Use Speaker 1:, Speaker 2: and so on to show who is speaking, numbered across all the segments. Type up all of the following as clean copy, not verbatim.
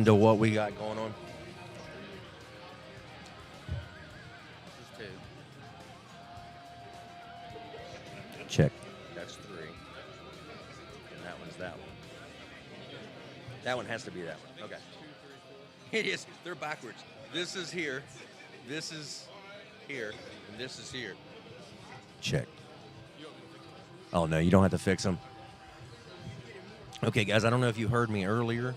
Speaker 1: into what we got going on. Check. That's 3. And that one's that one. That one has to be that one. Okay. It is. They're backwards. This is here. This is here. And this is here. Check. Oh, no, you don't have to fix them. Okay, guys, I don't know if you heard me earlier.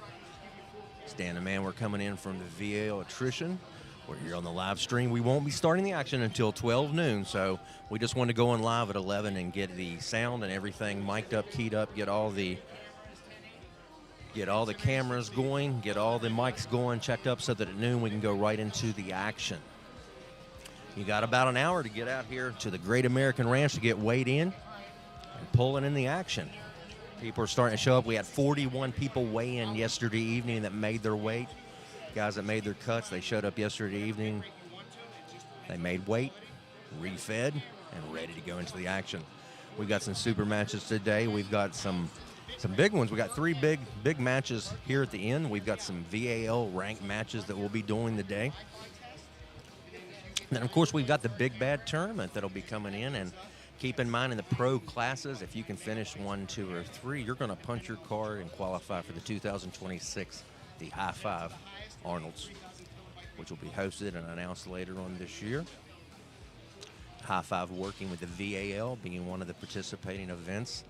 Speaker 1: Stan and Man, we're coming in from the VAL Attrition. We're here on the live stream. We won't be starting the action until 12 noon, so we just want to go on live at 11 and get the sound and everything mic'd up, keyed up, get all the cameras going, get all the mics going, checked up so that at noon we can go right into the action. You got about an hour to get out here to the Great American Ranch to get weighed in and pulling in the action. People are starting to show up. We had 41 people weigh in yesterday evening that made their weight. Guys that made their cuts, they showed up yesterday evening. They made weight, refed, and ready to go into the action. We've got some super matches today. We've got some big ones. We got 3 big matches here at the end. We've got some VAL ranked matches that we'll be doing today. And then, of course, we've got the Big Bad Tournament that'll be coming in. And keep in mind, in the pro classes, if you can finish 1, 2, or 3, you're going to punch your card and qualify for the 2026 the High Five Arnold's, which will be hosted and announced later on this year. High Five working with the VAL, being one of the participating events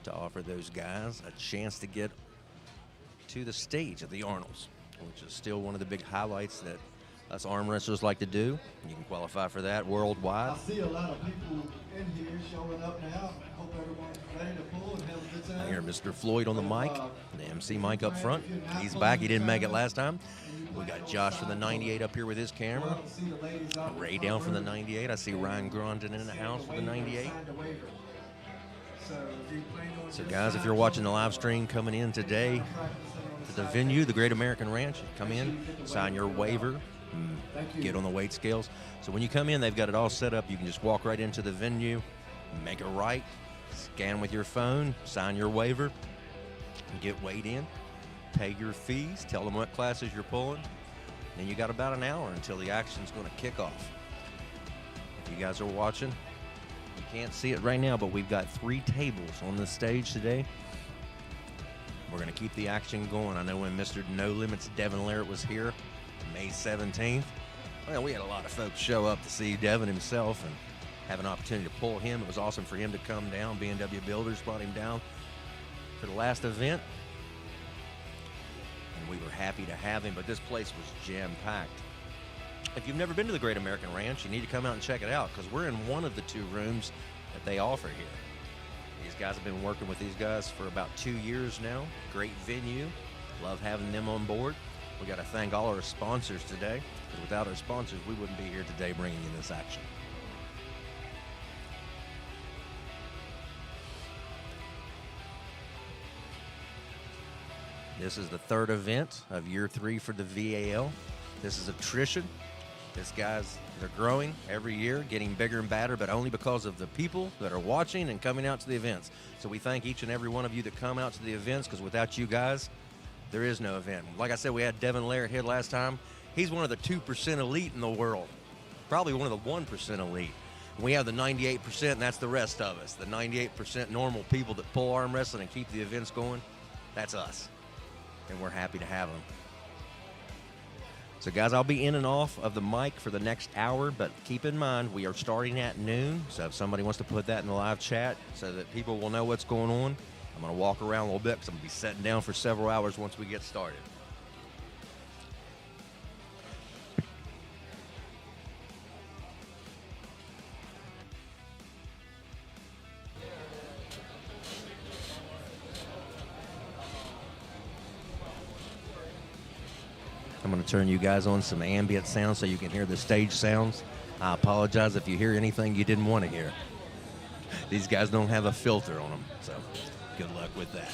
Speaker 1: to offer those guys a chance to get to the stage of the Arnold's, which is still one of the big highlights that us arm wrestlers like to do. You can qualify for that worldwide.
Speaker 2: I see a lot of people in here showing up now. Hope everyone's ready to pull and have a good time.
Speaker 1: I hear Mr. Floyd on the mic, the MC mic up front. He's back. He didn't make it last time. We got Josh from the 98 up here with his camera. Ray down from the 98. I see Ryan Grondin in the house with the 98. So, guys, if you're watching the live stream coming in today to the venue, the Great American Ranch, come in, sign your waiver, get on the weight scales. So when you come in, they've got it all set up. You can just walk right into the venue, make a right, scan with your phone, sign your waiver, get weighed in, pay your fees, tell them what classes you're pulling. Then you got about an hour until the action's going to kick off. If you guys are watching, you can't see it right now, but we've got 3 tables on the stage today. We're going to keep the action going. I know when Mr. No Limits Devin Larrett was here, May 17th, well, we had a lot of folks show up to see Devin himself and have an opportunity to pull him. It was awesome for him to come down. B&W Builders brought him down for the last event, and we were happy to have him, but this place was jam-packed. If you've never been to the Great American Ranch, you need to come out and check it out, because we're in one of the 2 rooms that they offer here. These guys have been working with these guys for about 2 years now. Great venue. Love having them on board. We got to thank all our sponsors today, because without our sponsors, we wouldn't be here today bringing you this action. This is the 3rd event of year 3 for the VAL. This is Attrition. These guys, they're growing every year, getting bigger and badder, but only because of the people that are watching and coming out to the events. So we thank each and every one of you that come out to the events, because without you guys, there is no event. Like I said, we had Devin Larrett here last time. He's one of the 2% elite in the world, probably one of the 1% elite. We have the 98%, and that's the rest of us. The 98% normal people that pull arm wrestling and keep the events going, that's us. And we're happy to have them. So, guys, I'll be in and off of the mic for the next hour, but keep in mind, we are starting at noon. So if somebody wants to put that in the live chat so that people will know what's going on, I'm going to walk around a little bit because I'm going to be sitting down for several hours once we get started. I'm going to turn you guys on some ambient sound so you can hear the stage sounds. I apologize if you hear anything you didn't want to hear. These guys don't have a filter on them, so good luck with that.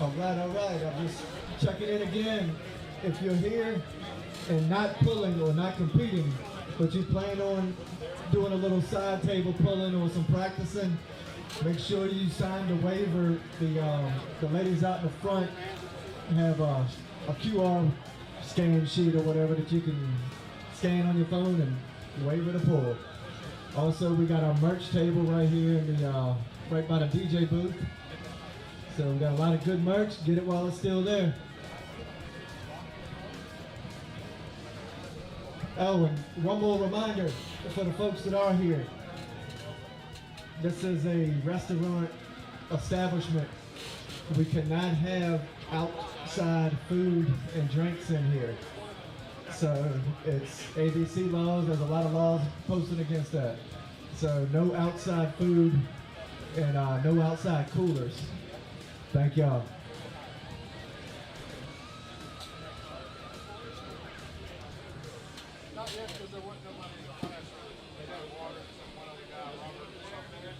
Speaker 2: All right. I'm just checking in again. If you're here and not pulling or not competing, but you plan on doing a little side table pulling or some practicing, make sure you sign the waiver. The ladies out in the front have a QR scan sheet or whatever that you can scan on your phone and waiver to pull. Also, we got our merch table right here in the right by the DJ booth. So we got a lot of good merch. Get it while it's still there. Oh, and one more reminder for the folks that are here. This is a restaurant establishment. We cannot have outside food and drinks in here. So it's ABC laws. There's a lot of laws posted against that. So no outside food and no outside coolers. Thank y'all.
Speaker 3: Not yet, because there wasn't nobody in the class. They got water, one other guy, Robert, or something.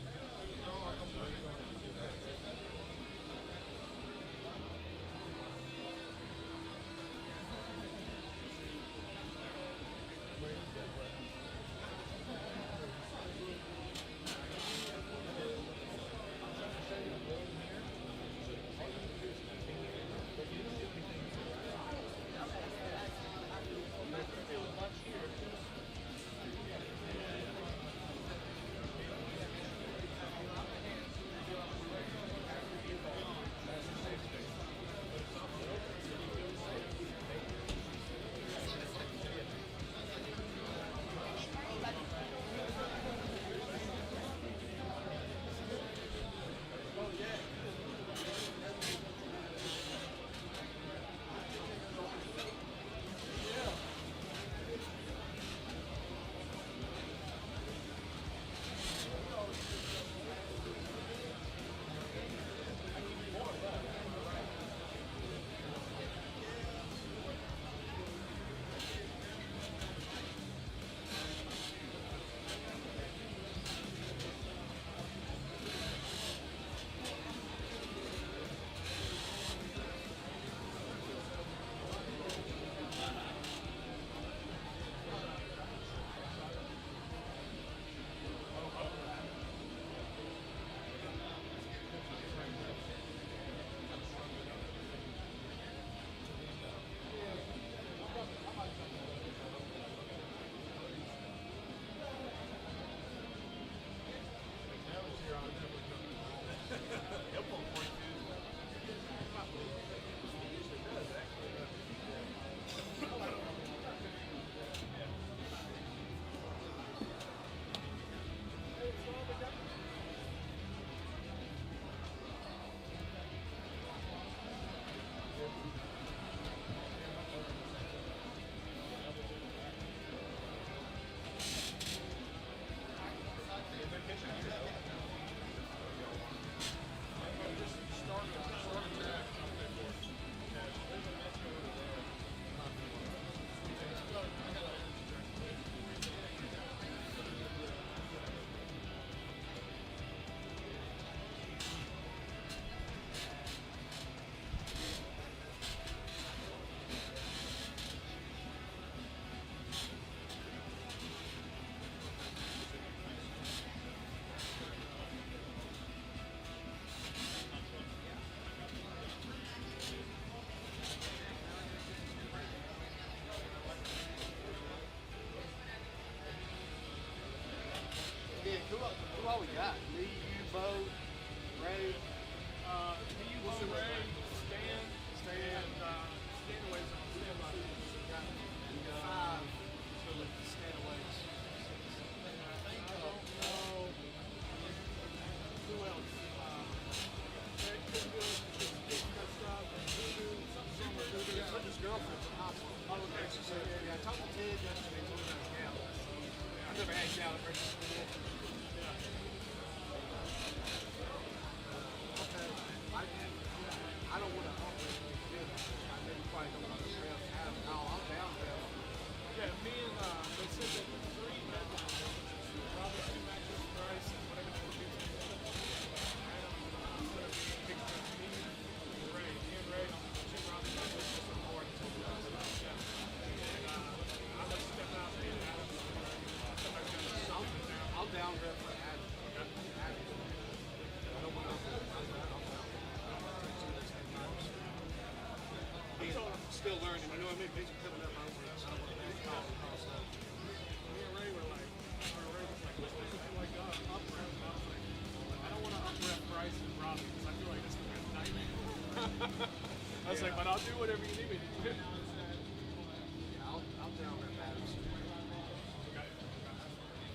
Speaker 3: Who all we got? Lee, you, Bo, Ray. You, Bo, Ray, Stan away from somebody. We got 5 Stan aways. I don't know. Who else? Ray couldn't do it. His girlfriend from high school. Oh, okay. She said, yeah, I talked to Ted yesterday. He told me about Cal. I've never had Cal at British school. I don't want to operate with it. I know you probably don't understand how I'm down there. Yeah, me and they said that 3 bedrooms, probably 2 matches, Bryce, and whatever they do. Who else?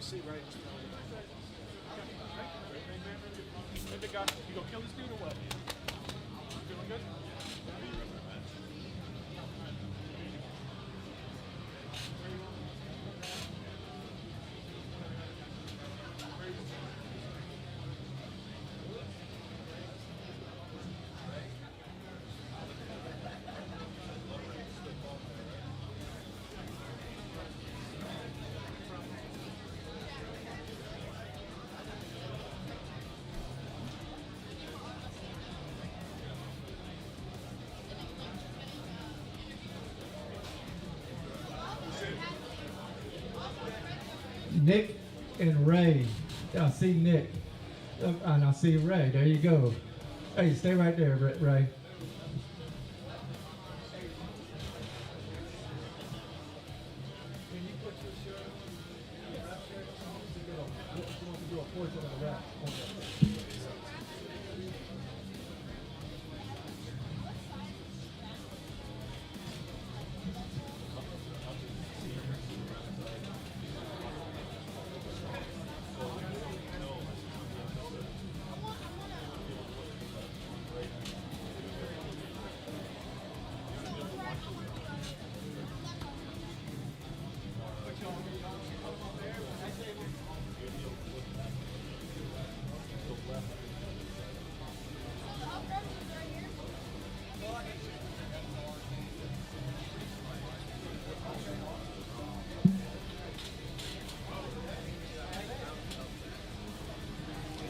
Speaker 3: see, right? Hey, big guy, you gonna kill this dude or what? Feeling good?
Speaker 2: Nick and Ray. I see Nick. And I see Ray. There you go. Hey, stay right there, Ray. Can you put your shirt on? Your rap shirt? You want to do a portrait of the rap.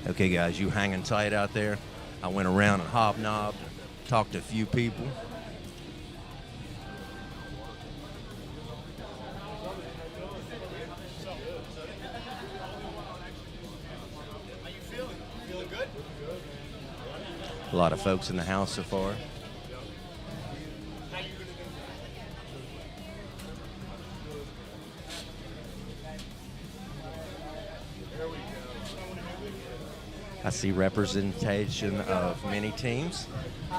Speaker 1: Okay, guys, you hanging tight out there? I went around and hobnobbed, talked to a few people. A lot of folks in the house so far. I see representation of many teams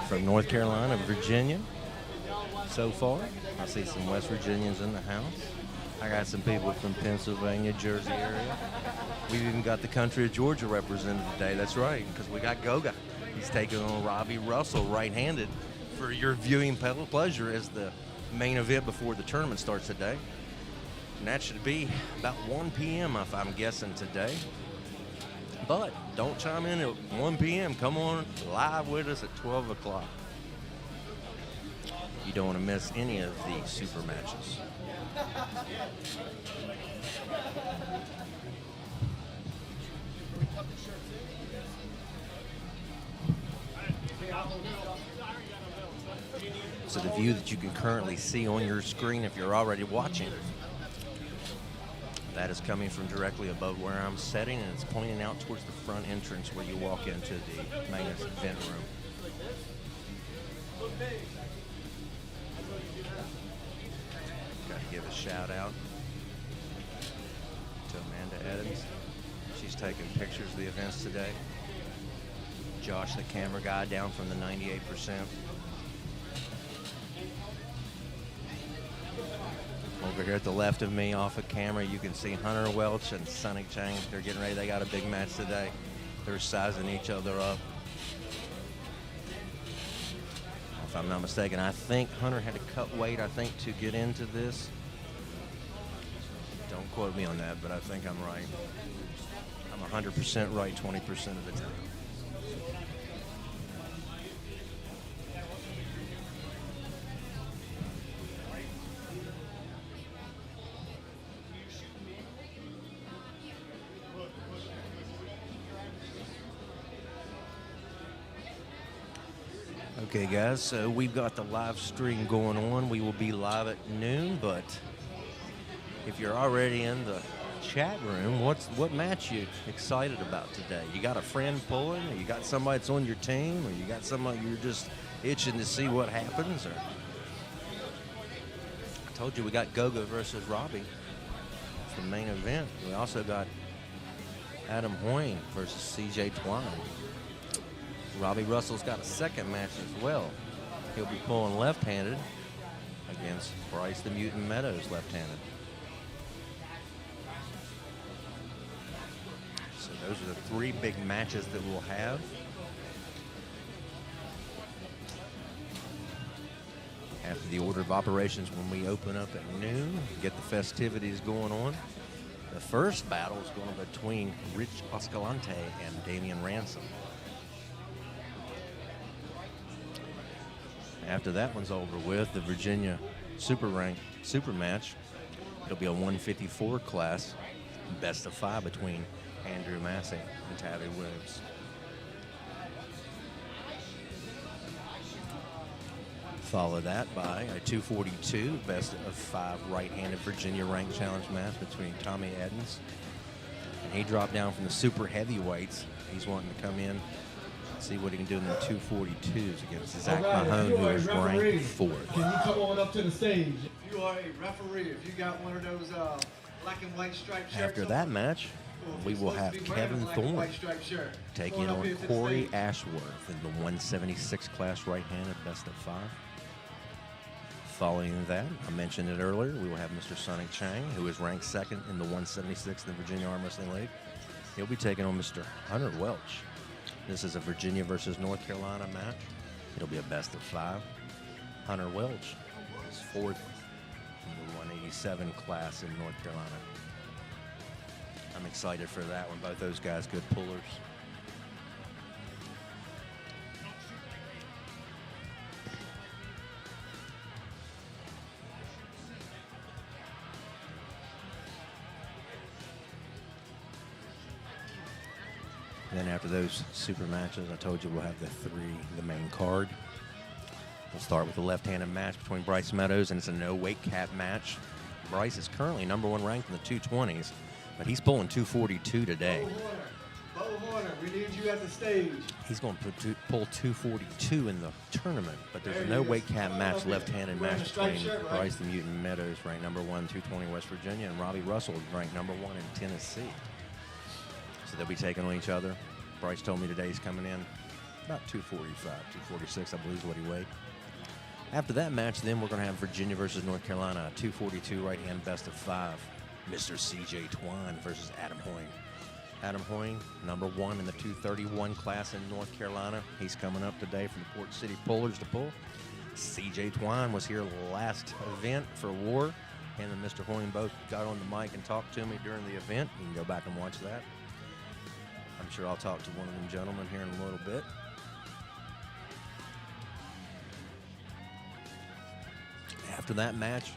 Speaker 1: from North Carolina, Virginia so far. I see some West Virginians in the house. I got some people from Pennsylvania, Jersey area. We've even got the country of Georgia represented today. That's right, because we got Goga. He's taking on Robbie Russell right-handed for your viewing pleasure as the main event before the tournament starts today. And that should be about 1 p.m. if I'm guessing today. But don't chime in at 1 p.m. Come on live with us at 12 o'clock. You don't want to miss any of the super matches. So the view that you can currently see on your screen if you're already watching, that is coming from directly above where I'm sitting, and it's pointing out towards the front entrance where you walk into the main event room. Got to give a shout out to Amanda Eddins. She's taking pictures of the events today. Josh, the camera guy, down from the 98%. Over here at the left of me, off of camera, you can see Hunter Welch and Sonny Chang. They're getting ready. They got a big match today. They're sizing each other up. If I'm not mistaken, I think Hunter had to cut weight, to get into this. Don't quote me on that, but I think I'm right. I'm 100% right 20% of the time. Okay, guys, so we've got the live stream going on. We will be live at noon, but if you're already in the chat room, what match you excited about today? You got a friend pulling, or you got somebody that's on your team, or you got somebody you're just itching to see what happens? Or I told you we got Goga versus Robbie. It's the main event. We also got Adam Hoyne versus CJ Twine. Robbie Russell's got a second match as well. He'll be pulling left-handed against Bryce the Mutant Meadows left-handed. Those are the 3 big matches that we'll have. After the order of operations, when we open up at noon, get the festivities going on. The first battle is going to be between Rich Escalante and Damian Ransom. After that one's over with, the Virginia Super match, it'll be a 154 class, best of 5 between Andrew Massie and Taavi Williams. Follow that by a 242 best of 5 right-handed Virginia ranked challenge match between Tommy Eddins. And he dropped down from the super heavyweights. He's wanting to come in, see what he can do in the 242s against Zach Mahon, who is ranked 4th.
Speaker 2: Can you come on up to the stage?
Speaker 4: If you are a referee, if you got one of those black and white striped shirts.
Speaker 1: After that match, we will have Kevin Thorne taking on Corey Ashworth in the 176 class right-handed best of 5. Following that, I mentioned it earlier, we will have Mr. Sonic Chang, who is ranked 2nd in the 176 in the Virginia Arm Wrestling League. He'll be taking on Mr. Hunter Welch. This is a Virginia versus North Carolina match. It'll be a best of 5. Hunter Welch is 4th in the 187 class in North Carolina. I'm excited for that one. Both those guys good pullers. Then after those super matches, I told you we'll have the main card. We'll start with the left-handed match between Bryce Meadows, and it's a no weight cap match. Bryce is currently #1 ranked in the 220s, but he's pulling 242 today.
Speaker 4: Bo Horner, we need you at the stage.
Speaker 1: He's going to pull 242 in the tournament, but there's a no weight cap match, left-handed match between Bryce the Mutant Meadows, ranked #1, 220 West Virginia, and Robbie Russell, ranked #1 in Tennessee. So they'll be taking on each other. Bryce told me today he's coming in about 245, 246, I believe is what he weighed. After that match, then we're going to have Virginia versus North Carolina, 242 right-hand best of 5. Mr. CJ Twine versus Adam Hoying. Adam Hoying, #1 in the 231 class in North Carolina. He's coming up today from the Port City Pullers to pull. CJ Twine was here last event for War. Him and Mr. Hoying both got on the mic and talked to me during the event. You can go back and watch that. I'm sure I'll talk to one of them gentlemen here in a little bit. After that match,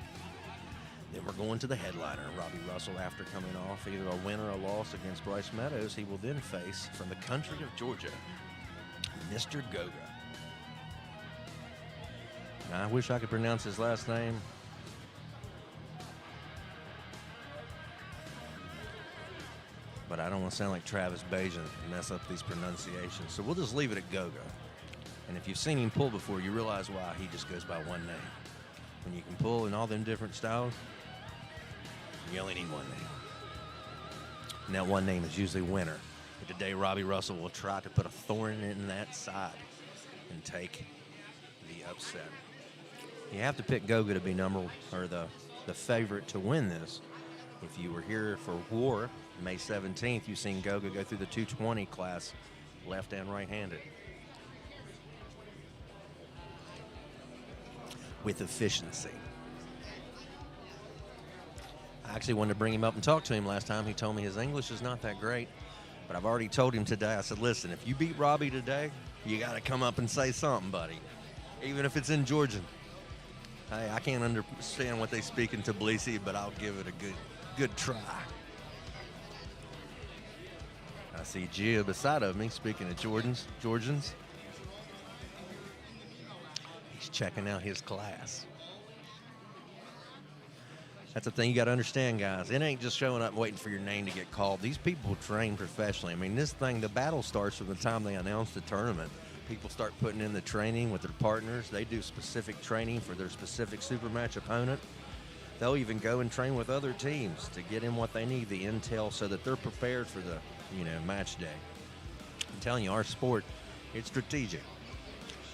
Speaker 1: then we're going to the headliner, Robbie Russell. After coming off either a win or a loss against Bryce Meadows, he will then face, from the country of Georgia, Mr. Goga. Now, I wish I could pronounce his last name. But I don't want to sound like Travis Bajan and mess up these pronunciations. So we'll just leave it at Goga. And if you've seen him pull before, you realize why he just goes by one name. When you can pull in all them different styles, you only need one name. And that one name is usually winner. But today, Robbie Russell will try to put a thorn in that side and take the upset. You have to pick Goga to be the favorite to win this. If you were here for War, May 17th, you've seen Goga go through the 220 class, left and right-handed, with efficiency. I actually wanted to bring him up and talk to him last time. He told me his English is not that great, but I've already told him today. I said, listen, if you beat Robbie today, you got to come up and say something, buddy, even if it's in Georgian. Hey, I can't understand what they speak in Tbilisi, but I'll give it a good try. I see Gia beside of me, speaking of Georgians. He's checking out his class. That's the thing you got to understand, guys. It ain't just showing up and waiting for your name to get called. These people train professionally. I mean, this thing, the battle starts from the time they announce the tournament. People start putting in the training with their partners. They do specific training for their specific super match opponent. They'll even go and train with other teams to get in what they need, the intel, so that they're prepared for the match day. I'm telling you, our sport, it's strategic.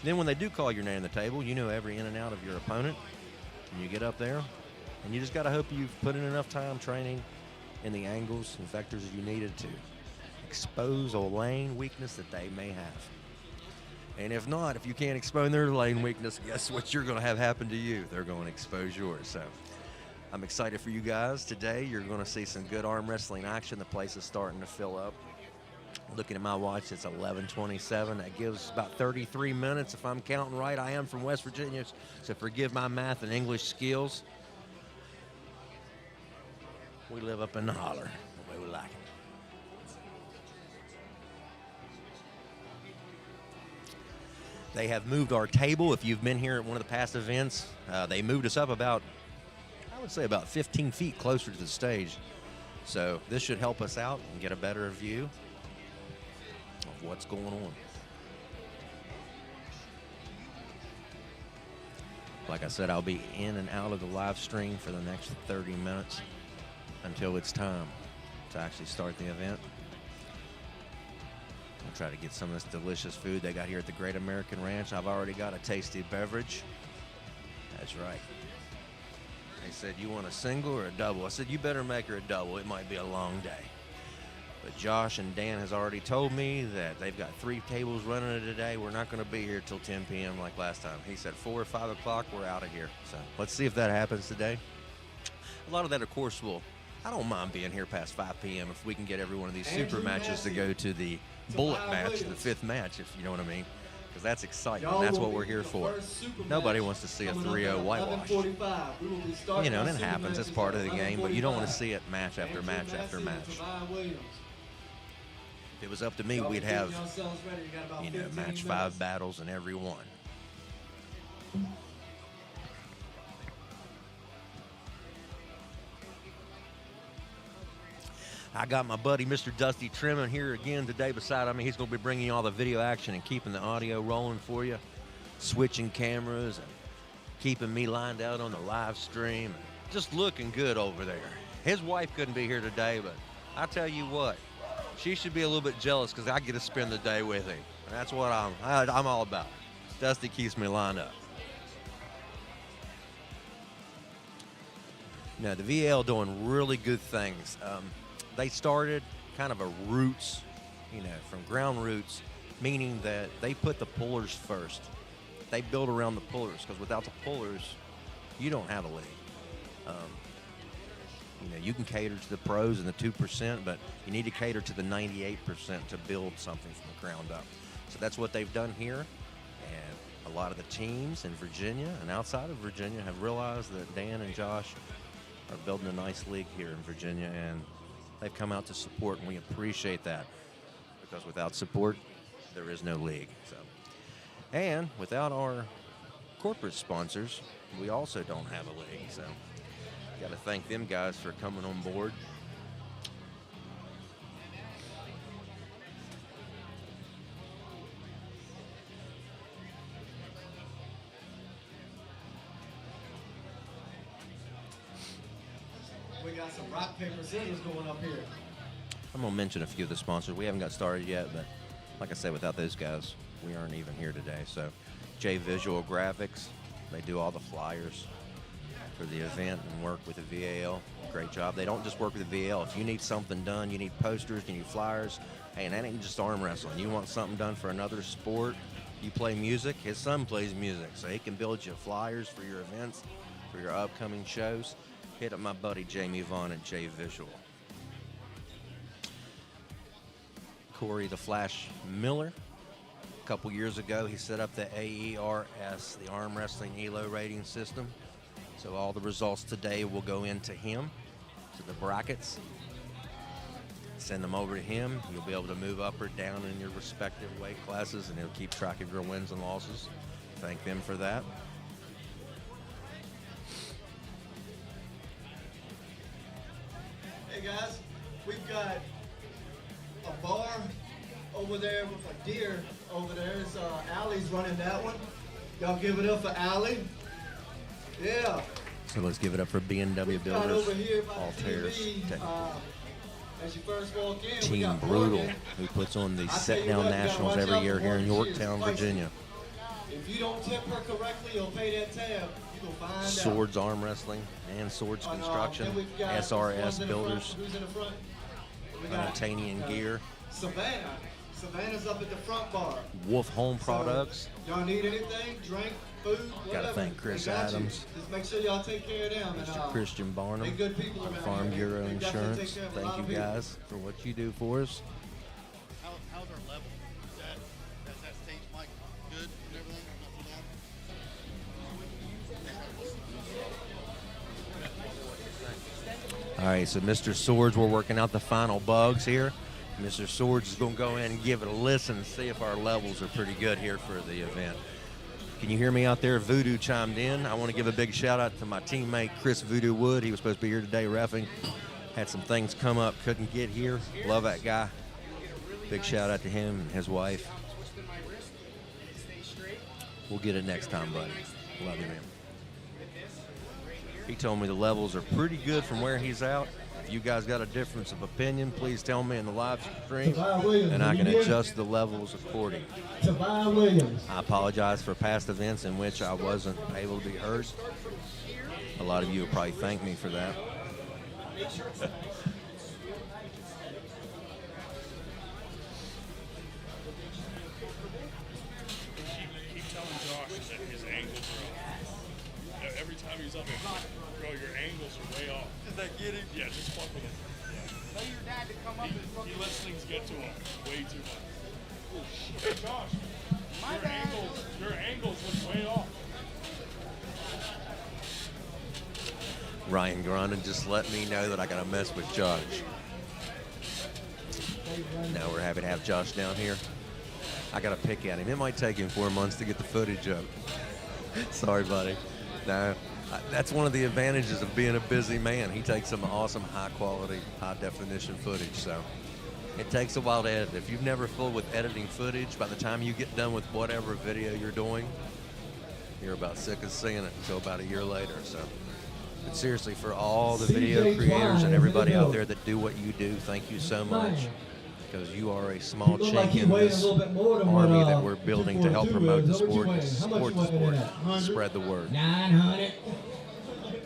Speaker 1: Then when they do call your name on the table, you know every in and out of your opponent, and you get up there, and you just got to hope you've put in enough time training in the angles and vectors you needed to expose a lane weakness that they may have. And if not, if you can't expose their lane weakness, guess what you're going to have happen to you? They're going to expose yours. So I'm excited for you guys. Today, you're going to see some good arm wrestling action. The place is starting to fill up. Looking at my watch, it's 11:27. That gives about 33 minutes, if I'm counting right. I am from West Virginia, so forgive my math and English skills. We live up in the holler, the way we like it. They have moved our table. If you've been here at one of the past events, they moved us up about, I would say about 15 feet closer to the stage. So this should help us out and get a better view of what's going on. Like I said, I'll be in and out of the live stream for the next 30 minutes until it's time to actually start the event. I'll try to get some of this delicious food they got here at the Great American Ranch. I've already got a tasty beverage. That's right. They said, you want a single or a double? I said, you better make her a double. It might be a long day. But Josh and Dan has already told me that they've got 3 tables running today. We're not going to be here till 10 p.m. like last time. He said 4 or 5 o'clock, we're out of here. So let's see if that happens today. A lot of that, of course, I don't mind being here past 5 p.m. if we can get every one of these super matches to go to the bullet match, the 5th match, if you know what I mean. Because that's exciting. That's what we're here for. Nobody wants to see a 3-0 whitewash. You know, and it happens. It's part of the game. But you don't want to see it match after match after match. If it was up to me, we'd have, you know, match 5 battles in every one. I got my buddy, Mr. Dusty Trimmin, here again today beside me. He's going to be bringing you all the video action and keeping the audio rolling for you, switching cameras and keeping me lined out on the live stream. Just looking good over there. His wife couldn't be here today, but I tell you what, she should be a little bit jealous because I get to spend the day with him. And that's what I'm all about. Dusty keeps me lined up. Now, the VL doing really good things. They started kind of a roots, you know, from ground roots, meaning that they put the pullers first. They build around the pullers because without the pullers, you don't have a league. You know, you can cater to the pros and the 2%, but you need to cater to the 98% to build something from the ground up. So that's what they've done here. And a lot of the teams in Virginia and outside of Virginia have realized that Dan and Josh are building a nice league here in Virginia, and they've come out to support, and we appreciate that because without support, there is no league. So, and without our corporate sponsors, we also don't have a league. So, got to thank them guys for coming on board.
Speaker 4: We got some rock, paper, scissors going up here.
Speaker 1: I'm going to mention a few of the sponsors. We haven't got started yet, but like I said, without those guys, we aren't even here today. So, J Visual Graphics, they do all the flyers for the event and work with the VAL. Great job. They don't just work with the VAL. If you need something done, you need posters, you need flyers, hey, and that ain't just arm wrestling. You want something done for another sport, you play music, his son plays music, so he can build you flyers for your events, for your upcoming shows. Hit up my buddy Jamie Vaughn at J Visual. Corey the Flash Miller. A couple years ago, he set up the AERS, the Arm Wrestling ELO rating system. So all the results today will go into him, to the brackets. Send them over to him. You'll be able to move up or down in your respective weight classes, and he'll keep track of your wins and losses. Thank them for that.
Speaker 4: Hey guys, we've got a bar over there with a deer over there. It's Allie's running that one. Y'all give it up for Allie. Yeah.
Speaker 1: So let's give it up for B&W Builders, Altair's,
Speaker 4: as you first walk in,
Speaker 1: Team Brutal, who puts on the Set Down Nationals every year here in Yorktown, Virginia.
Speaker 4: If you don't tip her correctly, you'll pay that tab. You will find
Speaker 1: Swords Arm Wrestling and Swords Construction, SRS Builders,
Speaker 4: Who's in the front?
Speaker 1: Titanium Gear,
Speaker 4: Savannah. Savannah's up at the front bar.
Speaker 1: Wolf Home
Speaker 4: So,
Speaker 1: Products.
Speaker 4: y'all need anything? Drink, food, whatever.
Speaker 1: Gotta thank Chris
Speaker 4: they got you.
Speaker 1: Adams.
Speaker 4: Just make sure y'all take care of them.
Speaker 1: Mr. Christian Barnum,
Speaker 4: they good people around
Speaker 1: Farm
Speaker 4: here.
Speaker 1: Bureau
Speaker 4: They definitely
Speaker 1: Insurance.
Speaker 4: take care of a
Speaker 1: Thank
Speaker 4: lot
Speaker 1: you
Speaker 4: of people.
Speaker 1: guys for what you do for us.
Speaker 5: How's our level? Has that stage mic good and everything? Not too loud?
Speaker 1: All right, so Mr. Swords, we're working out the final bugs here. Mr. Swords is going to go in and give it a listen and see if our levels are pretty good here for the event. Can you hear me out there? Voodoo chimed in. I want to give a big shout out to my teammate Chris Voodoo Wood. He was supposed to be here today reffing. Had some things come up, couldn't get here. Love that guy. Big shout out to him and his wife. We'll get it next time, buddy. Love you, man. He told me the levels are pretty good from where he's out. If you guys got a difference of opinion, please tell me in the live stream, and I can adjust the levels accordingly.
Speaker 2: Taavi Williams.
Speaker 1: I apologize for past events in which I wasn't able to be heard. A lot of you will probably thank me for that.
Speaker 3: Keep telling Josh that his angles are off. Every time he's up there, bro, your angles are way off.
Speaker 5: Is that getting?
Speaker 3: Yeah, just fuck with him.
Speaker 5: Tell your dad to come up and
Speaker 3: He lets things get to him way too much.
Speaker 5: Oh, shit.
Speaker 3: Hey, Josh, your angles look way off.
Speaker 1: Ryan Grondin just let me know that I got to mess with Josh. Now we're happy to have Josh down here. I got to pick at him. It might take him 4 months to get the footage up. Sorry, buddy. No, that's one of the advantages of being a busy man. He takes some awesome, high-quality, high-definition footage. So it takes a while to edit. If you've never fooled with editing footage, by the time you get done with whatever video you're doing, you're about sick of seeing it until about a year later. So, but seriously, for all the video
Speaker 2: CJ
Speaker 1: creators
Speaker 2: Twine
Speaker 1: and everybody
Speaker 2: in the
Speaker 1: out there that do what you do, thank you so much. Because you are a small
Speaker 2: Look like
Speaker 1: chink
Speaker 2: he
Speaker 1: in
Speaker 2: weighed a
Speaker 1: this
Speaker 2: little bit more than
Speaker 1: army
Speaker 2: what,
Speaker 1: that we're building to help
Speaker 2: 242
Speaker 1: promote the
Speaker 2: is. How much you
Speaker 1: sport and
Speaker 2: weighing? How much
Speaker 1: support
Speaker 2: you
Speaker 1: the
Speaker 2: weighing
Speaker 1: sport.
Speaker 2: in that? 100?
Speaker 1: Spread the word.
Speaker 2: 900.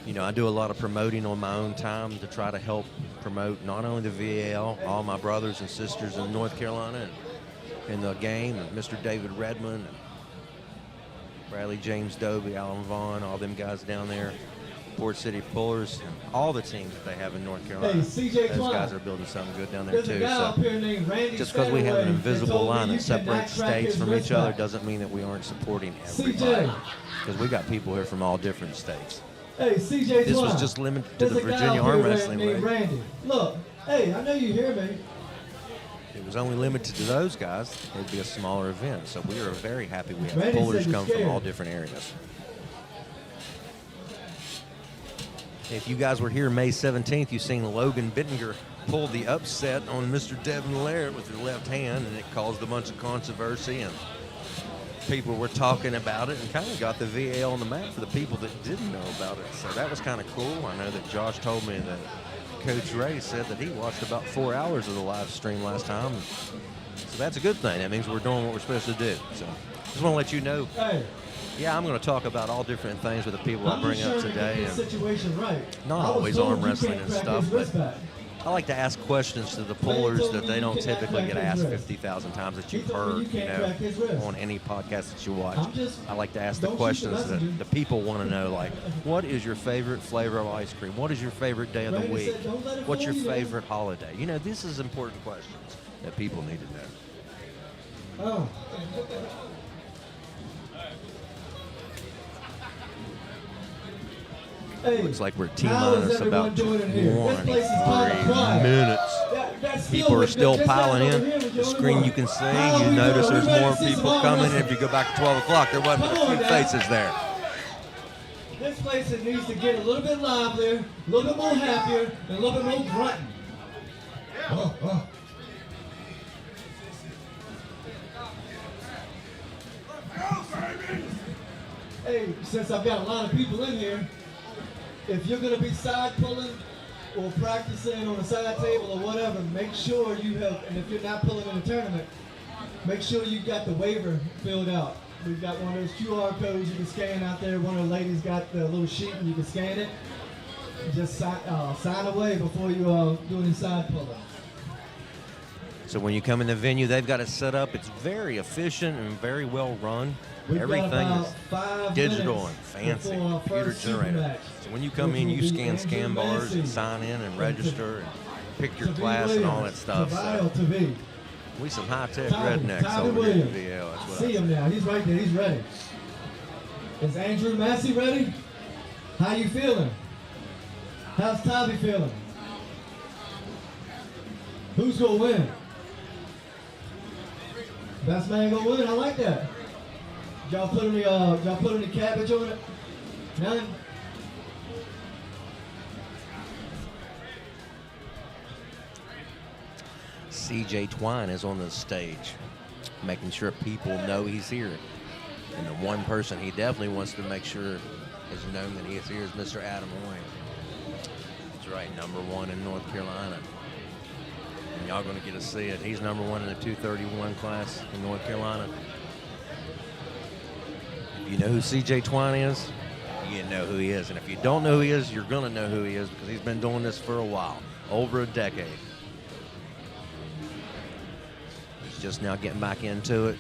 Speaker 1: You know, I do a lot of promoting on my own time to try to help promote not only the VAL, all my brothers and sisters in North Carolina and in the game, and Mr. David Redmond, and Bradley James Dobie, Alan Vaughn, all them guys down there, Port City Pullers, and all the teams that they have in North Carolina.
Speaker 2: Hey, CJ
Speaker 1: Those
Speaker 2: Twine.
Speaker 1: guys are building something good down there
Speaker 2: There's a
Speaker 1: too.
Speaker 2: guy up
Speaker 1: So
Speaker 2: here named Randy
Speaker 1: just because we have an
Speaker 2: Stanway
Speaker 1: invisible
Speaker 2: that told me
Speaker 1: line
Speaker 2: you
Speaker 1: that
Speaker 2: cannot
Speaker 1: separates
Speaker 2: crack
Speaker 1: states
Speaker 2: his
Speaker 1: from
Speaker 2: wrist
Speaker 1: each other
Speaker 2: back.
Speaker 1: doesn't mean that we aren't supporting
Speaker 2: CJ.
Speaker 1: everybody. Because we got people here from all different states.
Speaker 2: Hey, CJ
Speaker 1: This was
Speaker 2: Twine.
Speaker 1: just limited to
Speaker 2: There's
Speaker 1: the
Speaker 2: a guy
Speaker 1: Virginia
Speaker 2: up here
Speaker 1: arm wrestling
Speaker 2: named
Speaker 1: league.
Speaker 2: Randy. Look, hey, I know you hear me.
Speaker 1: It was only limited to those guys. It'd be a smaller event. So we are very happy we have
Speaker 2: Randy
Speaker 1: pullers
Speaker 2: said you're
Speaker 1: come from
Speaker 2: scared.
Speaker 1: all different areas. If you guys were here May 17th, you've seen Logan Bittinger pull the upset on Mr. Devin Larrett with the left hand, and it caused a bunch of controversy, and people were talking about it and kind of got the VAL on the map for the people that didn't know about it. So that was kind of cool. I know that Josh told me that Coach Ray said that he watched about 4 hours of the live stream last time. So that's a good thing. That means we're doing what we're supposed to do. So just want to let you know,
Speaker 2: Hey,
Speaker 1: yeah, I'm going to talk about all different things with the people I
Speaker 2: I'm
Speaker 1: bring
Speaker 2: just
Speaker 1: up
Speaker 2: trying to get
Speaker 1: today.
Speaker 2: this
Speaker 1: And
Speaker 2: situation right.
Speaker 1: not
Speaker 2: I was
Speaker 1: always
Speaker 2: told
Speaker 1: arm
Speaker 2: you
Speaker 1: wrestling
Speaker 2: can't
Speaker 1: and
Speaker 2: crack
Speaker 1: stuff,
Speaker 2: his wrist
Speaker 1: but
Speaker 2: back.
Speaker 1: I like to ask questions to the pullers that they don't typically get asked 50,000 times that you've heard, you know, on any podcast that you watch. I like to ask the questions that the people want to know, like, what is your favorite flavor of ice cream? What is your favorite day of the
Speaker 2: Randy
Speaker 1: week?
Speaker 2: said, "Don't let it
Speaker 1: What's your
Speaker 2: fool you."
Speaker 1: favorite holiday? You know, this is important questions that people need to know.
Speaker 2: Oh. Hey,
Speaker 1: Looks like we're
Speaker 2: how
Speaker 1: T-minus
Speaker 2: is everyone
Speaker 1: about
Speaker 2: doing in here? This place is kinda
Speaker 1: 23
Speaker 2: quiet.
Speaker 1: minutes.
Speaker 2: That
Speaker 1: People are
Speaker 2: was
Speaker 1: still
Speaker 2: just
Speaker 1: piling
Speaker 2: over
Speaker 1: in.
Speaker 2: here was
Speaker 1: The
Speaker 2: only
Speaker 1: screen
Speaker 2: one.
Speaker 1: you can see,
Speaker 2: How
Speaker 1: you
Speaker 2: we
Speaker 1: notice
Speaker 2: doing?
Speaker 1: there's
Speaker 2: We ready
Speaker 1: more
Speaker 2: to see
Speaker 1: people
Speaker 2: some
Speaker 1: coming.
Speaker 2: wrestling?
Speaker 1: If you go back to 12 o'clock, there wasn't
Speaker 2: Come
Speaker 1: a
Speaker 2: on
Speaker 1: few
Speaker 2: now.
Speaker 1: faces there.
Speaker 2: This place it needs to get a little bit livelier, a little bit more happier, and a little bit more grunting. Oh. Hey, since I've got a lot of people in here, if you're going to be side pulling or practicing on a side table or whatever, make sure you have, and if you're not pulling in a tournament, make sure you got the waiver filled out. We've got one of those QR codes you can scan out there. One of the ladies got the little sheet and you can scan it. Just sign away before you do any side pulling.
Speaker 1: So when you come in the venue, they've got it set up. It's very efficient and very well run.
Speaker 2: We've got
Speaker 1: Everything
Speaker 2: about
Speaker 1: is
Speaker 2: 5
Speaker 1: digital
Speaker 2: minutes
Speaker 1: and fancy,
Speaker 2: before our
Speaker 1: computer
Speaker 2: first super
Speaker 1: generated.
Speaker 2: match,
Speaker 1: So when you come
Speaker 2: which
Speaker 1: in,
Speaker 2: will
Speaker 1: you
Speaker 2: be
Speaker 1: scan
Speaker 2: Andrew
Speaker 1: bars and
Speaker 2: Massie
Speaker 1: sign in and
Speaker 2: and
Speaker 1: register and pick your
Speaker 2: Taavi
Speaker 1: class and all that
Speaker 2: Williams,
Speaker 1: stuff.
Speaker 2: Taavi,
Speaker 1: So
Speaker 2: Taavi.
Speaker 1: we some high-tech
Speaker 2: Taavi,
Speaker 1: rednecks
Speaker 2: Taavi
Speaker 1: over here at
Speaker 2: Williams.
Speaker 1: VL. That's what
Speaker 2: See him now. He's right there. He's ready. Is Andrew Massie ready? How you feeling? How's Taavi feeling? Who's gonna win? Best man gonna win. I like that. Y'all put any cabbage on it? None.
Speaker 1: CJ Twine is on the stage, making sure people know he's here. And the one person he definitely wants to make sure is known that he is here is Mr. Adam Wayne. That's right, #1 in North Carolina. And y'all going to get to see it. He's #1 in the 231 class in North Carolina. If you know who CJ Twine is, you know who he is. And if you don't know who he is, you're going to know who he is because he's been doing this for a while, over a decade. He's just now getting back into it.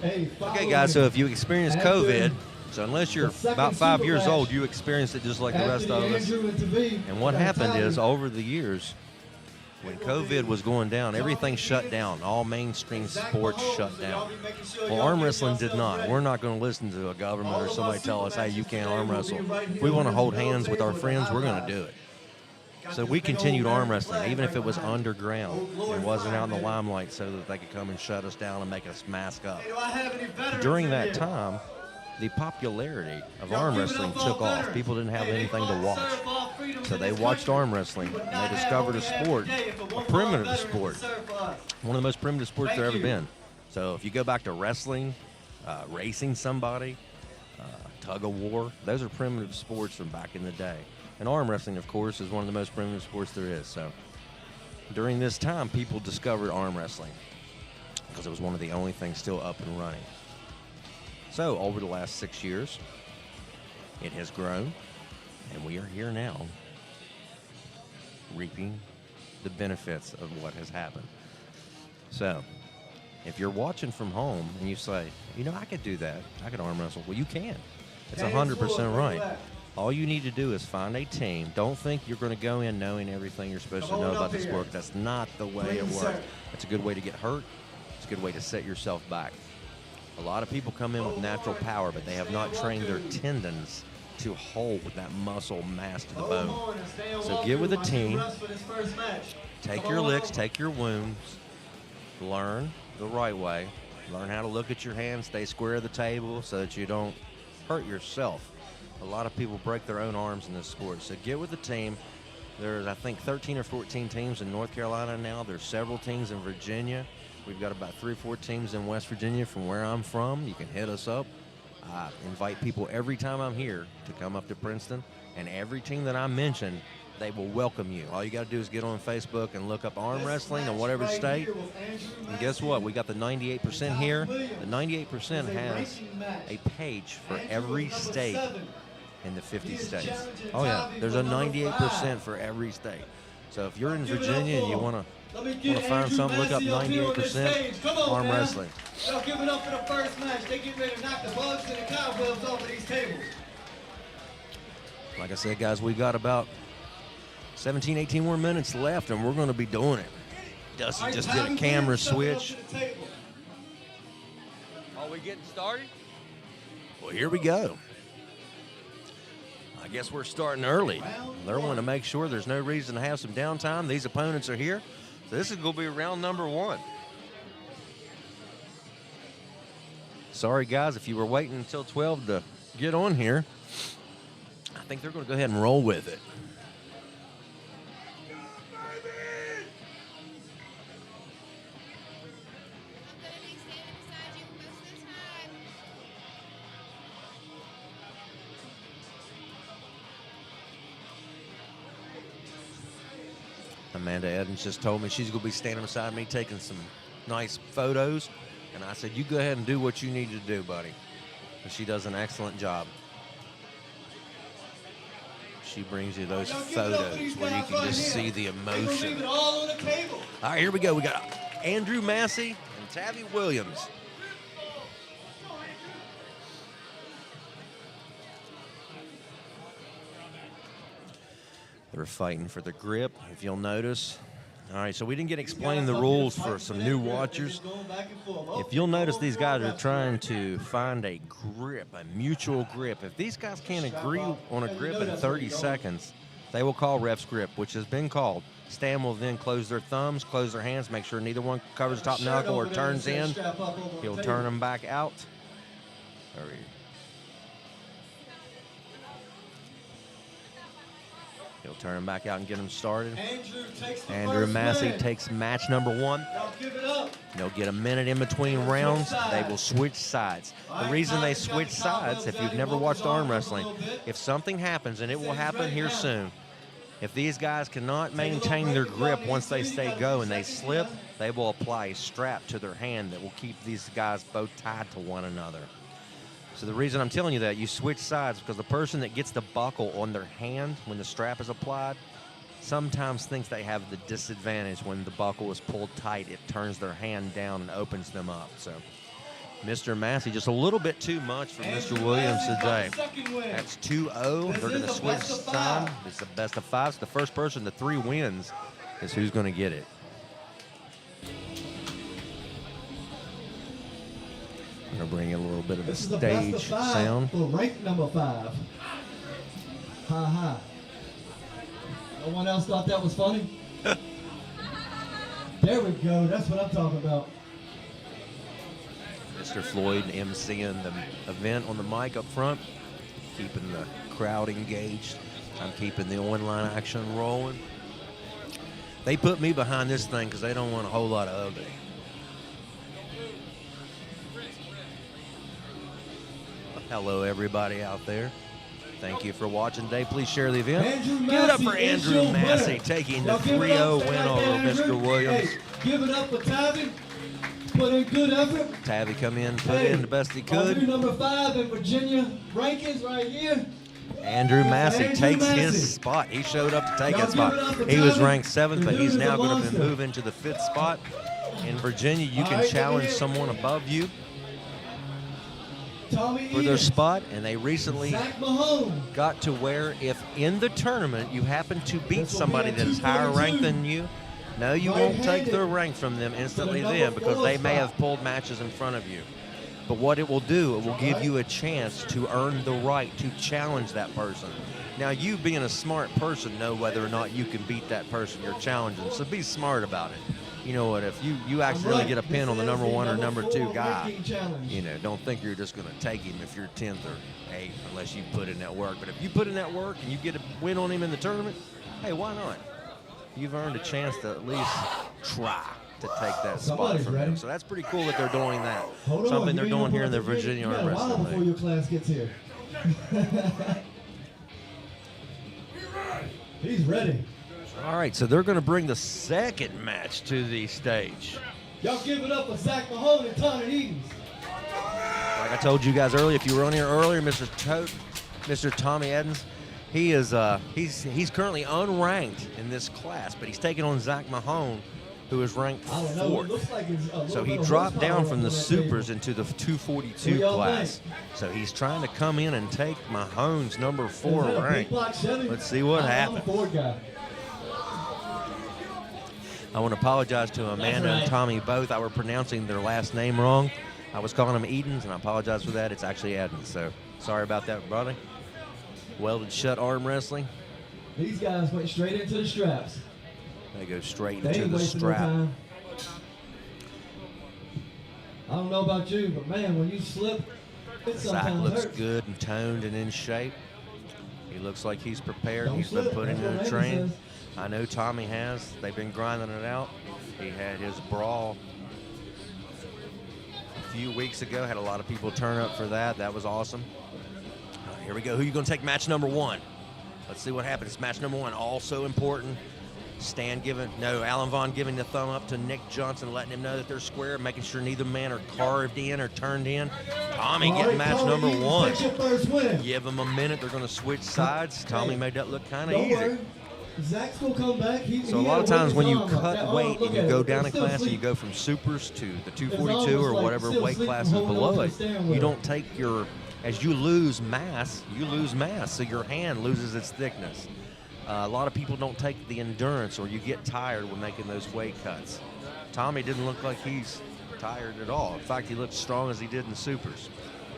Speaker 2: Hey,
Speaker 1: Okay, guys, so if you experience COVID, so unless you're about 5 years old, you experienced it just like the rest of us. And what happened is, over the years, when COVID was going down, everything shut down. All mainstream sports shut down. Well, arm wrestling did not. We're not going to listen to a government or somebody tell us, hey, you can't arm wrestle. If we want to hold hands with our friends, we're going to do it. So we continued arm wrestling, even if it was underground. It wasn't out in the limelight so that they could come and shut us down and make us mask up. During that time, the popularity of arm wrestling took off. People didn't have anything to watch. So they watched arm wrestling, and they discovered a sport, a primitive sport, one of the most primitive sports there ever been. So if you go back to wrestling, racing somebody, tug of war, those are primitive sports from back in the day. And arm wrestling, of course, is one of the most primitive sports there is. So during this time, people discovered arm wrestling because it was one of the only things still up and running. So over the last 6 years, it has grown, and we are here now reaping the benefits of what has happened. So if you're watching from home and you say, you know, I could do that, I could arm wrestle, well, you can. It's 100% right. All you need to do is find a team. Don't think you're going to go in knowing everything you're supposed to know about this sport. That's not the way it works. It's a good way to get hurt. It's a good way to set yourself back. A lot of people come in with natural power, but they have not trained their tendons to hold that muscle mass to the bone. So get with a team. Take your licks, take your wounds. Learn the right way. Learn how to look at your hands, stay square at the table so that you don't hurt yourself. A lot of people break their own arms in this sport. So get with the team. There's, I think, 13 or 14 teams in North Carolina now. There's several teams in Virginia. We've got about 3 or 4 teams in West Virginia from where I'm from. You can hit us up. I invite people every time I'm here to come up to Princeton. And every team that I mention, they will welcome you. All you got to do is get on Facebook and look up arm wrestling in whatever state. And guess what? We got the 98% here. The 98% has a page for every state in the 50 states. Oh yeah, there's a 98% for every state. So if you're in Virginia and you want to find something, look up 98% arm wrestling.
Speaker 4: Y'all give it up for the first match. They get ready to knock the bugs and the cobwebs off of these tables.
Speaker 1: Like I said, guys, we got about 17, 18 more minutes left, and we're going to be doing it. Dusty just did a camera switch.
Speaker 6: Are we getting started?
Speaker 1: Well, here we go. I guess we're starting early. They're wanting to make sure there's no reason to have some downtime. These opponents are here. So this is going to be round number 1. Sorry, guys, if you were waiting until 12 to get on here. I think they're going to go ahead and roll with it. Amanda Eddins just told me she's going to be standing beside me taking some nice photos. And I said, you go ahead and do what you need to do, buddy. And she does an excellent job. She brings you those photos where you can just see the emotion.
Speaker 4: Leave it all on the table.
Speaker 1: All right, here we go. We got Andrew Massie and Taavi Williams. They're fighting for the grip, if you'll notice. All right, so we didn't get to explain the rules for some new watchers. If you'll notice, these guys are trying to find a grip, a mutual grip. If these guys can't agree on a grip in 30 seconds, they will call ref's grip, which has been called. Stan will then close their thumbs, close their hands, make sure neither one covers the top knuckle or turns in. He'll turn them back out. He'll turn them back out and get them started. Andrew Massie takes match number 1. They'll get a minute in between rounds. They will switch sides. The reason they switch sides, if you've never watched arm wrestling, if something happens, and it will happen here soon, if these guys cannot maintain their grip once they stay go and they slip, they will apply a strap to their hand that will keep these guys both tied to one another. So the reason I'm telling you that, you switch sides because the person that gets the buckle on their hand when the strap is applied sometimes thinks they have the disadvantage when the buckle is pulled tight. It turns their hand down and opens them up. So Mr. Massie, just a little bit too much for Mr. Williams today. That's 2-0. They're going to switch side. It's the best of 5. So the first person to 3 wins is who's going to get it. I'm going to bring in a little bit of the stage sound.
Speaker 2: For rank number 5. Ha ha. No one else thought that was funny? There we go. That's what I'm talking about.
Speaker 1: Mr. Floyd emceeing the event on the mic up front, keeping the crowd engaged. I'm keeping the online action rolling. They put me behind this thing because they don't want a whole lot of ugly. Hello, everybody out there. Thank you for watching today. Please share the event. Give it up for Andrew Massie taking the 3-0 win over Mr. Williams.
Speaker 2: Hey, give it up for Taavi. Put in good effort.
Speaker 1: Taavi come in, put in the best he could.
Speaker 2: Number 5 in Virginia rankings right here.
Speaker 1: Andrew Massie takes his spot. He showed up to take that spot. He was ranked 7th, but he's now going to move into the 5th spot. In Virginia, you can challenge someone above you for their spot, and they recently got to where if in the tournament you happen to beat somebody that is higher ranked than you, no, you won't take their rank from them instantly then because they may have pulled matches in front of you. But what it will do, it will give you a chance to earn the right to challenge that person. Now, you being a smart person know whether or not you can beat that person you're challenging, so be smart about it. You know what, if you accidentally get a pin on the number 1 or number 2 guy, you know, don't think you're just going to take him if you're 10th or 8th unless you put in that work. But if you put in that work and you get a win on him in the tournament, hey, why not? You've earned a chance to at least try to take that spot from him. So that's pretty cool that they're doing that. Something they're doing here in the Virginia Arm Wrestling
Speaker 2: before your class gets here. He's ready.
Speaker 1: All right, so they're going to bring the second match to the stage.
Speaker 2: Y'all give it up for Zach Mahon and Tony Eddins.
Speaker 1: Like I told you guys earlier, if you were on here earlier, Mr. Tommy Eddins, he is he's currently unranked in this class, but he's taking on Zach Mahon, who is ranked 4th. So he dropped down from the supers into the 242 class. So he's trying to come in and take Mahon's number 4 rank. Let's see what happens. I want to apologize to Amanda and Tommy both. I were pronouncing their last name wrong. I was calling them Eddins, and I apologize for that. It's actually Eddins, so sorry about that, brother. Welded shut arm wrestling.
Speaker 2: These guys went straight into the straps.
Speaker 1: They go straight into the strap.
Speaker 2: I don't know about you, but man, when you slip, it
Speaker 1: Zach
Speaker 2: sometimes
Speaker 1: looks
Speaker 2: hurts.
Speaker 1: good and toned and in shape. He looks like he's prepared. He's been put into the train. I know Tommy has. They've been grinding it out. He had his brawl a few weeks ago. Had a lot of people turn up for that. That was awesome. All right, here we go. Who are you going to take match number 1? Let's see what happens. Match number 1, also important. Alan Vaughn giving the thumb up to Nick Johnson, letting him know that they're square, making sure neither man are carved in or turned in. Tommy getting match number 1. Give him a minute. They're going to switch sides. Tommy made that look kind of easy.
Speaker 2: Zach's gonna come back.
Speaker 1: So a lot of times when you cut weight and you go down a class, or you go from supers to the 242 or whatever weight classes below it, you don't take your, as you lose mass, so your hand loses its thickness. A lot of people don't take the endurance, or you get tired when making those weight cuts. Tommy didn't look like he's tired at all. In fact, he looked strong as he did in the supers.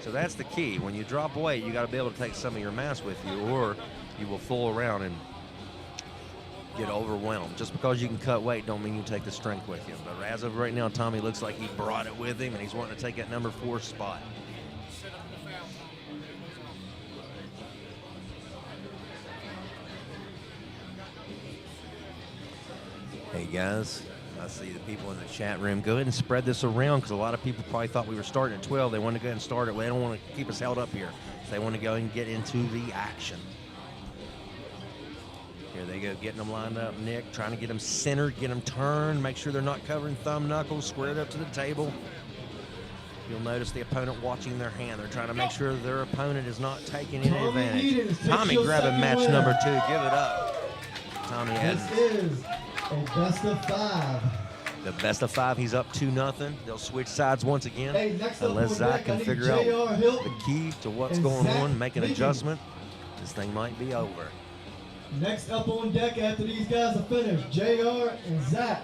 Speaker 1: So that's the key. When you drop weight, you got to be able to take some of your mass with you, or you will fool around and get overwhelmed. Just because you can cut weight don't mean you take the strength with you. But as of right now, Tommy looks like he brought it with him, and he's wanting to take that number 4 spot. Hey guys, I see the people in the chat room. Go ahead and spread this around, because a lot of people probably thought we were starting at 12. They want to go ahead and start it. They don't want to keep us held up here. They want to go and get into the action. Here they go, getting them lined up. Nick trying to get them centered, get them turned, make sure they're not covering thumb knuckles, squared up to the table. You'll notice the opponent watching their hand. They're trying to make sure their opponent is not taking any advantage. Tommy grabbing match number 2. Give it up. Tommy Eddins.
Speaker 2: This is a best of 5.
Speaker 1: The best of 5, he's up 2-0. They'll switch sides once again,
Speaker 2: Hey, next up
Speaker 1: unless
Speaker 2: on
Speaker 1: Zach
Speaker 2: deck, I
Speaker 1: can
Speaker 2: need
Speaker 1: figure out
Speaker 2: J.R. Helton
Speaker 1: the key to what's
Speaker 2: and
Speaker 1: going
Speaker 2: Zach
Speaker 1: on, make an
Speaker 2: Meekings.
Speaker 1: adjustment. This thing might be over.
Speaker 2: Next up on deck after these guys are finished, JR and Zach.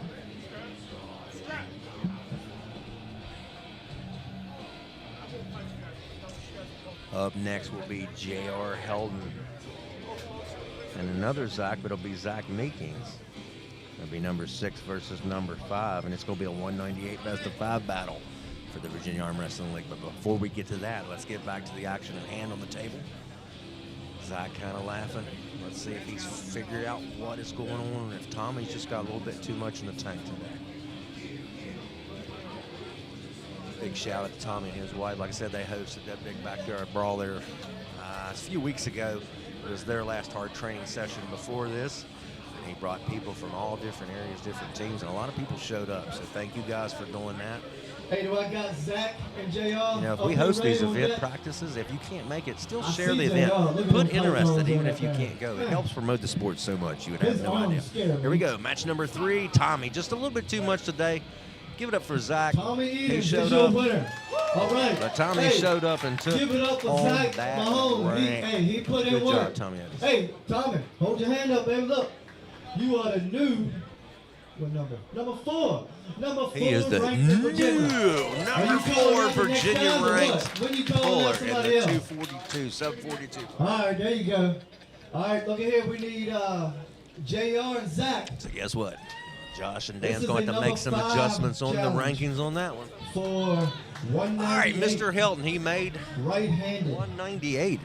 Speaker 1: Up next will be J.R. Helton. And another Zach, but it'll be Zach Meekings. It'll be number 6 versus number 5, and it's going to be a 198 best of 5 battle for the Virginia Arm Wrestling League. But before we get to that, let's get back to the action at hand on the table. Zach kind of laughing. Let's see if he's figured out what is going on, and if Tommy's just got a little bit too much in the tank today. Big shout out to Tommy and his wife. Like I said, they hosted that big backyard brawl there a few weeks ago. It was their last hard training session before this. And he brought people from all different areas, different teams, and a lot of people showed up. So thank you guys for doing that.
Speaker 2: Hey, do I got Zach and JR?
Speaker 1: You know, if we host these event practices, if you can't make it, still share the event. Put interested, even if you can't go. It helps promote the sport so much, you would have no idea. Here we go, match number 3, Tommy. Just a little bit too much today. Give it up for Zach.
Speaker 2: Tommy
Speaker 1: He
Speaker 2: Eddins
Speaker 1: showed
Speaker 2: is your
Speaker 1: up.
Speaker 2: winner. All right.
Speaker 1: But Tommy showed up and took
Speaker 2: give it up for
Speaker 1: on
Speaker 2: Zach
Speaker 1: that
Speaker 2: Mahon.
Speaker 1: rank.
Speaker 2: He put in
Speaker 1: Good
Speaker 2: work.
Speaker 1: job, Tommy Eddins.
Speaker 2: Hey, Tommy, hold your hand up, baby. Look, you are the new. What number? Number 4. Number 4.
Speaker 1: He is the
Speaker 2: ranked in Virginia.
Speaker 1: new
Speaker 2: Are you
Speaker 1: number 4
Speaker 2: calling out the next
Speaker 1: Virginia
Speaker 2: time or
Speaker 1: ranked
Speaker 2: what? When you calling
Speaker 1: puller
Speaker 2: out
Speaker 1: in the
Speaker 2: somebody else?
Speaker 1: 242, sub 42.
Speaker 2: All right, there you go. All right, look at here. We need JR and Zach
Speaker 1: So guess what? Josh and
Speaker 2: This
Speaker 1: Dan's
Speaker 2: is
Speaker 1: going
Speaker 2: a
Speaker 1: to
Speaker 2: number
Speaker 1: make some
Speaker 2: 5
Speaker 1: adjustments on the
Speaker 2: challenge.
Speaker 1: rankings on that one.
Speaker 2: for 198.
Speaker 1: All right, Mr. Helton, he made
Speaker 2: Right-handed.
Speaker 1: 198.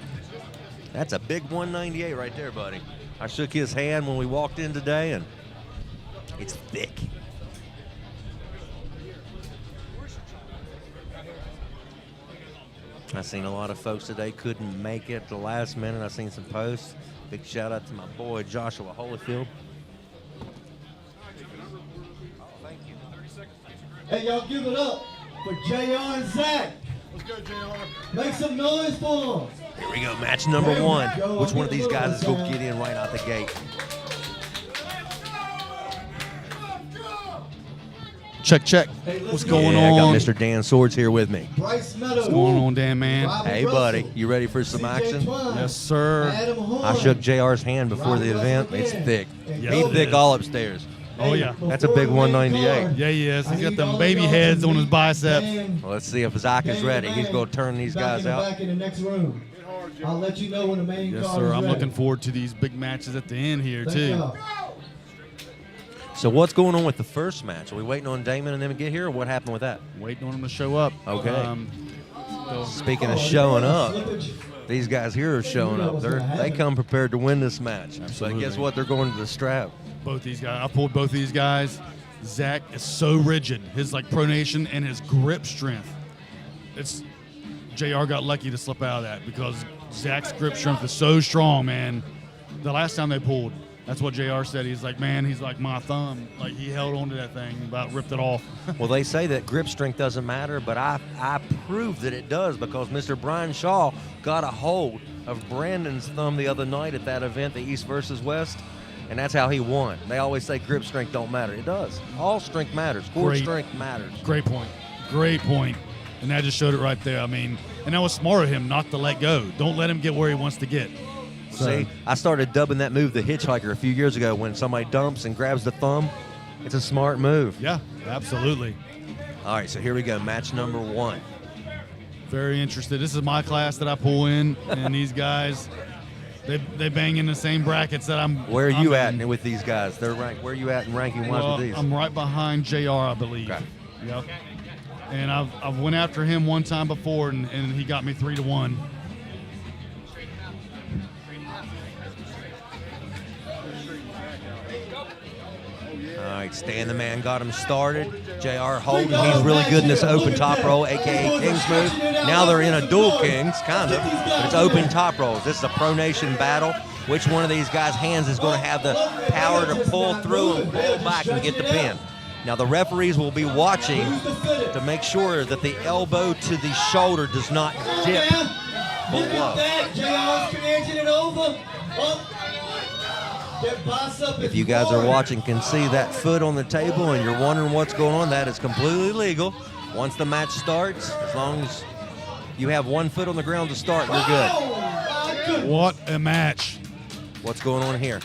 Speaker 1: That's a big 198 right there, buddy. I shook his hand when we walked in today, and it's thick. I've seen a lot of folks today couldn't make it at the last minute. I've seen some posts. Big shout out to my boy Joshua Holyfield.
Speaker 2: Hey, y'all give it up for JR and Zach.
Speaker 3: Let's go, JR.
Speaker 2: Make some noise for them.
Speaker 1: Here we go, match number
Speaker 2: There we
Speaker 1: 1.
Speaker 2: go.
Speaker 1: Which one of these guys is going to
Speaker 2: Down.
Speaker 1: get in right out the gate?
Speaker 5: Check, check.
Speaker 2: Hey, let's
Speaker 5: What's
Speaker 2: go.
Speaker 5: going
Speaker 1: Yeah, I got
Speaker 5: on?
Speaker 1: Mr. Dan Swords here with me.
Speaker 2: Bryce Meadows.
Speaker 5: What's going on, Dan, man?
Speaker 2: Robbie
Speaker 1: Hey,
Speaker 2: Russell,
Speaker 1: buddy, you ready for some
Speaker 2: CJ
Speaker 1: action?
Speaker 2: Twine,
Speaker 5: Yes, sir.
Speaker 2: Adam Horn,
Speaker 1: I shook JR's hand before
Speaker 2: Robbie
Speaker 1: the event.
Speaker 2: Russell
Speaker 1: It's
Speaker 2: again,
Speaker 1: thick.
Speaker 2: and
Speaker 5: Yeah,
Speaker 1: He's
Speaker 5: it
Speaker 1: thick
Speaker 5: is.
Speaker 1: all upstairs.
Speaker 5: Oh, yeah.
Speaker 1: That's a big
Speaker 2: before the main
Speaker 1: 198.
Speaker 2: card,
Speaker 5: Yeah, he is.
Speaker 2: I
Speaker 5: He's got
Speaker 2: need
Speaker 5: them
Speaker 2: all
Speaker 5: baby
Speaker 2: y'all
Speaker 5: heads
Speaker 2: to
Speaker 5: on his
Speaker 2: meet
Speaker 5: biceps.
Speaker 2: Dan-
Speaker 1: Well, let's see if Zach is
Speaker 2: Dan
Speaker 1: ready. He's
Speaker 2: Mann
Speaker 1: going to turn these
Speaker 2: back
Speaker 1: guys
Speaker 2: in the
Speaker 1: out.
Speaker 2: Back in the next room. I'll let you know when the main
Speaker 5: Yes,
Speaker 2: card
Speaker 5: sir.
Speaker 2: is
Speaker 5: I'm
Speaker 2: ready.
Speaker 5: looking forward to these big matches at the end here,
Speaker 2: Thank
Speaker 5: too.
Speaker 2: y'all.
Speaker 1: So what's going on with the first match? Are we waiting on Damon and them to get here, or what happened with that?
Speaker 5: Waiting on them to show up.
Speaker 1: Okay.
Speaker 5: So
Speaker 1: Speaking of
Speaker 2: Oh,
Speaker 1: showing
Speaker 2: you got
Speaker 1: up,
Speaker 2: a slippage.
Speaker 1: these guys here are showing up. They come prepared to win this match. But
Speaker 5: Absolutely.
Speaker 1: guess what? They're going to the strap.
Speaker 5: both these guys. I pulled both these guys. Zach is so rigid. His like pronation and his grip strength. It's JR got lucky to slip out of that because Zach's grip strength is so strong, man. The last time they pulled, that's what JR said. He's like, man, he's like my thumb. Like he held onto that thing and about ripped it off.
Speaker 1: Well, they say that grip strength doesn't matter, but I proved that it does because Mr. Brian Shaw got a hold of Brandon's thumb the other night at that event, the East versus West, And that's how he won. They always say grip strength don't matter. It does. All strength matters. Core
Speaker 5: Great.
Speaker 1: strength matters.
Speaker 5: Great point. Great point. And that just showed it right there. I mean, and that was smart of him not to let go. Don't let him get where he wants to get. So,
Speaker 1: See, I started dubbing that move the hitchhiker a few years ago when somebody dumps and grabs the thumb. It's a smart move.
Speaker 5: yeah, absolutely.
Speaker 1: All right, so here we go. Match number 1.
Speaker 5: Very interested. This is my class that I pull in, and these guys, they bang in the same brackets that I'm.
Speaker 1: Where are you
Speaker 5: I'm
Speaker 1: at
Speaker 5: in.
Speaker 1: with these guys? They're ranked. Where are you at in ranking wise
Speaker 5: Well,
Speaker 1: with these?
Speaker 5: I'm right behind JR, I believe.
Speaker 1: Okay.
Speaker 5: Yep. And I've went after him one time before, and he got me 3-1.
Speaker 1: All right, Stan the Man got him started. JR holding. He's really good in this open top roll, a.k.a. King's move. Now they're in a dual Kings, kind of, but it's open top rolls. This is a pronation battle. Which one of these guys' hands is going to have the power to pull through and pull back and get the pin? Now the referees will be watching to make sure that the elbow to the shoulder does not dip below. If you guys are watching can see that foot on the table and you're wondering what's going on, that is completely legal. Once the match starts, as long as you have one foot on the ground to start, you're good.
Speaker 5: What a match.
Speaker 1: What's going on here?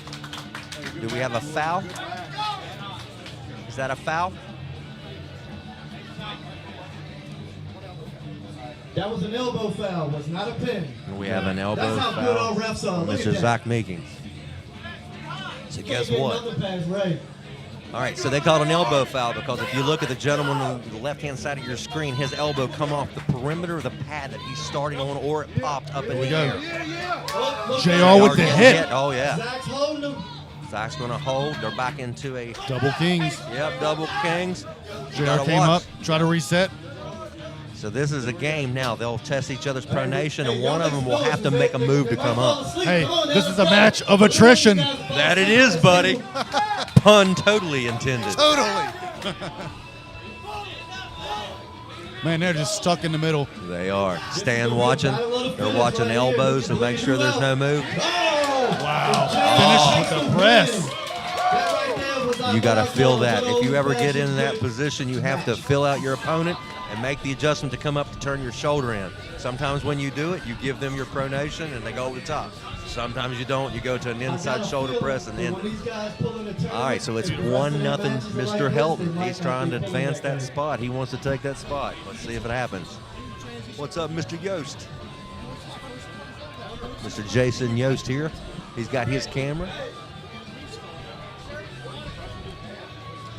Speaker 1: Do we have a foul? Is that a foul?
Speaker 2: That was an elbow foul, was not a pin.
Speaker 1: We have an elbow
Speaker 2: That's how good
Speaker 1: foul
Speaker 2: our refs are.
Speaker 1: on
Speaker 2: Look
Speaker 1: Mr.
Speaker 2: at that.
Speaker 1: Zach Meekings. So guess what?
Speaker 2: Nothing past Ray.
Speaker 1: All right, so they called an elbow foul because if you look at the gentleman on the left-hand side of your screen, his elbow come off the perimeter of the pad that he's starting on, or it popped up in the air.
Speaker 5: JR with the
Speaker 1: Getting
Speaker 5: hit.
Speaker 1: Oh, yeah.
Speaker 2: Zach's holding him.
Speaker 1: Zach's going to hold. They're back into a,
Speaker 5: Double Kings.
Speaker 1: double Kings. You
Speaker 5: JR
Speaker 1: gotta
Speaker 5: came
Speaker 1: watch.
Speaker 5: up, try to reset.
Speaker 1: So this is a game now. They'll test each other's pronation, and one of them will have to make a move to come up.
Speaker 5: Hey, this is a match of attrition.
Speaker 1: That it is, buddy. Pun totally intended.
Speaker 5: Totally. Man, they're just stuck in the middle.
Speaker 1: They are. Stan watching. They're watching elbows to make sure there's no move.
Speaker 5: Wow. Finish with the press.
Speaker 1: You got to feel that. If you ever get in that position, you have to feel out your opponent and make the adjustment to come up to turn your shoulder in. Sometimes when you do it, you give them your pronation and they go over the top. Sometimes you don't. You go to an inside shoulder press and then. All right, so it's 1-0 Mr. Helton. He's trying to advance that spot. He wants to take that spot. Let's see if it happens. What's up, Mr. Yost? Mr. Jason Yost here. He's got his camera.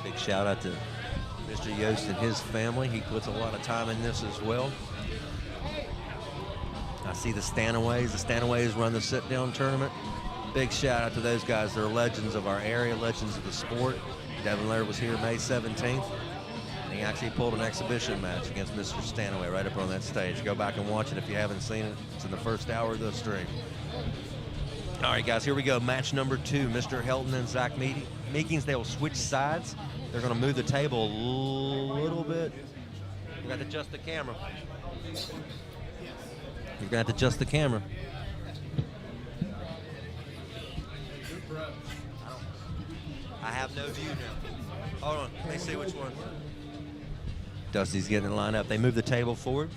Speaker 1: Big shout out to Mr. Yost and his family. He puts a lot of time in this as well. I see the Stanaways. The Stanaways run the sit-down tournament. Big shout out to those guys. They're legends of our area, legends of the sport. Devin Laird was here May 17th, and he actually pulled an exhibition match against Mr. Stanaway right up on that stage. Go back and watch it if you haven't seen it. It's in the first hour of the stream. All right, guys, here we go. Match number 2, Mr. Helton and Zach Meekings. They will switch sides. They're going to move the table a little bit. You got to adjust the camera. You're going to have to adjust the camera. I have no view now. Hold on. Let me see which one. Dusty's getting it lined up. They move the table forward.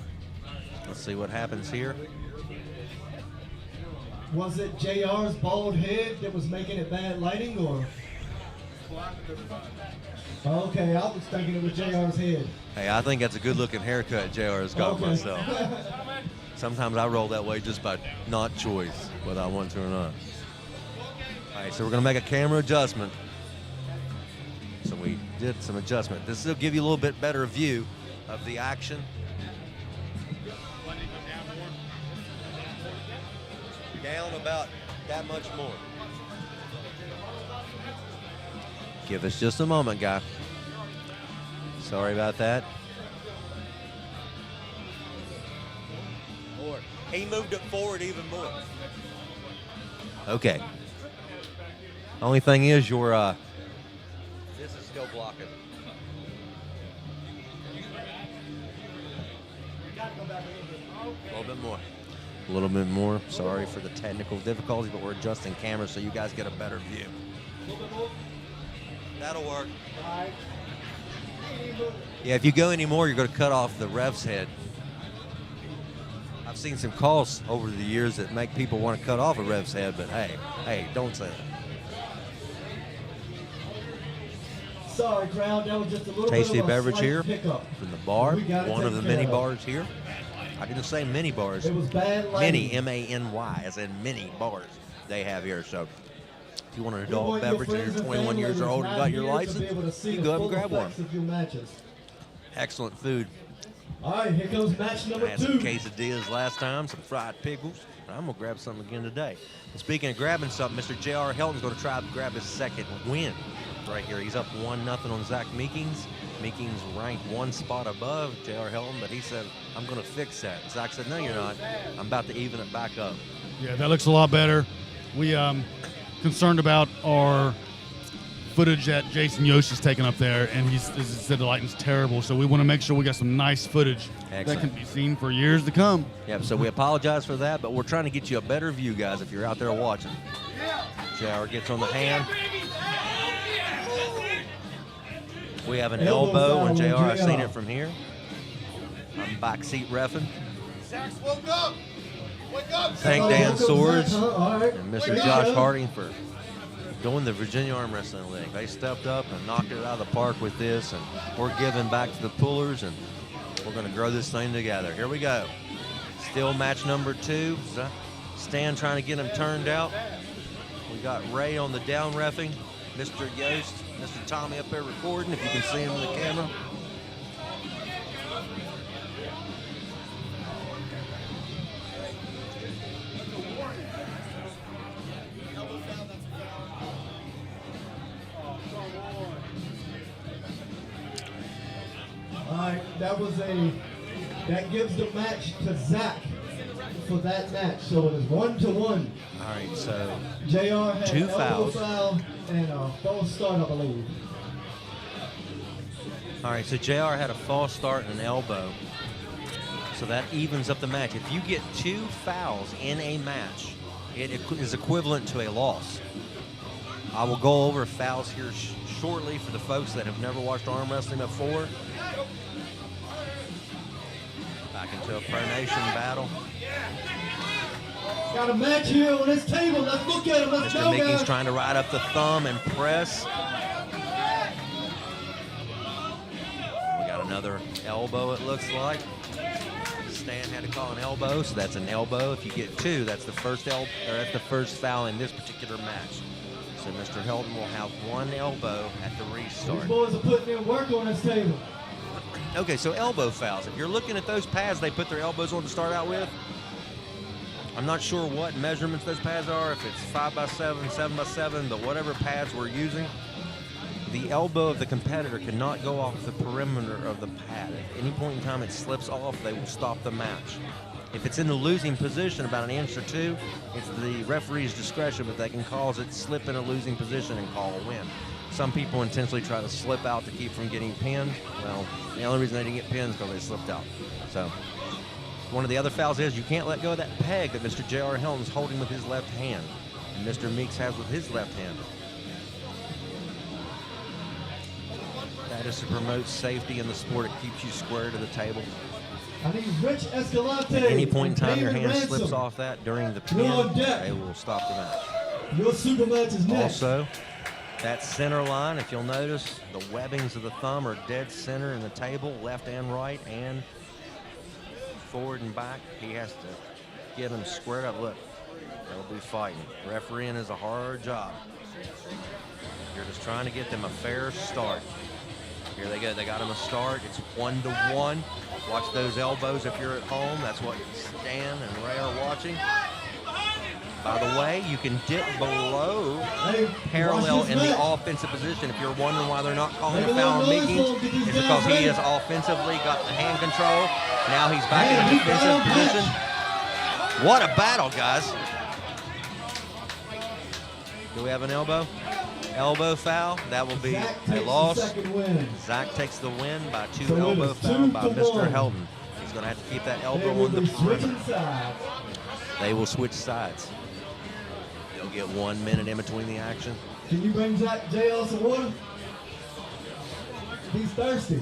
Speaker 1: Let's see what happens here.
Speaker 2: Was it JR's bald head that was making it bad lighting, or? Okay, I was thinking it was JR's head.
Speaker 1: Hey, I think that's a good-looking haircut JR has got
Speaker 2: Okay.
Speaker 1: myself. Sometimes I roll that way just by not choice, whether I want to or not. All right, so we're going to make a camera adjustment. So we did some adjustment. This will give you a little bit better view of the action. Down about that much more. Give us just a moment, guy. Sorry about that. More. He moved it forward even more. Okay. Only thing is your this is still blocking. A little bit more. A little bit more. Sorry for the technical difficulties, but we're adjusting cameras so you guys get a better view. That'll work.
Speaker 2: All right.
Speaker 1: Yeah, if you go anymore, you're going to cut off the ref's head. I've seen some calls over the years that make people want to cut off a ref's head, but hey, don't say that.
Speaker 2: Sorry, crowd. That was just a little
Speaker 1: Tasty
Speaker 2: bit of a
Speaker 1: beverage
Speaker 2: slight
Speaker 1: here
Speaker 2: hiccup.
Speaker 1: from the bar,
Speaker 2: We got it
Speaker 1: one of the
Speaker 2: taken
Speaker 1: many
Speaker 2: care of.
Speaker 1: bars here. I didn't say many bars.
Speaker 2: It was bad
Speaker 1: Many,
Speaker 2: lighting.
Speaker 1: M-A-N-Y, as in many bars they have here. So if you want an
Speaker 2: We
Speaker 1: adult
Speaker 2: want your
Speaker 1: beverage and
Speaker 2: friends
Speaker 1: you're
Speaker 2: and
Speaker 1: 21 years
Speaker 2: family
Speaker 1: old and
Speaker 2: that's
Speaker 1: got
Speaker 2: not
Speaker 1: your
Speaker 2: here to
Speaker 1: license,
Speaker 2: be able to see
Speaker 1: you
Speaker 2: the
Speaker 1: go up and
Speaker 2: full
Speaker 1: grab one.
Speaker 2: effects of your matches.
Speaker 1: Excellent food.
Speaker 2: All right, here comes match
Speaker 1: I
Speaker 2: number
Speaker 1: had
Speaker 2: 2.
Speaker 1: some quesadillas last time, some fried pickles. I'm going to grab something again today. And speaking of grabbing something, Mr. J.R. Helton's going to try to grab his second win right here. He's up 1-0 on Zach Meekings. Meekings ranked one spot above J.R. Helton, but he said, I'm going to fix that. Zach said, no, you're not. I'm about to even it back up.
Speaker 5: Yeah, that looks a lot better. We concerned about our footage that Jason Yost is taking up there, and he said the lighting's terrible. So we want to make sure we got some nice footage that can be seen for years to come.
Speaker 1: Yep, so we apologize for that, but we're trying to get you a better view, guys, if you're out there watching. JR gets on the hand. We have an elbow on JR. I've seen it from here. I'm backseat reffing.
Speaker 3: Woke up! Wake up!
Speaker 1: Thank Dan Swords
Speaker 2: All right.
Speaker 1: and Mr. Josh Harding for doing the Virginia Arm Wrestling League. They stepped up and knocked it out of the park with this, and we're giving back to the pullers, and we're going to grow this thing together. Here we go. Still match number 2. Stan trying to get him turned out. We got Ray on the down reffing, Mr. Yost, Mr. Tommy up there recording, if you can see him in the camera.
Speaker 2: All right, that gives the match to Zach for that match. So it is 1-1.
Speaker 1: All right, so
Speaker 2: JR had
Speaker 1: 2
Speaker 2: elbow
Speaker 1: fouls.
Speaker 2: foul and a false start, I believe.
Speaker 1: All right, so JR had a false start and an elbow. So that evens up the match. If you get 2 fouls in a match, it is equivalent to a loss. I will go over fouls here shortly for the folks that have never watched arm wrestling before. Back into a pronation battle.
Speaker 2: Got a match here on this table. Let's look at him. Let's
Speaker 1: Mr.
Speaker 2: go,
Speaker 1: Meekings
Speaker 2: guys.
Speaker 1: trying to ride up the thumb and press. We got another elbow, it looks like. Stan had to call an elbow, so that's an elbow. If you get 2, that's the first that's the first foul in this particular match. So Mr. Helton will have 1 elbow at the restart.
Speaker 2: These boys are putting in work on this table.
Speaker 1: Okay, so elbow fouls. If you're looking at those pads they put their elbows on to start out with, I'm not sure what measurements those pads are, if it's 5x7, 7x7, but whatever pads we're using, the elbow of the competitor cannot go off the perimeter of the pad. At any point in time it slips off, they will stop the match. If it's in the losing position, about 1 inch or 2, it's the referee's discretion, but they can cause it slip in a losing position and call a win. Some people intentionally try to slip out to keep from getting pinned. Well, the only reason they didn't get pinned is because they slipped out. So one of the other fouls is you can't let go of that peg that Mr. J.R. Helton's holding with his left hand, and Mr. Meeks has with his left hand. That is to promote safety in the sport. It keeps you square to the table.
Speaker 2: I need Rich Escalante.
Speaker 1: At any point in time your
Speaker 2: David
Speaker 1: hand slips
Speaker 2: Ransom.
Speaker 1: off that during the
Speaker 2: You're on
Speaker 1: pin,
Speaker 2: deck.
Speaker 1: they will stop the match.
Speaker 2: Your super match is next.
Speaker 1: Also, that center line, if you'll notice, the webbings of the thumb are dead center in the table, left and right, and forward and back. He has to get them squared up. Look, they'll be fighting. Refereeing is a hard job. You're just trying to get them a fair start. Here they go. They got him a start. It's 1-1. Watch those elbows if you're at home. That's what Stan and Ray are watching. By the way, you can dip below parallel in the offensive position. If you're wondering why they're not calling a foul on Meekings, it's because he has offensively got the hand control. Now he's back in a defensive position. What a battle, guys. Do we have an elbow? Elbow foul. That will be
Speaker 2: Zach
Speaker 1: a
Speaker 2: takes
Speaker 1: loss.
Speaker 2: the second win.
Speaker 1: Zach takes the win by 2
Speaker 2: So it
Speaker 1: elbow
Speaker 2: is
Speaker 1: foul by
Speaker 2: 2-1.
Speaker 1: Mr. Helton. He's going to have to keep that
Speaker 2: They
Speaker 1: elbow
Speaker 2: will
Speaker 1: on the
Speaker 2: be
Speaker 1: perimeter.
Speaker 2: switching sides.
Speaker 1: They will switch sides. They'll get 1 minute in between the action.
Speaker 2: Can you bring JL some water? He's thirsty.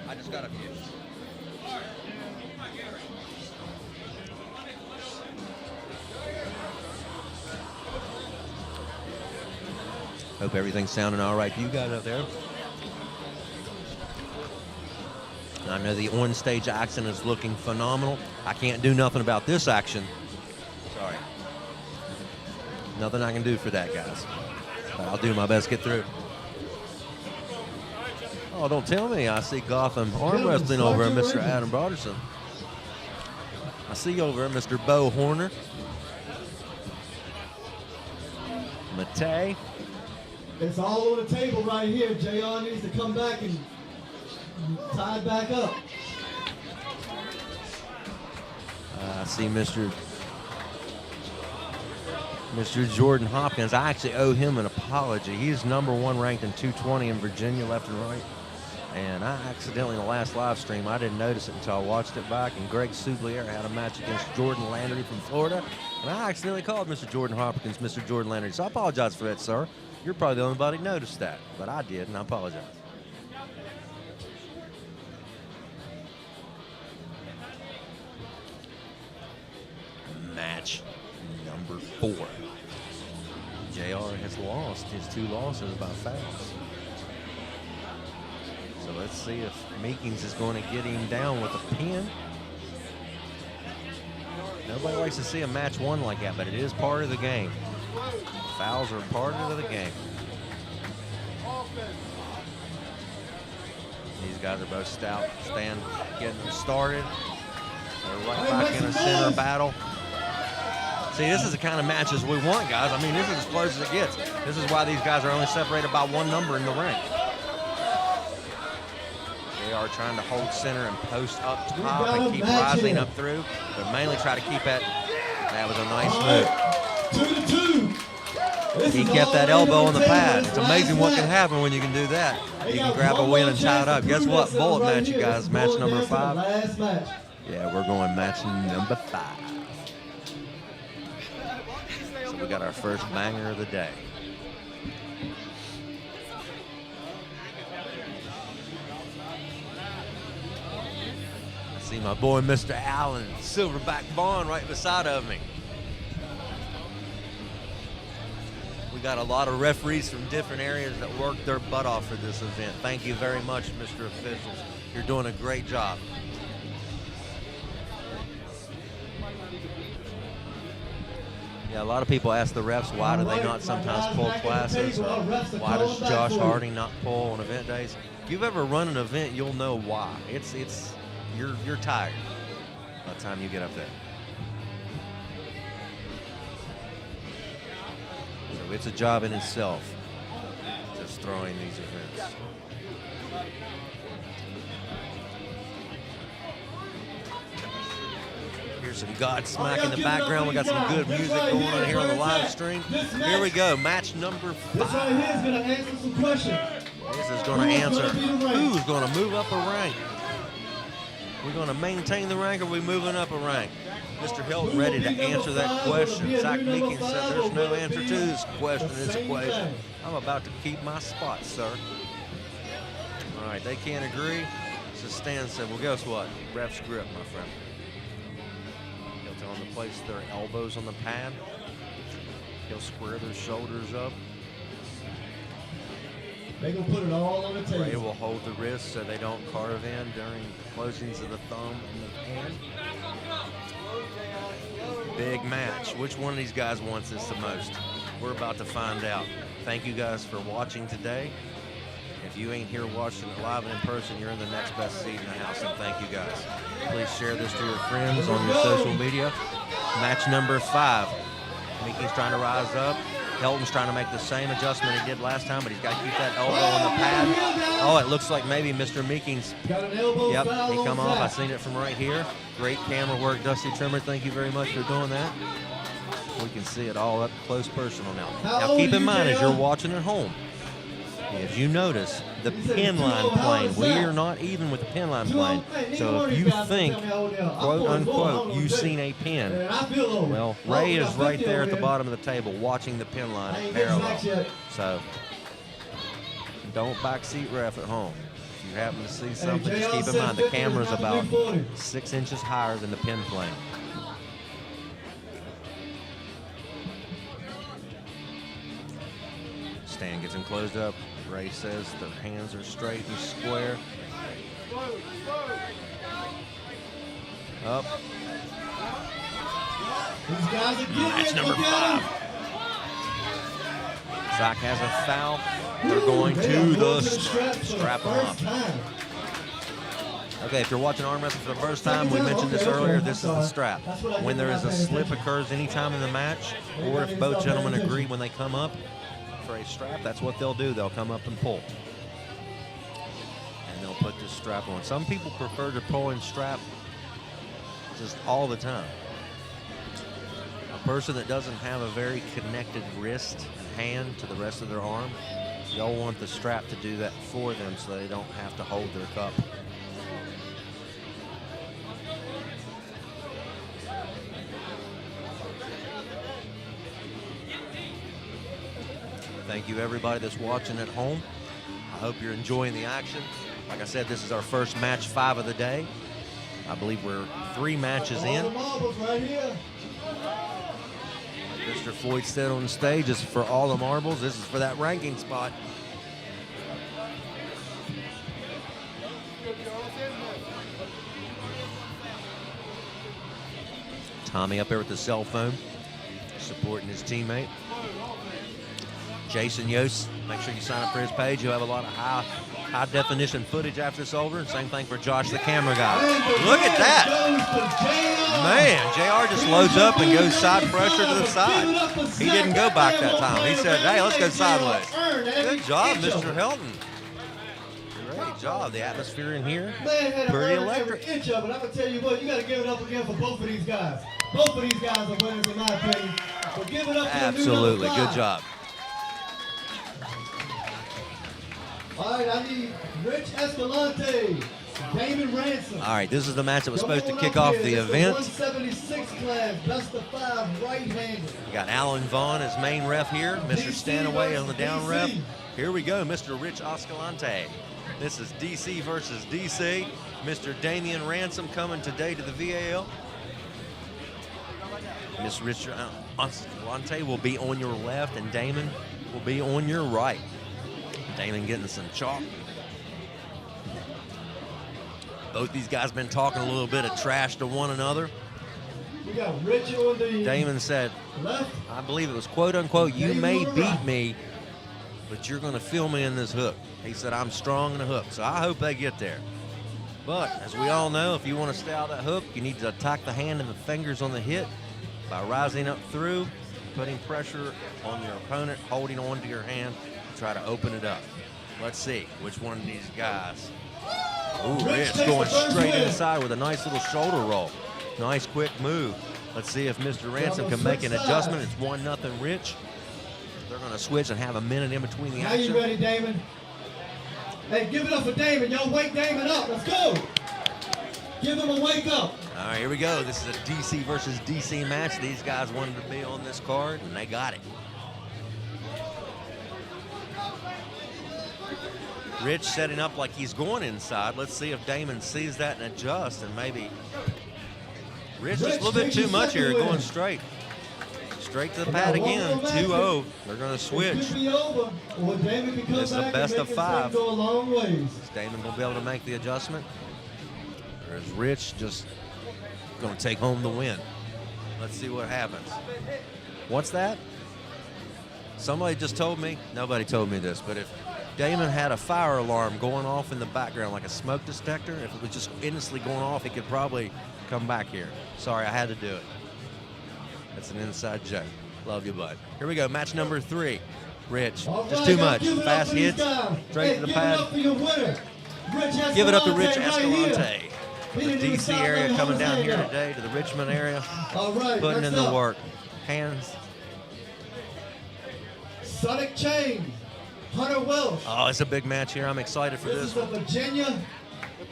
Speaker 1: I just got a few. Hope everything's sounding all right to you guys out there. I know the on-stage action is looking phenomenal. I can't do nothing about this action. Sorry. Nothing I can do for that, guys. But I'll do my best to get through. Oh, don't tell me. I see Gotham arm wrestling over at Mr. Adam Broderson. I see you over at Mr. Bo Horner. Matei.
Speaker 2: It's all on the table right here. JR needs to come back and tie it back up.
Speaker 1: I see Mr. Jordan Hopkins. I actually owe him an apology. He's #1 ranked in 220 in Virginia, left and right. And I accidentally, in the last live stream, I didn't notice it until I watched it back. And Greg Soublier had a match against Jordan Landry from Florida. And I accidentally called Mr. Jordan Hopkins Mr. Jordan Landry. So I apologize for that, sir. You're probably the only one who noticed that. But I did, and I apologize. Match number 4. JR has lost his 2 losses by fouls. So let's see if Meekings is going to get him down with a pin. Nobody likes to see a match won like that, but it is part of the game. Fouls are part of the game. These guys are both stout, getting them started. They're right back in a center battle. See, this is the kind of matches we want, guys. I mean, this is as close as it gets. This is why these guys are only separated by 1 number in the ring. They are trying to hold center and post up top and keep rising up through, but mainly try to keep it. That was a nice move.
Speaker 2: 2-2.
Speaker 1: He kept that elbow on the pad. It's amazing what can happen when you can do that. You can grab a win and tie it up. Guess what? Bullet match, you guys. Match number 5. Yeah, we're going match number 5. So we got our first banger of the day. I see my boy, Mr. Allen, Silverback Vaughn, right beside of me. We got a lot of referees from different areas that worked their butt off for this event. Thank you very much, Mr. Officials. You're doing a great job. Yeah, a lot of people ask the refs, why do they not sometimes pull classes? Or why does Josh Harding not pull on event days? If you've ever run an event, you'll know why. You're tired by the time you get up there. So it's a job in itself, just throwing these events. Here's some Godsmack in the background. We got some good music going on here on the live stream. Here we go, match number 5.
Speaker 2: This right here is going to answer some questions.
Speaker 1: This is going to answer who's going to move up a rank. We're going to maintain the rank, or are we moving up a rank? Mr. Helton ready to answer that question. Zach Meekings said there's no answer to this question, this equation. I'm about to keep my spot, sir. All right, they can't agree. So Stan said, well, guess what? Ref's grip, my friend. He'll tell them to place their elbows on the pad. He'll square their shoulders up.
Speaker 2: They're going to put it all on the table.
Speaker 1: Ray will hold the wrist so they don't carve in during closings of the thumb and the hand. Big match. Which one of these guys wants this the most? We're about to find out. Thank you guys for watching today. If you ain't here watching it live and in person, you're in the next best seat in the house, and thank you guys. Please share this to your friends on your social media. Match number 5. Meekings trying to rise up. Helton's trying to make the same adjustment he did last time, but he's got to keep that elbow on the pad. Oh, it looks like maybe Mr. Meekings. Yep, he come off. I seen it from right here. Great camera work, Dusty Trimmer. Thank you very much for doing that. We can see it all up close personal now. Now keep in mind, as you're watching at home, If you notice, the pin line plane, we are not even with the pin line plane. So if you think, quote unquote, you've seen a pin, well, Ray is right there at the bottom of the table watching the pin line at parallel. So don't backseat ref at home. If you happen to see something, just keep in mind the camera's about 6 inches higher than the pin plane. Stan gets him closed up. Ray says their hands are straight and square. Up. Match number 5. Zach has a foul. They're going to the strap him up. Okay, if you're watching arm wrestling for the first time, we mentioned this earlier, this is the strap. When there is a slip occurs anytime in the match, or if both gentlemen agree when they come up for a strap, that's what they'll do. They'll come up and pull. And they'll put this strap on. Some people prefer to pull and strap just all the time. A person that doesn't have a very connected wrist and hand to the rest of their arm, they'll want the strap to do that for them so they don't have to hold their cup. Thank you, everybody that's watching at home. I hope you're enjoying the action. Like I said, this is our first match 5 of the day. I believe we're 3 matches in. Mr. Floyd said on the stage, this is for all the marbles. This is for that ranking spot. Tommy up there with the cell phone, supporting his teammate. Jason Yost, make sure you sign up for his page. You'll have a lot of high definition footage after it's over. And same thing for Josh, the camera guy. Look at that. Man, JR just loads up and goes side pressure to the side. He didn't go back that time. He said, hey, let's go sideways. Good job, Mr. Helton. Great job. The atmosphere in here, pretty electric.
Speaker 2: Inch of it. I'm going to tell you what, you got to give it up again for both of these guys. Both of these guys are winners in my opinion. So give it up to
Speaker 1: Absolutely. Good job.
Speaker 2: All right, I need Rich Escalante, Damon Ransom.
Speaker 1: All right, this is the match that was supposed to kick off the event.
Speaker 2: 176 class, best of 5 right-handed.
Speaker 1: We got Alan Vaughn as main ref here, Mr. Stanaway on the down ref. Here we go, Mr. Rich Escalante. This is DC versus DC. Mr. Damian Ransom coming today to the VAL. Miss Rich Escalante will be on your left, and Damon will be on your right. Damon getting some chalk. Both these guys been talking a little bit of trash to one another.
Speaker 2: We got Rich on the
Speaker 1: Damon said,
Speaker 2: left.
Speaker 1: I believe it was quote unquote, you may beat me, but you're gonna feel me in this hook. He said, I'm strong in the hook. So I hope they get there. But as we all know, if you want to stay out of that hook, you need to attack the hand and the fingers on the hit by rising up through, putting pressure on your opponent, holding on to your hand, try to open it up. Let's see which one of these guys. Ooh, Rich going straight inside with a nice little shoulder roll. Nice quick move. Let's see if Mr. Ransom can make an adjustment. It's 1-0 Rich. They're going to switch and have a minute in between the action.
Speaker 2: Are you ready, Damon? Hey, give it up for Damon. Y'all wake Damon up. Let's go. Give him a wake up.
Speaker 1: All right, here we go. This is a DC versus DC match. These guys wanted to be on this card, and they got it. Rich setting up like he's going inside. Let's see if Damon sees that and adjusts, and maybe Rich just a little bit too much here, going straight. Straight to the pad again, 2-0. They're going to switch. This is the best of 5. Is Damon going to be able to make the adjustment? Or is Rich just going to take home the win? Let's see what happens. What's that? Somebody just told me, nobody told me this, but if Damon had a fire alarm going off in the background like a smoke detector, if it was just endlessly going off, he could probably come back here. Sorry, I had to do it. That's an inside joke. Love you, bud. Here we go, match number 3. Rich, just too much. Fast hits, straight to the pad. Give it up to Rich Escalante. The DC area coming down here today to the Richmond area, putting in the work. Hands.
Speaker 2: Sonic Chang. Hunter Welch.
Speaker 1: Oh, it's a big match here. I'm excited for
Speaker 2: This
Speaker 1: this
Speaker 2: is the
Speaker 1: one.
Speaker 2: Virginia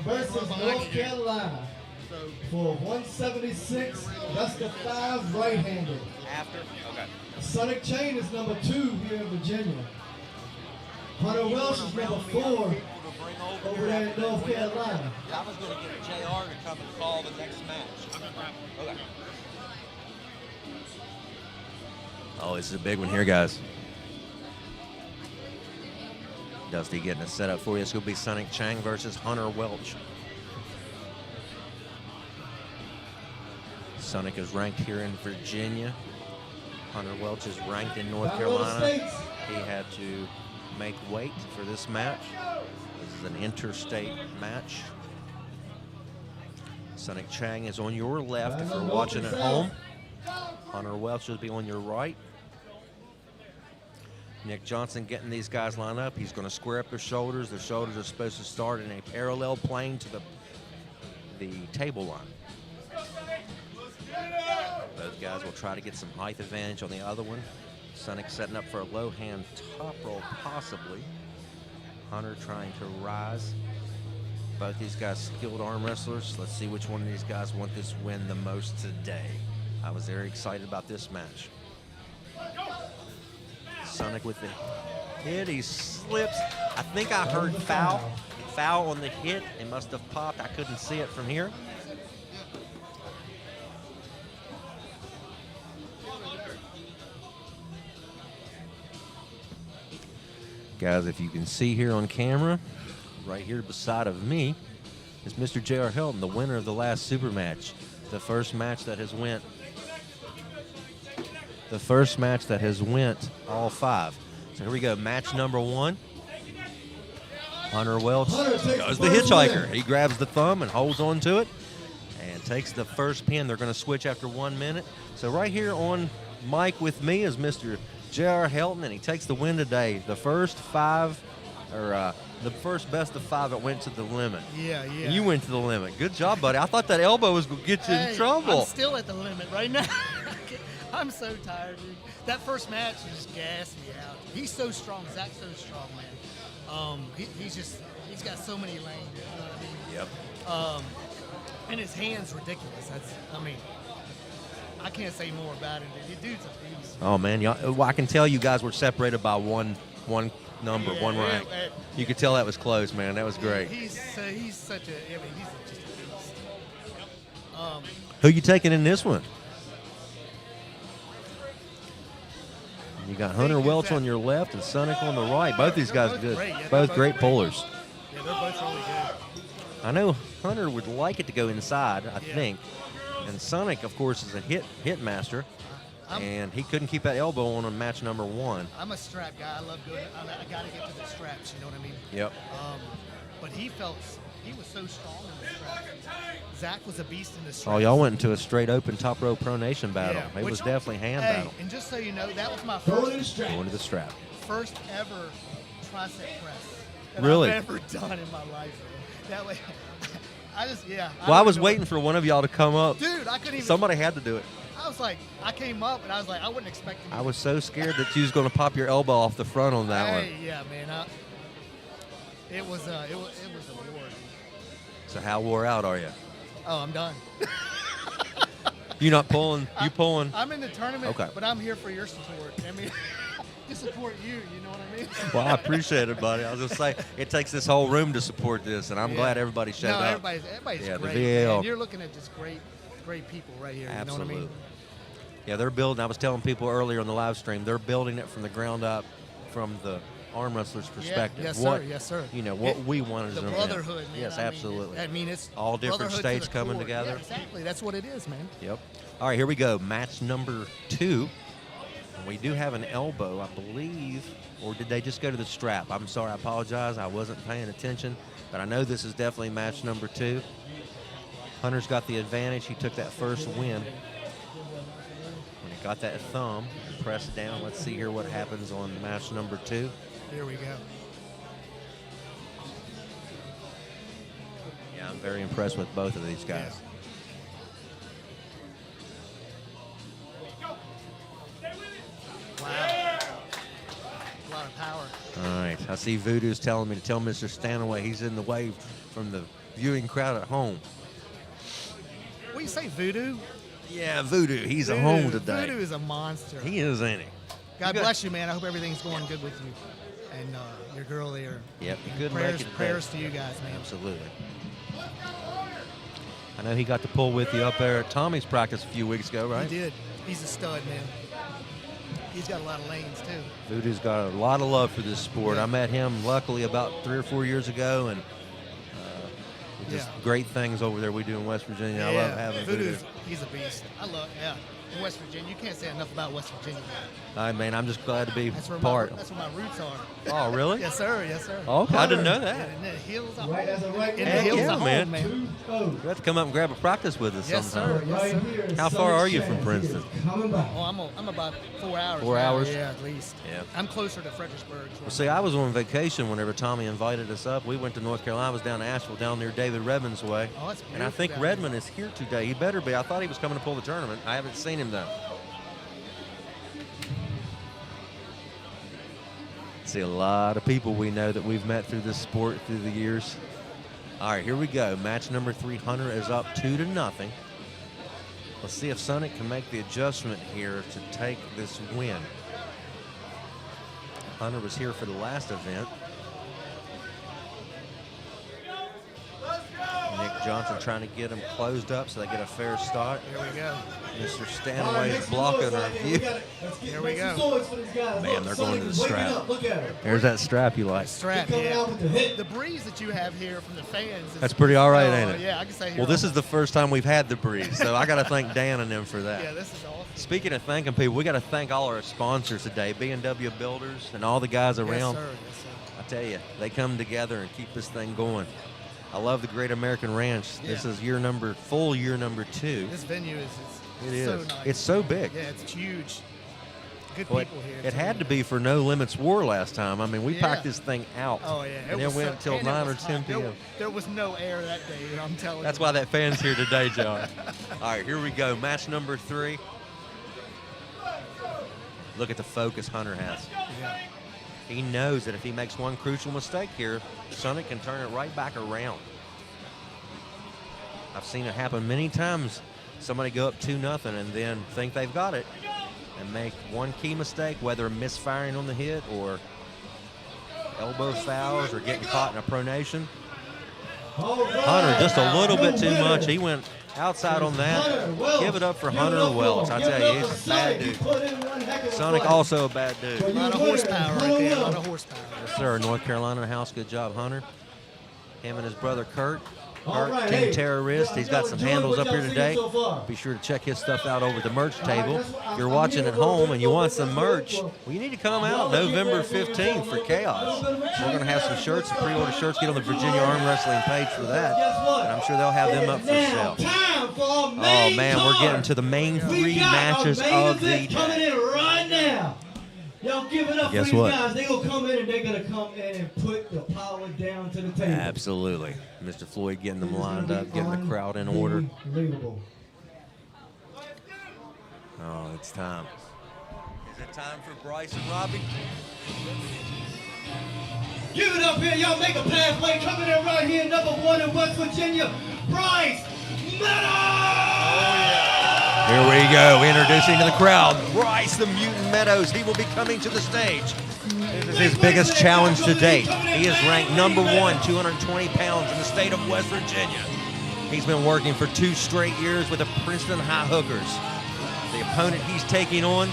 Speaker 2: versus North Carolina for 176. That's the 5 right-handed.
Speaker 1: After? Okay.
Speaker 2: Sonic Chain is number 2 here in Virginia. Hunter Welch is number 4 over there in North Carolina.
Speaker 1: I was going to get JR to come and call the next match. Okay. Oh, this is a big one here, guys. Dusty getting it set up for you. It's going to be Sonic Chang versus Hunter Welch. Sonic is ranked here in Virginia. Hunter Welch is ranked in North Carolina. He had to make weight for this match. This is an interstate match. Sonic Chang is on your left if you're watching at home. Hunter Welch will be on your right. Nick Johnson getting these guys lined up. He's going to square up their shoulders. Their shoulders are supposed to start in a parallel plane to the table line. Both guys will try to get some height advantage on the other one. Sonic setting up for a low hand top roll, possibly. Hunter trying to rise. Both these guys skilled arm wrestlers. Let's see which one of these guys want this win the most today. I was very excited about this match. Sonic with the hit. He slips. I think I heard foul. Foul on the hit. It must have popped. I couldn't see it from here. Guys, if you can see here on camera, right here beside of me is Mr. J.R. Helton, the winner of the last super match. The first match that has went all 5. So here we go, match number 1. Hunter Welch goes the hitchhiker. He grabs the thumb and holds on to it and takes the first pin. They're going to switch after 1 minute. So right here on mic with me is Mr. J.R. Helton, and he takes the win today. The first 5, or the first best of 5 that went to the limit.
Speaker 6: Yeah.
Speaker 1: You went to the limit. Good job, buddy. I thought that elbow was going to get you in trouble.
Speaker 6: I'm still at the limit right now. I'm so tired, dude. That first match just gassed me out. He's so strong. Zach's so strong, man. He's got so many lanes. You know what I mean?
Speaker 1: Yep.
Speaker 6: And his hand's ridiculous. I can't say more about it. The dude's a beast.
Speaker 1: Oh, man. Well, I can tell you guys were separated by one number, one rank. You could tell that was close, man. That was great.
Speaker 6: He's such a, he's just a beast.
Speaker 1: Who you taking in this one? You got Hunter Welch on your left and Sonic on the right. Both these guys are good. Both great pullers.
Speaker 6: Yeah, they're both really good.
Speaker 1: I know Hunter would like it to go inside, I think. And Sonic, of course, is a hit master. And he couldn't keep that elbow on match number 1.
Speaker 6: I'm a strap guy. I love doing it. I got to get to the straps, you know what I mean?
Speaker 1: Yep.
Speaker 6: But he was so strong in the straps. Zach was a beast in the straps.
Speaker 1: Oh, y'all went into a straight open top row pronation battle.
Speaker 6: Yeah,
Speaker 1: It was definitely hand battle.
Speaker 6: And just so you know, that was my
Speaker 1: Going to the strap.
Speaker 6: first ever tricep press that
Speaker 1: Really?
Speaker 6: I've ever done in my life. That way,
Speaker 1: Well, I was waiting for one of y'all to come up.
Speaker 6: Dude, I couldn't even.
Speaker 1: Somebody had to do it.
Speaker 6: I was like, I came up and I was like, I wasn't expecting.
Speaker 1: I was so scared that you was going to pop your elbow off the front on that one.
Speaker 6: Yeah, man. It was a war.
Speaker 1: So how wore out are you?
Speaker 6: Oh, I'm done.
Speaker 1: You not pulling? You pulling?
Speaker 6: I'm in the tournament,
Speaker 1: Okay.
Speaker 6: but I'm here for your support. I mean, to support you. You know what I mean?
Speaker 1: Well, I appreciate it, buddy. I was just saying, it takes this whole room to support this, and I'm glad everybody showed up.
Speaker 6: Everybody's
Speaker 1: Yeah, the
Speaker 6: great.
Speaker 1: VAL.
Speaker 6: Man. You're looking at just great people right here.
Speaker 1: Absolutely.
Speaker 6: You know what I mean?
Speaker 1: Yeah, they're building. I was telling people earlier on the live stream, they're building it from the ground up, from the arm wrestler's perspective.
Speaker 6: Yes,
Speaker 1: what,
Speaker 6: sir. Yes, sir.
Speaker 1: You know, what we want as
Speaker 6: The
Speaker 1: an event.
Speaker 6: brotherhood, man.
Speaker 1: Yes, absolutely.
Speaker 6: I mean, it's
Speaker 1: all different
Speaker 6: brotherhood to
Speaker 1: states
Speaker 6: the
Speaker 1: coming
Speaker 6: core.
Speaker 1: together.
Speaker 6: Yeah, exactly. That's what it is, man.
Speaker 1: Yep. All right, here we go. Match number 2. We do have an elbow, I believe, or did they just go to the strap? I'm sorry, I apologize. I wasn't paying attention, but I know this is definitely match number 2. Hunter's got the advantage. He took that first win. When he got that thumb, pressed down. Let's see here what happens on match number 2.
Speaker 6: Here we go.
Speaker 1: Yeah, I'm very impressed with both of these guys.
Speaker 6: Wow. Wow. of power.
Speaker 1: All right. I see Voodoo's telling me to tell Mr. Stanaway he's in the way from the viewing crowd at home.
Speaker 6: What do you say, Voodoo?
Speaker 1: Yeah, Voodoo. He's at
Speaker 6: Voodoo,
Speaker 1: home today.
Speaker 6: Voodoo is a monster.
Speaker 1: He is, ain't he?
Speaker 6: God bless you, man. I hope everything's going good with you and your girl there.
Speaker 1: Yep, he couldn't
Speaker 6: prayers,
Speaker 1: make it today.
Speaker 6: prayers to you guys, man.
Speaker 1: Absolutely. I know he got to pull with you up there at Tommy's practice a few weeks ago, right?
Speaker 6: He did. He's a stud, man. He's got a lot of lanes, too.
Speaker 1: Voodoo's got a lot of love for this sport.
Speaker 6: Yeah.
Speaker 1: I met him, luckily, about 3 or 4 years ago, and just great things over there we do in West Virginia. I love having Voodoo.
Speaker 6: He's a beast. I love, in West Virginia. You can't say enough about West Virginia.
Speaker 1: All right, man, I'm just glad to be
Speaker 6: That's where
Speaker 1: part.
Speaker 6: that's where my roots are.
Speaker 1: Oh, really?
Speaker 6: Yes, sir. Yes, sir.
Speaker 1: Oh, okay. I didn't know that.
Speaker 6: In the hills of
Speaker 2: Right as a right
Speaker 6: in the
Speaker 2: now.
Speaker 6: hills
Speaker 1: yeah,
Speaker 6: of
Speaker 1: man.
Speaker 6: home, man.
Speaker 2: 2-0.
Speaker 1: You have to come up and grab a practice with us
Speaker 6: Yes,
Speaker 1: sometime.
Speaker 6: sir. Yes,
Speaker 2: Right
Speaker 6: sir.
Speaker 2: here is
Speaker 1: How far
Speaker 2: Sonny
Speaker 1: are you from
Speaker 2: Chang.
Speaker 1: Princeton?
Speaker 2: He is coming back.
Speaker 6: Oh, I'm about 4 hours.
Speaker 1: 4
Speaker 6: now.
Speaker 1: hours?
Speaker 6: Yeah, at least.
Speaker 1: Yeah.
Speaker 6: I'm closer to Fredericksburg.
Speaker 1: Well, see, I was on vacation whenever Tommy invited us up. We went to North Carolina. I was down to Asheville, down near David Redmond's way.
Speaker 6: Oh, that's
Speaker 1: And I think
Speaker 6: beautiful down
Speaker 1: Redmond is here today. He better be. I thought he was coming to pull the tournament. I haven't seen him, though. See a lot of people we know that we've met through this sport through the years. All right, here we go. Match number 3. Hunter is up 2-0. Let's see if Sonic can make the adjustment here to take this win. Hunter was here for the last event. Nick Johnson trying to get him closed up so they get a fair start.
Speaker 6: Here we go.
Speaker 1: Mr. Stanaway's blocking our view.
Speaker 6: Here we go.
Speaker 1: Man, they're going to the strap.
Speaker 2: Look at it.
Speaker 1: There's that strap you like.
Speaker 6: Strap,
Speaker 2: Coming out with the hit.
Speaker 6: The breeze that you have here from the fans. Is,
Speaker 1: That's pretty all right, ain't it?
Speaker 6: Yeah, I can say here.
Speaker 1: Well, this is the first time we've had the breeze, so I got to thank Dan and them for that.
Speaker 6: Yeah, this is awesome.
Speaker 1: Speaking of thanking people, we got to thank all our sponsors today, B&W Builders and all the guys
Speaker 6: Yes,
Speaker 1: around.
Speaker 6: sir. Yes, sir.
Speaker 1: I tell you, they come together and keep this thing going. I love the Great American Ranch. This
Speaker 6: Yeah.
Speaker 1: is full year number 2.
Speaker 6: This venue is
Speaker 1: It
Speaker 6: so
Speaker 1: is.
Speaker 6: nice.
Speaker 1: It's so big.
Speaker 6: Yeah, it's huge. Good
Speaker 1: Well,
Speaker 6: people here.
Speaker 1: it
Speaker 6: too.
Speaker 1: had to be for No Limits War last time. I mean, we
Speaker 6: Yeah.
Speaker 1: packed this thing out.
Speaker 6: Oh yeah,
Speaker 1: And it went until 9 or 10
Speaker 6: hot.
Speaker 1: p.m.
Speaker 6: There was no air that day. I'm telling
Speaker 1: That's
Speaker 6: you.
Speaker 1: why that fan's here today, John. All right, here we go. Match number 3. Look at the focus Hunter has.
Speaker 6: Yeah.
Speaker 1: He knows that if he makes one crucial mistake here, Sonic can turn it right back around. I've seen it happen many times. Somebody go up 2-0 and then think they've got it and make one key mistake, whether misfiring on the hit or elbow fouls or getting caught in a pronation. Hunter just a little bit too much. He went outside on that. Give it up for Hunter Welch. I tell you, he's a bad dude. Sonic also a bad dude.
Speaker 6: A lot of horsepower right there. A lot of horsepower.
Speaker 1: Yes, sir. North Carolina house. Good job, Hunter. Him and his brother Kurt.
Speaker 2: All
Speaker 1: Kurt,
Speaker 2: right,
Speaker 1: Team
Speaker 2: hey,
Speaker 1: Terrorist. He's got some
Speaker 2: enjoy
Speaker 1: handles
Speaker 2: what
Speaker 1: up here
Speaker 2: y'all
Speaker 1: today.
Speaker 2: seen so far.
Speaker 1: Be sure to check his stuff out over at the merch table.
Speaker 2: that's what
Speaker 1: If you're
Speaker 2: I'm
Speaker 1: watching
Speaker 2: here
Speaker 1: at
Speaker 2: a little
Speaker 1: home
Speaker 2: bit
Speaker 1: and you
Speaker 2: for
Speaker 1: want
Speaker 2: this
Speaker 1: some
Speaker 2: is
Speaker 1: merch,
Speaker 2: good.
Speaker 1: well, you need to come out November 15th for Chaos. We're going to have some shirts, some pre-order shirts. Get on the Virginia Arm Wrestling page for that. And I'm sure they'll have them up for
Speaker 2: Now,
Speaker 1: sale.
Speaker 2: time for our
Speaker 1: Oh,
Speaker 2: main
Speaker 1: man, we're getting
Speaker 2: card.
Speaker 1: to the main
Speaker 2: We
Speaker 1: 3
Speaker 2: got
Speaker 1: matches
Speaker 2: our main
Speaker 1: of the
Speaker 2: event coming
Speaker 1: day.
Speaker 2: in right now. Y'all give it up
Speaker 1: Guess
Speaker 2: for these
Speaker 1: what?
Speaker 2: guys. They're going to come in and they're going to come in and put the power down to the table.
Speaker 1: Absolutely. Mr. Floyd getting them
Speaker 2: This is
Speaker 1: lined
Speaker 2: gonna
Speaker 1: up,
Speaker 2: be
Speaker 1: getting the crowd in order.
Speaker 2: unbelievable.
Speaker 1: Oh, it's time. Is it time for Bryce and Robbie?
Speaker 2: Give it up here. Y'all make a pathway coming in right here. Number 1 in West Virginia, Bryce Meadows!
Speaker 1: Here we go, introducing to the crowd, Bryce the Mutant Meadows. He will be coming to the stage. This is his biggest challenge to date. He is ranked number 1, 220 pounds in the state of West Virginia. He's been working for 2 straight years with the Princeton High Hookers. The opponent he's taking on,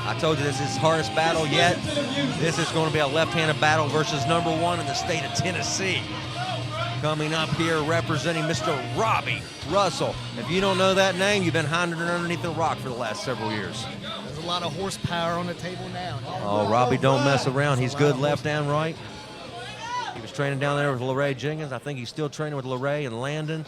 Speaker 1: I told you this is his hardest battle yet. This is going to be a left-handed battle versus number 1 in the state of Tennessee. Coming up here representing Mr. Robbie Russell. If you don't know that name, you've been hiding underneath the rock for the last several years.
Speaker 6: There's a lot of horsepower on the table now.
Speaker 1: Oh, Robbie don't mess around. He's good left and right. He was training down there with LeRae Jenkins. I think he's still training with LeRae and Landon.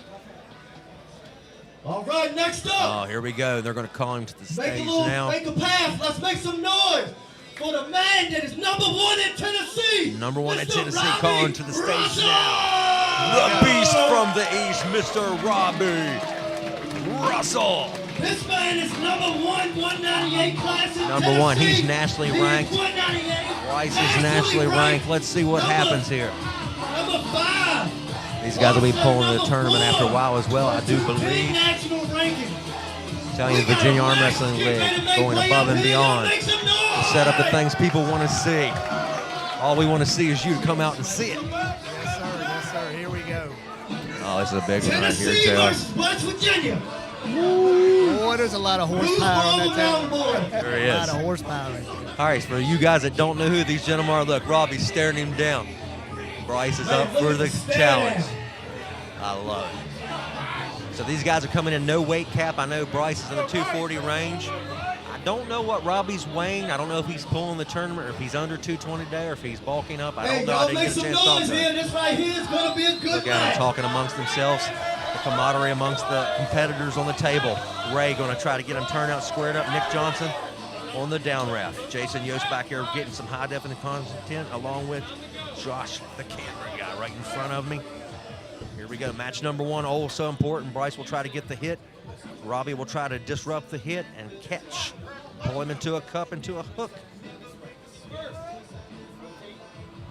Speaker 2: All right, next up.
Speaker 1: Oh, here we go. They're going to call him to the stage now.
Speaker 2: Make a pass. Let's make some noise for the man that is number 1 in Tennessee.
Speaker 1: Number 1 in
Speaker 2: Mr.
Speaker 1: Tennessee
Speaker 2: Robbie
Speaker 1: calling to the stage
Speaker 2: Russell!
Speaker 1: now. The beast from the east, Mr. Robbie Russell.
Speaker 2: This man is number 198 class in
Speaker 1: Number one,
Speaker 2: Tennessee.
Speaker 1: he's nationally
Speaker 2: He is
Speaker 1: ranked.
Speaker 2: 198.
Speaker 1: Bryce is nationally ranked. Let's see what happens here.
Speaker 2: Number 5.
Speaker 1: These guys will be
Speaker 2: Also
Speaker 1: pulling the
Speaker 2: number
Speaker 1: tournament after a
Speaker 2: 4.
Speaker 1: while as well, I do
Speaker 2: Big
Speaker 1: believe.
Speaker 2: national ranking.
Speaker 1: Telling you, the Virginia Arm Wrestling League going above and beyond to set up the things people want to see. All we want to see is you to come out and see it.
Speaker 6: Yes, sir. Yes, sir. Here we go.
Speaker 1: Oh, this is a big one right here,
Speaker 2: Tennessee
Speaker 1: JR.
Speaker 2: versus West Virginia.
Speaker 6: Boy, there's a lot of
Speaker 2: Who's
Speaker 6: horsepower on
Speaker 2: rolling
Speaker 6: that
Speaker 2: down
Speaker 6: table.
Speaker 2: board?
Speaker 1: There he
Speaker 6: A lot
Speaker 1: is.
Speaker 6: of horsepower right there.
Speaker 1: All right, for you guys that don't know who these gentlemen are, look, Robbie's staring him down. Bryce is up for the challenge. I love it. So these guys are coming in no weight cap. I know Bryce is in the 240 range. I don't know what Robbie's weighing. I don't know if he's pulling the tournament or if he's under 220 today or if he's bulking up. I
Speaker 2: Hey,
Speaker 1: don't know. I
Speaker 2: y'all
Speaker 1: didn't
Speaker 2: make
Speaker 1: get a
Speaker 2: some
Speaker 1: chance to talk
Speaker 2: noise
Speaker 1: to
Speaker 2: here.
Speaker 1: him.
Speaker 2: This right here is going to be a good
Speaker 1: Look at them
Speaker 2: match.
Speaker 1: talking amongst themselves. The camaraderie amongst the competitors on the table. Ray going to try to get him turned out squared up. Nick Johnson on the down raft. Jason Yost back here getting some high definition content along with Josh, the camera guy right in front of me. Here we go. Match number one. Oh, so important. Bryce will try to get the hit. Robbie will try to disrupt the hit and catch. Pull him into a cup, into a hook.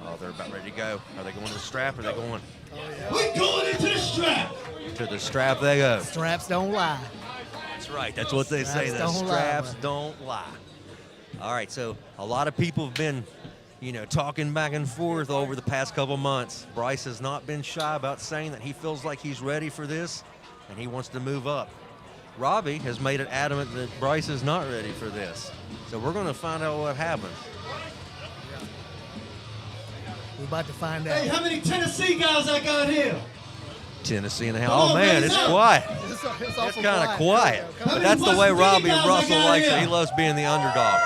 Speaker 1: Oh, they're about ready to go. Are they going to the strap? Or are they going
Speaker 2: We're going into the strap.
Speaker 1: to the strap? They go.
Speaker 6: Straps don't lie.
Speaker 1: That's right. That's what they say.
Speaker 6: Straps
Speaker 1: The
Speaker 6: don't lie,
Speaker 1: straps
Speaker 6: man.
Speaker 1: don't lie. All right. So a lot of people have been, talking back and forth over the past couple months. Bryce has not been shy about saying that he feels like he's ready for this and he wants to move up. Robbie has made it adamant that Bryce is not ready for this. So we're going to find out what happens.
Speaker 6: We're about to find
Speaker 2: Hey,
Speaker 6: out.
Speaker 2: how many Tennessee guys I got here?
Speaker 1: Tennessee in the house.
Speaker 2: Come
Speaker 1: Oh
Speaker 2: on,
Speaker 1: man,
Speaker 2: raise
Speaker 1: it's
Speaker 2: up.
Speaker 1: quiet.
Speaker 6: It's
Speaker 1: It's
Speaker 6: awful
Speaker 1: kind of quiet.
Speaker 6: Come
Speaker 1: But
Speaker 6: on.
Speaker 1: that's the way
Speaker 2: West Virginia
Speaker 1: Robbie
Speaker 2: guys I
Speaker 1: Russell
Speaker 2: got
Speaker 1: likes it.
Speaker 2: here?
Speaker 1: He loves being the underdog.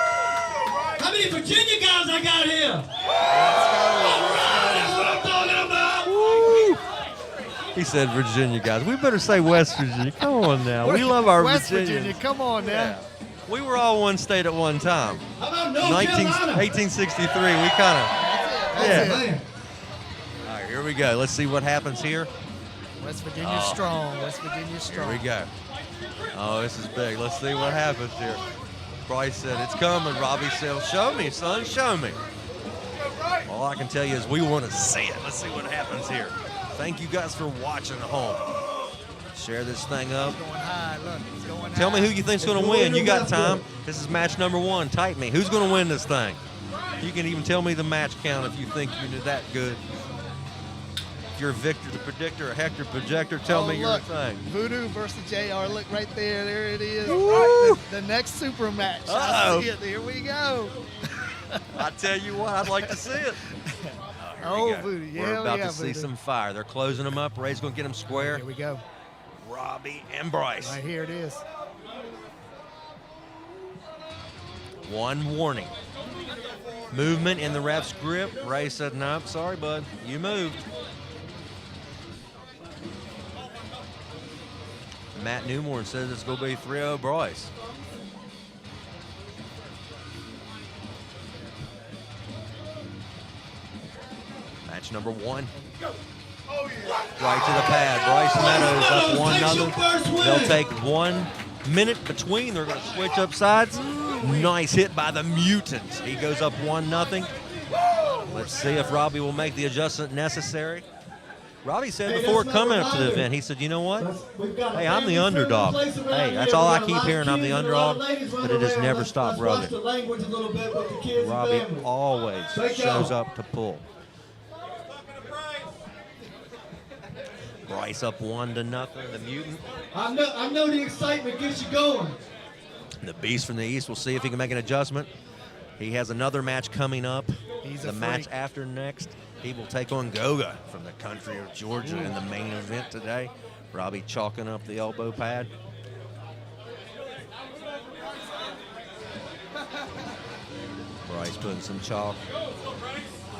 Speaker 2: How many Virginia guys I got here? All right, that's what I'm talking about.
Speaker 1: Woo! He said Virginia guys. We better say West Virginia. Come on now. We love our
Speaker 6: West
Speaker 1: Virginians.
Speaker 6: Virginia. Come on now.
Speaker 1: Yeah. We were all one state at one time.
Speaker 2: How about North Carolina?
Speaker 1: 1863. We kind of.
Speaker 6: That's
Speaker 1: Yeah.
Speaker 6: it.
Speaker 2: Man,
Speaker 1: All right, here we go. Let's see what happens here.
Speaker 6: West Virginia strong. West Virginia
Speaker 1: Here
Speaker 6: strong.
Speaker 1: we go. Oh, this is big. Let's see what happens here. Bryce said, it's coming. Robbie said, show me, son, show me. All I can tell you is we want to see it. Let's see what happens here. Thank you guys for watching at home. Share this thing up.
Speaker 6: It's going high. Look, it's going
Speaker 1: Tell me
Speaker 6: high.
Speaker 1: who you think's going to win. You got time. This is match number one. Type me. Who's going to win this thing? You can even tell me the match count if you think you're that good. If you're Victor the Predictor or Hector Projector, tell me your
Speaker 6: look,
Speaker 1: thing.
Speaker 6: Voodoo versus JR. Look right there. There it is.
Speaker 1: Woo!
Speaker 6: The next super match.
Speaker 1: Uh-oh.
Speaker 6: I see it. Here we go.
Speaker 1: I tell you what, I'd like to see it.
Speaker 6: Oh,
Speaker 1: Here we go.
Speaker 6: Voodoo.
Speaker 1: We're
Speaker 6: Yeah,
Speaker 1: about
Speaker 6: yeah,
Speaker 1: to see
Speaker 6: Voodoo.
Speaker 1: some fire. They're closing them up. Ray's going to get them square.
Speaker 6: Here we go.
Speaker 1: Robbie and Bryce.
Speaker 6: Right here it is.
Speaker 1: One warning. Movement in the ref's grip. Ray said, nope, sorry, bud. You moved. Matt Newmorn says it's going to be 3-0 Bryce. Match number one. Right to the pad. Bryce Meadows up 1-0. They'll take 1 minute between. They're going to switch up sides. Nice hit by the Mutants. He goes up 1-0. Let's see if Robbie will make the adjustment necessary. Robbie said
Speaker 2: Hey,
Speaker 1: before
Speaker 2: that's not
Speaker 1: coming up to the
Speaker 2: reminder.
Speaker 1: event, he said, you know what?
Speaker 2: we've got a
Speaker 1: Hey, I'm the
Speaker 2: family-friendly
Speaker 1: underdog.
Speaker 2: place around
Speaker 1: Hey,
Speaker 2: here.
Speaker 1: that's all
Speaker 2: We
Speaker 1: I
Speaker 2: got a
Speaker 1: keep
Speaker 2: lot of
Speaker 1: hearing. I'm the
Speaker 2: kids and a lot of
Speaker 1: underdog,
Speaker 2: ladies
Speaker 1: but
Speaker 2: running
Speaker 1: it has
Speaker 2: around.
Speaker 1: never
Speaker 2: Let's
Speaker 1: stopped
Speaker 2: watch
Speaker 1: Robbie.
Speaker 2: the language a little bit with the kids
Speaker 1: Robbie
Speaker 2: and family.
Speaker 1: always
Speaker 2: Take
Speaker 1: shows
Speaker 2: off.
Speaker 1: up to pull. Bryce up 1-0. The Mutant.
Speaker 2: I know the excitement gets you going.
Speaker 1: The Beast from the East. We'll see if he can make an adjustment. He has another match coming up.
Speaker 6: He's a
Speaker 1: the match
Speaker 6: freak.
Speaker 1: after next, he will take on Goga from the country of Georgia in the main event today. Robbie chalking up the elbow pad. Bryce putting some chalk. All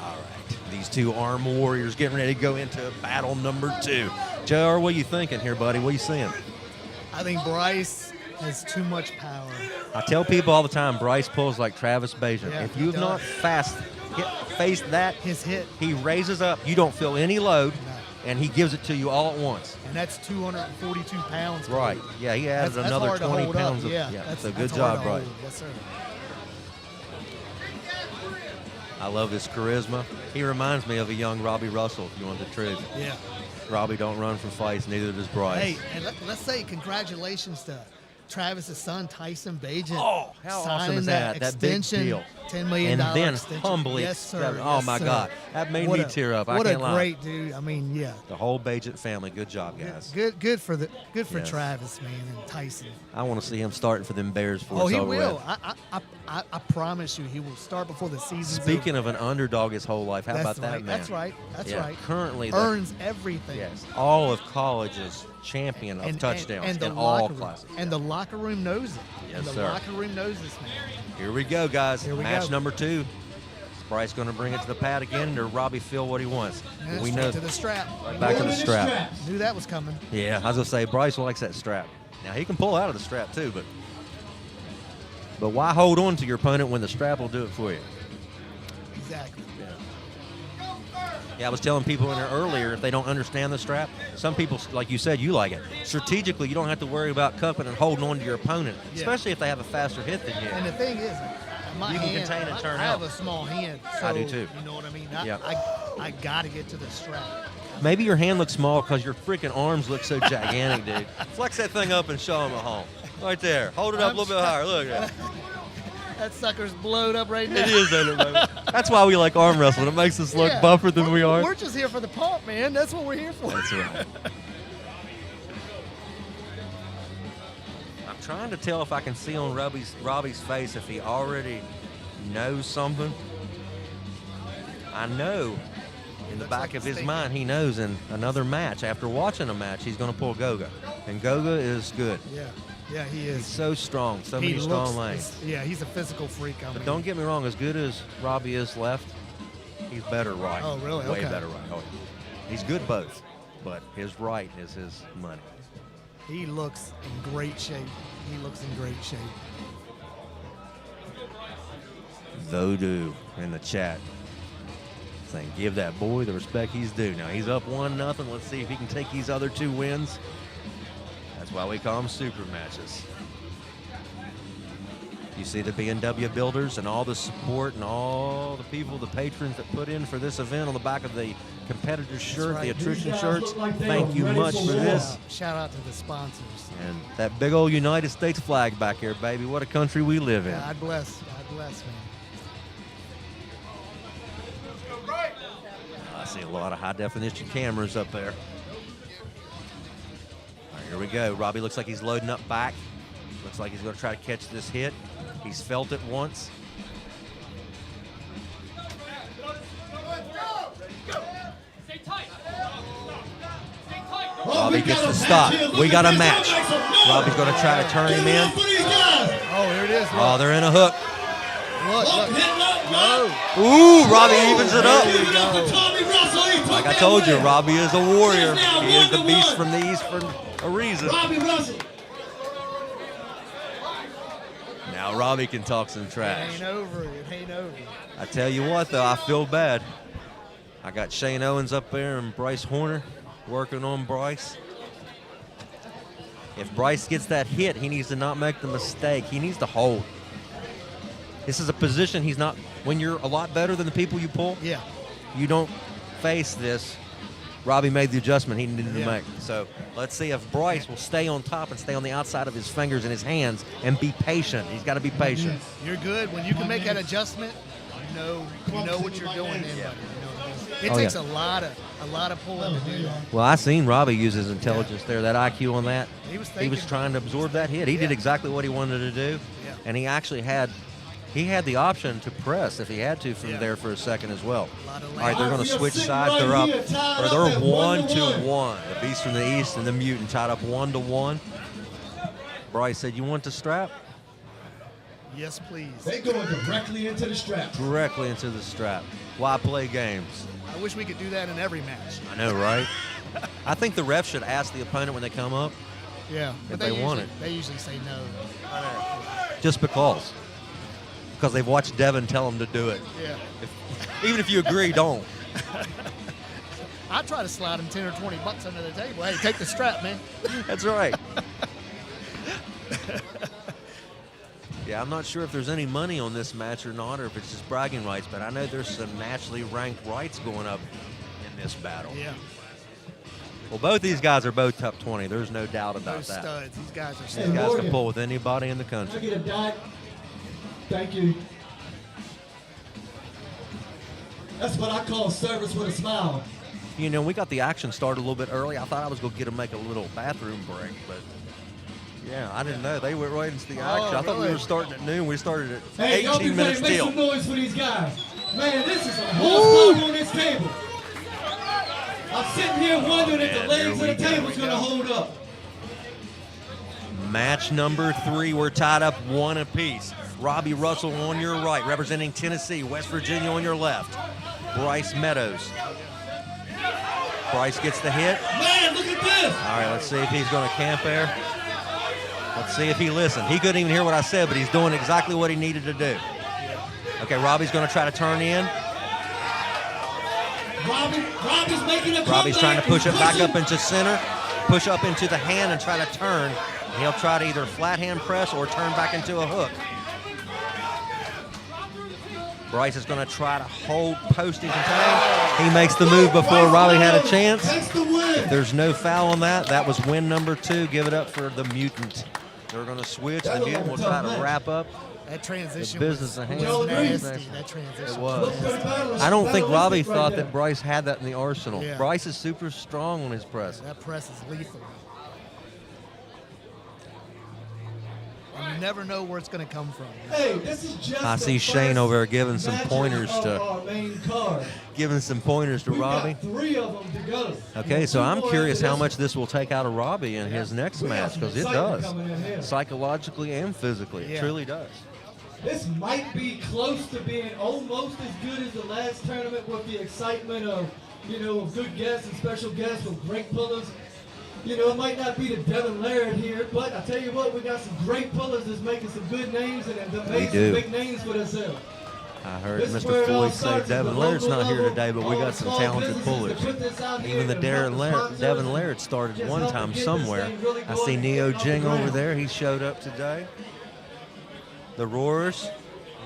Speaker 1: right. These two arm warriors getting ready to go into battle number 2. JR, what are you thinking here, buddy? What are you seeing?
Speaker 6: I think Bryce has too much power.
Speaker 1: I tell people all the time, Bryce pulls like Travis Bajan.
Speaker 6: Yeah,
Speaker 1: if you have
Speaker 6: he
Speaker 1: not
Speaker 6: does.
Speaker 1: faced that,
Speaker 6: His hit.
Speaker 1: he raises up. You don't feel any load.
Speaker 6: No.
Speaker 1: and he gives it to you all at once.
Speaker 6: And that's 242 pounds.
Speaker 1: Right. Yeah, he added
Speaker 6: That's
Speaker 1: another
Speaker 6: hard to
Speaker 1: 20
Speaker 6: hold
Speaker 1: pounds.
Speaker 6: up. Yeah,
Speaker 1: so
Speaker 6: that's
Speaker 1: good
Speaker 6: hard
Speaker 1: job,
Speaker 6: to
Speaker 1: Bryce.
Speaker 6: hold. Yes, sir.
Speaker 1: I love his charisma. He reminds me of a young Robbie Russell, if you want the truth.
Speaker 6: Yeah.
Speaker 1: Robbie don't run from fights, neither does Bryce.
Speaker 6: Hey, and let's say congratulations to Travis's son, Tyson Bajan.
Speaker 1: Oh, how awesome
Speaker 6: signing
Speaker 1: is that? That big
Speaker 6: extension,
Speaker 1: deal.
Speaker 6: $10 million
Speaker 1: And then
Speaker 6: extension.
Speaker 1: humbly,
Speaker 6: Yes, sir.
Speaker 1: oh
Speaker 6: Yes,
Speaker 1: my
Speaker 6: sir.
Speaker 1: God, that made
Speaker 6: What
Speaker 1: me
Speaker 6: a-
Speaker 1: tear up. I
Speaker 6: What
Speaker 1: can't
Speaker 6: a
Speaker 1: lie.
Speaker 6: great dude. I mean, yeah.
Speaker 1: The whole Bajan family, good job, guys.
Speaker 6: Good for
Speaker 1: Yes.
Speaker 6: Travis, man, and Tyson.
Speaker 1: I want to see him starting for them Bears for
Speaker 6: Oh,
Speaker 1: us
Speaker 6: he
Speaker 1: over
Speaker 6: will.
Speaker 1: with.
Speaker 6: I promise you, he will start before the season.
Speaker 1: Speaking of an underdog his whole life, how
Speaker 6: That's
Speaker 1: about that,
Speaker 6: right.
Speaker 1: man?
Speaker 6: That's right. That's
Speaker 1: Yeah,
Speaker 6: right.
Speaker 1: currently the-
Speaker 6: earns everything.
Speaker 1: Yes, all of college's champion of touchdowns
Speaker 6: the
Speaker 1: in all
Speaker 6: locker room,
Speaker 1: classes.
Speaker 6: and the locker room knows it.
Speaker 1: Yes,
Speaker 6: and the
Speaker 1: sir.
Speaker 6: locker room knows this man.
Speaker 1: Here we go, guys.
Speaker 6: Here we
Speaker 1: Match
Speaker 6: go.
Speaker 1: number 2. Is Bryce going to bring it to the pad again, or Robbie feel what he wants?
Speaker 6: And
Speaker 1: We
Speaker 6: straight
Speaker 1: know.
Speaker 6: to the strap.
Speaker 1: Back to the strap.
Speaker 6: Knew that was coming.
Speaker 1: Yeah, I was gonna say Bryce likes that strap. Now he can pull out of the strap too, but why hold on to your opponent when the strap will do it for you?
Speaker 6: Exactly.
Speaker 1: Yeah, I was telling people in there earlier, if they don't understand the strap, some people, like you said, you like it. Strategically, you don't have to worry about cupping and holding on to your opponent,
Speaker 6: Yeah.
Speaker 1: especially if they have a faster hit than you.
Speaker 6: And the thing is, my
Speaker 1: You can
Speaker 6: hand,
Speaker 1: contain and turn
Speaker 6: I have
Speaker 1: out.
Speaker 6: a small hand. So,
Speaker 1: I do too.
Speaker 6: You know what I mean?
Speaker 1: Yeah.
Speaker 6: I got to get to the strap.
Speaker 1: Maybe your hand looks small because your freaking arms look so gigantic, dude. Flex that thing up and show them at home. Right there. Hold it up a little bit higher. Look at that.
Speaker 6: That sucker's blowed up right now.
Speaker 1: It is, ain't it, baby? That's why we like arm wrestling. It makes us look
Speaker 6: Yeah.
Speaker 1: buffer than we are.
Speaker 6: We're just here for the pump, man. That's what we're here for.
Speaker 1: That's right. I'm trying to tell if I can see on Robbie's face if he already knows something. I know in the
Speaker 6: Looks
Speaker 1: back
Speaker 6: like
Speaker 1: of
Speaker 6: he's
Speaker 1: his
Speaker 6: thinking.
Speaker 1: mind he knows in another match, after watching a match, he's going to pull Goga. And Goga is good.
Speaker 6: Yeah, he
Speaker 1: He's
Speaker 6: is.
Speaker 1: so strong, so
Speaker 6: He
Speaker 1: many strong
Speaker 6: looks-
Speaker 1: lanes.
Speaker 6: Yeah, he's a physical freak. I
Speaker 1: But
Speaker 6: mean,
Speaker 1: don't get me wrong, as good as Robbie is left, he's better right.
Speaker 6: Oh, really?
Speaker 1: Way
Speaker 6: Okay.
Speaker 1: better right. Oh, yeah. He's good both, but his right is his money.
Speaker 6: He looks in great shape. He looks in great shape.
Speaker 1: Voodoo in the chat saying, give that boy the respect he's due. Now he's up 1-0. Let's see if he can take these other 2 wins. That's why we call them super matches. You see the B&W builders and all the support and all the people, the patrons that put in for this event on the back of the competitor shirt,
Speaker 6: right.
Speaker 1: the Attrition
Speaker 2: These guys
Speaker 1: shirts.
Speaker 2: look like they
Speaker 1: Thank
Speaker 2: are
Speaker 1: you
Speaker 2: ready
Speaker 1: much
Speaker 2: for
Speaker 1: for
Speaker 2: war.
Speaker 1: this.
Speaker 6: Shout out to the sponsors.
Speaker 1: And that big old United States flag back there, baby. What a country we live in.
Speaker 6: God bless. God bless, man.
Speaker 1: I see a lot of high-definition cameras up there. All right, here we go. Robbie looks like he's loading up back. Looks like he's going to try to catch this hit. He's felt it once. Robbie gets the stop. We got a match. Robbie's going to try to turn him in.
Speaker 6: Oh, here it is. Look,
Speaker 1: Oh, they're in a hook.
Speaker 6: look. No.
Speaker 1: Ooh, Robbie evens it up.
Speaker 6: There you go.
Speaker 1: Like I told you, Robbie is a warrior. He is the beast from the east for a reason.
Speaker 2: Robbie Russell.
Speaker 1: Now Robbie can talk some
Speaker 6: It
Speaker 1: trash.
Speaker 6: ain't over. It ain't over.
Speaker 1: I tell you what, though, I feel bad. I got Shane Owens up there and Bryce Horner working on Bryce. If Bryce gets that hit, he needs to not make the mistake. He needs to hold. This is a position he's not, when you're a lot better than the people you pull,
Speaker 6: Yeah.
Speaker 1: you don't face this. Robbie made the adjustment he needed to
Speaker 6: Yeah.
Speaker 1: make. So let's see if Bryce will stay on top and stay on the outside of his fingers and his hands and be patient. He's got to be patient.
Speaker 6: You're good. When you can make that adjustment, you know what you're doing then, buddy. You know what I mean? It
Speaker 1: Oh,
Speaker 6: takes
Speaker 1: yeah.
Speaker 6: a lot of pulling to do that.
Speaker 1: Well, I seen Robbie use his intelligence there, that IQ on that.
Speaker 6: He was
Speaker 1: He was
Speaker 6: thinking.
Speaker 1: trying to absorb that hit. He did
Speaker 6: Yeah.
Speaker 1: exactly what he wanted to do.
Speaker 6: Yeah.
Speaker 1: And he actually had the option to press if he had to from
Speaker 6: Yeah.
Speaker 1: there for a second as well.
Speaker 6: A lot of
Speaker 1: All right, they're going to switch sides. They're up, or they're 1-1. The Beast from the East and the Mutant tied up 1-1. Bryce said, "You want the strap?"
Speaker 6: Yes, please.
Speaker 2: They going directly into the strap.
Speaker 1: Directly into the strap. Why play games?
Speaker 6: I wish we could do that in every match.
Speaker 1: I know, right? I think the ref should ask the opponent when they come up,
Speaker 6: Yeah.
Speaker 1: If
Speaker 6: But
Speaker 1: they want it.
Speaker 6: They usually say no.
Speaker 1: just because. Because they've watched Devin tell them to do it.
Speaker 6: Yeah.
Speaker 1: Even if you agree, don't.
Speaker 6: I try to slide him 10 or 20 bucks under the table. Hey, take the strap, man.
Speaker 1: That's right. Yeah, I'm not sure if there's any money on this match or not, or if it's just bragging rights, but I know there's some nationally ranked rights going up in this battle.
Speaker 6: Yeah.
Speaker 1: Well, both these guys are both top 20. There's no doubt about
Speaker 6: Those
Speaker 1: that.
Speaker 6: studs. These guys are
Speaker 1: These
Speaker 6: studs.
Speaker 1: guys
Speaker 2: Morgan,
Speaker 1: can pull with anybody in the
Speaker 2: Can I
Speaker 1: country.
Speaker 2: get a dot? Thank you. That's what I call service with a smile.
Speaker 1: You know, we got the action started a little bit early. I thought I was going to get them make a little bathroom break, but yeah, I didn't know. They went right into the action. I thought we
Speaker 6: really?
Speaker 1: were starting at noon. We started at
Speaker 2: Hey, y'all be
Speaker 1: 18
Speaker 2: ready
Speaker 1: minutes
Speaker 2: to make
Speaker 1: till.
Speaker 2: some noise for these guys. Man, this is a horsepower on this table. I'm sitting here wondering if the
Speaker 1: man,
Speaker 2: legs
Speaker 1: here
Speaker 2: of
Speaker 1: we
Speaker 2: the
Speaker 1: go.
Speaker 2: table's going to hold up.
Speaker 1: Match number 3, we're tied up 1 apiece. Robbie Russell on your right, representing Tennessee. West Virginia on your left. Bryce Meadows. Bryce gets the hit.
Speaker 2: Man, look at this.
Speaker 1: All right, let's see if he's going to camp there. Let's see if he listened. He couldn't even hear what I said, but he's doing exactly what he needed to do. Okay, Robbie's going to try to turn in.
Speaker 2: Robbie's making a comeback.
Speaker 1: Robbie's trying to push it
Speaker 2: He's
Speaker 1: back
Speaker 2: pushing.
Speaker 1: up into center, push up into the hand and try to turn. And he'll try to either flat hand press or turn back into a hook. Bryce is going to try to hold, post and contain. He makes the move before Robbie had a chance.
Speaker 2: Takes the win.
Speaker 1: There's no foul on that. That was win number 2. Give it up for the Mutant. They're going to switch. The Mutant will try to wrap up.
Speaker 6: That transition
Speaker 1: The business
Speaker 6: was,
Speaker 1: of hands.
Speaker 6: was
Speaker 2: Agrees.
Speaker 6: nasty. That transition
Speaker 1: It was.
Speaker 6: nasty.
Speaker 1: I don't think Robbie thought that Bryce had that in the arsenal.
Speaker 6: Yeah.
Speaker 1: Bryce is super strong on his press.
Speaker 6: That press is lethal. And you never know where it's going to come from.
Speaker 2: Hey, this is just
Speaker 1: I
Speaker 2: the
Speaker 1: see Shane
Speaker 2: first
Speaker 1: over there giving some
Speaker 2: matches
Speaker 1: pointers
Speaker 2: of
Speaker 1: to
Speaker 2: our main card.
Speaker 1: We've
Speaker 2: Robbie.
Speaker 1: got
Speaker 2: 3 of them to go.
Speaker 1: Okay, so
Speaker 2: Two
Speaker 1: I'm
Speaker 2: more
Speaker 1: curious
Speaker 2: after
Speaker 1: how
Speaker 2: this
Speaker 1: much this will take out of Robbie in his next
Speaker 2: We got
Speaker 1: match,
Speaker 2: some
Speaker 1: because it
Speaker 2: excitement
Speaker 1: does.
Speaker 2: coming in here.
Speaker 1: Psychologically and physically, it
Speaker 6: Yeah.
Speaker 1: truly does.
Speaker 2: This might be close to being almost as good as the last tournament with the excitement of, of good guests and special guests with great pullers. It might not be the Devin Laird here, but I tell you what, we got some great pullers that's making some good names and have made
Speaker 1: do.
Speaker 2: some big names for themselves.
Speaker 1: I heard
Speaker 2: This is where
Speaker 1: Mr.
Speaker 2: it all
Speaker 1: Floyd say
Speaker 2: starts, is
Speaker 1: Devin
Speaker 2: the
Speaker 1: Laird's
Speaker 2: local
Speaker 1: not here
Speaker 2: level.
Speaker 1: today, but we
Speaker 2: All
Speaker 1: got
Speaker 2: the
Speaker 1: some
Speaker 2: small
Speaker 1: talented
Speaker 2: businesses
Speaker 1: pullers.
Speaker 2: that put this out here
Speaker 1: Even the
Speaker 2: and help the sponsors
Speaker 1: Devin
Speaker 2: and
Speaker 1: Laird started
Speaker 2: just
Speaker 1: one
Speaker 2: help to
Speaker 1: time
Speaker 2: get this
Speaker 1: somewhere.
Speaker 2: thing really
Speaker 1: I
Speaker 2: going
Speaker 1: see
Speaker 2: and
Speaker 1: Neo
Speaker 2: get off the
Speaker 1: Jing over
Speaker 2: ground.
Speaker 1: there. He showed up today. The Roarers,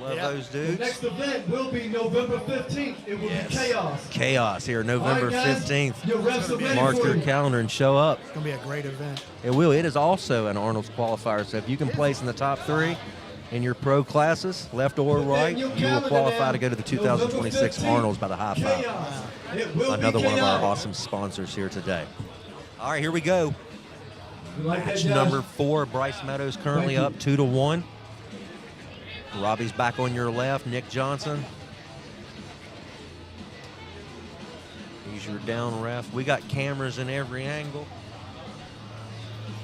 Speaker 1: love
Speaker 6: Yeah.
Speaker 1: those
Speaker 2: The
Speaker 1: dudes.
Speaker 2: next event will be November 15th. It will be Chaos.
Speaker 1: Chaos here,
Speaker 2: All
Speaker 1: November
Speaker 2: right, guys,
Speaker 1: 15th.
Speaker 2: your refs are ready
Speaker 1: Mark
Speaker 2: for
Speaker 1: your
Speaker 2: you.
Speaker 1: calendar and show up.
Speaker 6: It's going to be a great event.
Speaker 1: It will. It is also an Arnold's qualifier. So if you can place in the top 3 in your pro classes, left or right, you will qualify to go to the 2026 Arnold's by the high five.
Speaker 2: Chaos. It will
Speaker 1: Another
Speaker 2: be
Speaker 1: one of our
Speaker 2: chaos.
Speaker 1: awesome sponsors here today. All right, here we go.
Speaker 2: You like that,
Speaker 1: Match
Speaker 2: Josh?
Speaker 1: number 4, Bryce Meadows currently
Speaker 2: Thank you.
Speaker 1: up 2-1. Robbie's back on your left, Nick Johnson. He's your down ref. We got cameras in every angle.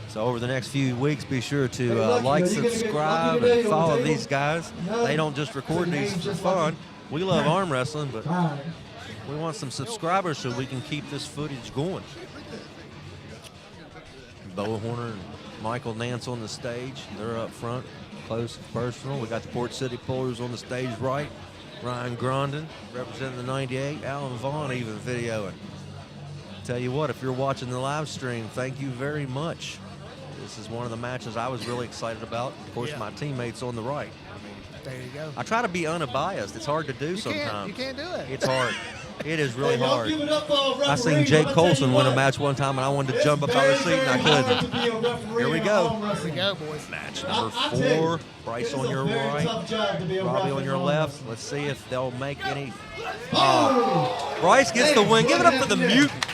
Speaker 1: So over the next few weeks, be sure to
Speaker 2: Hey, Lucky,
Speaker 1: like,
Speaker 2: are you gonna get
Speaker 1: subscribe,
Speaker 2: Lucky today
Speaker 1: and
Speaker 2: on
Speaker 1: follow
Speaker 2: the table?
Speaker 1: these guys.
Speaker 2: No.
Speaker 1: They don't just record
Speaker 2: It's a
Speaker 1: these
Speaker 2: name
Speaker 1: for
Speaker 2: just
Speaker 1: fun.
Speaker 2: Lucky.
Speaker 1: We love arm wrestling, but
Speaker 2: All right.
Speaker 1: we want some subscribers so we can keep this footage going. Bo Horner and Michael Nance on the stage. They're up front, close and personal. We got the Port City Pullers on the stage right. Ryan Grondin representing the 98. Alan Vaughn even videoing. Tell you what, if you're watching the live stream, thank you very much. This is one of the matches I was really excited about. Of course,
Speaker 6: Yeah.
Speaker 1: my teammates on the right.
Speaker 6: There you go.
Speaker 1: I try to be unbiased. It's hard to do
Speaker 6: You
Speaker 1: sometimes.
Speaker 6: can't do it.
Speaker 1: It's hard. It is really
Speaker 2: Hey, y'all
Speaker 1: hard.
Speaker 2: give it up for our
Speaker 1: I seen
Speaker 2: referees.
Speaker 1: Jake
Speaker 2: I'ma tell you
Speaker 1: Colson win a
Speaker 2: what,
Speaker 1: match one time, and I wanted to
Speaker 2: it's
Speaker 1: jump up out of the seat,
Speaker 2: very,
Speaker 1: and I
Speaker 2: very hard
Speaker 1: couldn't.
Speaker 2: to be a referee
Speaker 1: Here we
Speaker 2: in
Speaker 1: go.
Speaker 2: arm
Speaker 6: Here we
Speaker 2: wrestling.
Speaker 6: go, boys.
Speaker 1: Match
Speaker 2: I-
Speaker 1: number
Speaker 2: I tell you,
Speaker 1: 4. Bryce
Speaker 2: it
Speaker 1: on
Speaker 2: is a
Speaker 1: your
Speaker 2: very
Speaker 1: right.
Speaker 2: tough job to be a
Speaker 1: Robbie
Speaker 2: ref
Speaker 1: on
Speaker 2: in
Speaker 1: your
Speaker 2: arm
Speaker 1: left.
Speaker 2: wrestling.
Speaker 1: Let's see if they'll make any.
Speaker 2: Oh!
Speaker 1: Bryce gets the
Speaker 2: Hey,
Speaker 1: win. Give it up
Speaker 2: what
Speaker 1: for the
Speaker 2: happened
Speaker 1: Mutant.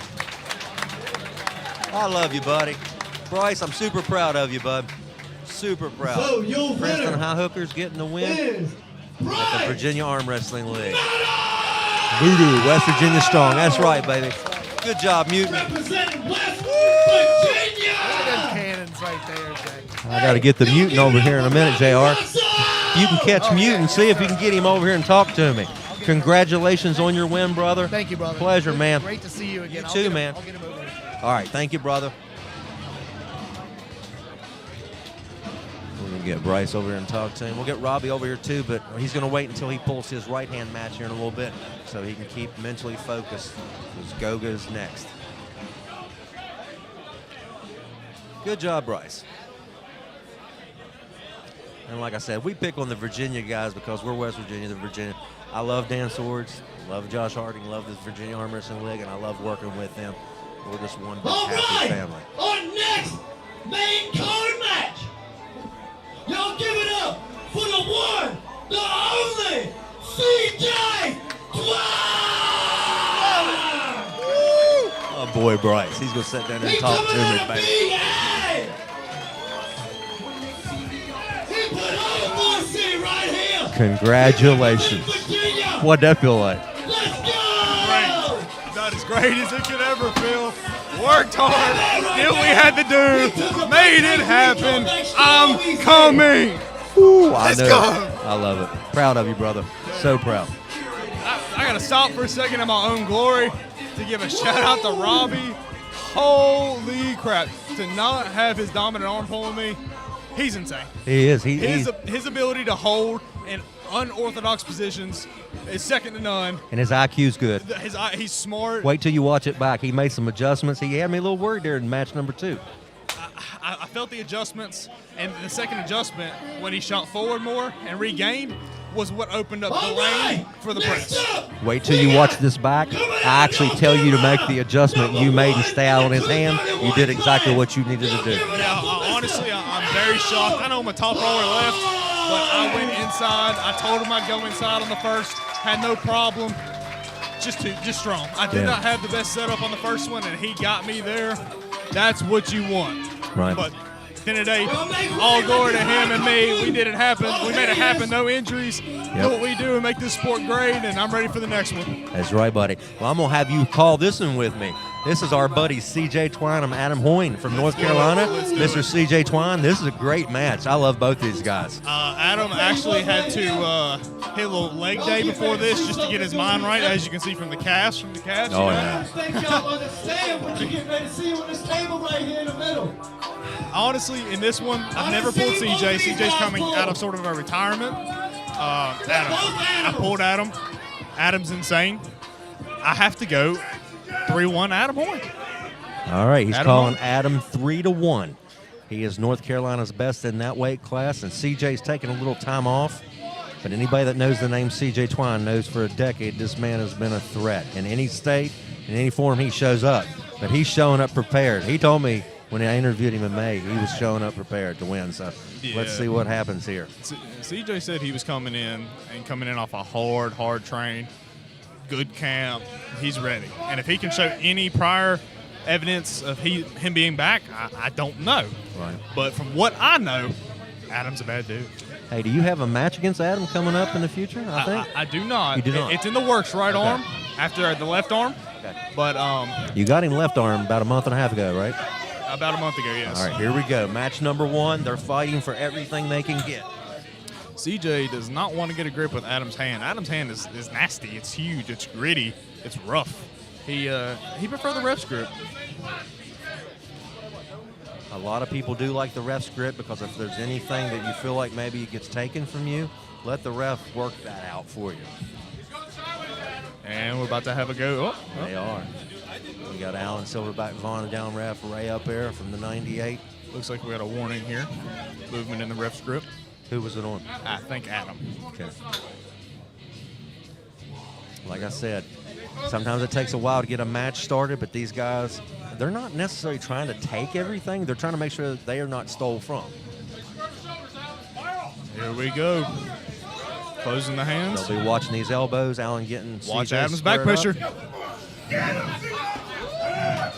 Speaker 1: I love you, buddy. Bryce, I'm super proud of you, bud. Super proud.
Speaker 2: So, your
Speaker 1: Princeton
Speaker 2: winner
Speaker 1: High Hookers getting the win
Speaker 2: is
Speaker 1: at
Speaker 2: Bryce!
Speaker 1: the Virginia Arm Wrestling League. Voodoo, West Virginia strong. That's right, baby. Good job, Mutant.
Speaker 2: Representing West
Speaker 6: Look at them
Speaker 2: Virginia!
Speaker 6: cannons right there, Jay.
Speaker 1: I got to get the Mutant over here in a minute, JR. If you can catch Mutant, see if you can get him over here and talk to me. Congratulations on your win, brother.
Speaker 6: Thank you, brother.
Speaker 1: Pleasure, man.
Speaker 6: Great to see you again.
Speaker 1: You
Speaker 6: I'll
Speaker 1: too,
Speaker 6: get him-
Speaker 1: man.
Speaker 6: I'll get him over here.
Speaker 1: All right, thank you, brother. We're going to We'll get Bryce over here and talk to him. We'll get Robbie over here too, but he's going to wait until he pulls his right-hand match here in a little bit so he can keep mentally focused, because Goga's next. Good job, Bryce. And like I said, we pick on the Virginia guys because we're West Virginia, the Virginia. I love Dan Swords, love Josh Harding, love the Virginia Arm Wrestling League, and I love working with them. We're just one big happy family.
Speaker 2: Our next main card match. Y'all give it up for the one, the only CJ Twine!
Speaker 1: Oh boy, Bryce. He's going to sit down and talk to me, baby.
Speaker 2: He put all the city right here.
Speaker 1: Congratulations. What'd that feel like?
Speaker 2: Let's go!
Speaker 7: About as great as it could ever feel. Worked hard, did what we had to do, made it happen. I'm coming.
Speaker 1: Ooh,
Speaker 7: Let's
Speaker 1: I know.
Speaker 7: go.
Speaker 1: I love it. Proud of you, brother. So proud.
Speaker 7: I got to stop for a second in my own glory to give a shout out to Robbie. Holy crap. To not have his dominant arm pulling me, he's insane.
Speaker 1: He is.
Speaker 7: His ability to hold in unorthodox positions is second to none.
Speaker 1: And his IQ's good.
Speaker 7: He's smart.
Speaker 1: Wait till you watch it back. He made some adjustments. He had me a little worried there in match number 2.
Speaker 7: I felt the adjustments, and the second adjustment, when he shot forward more and regained, was what opened up the lane for the press.
Speaker 1: Wait till you watch this back. I actually tell you to make the adjustment you made and stay out on his hand. You did exactly what you needed to do.
Speaker 7: Yeah, honestly, I'm very shocked. I know my top roller left, but I went inside. I told him I'd go inside on the first. Had no problem. Just strong. I did not have the best setup on the first one, and he got me there. That's what you want.
Speaker 1: Right.
Speaker 7: But at the end of the day, all glory to him and me. We did it happen. We made it happen. No injuries. Do what we do and make this sport great, and I'm ready for the next one.
Speaker 1: That's right, buddy. Well, I'm going to have you call this one with me. This is our buddy CJ Twine. I'm Adam Hoyne from North Carolina. Mr. CJ Twine, this is a great match. I love both these guys.
Speaker 7: Adam actually had to hit a little leg day before this just to get his mind right, as you can see from the cast.
Speaker 1: Oh,
Speaker 2: I think y'all understand what you're getting ready to see on this table right here in the middle.
Speaker 7: Honestly, in this one, I've never pulled CJ. CJ's coming out of sort of a retirement. Adam. I pulled Adam. Adam's insane. I have to go 3-1 Adam Hoyne.
Speaker 1: All right, he's
Speaker 7: Adam
Speaker 1: calling
Speaker 7: Hoyne.
Speaker 1: Adam 3-1. He is North Carolina's best in that weight class, and CJ's taking a little time off. But anybody that knows the name CJ Twine knows for a decade this man has been a threat. In any state, in any form, he shows up. But he's showing up prepared. He told me when I interviewed him in May, he was showing up prepared to win. So let's see what happens here.
Speaker 7: CJ said he was coming in off a hard train, good camp. He's ready. And if he can show any prior evidence of him being back, I don't know.
Speaker 1: Right.
Speaker 7: But from what I know, Adam's a bad dude.
Speaker 1: Hey, do you have a match against Adam coming up in the future, I think?
Speaker 7: I do not.
Speaker 1: You do not?
Speaker 7: It's in the works, right arm, after the left arm.
Speaker 1: Okay.
Speaker 7: But
Speaker 1: You got him left arm about a month and a half ago, right?
Speaker 7: about a month ago, yes.
Speaker 1: All right, here we go. Match number 1. They're fighting for everything they can get.
Speaker 7: CJ does not want to get a grip with Adam's hand. Adam's hand is nasty. It's huge. It's gritty. It's rough. He prefer the ref's grip.
Speaker 1: A lot of people do like the ref's grip because if there's anything that you feel like maybe it gets taken from you, let the ref work that out for you.
Speaker 7: And we're about to have a go.
Speaker 1: They are. We got Alan Silverback Vaughn, down ref, Ray up there from the 98.
Speaker 7: Looks like we got a warning here. Movement in the ref's grip.
Speaker 1: Who was it on?
Speaker 7: I think Adam.
Speaker 1: Okay. Like I said, sometimes it takes a while to get a match started, but these guys, they're not necessarily trying to take everything. They're trying to make sure that they are not stole from.
Speaker 7: Here we go. Closing the hands.
Speaker 1: They'll be watching these elbows. Alan getting
Speaker 7: Watch
Speaker 1: CJ
Speaker 7: Adam's back
Speaker 1: squared
Speaker 7: pressure.
Speaker 1: up.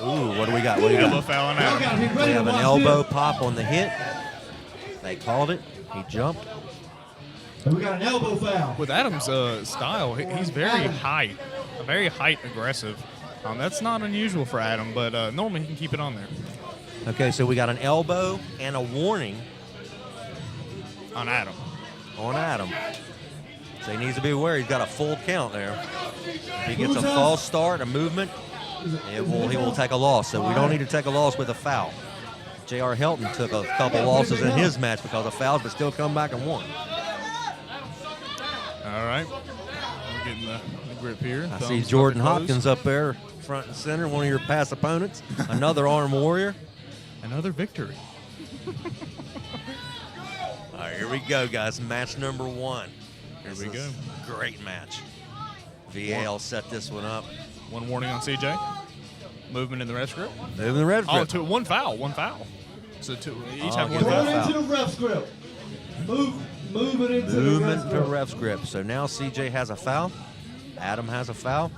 Speaker 1: Ooh, what do we got? What do we
Speaker 7: Elbow
Speaker 1: got?
Speaker 7: foul on Adam.
Speaker 1: They have an elbow pop on the hit. They called it. He jumped.
Speaker 2: We got an elbow foul.
Speaker 7: With Adam's style, he's very height aggressive. That's not unusual for Adam, but normally he can keep it on there.
Speaker 1: Okay, so we got an elbow and a warning
Speaker 7: On Adam.
Speaker 1: on Adam. So he needs to be aware he's got a full count there. If he gets a false start, a movement, he will take a loss. So we don't need to take a loss with a foul. J.R. Helton took a couple losses in his match because of fouls, but still come back and won.
Speaker 7: All right. We're getting the grip here.
Speaker 1: I see Jordan Hopkins up there, front and center, one of your past opponents. Another Arm Warrior.
Speaker 7: Another victory.
Speaker 1: All right, here we go, guys. Match number 1.
Speaker 7: Here we go.
Speaker 1: Great match. VAL set this one up.
Speaker 7: One warning on CJ. Movement in the ref's grip.
Speaker 1: Moving the red grip.
Speaker 7: One foul. So two, each have
Speaker 1: yeah.
Speaker 7: one
Speaker 2: Going
Speaker 7: foul.
Speaker 2: into the ref's grip. Moving into the
Speaker 1: Movement
Speaker 2: ref's
Speaker 1: to
Speaker 2: grip.
Speaker 1: ref's grip. So now CJ has a foul. Adam has a foul.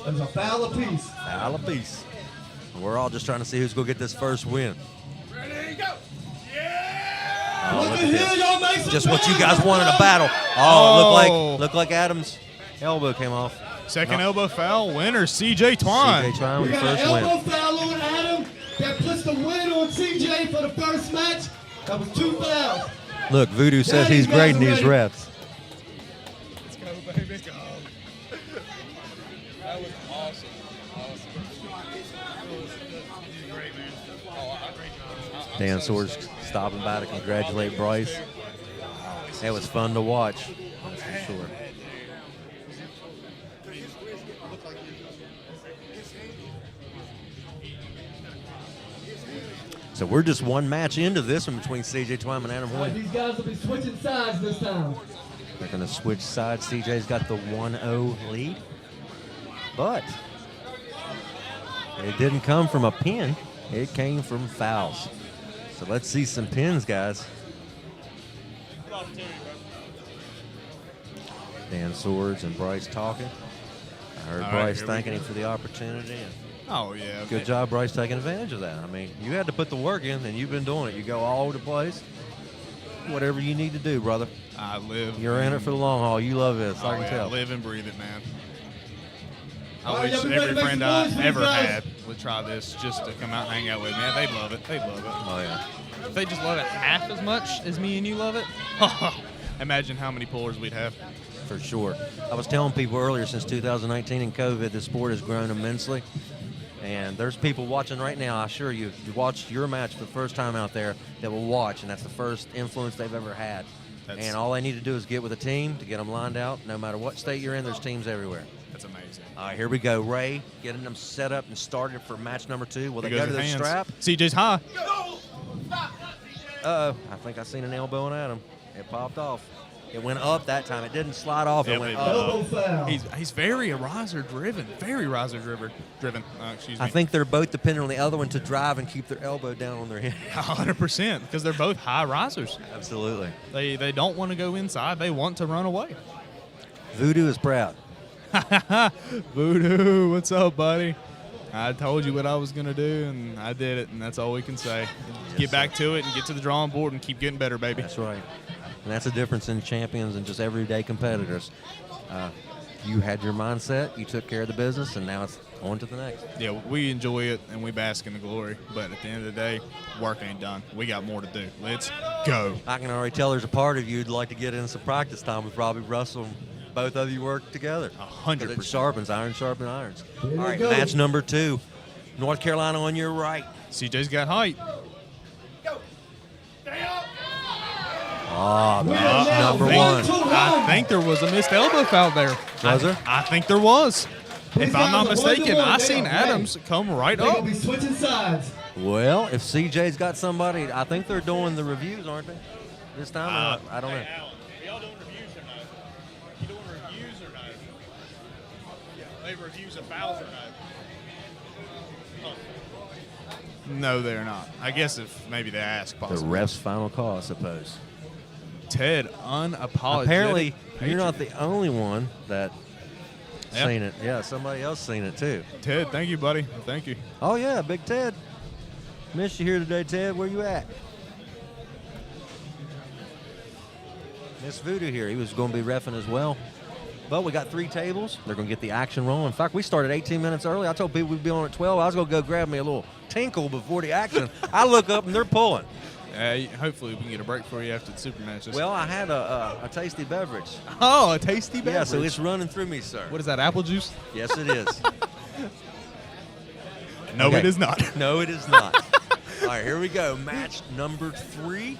Speaker 2: There's a foul apiece.
Speaker 1: Foul apiece. We're all just trying to see who's going to get this first win.
Speaker 3: Ready, go!
Speaker 1: Oh,
Speaker 2: Look
Speaker 1: look
Speaker 2: at
Speaker 1: at
Speaker 2: here,
Speaker 1: this.
Speaker 2: y'all make some
Speaker 1: Just what you
Speaker 2: noise.
Speaker 1: guys wanted, a battle.
Speaker 7: Oh.
Speaker 1: Looked like Adam's elbow came off.
Speaker 7: Second elbow foul. Winner CJ Twine.
Speaker 1: CJ Twine
Speaker 2: We
Speaker 1: with the
Speaker 2: got an
Speaker 1: first win.
Speaker 2: elbow foul on Adam that puts the win on CJ for the first match. That was 2 fouls.
Speaker 1: Look, Voodoo says
Speaker 2: Now
Speaker 1: he's
Speaker 2: you guys
Speaker 1: grading
Speaker 2: are
Speaker 1: these
Speaker 2: ready.
Speaker 1: refs.
Speaker 7: Let's go, baby. Go. That was awesome. Great, man.
Speaker 1: Dan Swords stopping by to congratulate Bryce. That was fun to watch, that's for sure. So we're just one match into this one between CJ Twine and Adam Hoyt.
Speaker 2: These guys will be switching sides this time.
Speaker 1: They're going to switch sides. CJ's got the 1-0 lead. But it didn't come from a pin. It came from fouls. So let's see some pins, guys. Dan Swords and Bryce talking. I heard
Speaker 7: All right,
Speaker 1: Bryce
Speaker 7: here we
Speaker 1: thanking
Speaker 7: go.
Speaker 1: him for the opportunity. And
Speaker 7: Oh, yeah.
Speaker 1: good job, Bryce, taking advantage of that. I mean, you had to put the work in, and you've been doing it. You go all over the place. Whatever you need to do, brother.
Speaker 7: I live.
Speaker 1: You're in it for the long haul. You love this. I can
Speaker 7: yeah,
Speaker 1: tell.
Speaker 7: live and breathe it, man.
Speaker 2: All
Speaker 7: I
Speaker 2: right,
Speaker 7: wish
Speaker 2: y'all be ready
Speaker 7: every
Speaker 2: to make
Speaker 7: friend
Speaker 2: some
Speaker 7: I
Speaker 2: noise for these
Speaker 7: ever
Speaker 2: guys?
Speaker 7: had would try this just to come out and hang out with me. Yeah, they'd love it. They'd love it.
Speaker 1: Oh, yeah.
Speaker 7: If they just love it half as much as me and you love it, imagine how many pullers we'd have.
Speaker 1: For sure. I was telling people earlier, since 2019 and COVID, the sport has grown immensely. And there's people watching right now, I assure you, you watched your match for the first time out there that will watch, and that's the first influence they've ever had. And all they need to do is get with a team to get them lined out. No matter what state you're in, there's teams everywhere.
Speaker 7: That's amazing.
Speaker 1: All right, here we go. Ray getting them set up and started for match number 2. Will they
Speaker 7: Here
Speaker 1: go
Speaker 7: goes
Speaker 1: to
Speaker 7: the
Speaker 1: the
Speaker 7: hands.
Speaker 1: strap?
Speaker 7: CJ's high.
Speaker 1: Uh-oh. I think I seen an elbow on Adam. It popped off. It went up that time. It didn't slide off. It
Speaker 7: Yep,
Speaker 1: went
Speaker 7: it
Speaker 1: up.
Speaker 2: Elbow foul.
Speaker 7: He's very riser driven. Very riser driven. Excuse me.
Speaker 1: I think they're both dependent on the other one to drive and keep their elbow down on their head.
Speaker 7: 100% because they're both high risers.
Speaker 1: Absolutely.
Speaker 7: They don't want to go inside. They want to run away.
Speaker 1: Voodoo is proud.
Speaker 7: Voodoo, what's up, buddy? I told you what I was going to do, and I did it, and that's all we can say. Get back to it and get to the drawing board and keep getting better, baby.
Speaker 1: That's right. And that's the difference in champions and just everyday competitors. You had your mindset, you took care of the business, and now it's on to the next.
Speaker 7: Yeah, we enjoy it, and we bask in the glory. But at the end of the day, work ain't done. We got more to do. Let's go.
Speaker 1: I can already tell there's a part of you who'd like to get in some practice time with Robbie Russell. Both of you work together.
Speaker 7: 100%.
Speaker 1: It sharpens, iron sharpens irons.
Speaker 2: Here
Speaker 1: All
Speaker 2: we
Speaker 1: right,
Speaker 2: go.
Speaker 1: match number 2. North Carolina on your right.
Speaker 7: CJ's got height.
Speaker 1: Oh,
Speaker 2: We are
Speaker 1: match
Speaker 2: now
Speaker 1: number 1.
Speaker 2: 1-2.
Speaker 7: I think there was a missed elbow foul there.
Speaker 1: Was there?
Speaker 7: I think there was.
Speaker 2: These
Speaker 7: If I'm not
Speaker 2: guys are
Speaker 7: mistaken,
Speaker 2: 1-1.
Speaker 7: I
Speaker 2: They
Speaker 7: seen
Speaker 2: are
Speaker 7: Adams come right
Speaker 2: They're
Speaker 7: up.
Speaker 2: going to be switching sides.
Speaker 1: Well, if CJ's got somebody, I think they're doing the reviews, aren't they? This time? or not? I don't know.
Speaker 7: Are y'all doing reviews or not? You doing reviews or not? Yeah, they reviews of fouls or not? No, they're not. I guess if maybe they ask
Speaker 1: The
Speaker 7: possibly.
Speaker 1: ref's final call, I suppose.
Speaker 7: Ted, unapologetic.
Speaker 1: Apparently,
Speaker 7: patriot.
Speaker 1: you're not the only one that
Speaker 7: Yeah.
Speaker 1: seen it. Yeah, somebody else seen it too.
Speaker 7: Ted, thank you, buddy. Thank you.
Speaker 1: Oh yeah, Big Ted. Missed you here today, Ted. Where you at? Miss Voodoo here. He was going to be reffing as well. But we got 3 tables. They're going to get the action rolling. In fact, we started 18 minutes early. I told people we'd be on at 12. I was going to go grab me a little tinkle before the action. I look up and they're pulling.
Speaker 7: Hopefully we can get a break for you after the super matches.
Speaker 1: Well, I had a tasty beverage.
Speaker 7: oh, a tasty beverage.
Speaker 1: Yeah, so it's running through me, sir.
Speaker 7: What is that, apple juice?
Speaker 1: Yes, it is.
Speaker 7: No,
Speaker 1: Okay.
Speaker 7: it is not.
Speaker 1: No, it is not. All right, here we go. Match number 3.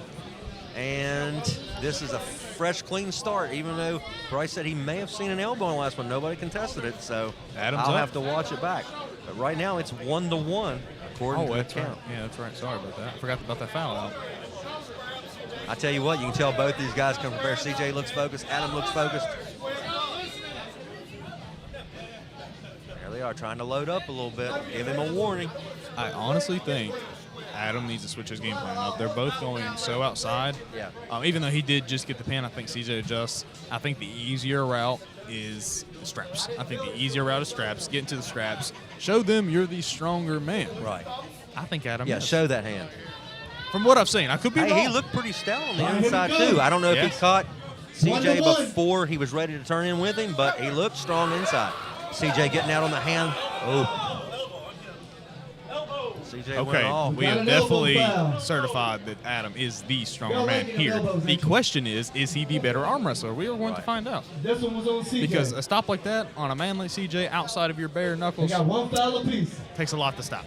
Speaker 1: And this is a fresh, clean start, even though Bryce said he may have seen an elbow in the last one. Nobody contested it, so
Speaker 7: Adam's
Speaker 1: I'll
Speaker 7: up.
Speaker 1: have to watch it back. But right now, it's 1-1, according to the
Speaker 7: that's right.
Speaker 1: count.
Speaker 7: Yeah, that's right. Sorry about that. I forgot about that foul out.
Speaker 1: I tell you what, you can tell both these guys come prepared. CJ looks focused. Adam looks focused. There they are, trying to load up a little bit. Give him a warning.
Speaker 7: I honestly think Adam needs to switch his game plan up. They're both going so outside.
Speaker 1: Yeah.
Speaker 7: Even though he did just get the pin, I think CJ adjusts. I think the easier route is the straps. I think the easier route is straps. Get into the straps. Show them you're the stronger man.
Speaker 1: Right.
Speaker 7: I think Adam
Speaker 1: Yeah,
Speaker 7: is.
Speaker 1: show that hand.
Speaker 7: From what I've seen, I could be
Speaker 1: Hey,
Speaker 7: wrong.
Speaker 1: he looked pretty stout on the
Speaker 2: All right, here
Speaker 1: inside,
Speaker 2: we go.
Speaker 1: too. I don't know if
Speaker 7: Yes.
Speaker 1: he caught CJ
Speaker 2: 1-1.
Speaker 1: before he was ready to turn in with him, but he looked strong inside. CJ getting out on the hand. Oh. CJ went
Speaker 7: Okay,
Speaker 1: off.
Speaker 7: we
Speaker 2: got
Speaker 7: have
Speaker 2: an elbow
Speaker 7: definitely
Speaker 2: foul.
Speaker 7: certified that Adam is the stronger
Speaker 2: Y'all
Speaker 7: man
Speaker 2: making
Speaker 7: here.
Speaker 2: elbows,
Speaker 7: The
Speaker 2: ain't you?
Speaker 7: question is he the better arm wrestler? We are going to
Speaker 1: Right.
Speaker 7: find out.
Speaker 2: This one was on CJ.
Speaker 7: Because a stop like that on a man like CJ outside of your bare
Speaker 2: They
Speaker 7: knuckles
Speaker 2: got one foul apiece.
Speaker 7: takes a lot to stop.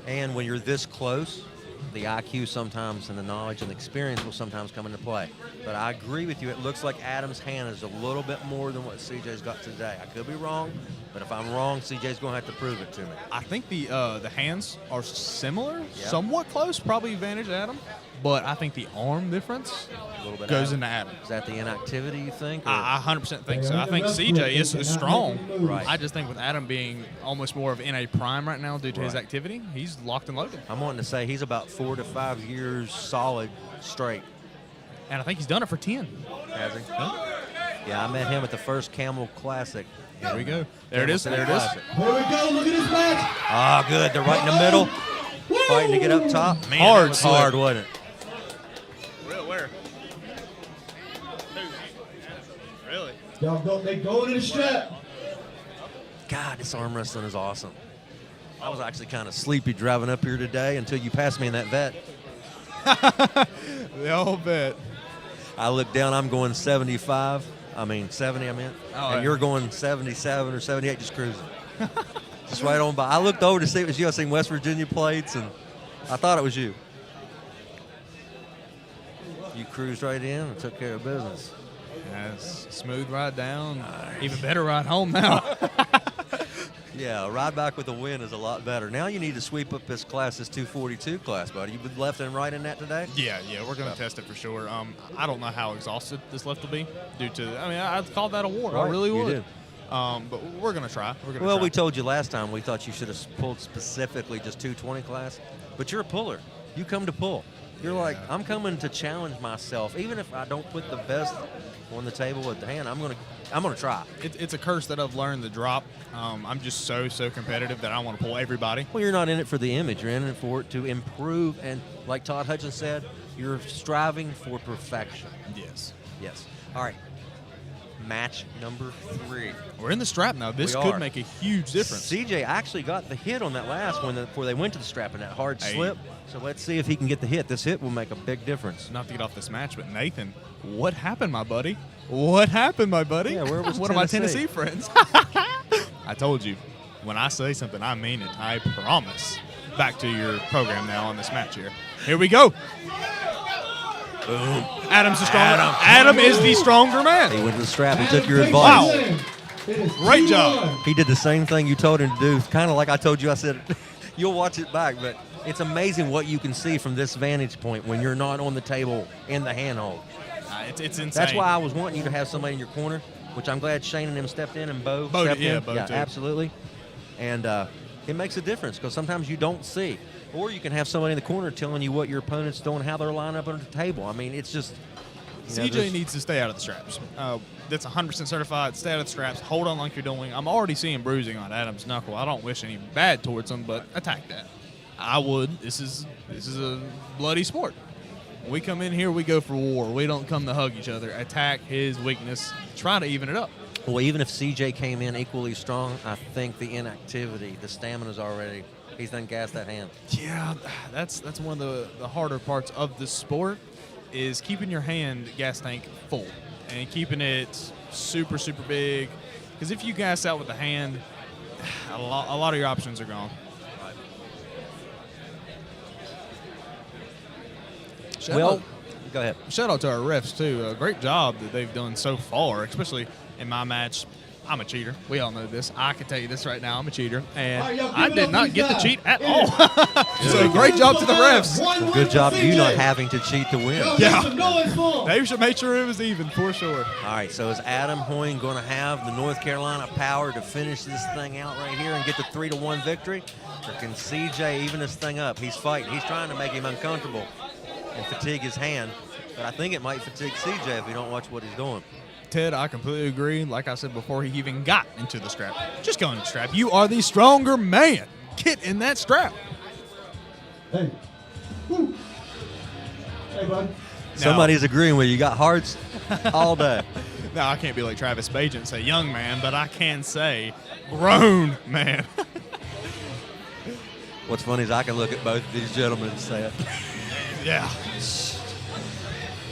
Speaker 1: And when you're this close, the IQ sometimes and the knowledge and the experience will sometimes come into play. But I agree with you. It looks like Adam's hand is a little bit more than what CJ's got today. I could be wrong, but if I'm wrong, CJ's going to have to prove it to me.
Speaker 7: I think the hands are similar,
Speaker 1: Yeah.
Speaker 7: somewhat close, probably advantage Adam. But I think the arm difference
Speaker 1: A little bit
Speaker 7: goes
Speaker 1: Adam.
Speaker 7: into Adam.
Speaker 1: Is that the inactivity, you think? or-
Speaker 7: I 100% think
Speaker 2: They
Speaker 7: so. I
Speaker 2: under
Speaker 7: think
Speaker 2: left
Speaker 7: CJ
Speaker 2: grip,
Speaker 7: is
Speaker 2: they cannot
Speaker 7: strong.
Speaker 2: make any moves.
Speaker 1: Right.
Speaker 7: I just think with Adam being almost more of in a prime right now due to his
Speaker 1: Right.
Speaker 7: activity, he's locked and loaded.
Speaker 1: I'm wanting to say he's about 4 to 5 years solid straight.
Speaker 7: And I think he's done it for 10.
Speaker 1: Has he? Yeah, I met him at the first Camel Classic.
Speaker 7: There we go. There it is. There it is.
Speaker 1: Classic.
Speaker 2: Here we go. Look at this match.
Speaker 1: Ah, good. They're right in the middle, fighting to get up top. Man,
Speaker 7: Hard
Speaker 1: that was
Speaker 7: slip.
Speaker 1: hard, wasn't it?
Speaker 7: Where? Really?
Speaker 2: Y'all go. They going to the strap.
Speaker 1: God, this arm wrestling is awesome. I was actually kind of sleepy driving up here today until you passed me in that vet.
Speaker 7: The whole bit.
Speaker 1: I looked down, I'm going 75. I mean, 70, I meant.
Speaker 7: Oh,
Speaker 1: and
Speaker 7: yeah.
Speaker 1: you're going 77 or 78, just cruising. Just right on by. I looked over to see if it was you. I seen West Virginia plates, and I thought it was you. You cruised right in and took care of business.
Speaker 7: Yes, smooth ride down. Even better ride home now.
Speaker 1: Yeah, a ride back with a win is a lot better. Now you need to sweep up this class, this 242 class, buddy. You've been left and right in that today?
Speaker 7: Yeah, we're going to test it for sure. I don't know how exhausted this lift will be due to, I'd call that a war. I
Speaker 1: Right,
Speaker 7: really
Speaker 1: you
Speaker 7: would.
Speaker 1: did.
Speaker 7: But we're going to try.
Speaker 1: Well, we told you last time we thought you should have pulled specifically just 220 class, but you're a puller. You come to pull. You're like, I'm coming to challenge myself. Even if I don't put the best on the table with the hand, I'm gonna try.
Speaker 7: It's a curse that I've learned to drop. I'm just so competitive that I want to pull everybody.
Speaker 1: Well, you're not in it for the image. You're in it for it to improve. And like Todd Hutchins said, you're striving for perfection.
Speaker 7: Yes.
Speaker 1: Yes. All right. Match number 3.
Speaker 7: We're in the strap now. This
Speaker 1: We
Speaker 7: could
Speaker 1: are.
Speaker 7: make a huge difference.
Speaker 1: CJ actually got the hit on that last one before they went to the strap in that hard
Speaker 7: Hey.
Speaker 1: slip. So let's see if he can get the hit. This hit will make a big difference.
Speaker 7: Not to get off this match, but Nathan, what happened, my buddy? What happened, my buddy?
Speaker 1: Yeah, where was
Speaker 7: one of my
Speaker 1: Tennessee?
Speaker 7: Tennessee friends? I told you, when I say something, I mean it. I promise. Back to your program now on this match here. Here we go.
Speaker 1: Boom.
Speaker 7: Adam's the stronger. Adam is the stronger
Speaker 1: He
Speaker 7: man.
Speaker 1: went to the strap. He took your
Speaker 2: Takes
Speaker 1: advice.
Speaker 2: the win. It is
Speaker 7: Great
Speaker 2: 2-1.
Speaker 7: job.
Speaker 1: He did the same thing you told him to do. Kind of like I told you. I said, you'll watch it back, but it's amazing what you can see from this vantage point when you're not on the table in the handhold.
Speaker 7: It's insane.
Speaker 1: That's why I was wanting you to have somebody in your corner, which I'm glad Shane and them stepped in and Bo
Speaker 7: Bo
Speaker 1: stepped
Speaker 7: did, yeah,
Speaker 1: in.
Speaker 7: Bo
Speaker 1: yeah,
Speaker 7: too.
Speaker 1: absolutely. And it makes a difference because sometimes you don't see. Or you can have somebody in the corner telling you what your opponent's doing, how they're lined up under the table. I mean, it's just you know,
Speaker 7: CJ
Speaker 1: there's-
Speaker 7: needs to stay out of the straps. That's 100% certified. Stay out of the straps. Hold on like you're doing. I'm already seeing bruising on Adam's knuckle. I don't wish any bad towards him, but attack that. I would. This is a bloody sport. We come in here, we go for war. We don't come to hug each other. Attack his weakness. Try to even it up.
Speaker 1: Well, even if CJ came in equally strong, I think the inactivity, the stamina's already, he's done gassed that hand.
Speaker 7: Yeah, that's one of the harder parts of the sport is keeping your hand gas tank full and keeping it super big. Because if you gas out with the hand, a lot of your options are gone.
Speaker 1: Well, go ahead.
Speaker 7: Shout out to our refs, too. Great job that they've done so far, especially in my match. I'm a cheater. We all know this. I can tell you this right now. I'm a cheater. And I did not get the cheat at all. So great job to the refs.
Speaker 1: Well, good job to you not having to cheat to win.
Speaker 7: Yeah. They should make sure it was even, for sure.
Speaker 1: All right, so is Adam Hoyne going to have the North Carolina power to finish this thing out right here and get the 3-1 victory? Or can CJ even this thing up? He's fighting. He's trying to make him uncomfortable and fatigue his hand. But I think it might fatigue CJ if he don't watch what he's doing.
Speaker 7: Ted, I completely agree. Like I said before, he even got into the strap. Just go in the strap. You are the stronger man. Get in that strap.
Speaker 2: Hey. Woo. Hey, bud.
Speaker 1: Somebody's agreeing with you. You got hearts all day.
Speaker 7: Now, I can't be like Travis Bajan and say young man, but I can say grown man.
Speaker 1: What's funny is I can look at both of these gentlemen and say it.
Speaker 7: Yeah.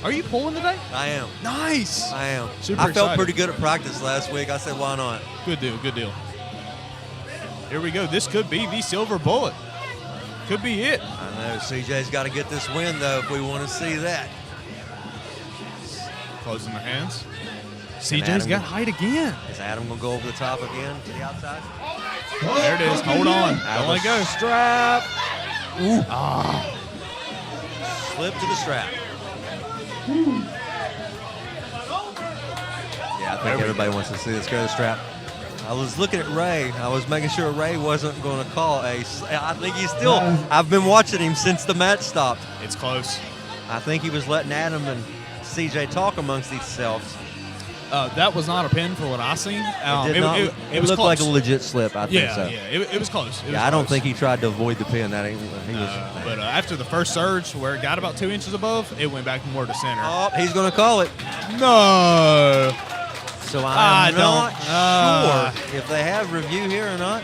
Speaker 7: Are you pulling today?
Speaker 1: I am.
Speaker 7: Nice.
Speaker 1: I am.
Speaker 7: Super
Speaker 1: I felt
Speaker 7: excited.
Speaker 1: pretty good at practice last week. I said, why not?
Speaker 7: Good deal, good deal. Here we go. This could be the silver bullet. Could be it.
Speaker 1: I know. CJ's got to get this win, though, if we want to see that.
Speaker 7: Closing the hands.
Speaker 1: And
Speaker 7: CJ's
Speaker 1: Adam-
Speaker 7: got height again.
Speaker 1: Is Adam going to go over the top again to the outside?
Speaker 7: There it is. Hold on. Don't let go.
Speaker 1: Strap. Ooh. Ah. Slip to the strap. Yeah, I think everybody wants to see this go to the strap. I was looking at Ray. I was making sure Ray wasn't going to call a. I think he's still. I've been watching him since the match stopped.
Speaker 7: It's close.
Speaker 1: I think he was letting Adam and CJ talk amongst themselves.
Speaker 7: That was not a pin for what I seen.
Speaker 1: It
Speaker 7: was
Speaker 1: looked
Speaker 7: close.
Speaker 1: like a legit slip. I think so.
Speaker 7: Yeah, it was close. It was
Speaker 1: Yeah, I don't
Speaker 7: close.
Speaker 1: think he tried to avoid the pin. That ain't.
Speaker 7: But after the first surge, where it got about 2 inches above, it went back more to center.
Speaker 1: Oh, he's going to call it.
Speaker 7: No.
Speaker 1: So I'm not
Speaker 7: don't-
Speaker 1: sure if they have review here or not.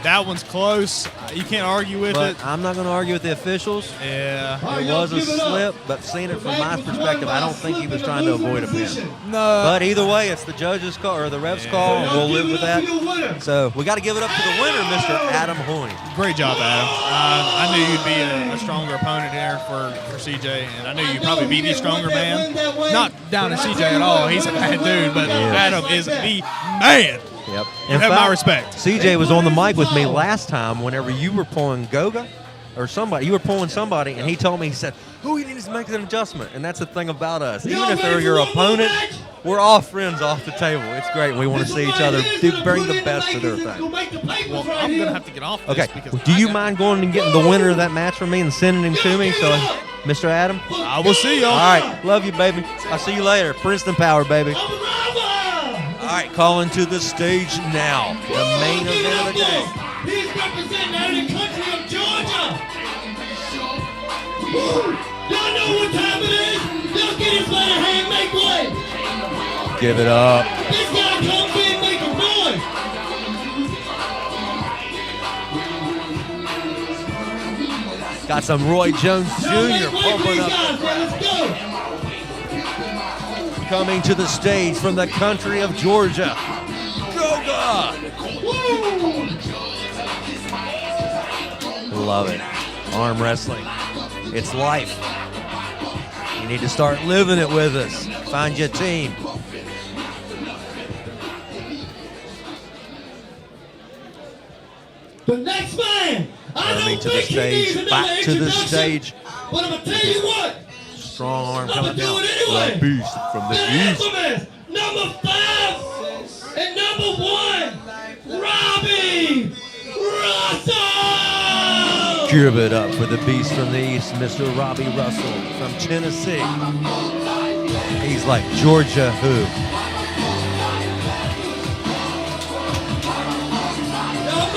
Speaker 7: That one's close. You can't argue with
Speaker 1: But
Speaker 7: it.
Speaker 1: I'm not going to argue with the officials.
Speaker 7: Yeah.
Speaker 1: It was a slip, but seeing it from my perspective, I don't think he was trying to avoid a pin.
Speaker 7: No.
Speaker 1: But either way, it's the judge's call or the ref's call, and we'll live with that. So we got to give it up to the winner, Mr. Adam Hoyne.
Speaker 7: Great job, Adam. I knew you'd be a stronger opponent here for CJ, and I knew you'd probably be the stronger man. Not down to CJ at all. He's a bad dude, but Adam is the man.
Speaker 1: Yep.
Speaker 7: You have my respect.
Speaker 1: CJ was on the mic with me last time whenever you were pulling Goga or somebody. You were pulling somebody, and he told me, he said, "Who he needs to make an adjustment." And that's the thing about us. Even if they're your opponent, we're all friends off the table. It's great. We want to see each other bring the best to their thing.
Speaker 7: Well, I'm going to have to get off this
Speaker 1: Okay.
Speaker 7: because
Speaker 1: Do you mind going and getting the winner of that match from me and sending him to me? So, Mr. Adam?
Speaker 7: I will see y'all.
Speaker 1: All right. Love you, baby. I'll see you later. Princeton Power, baby. All right, calling to the stage now. The main event of the day.
Speaker 8: He's representing out of the country of Georgia. Woo. Y'all know what time it is. Y'all get his letter hand, make way.
Speaker 1: Give it up.
Speaker 8: This guy comes in making noise.
Speaker 1: Got some Roy Jones Jr. pumping up.
Speaker 8: Let's go.
Speaker 1: Coming to the stage from the country of Georgia. Goga! Love it. Arm wrestling. It's life. You need to start living it with us. Find your team.
Speaker 8: The next man. I
Speaker 1: Coming
Speaker 8: don't
Speaker 1: to the
Speaker 8: think he needs
Speaker 1: stage.
Speaker 8: another
Speaker 1: Back to the
Speaker 8: introduction,
Speaker 1: stage.
Speaker 8: But I'm going to tell you what.
Speaker 1: Strong arm
Speaker 8: I'ma
Speaker 1: coming
Speaker 8: do
Speaker 1: down.
Speaker 8: it anyway.
Speaker 1: The beast from the east.
Speaker 8: infamous number 5 and number 1, Robbie Russell.
Speaker 1: Give it up for the beast from the east, Mr. Robbie Russell from Tennessee. He's like Georgia who?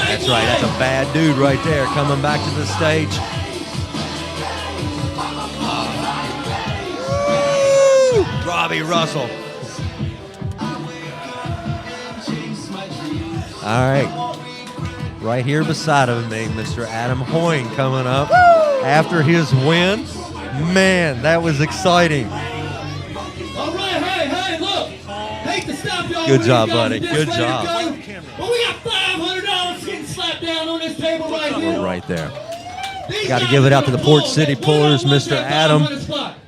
Speaker 1: That's right, that's a bad dude right there coming back to the stage. Woo! Robbie Russell. All right. Right here beside of me, Mr. Adam Hoyne coming up after his win. Man, that was exciting.
Speaker 8: All right, hey, look. Hate to stop y'all.
Speaker 1: Good
Speaker 8: when
Speaker 1: job,
Speaker 8: you guys
Speaker 1: buddy.
Speaker 8: are this
Speaker 1: Good
Speaker 8: ready to
Speaker 1: job.
Speaker 8: go. But we got $500 getting slapped down on this table right here.
Speaker 1: We're right there. Got to give it out to the Port City Pullers, Mr. Adam.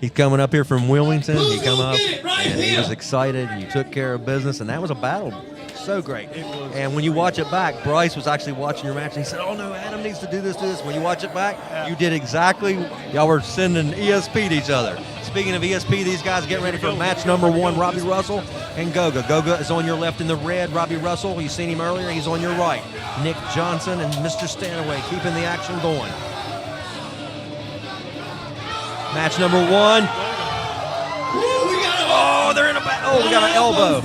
Speaker 1: He's coming up here from Wilmington. He come up, and he was excited. You took care of business, and that was a battle. So great. And when you watch it back, Bryce was actually watching your match, and he said, oh, no, Adam needs to do this, do this. When you watch it back, you did exactly. Y'all were sending ESP to each other. Speaking of ESP, these guys get ready for match number 1, Robbie Russell and Goga. Goga is on your left in the red. Robbie Russell, you've seen him earlier, he's on your right. Nick Johnson and Mr. Stanaway keeping the action going. Match number 1. Oh, they're in a battle. Oh, we got an elbow.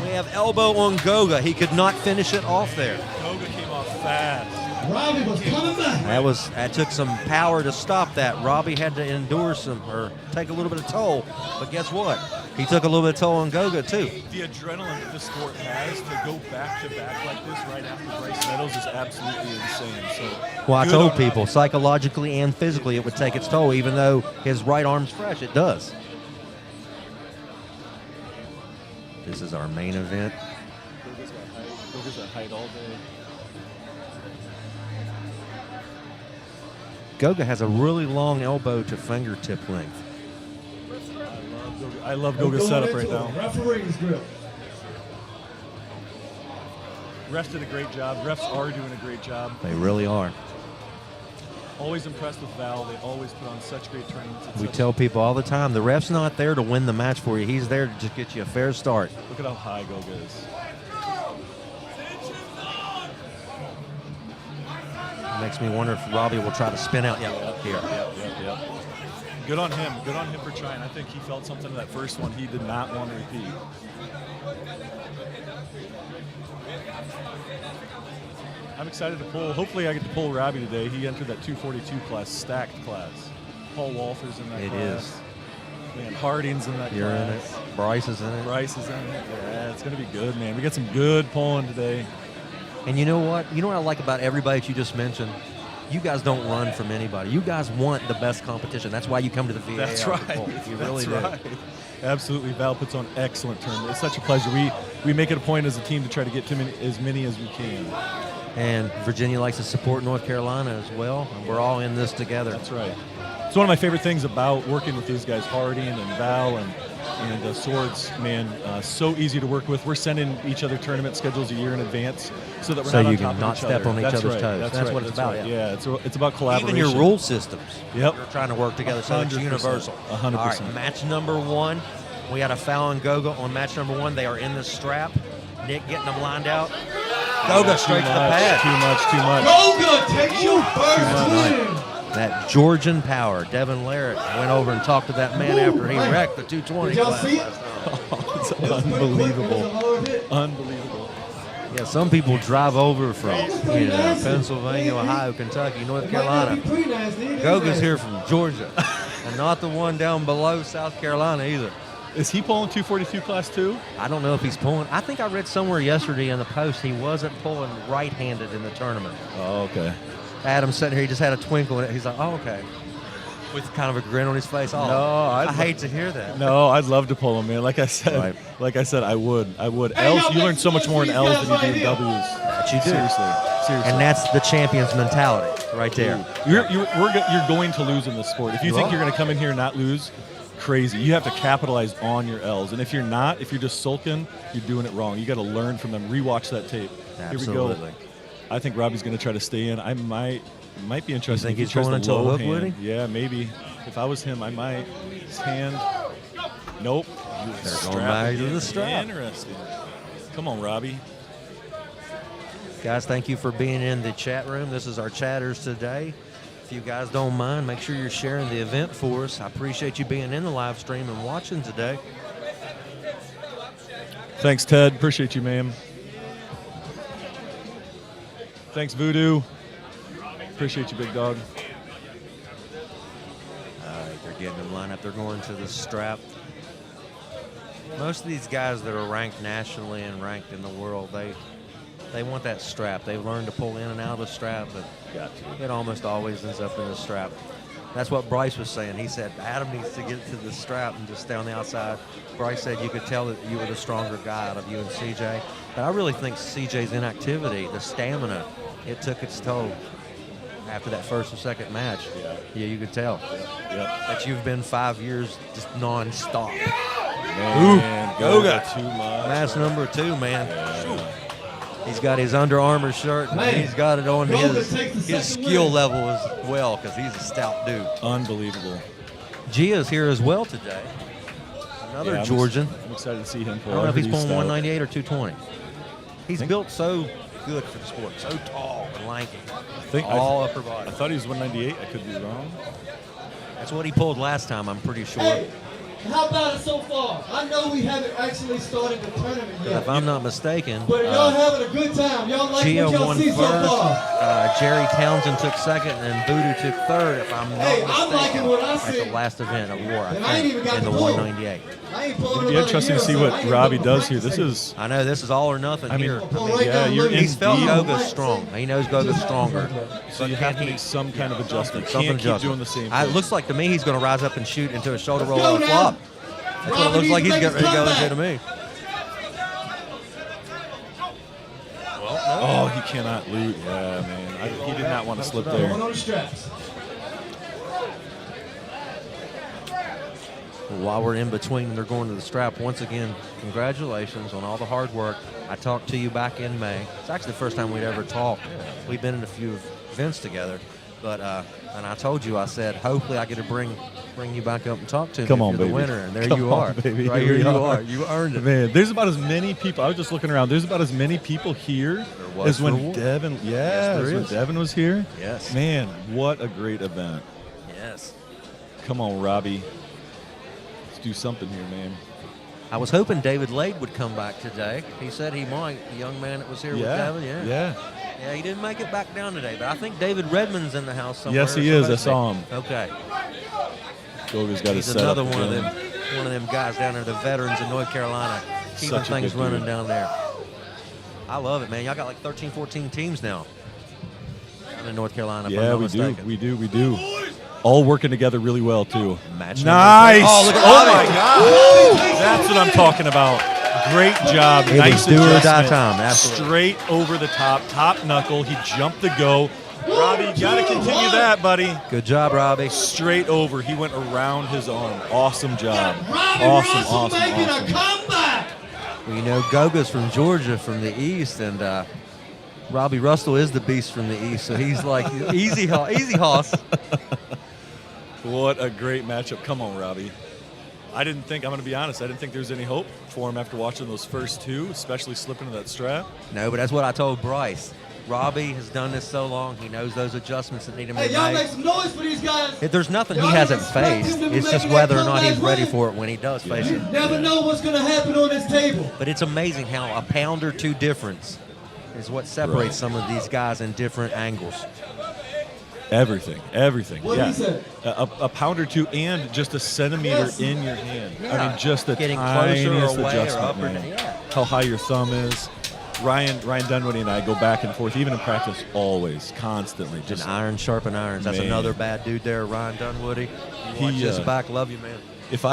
Speaker 1: We have elbow on Goga. He could not finish it off there.
Speaker 9: Goga came off fast.
Speaker 8: Robbie was coming back.
Speaker 1: That took some power to stop that. Robbie had to endure take a little bit of toll. But guess what? He took a little bit of toll on Goga too.
Speaker 9: The adrenaline that the sport has to go back to back like this right after Bryce Meadows is absolutely insane. So,
Speaker 1: well, I told people psychologically and physically it would take its toll, even though his right arm's fresh. It does. This is our main event.
Speaker 9: Goga's at height all day.
Speaker 1: Goga has a really long elbow to fingertip length.
Speaker 9: I love Goga's setup right now.
Speaker 8: Referee's grip.
Speaker 9: Refs did a great job. Refs are doing a great job.
Speaker 1: They really are.
Speaker 9: Always impressed with Val. They always put on such great tournaments.
Speaker 1: We tell people all the time, the ref's not there to win the match for you. He's there to just get you a fair start.
Speaker 9: Look at how high Goga is.
Speaker 1: Makes me wonder if Robbie will try to spin out. Yeah, here.
Speaker 9: Yep. Good on him. Good on him for trying. I think he felt something in that first one he did not want to repeat. I'm excited to pull. Hopefully I get to pull Robbie today. He entered that 242 class, stacked class. Paul Walther's in that class.
Speaker 1: It is.
Speaker 9: Man, Harding's in that
Speaker 1: You're
Speaker 9: class.
Speaker 1: in it. Bryce is in it.
Speaker 9: Bryce is in it. Yeah, it's going to be good, man. We got some good pulling today.
Speaker 1: And you know what? You know what I like about everybody that you just mentioned? You guys don't run from anybody. You guys want the best competition. That's why you come to the VA.
Speaker 9: That's right.
Speaker 1: You really do.
Speaker 9: Right. Absolutely. Val puts on excellent tournament. It's such a pleasure. We make it a point as a team to try to get to as many as we can.
Speaker 1: And Virginia likes to support North Carolina as well. And we're all in this together.
Speaker 9: That's right. It's one of my favorite things about working with these guys, Harding and Val and Swords, man, so easy to work with. We're sending each other tournament schedules a year in advance so that we're not on top of each other.
Speaker 1: So you can not step on each other's toes. That's what it's about.
Speaker 9: Yeah, it's about collaboration.
Speaker 1: Even your rule systems.
Speaker 9: Yep.
Speaker 1: You're trying to work together so it's
Speaker 9: 100%.
Speaker 1: universal.
Speaker 9: 100%.
Speaker 1: All right, match number 1. We had a foul on Goga on match number 1. They are in the strap. Nick getting them lined out. Goga straight to the pad.
Speaker 9: Too much.
Speaker 8: Goga takes your first win.
Speaker 1: That Georgian power. Devin Larrett went over and talked to that man after he wrecked the 220
Speaker 8: Did y'all
Speaker 1: class
Speaker 8: see it?
Speaker 1: last time.
Speaker 9: It's unbelievable. Unbelievable.
Speaker 1: Yeah, some people drive over from Pennsylvania, Ohio, Kentucky, North Carolina. Goga's here from Georgia, and not the one down below South Carolina either.
Speaker 9: Is he pulling 242 class too?
Speaker 1: I don't know if he's pulling. I think I read somewhere yesterday in the post he wasn't pulling right-handed in the tournament.
Speaker 9: Oh, okay.
Speaker 1: Adam's sitting here, he just had a twinkle in it. He's like, oh, okay. With kind of a grin on his face. Oh,
Speaker 9: No,
Speaker 1: I hate to hear that.
Speaker 9: No, I'd love to pull him, man. Like I said, I would. L's, you learn so much more in L's than you do in W's.
Speaker 1: That you do.
Speaker 9: Seriously.
Speaker 1: And that's the champion's mentality right there.
Speaker 9: You're going to lose in this sport. If you think you're going to come in here and not lose, crazy. You have to capitalize on your L's. And if you're not, if you're just sulking, you're doing it wrong. You got to learn from them. Rewatch that tape.
Speaker 1: Absolutely.
Speaker 9: Here we go. I think Robbie's going to try to stay in. I might be interested.
Speaker 1: You think
Speaker 9: if
Speaker 1: he's
Speaker 9: tries
Speaker 1: going
Speaker 9: to
Speaker 1: into a
Speaker 9: low
Speaker 1: hook,
Speaker 9: hand.
Speaker 1: would he?
Speaker 9: Yeah, maybe. If I was him, I might. His hand. Nope.
Speaker 1: They're going back to the strap.
Speaker 9: Interesting. Come on, Robbie.
Speaker 1: Guys, thank you for being in the chat room. This is our chatters today. If you guys don't mind, make sure you're sharing the event for us. I appreciate you being in the live stream and watching today.
Speaker 9: Thanks, Ted. Appreciate you, ma'am. Thanks, Voodoo. Appreciate you, big dog.
Speaker 1: All right, they're getting in line up. They're going to the strap. Most of these guys that are ranked nationally and ranked in the world, they want that strap. They've learned to pull in and out of the strap, but it almost always ends up in the strap. That's what Bryce was saying. He said Adam needs to get to the strap and just stay on the outside. Bryce said you could tell that you were the stronger guy out of you and CJ. But I really think CJ's inactivity, the stamina, it took its toll. after that first or second match. Yeah, you could tell that you've been 5 years just nonstop.
Speaker 9: Man,
Speaker 1: Goga.
Speaker 9: Too much.
Speaker 1: Match number 2, man. He's got his Under Armour shirt, and
Speaker 2: Man,
Speaker 1: he's got it on
Speaker 2: Goga takes the
Speaker 1: his
Speaker 2: second
Speaker 1: skill
Speaker 2: win.
Speaker 1: level as well, because he's a stout dude.
Speaker 9: Unbelievable.
Speaker 1: Gia's here as well today. Another
Speaker 9: Yeah,
Speaker 1: Georgian.
Speaker 9: I'm excited to see him
Speaker 1: I
Speaker 9: pull.
Speaker 1: don't know if he's
Speaker 9: He's
Speaker 1: pulling
Speaker 9: stout.
Speaker 1: 198 or 220. He's built so good for the sport, so tall and lanky. All upper body.
Speaker 9: I thought he was 198. I could be wrong.
Speaker 1: That's what he pulled last time, I'm pretty sure.
Speaker 2: Hey, how about it so far? I know we haven't actually started the tournament yet,
Speaker 1: If I'm not mistaken,
Speaker 2: but y'all having a good time. Y'all like
Speaker 1: Gia
Speaker 2: what y'all
Speaker 1: won
Speaker 2: see
Speaker 1: first.
Speaker 2: so far.
Speaker 1: Jerry Townsend took second, and Voodoo took third. If I'm not
Speaker 2: Hey, I'm
Speaker 1: mistaken,
Speaker 2: liking what I
Speaker 1: at
Speaker 2: see.
Speaker 1: the last event of war, I
Speaker 2: And I ain't
Speaker 1: think,
Speaker 2: even got
Speaker 1: in
Speaker 2: the
Speaker 1: the
Speaker 2: pull.
Speaker 1: 198.
Speaker 2: I ain't pulling
Speaker 9: It'd be
Speaker 2: about a
Speaker 9: interesting to
Speaker 2: year
Speaker 9: see
Speaker 2: or so. I
Speaker 9: what
Speaker 2: ain't
Speaker 9: Robbie
Speaker 2: even
Speaker 9: does here.
Speaker 2: practicing.
Speaker 9: This is,
Speaker 1: I know this is all or nothing
Speaker 9: I mean,
Speaker 1: here.
Speaker 2: Pull right
Speaker 9: yeah,
Speaker 2: down,
Speaker 9: you're
Speaker 2: look at
Speaker 1: He's
Speaker 2: it.
Speaker 1: felt
Speaker 9: deep.
Speaker 1: Goga's strong. He knows Goga's stronger.
Speaker 9: so you have to make some kind of adjustment. Can't keep doing the same thing.
Speaker 1: It looks like to me he's going to rise up and shoot into a shoulder roll
Speaker 2: Let's
Speaker 1: or
Speaker 2: go
Speaker 1: a
Speaker 2: now.
Speaker 1: flop. That's what it looks like he's getting ready to go into to me.
Speaker 9: Oh, he cannot loot. Yeah, man. He did not want to slip there.
Speaker 2: Going on the straps.
Speaker 1: While we're in between, they're going to the strap. Once again, congratulations on all the hard work. I talked to you back in May. It's actually the first time we'd ever talked. We've been in a few events together, but and I told you, I said, hopefully I get to bring you back up and talk to me
Speaker 9: Come
Speaker 1: if
Speaker 9: on,
Speaker 1: you're
Speaker 9: baby.
Speaker 1: the winner. And there
Speaker 9: Come
Speaker 1: you
Speaker 9: on,
Speaker 1: are.
Speaker 9: baby.
Speaker 1: Right
Speaker 9: Here
Speaker 1: here
Speaker 9: we
Speaker 1: you
Speaker 9: are.
Speaker 1: are. You earned it.
Speaker 9: Man, there's about as many people. I was just looking around. There's about as many people here
Speaker 1: was
Speaker 9: as
Speaker 1: for
Speaker 9: when
Speaker 1: war.
Speaker 9: Devin.
Speaker 1: Yes,
Speaker 9: Yeah,
Speaker 1: there
Speaker 9: as when
Speaker 1: is.
Speaker 9: Devin was here.
Speaker 1: Yes.
Speaker 9: Man, what a great event.
Speaker 1: Yes.
Speaker 9: Come on, Robbie. Let's do something here, man.
Speaker 1: I was hoping David Lade would come back today. He said he might. The young man that was here with Devin.
Speaker 9: Yeah.
Speaker 1: Yeah, he didn't make it back down today, but I think David Redmond's in the house somewhere.
Speaker 9: Yes, he is. I
Speaker 1: supposed to
Speaker 9: saw
Speaker 1: be.
Speaker 9: him.
Speaker 1: Okay.
Speaker 9: Goga's got his
Speaker 1: He's
Speaker 9: setup
Speaker 1: another one of
Speaker 9: again.
Speaker 1: them guys down there, the veterans in North Carolina, keeping
Speaker 9: Such a
Speaker 1: things
Speaker 9: good
Speaker 1: running
Speaker 9: dude.
Speaker 1: down there. I love it, man. Y'all got like 13, 14 teams now in North Carolina. If I'm
Speaker 9: Yeah,
Speaker 1: not
Speaker 9: we do.
Speaker 1: mistaken.
Speaker 9: We do. All working together really well, too.
Speaker 1: Match
Speaker 9: Nice.
Speaker 1: number 10. Oh, look at
Speaker 9: my
Speaker 1: Robbie.
Speaker 9: God. That's what I'm talking about. Great job.
Speaker 1: It
Speaker 9: nice
Speaker 1: was do or die
Speaker 9: adjustment.
Speaker 1: time, absolutely.
Speaker 9: Straight over the top knuckle. He jumped the go. Robbie, got to continue that, buddy.
Speaker 1: Good job, Robbie.
Speaker 9: Straight over. He went around his arm. Awesome job.
Speaker 2: Robbie
Speaker 9: Awesome,
Speaker 2: Russell
Speaker 9: awesome,
Speaker 2: making
Speaker 9: awesome.
Speaker 2: a comeback.
Speaker 1: Well, you know, Goga's from Georgia, from the east, and Robbie Russell is the beast from the east, so he's like easy hoss.
Speaker 9: What a great matchup. Come on, Robbie. I'm going to be honest, I didn't think there was any hope for him after watching those first two, especially slipping to that strap.
Speaker 1: No, but that's what I told Bryce. Robbie has done this so long, he knows those adjustments that need to be
Speaker 2: Hey, y'all make
Speaker 1: made.
Speaker 2: some noise for these guys.
Speaker 1: There's nothing he
Speaker 2: Y'all
Speaker 1: hasn't
Speaker 2: expect
Speaker 1: faced.
Speaker 2: him to be
Speaker 1: It's just
Speaker 2: making
Speaker 1: whether
Speaker 2: that
Speaker 1: or not he's
Speaker 2: comeback
Speaker 1: ready
Speaker 2: win?
Speaker 1: for it when he does face
Speaker 2: You
Speaker 1: it.
Speaker 2: never know what's going to happen on this table.
Speaker 1: But it's amazing how a pound or two difference is what separates
Speaker 9: Right.
Speaker 1: some of these guys in different angles.
Speaker 9: Everything.
Speaker 2: What
Speaker 9: yeah.
Speaker 2: he said.
Speaker 9: A pound or two and just a centimeter
Speaker 2: Yes.
Speaker 9: in your hand. I
Speaker 1: Yeah.
Speaker 9: mean, just the
Speaker 1: Getting closer
Speaker 9: tiniest
Speaker 1: or away or
Speaker 9: adjustment,
Speaker 1: up or
Speaker 9: man.
Speaker 1: down. Yeah.
Speaker 9: How high your thumb is. Ryan Dunwoody and I go back and forth, even in practice, always, constantly.
Speaker 1: Just iron sharpen irons. That's
Speaker 9: Man.
Speaker 1: another bad dude there, Ryan Dunwoody.
Speaker 9: He,
Speaker 1: Watch his
Speaker 9: uh,
Speaker 1: back. Love you, man.
Speaker 9: If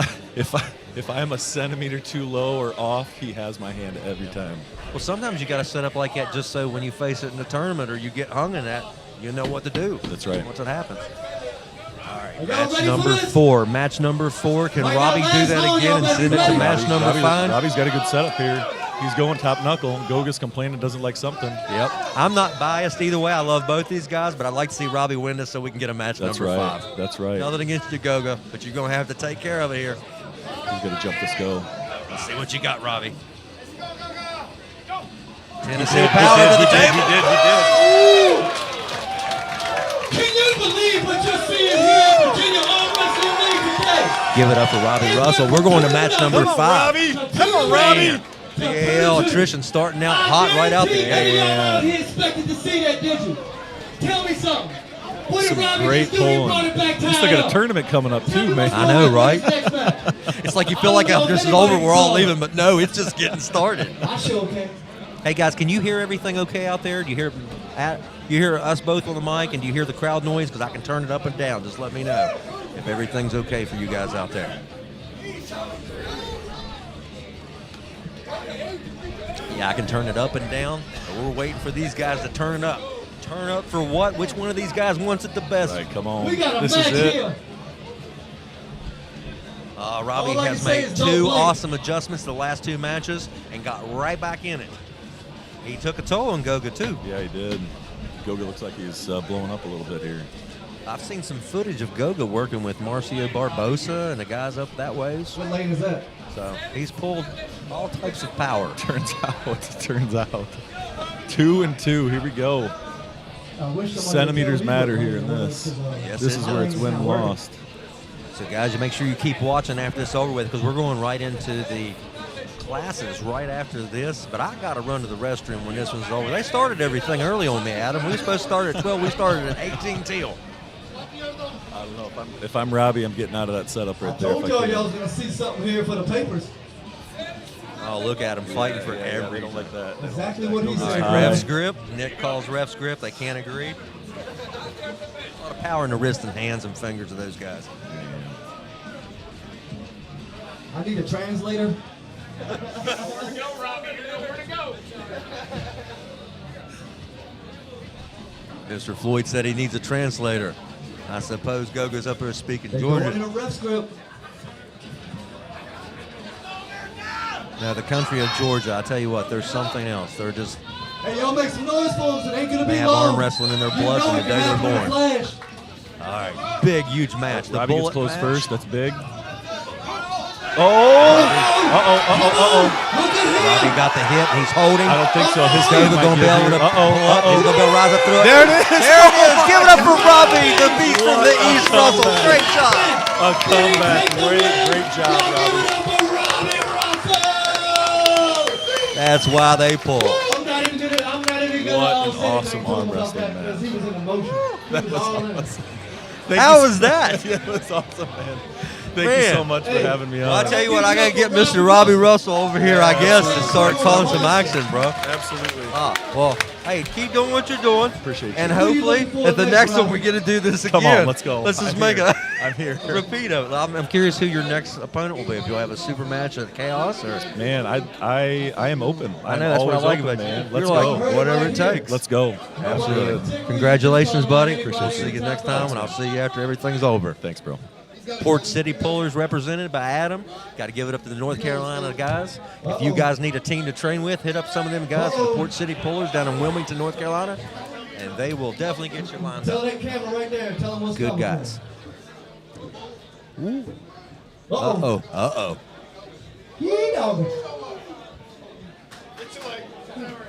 Speaker 9: I am a centimeter too low or off, he has my hand every time.
Speaker 1: Well, sometimes you got to set up like that just so when you face it in the tournament or you get hung in that, you know what to do.
Speaker 9: That's right.
Speaker 1: Once it happens. All right,
Speaker 2: Are y'all
Speaker 1: match
Speaker 2: ready
Speaker 1: number
Speaker 2: for this?
Speaker 1: 4. Match number 4. Can
Speaker 2: Might not
Speaker 1: Robbie do
Speaker 2: last
Speaker 1: that
Speaker 2: long,
Speaker 1: again
Speaker 2: y'all
Speaker 1: and
Speaker 2: better
Speaker 1: send
Speaker 2: be
Speaker 1: it to
Speaker 2: ready.
Speaker 1: match number 5?
Speaker 9: Robbie's got a good setup here. He's going top knuckle. Goga's complaining doesn't like something.
Speaker 1: Yep. I'm not biased either way. I love both these guys, but I'd like to see Robbie win this so we can get a match
Speaker 9: That's
Speaker 1: number
Speaker 9: right.
Speaker 1: 5.
Speaker 9: That's right.
Speaker 1: Nothing against you, Goga, but you're going to have to take care of it here.
Speaker 9: He's going to jump this go.
Speaker 1: Let's see what you got, Robbie. Tennessee power to the table.
Speaker 9: He did.
Speaker 2: Can you believe what you're seeing here at Virginia Arm Wrestling League today?
Speaker 1: Give it up for Robbie Russell. We're going to match number 5.
Speaker 9: Come on, Robbie.
Speaker 1: PAL Attrition starting out hot right out the
Speaker 2: Any
Speaker 1: gate.
Speaker 2: of y'all out here expected to see that, did you? Tell me something. What did
Speaker 9: Some
Speaker 2: Robbie
Speaker 9: great
Speaker 2: just do? He brought
Speaker 9: pulling.
Speaker 2: it back
Speaker 9: He's still
Speaker 2: tied
Speaker 9: got a
Speaker 2: up.
Speaker 9: tournament coming up, too, man.
Speaker 1: I know, right?
Speaker 2: Next match.
Speaker 1: It's like you feel like after this is over, we're all leaving, but no, it's just getting started.
Speaker 2: I sure can.
Speaker 1: Hey guys, can you hear everything okay out there? Do you hear us both on the mic, and do you hear the crowd noise? Because I can turn it up and down. Just let me know if everything's okay for you guys out there. Yeah, I can turn it up and down. We're waiting for these guys to turn it up. Turn up for what? Which one of these guys wants it the best?
Speaker 9: Right, come on.
Speaker 2: We got a
Speaker 9: This
Speaker 2: match
Speaker 9: is it.
Speaker 2: here.
Speaker 1: Robbie
Speaker 2: All I
Speaker 1: has
Speaker 2: can say
Speaker 1: made
Speaker 2: is don't
Speaker 1: 2
Speaker 2: blink.
Speaker 1: awesome adjustments the last 2 matches and got right back in it. He took a toll on Goga, too.
Speaker 9: Yeah, he did. Goga looks like he's blowing up a little bit here.
Speaker 1: I've seen some footage of Goga working with Marcio Barbosa and the guys up that ways.
Speaker 2: What lane is that?
Speaker 1: So he's pulled all types of power.
Speaker 9: Turns out. 2 and 2. Here we go.
Speaker 2: I wish somebody
Speaker 9: Centimeters
Speaker 2: would tell me
Speaker 9: matter
Speaker 2: what
Speaker 9: here
Speaker 2: lane
Speaker 9: in
Speaker 2: it
Speaker 9: this.
Speaker 2: was, 'cause,
Speaker 1: Yes,
Speaker 9: This
Speaker 1: it
Speaker 9: is
Speaker 1: does.
Speaker 9: where it's win and lost.
Speaker 1: So guys, you make sure you keep watching after this over with because we're going right into the classes right after this. But I got to run to the restroom when this one's over. They started everything early on me, Adam. We were supposed to start at 12. We started at 18 till.
Speaker 9: I don't know if I'm Robbie, I'm getting out of that setup right
Speaker 2: I
Speaker 9: there.
Speaker 2: told
Speaker 9: if
Speaker 2: y'all
Speaker 9: can.
Speaker 2: y'all was gonna see something here for the papers.
Speaker 1: Oh, look at him fighting for
Speaker 9: They
Speaker 1: every.
Speaker 9: don't like that. They don't
Speaker 2: Exactly
Speaker 9: like
Speaker 2: what
Speaker 9: that.
Speaker 2: he
Speaker 9: Goga's
Speaker 2: said.
Speaker 9: high.
Speaker 1: Ref's grip. Nick calls ref's grip. They can't agree. A lot of power in the wrist and hands and fingers of those guys.
Speaker 2: I need a translator.
Speaker 3: Where to go, Robbie? You know where to go.
Speaker 1: Mr. Floyd said he needs a translator. I suppose Goga's up there speaking
Speaker 2: They're going in
Speaker 1: Georgia.
Speaker 2: a ref script.
Speaker 1: Now, the country of Georgia, I tell you what, there's something else. They're just,
Speaker 2: Hey, y'all make some noise for them. It ain't gonna
Speaker 1: they
Speaker 2: be
Speaker 1: have
Speaker 2: long.
Speaker 1: arm wrestling in their
Speaker 2: You
Speaker 1: blood
Speaker 2: know
Speaker 1: from
Speaker 2: it
Speaker 1: the
Speaker 2: can
Speaker 1: day they're
Speaker 2: happen in a
Speaker 1: born.
Speaker 2: flash.
Speaker 1: All right, big, huge match. The
Speaker 9: Robbie gets
Speaker 1: bullet
Speaker 9: close
Speaker 1: match.
Speaker 9: first. That's big. Uh-oh.
Speaker 1: Robbie got the hit. He's holding.
Speaker 9: I don't think so. His
Speaker 1: Goga
Speaker 9: team might
Speaker 1: gonna
Speaker 9: be
Speaker 1: be able to
Speaker 9: here.
Speaker 1: pull up. He's gonna be able to rise up through it.
Speaker 9: There it is.
Speaker 1: There it is. Give it up for Robbie, the beast from the East Russell. Great job.
Speaker 9: A comeback. Great job, Robbie.
Speaker 1: That's why they pull.
Speaker 2: I'm not even gonna
Speaker 9: What an
Speaker 2: say
Speaker 9: awesome
Speaker 2: anything to him
Speaker 9: arm
Speaker 2: about
Speaker 9: wrestling
Speaker 2: that
Speaker 9: match.
Speaker 2: because he was in emotion. He was all in.
Speaker 9: Thank
Speaker 1: How
Speaker 9: you
Speaker 1: was that?
Speaker 9: Yeah, that's awesome, man. Thank you
Speaker 1: Man.
Speaker 9: so much for having me on.
Speaker 1: Well, I tell you what, I gotta get Mr. Robbie Russell over here, I guess, to start calling some action, bro.
Speaker 9: Absolutely.
Speaker 1: Well, hey, keep doing what you're doing.
Speaker 9: Appreciate you.
Speaker 1: And
Speaker 2: Who you
Speaker 1: hopefully,
Speaker 2: looking for
Speaker 1: at the
Speaker 2: next,
Speaker 1: next one,
Speaker 2: Robbie?
Speaker 1: we get to do this
Speaker 9: Come
Speaker 1: again.
Speaker 9: on, let's go.
Speaker 1: Let's just
Speaker 9: I'm
Speaker 1: make
Speaker 9: here.
Speaker 1: a
Speaker 9: I'm here.
Speaker 1: repeat of it. I'm curious who your next opponent will be. If you'll have a super match at Chaos or.
Speaker 9: Man, I am open.
Speaker 1: I know, that's what I like
Speaker 9: open,
Speaker 1: about you.
Speaker 9: man.
Speaker 1: You're
Speaker 9: Let's
Speaker 1: like,
Speaker 9: go.
Speaker 1: whatever it takes.
Speaker 9: Let's go.
Speaker 1: Absolutely. Congratulations, buddy. We'll see you next time, and I'll see you after everything's over.
Speaker 9: Thanks, bro.
Speaker 1: Port City Pullers represented by Adam. Got to give it up to the North Carolina guys. If you guys need a team to train with, hit up some of them guys from Port City Pullers down in Wilmington, North Carolina, and they will definitely get you lined
Speaker 2: Tell
Speaker 1: up.
Speaker 2: that camera right there. Tell them what's
Speaker 1: Good
Speaker 2: coming.
Speaker 1: guys.
Speaker 2: Uh-oh.
Speaker 1: Uh-oh.
Speaker 2: Yee-doggy.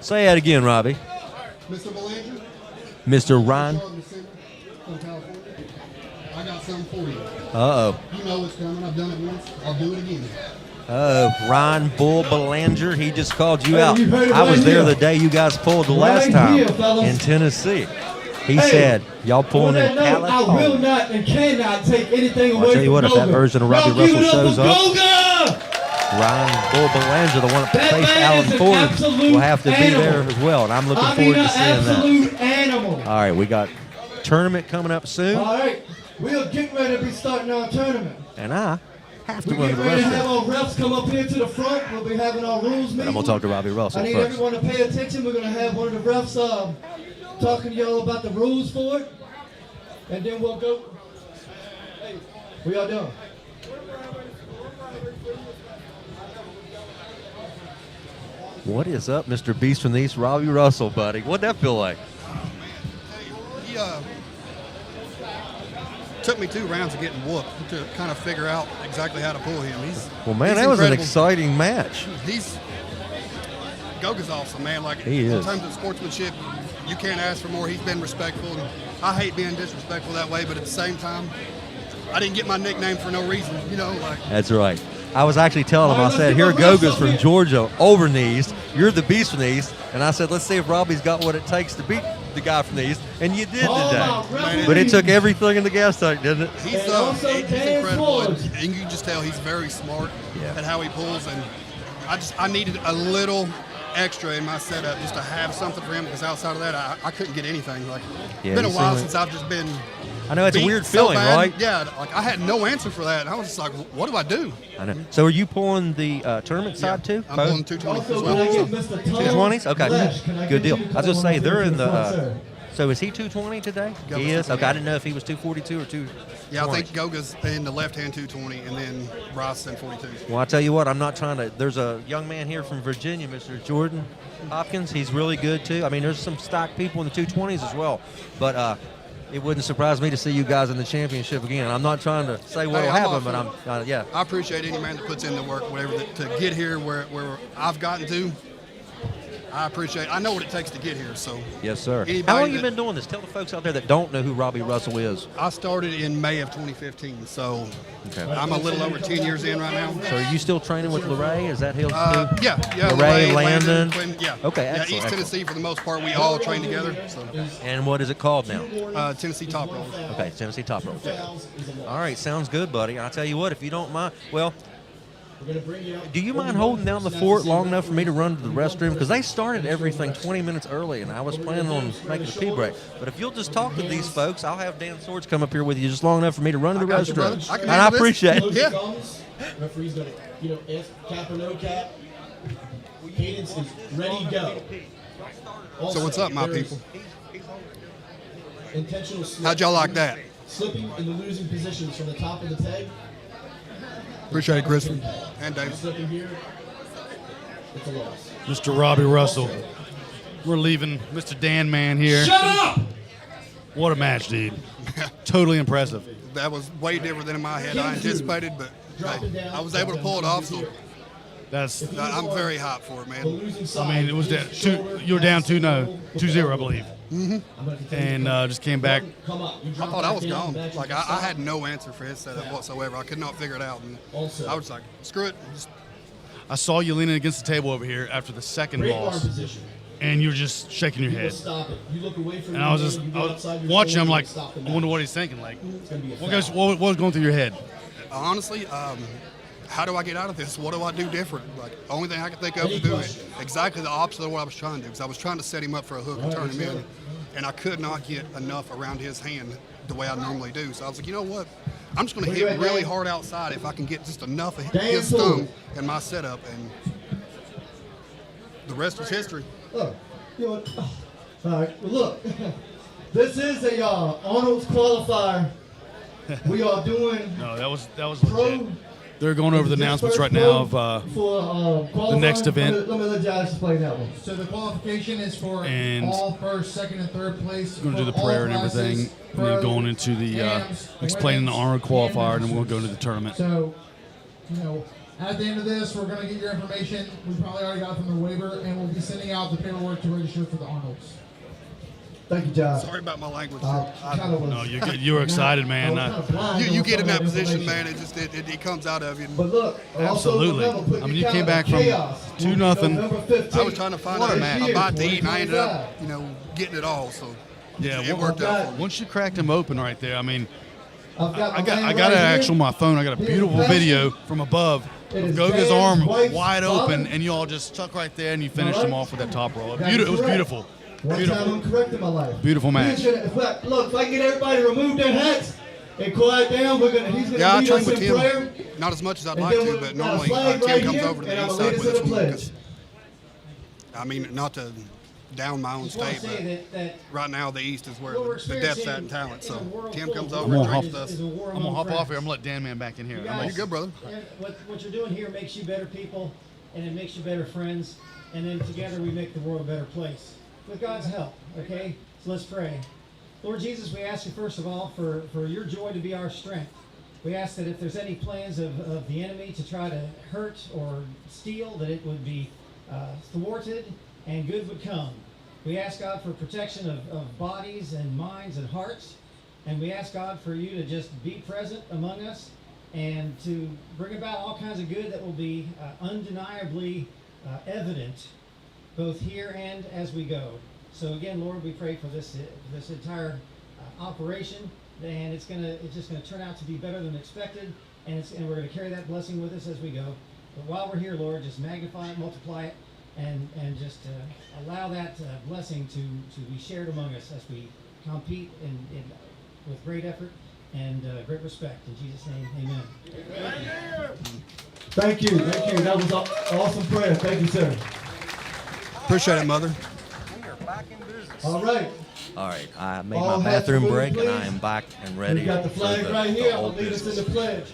Speaker 1: Say that again, Robbie.
Speaker 10: Mr. Belanger,
Speaker 1: Mr. Ryan.
Speaker 10: Charlotte Center from California. I got something for you.
Speaker 1: Uh-oh.
Speaker 10: You know it's coming. I've done it once. I'll do it again.
Speaker 1: Ryan Bull Belanger, he just called you
Speaker 2: Hey,
Speaker 1: out.
Speaker 2: you heard it
Speaker 1: I was
Speaker 2: right
Speaker 1: there
Speaker 2: here.
Speaker 1: the day you guys pulled the last
Speaker 2: Right
Speaker 1: time
Speaker 2: here, fellas.
Speaker 1: in Tennessee. He
Speaker 2: Hey,
Speaker 1: said, y'all
Speaker 2: On
Speaker 1: pulling
Speaker 2: that
Speaker 1: in
Speaker 2: note, I will
Speaker 1: California.
Speaker 2: not and cannot take anything away
Speaker 1: I'll tell you
Speaker 2: from
Speaker 1: what, if that
Speaker 2: Goga.
Speaker 1: version of Robbie
Speaker 2: Y'all give
Speaker 1: Russell
Speaker 2: it
Speaker 1: shows
Speaker 2: for
Speaker 1: up,
Speaker 2: Goga!
Speaker 1: Ryan Bull Belanger, the one that
Speaker 2: That
Speaker 1: faced
Speaker 2: man
Speaker 1: Alan
Speaker 2: is an
Speaker 1: Ford,
Speaker 2: absolute
Speaker 1: will have to be
Speaker 2: animal.
Speaker 1: there as well, and I'm looking
Speaker 2: I
Speaker 1: forward
Speaker 2: mean,
Speaker 1: to seeing that.
Speaker 2: absolute animal.
Speaker 1: All right, we got tournament coming up soon,
Speaker 2: All right, we're getting ready to be starting our tournament.
Speaker 1: and I have to
Speaker 2: We're
Speaker 1: run to
Speaker 2: getting
Speaker 1: the
Speaker 2: ready to have
Speaker 1: restroom.
Speaker 2: our refs come up here to the front. We'll be having our rules meeting.
Speaker 1: But I'm going to talk to Robbie Russell
Speaker 2: I need
Speaker 1: first.
Speaker 2: everyone to pay attention. We're going to have one of the refs talking to y'all about the rules for it. And then we'll go. Hey, what y'all doing?
Speaker 1: What is up, Mr. Beast from the East, Robbie Russell, buddy? What'd that feel like?
Speaker 10: He took me 2 rounds of getting whooped to kind of figure out exactly how to pull him.
Speaker 1: Well, man,
Speaker 10: he's
Speaker 1: that was an
Speaker 10: incredible.
Speaker 1: exciting match.
Speaker 10: Goga's awesome, man. Like,
Speaker 1: He
Speaker 10: in
Speaker 1: is.
Speaker 10: terms of sportsmanship, you can't ask for more. He's been respectful, and I hate being disrespectful that way, but at the same time, I didn't get my nickname for no reason, you know, like.
Speaker 1: That's right. I was actually telling him,
Speaker 2: All
Speaker 1: I
Speaker 2: right,
Speaker 1: said,
Speaker 2: let's
Speaker 1: here
Speaker 2: give a
Speaker 1: Goga's
Speaker 2: wrestling
Speaker 1: from
Speaker 2: here.
Speaker 1: Georgia, over in the East. You're the Beast from the East. And I said, let's see if Robbie's got what it takes to beat the guy from the East. And you did
Speaker 2: All
Speaker 1: today.
Speaker 2: about referees.
Speaker 1: But it took everything in the gas tank, didn't it?
Speaker 10: He's,
Speaker 2: And also
Speaker 10: he's
Speaker 2: Dan
Speaker 10: incredible, and
Speaker 2: Swords.
Speaker 10: you can just tell he's very smart
Speaker 1: Yeah.
Speaker 10: at how he pulls. And I needed a little extra in my setup just to have something for him, because outside of that, I couldn't get anything. Like,
Speaker 1: Yeah,
Speaker 10: it's been a
Speaker 1: he
Speaker 10: while
Speaker 1: seemed
Speaker 10: since I've just been.
Speaker 1: I know it's a
Speaker 10: beat
Speaker 1: weird
Speaker 10: so
Speaker 1: feeling,
Speaker 10: bad.
Speaker 1: right?
Speaker 10: Yeah, like I had no answer for that. And I was just like, what do I do?
Speaker 1: I know. So are you pulling the tournament side too?
Speaker 10: I'm
Speaker 1: Both?
Speaker 10: pulling 220
Speaker 2: Also,
Speaker 10: as
Speaker 2: can I
Speaker 10: well.
Speaker 2: get Mr. Tom
Speaker 1: 220s? Okay.
Speaker 2: Flesh? Can I
Speaker 1: Good
Speaker 2: get
Speaker 1: deal.
Speaker 2: you to
Speaker 1: I was going to
Speaker 2: come
Speaker 1: say,
Speaker 2: on
Speaker 1: they're
Speaker 2: to
Speaker 1: in
Speaker 2: front,
Speaker 1: the
Speaker 2: sir?
Speaker 1: So is he 220 today?
Speaker 10: Goga's
Speaker 1: He is?
Speaker 10: 220.
Speaker 1: Okay, I didn't know if he was 242 or 220.
Speaker 10: Yeah, I think Goga's in the left hand 220, and then Bryce in 42.
Speaker 1: Well, I tell you what, I'm not trying to. There's a young man here from Virginia, Mr. Jordan Hopkins. He's really good too. I mean, there's some stock people in the 220s as well. But it wouldn't surprise me to see you guys in the championship again. I'm not trying to say what will happen, but I'm yeah.
Speaker 10: I appreciate any man that puts in the work, whatever, to get here where I've gotten to. I appreciate. I know what it takes to get here. So
Speaker 1: Yes, sir.
Speaker 10: Anybody
Speaker 1: How long you
Speaker 10: that-
Speaker 1: been doing this? Tell the folks out there that don't know who Robbie Russell is.
Speaker 10: I started in May of 2015, so
Speaker 1: Okay.
Speaker 10: I'm a little over 10 years in right now.
Speaker 1: So are you still training with LeRae? Is that his too?
Speaker 10: Yeah.
Speaker 1: LeRae, Landon.
Speaker 10: Quinn, yeah.
Speaker 1: Okay,
Speaker 10: Yeah,
Speaker 1: excellent,
Speaker 10: East
Speaker 1: excellent.
Speaker 10: Tennessee for the most part, we all train together. So
Speaker 1: And what is it called now?
Speaker 10: Tennessee Top Rolls.
Speaker 1: Okay, Tennessee Top Roll. All right, sounds good, buddy. I'll tell you what, if you don't mind, well, do you mind holding down the fort long enough for me to run to the restroom? Because they started everything 20 minutes early, and I was planning on making a pee break. But if you'll just talk to these folks, I'll have Dan Swords come up here with you just long enough for me to run to the
Speaker 10: got you, brother.
Speaker 1: restroom.
Speaker 10: I can
Speaker 1: And I
Speaker 10: handle this.
Speaker 1: appreciate it.
Speaker 10: Yeah.
Speaker 11: Referee's gonna, if cap or no cap, Eddins is ready to go.
Speaker 10: So what's up, my
Speaker 11: there is
Speaker 10: people?
Speaker 11: Intentional slip.
Speaker 10: How'd y'all like that?
Speaker 11: Slipping in the losing positions from the top of the tag.
Speaker 10: Appreciate it, Christopher and David.
Speaker 11: Slipping here, it's a loss.
Speaker 5: Mr. Robbie Russell. We're leaving Mr. Dan Man here.
Speaker 8: Shut up!
Speaker 5: What a match, dude. Totally impressive.
Speaker 10: That was way different than in my head I anticipated, but hey, I was able to pull it off, so I'm very hot for it, man.
Speaker 5: I mean, it was you were down 2-0, I believe. Mm-hmm. And just came back.
Speaker 10: I thought I was gone. Like, I had no answer for his setup whatsoever. I could not figure it out. And I was like, screw it.
Speaker 5: I saw you leaning against the table over here after the second loss, and you were just shaking your head. And I was watching. I'm like, I wonder what he's thinking. Like, what was going through your head?
Speaker 10: Honestly, how do I get out of this? What do I do different? Like, the only thing I could think of to do it exactly the opposite of what I was trying to do, because I was trying to set him up for a hook and turn him in, and I could not get enough around his hand the way I normally do. So I was like, you know what? I'm just going to hit really hard outside if I can get just enough of his thumb in my setup, and the rest was history.
Speaker 2: Look, all right, look, this is a Arnold's qualifier. We are doing
Speaker 5: No, that was
Speaker 2: pro.
Speaker 5: legit. They're going over the announcements right now of the next event.
Speaker 2: Let me let Josh explain that one.
Speaker 11: So the qualification is for
Speaker 5: And
Speaker 11: all first, second, and third place.
Speaker 5: We're going to do the
Speaker 11: for all
Speaker 5: prayer and everything,
Speaker 11: classes,
Speaker 5: and then
Speaker 11: pro,
Speaker 5: going into the
Speaker 11: AMs,
Speaker 5: explaining the
Speaker 11: women's,
Speaker 5: Arnold qualifier, and
Speaker 11: and
Speaker 5: then we'll go into the tournament.
Speaker 11: So, at the end of this, we're going to get your information. We probably already got it from the waiver, and we'll be sending out the paperwork to register for the Arnolds.
Speaker 2: Thank you, Josh.
Speaker 10: Sorry about my language.
Speaker 5: No, you were excited, man.
Speaker 10: You get in that position, man. It just it comes out of you.
Speaker 2: But look,
Speaker 5: Absolutely. I mean, you came back from 2-0.
Speaker 10: I was trying to find a bite to eat, and I ended up, getting it all. So
Speaker 5: Yeah,
Speaker 10: it worked out for me.
Speaker 5: Once you cracked him open right there, I mean,
Speaker 2: I
Speaker 5: got an actual on my phone. I got a beautiful video from above of Goga's arm wide open, and you all just stuck right there, and you finished him off with that top roll. It was beautiful.
Speaker 2: One time I'm correct in my life.
Speaker 5: Beautiful match.
Speaker 2: Look, if I can get everybody to remove their hats and quiet down, he's going to
Speaker 10: I
Speaker 2: lead
Speaker 10: train
Speaker 2: us
Speaker 10: with
Speaker 2: in prayer.
Speaker 10: Tim. Not as much as I'd
Speaker 2: And
Speaker 10: like
Speaker 2: then
Speaker 10: to,
Speaker 2: we
Speaker 10: but
Speaker 2: got a
Speaker 10: normally
Speaker 2: flag
Speaker 10: Tim
Speaker 2: right
Speaker 10: comes
Speaker 2: here,
Speaker 10: over to
Speaker 2: and
Speaker 10: the
Speaker 2: I'll
Speaker 10: east
Speaker 2: lead
Speaker 10: side
Speaker 2: us
Speaker 10: with
Speaker 2: in
Speaker 10: us
Speaker 2: the
Speaker 10: more
Speaker 2: pledge.
Speaker 10: because, I mean, not to down my own state, but right now the east is where the depth's at in talent. So Tim comes over and trains with us.
Speaker 5: I'm gonna hop off here. I'm gonna let Dan Man back in here.
Speaker 10: You good, brother?
Speaker 12: What you're doing here makes you better people, and it makes you better friends, and then together we make the world a better place. With God's help, okay? So let's pray. Lord Jesus, we ask you first of all for your joy to be our strength. We ask that if there's any plans of the enemy to try to hurt or steal, that it would be thwarted and good would come. We ask God for protection of bodies and minds and hearts. And we ask God for you to just be present among us and to bring about all kinds of good that will be undeniably evident both here and as we go. So again, Lord, we pray for this entire operation, and it's just gonna turn out to be better than expected, and we're gonna carry that blessing with us as we go. But while we're here, Lord, just magnify it, multiply it, and just allow that blessing to be shared among us as we compete with great effort and great respect. In Jesus' name, amen.
Speaker 2: Thank you. That was an awesome prayer. Thank you, sir.
Speaker 10: Appreciate it, Mother.
Speaker 1: back in business.
Speaker 2: All right.
Speaker 1: All right, I made
Speaker 2: All
Speaker 1: my
Speaker 2: hats
Speaker 1: bathroom
Speaker 2: moving,
Speaker 1: break, and
Speaker 2: please.
Speaker 1: I am back and ready.
Speaker 2: We got the
Speaker 1: for
Speaker 2: flag right
Speaker 1: the
Speaker 2: here.
Speaker 1: whole
Speaker 2: I'll lead us in
Speaker 1: business.
Speaker 2: the pledge.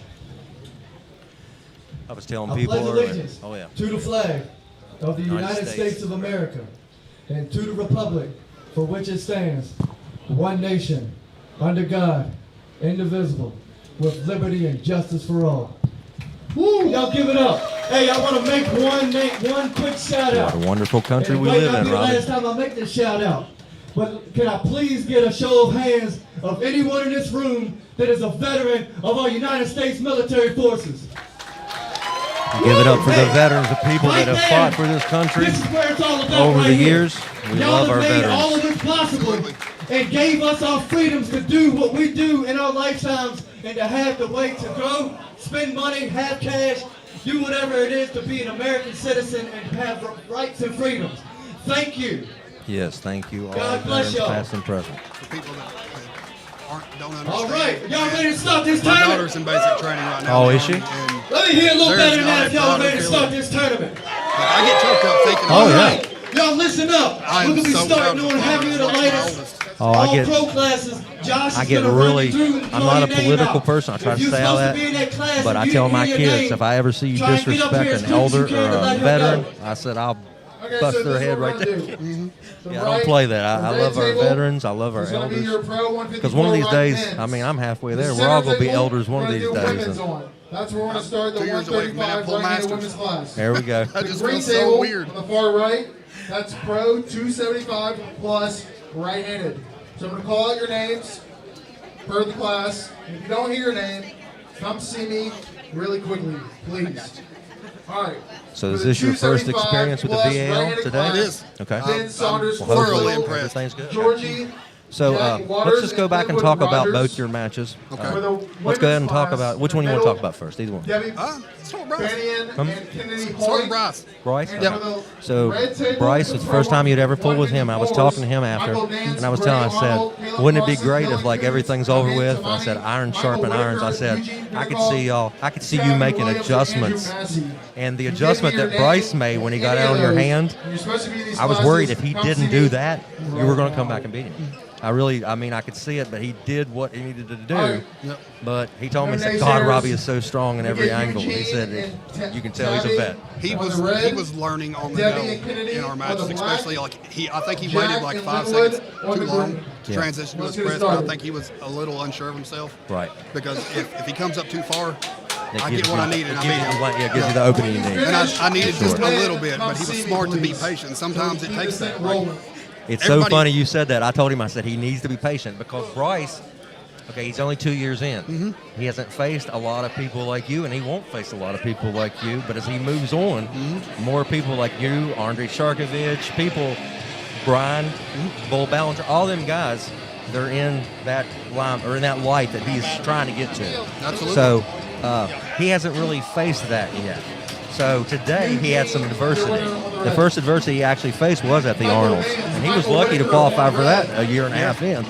Speaker 1: I was telling
Speaker 2: I
Speaker 1: people
Speaker 2: pledge
Speaker 1: earlier.
Speaker 2: allegiance
Speaker 1: Oh yeah.
Speaker 2: to the flag of the
Speaker 1: United
Speaker 2: United
Speaker 1: States.
Speaker 2: States of America and to the republic for which it stands, one nation, under God, indivisible, with liberty and justice for all. Woo! Y'all give it up. Hey, I want to make one quick shout out.
Speaker 1: What a wonderful country
Speaker 2: And
Speaker 1: we
Speaker 2: it might
Speaker 1: live
Speaker 2: not
Speaker 1: in,
Speaker 2: be the
Speaker 1: Robbie.
Speaker 2: last time I make this shout out. But can I please get a show of hands of anyone in this room that is a veteran of our United States military forces?
Speaker 1: Give it up for the
Speaker 2: Hey,
Speaker 1: veterans, the people
Speaker 2: right
Speaker 1: that have
Speaker 2: there.
Speaker 1: fought for this country
Speaker 2: This is where it's all about
Speaker 1: over
Speaker 2: right
Speaker 1: the
Speaker 2: here.
Speaker 1: years. We
Speaker 2: Y'all
Speaker 1: love
Speaker 2: have
Speaker 1: our
Speaker 2: made all of
Speaker 1: veterans.
Speaker 2: this possible and gave us our freedoms to do what we do in our lifetimes and to have the way to go, spend money, have cash, do whatever it is to be an American citizen and have rights and freedoms. Thank you.
Speaker 1: Yes, thank you all
Speaker 2: God bless
Speaker 1: veterans,
Speaker 2: y'all.
Speaker 1: past and present.
Speaker 10: For people that don't understand.
Speaker 2: All right, y'all ready to start this
Speaker 10: My
Speaker 2: tournament?
Speaker 10: daughter's in basic training right now.
Speaker 1: Oh, is she?
Speaker 10: And
Speaker 2: Let me hear a little
Speaker 10: There's
Speaker 2: better than
Speaker 10: not
Speaker 2: that
Speaker 10: a
Speaker 2: if y'all
Speaker 10: daughter
Speaker 2: ready to start
Speaker 10: feeling-
Speaker 2: this tournament.
Speaker 10: I get choked up thinking
Speaker 1: Oh,
Speaker 10: about
Speaker 1: yeah.
Speaker 10: it.
Speaker 2: Y'all listen up.
Speaker 10: I
Speaker 2: We're
Speaker 10: am
Speaker 2: gonna be
Speaker 10: so
Speaker 2: starting
Speaker 10: proud
Speaker 2: on
Speaker 10: of
Speaker 2: having the
Speaker 10: my
Speaker 2: latest.
Speaker 10: oldest.
Speaker 1: Oh, I
Speaker 2: All
Speaker 1: get,
Speaker 2: pro classes. Josh
Speaker 1: I
Speaker 2: is
Speaker 1: get
Speaker 2: gonna run
Speaker 1: really,
Speaker 2: you through and
Speaker 1: I'm
Speaker 2: call
Speaker 1: not a
Speaker 2: your name
Speaker 1: political
Speaker 2: out.
Speaker 1: person. I try
Speaker 2: If
Speaker 1: to
Speaker 2: you're
Speaker 1: stay out
Speaker 2: supposed
Speaker 1: of
Speaker 2: to be in
Speaker 1: that.
Speaker 2: that class
Speaker 1: But
Speaker 2: and
Speaker 1: I
Speaker 2: you
Speaker 1: tell
Speaker 2: didn't
Speaker 1: my
Speaker 2: hear your
Speaker 1: kids,
Speaker 2: name,
Speaker 1: if I ever see you
Speaker 2: try and get up
Speaker 1: disrespect
Speaker 2: here as
Speaker 1: an
Speaker 2: quick as
Speaker 1: elder
Speaker 2: you
Speaker 1: or
Speaker 2: can to let
Speaker 1: a
Speaker 2: him
Speaker 1: veteran,
Speaker 2: know.
Speaker 1: I said I'll
Speaker 11: Okay,
Speaker 1: bust
Speaker 11: so
Speaker 1: their
Speaker 11: this is
Speaker 1: head
Speaker 11: what
Speaker 1: right
Speaker 11: we're
Speaker 1: there.
Speaker 11: gonna do. The
Speaker 1: Yeah, I don't
Speaker 11: right-
Speaker 1: play that.
Speaker 11: the
Speaker 1: I
Speaker 11: red
Speaker 1: love our
Speaker 11: table
Speaker 1: veterans. I love our
Speaker 11: is gonna be
Speaker 1: elders.
Speaker 11: your pro 154
Speaker 1: Because one of these
Speaker 11: right
Speaker 1: days,
Speaker 11: men's.
Speaker 1: I mean, I'm halfway
Speaker 11: The
Speaker 1: there. We're
Speaker 11: center
Speaker 1: all going to be
Speaker 11: table,
Speaker 1: elders one
Speaker 11: we're
Speaker 1: of
Speaker 11: gonna
Speaker 1: these
Speaker 11: do
Speaker 1: days.
Speaker 11: women's
Speaker 1: And
Speaker 11: on. That's where we're going to start the
Speaker 10: 2 years away from being at
Speaker 11: 135
Speaker 10: full
Speaker 11: right-handed
Speaker 10: masters.
Speaker 11: women's class.
Speaker 1: there we go.
Speaker 10: That
Speaker 11: The
Speaker 10: just
Speaker 11: green
Speaker 10: feels so
Speaker 11: table
Speaker 10: weird.
Speaker 11: on the far right, that's pro 275 plus right-handed. So I'm going to call out your names per the class. If you don't hear your name, come see me really quickly, please. All right.
Speaker 1: So
Speaker 11: For
Speaker 1: is
Speaker 11: the
Speaker 1: this your first
Speaker 11: 275
Speaker 1: experience with the
Speaker 11: plus
Speaker 1: VAL
Speaker 11: right-handed
Speaker 1: today?
Speaker 11: class,
Speaker 10: It is.
Speaker 1: Okay.
Speaker 11: Ben Saunders,
Speaker 1: Well, hopefully
Speaker 10: thoroughly impressed.
Speaker 1: everything's good.
Speaker 11: Georgie.
Speaker 1: So
Speaker 11: Jack Waters,
Speaker 1: let's just go back and talk about
Speaker 11: Rogers.
Speaker 1: both your matches.
Speaker 10: Okay.
Speaker 11: For the
Speaker 1: Let's go ahead and
Speaker 11: women's
Speaker 1: talk
Speaker 11: class,
Speaker 1: about which one you
Speaker 11: the
Speaker 1: want to talk
Speaker 11: middle,
Speaker 1: about first. Either one.
Speaker 11: Debbie
Speaker 10: Start Bryce.
Speaker 11: Bannion and Kennedy
Speaker 10: Start
Speaker 11: Hoyt.
Speaker 10: Bryce.
Speaker 1: Bryce?
Speaker 11: And
Speaker 10: Yeah.
Speaker 11: for the
Speaker 1: So
Speaker 11: red table,
Speaker 1: Bryce was the first time you'd ever pulled with him. I was talking to him after, and I was telling him, I said, wouldn't it be great if like everything's over with? And I said, iron sharpen irons. I said, I could see y'all, I could see you making adjustments. And the adjustment that Bryce made when he got out on your hand, I was worried if he didn't do that, you were going to come back and beat him. I mean, I could see it, but he did what he needed to do.
Speaker 10: Yep.
Speaker 1: But he told me, he said, God, Robbie is so strong in every angle. He said, you can tell he's a vet.
Speaker 10: He was learning on the go in our matches, especially like I think he waited like 5 seconds too long to transition to his press, but I think he was a little unsure of himself.
Speaker 1: Right.
Speaker 10: Because if he comes up too far,
Speaker 1: It
Speaker 10: I
Speaker 1: gives
Speaker 10: get what
Speaker 1: you-
Speaker 10: I need and
Speaker 1: it
Speaker 10: I
Speaker 1: gives
Speaker 10: beat
Speaker 1: you
Speaker 10: him.
Speaker 1: the- yeah, it gives you the opening you need.
Speaker 10: And I needed just
Speaker 1: Sure.
Speaker 10: a little bit, but he was smart to be patient. Sometimes it takes that. Like,
Speaker 1: It's so
Speaker 10: everybody-
Speaker 1: funny you said that. I told him, I said, he needs to be patient because Bryce, okay, he's only 2 years in.
Speaker 10: Mm-hmm.
Speaker 1: He hasn't faced a lot of people like you, and he won't face a lot of people like you. But as he moves on,
Speaker 10: Mm-hmm.
Speaker 1: more people like you, Andre Sharkovich, people, Brian, Bull Ballinger, all them guys, they're in that line or in that light that he's trying to get to.
Speaker 10: Absolutely.
Speaker 1: So he hasn't really faced that yet. So today he had some adversity. The first adversity he actually faced was at the Arnold, and he was lucky to qualify for that a year and a half in.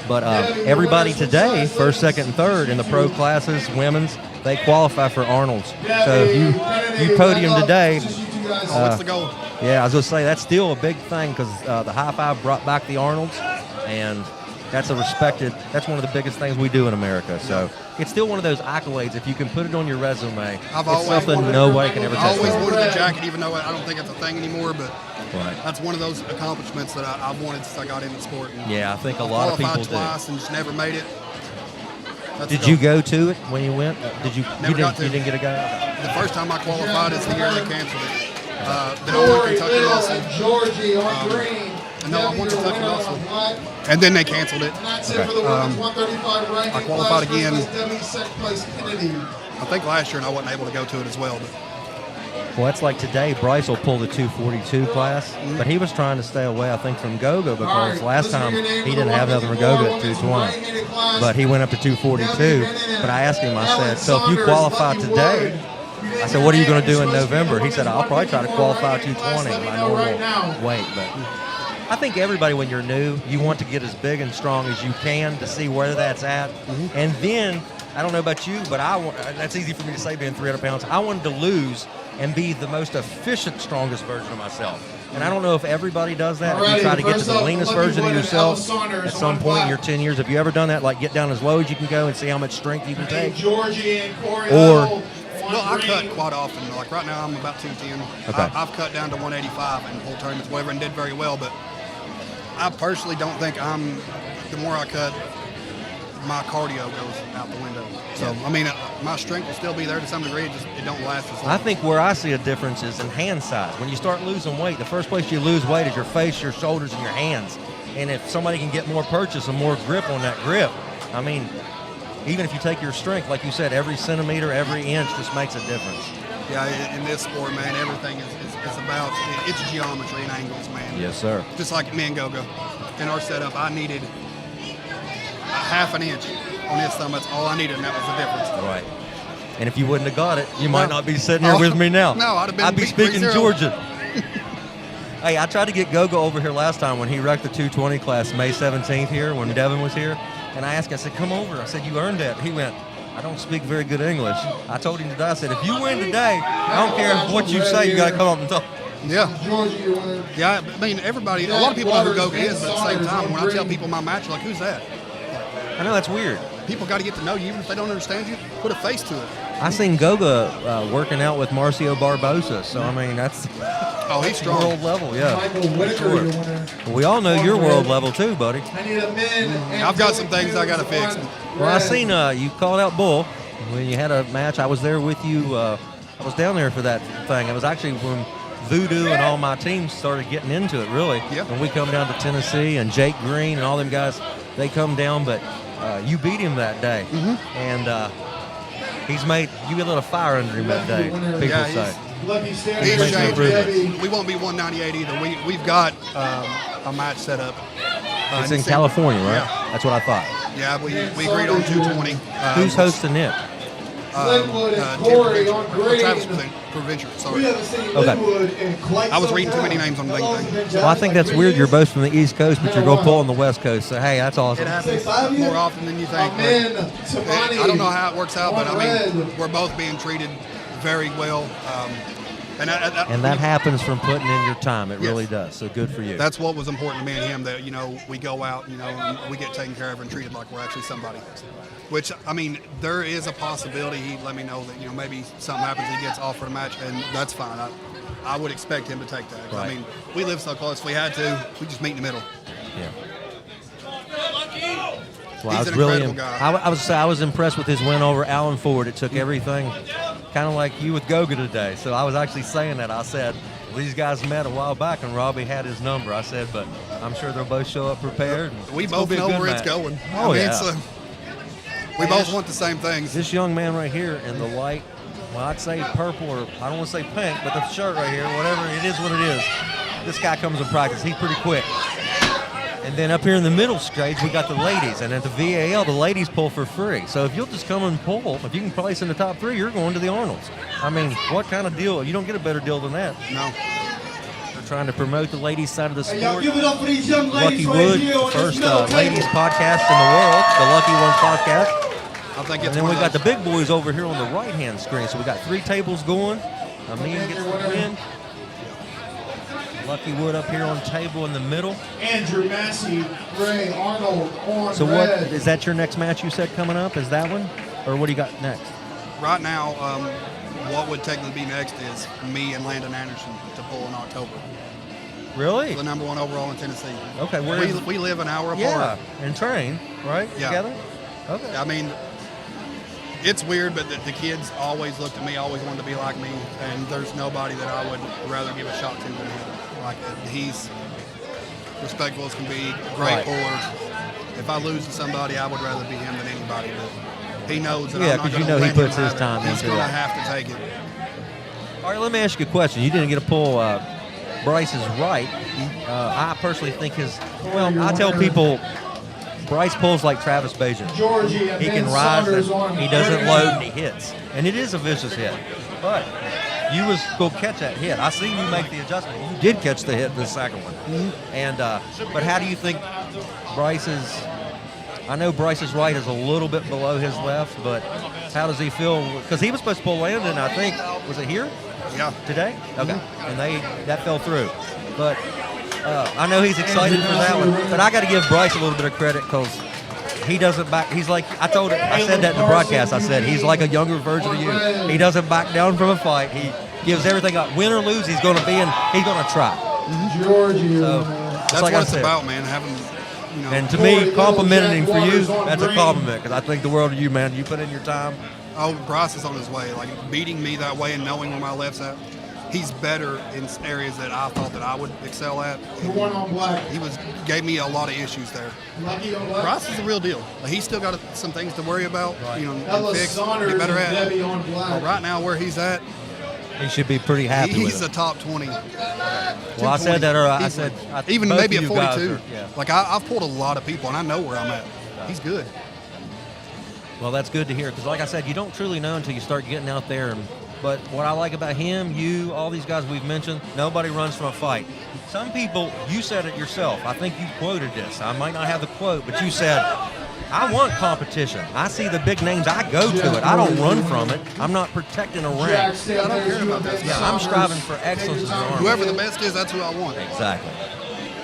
Speaker 1: But everybody today, first, second, and third in the pro classes, women's, they qualify for Arnold's. So if you podium today,
Speaker 10: what's the goal?
Speaker 1: yeah, I was going to say that's still a big thing because the high five brought back the Arnold's, and that's that's one of the biggest things we do in America. So it's still one of those accolades. If you can put it on your resume, it's something nobody can ever
Speaker 10: I
Speaker 1: touch.
Speaker 10: always wanted the jacket, even though I don't think it's a thing anymore, but
Speaker 1: Right.
Speaker 10: that's one of those accomplishments that I've wanted since I got into the sport. And
Speaker 1: Yeah, I think a
Speaker 10: I
Speaker 1: lot of people
Speaker 10: qualified
Speaker 1: do.
Speaker 10: twice and just never made it. That's
Speaker 1: Did
Speaker 10: the
Speaker 1: you
Speaker 10: goal.
Speaker 1: go to it when you went? Did you?
Speaker 10: Never
Speaker 1: You
Speaker 10: got
Speaker 1: didn't, you
Speaker 10: to.
Speaker 1: didn't get a go.
Speaker 10: The first time I qualified is the year they canceled it. Then I went to Kentucky Russell.
Speaker 11: Georgie on green.
Speaker 10: And no, I went to Kentucky Russell.
Speaker 11: Black.
Speaker 10: And then they canceled it.
Speaker 11: And that's it for the women's 135 ranking.
Speaker 10: I qualified
Speaker 11: class
Speaker 10: again.
Speaker 11: versus Debbie second place Kennedy.
Speaker 10: I think last year, and I wasn't able to go to it as well. But
Speaker 1: Well, that's like today. Bryce will pull the 242 class, but he was trying to stay away, I think, from Gogo because last time he didn't have nothing for Gogo at 220. But he went up to 242. But I asked him, I said, so if you qualify today, I said, what are you going to do in November? He said, I'll probably try to qualify 220, my normal weight. But I think everybody, when you're new, you want to get as big and strong as you can to see where that's at. And then, I don't know about you, but that's easy for me to say being 300 pounds. I wanted to lose and be the most efficient, strongest version of myself. And I don't know if everybody does that. If
Speaker 11: Alrighty,
Speaker 1: you try to get to
Speaker 11: first
Speaker 1: the
Speaker 11: up,
Speaker 1: leanest
Speaker 11: lucky
Speaker 1: version of
Speaker 11: winner,
Speaker 1: yourself
Speaker 11: Ellis Saunders,
Speaker 1: at some
Speaker 11: one
Speaker 1: point in
Speaker 11: black.
Speaker 1: your 10 years. Have you ever done that? Like get down as low as you can go and see how much strength you can take?
Speaker 11: Georgie and Corey
Speaker 1: Or-
Speaker 11: Huddle,
Speaker 10: Well, I
Speaker 11: green.
Speaker 10: cut quite often. Like right now, I'm about 210.
Speaker 1: Okay.
Speaker 10: I've cut down to 185 in whole tournaments, whatever, and did very well. But I personally don't think the more I cut, my cardio goes out the window. So, I mean, my strength will still be there to some degree. It don't last as long.
Speaker 1: I think where I see a difference is in hand size. When you start losing weight, the first place you lose weight is your face, your shoulders, and your hands. And if somebody can get more purchase and more grip on that grip, I mean, even if you take your strength, like you said, every centimeter, every inch just makes a difference.
Speaker 10: Yeah, in this sport, man, everything is about, it's geometry and angles, man.
Speaker 1: Yes, sir.
Speaker 10: Just like me and Gogo. In our setup, I needed a half an inch on his thumb. That's all I needed, and that was the difference.
Speaker 1: Right. And if you wouldn't have got it, you might not be sitting here with me now.
Speaker 10: No, I'd have been
Speaker 1: I'd be
Speaker 10: beat
Speaker 1: speaking
Speaker 10: 3-0.
Speaker 1: Georgia. Hey, I tried to get Gogo over here last time when he wrecked the 220 class May 17th here when Devin was here. And I asked him, I said, come over. I said, you earned that. He went, I don't speak very good English. I told him today, I said, if you win today, I don't care what you say, you got to come up and talk.
Speaker 10: Yeah. Yeah, I mean, everybody, a lot of people know who Gogo is, but at the same time, when I tell people my match, like, who's that?
Speaker 1: I know, that's weird.
Speaker 10: People got to get to know you, even if they don't understand you, put a face to it.
Speaker 1: I seen Goga working out with Marcio Barbosa, so I mean, that's
Speaker 10: he's strong.
Speaker 1: World level, yeah.
Speaker 11: Michael Whitaker,
Speaker 1: Sure.
Speaker 11: your winner.
Speaker 1: We all know you're world level too, buddy.
Speaker 11: I need a men.
Speaker 10: I've got some things I got to fix.
Speaker 1: Well, I seen you called out Bull when you had a match. I was there with you. I was down there for that thing. It was actually when Voodoo and all my teams started getting into it, really.
Speaker 10: Yeah.
Speaker 1: When we come down to Tennessee and Jake Green and all them guys, they come down, but you beat him that day. And you lit a fire under him that day, people say.
Speaker 11: Lucky
Speaker 10: He's
Speaker 11: Standard.
Speaker 10: changed. We won't be 198 either. We've got a match set up.
Speaker 1: It's in California, right?
Speaker 10: Yeah.
Speaker 1: That's what I thought.
Speaker 10: Yeah, we agreed on 220.
Speaker 1: Who's hosting it?
Speaker 11: Linwood and Corey on green.
Speaker 10: Travis Provencher,
Speaker 11: We
Speaker 10: sorry.
Speaker 11: haven't seen
Speaker 1: Okay.
Speaker 11: Linwood in quite
Speaker 10: I was
Speaker 11: some
Speaker 10: reading too many
Speaker 11: time.
Speaker 10: names on the
Speaker 11: How long
Speaker 10: thing.
Speaker 11: has it been,
Speaker 1: Well, I
Speaker 11: Josh?
Speaker 1: think
Speaker 11: Like
Speaker 1: that's
Speaker 11: 3
Speaker 1: weird. You're
Speaker 11: years?
Speaker 1: both from the East Coast, but you're going to pull on the West Coast. So, hey, that's awesome.
Speaker 10: It happens
Speaker 11: 5 years?
Speaker 10: more often than you think. but
Speaker 11: Men, Tamani.
Speaker 10: I don't know how it works out, but I
Speaker 11: on
Speaker 10: mean,
Speaker 11: red.
Speaker 10: we're both being treated very well. And
Speaker 1: And that happens from putting in your time. It
Speaker 10: Yes.
Speaker 1: really does. So good for you.
Speaker 10: That's what was important to me and him, that, we go out, and we get taken care of and treated like we're actually somebody. Which, I mean, there is a possibility he'd let me know that, maybe something happens, he gets offered a match, and that's fine. I would expect him to take that. 'Cause,
Speaker 1: Right.
Speaker 10: I mean, we live so close. If we had to, we just meet in the middle.
Speaker 1: Yeah.
Speaker 10: He's
Speaker 1: Well, I was
Speaker 10: an
Speaker 1: really,
Speaker 10: incredible guy.
Speaker 1: I was impressed with his win over Alan Ford. It took everything, kind of like you with Goga today. So I was actually saying that. I said, these guys met a while back, and Robbie had his number. I said, but I'm sure they'll both show up prepared. and
Speaker 10: We
Speaker 1: it's gonna
Speaker 10: both
Speaker 1: be a
Speaker 10: know
Speaker 1: good
Speaker 10: where
Speaker 1: match.
Speaker 10: it's going.
Speaker 1: Oh, yeah.
Speaker 10: We both want the same things.
Speaker 1: This young man right here in the light, well, I'd say purple, or I don't want to say pink, but the shirt right here, whatever, it is what it is. This guy comes in practice. He's pretty quick. And then up here in the middle stage, we got the ladies. And at the VAL, the ladies pull for free. So if you'll just come and pull, if you can place in the top 3, you're going to the Arnolds. I mean, what kind of deal? You don't get a better deal than that.
Speaker 10: No.
Speaker 1: They're trying to promote the ladies' side of the
Speaker 11: Hey, y'all
Speaker 1: sport.
Speaker 11: give it up for these young ladies
Speaker 1: Lucky
Speaker 11: right
Speaker 1: Wood,
Speaker 11: here
Speaker 1: the
Speaker 11: on this
Speaker 1: first
Speaker 11: middle table.
Speaker 1: ladies podcast in the world, the Lucky One podcast.
Speaker 10: I think it's
Speaker 1: And then
Speaker 10: one
Speaker 1: we
Speaker 10: of
Speaker 1: got the
Speaker 10: those-
Speaker 1: big boys over here on the right-hand screen. So we got 3 tables going. Amin gets the win. Lucky Wood up here on table in the middle.
Speaker 11: Andrew Massie, Ray Arnold on
Speaker 1: So what
Speaker 11: red.
Speaker 1: is that your next match you said coming up? Is that one? Or what do you got next?
Speaker 10: Right now, what would technically be next is me and Landon Anderson to pull in October.
Speaker 1: Really?
Speaker 10: The number 1 overall in Tennessee.
Speaker 1: Okay, where is
Speaker 10: we live an hour apart.
Speaker 1: Yeah, and train, right?
Speaker 10: Yeah.
Speaker 1: Together? Okay.
Speaker 10: I mean, it's weird, but the kids always looked at me, always wanted to be like me, and there's nobody that I would rather give a shot to than him. Like, he's respectful as can be, great
Speaker 1: Right.
Speaker 10: puller. If I lose to somebody, I would rather be him than anybody. But he knows that
Speaker 1: Yeah,
Speaker 10: I'm not
Speaker 1: 'cause you
Speaker 10: gonna
Speaker 1: know he
Speaker 10: let him
Speaker 1: puts his
Speaker 10: have it.
Speaker 1: time
Speaker 10: He's
Speaker 1: into
Speaker 10: going to
Speaker 1: it.
Speaker 10: have to take it.
Speaker 1: All right, let me ask you a question. You didn't get to pull Bryce's right. I personally think I tell people Bryce pulls like Travis Bajan.
Speaker 11: Georgie and
Speaker 1: He can
Speaker 11: Ben
Speaker 1: rise,
Speaker 11: Saunders
Speaker 1: and
Speaker 11: on
Speaker 1: he doesn't
Speaker 11: green.
Speaker 1: load, and he hits. And it is a vicious hit. But you was go catch that hit. I seen you make the adjustment. You did catch the hit in the second one. And but how do you think Bryce's? I know Bryce's right is a little bit below his left, but how does he feel? Because he was supposed to pull Landon, I think. Was it here?
Speaker 10: Yeah.
Speaker 1: Today? Okay. And that fell through. But I know he's excited for that one. But I got to give Bryce a little bit of credit because he doesn't back. He's like I said that in the broadcast. I said he's like a younger version of you. He doesn't back down from a fight. He gives everything up. Win or lose, he's going to he's going to try. So,
Speaker 10: that's
Speaker 1: like
Speaker 10: what it's about, man. Having,
Speaker 1: and to me, complimenting for you, that's a compliment because I think the world of you, man. You put in your time.
Speaker 10: Oh, Bryce is on his way. Like beating me that way and knowing where my left's at. He's better in areas that I thought that I would excel at. He gave me a lot of issues there. Bryce is the real deal. He's still got some things to worry about, and fix, get better at. But right now, where he's at,
Speaker 1: he should be pretty happy.
Speaker 10: He's
Speaker 1: with
Speaker 10: a top 20.
Speaker 1: Well, I said that earlier. I said
Speaker 10: even
Speaker 1: both
Speaker 10: maybe
Speaker 1: of
Speaker 10: a
Speaker 1: you guys
Speaker 10: 42.
Speaker 1: are,
Speaker 10: Like I've pulled a lot of people, and I know where I'm at. He's good.
Speaker 1: Well, that's good to hear because, like I said, you don't truly know until you start getting out there. But what I like about him, you, all these guys we've mentioned, nobody runs from a fight. Some people, you said it yourself. I think you quoted this. I might not have the quote, but you said, I want competition. I see the big names. I go to it. I don't run from it. I'm not protecting a rank.
Speaker 10: I don't care about that.
Speaker 1: Yeah, I'm striving for excellence as an army.
Speaker 10: Whoever the best is, that's who I want.
Speaker 1: Exactly.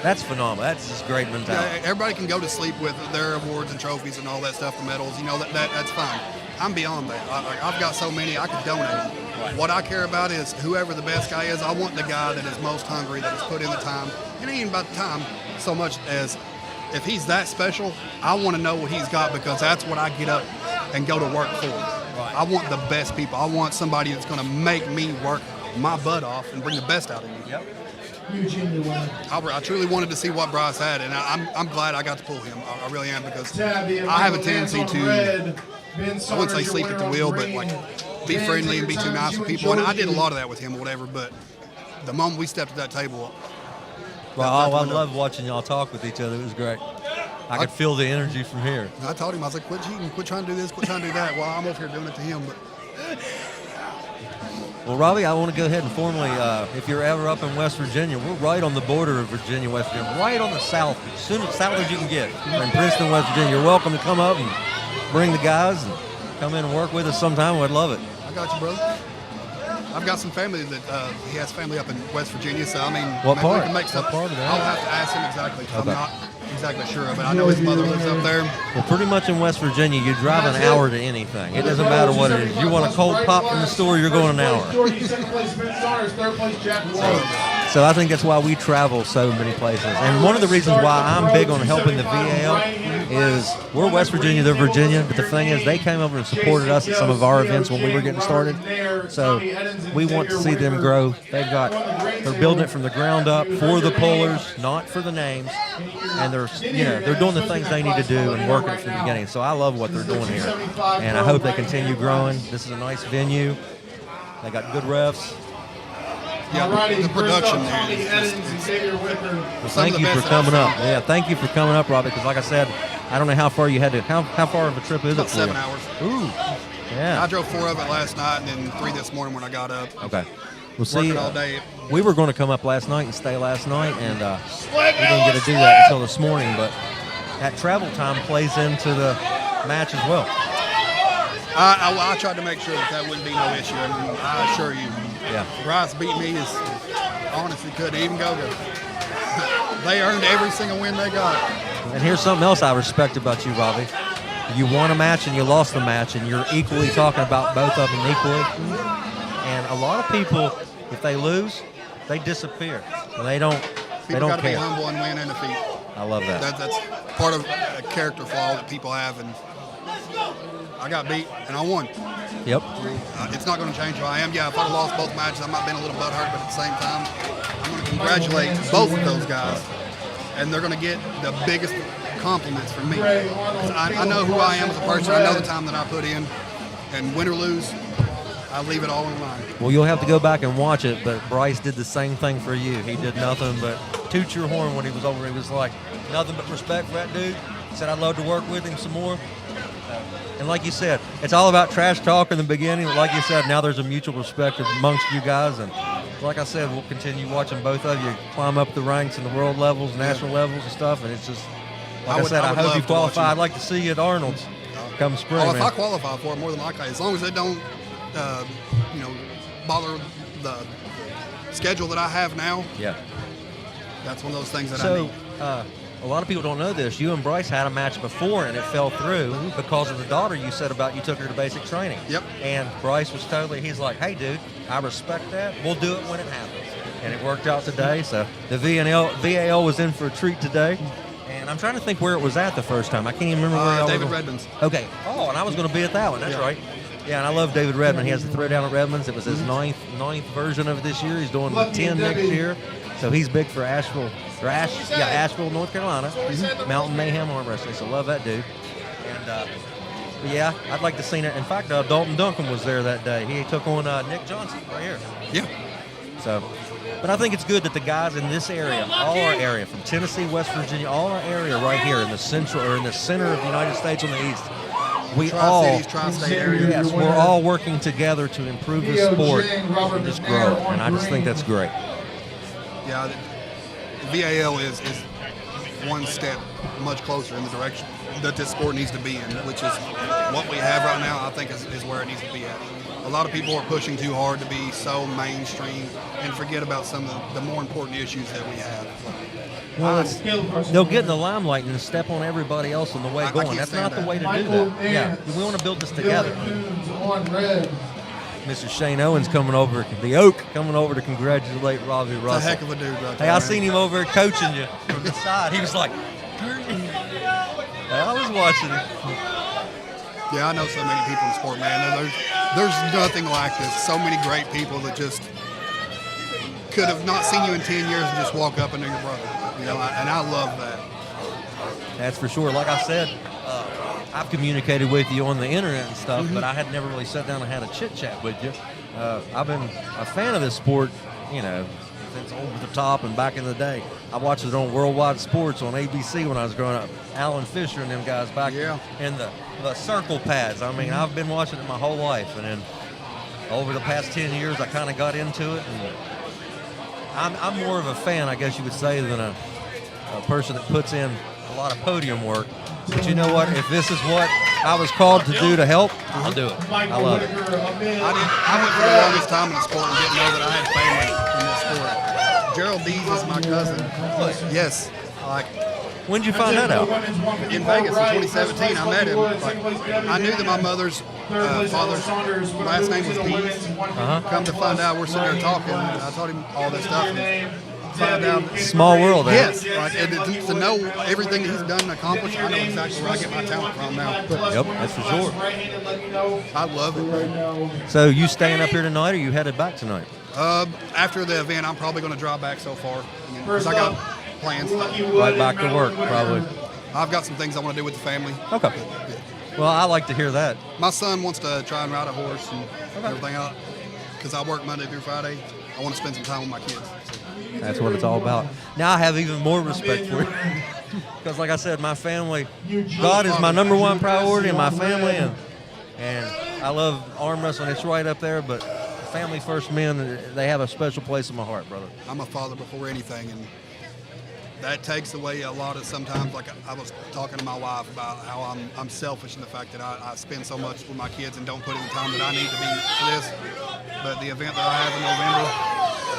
Speaker 1: That's phenomenal. That's just great mentality.
Speaker 10: Yeah, everybody can go to sleep with their awards and trophies and all that stuff, the medals. That's fine. I'm beyond that. I've got so many I could donate. What I care about is whoever the best guy is. I want the guy that is most hungry, that has put in the time. It ain't even about the time so much as if he's that special, I want to know what he's got because that's what I get up and go to work for. Right. I want the best people. I want somebody that's going to make me work my butt off and bring the best out of me.
Speaker 1: Yep.
Speaker 10: I truly wanted to see what Bryce had, and I'm glad I got to pull him. I really am because I have a tendency to, I wouldn't say sleep at the wheel, but like be friendly and be too nice with people. And I did a lot of that with him or whatever, but the moment we stepped at that table.
Speaker 1: Well, I love watching y'all talk with each other. It was great. I could feel the energy from here.
Speaker 10: I told him, I was like, quit cheating, quit trying to do this, quit trying to do that. Well, I'm over here doing it to him. But.
Speaker 1: Well, Robbie, I want to go ahead and formally, if you're ever up in West Virginia, we're right on the border of Virginia, West Virginia, right on the south, as soon as south as you can get. We're in Princeton, West Virginia. You're welcome to come up and bring the guys and come in and work with us sometime. We'd love it.
Speaker 10: I got you, brother. I've got some family that he has family up in West Virginia, so I mean,
Speaker 1: what part?
Speaker 10: We can make stuff.
Speaker 1: What part of that?
Speaker 10: I'll have to ask him exactly. Okay. I'm not exactly sure, but I know his mother lives up there.
Speaker 1: Well, pretty much in West Virginia, you drive an hour to anything. It doesn't matter what it is. You want a cold pop from the store, you're going an hour. So I think that's why we travel so many places. And one of the reasons why I'm big on helping the VAL is we're West Virginia, they're Virginia, but the thing is they came over and supported us at some of our events when we were getting started. So we want to see them grow. They're building it from the ground up for the pullers, not for the names. And they're doing the things they need to do and working from the beginning. So I love what they're doing here. And I hope they continue growing. This is a nice venue. They got good refs.
Speaker 10: Yeah, the production there.
Speaker 1: Well, thank you for coming up. Yeah, thank you for coming up, Robbie, because like I said, I don't know how far you had to, how far of a trip is it for you?
Speaker 10: About 7 hours.
Speaker 1: Ooh, yeah.
Speaker 10: I drove 4 of it last night and then 3 this morning when I got up.
Speaker 1: Okay. Well, see,
Speaker 10: all day.
Speaker 1: We were going to come up last night and stay last night, and we didn't get to do that until this morning, but that travel time plays into the match as well.
Speaker 10: I tried to make sure that wouldn't be no issue, and I assure you, Bryce beat me as honestly couldn't even go to. They earned every single win they got.
Speaker 1: And here's something else I respect about you, Robbie. You won a match and you lost the match, and you're equally talking about both of them equally. And a lot of people, if they lose, they disappear. They don't
Speaker 10: People got to be humble and win and defeat.
Speaker 1: I love that.
Speaker 10: That's part of a character flaw that people have, and I got beat and I won.
Speaker 1: Yep.
Speaker 10: It's not going to change who I am. Yeah, if I'd have lost both matches, I might have been a little butthurt, but at the same time, I'm going to congratulate both of those guys, and they're going to get the biggest compliments from me. I know who I am as a person. I know the time that I put in, and win or lose, I leave it all in line.
Speaker 1: Well, you'll have to go back and watch it, but Bryce did the same thing for you. He did nothing but toot your horn when he was over. He was like, nothing but respect for that dude. He said, I'd love to work with him some more. And like you said, it's all about trash talk in the beginning. Like you said, now there's a mutual respect amongst you guys. And like I said, we'll continue watching both of you climb up the ranks in the world levels, national levels and stuff. And it's just, like I said, I hope you qualify. I'd like to see you at Arnold's come spring.
Speaker 10: Well, if I qualify for it, more than likely, as long as they don't, bother the schedule that I have now.
Speaker 1: Yeah.
Speaker 10: That's one of those things that I
Speaker 1: So,
Speaker 10: need.
Speaker 1: a lot of people don't know this. You and Bryce had a match before, and it fell through because of the daughter you said about you took her to basic training.
Speaker 10: Yep.
Speaker 1: And Bryce was he's like, hey, dude, I respect that. We'll do it when it happens. And it worked out today. So the VAL was in for a treat today. And I'm trying to think where it was at the first time. I can't even remember where
Speaker 10: David Redmond's.
Speaker 1: Okay. Oh, and I was going to be at that one. That's right. Yeah, and I love David Redmond. He has the throwdown at Redmond's. It was his ninth version of it this year. He's doing 10 next year. So he's big for Asheville, North Carolina. Mountain Mayhem arm wrestling. So love that dude. And yeah, I'd like to see that. In fact, Dalton Duncan was there that day. He took on Nick Johnson right here.
Speaker 10: Yeah.
Speaker 1: So, but I think it's good that the guys in this area, all our area, from Tennessee, West Virginia, all our area right here in the center of the United States on the east, we're all working together to improve the sport and just grow. And I just think that's great.
Speaker 10: Yeah, the VAL is one step much closer in the direction that this sport needs to be in, which is what we have right now. I think is where it needs to be at. A lot of people are pushing too hard to be so mainstream and forget about some of the more important issues that we have.
Speaker 1: Well, they'll get in the limelight and step on everybody else in the way going. That's not the way to do that. Yeah, we want to build this together. Mr. Shane Owens coming over, the Oak coming over to congratulate Robbie Russell.
Speaker 10: It's a heck of a dude right there.
Speaker 1: Hey, I seen him over coaching you from the side. He was like, I was watching him.
Speaker 10: Yeah, I know so many people in sport, man. There's nothing like this. So many great people that just could have not seen you in 10 years and just walk up and know your brother. You know, and I love that.
Speaker 1: That's for sure. Like I said, I've communicated with you on the internet and stuff, but I had never really sat down and had a chit chat with you. I've been a fan of this sport, since Over the Top and back in the day. I watched it on Worldwide Sports on ABC when I was growing up. Alan Fisher and them guys back in the circle pads. I mean, I've been watching it my whole life, and then over the past 10 years, I kind of got into it. And I'm more of a fan, I guess you would say, than a person that puts in a lot of podium work. But you know what? If this is what I was called to do to help, I'll do it. I love it.
Speaker 10: I went for the longest time in the sport and didn't know that I had family in this sport. Gerald Dees is my cousin. Yes.
Speaker 1: When did you find that out?
Speaker 10: In Vegas in 2017, I met him. I knew that my mother's father's last name was Dees. Come to find out, we're sitting there talking, and I told him all this stuff. And find out.
Speaker 1: Small world, eh?
Speaker 10: Yes. To know everything he's done and accomplished, I know exactly where I get my talent from now.
Speaker 1: Yep, that's for sure.
Speaker 10: I love it.
Speaker 1: So you staying up here tonight, or you headed back tonight?
Speaker 10: After the event, I'm probably going to drive back so far because I got plans.
Speaker 1: Right back to work, probably.
Speaker 10: I've got some things I want to do with the family.
Speaker 1: Okay. Well, I like to hear that.
Speaker 10: My son wants to try and ride a horse and everything else because I work Monday through Friday. I want to spend some time with my kids. So.
Speaker 1: That's what it's all about. Now I have even more respect for you because, like I said, my family, God is my number one priority in my family, and I love arm wrestling. It's right up there, but family first men, they have a special place in my heart, brother.
Speaker 10: I'm a father before anything, and that takes away a lot of sometimes, like I was talking to my wife about how I'm selfish in the fact that I spend so much with my kids and don't put in the time that I need to be for this. But the event that I have in November,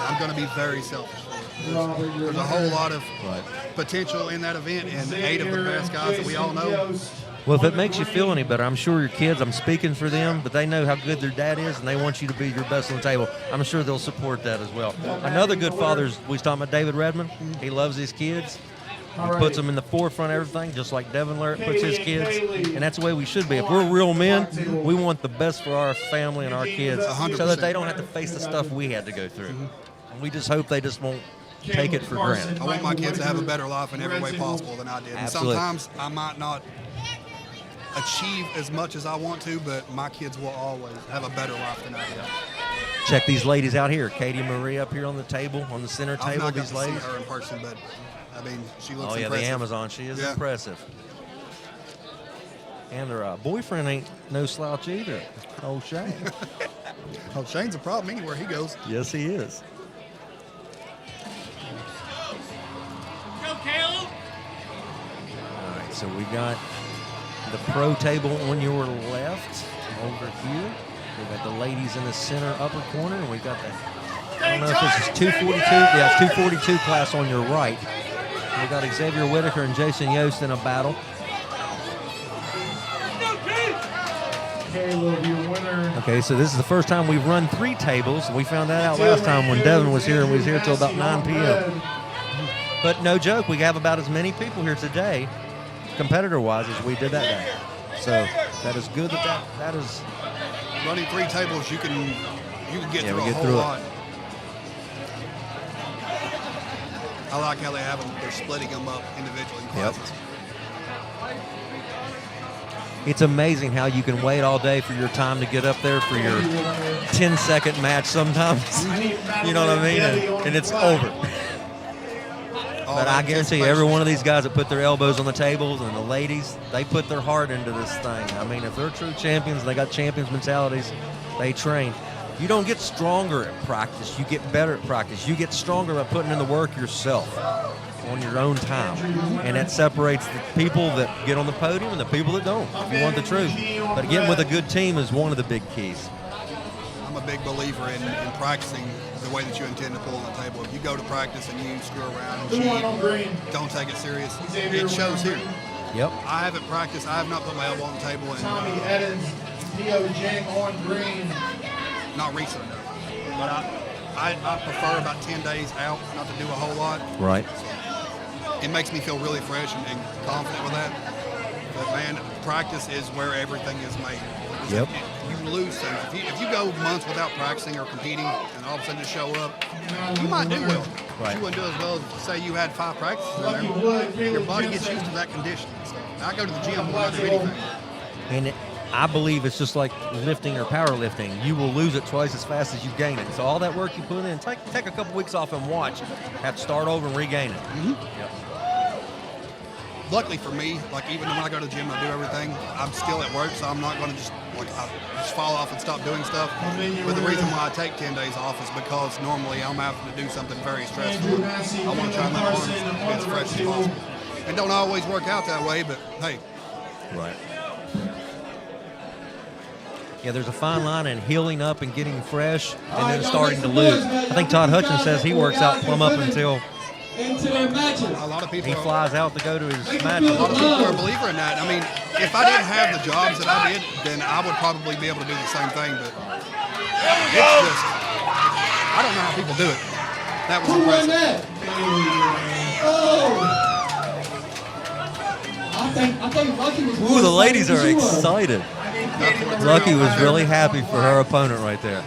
Speaker 10: I'm going to be very selfish. There's a whole lot of potential in that event, and 8 of the best guys that we all know.
Speaker 1: Well, if it makes you feel any better, I'm sure your kids, I'm speaking for them, but they know how good their dad is, and they want you to be your best on the table. I'm sure they'll support that as well. Another good father is, we was talking about David Redmond. He loves his kids. He puts them in the forefront of everything, just like Devin Larrett puts his kids. And that's the way we should be. If we're real men, we want the best for our family and our kids
Speaker 10: 100%.
Speaker 1: So that they don't have to face the stuff we had to go through. And we just hope they just won't take it for granted.
Speaker 10: I want my kids to have a better life in every way possible than I did. And sometimes I might not achieve as much as I want to, but my kids will always have a better life than I did.
Speaker 1: Check these ladies out here. Katie Marie up here on the table, on the center table.
Speaker 10: I've not
Speaker 1: these
Speaker 10: got to
Speaker 1: ladies.
Speaker 10: see her in person, but I mean, she looks
Speaker 1: impressive.
Speaker 10: impressive.
Speaker 1: The Amazon. She is impressive. And her boyfriend ain't no slouch either. Oh, Shane.
Speaker 10: Oh, Shane's a problem anywhere he goes.
Speaker 1: Yes, he is.
Speaker 8: Go, Caleb.
Speaker 1: All right, so we got the pro table on your left over here. We got the ladies in the center upper corner, and we got the I don't know if this is 242. Yeah, it's 242 class on your right. We got Xavier Whitaker and Jason Yost in a battle.
Speaker 11: Caleb, your winner.
Speaker 1: Okay, so this is the first time we've run 3 tables. We found that out last time when Devin was here, and we was here till about 9 p.m. But no joke, we have about as many people here today, competitor-wise, as we did that day. So that is good that is...
Speaker 10: Running 3 tables, you can get through a whole lot. I like how they're splitting them up individually in classes.
Speaker 1: It's amazing how you can wait all day for your time to get up there for your 10-second match sometimes. You know what I mean? And it's over. But I guarantee you, every one of these guys that put their elbows on the tables and the ladies, they put their heart into this thing. I mean, if they're true champions and they got champions mentalities, they train. You don't get stronger at practice. You get better at practice. You get stronger by putting in the work yourself on your own time. And that separates the people that get on the podium and the people that don't, if you want the truth. But getting with a good team is one of the big keys.
Speaker 10: I'm a big believer in practicing the way that you intend to pull on the table. If you go to practice and you screw around and cheat, don't take it serious, it shows here.
Speaker 1: Yep.
Speaker 10: I haven't practiced. I have not put my elbow on the table.
Speaker 11: Tommy Eddins, Theo Chang on green.
Speaker 10: Not recently, no. But I prefer about 10 days out not to do a whole lot.
Speaker 1: Right.
Speaker 10: It makes me feel really fresh and confident with that. But man, practice is where everything is made.
Speaker 1: Yep.
Speaker 10: You lose things. If you go months without practicing or competing and all of a sudden just show up, you might do well.
Speaker 1: Right.
Speaker 10: You wouldn't do as well as say you had 5 practices in there. Your body gets used to that conditioning. So I go to the gym when I do anything.
Speaker 1: And I believe it's just like lifting or powerlifting. You will lose it twice as fast as you gain it. So all that work you put in, take a couple weeks off and watch. Have to start over and regain it.
Speaker 10: Mm-hmm.
Speaker 1: Yep.
Speaker 10: Luckily for me, like even when I go to the gym and I do everything, I'm still at work, so I'm not going to just fall off and stop doing stuff. But the reason why I take 10 days off is because normally I'm having to do something very stressful. I want to try my hardest to be as fresh as possible. It don't always work out that way, but hey.
Speaker 1: Right. Yeah, there's a fine line in healing up and getting fresh and then starting to lose. I think Todd Hutchins says he works out plumb up until
Speaker 10: a lot of people
Speaker 1: he flies out to go to his match.
Speaker 10: A lot of people are a believer in that. I mean, if I didn't have the jobs that I did, then I would probably be able to do the same thing. But it's just, I don't know how people do it. That was impressive.
Speaker 11: I think Lucky was.
Speaker 1: Ooh, the ladies are excited. Lucky was really happy for her opponent right there.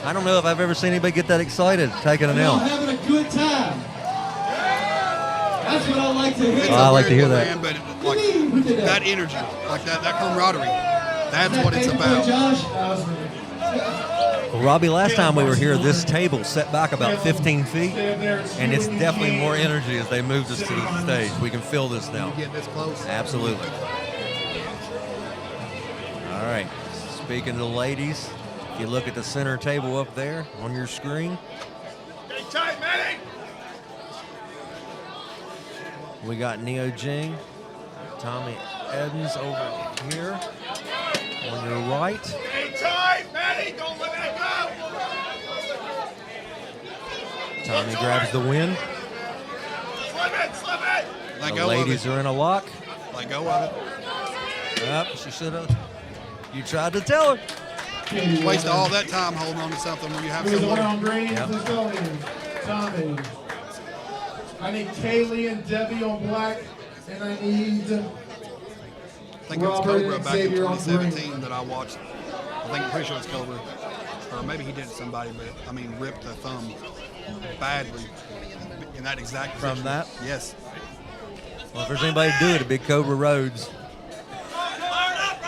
Speaker 1: I don't know if I've ever seen anybody get that excited taking an L.
Speaker 11: Having a good time. That's what I like to hear.
Speaker 1: I like to hear that.
Speaker 10: But like, that energy, like that camaraderie, that's what it's about.
Speaker 1: Well, Robbie, last time we were here, this table set back about 15 feet, and it's definitely more energy as they moved us to the stage. We can feel this now.
Speaker 10: Get this close.
Speaker 1: Absolutely. All right. Speaking to the ladies, if you look at the center table up there on your screen,
Speaker 3: Stay tight, Manny.
Speaker 1: we got Neo Jing, Tommy Eddins over here on your right.
Speaker 3: Stay tight, Manny. Don't let that go.
Speaker 1: Tommy grabs the win.
Speaker 3: Slip it.
Speaker 10: Let
Speaker 1: The
Speaker 10: go
Speaker 1: ladies
Speaker 10: of it.
Speaker 1: are in a lock.
Speaker 10: Let go of it.
Speaker 1: Yep, she should have. You tried to tell her.
Speaker 10: Waste all that time holding on to something when you have
Speaker 11: Who's the one
Speaker 10: someone.
Speaker 11: on green?
Speaker 1: Yep.
Speaker 11: Let's go in. Tommy. I need Kaylee and Debbie on black, and I need
Speaker 10: I think it was
Speaker 11: Robert
Speaker 10: Cobra
Speaker 11: and
Speaker 10: back in
Speaker 11: Xavier on
Speaker 10: 2017 that I watched. I think I'm pretty sure it's Cobra. Or maybe he did it to somebody, but I mean, ripped a thumb badly in that exact position.
Speaker 1: From that?
Speaker 10: Yes.
Speaker 1: Well, if there's anybody to do it, it'd be Cobra Rhodes.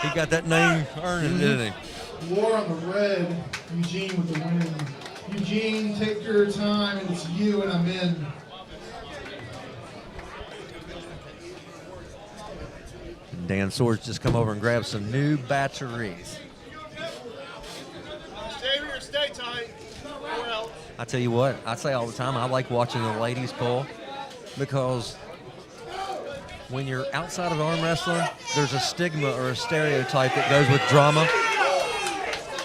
Speaker 1: He got that name earned, didn't he?
Speaker 11: War on the red. Eugene with the win. Eugene, take your time, and it's you, and I'm in.
Speaker 1: Dan Swords just come over and grab some new batteries.
Speaker 3: Xavier, stay tight. Well.
Speaker 1: I tell you what, I say all the time, I like watching the ladies pull because when you're outside of arm wrestling, there's a stigma or a stereotype that goes with drama.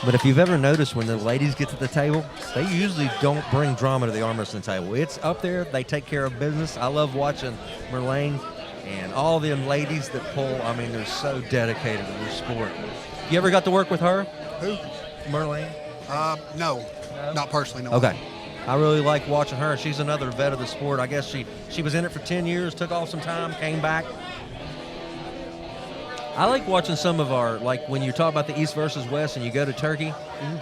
Speaker 1: But if you've ever noticed when the ladies get to the table, they usually don't bring drama to the arm wrestling table. It's up there. They take care of business. I love watching Merlane and all them ladies that pull. I mean, they're so dedicated to their sport. You ever got to work with her?
Speaker 10: Who?
Speaker 1: Merlane?
Speaker 10: No, not personally, no.
Speaker 1: Okay. I really like watching her. She's another vet of the sport. I guess she was in it for 10 years, took off some time, came back. I like watching some of our, like when you talk about the East versus West and you go to Turkey,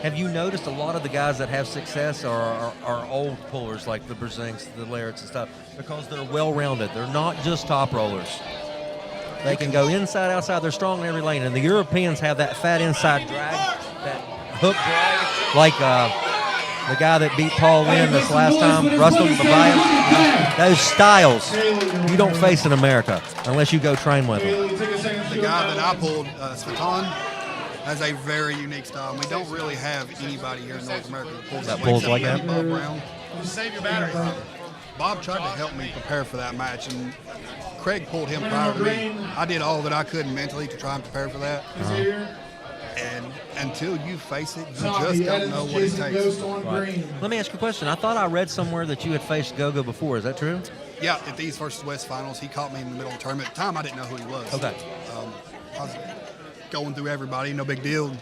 Speaker 1: have you noticed a lot of the guys that have success are old pullers like the Brzinks, the Larretts and stuff, because they're well-rounded. They're not just top rollers. They can go inside, outside. They're strong in every lane. And the Europeans have that fat inside drag, that hook drag, like the guy that beat Paul Lynn this last time, Russell Babayas. Those styles you don't face in America unless you go train with them.
Speaker 10: The guy that I pulled, Svetan, has a very unique style. We don't really have anybody here in North America that
Speaker 1: pulls like that.
Speaker 10: Bob Brown.
Speaker 7: Save your battery.
Speaker 10: Bob tried to help me prepare for that match, and Craig pulled him prior to me. I did all that I could mentally to try and prepare for that. And until you face it, you just don't know what it takes.
Speaker 1: Right. Let me ask you a question. I thought I read somewhere that you had faced Gogo before. Is that true?
Speaker 10: Yeah, at the East versus West finals, he caught me in the middle of the tournament. At the time, I didn't know who he was.
Speaker 1: Okay.
Speaker 10: I was going through everybody, no big deal.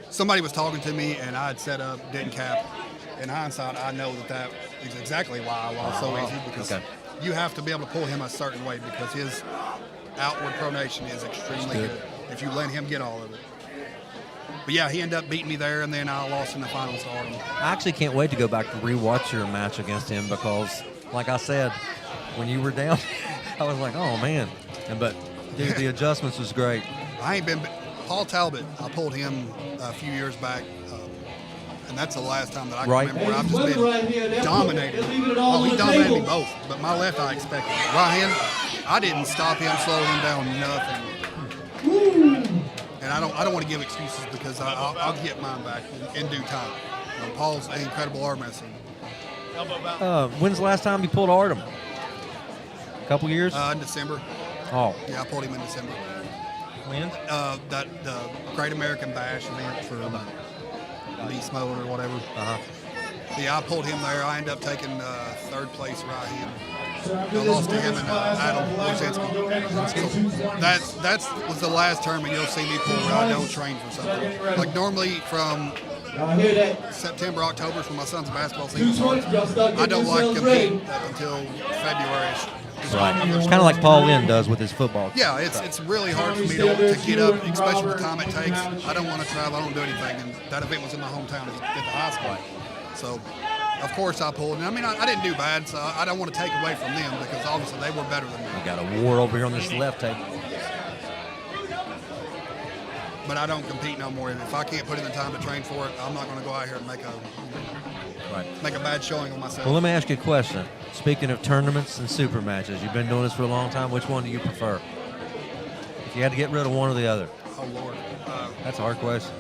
Speaker 10: Somebody was talking to me, and I had set up, didn't cap. In hindsight, I know that is exactly why I lost so easy, because you have to be able to pull him a certain way because his outward pronation is extremely good if you let him get all of it. But yeah, he ended up beating me there, and then I lost in the finals to Arnold.
Speaker 1: I actually can't wait to go back to rewatch your match against him because, like I said, when you were down, I was like, oh, man. But, dude, the adjustments was great.
Speaker 10: I ain't been – Paul Talbot, I pulled him a few years back, and that's the last time that I can remember where I've just been dominated. Oh, he dominated me both, but my left I expected. Right hand, I didn't stop him, slow him down, nothing. And I don't want to give excuses because I'll get mine back in due time. Paul's an incredible arm wrestler.
Speaker 1: When's the last time you pulled Artem? A couple years?
Speaker 10: In December.
Speaker 1: Oh.
Speaker 10: Yeah, I pulled him in December.
Speaker 1: When?
Speaker 10: The Great American Bash event for Beast Mode or whatever. Yeah, I pulled him there. I ended up taking third place right hand. I lost to him and Adam Borzinski. So that was the last tournament you'll see me pull where I don't train for something. Like normally from September, October, when my son's basketball season starts, I don't like competing up until February.
Speaker 1: Right. It's kind of like Paul Lynn does with his football.
Speaker 10: Yeah, it's really hard for me to get up, especially the time it takes. I don't want to travel. I don't do anything. And that event was in my hometown at the high school. So, of course, I pulled. And I mean, I didn't do bad, so I don't want to take away from them because obviously they were better than me.
Speaker 1: We got a war over here on this left table.
Speaker 10: But I don't compete no more. If I can't put in the time to train for it, I'm not going to go out here and make a bad showing on myself.
Speaker 1: Well, let me ask you a question. Speaking of tournaments and super matches, you've been doing this for a long time. Which one do you prefer? If you had to get rid of one or the other.
Speaker 10: Oh, Lord.
Speaker 1: That's a hard question.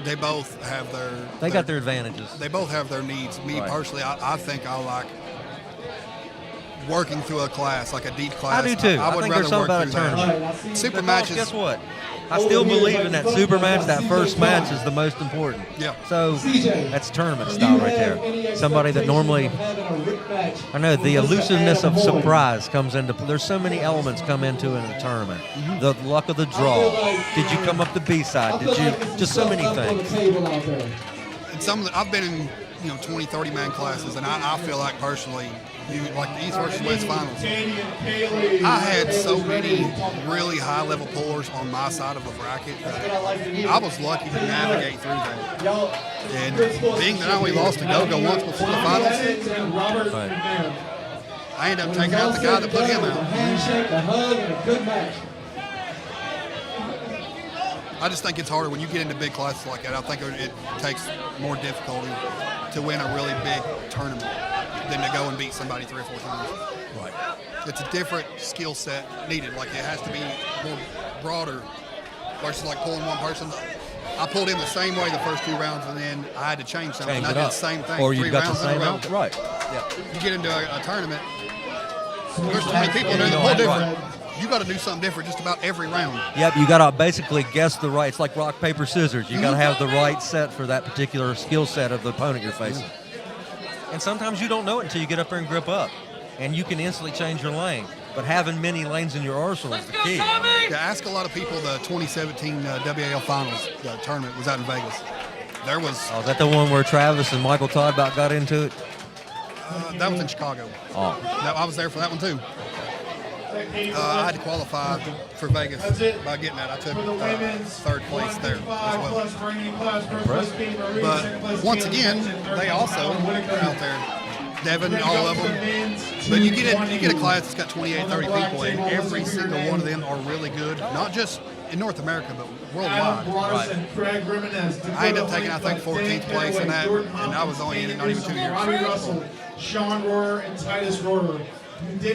Speaker 10: They both have
Speaker 1: They got their advantages.
Speaker 10: They both have their needs. Me personally, I think I like working through a class, like a deep class.
Speaker 1: I do too.
Speaker 10: I would
Speaker 1: think
Speaker 10: rather
Speaker 1: there's something
Speaker 10: work
Speaker 1: about a
Speaker 10: through
Speaker 1: tournament.
Speaker 10: that. Super matches.
Speaker 1: Guess what? I still believe in that super match. That first match is the most important.
Speaker 10: Yeah.
Speaker 1: So that's tournament style right there. Somebody that normally, I know the elusiveness of surprise comes into. There's so many elements come into it in a tournament. The luck of the draw. Did you come up the B side? Did you? Just so many things.
Speaker 10: And I've been in 20, 30 man classes, and I feel like personally, like the East versus West finals, I had so many really high level pullers on my side of the bracket that I was lucky to navigate through that. And being that I only lost to Gogo once before the finals, I ended up taking out the guy that put him out. I just think it's harder when you get into big classes like that. I think it takes more difficulty to win a really big tournament than to go and beat somebody 3 or 4 times.
Speaker 1: Right.
Speaker 10: It's a different skill set needed. Like it has to be more broader versus like pulling one person. I pulled him the same way the first 2 rounds, and then I had to change something. I did the same thing.
Speaker 1: Or
Speaker 10: 3
Speaker 1: you got
Speaker 10: rounds
Speaker 1: the same
Speaker 10: in a row.
Speaker 1: right.
Speaker 10: Yeah. You get into a tournament. There's too many people in there that pull different. you got to do something different just about every round.
Speaker 1: Yep, you got to basically guess the right. It's like rock, paper, scissors. You got to have the right set for that particular skill set of the opponent you're facing. And sometimes you don't know it until you get up there and grip up. And you can instantly change your lane. But having many lanes in your arsenal is the key.
Speaker 10: Yeah, ask a lot of people the 2017 WAL Finals tournament was out in Vegas. There was...
Speaker 1: Oh, is that the one where Travis and Michael Todd about got into it?
Speaker 10: That was in Chicago.
Speaker 1: Oh.
Speaker 10: I was there for that one, too. I had to qualify for Vegas by getting that. I took third place there as well. But once again, they also are out there. Devin, all of them. But you get a class that's got 28, 30 people, and every single one of them are really good, not just in North America, but worldwide. Right. I ended up taking, I think, 14th place in that, and I was only in it not even 2 years.
Speaker 11: Robbie Russell, Sean Rohrer, and Titus Rohrer.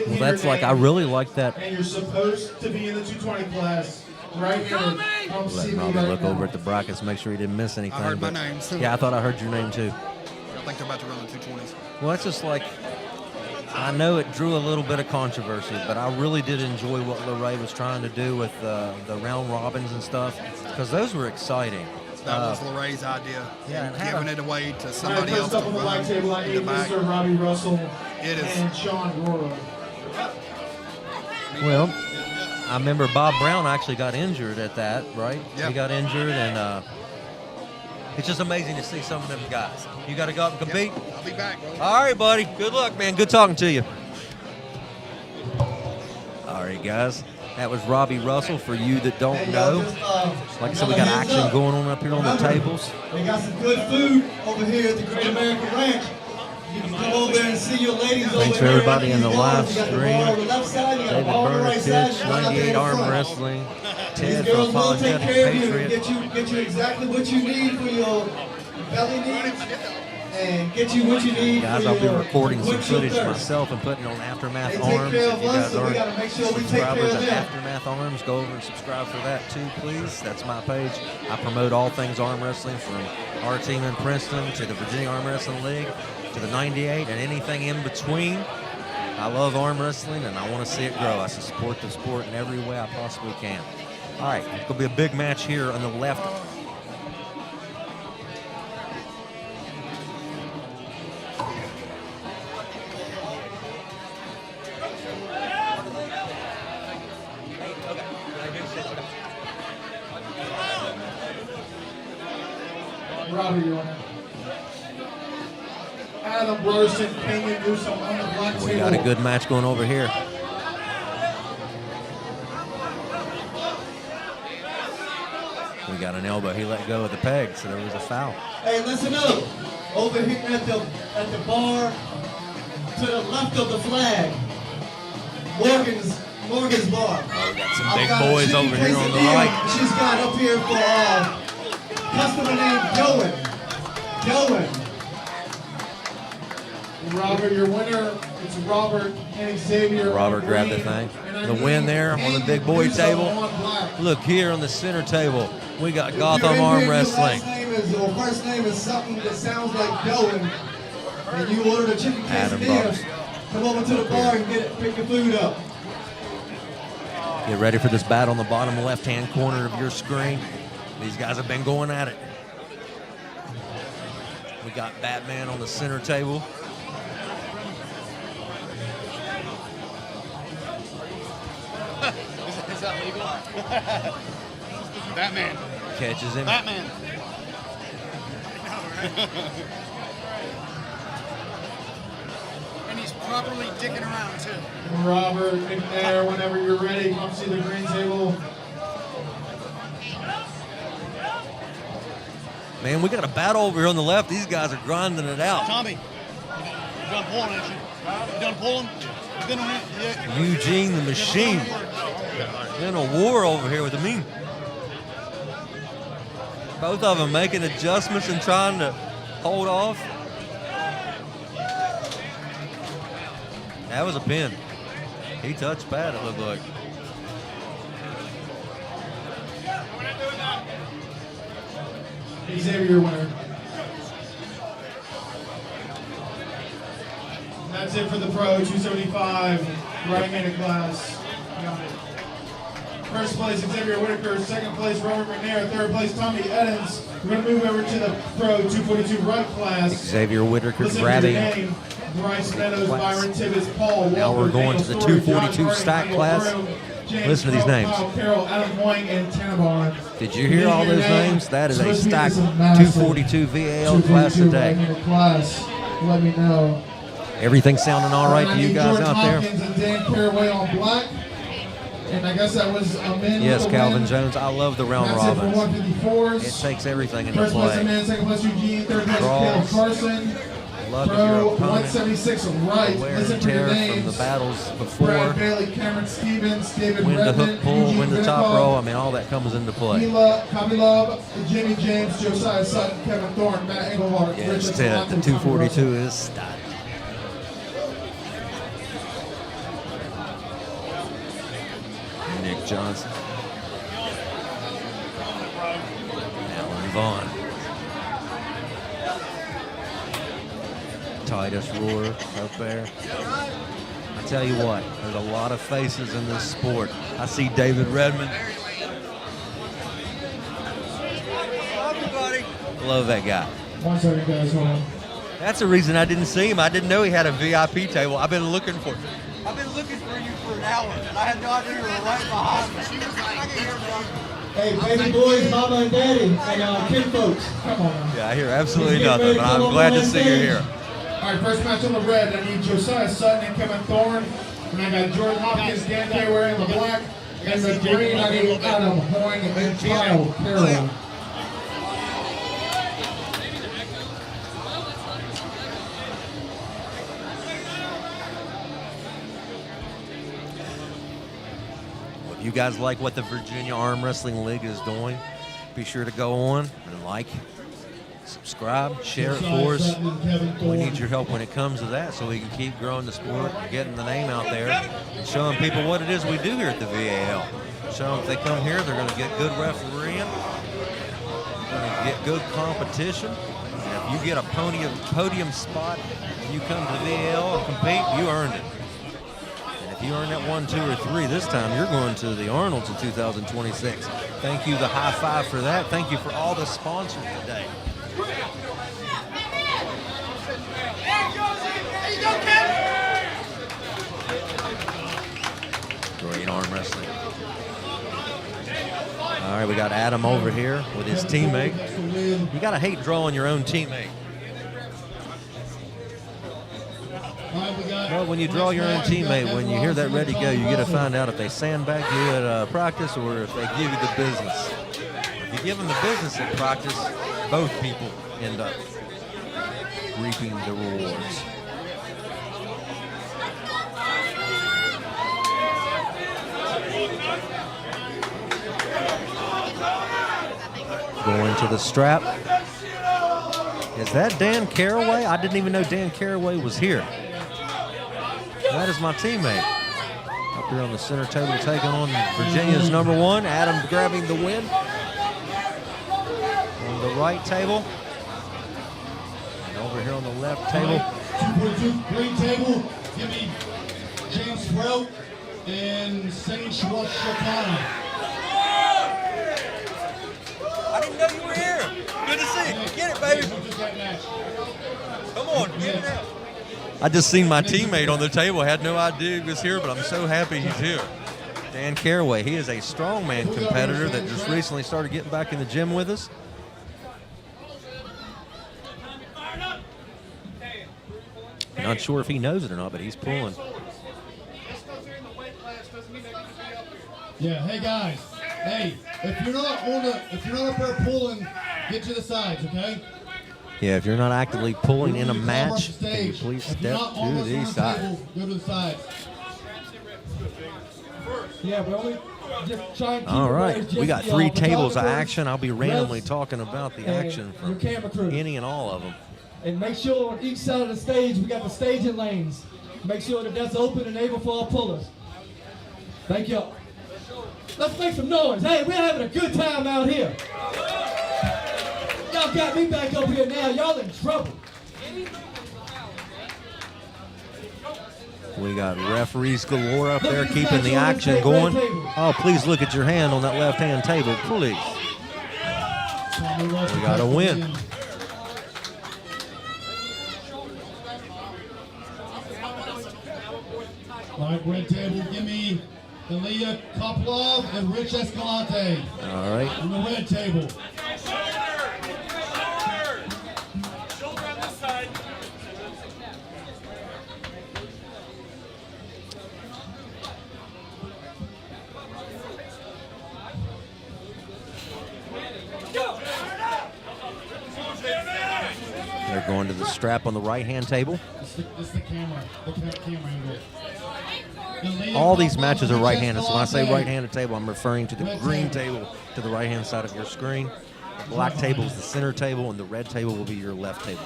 Speaker 1: Well, that's like, I really like that.
Speaker 11: And you're supposed to be in the 220 class. Right here.
Speaker 1: Let Robbie look over at the brackets, make sure he didn't miss anything.
Speaker 10: I heard my name.
Speaker 1: Yeah, I thought I heard your name too.
Speaker 10: I think they're about to run the 220s.
Speaker 1: Well, that's just like, I know it drew a little bit of controversy, but I really did enjoy what LeRae was trying to do with the round robins and stuff, because those were exciting.
Speaker 10: That was LeRae's idea.
Speaker 1: Yeah,
Speaker 10: and giving it away to somebody else
Speaker 11: First
Speaker 10: to
Speaker 11: up on the
Speaker 10: run
Speaker 11: black table, I
Speaker 10: in
Speaker 11: need
Speaker 10: the back.
Speaker 11: Mr. Robbie Russell
Speaker 10: It is.
Speaker 11: and Sean Rohrer.
Speaker 1: Well, I remember Bob Brown actually got injured at that, right?
Speaker 10: Yeah.
Speaker 1: He got injured, and it's just amazing to see some of them guys. You got to go up and compete?
Speaker 10: Yep. I'll be back, bro.
Speaker 1: All right, buddy. Good luck, man. Good talking to you. All right, guys. That was Robbie Russell. For you that don't know, like I said, we got action going on up here on the tables.
Speaker 4: They got some good food over here at the Great American Ranch. You can come over and see your ladies over there.
Speaker 1: Thanks for everybody in the live
Speaker 4: You got the
Speaker 1: stream.
Speaker 4: bar on the left side, you got the
Speaker 1: David
Speaker 4: bar on the right side,
Speaker 1: Burnett,
Speaker 4: you got
Speaker 1: 98
Speaker 4: the
Speaker 1: Arm
Speaker 4: front.
Speaker 1: Wrestling,
Speaker 4: These
Speaker 1: Ted from
Speaker 4: girls will take
Speaker 1: Apologetic
Speaker 4: care of you and
Speaker 1: Patriot.
Speaker 4: get you exactly what you need for your belly needs and get you what you need
Speaker 1: Guys,
Speaker 4: for
Speaker 1: I'll be
Speaker 4: your
Speaker 1: recording some
Speaker 4: windshield
Speaker 1: footage
Speaker 4: thirst.
Speaker 1: myself and putting it on Aftermath
Speaker 4: They take
Speaker 1: Arms.
Speaker 4: care
Speaker 1: If
Speaker 4: of
Speaker 1: you
Speaker 4: us,
Speaker 1: guys
Speaker 4: so we
Speaker 1: aren't
Speaker 4: gotta make sure we take care
Speaker 1: subscribers
Speaker 4: of
Speaker 1: at
Speaker 4: them.
Speaker 1: Aftermath Arms, go over and subscribe for that too, please. That's my page. I promote all things arm wrestling, from our team in Princeton to the Virginia Arm Wrestling League to the 98 and anything in between. I love arm wrestling, and I want to see it grow. I support the sport in every way I possibly can. All right, it's going to be a big match here on the left.
Speaker 11: Robbie, you're on it. Adam Burson, Kenyon Newsom on the black table.
Speaker 1: We got a good match going over here. We got an elbow. He let go of the peg, so there was a foul.
Speaker 4: Hey, listen up. Over here at the bar to the left of the flag, Morgan's bar.
Speaker 1: Oh, we got some big boys over here on the right.
Speaker 4: She's got up here for customer named Joan.
Speaker 11: Robert, your winner. It's Robert and Xavier.
Speaker 1: Robert grabbed the thing. The win there on the big boy table. Look here on the center table. We got Gotham Arm Wrestling.
Speaker 4: First name is something that sounds like Joan, and you ordered a chicken
Speaker 1: Adam
Speaker 4: quesadilla.
Speaker 1: Roberts.
Speaker 4: Come over to the bar and pick your food up.
Speaker 1: Get ready for this battle on the bottom left-hand corner of your screen. These guys have been going at it. We got Batman on the center table.
Speaker 7: Is that legal? Batman.
Speaker 1: Catches him.
Speaker 7: Batman.
Speaker 13: And he's properly dicking around too.
Speaker 11: Robert McNair, whenever you're ready, come see the green table.
Speaker 1: Man, we got a battle over here on the left. These guys are grinding it out.
Speaker 13: Tommy, you done pulling, ain't you? You done pulling? You been on it? Yeah.
Speaker 1: Eugene the Machine. In a war over here with the mean. Both of them making adjustments and trying to hold off. That was a pin. He touched Pat, it looked like.
Speaker 11: Xavier winner. That's it for the Pro 275 right-handed class. Got it. First place, Xavier Whitaker. Second place, Robert McNair. Third place, Tommy Eddins. We're going to move over to the Pro 242 run class.
Speaker 1: Xavier Whitaker
Speaker 11: Listen
Speaker 1: grabbing.
Speaker 11: to your name. Bryce, Meadows, Byron, Tibbetts, Paul,
Speaker 1: Now
Speaker 11: Walker,
Speaker 1: we're going to the 242 stack class. Listen to these names.
Speaker 11: Carroll, Adam Moing, and Tannenbaum.
Speaker 1: Did you hear all those names? That is a stacked 242 VAL class today.
Speaker 11: Class. Let me know.
Speaker 1: Everything sounding all right to you guys
Speaker 11: Jordan
Speaker 1: out there?
Speaker 11: Hopkins and Dan Caraway on black. And I guess that was a man.
Speaker 1: Yes,
Speaker 11: with a
Speaker 1: Calvin
Speaker 11: win.
Speaker 1: Jones. I love the round
Speaker 11: That's it for
Speaker 1: robins.
Speaker 11: 154s.
Speaker 1: It takes everything into
Speaker 11: First place,
Speaker 1: play.
Speaker 11: man. Second place, Eugene. Third place,
Speaker 1: Draws.
Speaker 11: Caleb Carson.
Speaker 1: Love
Speaker 11: Pro
Speaker 1: your opponent.
Speaker 11: 176 right.
Speaker 1: The wear
Speaker 11: Listen
Speaker 1: and
Speaker 11: for your
Speaker 1: tear from
Speaker 11: names.
Speaker 1: the battles before.
Speaker 11: Brad Bailey, Cameron Stevens, David
Speaker 1: Win the
Speaker 11: Redmond,
Speaker 1: hook pull,
Speaker 11: Eugene
Speaker 1: win the top
Speaker 11: Vinikoff,
Speaker 1: row. I mean, all that comes into play.
Speaker 11: Hila, Copy Love, Jimmy James, Josiah Sutton, Kevin Thorne, Matt Engelhardt,
Speaker 1: Yeah,
Speaker 11: Richard
Speaker 1: it's Ted.
Speaker 11: Toronto,
Speaker 1: The
Speaker 11: Tommy
Speaker 1: 242
Speaker 11: Russell.
Speaker 1: is stacked. Nick Johnson. Alan Vaughn. Titus Roar up there. I tell you what, there's a lot of faces in this sport. I see David Redmond. Love that guy.
Speaker 11: 1 second, guys, hold on.
Speaker 1: That's the reason I didn't see him. I didn't know he had a VIP table. I've been looking for you for an hour, and I had no idea you were right behind me.
Speaker 2: Hey, baby boys, mama and daddy, and kin folks, come on now.
Speaker 1: Yeah, I hear absolutely nothing, but I'm glad to see you here.
Speaker 11: All right, first match on the red. I need Josiah Sutton and Kevin Thorne. And I got Jordan Hopkins, Dan Caraway in the black. And the green, I need Adam Hoing and Kyle Carroll.
Speaker 1: If you guys like what the Virginia Arm Wrestling League is doing, be sure to go on and like, subscribe, share it for us. We need your help when it comes to that so we can keep growing the sport and getting the name out there and showing people what it is we do here at the VAL. Show them if they come here, they're going to get good refereeing, they're going to get good competition. And if you get a podium spot when you come to the VAL and compete, you earned it. If you earn that 1, 2, or 3 this time, you're going to the Arnold's in 2026. Thank you, the high five for that. Thank you for all the sponsors today. Great arm wrestling. All right, we got Adam over here with his teammate. You got to hate drawing your own teammate. Well, when you draw your own teammate, when you hear that ready to go, you get to find out if they sandbag you at practice or if they give you the business. If you give them the business at practice, both people end up reaping the rewards. Going to the strap. Is that Dan Caraway? I didn't even know Dan Caraway was here. That is my teammate. Up here on the center table taking on Virginia's #1. Adam grabbing the win. On the right table. And over here on the left table.
Speaker 11: 242 green table. Give me James Sprout and Saint Shawakana.
Speaker 1: I didn't know you were here. Good to see you. Get it, baby. Come on, get it out. I just seen my teammate on the table. Had no idea he was here, but I'm so happy he's here. Dan Caraway, he is a strongman competitor that just recently started getting back in the gym with us. Not sure if he knows it or not, but he's pulling.
Speaker 11: Yeah, hey guys. Hey, if you're not up there pulling, get to the sides, okay?
Speaker 1: Yeah, if you're not actively pulling in a match, can you please step to the side?
Speaker 11: Go to the sides.
Speaker 2: Yeah, but only just try and keep
Speaker 1: All
Speaker 2: it
Speaker 1: right,
Speaker 2: right,
Speaker 1: we got
Speaker 2: just,
Speaker 1: 3 tables of
Speaker 2: photographers,
Speaker 1: action. I'll be randomly
Speaker 2: refs,
Speaker 1: talking about the
Speaker 2: and
Speaker 1: action
Speaker 2: your
Speaker 1: from
Speaker 2: camera crew.
Speaker 1: any and all of them.
Speaker 2: And make sure on each side of the stage, we got the staging lanes. Make sure that that's open and able for our pullers. Thank y'all. Let's make some noise. Hey, we're having a good time out here. Y'all got me back over here now. Y'all in trouble.
Speaker 1: We got referees galore up there keeping the action going. Oh, please look at your hand on that left-hand table, please. We got a win.
Speaker 11: All right, red table, give me Elia Koplov and Rich Escalante.
Speaker 1: All right.
Speaker 11: On the red table.
Speaker 1: They're going to the strap on the right-hand table.
Speaker 11: It's the camera. The camera angle.
Speaker 1: All these matches are right-handed, so when I say right-handed table, I'm referring to the green table to the right-hand side of your screen. The black table is the center table, and the red table will be your left table.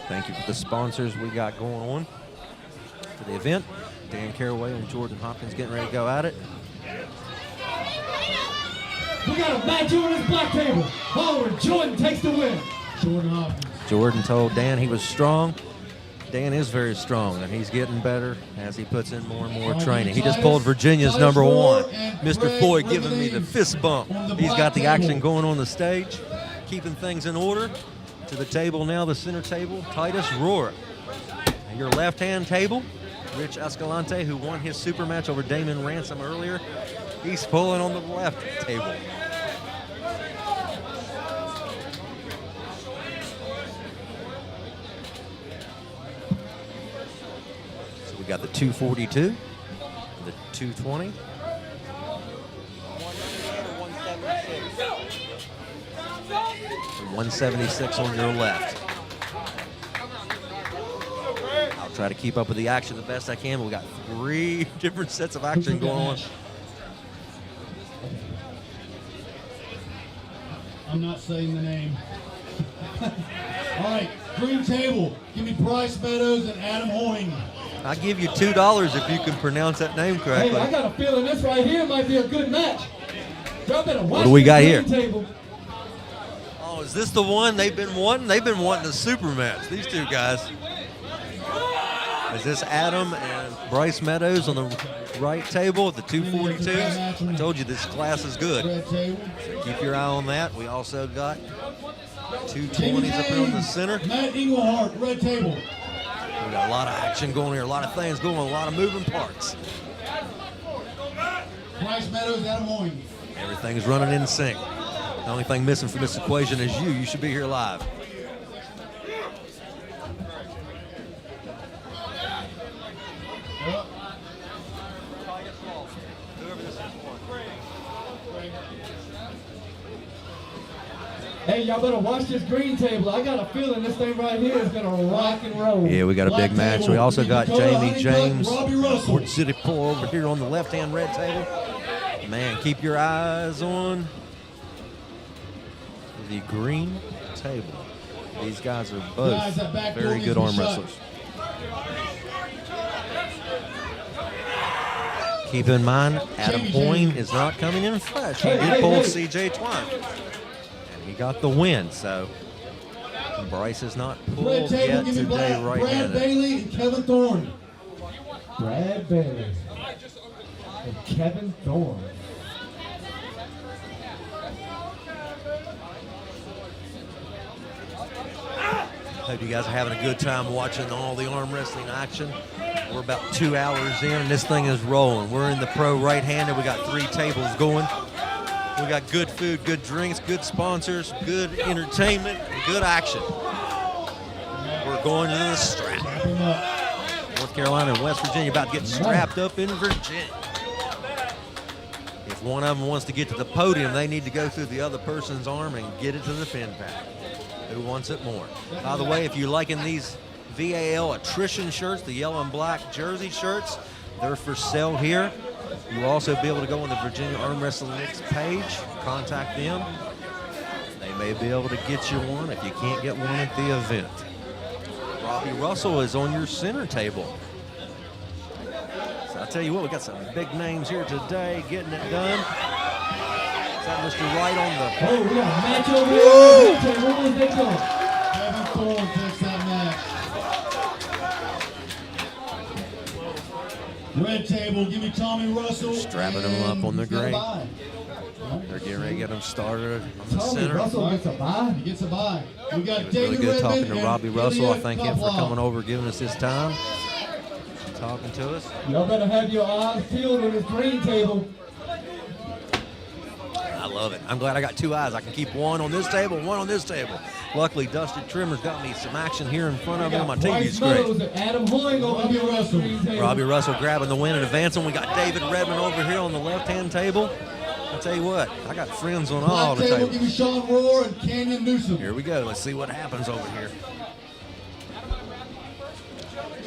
Speaker 1: Thank you for the sponsors we got going on for the event. Dan Caraway and Jordan Hopkins getting ready to go at it.
Speaker 2: We got a match on this black table. Forward, Jordan takes the win.
Speaker 11: Jordan Hopkins.
Speaker 1: Jordan told Dan he was strong. Dan is very strong, and he's getting better as he puts in more and more training. He just pulled Virginia's number one. Mr. Floyd giving me the fist bump. He's got the action going on the stage, keeping things in order. To the table now, the center table, Titus Rohr. And your left-hand table, Rich Escalante, who won his super match over Damon Ransom earlier. He's pulling on the left table. So we got the 242, the 220. 176 on your left. I'll try to keep up with the action the best I can. We got 3 different sets of action going on.
Speaker 11: I'm not saying the name. All right, green table. Give me Bryce Meadows and Adam Hoying.
Speaker 1: I'll give you $2 if you can pronounce that name correctly.
Speaker 2: Hey, I got a feeling this right here might be a good match. Y'all better watch
Speaker 1: What do we got here?
Speaker 2: Table.
Speaker 1: Oh, is this the one they've been wanting? They've been wanting a super match, these two guys. Is this Adam and Bryce Meadows on the right table at the 242s? I told you this class is good. So keep your eye on that. We also got 220s up here on the center.
Speaker 11: Matt Englehart, red table.
Speaker 1: We got a lot of action going here, a lot of things going on, a lot of moving parts.
Speaker 11: Bryce Meadows, Adam Hoying.
Speaker 1: Everything's running in sync. The only thing missing from this equation is you. You should be here live.
Speaker 2: Hey, y'all better watch this green table. I got a feeling this thing right here is going to rock and roll.
Speaker 1: Yeah, we got a big match. We also got Jamie James,
Speaker 11: Robbie Russell.
Speaker 1: Fort City Pull over here on the left-hand red table. Man, keep your eyes on the green table. These guys are both very good arm wrestlers. Keep in mind, Adam Hoying is not coming in fresh. He did pull CJ Twine, and he got the win. So Bryce is not pulled yet today right-handed.
Speaker 11: Brad Bailey and Kevin Thorne.
Speaker 2: Brad Bailey and Kevin Thorne.
Speaker 1: Hope you guys are having a good time watching all the arm wrestling action. We're about 2 hours in, and this thing is rolling. We're in the pro right-handed. We got 3 tables going. We got good food, good drinks, good sponsors, good entertainment, and good action. We're going to the strap. North Carolina and West Virginia about to get strapped up in Virginia. If one of them wants to get to the podium, they need to go through the other person's arm and get it to the fin pack. Who wants it more? By the way, if you're liking these VAL Attrition shirts, the yellow and black jersey shirts, they're for sale here. You'll also be able to go on the Virginia Arm Wrestling Mix page, contact them. They may be able to get you one if you can't get one at the event. Robbie Russell is on your center table. So I'll tell you what, we got some big names here today getting it done. Is that Mr. Right on the...
Speaker 2: Oh, we got a match over here. What is they doing?
Speaker 11: Kevin Thorne takes that match.
Speaker 8: Red table, give me Tommy Russell.
Speaker 1: Strapping him up on the
Speaker 11: He's got a
Speaker 1: green.
Speaker 11: bye.
Speaker 1: They're getting ready to get him started on the
Speaker 11: Tommy
Speaker 1: center.
Speaker 11: Russell gets a bye.
Speaker 8: He gets a bye. We got
Speaker 1: It was really
Speaker 8: David
Speaker 1: good
Speaker 8: Redmond
Speaker 1: talking to
Speaker 8: and
Speaker 1: Robbie Russell. I
Speaker 8: Ilya
Speaker 1: thank him for
Speaker 8: Koplov.
Speaker 1: coming over, giving us his time, talking to us.
Speaker 2: Y'all better have your eyes peeled on this green table.
Speaker 1: I love it. I'm glad I got 2 eyes. I can keep one on this table, one on this table. Luckily, Dusty Trimmer's got me some action here in front of me on my TV
Speaker 2: Bryce Meadows
Speaker 1: screen.
Speaker 2: and Adam Hoying over here on the green table.
Speaker 1: Robbie Russell grabbing the win and advancing. We got David Redmond over here on the left-hand table. I'll tell you what, I got friends on all
Speaker 8: Black
Speaker 1: the
Speaker 8: table,
Speaker 1: tables.
Speaker 8: give me Sean Rohr and Canyon Newsom.
Speaker 1: Here we go. Let's see what happens over here.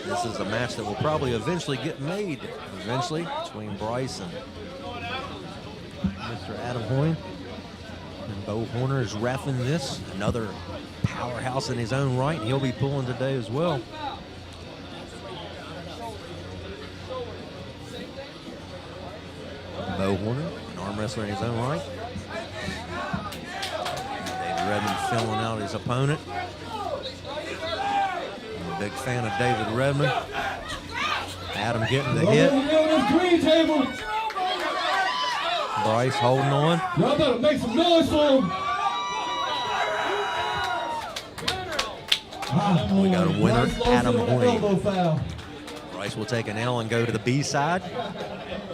Speaker 1: This is a match that will probably eventually get made, between Bryce and Mr. Adam Hoying. And Bo Horner is reffing this, another powerhouse in his own right. He'll be pulling today as well. Bo Horner, an arm wrestler in his own right. David Redmond filling out his opponent. I'm a big fan of David Redmond. Adam getting the hit.
Speaker 2: Over here on this green table.
Speaker 1: Bryce holding on.
Speaker 2: Y'all better make some noise for him.
Speaker 1: We got a winner,
Speaker 2: Bryce
Speaker 1: Adam
Speaker 2: Lawson with an elbow
Speaker 1: Hoying.
Speaker 2: foul.
Speaker 1: Bryce will take an L and go to the B side.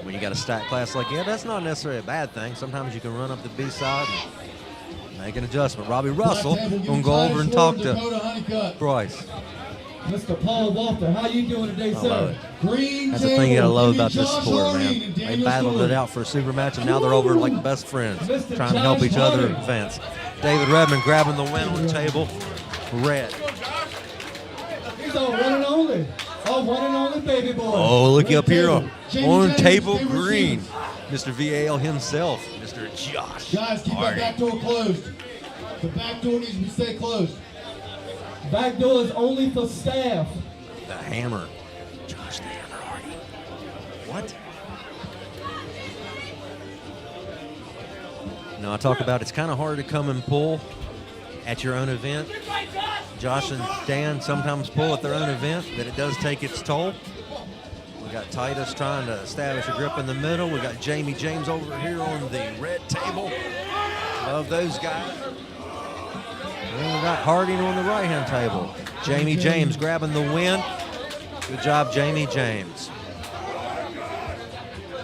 Speaker 1: When you got a stack class like that, that's not necessarily a bad thing. Sometimes you can run up the B side and make an adjustment. Robbie Russell gonna go over and talk to Bryce.
Speaker 2: Mr. Paul Walter, how you doing today,
Speaker 1: I
Speaker 2: sir?
Speaker 1: love it.
Speaker 8: Green
Speaker 1: That's the
Speaker 8: table,
Speaker 1: thing you gotta love
Speaker 8: give me
Speaker 1: about this
Speaker 8: Josh
Speaker 1: sport,
Speaker 8: Harding
Speaker 1: man.
Speaker 8: and
Speaker 1: They
Speaker 8: Daniel
Speaker 1: battled
Speaker 8: Stewart.
Speaker 1: it out for a super match, and now they're over like best friends,
Speaker 2: Mr.
Speaker 1: trying to help
Speaker 2: Josh
Speaker 1: each other
Speaker 2: Harding.
Speaker 1: advance. David Redmond grabbing the win on the table. Red.
Speaker 2: He's on one and only. Oh, one and only baby boy.
Speaker 1: Oh, looky up here on
Speaker 8: James
Speaker 1: table
Speaker 8: James,
Speaker 1: green. Mr. VAL himself, Mr. Josh
Speaker 8: Guys, keep that
Speaker 1: Harding.
Speaker 8: back door closed. The back door needs to be stay closed.
Speaker 2: Back door is only for staff.
Speaker 1: The Hammer. Josh the Hammer Hardy. What? No, I talk about it's kind of hard to come and pull at your own event. Josh and Dan sometimes pull at their own event, but it does take its toll. We got Titus trying to establish a grip in the middle. We got Jamie James over here on the red table. Love those guys. And we got Harding on the right-hand table. Jamie James grabbing the win. Good job, Jamie James.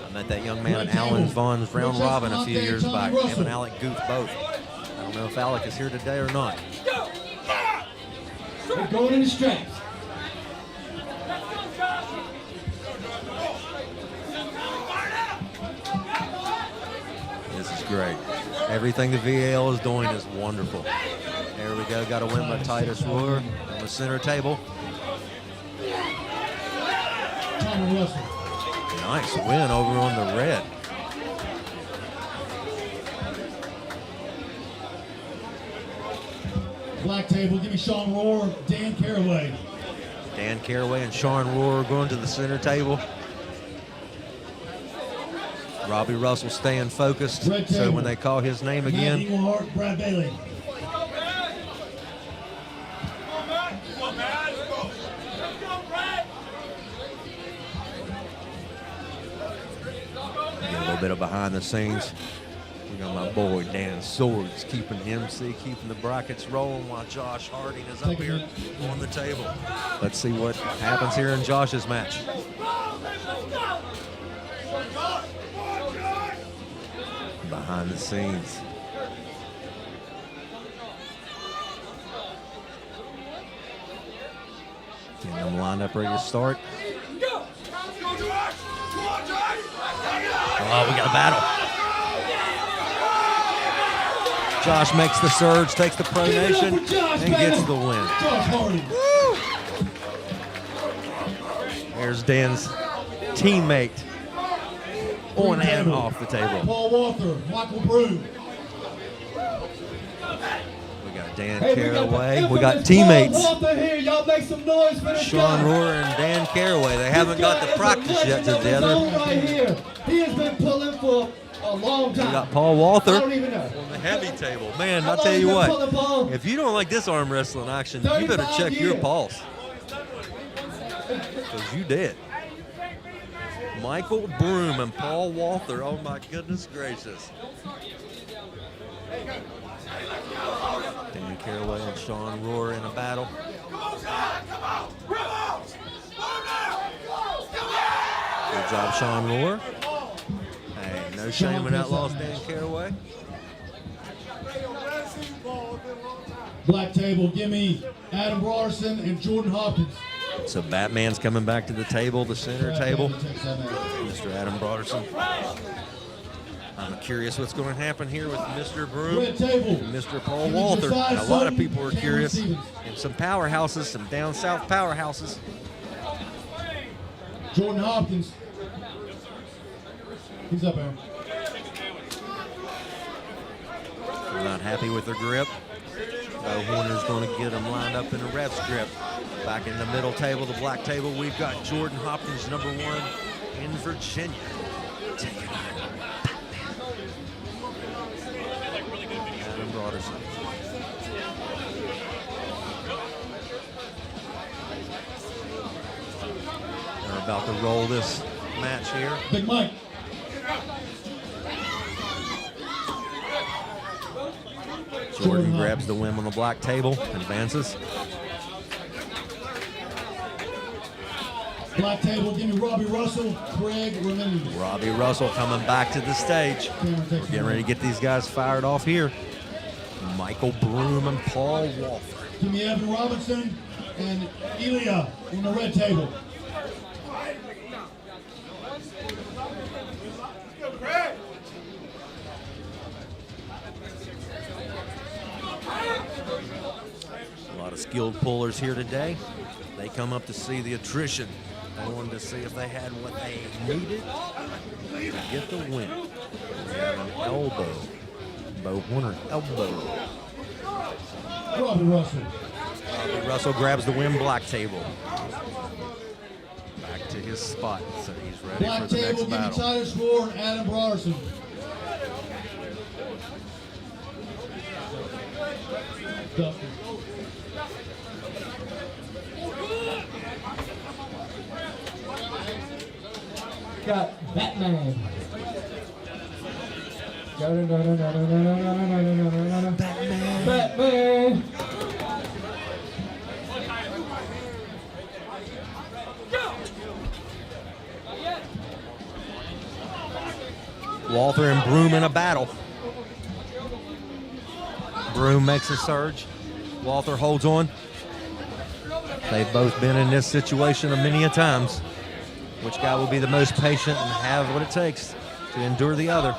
Speaker 1: I met that young man at Alan Vaughn's round robin a few years back. Him and Alec goofed both. I don't know if Alec is here today or not.
Speaker 2: We're going in the straps.
Speaker 1: This is great. Everything the VAL is doing is wonderful. There we go. Got a win by Titus Rohr on the center table.
Speaker 8: Tommy Russell.
Speaker 1: Nice win over on the red.
Speaker 8: Black table, give me Sean Rohr, Dan Caraway.
Speaker 1: Dan Caraway and Sean Rohr going to the center table. Robbie Russell staying focused,
Speaker 8: Red
Speaker 1: so
Speaker 8: table.
Speaker 1: when they call his name
Speaker 8: Matt
Speaker 1: again,
Speaker 8: Englehart, Brad Bailey.
Speaker 1: get a little bit of behind the scenes. We got my boy Dan Swords keeping MC, keeping the brackets rolling while Josh Harding is up here on the table. Let's see what happens here in Josh's match. Behind the scenes. Getting them lined up, ready to start. Oh, we got a battle. Josh makes the surge, takes the pronation, and gets the win.
Speaker 8: Josh Harding.
Speaker 1: There's Dan's teammate on and off the table.
Speaker 8: Paul Walter, Michael Brew.
Speaker 1: We got Dan
Speaker 2: Hey,
Speaker 1: Caraway. We
Speaker 2: infamous
Speaker 1: got teammates.
Speaker 2: Paul Walter here. Y'all make some noise for this
Speaker 1: Sean
Speaker 2: guy.
Speaker 1: Rohr and Dan Caraway. They haven't
Speaker 2: This
Speaker 1: got
Speaker 2: guy
Speaker 1: the
Speaker 2: is a
Speaker 1: practice yet
Speaker 2: legend of his own
Speaker 1: together.
Speaker 2: right here. He has been pulling for a long
Speaker 1: We
Speaker 2: time.
Speaker 1: got Paul Walter
Speaker 2: I don't even know.
Speaker 1: on the heavy table. Man,
Speaker 2: How
Speaker 1: I'll
Speaker 2: long
Speaker 1: tell you
Speaker 2: been
Speaker 1: what.
Speaker 2: pulling, Paul?
Speaker 1: If you don't like this arm wrestling action, you better
Speaker 2: 35
Speaker 1: check your
Speaker 2: years.
Speaker 1: pulse. Because you did. Michael Broom and Paul Walther. Oh my goodness gracious. Dan Caraway and Sean Rohr in a battle. Good job, Sean Rohr. Hey, no shame in that loss, Dan Caraway.
Speaker 11: Black table, give me Adam Broderson and Jordan Hopkins.
Speaker 1: So Batman's coming back to the table, the center table. Mr. Adam Broderson. I'm curious what's going to happen here with Mr. Broom and Mr. Paul Walther. And a lot of people are curious. And some powerhouses, some down south powerhouses.
Speaker 11: Jordan Hopkins. He's up there.
Speaker 1: They're not happy with their grip. Bo Horner's going to get them lined up in a ref's grip. Back in the middle table, the black table, we've got Jordan Hopkins, number 1 in Virginia. Taking on Adam Broderson. They're about to roll this match here.
Speaker 11: Big Mike.
Speaker 1: Jordan grabs the win on the black table, advances.
Speaker 11: Black table, give me Robbie Russell, Craig Ramirez.
Speaker 1: Robbie Russell coming back to the stage. We're getting ready to get these guys fired off here. Michael Broom and Paul Walther.
Speaker 11: Give me Evan Robinson and Elia on the red table.
Speaker 1: A lot of skilled pullers here today. They come up to see the attrition. They wanted to see if they had what they needed to get the win. We have an elbow. Bo Horner elbow.
Speaker 11: Robbie Russell.
Speaker 1: Robbie Russell grabs the win black table. Back to his spot, so he's ready
Speaker 11: Black
Speaker 1: for the
Speaker 11: table,
Speaker 1: next
Speaker 11: give me
Speaker 1: battle.
Speaker 11: Titus Rohr and Adam Broderson.
Speaker 2: Got Batman. Batman.
Speaker 1: Walther and Broom in a battle. Broom makes a surge. Walther holds on. They've both been in this situation many a times. Which guy will be the most patient and have what it takes to endure the other?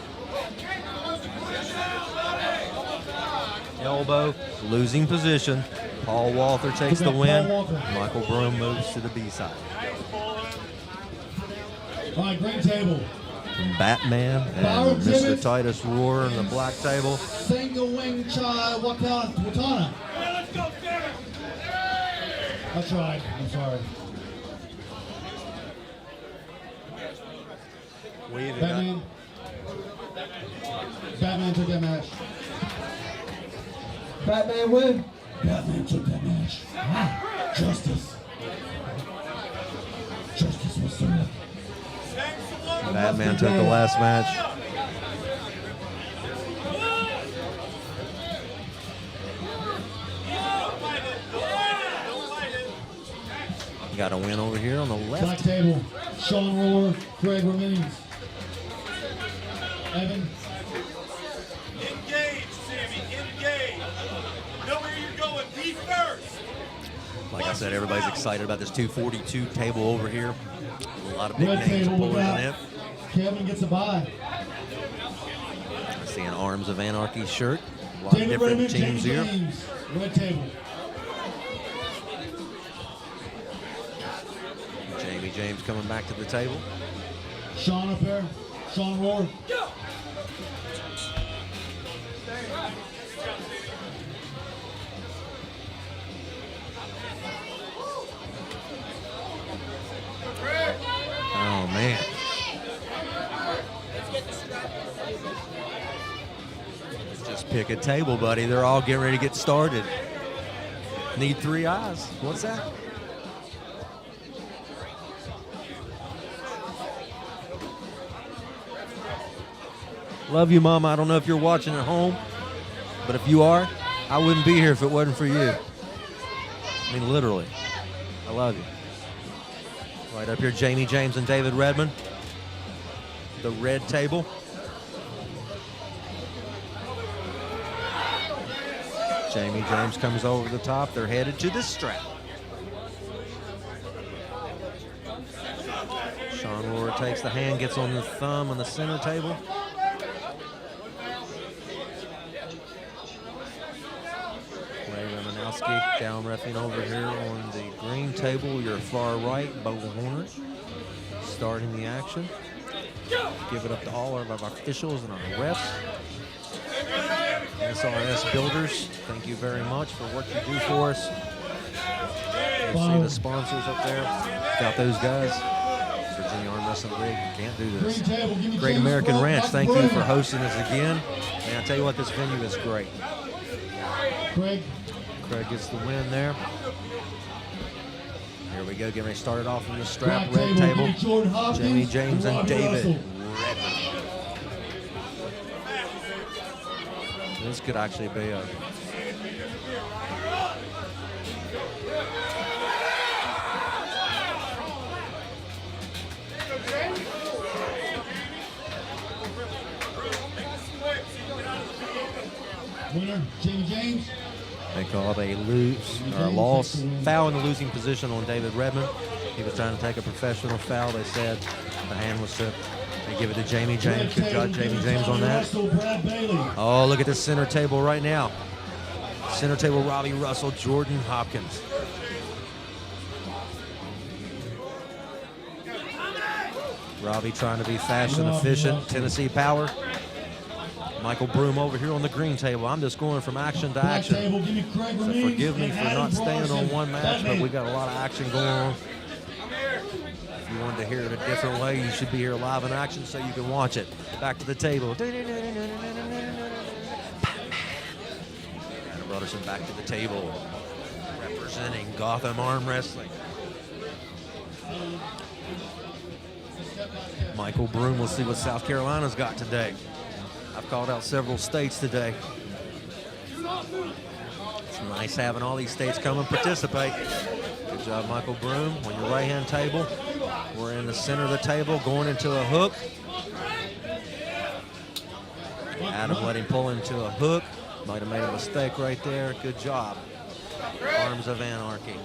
Speaker 1: Elbow, losing position. Paul Walther takes the win. Michael Broom moves to the B side.
Speaker 11: All right, green table.
Speaker 1: Batman and Mr. Titus Rohr on the black table.
Speaker 11: Single wing chai Watana. I tried. I'm sorry. Batman. Batman took that match.
Speaker 2: Batman win.
Speaker 11: Batman took that match. Justice. Justice was served.
Speaker 1: Batman took the last match. Got a win over here on the left.
Speaker 11: Black table. Sean Rohr, Craig Ramirez. Evan.
Speaker 8: Engage, Sammy, engage. Know where you're going, be first.
Speaker 1: Like I said, everybody's excited about this 242 table over here. A lot of big
Speaker 11: Red
Speaker 1: names
Speaker 11: table
Speaker 1: pullers in
Speaker 11: without
Speaker 1: it.
Speaker 11: Kevin gets a bye.
Speaker 1: I see an Arms of Anarchy shirt. A lot of
Speaker 11: David
Speaker 1: different
Speaker 11: Raymond,
Speaker 1: teams
Speaker 11: James
Speaker 1: here.
Speaker 11: James. Red table.
Speaker 1: Jamie James coming back to the table.
Speaker 11: Sean up there. Sean Rohr.
Speaker 1: Oh, man. Just pick a table, buddy. They're all getting ready to get started. Need 3 eyes. What's that? Love you, Mama. I don't know if you're watching at home, but if you are, I wouldn't be here if it wasn't for you. I mean, literally. I love you. Right up here, Jamie James and David Redmond. The red table. Jamie James comes over the top. They're headed to the strap. Sean Rohrer takes the hand, gets on the thumb on the center table. Ray Romanowski down refing over here on the green table. Your far right, Bo Horner starting the action. Give it up to all of our officials and our refs. SRS Builders, thank you very much for what you do for us. You see the sponsors up there. Without those guys, Virginia Arm Wrestling League can't do this. Great American Ranch, thank you for hosting us again. And I tell you what, this venue is great. Craig gets the win there. Here we go, getting ready to start it off from the strap red table. Jamie James and David Redmond. This could actually be a
Speaker 8: winner, Jamie James.
Speaker 1: They called a loss, foul in the losing position on David Redmond. He was trying to take a professional foul. They said the hand was to. They give it to Jamie James. Good job, Jamie James, on that. Oh, look at the center table right now. Center table, Robbie Russell, Jordan Hopkins. Robbie trying to be fast and efficient. Tennessee power. Michael Broom over here on the green table. I'm just going from action to action. So forgive me for not staying on one match, but we got a lot of action going on. If you wanted to hear it a different way, you should be here live in action so you can watch it. Back to the table. Adam Brotherson back to the table, representing Gotham Arm Wrestling. Michael Broom, we'll see what South Carolina's got today. I've called out several states today. It's nice having all these states come and participate. Good job, Michael Broom. On your right-hand table, we're in the center of the table, going into a hook. Adam let him pull into a hook. Might have made a mistake right there. Good job. Arms of Anarchy.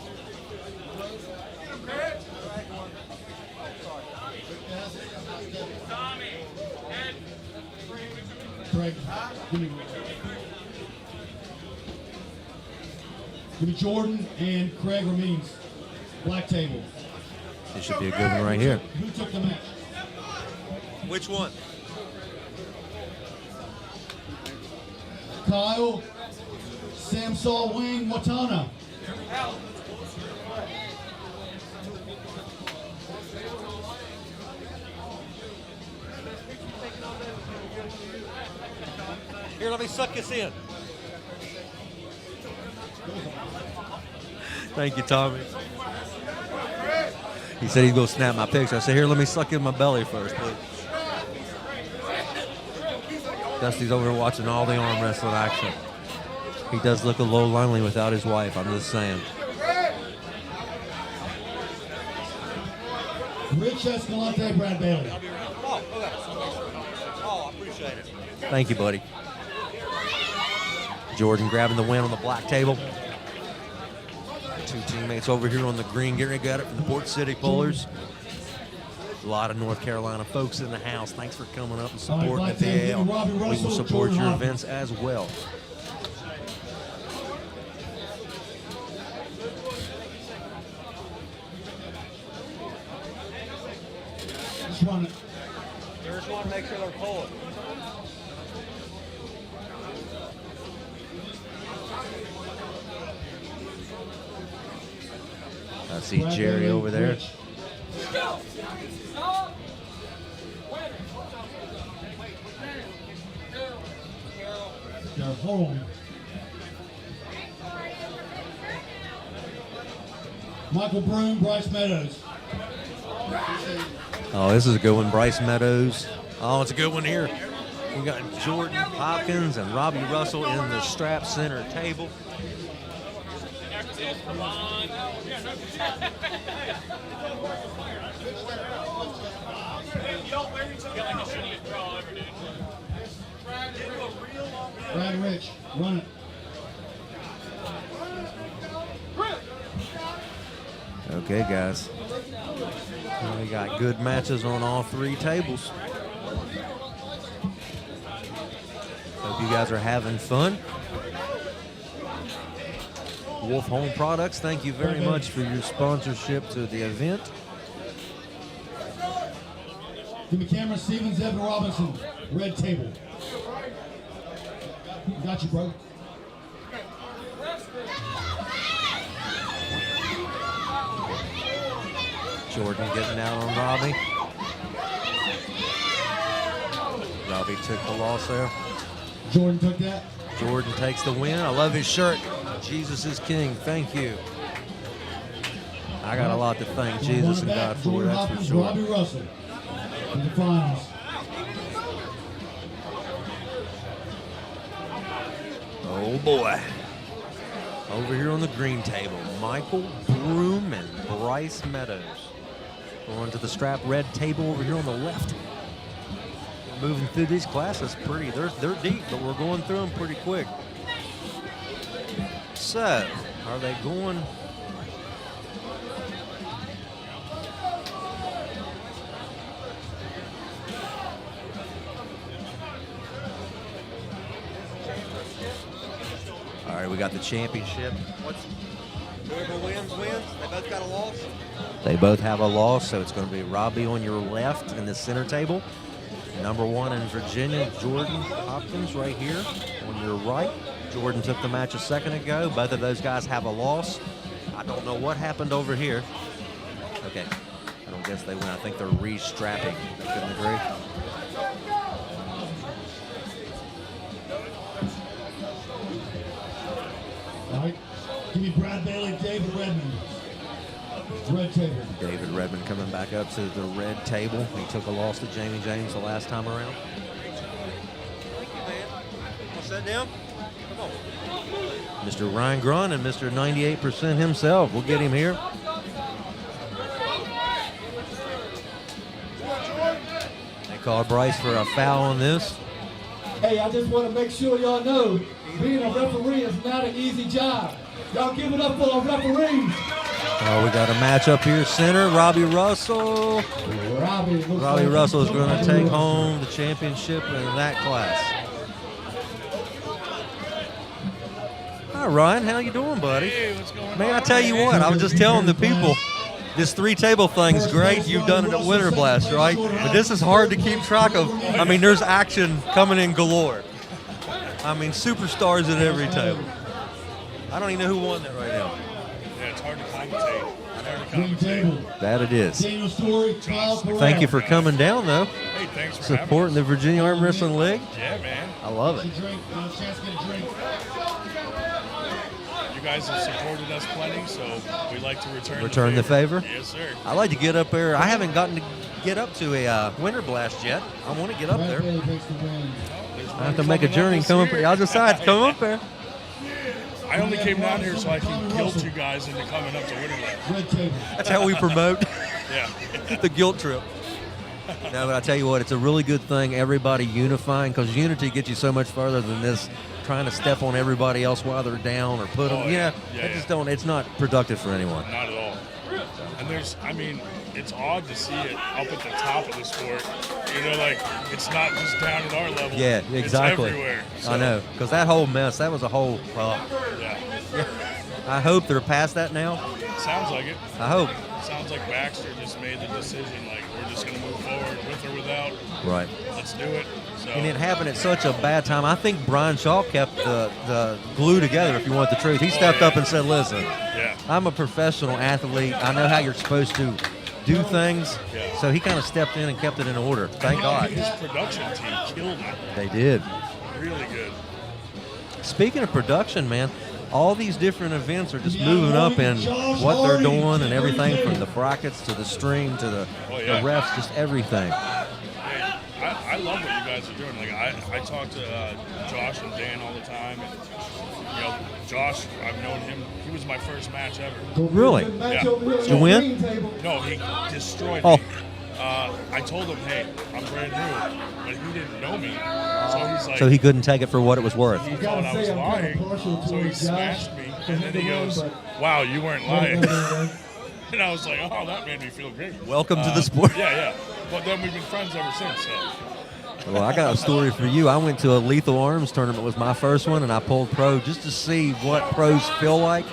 Speaker 8: Craig, give me Jordan and Craig Ramines. Black table.
Speaker 1: This should be a good one right here.
Speaker 8: Who took the match?
Speaker 1: Which one?
Speaker 8: Kyle Samsaw Wayne Watana.
Speaker 1: Here, let me suck this in. Thank you, Tommy. He said he's going to snap my picture. I said, here, let me suck in my belly first, please. Dusty's over here watching all the arm wrestling action. He does look a little lonely without his wife, I'm just saying.
Speaker 8: Rich Escalante, Brad Bailey.
Speaker 1: Oh, I appreciate it. Thank you, buddy. Jordan grabbing the win on the black table. Two teammates over here on the green. Gary got it from the Port City Pullers. A lot of North Carolina folks in the house. Thanks for coming up and supporting the PAL. We will support your events as well.
Speaker 8: Just want
Speaker 1: to make sure they're pulling. I see Jerry over there.
Speaker 8: Hold on. Michael Broom, Bryce Meadows.
Speaker 1: Oh, this is a good one. Bryce Meadows. Oh, it's a good one here. We got Jordan Hopkins and Robbie Russell in the strap center table.
Speaker 11: Brad Rich, run it.
Speaker 1: Okay, guys. We got good matches on all three tables. Hope you guys are having fun. Wolf Home Products, thank you very much for your sponsorship to the event.
Speaker 11: Give me Cameron Stevens, Evan Robinson, red table. Got you, bro.
Speaker 1: Jordan getting out on Robbie. Robbie took the loss there.
Speaker 11: Jordan took that.
Speaker 1: Jordan takes the win. I love his shirt. Jesus is King. Thank you. I got a lot to thank Jesus and God for, that's for sure.
Speaker 11: Robbie Russell in the finals.
Speaker 1: Oh boy. Over here on the green table, Michael Broom and Bryce Meadows. Going to the strap red table over here on the left. Moving through these classes pretty, they're deep, but we're going through them pretty quick. So, are they going? All right, we got the championship. Whoever wins, wins. They both got a loss? They both have a loss, so it's going to be Robbie on your left in the center table. Number 1 in Virginia, Jordan Hopkins right here on your right. Jordan took the match a second ago. Both of those guys have a loss. I don't know what happened over here. Okay, I don't guess they win. I think they're re-strapping. I couldn't agree.
Speaker 11: All right, give me Brad Bailey, David Redmond. Red table.
Speaker 1: David Redmond coming back up to the red table. He took a loss to Jamie James the last time around. Thank you, man. Want to sit down? Come on. Mr. Ryan Grun and Mr. 98% himself. We'll get him here. They call Bryce for a foul on this.
Speaker 2: Hey, I just want to make sure y'all know, being a referee is not an easy job. Y'all give it up for our referees.
Speaker 1: Oh, we got a match up here, center. Robbie Russell. Robbie Russell is going to take home the championship in that class. Hi, Ryan. How you doing, buddy?
Speaker 7: Hey, what's going on?
Speaker 1: Man, I tell you what, I was just telling the people, this three-table thing's great. You've done it at Winter Blast, right? But this is hard to keep track of. I mean, there's action coming in galore. I mean, superstars at every table. I don't even know who won that right now.
Speaker 7: Yeah, it's hard to commentate.
Speaker 1: That it is.
Speaker 11: Daniel Story, Kyle Corral.
Speaker 1: Thank you for coming down, though.
Speaker 7: Hey, thanks for
Speaker 1: supporting the Virginia Arm Wrestling League.
Speaker 7: Yeah, man.
Speaker 1: I love it.
Speaker 11: Chance to get a drink.
Speaker 7: You guys have supported us plenty, so we'd like to
Speaker 1: Return the favor?
Speaker 7: Yes, sir.
Speaker 1: I like to get up there. I haven't gotten to get up to a Winter Blast yet. I want to get up there. I have to make a journey and come up there. I'll decide to come up there.
Speaker 7: I only came down here so I can guilt you guys into coming up to Winterland.
Speaker 1: That's how we promote
Speaker 7: Yeah.
Speaker 1: the guilt trip. No, but I tell you what, it's a really good thing, everybody unifying, because unity gets you so much further than this trying to step on everybody else while they're down or put them. It's not productive for anyone.
Speaker 7: Not at all. And it's odd to see it up at the top of the sport. It's not just down at our level.
Speaker 1: Yeah, exactly.
Speaker 7: It's everywhere. So.
Speaker 1: I know, because that whole mess, that was a whole.
Speaker 7: Yeah.
Speaker 1: I hope they're past that now.
Speaker 7: Sounds like it.
Speaker 1: I hope.
Speaker 7: Sounds like Baxter just made the decision, we're just going to move forward with or without.
Speaker 1: Right.
Speaker 7: Let's do it. So.
Speaker 1: And it happened at such a bad time. I think Brian Shaw kept the glue together, if you want the truth. He stepped up and said, listen, I'm a professional athlete. I know how you're supposed to do things.
Speaker 7: Yeah.
Speaker 1: So he kind of stepped in and kept it in order. Thank God.
Speaker 7: His production team killed it.
Speaker 1: They did.
Speaker 7: Really good.
Speaker 1: Speaking of production, man, all these different events are just moving up in what they're doing and everything from the brackets to the stream to the refs, just everything.
Speaker 7: I
Speaker 14: I love what you guys are doing. Like I talk to Josh and Dan all the time, and you know, Josh, I've known him. He was my first match ever.
Speaker 1: Really?
Speaker 14: Yeah.
Speaker 1: Did you win?
Speaker 14: No, he destroyed
Speaker 1: Oh.
Speaker 14: me. I told him, hey, I'm brand new, but he didn't know me, so he's like.
Speaker 1: So he couldn't take it for what it was worth.
Speaker 14: He thought I was lying, so he smashed me, and then he goes, "Wow, you weren't lying." And I was like, "Oh, that made me feel great."
Speaker 1: Welcome to the sport.
Speaker 14: Yeah. But then we've been friends ever since. So.
Speaker 1: Well, I got a story for you. I went to a Lethal Arms tournament. It was my first one, and I pulled pro just to see what pros feel like.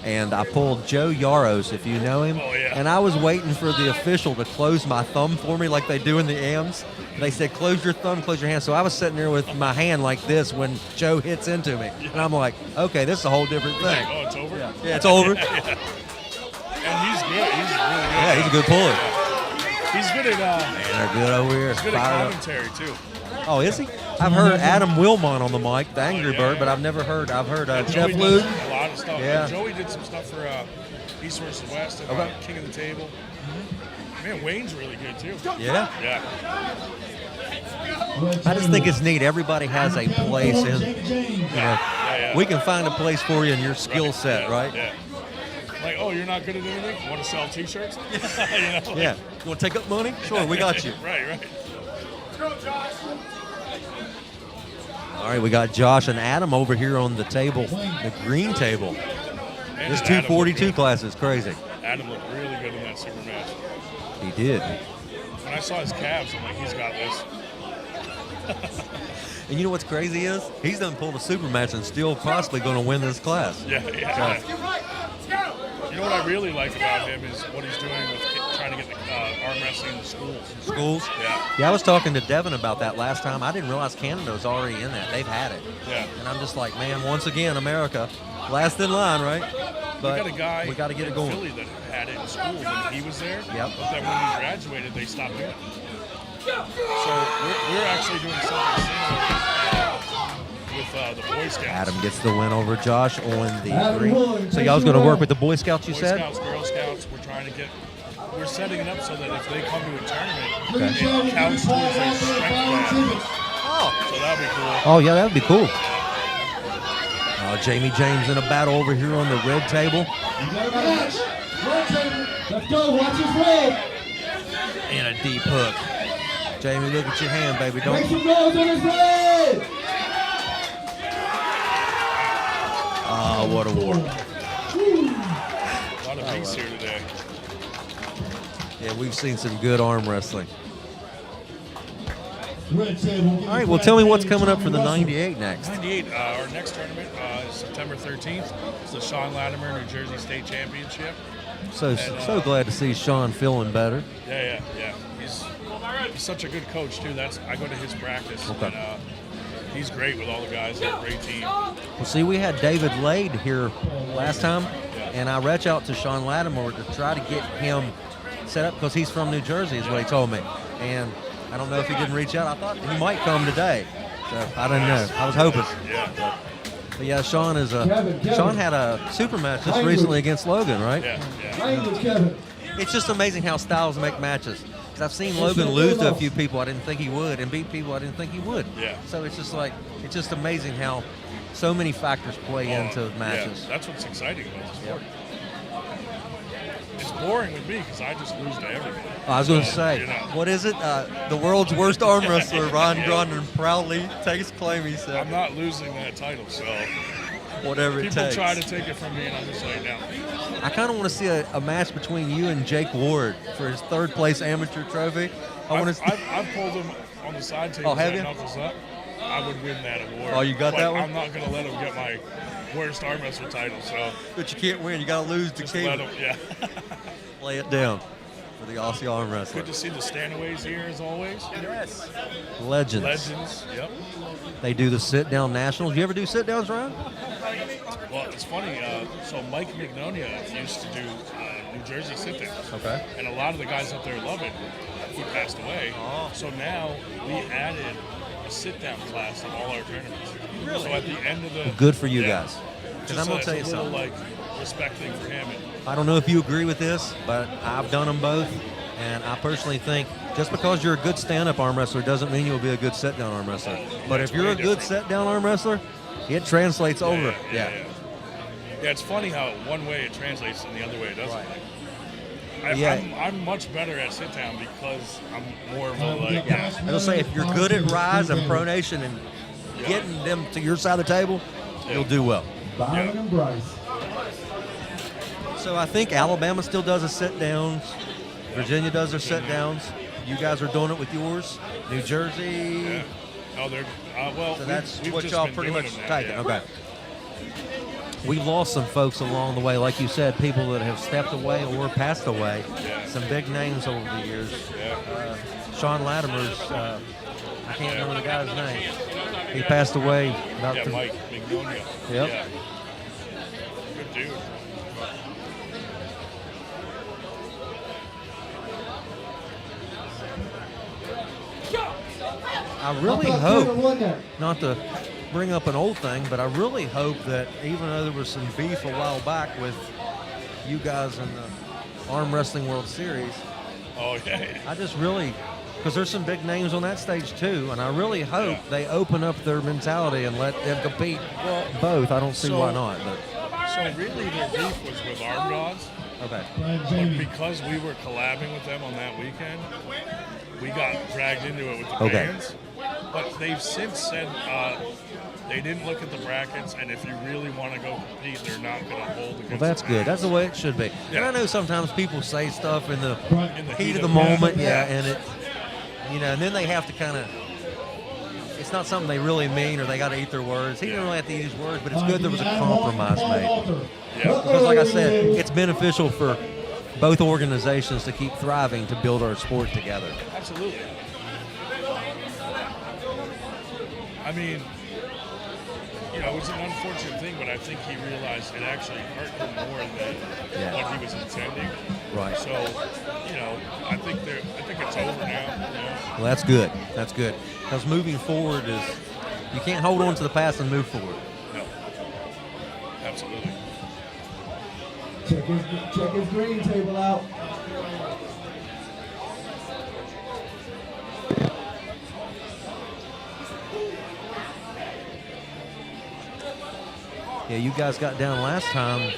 Speaker 1: And I pulled Joe Yaros, if you know him.
Speaker 14: Oh, yeah.
Speaker 1: And I was waiting for the official to close my thumb for me like they do in the AMs. They said, close your thumb, close your hand. So I was sitting there with my hand like this when Joe hits into me. And I'm like, okay, this is a whole different thing.
Speaker 14: Oh, it's over?
Speaker 1: Yeah, it's over.
Speaker 14: Yeah. And he's good. He's really good.
Speaker 1: Yeah, he's a good puller.
Speaker 14: He's good at
Speaker 1: Man, they're good over here.
Speaker 14: he's good at
Speaker 1: Fired up.
Speaker 14: commentary too.
Speaker 1: Oh, is he? I've heard Adam Wilmot on the mic, the Angry Bird, but I've never heard. I've heard Jeff
Speaker 14: Joey
Speaker 1: Luke.
Speaker 14: does a lot of stuff.
Speaker 1: Yeah.
Speaker 14: Joey did some stuff for East vs. West and
Speaker 1: Okay.
Speaker 14: King of the Table. Man, Wayne's really good too.
Speaker 1: Yeah.
Speaker 14: Yeah.
Speaker 1: I just think it's neat. Everybody has a place in.
Speaker 14: Yeah.
Speaker 1: We can find a place for you in your skill set, right?
Speaker 14: Yeah. Like, oh, you're not good at anything? Want to sell T-shirts? You know, like,
Speaker 1: Yeah. You want to take up money? Sure, we got you.
Speaker 14: Right.
Speaker 3: Let's go, Josh.
Speaker 1: All right, we got Josh and Adam over here on the table, the green table.
Speaker 14: And
Speaker 1: This
Speaker 14: Adam looked
Speaker 1: 242
Speaker 14: good.
Speaker 1: class is crazy.
Speaker 14: Adam looked really good in that super match.
Speaker 1: He did.
Speaker 14: When I saw his calves, I'm like, he's got this.
Speaker 1: And you know what's crazy is? He's done pulled a super match and still possibly going to win this class.
Speaker 14: Yeah.
Speaker 1: So,
Speaker 14: You know what I really like about him is what he's doing with trying to get the arm wrestling in the schools.
Speaker 1: schools?
Speaker 14: Yeah.
Speaker 1: I was talking to Devin about that last time. I didn't realize Canada was already in that. They've had it.
Speaker 14: Yeah.
Speaker 1: And I'm just like, man, once again, America, last in line, right? But
Speaker 14: we got a guy
Speaker 1: we got to get it
Speaker 14: in
Speaker 1: going.
Speaker 14: Philly that had it in school when he was there.
Speaker 1: Yep.
Speaker 14: But then when he graduated, they stopped doing it. So we're actually doing something similar with the Boy Scouts.
Speaker 1: Adam gets the win over Josh on the
Speaker 2: Adam
Speaker 1: green.
Speaker 2: Wood,
Speaker 1: So
Speaker 2: thank
Speaker 1: y'all's
Speaker 2: you,
Speaker 1: going to work
Speaker 2: Wood.
Speaker 1: with the Boy Scouts, you
Speaker 14: Boy
Speaker 1: said?
Speaker 14: Scouts, Girl Scouts, we're setting it up so that if they come to a tournament,
Speaker 1: Okay.
Speaker 14: it counts towards their strength badge.
Speaker 1: Oh.
Speaker 14: So that'll be cool.
Speaker 1: Oh, yeah, that would be cool. Jamie James in a battle over here on the red table.
Speaker 2: Let's go, watch his leg.
Speaker 1: And a deep hook. Jamie, look at your hand, baby.
Speaker 2: Make
Speaker 1: Don't.
Speaker 2: some noise on his leg.
Speaker 1: Oh, what a war.
Speaker 14: A lot of beats here today.
Speaker 1: Yeah, we've seen some good arm wrestling.
Speaker 2: Red table.
Speaker 1: All right, well, tell me what's coming up for the 98 next.
Speaker 14: 98, our next tournament is September 13th. It's the Sean Latimer New Jersey State Championship.
Speaker 1: So glad to see Sean feeling better.
Speaker 14: Yeah. He's such a good coach too. I go to his practice.
Speaker 1: Okay.
Speaker 14: And, he's great with all the guys. They're a great team.
Speaker 1: Well, see, we had David Lade here last time, and I reached out to Sean Latimer to try to get him set up because he's from New Jersey, is what he told me. And I don't know if he didn't reach out. I thought he might come today. So I didn't know. I was hoping.
Speaker 14: Yeah.
Speaker 1: But yeah, Sean is
Speaker 2: Kevin.
Speaker 1: Sean had a super match just recently against Logan, right?
Speaker 14: Yeah.
Speaker 2: Language, Kevin.
Speaker 1: It's just amazing how styles make matches. Because I've seen Logan lose to a few people I didn't think he would and beat people I didn't think he would.
Speaker 14: Yeah.
Speaker 1: So it's just amazing how so many factors play into matches.
Speaker 14: Yeah, that's what's exciting about the sport. It's boring with me because I just lose to everybody.
Speaker 1: I was going to
Speaker 14: So,
Speaker 1: say,
Speaker 14: you know.
Speaker 1: what is it? The world's worst arm wrestler, Ron
Speaker 14: Yeah.
Speaker 1: Grundon, proudly takes claim, he said.
Speaker 14: I'm not losing that title, so
Speaker 1: Whatever it
Speaker 14: people
Speaker 1: takes.
Speaker 14: try to take it from me, and I'm just like, no.
Speaker 1: I kind of want to see a match between you and Jake Ward for his third place amateur trophy.
Speaker 14: I've pulled him on the side table.
Speaker 1: Oh, have you?
Speaker 14: Knuckles up. I would win that award.
Speaker 1: Oh, you got
Speaker 14: but
Speaker 1: that one?
Speaker 14: I'm not going to let him get my worst arm wrestler title. So
Speaker 1: But you can't win. You got to lose to
Speaker 14: just
Speaker 1: keep
Speaker 14: let
Speaker 1: it.
Speaker 14: him. Yeah.
Speaker 1: Lay it down for the Aussie arm wrestler.
Speaker 14: Good to see the Stanaways here as always.
Speaker 1: Yes. Legends.
Speaker 14: Legends. Yep.
Speaker 1: They do the sit-down nationals. You ever do sit-downs, Ryan?
Speaker 14: Well, it's funny. So Mike Mignonia used to do New Jersey sit-downs.
Speaker 1: Okay.
Speaker 14: And a lot of the guys up there love it. He passed away.
Speaker 1: Oh.
Speaker 14: So now we added a sit-down class in all our tournaments.
Speaker 1: Really?
Speaker 14: So at the end of the
Speaker 1: Well, good for you
Speaker 14: yeah.
Speaker 1: guys. Because
Speaker 14: Just
Speaker 1: I'm going to tell you
Speaker 14: it's a little,
Speaker 1: something.
Speaker 14: like respect thing for him. And
Speaker 1: I don't know if you agree with this, but I've done them both, and I personally think Just because you're a good stand-up arm wrestler doesn't mean you'll be a good sit-down arm wrestler. But if you're a good sit-down arm wrestler, it translates over.
Speaker 14: Yeah, it's funny how one way it translates and the other way it doesn't. I'm much better at sit-down because I'm more of a like.
Speaker 1: Yeah, I was say if you're good at rise and pronation and getting them to your side of the table, you'll do well.
Speaker 2: Byron and Bryce.
Speaker 1: So I think Alabama still does a sit-downs. Virginia does their sit-downs. You guys are doing it with yours. New Jersey.
Speaker 14: Yeah. Oh, they're well.
Speaker 1: So that's
Speaker 14: we've
Speaker 1: what
Speaker 14: just
Speaker 1: y'all
Speaker 14: been
Speaker 1: pretty
Speaker 14: doing
Speaker 1: much
Speaker 14: them now,
Speaker 1: taking.
Speaker 14: yeah.
Speaker 1: Okay. We lost some folks along the way, like you said, people that have stepped away or passed away.
Speaker 14: Yeah.
Speaker 1: Some big names over the years.
Speaker 14: Yeah.
Speaker 1: Sean Latimer's, I can't remember the guy's name. He passed away about
Speaker 14: Mike Mignonia.
Speaker 1: Yep.
Speaker 14: Yeah. Good dude.
Speaker 1: I really hope, not to bring up an old thing, but I really hope that even though there was some beef a while back with you guys in the Arm Wrestling World Series, I just really, because there's some big names on that stage too, and I really hope they open up their mentality and let them compete both. I don't see why not. But.
Speaker 14: So really their beef was with Arm Gods.
Speaker 1: Okay.
Speaker 14: But because we were collabing with them on that weekend, we got dragged into it with the bands. But they've since said they didn't look at the brackets, and if you really want to go compete, they're not going to hold against.
Speaker 1: Well, that's
Speaker 14: the
Speaker 1: good.
Speaker 14: bands.
Speaker 1: That's the way it should be.
Speaker 14: Yeah.
Speaker 1: And I know sometimes people say stuff in the heat of the moment, and it, and then they have to kind of. It's not something they really mean, or they got to eat their words. He didn't really have to eat his words, but it's good there was a compromise made.
Speaker 14: Yeah.
Speaker 1: Because, like I said, it's beneficial for both organizations to keep thriving to build our sport together.
Speaker 14: Absolutely. I mean, it was an unfortunate thing, but I think he realized it actually hurt him more than what he was intending.
Speaker 1: Right.
Speaker 14: So, I think it's over now.
Speaker 1: Well, that's good. That's good. Because moving forward is, you can't hold on to the past and move forward.
Speaker 14: No. Absolutely.
Speaker 2: Check his green table out.
Speaker 1: Yeah, you guys got down last time.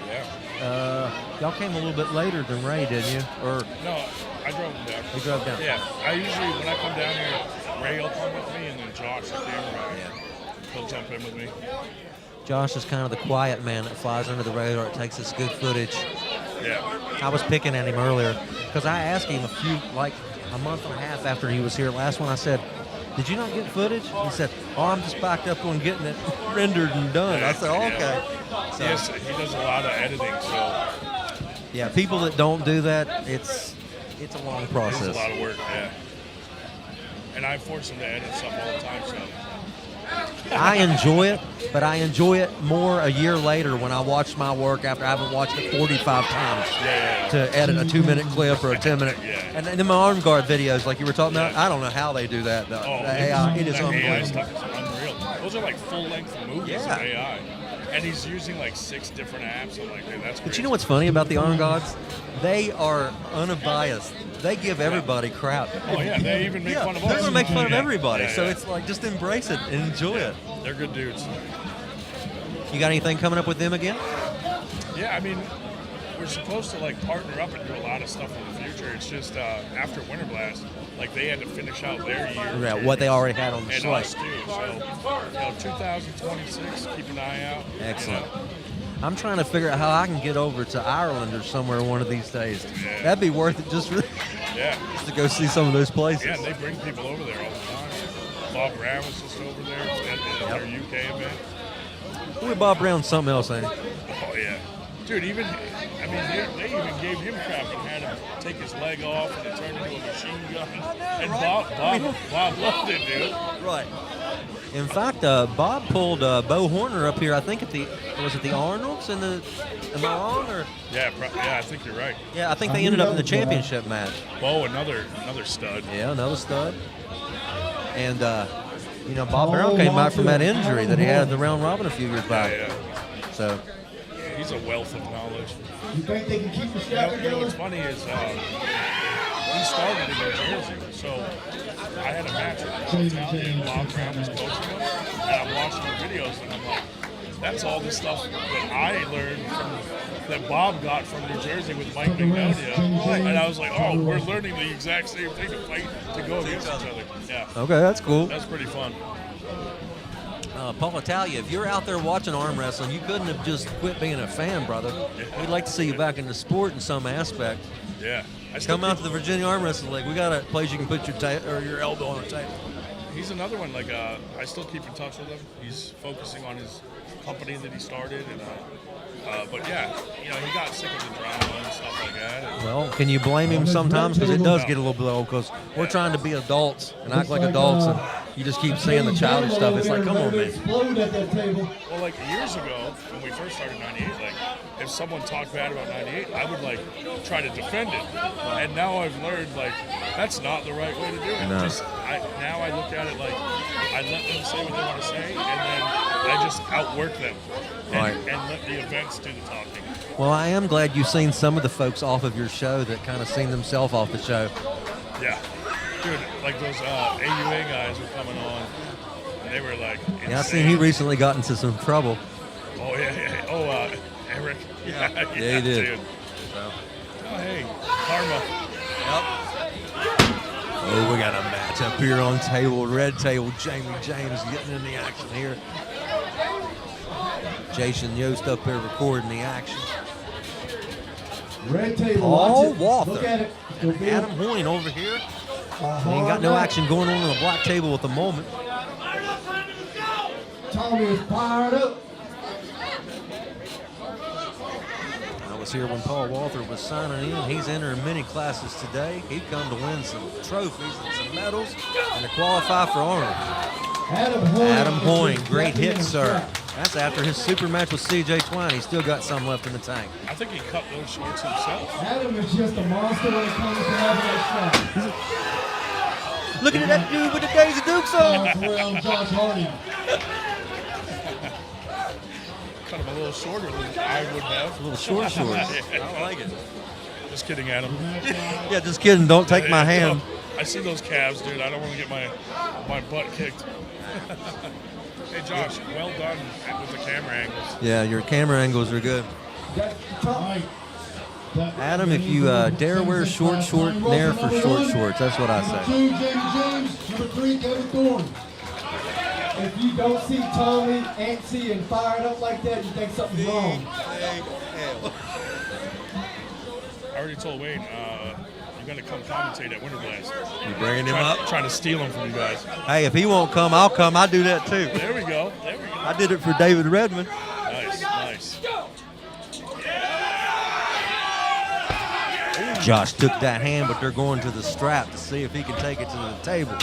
Speaker 14: Yeah.
Speaker 1: Y'all came a little bit later than Ray, didn't you? Or
Speaker 14: No, I drove him down.
Speaker 1: You drove down?
Speaker 14: Yeah. I usually, when I come down here, Ray will come with me, and then Josh, the camera, he'll jump in with me.
Speaker 1: Josh is kind of the quiet man that flies under the radar. It takes us good footage.
Speaker 14: Yeah.
Speaker 1: I was picking at him earlier because I asked him a month and a half after he was here last one. I said, "Did you not get footage?" He said, "Oh, I'm just backed up on getting it rendered and done." I said, "Oh, okay." So,
Speaker 14: Yes, he does a lot of editing, so
Speaker 1: yeah, people that don't do that, it's a long process.
Speaker 14: it's a lot of work, yeah. And I force him to edit stuff all the time, so.
Speaker 1: I enjoy it, but I enjoy it more a year later when I watch my work after I haven't watched it 45 times to edit a 2-minute clip or a 10-minute. And then my arm guard videos, like you were talking about, I don't know how they do that. The AI, it is
Speaker 14: that AI
Speaker 1: unbelievable.
Speaker 14: stuff is unreal. Those are like full-length movies of AI. And he's using like 6 different apps. I'm like, hey, that's
Speaker 1: But
Speaker 14: crazy.
Speaker 1: you know what's funny about the Arm Gods? They are unbiased. They give everybody crap.
Speaker 14: Oh, yeah, they even make fun of us.
Speaker 1: They're going to make fun of
Speaker 14: Yeah.
Speaker 1: everybody.
Speaker 14: Yeah,
Speaker 1: So
Speaker 14: yeah.
Speaker 1: it's like, just embrace it and enjoy it.
Speaker 14: They're good dudes.
Speaker 1: You got anything coming up with them again?
Speaker 14: Yeah, I mean, we're supposed to like partner up and do a lot of stuff in the future. It's just after Winter Blast, like they had to finish out their year.
Speaker 1: Yeah, what they already had on the
Speaker 14: and
Speaker 1: slate.
Speaker 14: us too. So, 2026, keep an eye out.
Speaker 1: Excellent. I'm trying to figure out how I can get over to Ireland or somewhere one of these days. That'd be worth it just to go see some of those places.
Speaker 14: Yeah, and they bring people over there all the time. Bob Brown was just over there at their UK event.
Speaker 1: With Bob Brown, something else, ain't it?
Speaker 14: Oh, yeah. Dude, even, I mean, they even gave him crap and had him take his leg off and it turned into a machine gun. And Bob loved it, dude.
Speaker 1: Right. In fact, Bob pulled Bo Horner up here, I think, at the Arnold's in the Mahon? Or?
Speaker 14: Yeah, I think you're right.
Speaker 1: Yeah, I think they ended up in the championship match.
Speaker 14: Bo, another stud.
Speaker 1: Yeah, another stud. And, Bob Brown came back from that injury that he had in the round robin a few years back.
Speaker 14: Yeah.
Speaker 1: So
Speaker 14: he's a wealth of knowledge.
Speaker 2: You think they can keep the strap
Speaker 14: You know what's funny is he started in New Jersey, so I had a match with Taavi and Bob Brown was coaching him, and I'm watching the videos, and I'm like, that's all the stuff that I learned from that Bob got from New Jersey with Mike Magnolia, and I was like, oh, we're learning the exact same thing to fight to go against each other. Yeah.
Speaker 1: Okay, that's cool.
Speaker 14: That's pretty fun.
Speaker 1: Paul Italia, if you're out there watching arm wrestling, you couldn't have just quit being a fan, brother. We'd like to see you back in the sport in some aspect.
Speaker 14: Yeah.
Speaker 1: Come out to the Virginia Arm Wrestling League. We got a place you can put your elbow on a table.
Speaker 14: He's another one. Like I still keep in touch with him. He's focusing on his company that he started, and but yeah, he got sick of the drama and stuff like that. And
Speaker 1: well, can you blame him sometimes? Because it does get a little bit old. Because we're trying to be adults and act like adults, and you just keep saying the childish stuff. It's like, come on, man.
Speaker 14: Well, like years ago when we first started '98, like if someone talked bad about '98, I would like try to defend it. And now I've learned like that's not the right way to do it.
Speaker 1: No.
Speaker 14: Now I look at it like I let them say what they want to say, and then I just outwork them and let the events do the talking.
Speaker 1: Well, I am glad you've seen some of the folks off of your show that kind of seen themselves off the show.
Speaker 14: Yeah. Dude, like those AUA guys were coming on, and they were like insane.
Speaker 1: Yeah, I seen he recently got into some trouble.
Speaker 14: Oh, yeah. Oh, Eric. Yeah,
Speaker 1: he did.
Speaker 14: Dude. Oh, hey, Karma.
Speaker 1: Oh, we got a match up here on red table. Jamie James getting in the action here. Jason Yost up here recording the action.
Speaker 2: Red table.
Speaker 1: Paul Walther.
Speaker 2: Look at it.
Speaker 1: Adam Hoyne over here. He ain't got no action going on the black table at the moment.
Speaker 2: Tommy is fired up.
Speaker 1: I was here when Paul Walther was signing in. He's entering many classes today. He'd come to win some trophies and some medals and to qualify for Arnold. Adam Hoyne, great hit, sir. That's after his super match with CJ Twine. He's still got some left in the tank.
Speaker 14: I think he cut those shorts himself.
Speaker 2: Adam is just a monster when it comes to having that shot.
Speaker 1: Look at that dude with the Daisy Dukes on.
Speaker 2: Josh Hardy.
Speaker 14: Cut him a little shorter than I would have.
Speaker 1: A little shorts. I like it.
Speaker 14: Just kidding, Adam.
Speaker 1: Yeah, just kidding. Don't take my hand.
Speaker 14: I see those calves, dude. I don't want to get my butt kicked. Hey, Josh, well done with the camera angles.
Speaker 1: Yeah, your camera angles are good. Adam, if you dare wear short, nair for shorts. That's what I say.
Speaker 2: James, number 3, Kevin Thorne. If you don't see Tommy antsy and fired up like that, you think something's wrong.
Speaker 14: I already told Wayne, you're going to come commentate at Winter Blast.
Speaker 1: You bringing him up?
Speaker 14: Trying to steal him from you guys.
Speaker 1: Hey, if he won't come, I'll come. I do that too.
Speaker 14: There we go.
Speaker 1: I did it for David Redmond.
Speaker 14: Nice.
Speaker 1: Josh took that hand, but they're going to the strap to see if he can take it to the table.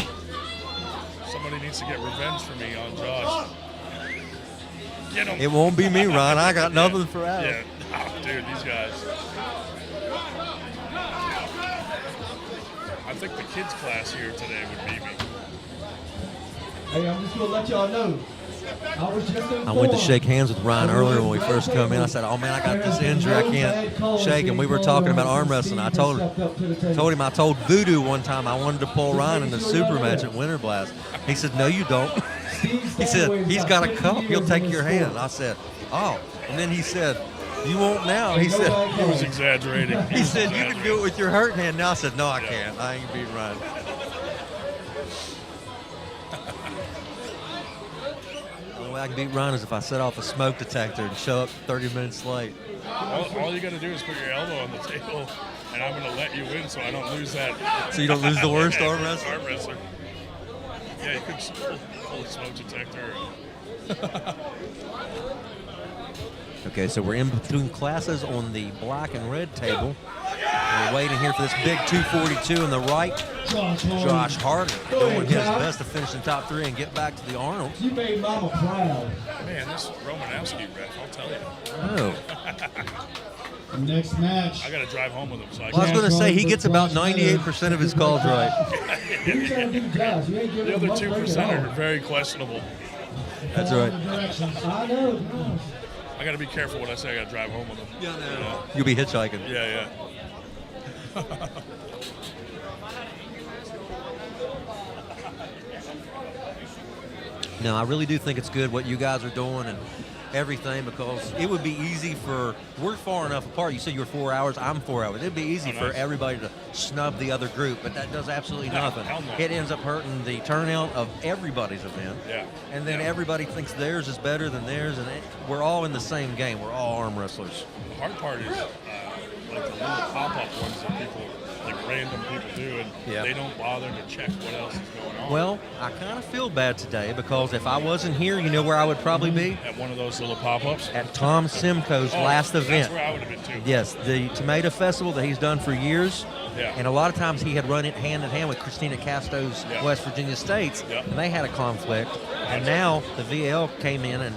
Speaker 14: Somebody needs to get revenge for me on Josh. Get him.
Speaker 1: It won't be me, Ron. I got nothing for Adam.
Speaker 14: Yeah. Oh, dude, these guys. I think the kids class here today would beat me.
Speaker 2: Hey, I'm just going to let y'all know.
Speaker 1: I went to shake hands with Ryan earlier when we first come in. I said, oh man, I got this injury. I can't shake. And we were talking about arm wrestling. I told him I told Voodoo one time I wanted to pull Ryan in the super match at Winter Blast. He said, no, you don't. He said, he's got a cup. He'll take your hand. I said, oh. And then he said, you won't now. He said,
Speaker 14: he was exaggerating.
Speaker 1: He said, you can do it with your hurt hand now. I said, no, I can't. I ain't beating Ryan. I can beat Ryan is if I set off a smoke detector and show up 30 minutes late.
Speaker 14: All you got to do is put your elbow on the table, and I'm going to let you win so I don't lose that.
Speaker 1: So you don't lose the worst arm wrestler?
Speaker 14: Arm wrestler. Yeah, you could pull a smoke detector.
Speaker 1: Okay, so we're in between classes on the black and red table. We're waiting here for this big 242 in the right. Josh Hardy doing his best to finish in top 3 and get back to the Arnold.
Speaker 2: You made Mama proud.
Speaker 14: Man, this Romanowski ref, I'll tell you.
Speaker 1: Oh.
Speaker 11: Next match.
Speaker 14: I got to drive home with him. So
Speaker 1: I was going to say he gets about 98% of his calls right.
Speaker 14: The other 2% are very questionable.
Speaker 1: That's right.
Speaker 2: I know.
Speaker 14: I got to be careful what I say. I got to drive home with him.
Speaker 1: You'll be hitchhiking.
Speaker 14: Yeah.
Speaker 1: No, I really do think it's good what you guys are doing and everything, because it would be easy we're far enough apart. You said you were 4 hours, I'm 4 hours. It'd be easy for everybody to snub the other group, but that does absolutely nothing. It ends up hurting the turnout of everybody's event.
Speaker 14: Yeah.
Speaker 1: And then everybody thinks theirs is better than theirs, and we're all in the same game. We're all arm wrestlers.
Speaker 14: The hard part is like the little pop-up ones that people, like random people do, and they don't bother to check what else is going on.
Speaker 1: Well, I kind of feel bad today, because if I wasn't here, you know where I would probably be?
Speaker 14: At one of those little pop-ups?
Speaker 1: At Tom Simcoe's last event.
Speaker 14: That's where I would have been too.
Speaker 1: Yes, the Tomato Festival that he's done for years.
Speaker 14: Yeah.
Speaker 1: And a lot of times he had run it hand in hand with Christina Casto's West Virginia States, and they had a conflict. And now the VL came in and,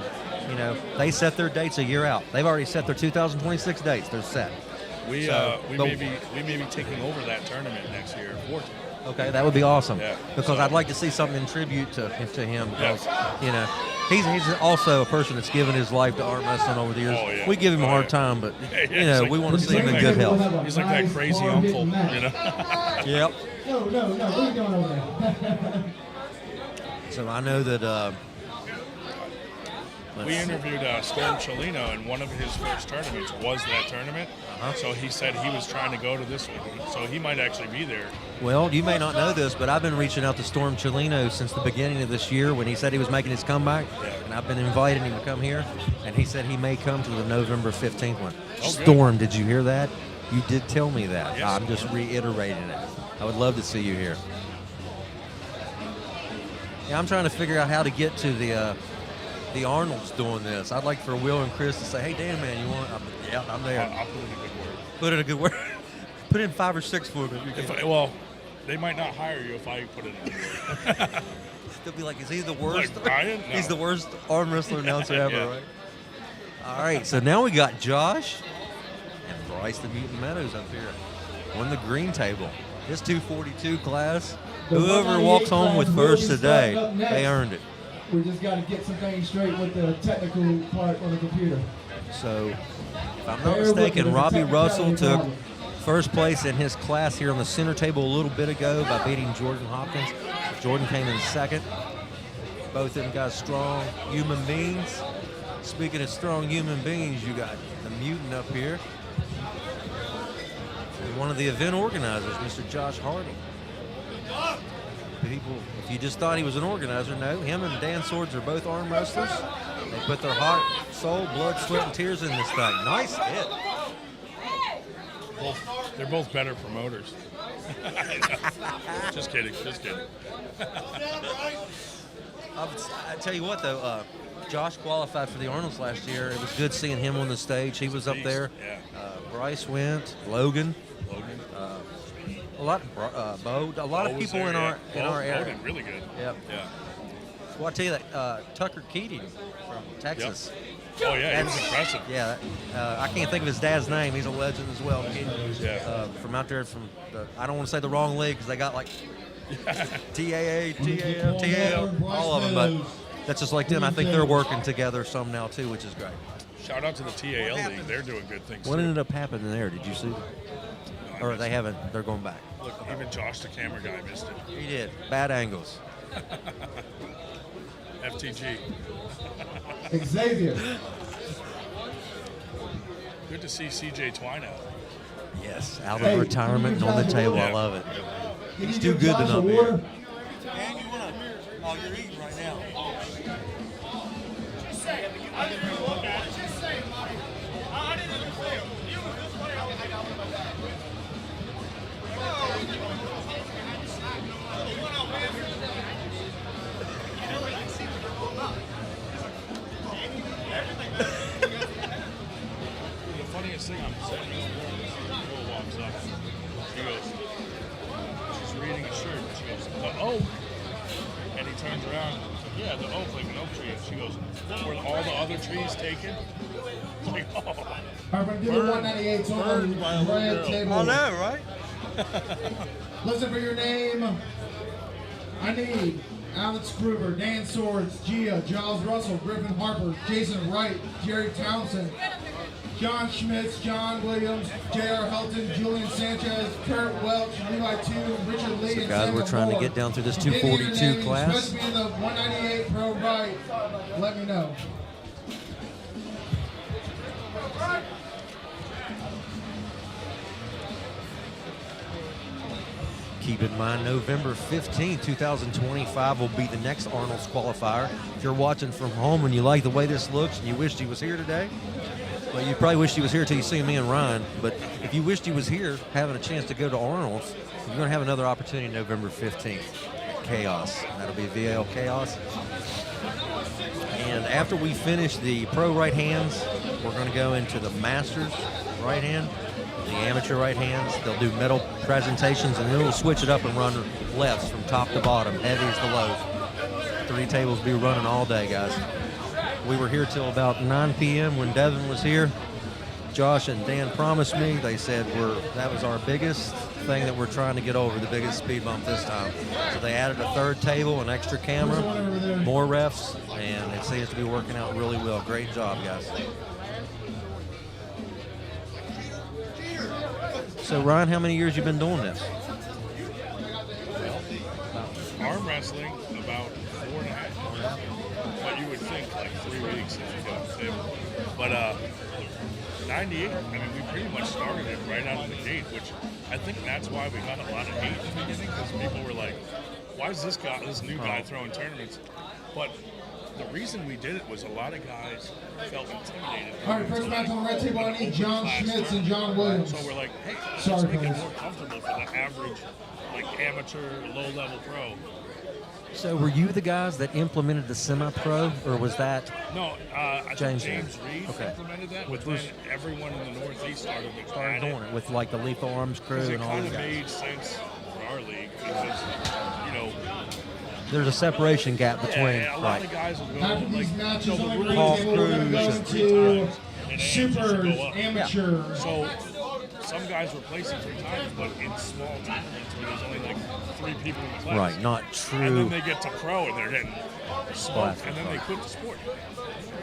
Speaker 1: you know, they set their dates a year out. They've already set their 2026 dates. They're set.
Speaker 14: We may be taking over that tournament next year.
Speaker 1: Okay, that would be awesome.
Speaker 14: Yeah.
Speaker 1: Because I'd like to see something in tribute to him. Because, you know, he's also a person that's given his life to arm wrestling over the years.
Speaker 14: Oh, yeah.
Speaker 1: We give him a hard time, but, you know, we want to see him in good health.
Speaker 14: He's like that crazy uncle, you know?
Speaker 1: Yep.
Speaker 2: No, what are you doing over there?
Speaker 1: So I know that...
Speaker 14: we interviewed Storm Chelino, and one of his first tournaments was that tournament. So he said he was trying to go to this one, so he might actually be there.
Speaker 1: Well, you may not know this, but I've been reaching out to Storm Chelino since the beginning of this year when he said he was making his comeback, and I've been inviting him to come here, and he said he may come to the November 15th one. Storm, did you hear that? You did tell me that.
Speaker 14: Yes.
Speaker 1: I'm just reiterating it. I would love to see you here. Yeah, I'm trying to figure out how to get to the Arnolds doing this. I'd like for Will and Chris to say, "Hey, Dan, man, you want?" I'm there.
Speaker 14: I'll put in a good word.
Speaker 1: Put in a good word. Put in 5 or 6 for them.
Speaker 14: Well, they might not hire you if I put in a good word.
Speaker 1: They'll be like, "Is he the worst?"
Speaker 14: Like Brian? No.
Speaker 1: He's the worst arm wrestler announcer ever,
Speaker 14: Yeah.
Speaker 1: right? All right, so now we got Josh and Bryce the Mutant Meadows up here on the green table. This 242 class, whoever walks home with first today, they earned it.
Speaker 2: We just got to get some things straight with the technical part on the computer.
Speaker 1: So, if I'm not mistaken, Robbie Russell took first place in his class here on the center table a little bit ago by beating Jordan Hopkins. Jordan came in second. Both of them got strong human beings. Speaking of strong human beings, you got the mutant up here. And one of the event organizers, Mr. Josh Harding. People, if you just thought he was an organizer, no. Him and Dan Swords are both arm wrestlers. They put their heart, soul, blood, sweat, and tears in this thing. Nice hit.
Speaker 14: They're both better promoters. Just kidding.
Speaker 1: I tell you what, though, Josh qualified for the Arnolds last year. It was good seeing him on the stage. He was up there.
Speaker 14: Yeah.
Speaker 1: Bryce went. Logan. A lot of people in our area.
Speaker 14: Bo did really good.
Speaker 1: Yep.
Speaker 14: Yeah.
Speaker 1: Well, I tell you that Tucker Keating from Texas.
Speaker 14: Yep. Oh yeah, he was impressive.
Speaker 1: Yeah, I can't think of his dad's name. He's a legend as well. From out there, I don't want to say the wrong league because they got like TAA, TAL, TAL, all of them, but that's just like them. I think they're working together some now too, which is great.
Speaker 14: Shout out to the TAL league. They're doing good things.
Speaker 1: What
Speaker 14: too.
Speaker 1: ended up happening there? Did you see that? Or they haven't? They're going back.
Speaker 14: Look, even Josh, the camera guy, missed it.
Speaker 1: He did. Bad angles.
Speaker 14: FTG.
Speaker 2: Xavier.
Speaker 14: Good to see CJ Twine out.
Speaker 1: Yes, out of retirement and on the table. I love it. He's too good to not be here.
Speaker 8: And you want to? Oh, you're eating right now. Just say it. I didn't even look at it. Just say it, Marty. I didn't even say it. You were this way.
Speaker 14: The funniest thing I'm saying is this girl walks up. She goes, she's reading a shirt. She goes, the oak. And he turns around. He's like, yeah, the oak, like an oak tree. And she goes, were all the other trees taken? It's like, oh.
Speaker 11: All right, we're going to do the 198 on the red table.
Speaker 1: I know, right?
Speaker 11: Listen for your name. I need Alex Kruger, Dan Swords, Gia, Giles Russell, Griffin Harper, Jason Wright, Jerry Townsend, John Schmitz, John Williams, J.R. Helton, Julian Sanchez, Kurt Welch, Levi Two, Richard Lee,
Speaker 1: So
Speaker 11: and
Speaker 1: guys,
Speaker 11: Sam
Speaker 1: we're trying to
Speaker 11: Moore.
Speaker 1: get down through this
Speaker 11: If you didn't hear your
Speaker 1: 242
Speaker 11: name,
Speaker 1: class.
Speaker 11: You're supposed to be in the 198 pro right. Let me know.
Speaker 1: Keep in mind, November 15th, 2025 will be the next Arnold's qualifier. If you're watching from home and you like the way this looks and you wished he was here today, well, you probably wished he was here till you see me and Ryan. But if you wished he was here, having a chance to go to Arnold's, you're going to have another opportunity November 15th. Chaos. That'll be VL Chaos. And after we finish the pro right hands, we're going to go into the Masters right hand, the amateur right hands. They'll do medal presentations, and then we'll switch it up and run lefts from top to bottom, heavies to lows. 3 tables be running all day, guys. We were here till about 9 p.m. when Devin was here. Josh and Dan promised me, they said that was our biggest thing that we're trying to get over, the biggest speed bump this time. So they added a 3rd table, an extra camera, more refs, and it seems to be working out really well. Great job, guys. So Ryan, how many years you been doing this?
Speaker 14: Arm wrestling, about 4.5. But you would think like 3 weeks if you got the table. But 98, I mean, we pretty much started it right out of the gate, which I think that's why we got a lot of hate in the beginning, because people were like, why is this new guy throwing tournaments? But the reason we did it was a lot of guys felt intimidated.
Speaker 11: All right, first match on the red table, I need John Schmitz and John Williams.
Speaker 14: So we're like, hey, let's
Speaker 11: Sorry,
Speaker 14: make it
Speaker 11: guys.
Speaker 14: more comfortable for the average, like amateur, low-level pro.
Speaker 1: So were you the guys that implemented the semi-pro, or was that
Speaker 14: No, I think
Speaker 1: James
Speaker 14: Reed implemented that, but then everyone in the Northeast started
Speaker 1: doing it with like the Lethal Arms crew
Speaker 14: because it
Speaker 1: and all
Speaker 14: kind
Speaker 1: these
Speaker 14: of
Speaker 1: guys?
Speaker 14: made sense for our league because, you know,
Speaker 1: There's a separation gap between,
Speaker 14: yeah, a lot
Speaker 1: right?
Speaker 14: of guys will go
Speaker 11: After
Speaker 14: like,
Speaker 11: these matches
Speaker 14: so the
Speaker 11: on the green
Speaker 1: Paul
Speaker 11: table, we're going to go
Speaker 1: Cruz
Speaker 11: to
Speaker 14: and
Speaker 11: supers,
Speaker 14: go up.
Speaker 11: amateurs.
Speaker 14: So some guys were placing 3 times, but in small tournaments where there's only like 3 people in the class.
Speaker 1: Right, not
Speaker 14: And
Speaker 1: true.
Speaker 14: then they get to pro and they're getting smoked,
Speaker 1: Classic,
Speaker 14: and then they
Speaker 1: right.
Speaker 14: quit the sport.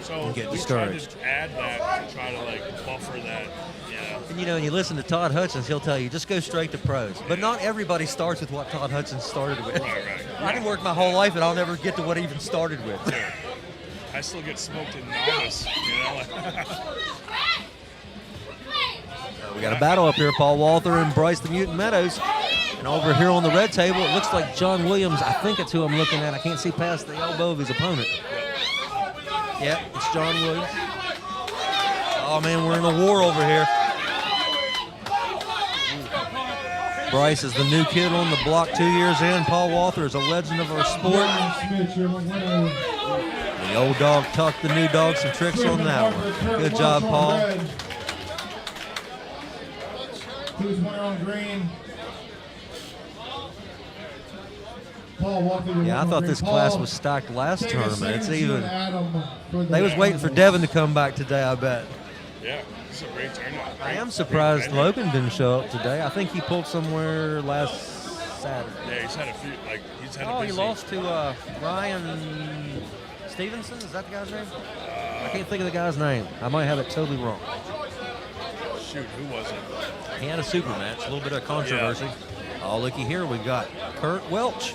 Speaker 14: So
Speaker 1: And get
Speaker 14: we
Speaker 1: discouraged.
Speaker 14: tried to add that to try to like buffer that. Yeah.
Speaker 1: And you listen to Todd Hudson, he'll tell you, just go straight to pros. But not everybody starts with what Todd Hudson started with.
Speaker 14: Right.
Speaker 1: I can work my whole life and I'll never get to what he even started with.
Speaker 14: I still get smoked in novice, you know.
Speaker 1: We got a battle up here, Paul Walther and Bryce the Mutant Meadows. And over here on the red table, it looks like John Williams. I think it's who I'm looking at. I can't see past the elbow of his opponent. Yep, it's John Williams. Oh, man, we're in a war over here. Bryce is the new kid on the block, 2 years in. Paul Walther is a legend of our sport. The old dog taught the new dog some tricks on that one. Good job, Paul.
Speaker 11: Who's winner on green? Paul Walker.
Speaker 1: Yeah, I thought this class was stacked last tournament. It's even. They
Speaker 11: They
Speaker 1: was waiting for Devin to come back today, I bet.
Speaker 14: Yeah, it's a great turnout.
Speaker 1: I am surprised Logan didn't show up today. I think he pulled somewhere last Saturday.
Speaker 14: Yeah, he's had a few, like, he's had a
Speaker 1: Oh, he
Speaker 14: busy.
Speaker 1: lost to Ryan Stevenson? Is that the guy's name? I can't think of the guy's name. I might have it totally wrong.
Speaker 14: Shoot, who was it?
Speaker 1: He had a super match, a little bit of controversy. Oh, looky here, we've got Kurt Welch.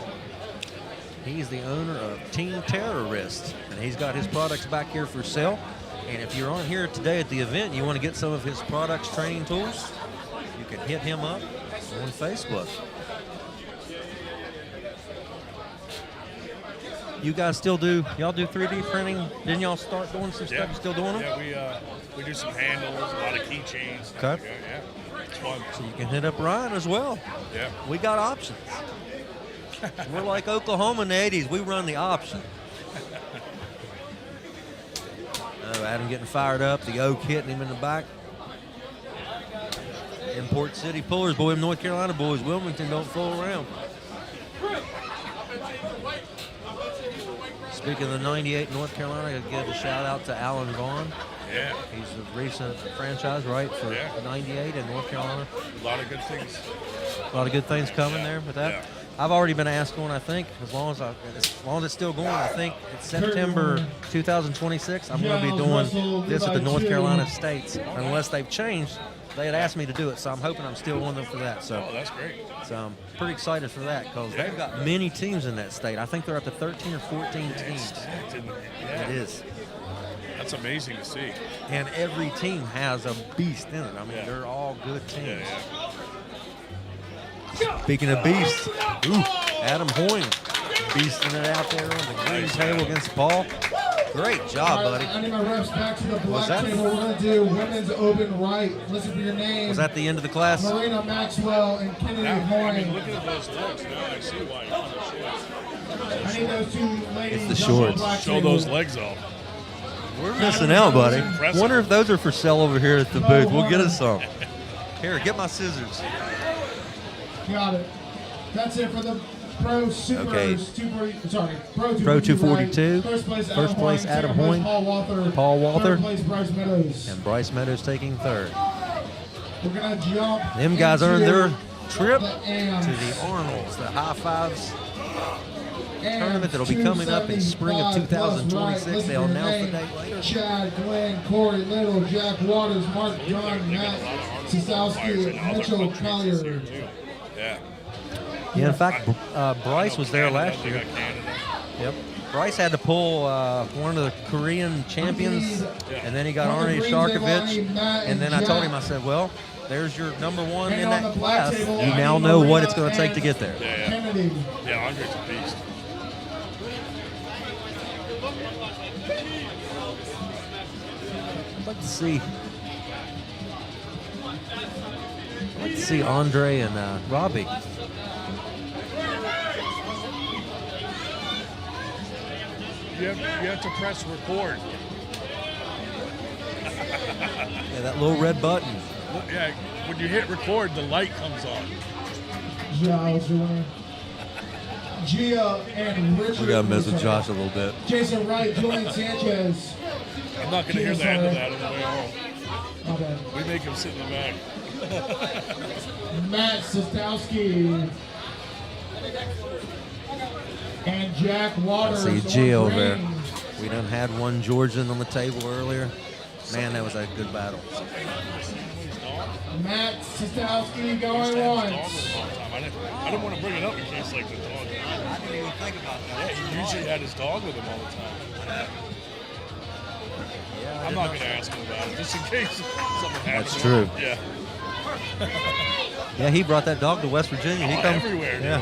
Speaker 1: He's the owner of Team Terrorist, and he's got his products back here for sale. And if you're on here today at the event and you want to get some of his products, training tools, you can hit him up on Facebook. You guys still do, y'all do 3D printing? Didn't y'all start doing some stuff? You still doing them?
Speaker 14: Yeah, we do some handles, a lot of keychains.
Speaker 1: Okay.
Speaker 14: Yeah, it's fun.
Speaker 1: So you can hit up Ryan as well.
Speaker 14: Yeah.
Speaker 1: We got options. We're like Oklahoma in the 80s. We run the option. Oh, Adam getting fired up. The oak hitting him in the back. Import City Pullers, boy, North Carolina boys. Wilmington don't fool around. Speaking of the 98 North Carolina, I'll give a shout out to Alan Vaughn.
Speaker 14: Yeah.
Speaker 1: He's a recent franchise, right, for 98 in North Carolina.
Speaker 14: A lot of good things.
Speaker 1: A lot of good things coming there with that.
Speaker 14: Yeah.
Speaker 1: I've already been asked one. I think as long as it's still going, I think it's September 2026. I'm going to be doing this at the North Carolina States, unless they've changed. They had asked me to do it, so I'm hoping I'm still one of them for that. So,
Speaker 14: that's great.
Speaker 1: So I'm pretty excited for that because they've got many teams in that state. I think they're up to 13 or 14 teams. It is.
Speaker 14: That's amazing to see.
Speaker 1: And every team has a beast in it. I mean, they're all good teams. Speaking of beasts, Adam Hoyne beasting it out there on the green table against Paul. Great job, buddy.
Speaker 11: I need my reps back to the black table. We're going to do women's open right. Listen for your name.
Speaker 1: Was that the end of the class?
Speaker 11: Marina Maxwell and Kennedy Hoyne.
Speaker 14: I mean, look at those legs now. I see why you're
Speaker 11: I need those two ladies.
Speaker 1: It's the shorts.
Speaker 14: Show those legs off.
Speaker 1: We're missing out, buddy. Wonder if those are for sale over here at the booth. We'll get us some. Here, get my scissors.
Speaker 11: Got it. That's it for the Pro Supers.
Speaker 1: Okay.
Speaker 11: Pro
Speaker 1: 242.
Speaker 11: First place Adam Hoyne.
Speaker 1: Paul Walther.
Speaker 11: Third place Bryce Meadows.
Speaker 1: And Bryce Meadows taking third.
Speaker 11: We're going to jump.
Speaker 1: Them guys earned their trip
Speaker 11: the AMs.
Speaker 1: to the Arnolds, the High Fives tournament that'll be coming up in spring of 2026. They'll announce the date later.
Speaker 11: Chad, Glenn, Corey Little, Jack Waters, Mark John, Matt Sisowski, Mitchell Collier.
Speaker 1: Yeah, in fact, Bryce was there last year. Yep. Bryce had to pull one of the Korean champions, and then he got Arnold Sharkovich. And then I told him, I said, well, there's your number one in that class. You now know what it's going to take to get there.
Speaker 14: Yeah, Andre's a beast.
Speaker 1: I'd like to see Andre and Robbie.
Speaker 14: You have to press record.
Speaker 1: Yeah, that little red button.
Speaker 14: Yeah, when you hit record, the light comes on.
Speaker 11: Gia and Richard.
Speaker 1: We got to mess with Josh a little bit.
Speaker 11: Jason Wright, Julian Sanchez.
Speaker 14: I'm not going to hear the end of that on the way home.
Speaker 11: My bad.
Speaker 14: We make him sit in the back.
Speaker 11: Matt Sostowski. And Jack Waters.
Speaker 1: I see Gio there. We done had one Georgian on the table earlier. Man, that was a good battle.
Speaker 11: Matt Sostowski going once.
Speaker 14: I didn't want to bring it up in case like the dog.
Speaker 15: I didn't even think about that.
Speaker 14: Yeah, he usually had his dog with him all the time. I'm not going to ask him about it just in case something happens.
Speaker 1: That's true.
Speaker 14: Yeah.
Speaker 1: Yeah, he brought that dog to West Virginia. He comes
Speaker 14: everywhere.
Speaker 1: Yeah.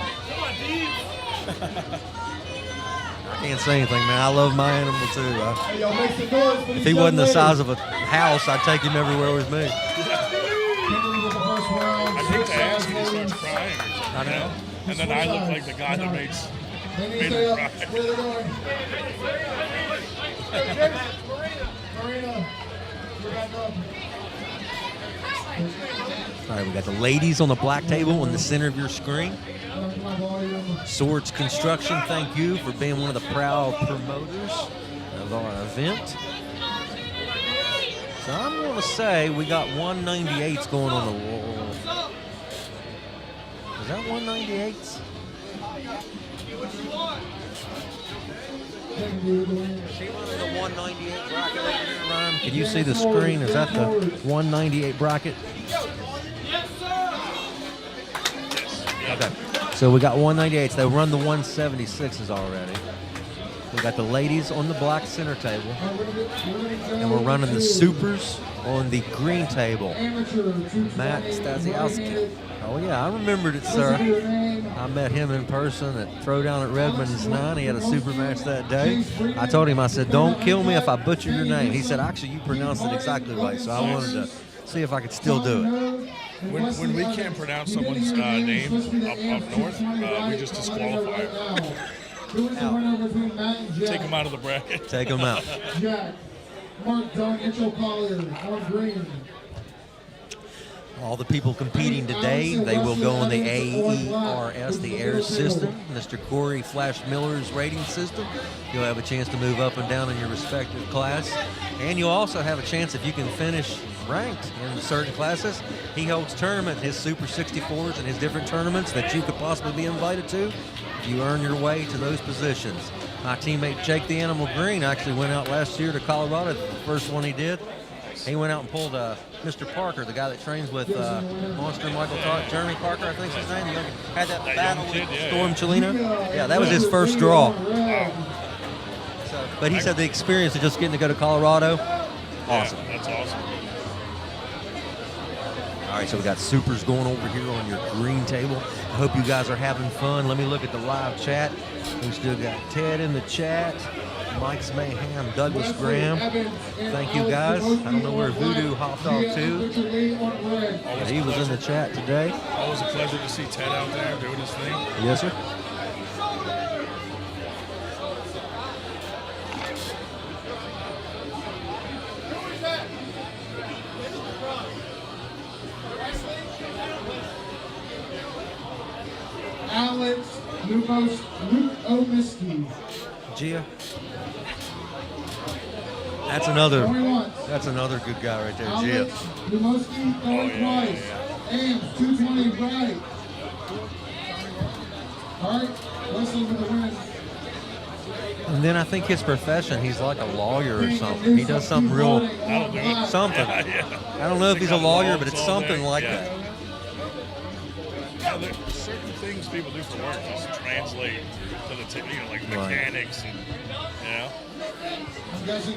Speaker 1: I can't say anything, man. I love my animal too. If he wasn't the size of a house, I'd take him everywhere with me.
Speaker 14: I think to ask him, he starts crying or something.
Speaker 1: I know.
Speaker 14: And then I look like the guy that made him cry.
Speaker 11: Where they're going. Marina, we're back up.
Speaker 1: All right, we got the ladies on the black table in the center of your screen. Swords Construction, thank you for being one of the proud promoters of our event. So I'm going to say we got 198s going on the wall. Is that 198s? See the 198 bracket over here, Ryan? Can you see the screen? Is that the 198 bracket? Okay. So we got 198s. They run the 176s already. We got the ladies on the black center table. And we're running the supers on the green table. Matt Stasiowski. Oh, yeah, I remembered it, sir. I met him in person at Throwdown at Redmond's 9. He had a super match that day. I told him, I said, don't kill me if I butcher your name. He said, actually, you pronounced it exactly right. So I wanted to see if I could still do it.
Speaker 14: When we can't pronounce someone's name up north, we just disqualify them. Take them out of the bracket.
Speaker 1: Take them out.
Speaker 11: Jack, Mark, John, Mitchell Collier, on green.
Speaker 1: All the people competing today, they will go on the AERS, the AIR system, Mr. Corey Flash Miller's rating system. You'll have a chance to move up and down in your respective class. And you'll also have a chance, if you can finish ranked in certain classes. He holds tournaments, his Super 64s and his different tournaments that you could possibly be invited to. You earn your way to those positions. My teammate Jake the Animal Green actually went out last year to Colorado, the first one he did. He went out and pulled Mr. Parker, the guy that trains with Monster Michael Jeremy Parker, I think is his name. He had that battle with Storm Chelino. Yeah, that was his first draw. So, but he said the experience of just getting to go to Colorado, awesome.
Speaker 14: Yeah, that's awesome.
Speaker 1: All right, so we got supers going over here on your green table. I hope you guys are having fun. Let me look at the live chat. We still got Ted in the chat. Mike's Mayhem, Douglas Graham. Thank you guys. I don't know where Voodoo hopped off to. But he was in the chat today.
Speaker 14: Always a pleasure to see Ted out there doing his thing.
Speaker 1: Yes, sir.
Speaker 11: Alex Lukomiski.
Speaker 1: Gia. That's another good guy right there, Gia.
Speaker 11: Lumoski, Bryce. Ames, 220 right. All right, Russell with the win.
Speaker 1: And then I think his profession, he's like a lawyer or something. He does something real, something. I don't know if he's a lawyer, but it's something like that.
Speaker 14: Yeah, there's certain things people do for work just translate to the like mechanics and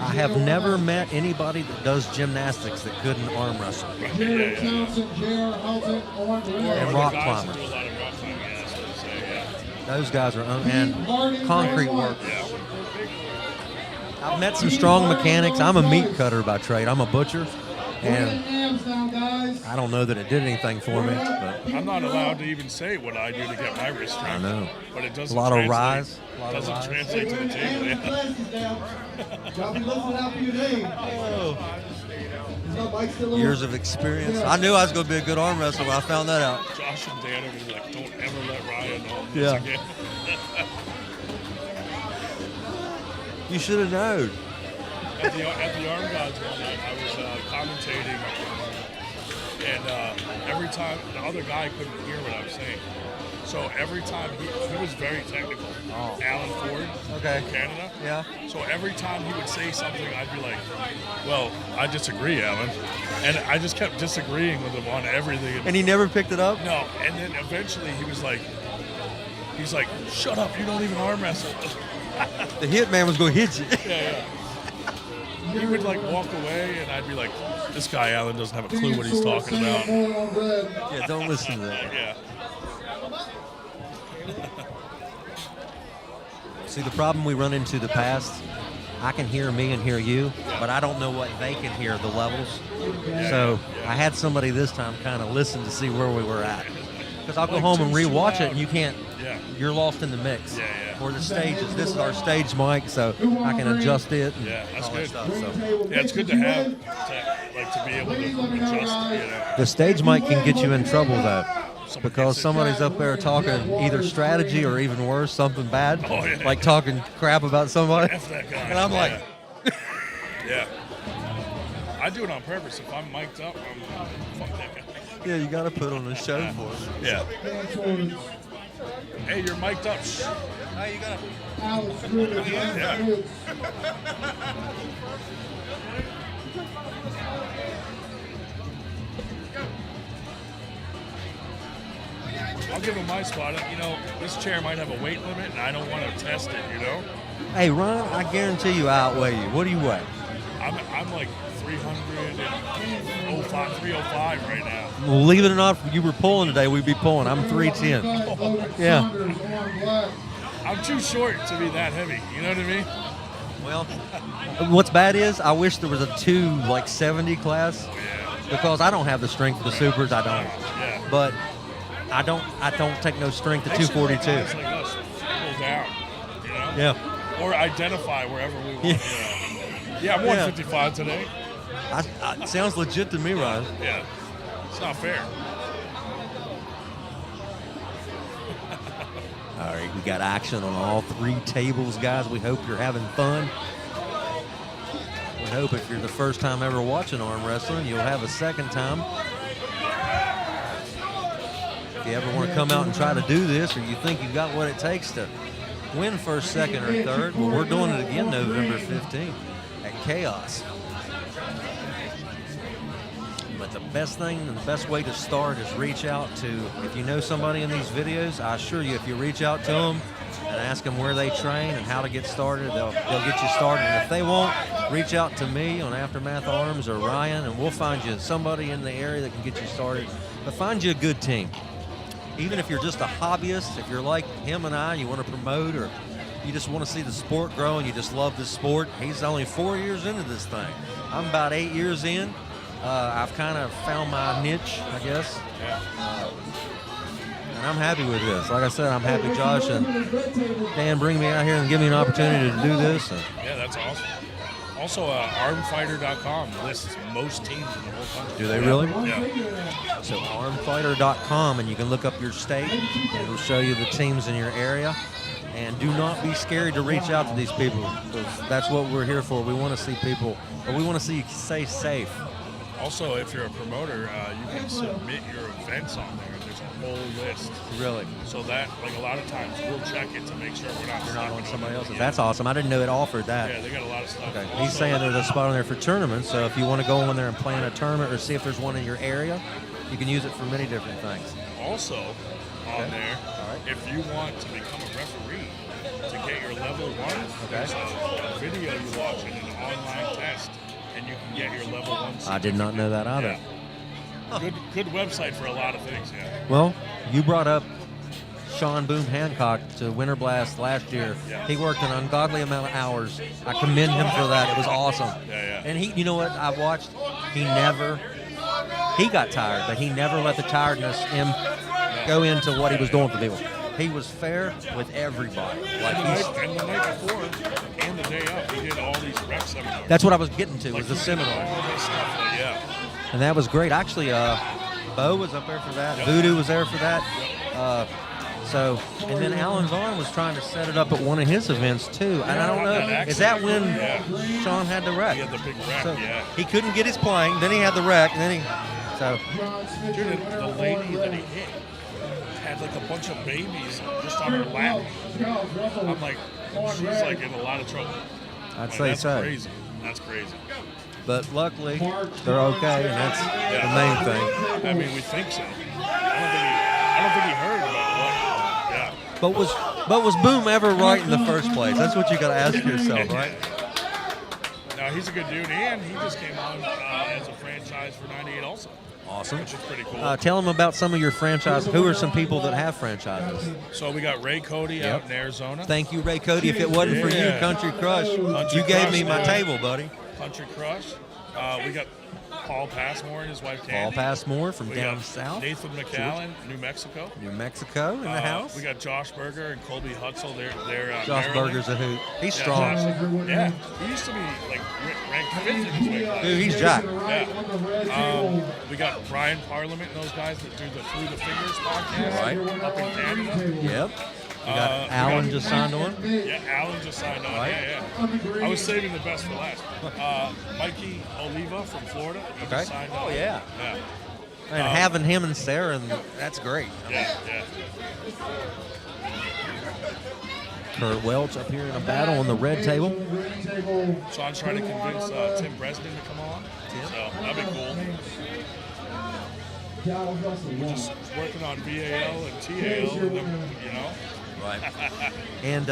Speaker 1: I have never met anybody that does gymnastics that couldn't arm wrestle. And rock climbers. Those guys are and concrete work. I've met some strong mechanics. I'm a meat cutter by trade. I'm a butcher. And I don't know that it did anything for me. But
Speaker 14: I'm not allowed to even say what I do to get my wrist strength.
Speaker 1: I know.
Speaker 14: But it doesn't
Speaker 1: a lot of rise.
Speaker 14: Doesn't translate to the table.
Speaker 2: Y'all be listening out for your name.
Speaker 1: Years of experience. I knew I was going to be a good arm wrestler when I found that out.
Speaker 14: Josh and Dan are like, don't ever let Ryan know this
Speaker 1: Yeah.
Speaker 14: again.
Speaker 1: You should have known.
Speaker 14: At the Arm Gods one night, I was commentating, and every time the other guy couldn't hear what I was saying. So every time he was very technical. Alan Ford from Canada.
Speaker 1: Yeah.
Speaker 14: So every time he would say something, I'd be like, well, I disagree, Alan. And I just kept disagreeing with him on everything.
Speaker 1: And he never picked it up?
Speaker 14: No. And then eventually he's like, shut up, you don't even arm wrestle.
Speaker 1: The hitman was going to hit you.
Speaker 14: Yeah. He would like walk away, and I'd be like, this guy Alan doesn't have a clue what he's talking about.
Speaker 1: Yeah, don't listen to that.
Speaker 14: Yeah.
Speaker 1: See, the problem we run into the past, I can hear me and hear you, but I don't know what they can hear, the levels. So I had somebody this time kind of listen to see where we were at. Because I'll go home and rewatch it, and you can't, you're lost in the mix. Or the stages. This is our stage mic, so I can adjust it and
Speaker 14: that's
Speaker 1: all
Speaker 14: good.
Speaker 1: that stuff. So.
Speaker 14: Yeah, it's good to have, to be able to adjust,
Speaker 1: The stage mic can get you in trouble, though. Because somebody's up there talking either strategy or even worse, something bad, like talking crap about somebody.
Speaker 14: F that guy.
Speaker 1: And I'm like,
Speaker 14: yeah. I do it on purpose. If I'm mic'd up, I'm fuck that guy.
Speaker 1: Yeah, you got to put on a show for us.
Speaker 14: Yeah. Hey, you're mic'd up.
Speaker 1: Hey, you got to.
Speaker 14: Yeah. I'll give him my spot. You know, this chair might have a weight limit, and I don't want to test it, you know?
Speaker 1: Hey, Ron, I guarantee you I outweigh you. What do you weigh?
Speaker 14: I'm like 305 right now.
Speaker 1: Well, believe it or not, if you were pulling today, we'd be pulling. I'm 310. Yeah.
Speaker 14: I'm too short to be that heavy. You know what I mean?
Speaker 1: Well, what's bad is I wish there was a 270 class because I don't have the strength of the supers. I don't.
Speaker 14: Yeah.
Speaker 1: But I don't take no strength at 242.
Speaker 14: Guys like us pull down, you know?
Speaker 1: Yeah.
Speaker 14: Or identify wherever we want. Yeah, I'm 155 today.
Speaker 1: It sounds legit to me, Ryan.
Speaker 14: Yeah. It's not fair.
Speaker 1: All right, we got action on all three tables, guys. We hope you're having fun. would hope if you're the first time ever watching arm wrestling, you'll have a second time. If you ever want to come out and try to do this, or you think you've got what it takes to win first, second, or third, well, we're doing it again November 15th at Chaos. But the best thing and the best way to start is reach out to, if you know somebody in these videos, I assure you, if you reach out to them and ask them where they train and how to get started, they'll get you started. And if they won't, reach out to me on Aftermath Arms or Ryan, and we'll find you somebody in the area that can get you started. But find you a good team. Even if you're just a hobbyist, if you're like him and I, you want to promote, or you just want to see the sport grow and you just love the sport. He's only 4 years into this thing. I'm about 8 years in. I've kind of found my niche, I guess. And I'm happy with this. Like I said, I'm happy Josh and Dan bring me out here and give me an opportunity to do this.
Speaker 14: Yeah, that's awesome. Also, armfighter.com lists most teams in the whole country.
Speaker 1: Do they really?
Speaker 14: Yeah.
Speaker 1: So armfighter.com, and you can look up your state, and it'll show you the teams in your area. And do not be scared to reach out to these people, because that's what we're here for. We want to see people, or we want to see you stay safe.
Speaker 14: Also, if you're a promoter, you can submit your events on there. There's a whole list.
Speaker 1: Really?
Speaker 14: So that, like, a lot of times we'll check it to make sure we're not
Speaker 1: on somebody else's. That's awesome. I didn't know it offered that.
Speaker 14: Yeah, they got a lot of stuff.
Speaker 1: Okay. He's saying there's a spot on there for tournaments, so if you want to go in there and plan a tournament or see if there's one in your area, you can use it for many different things.
Speaker 14: Also, on there, if you want to become a referee to get your level 1, there's a video you watch and an online test, and you can get your level 1.
Speaker 1: I did not know that either.
Speaker 14: Yeah. Good website for a lot of things, yeah.
Speaker 1: Well, you brought up Sean Boom Hancock to Winter Blast last year.
Speaker 14: Yeah.
Speaker 1: He worked an ungodly amount of hours. I commend him for that. It was awesome.
Speaker 14: Yeah.
Speaker 1: And he, you know what, I watched, he got tired, but he never let the tiredness go into what he was doing for people. He was fair with everybody. Like
Speaker 14: and the night before and the day up, he did all these rec seminars.
Speaker 1: That's what I was getting to, was the
Speaker 14: All
Speaker 1: seminar.
Speaker 14: this stuff, yeah.
Speaker 1: And that was great. Actually, Bo was up there for that. Voodoo was there for that. And then Alan's Arm was trying to set it up at one of his events too. And I don't know, is that when Sean had the wreck?
Speaker 14: He had the big wreck,
Speaker 1: He couldn't get his plane, then he had the wreck, and then
Speaker 14: Dude, the lady that he hit had like a bunch of babies just on her lap. I'm like, she's like in a lot of trouble.
Speaker 1: I'd say
Speaker 14: that's
Speaker 1: so.
Speaker 14: Crazy. That's crazy.
Speaker 1: But luckily, they're okay, and that's the main thing.
Speaker 14: I mean, we think so. I don't think he heard about it.
Speaker 1: But was Boom ever right in the first place? That's what you got to ask yourself, right?
Speaker 14: No, he's a good dude, and he just came on as a franchise for 98 also.
Speaker 1: Awesome.
Speaker 14: Which is pretty cool.
Speaker 1: Tell them about some of your franchises. Who are some people that have franchises?
Speaker 14: So we got Ray Cody out in Arizona.
Speaker 1: Thank you, Ray Cody. If it wasn't for you, Country Crush, you gave me my table, buddy.
Speaker 14: Country Crush. We got Paul Passmore and his wife Candy.
Speaker 1: Paul Passmore from
Speaker 14: We
Speaker 1: down
Speaker 14: got
Speaker 1: south.
Speaker 14: Nathan McAllen, New Mexico.
Speaker 1: New Mexico in the house.
Speaker 14: We got Josh Berger and Colby Hutzel. They're
Speaker 1: Josh
Speaker 14: Maryland.
Speaker 1: Berger's a hoot. He's strong.
Speaker 14: Yeah, he used to be like ranked 5th in his weight class.
Speaker 1: Dude, he's jacked.
Speaker 14: Yeah. We got Brian Parliament and those guys that do the Through the Fingers podcast up in Canada.
Speaker 1: Yep. We got Alan just signed on.
Speaker 14: Yeah, Alan just signed on. Yeah. I was saving the best for last. Mikey Oliva from Florida. He just signed on.
Speaker 1: Yeah. And having him and Sarah, that's great.
Speaker 14: Yeah.
Speaker 1: Kurt Welch up here in a battle on the red table.
Speaker 14: Sean's trying to convince Tim Bresnan to come on. So that'd be cool. We're just working on VAL and TAL, and then, you know.
Speaker 1: Right. And who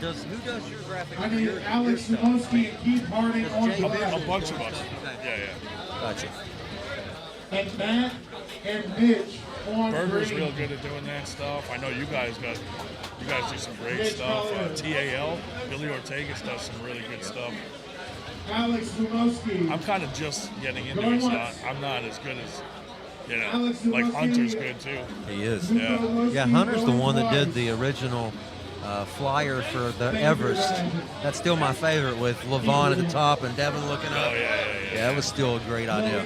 Speaker 1: does your graphic?
Speaker 11: I need Alex Zamoski and Keith Harding on
Speaker 14: a bunch of us. Yeah.
Speaker 1: Gotcha.
Speaker 11: And Matt and Mitch on
Speaker 14: Berger's
Speaker 11: green.
Speaker 14: real good at doing that stuff. I know you guys do some great stuff. TAL, Billy Ortegas does some really good stuff.
Speaker 11: Alex Zamoski.
Speaker 14: I'm kind of just getting into it, so I'm not as good as, like Hunter's good too.
Speaker 1: He is.
Speaker 14: Yeah,
Speaker 1: Hunter's the one that did the original flyer for the Everest. That's still my favorite, with LaVon at the top and Devin looking up. Yeah, that was still a great idea.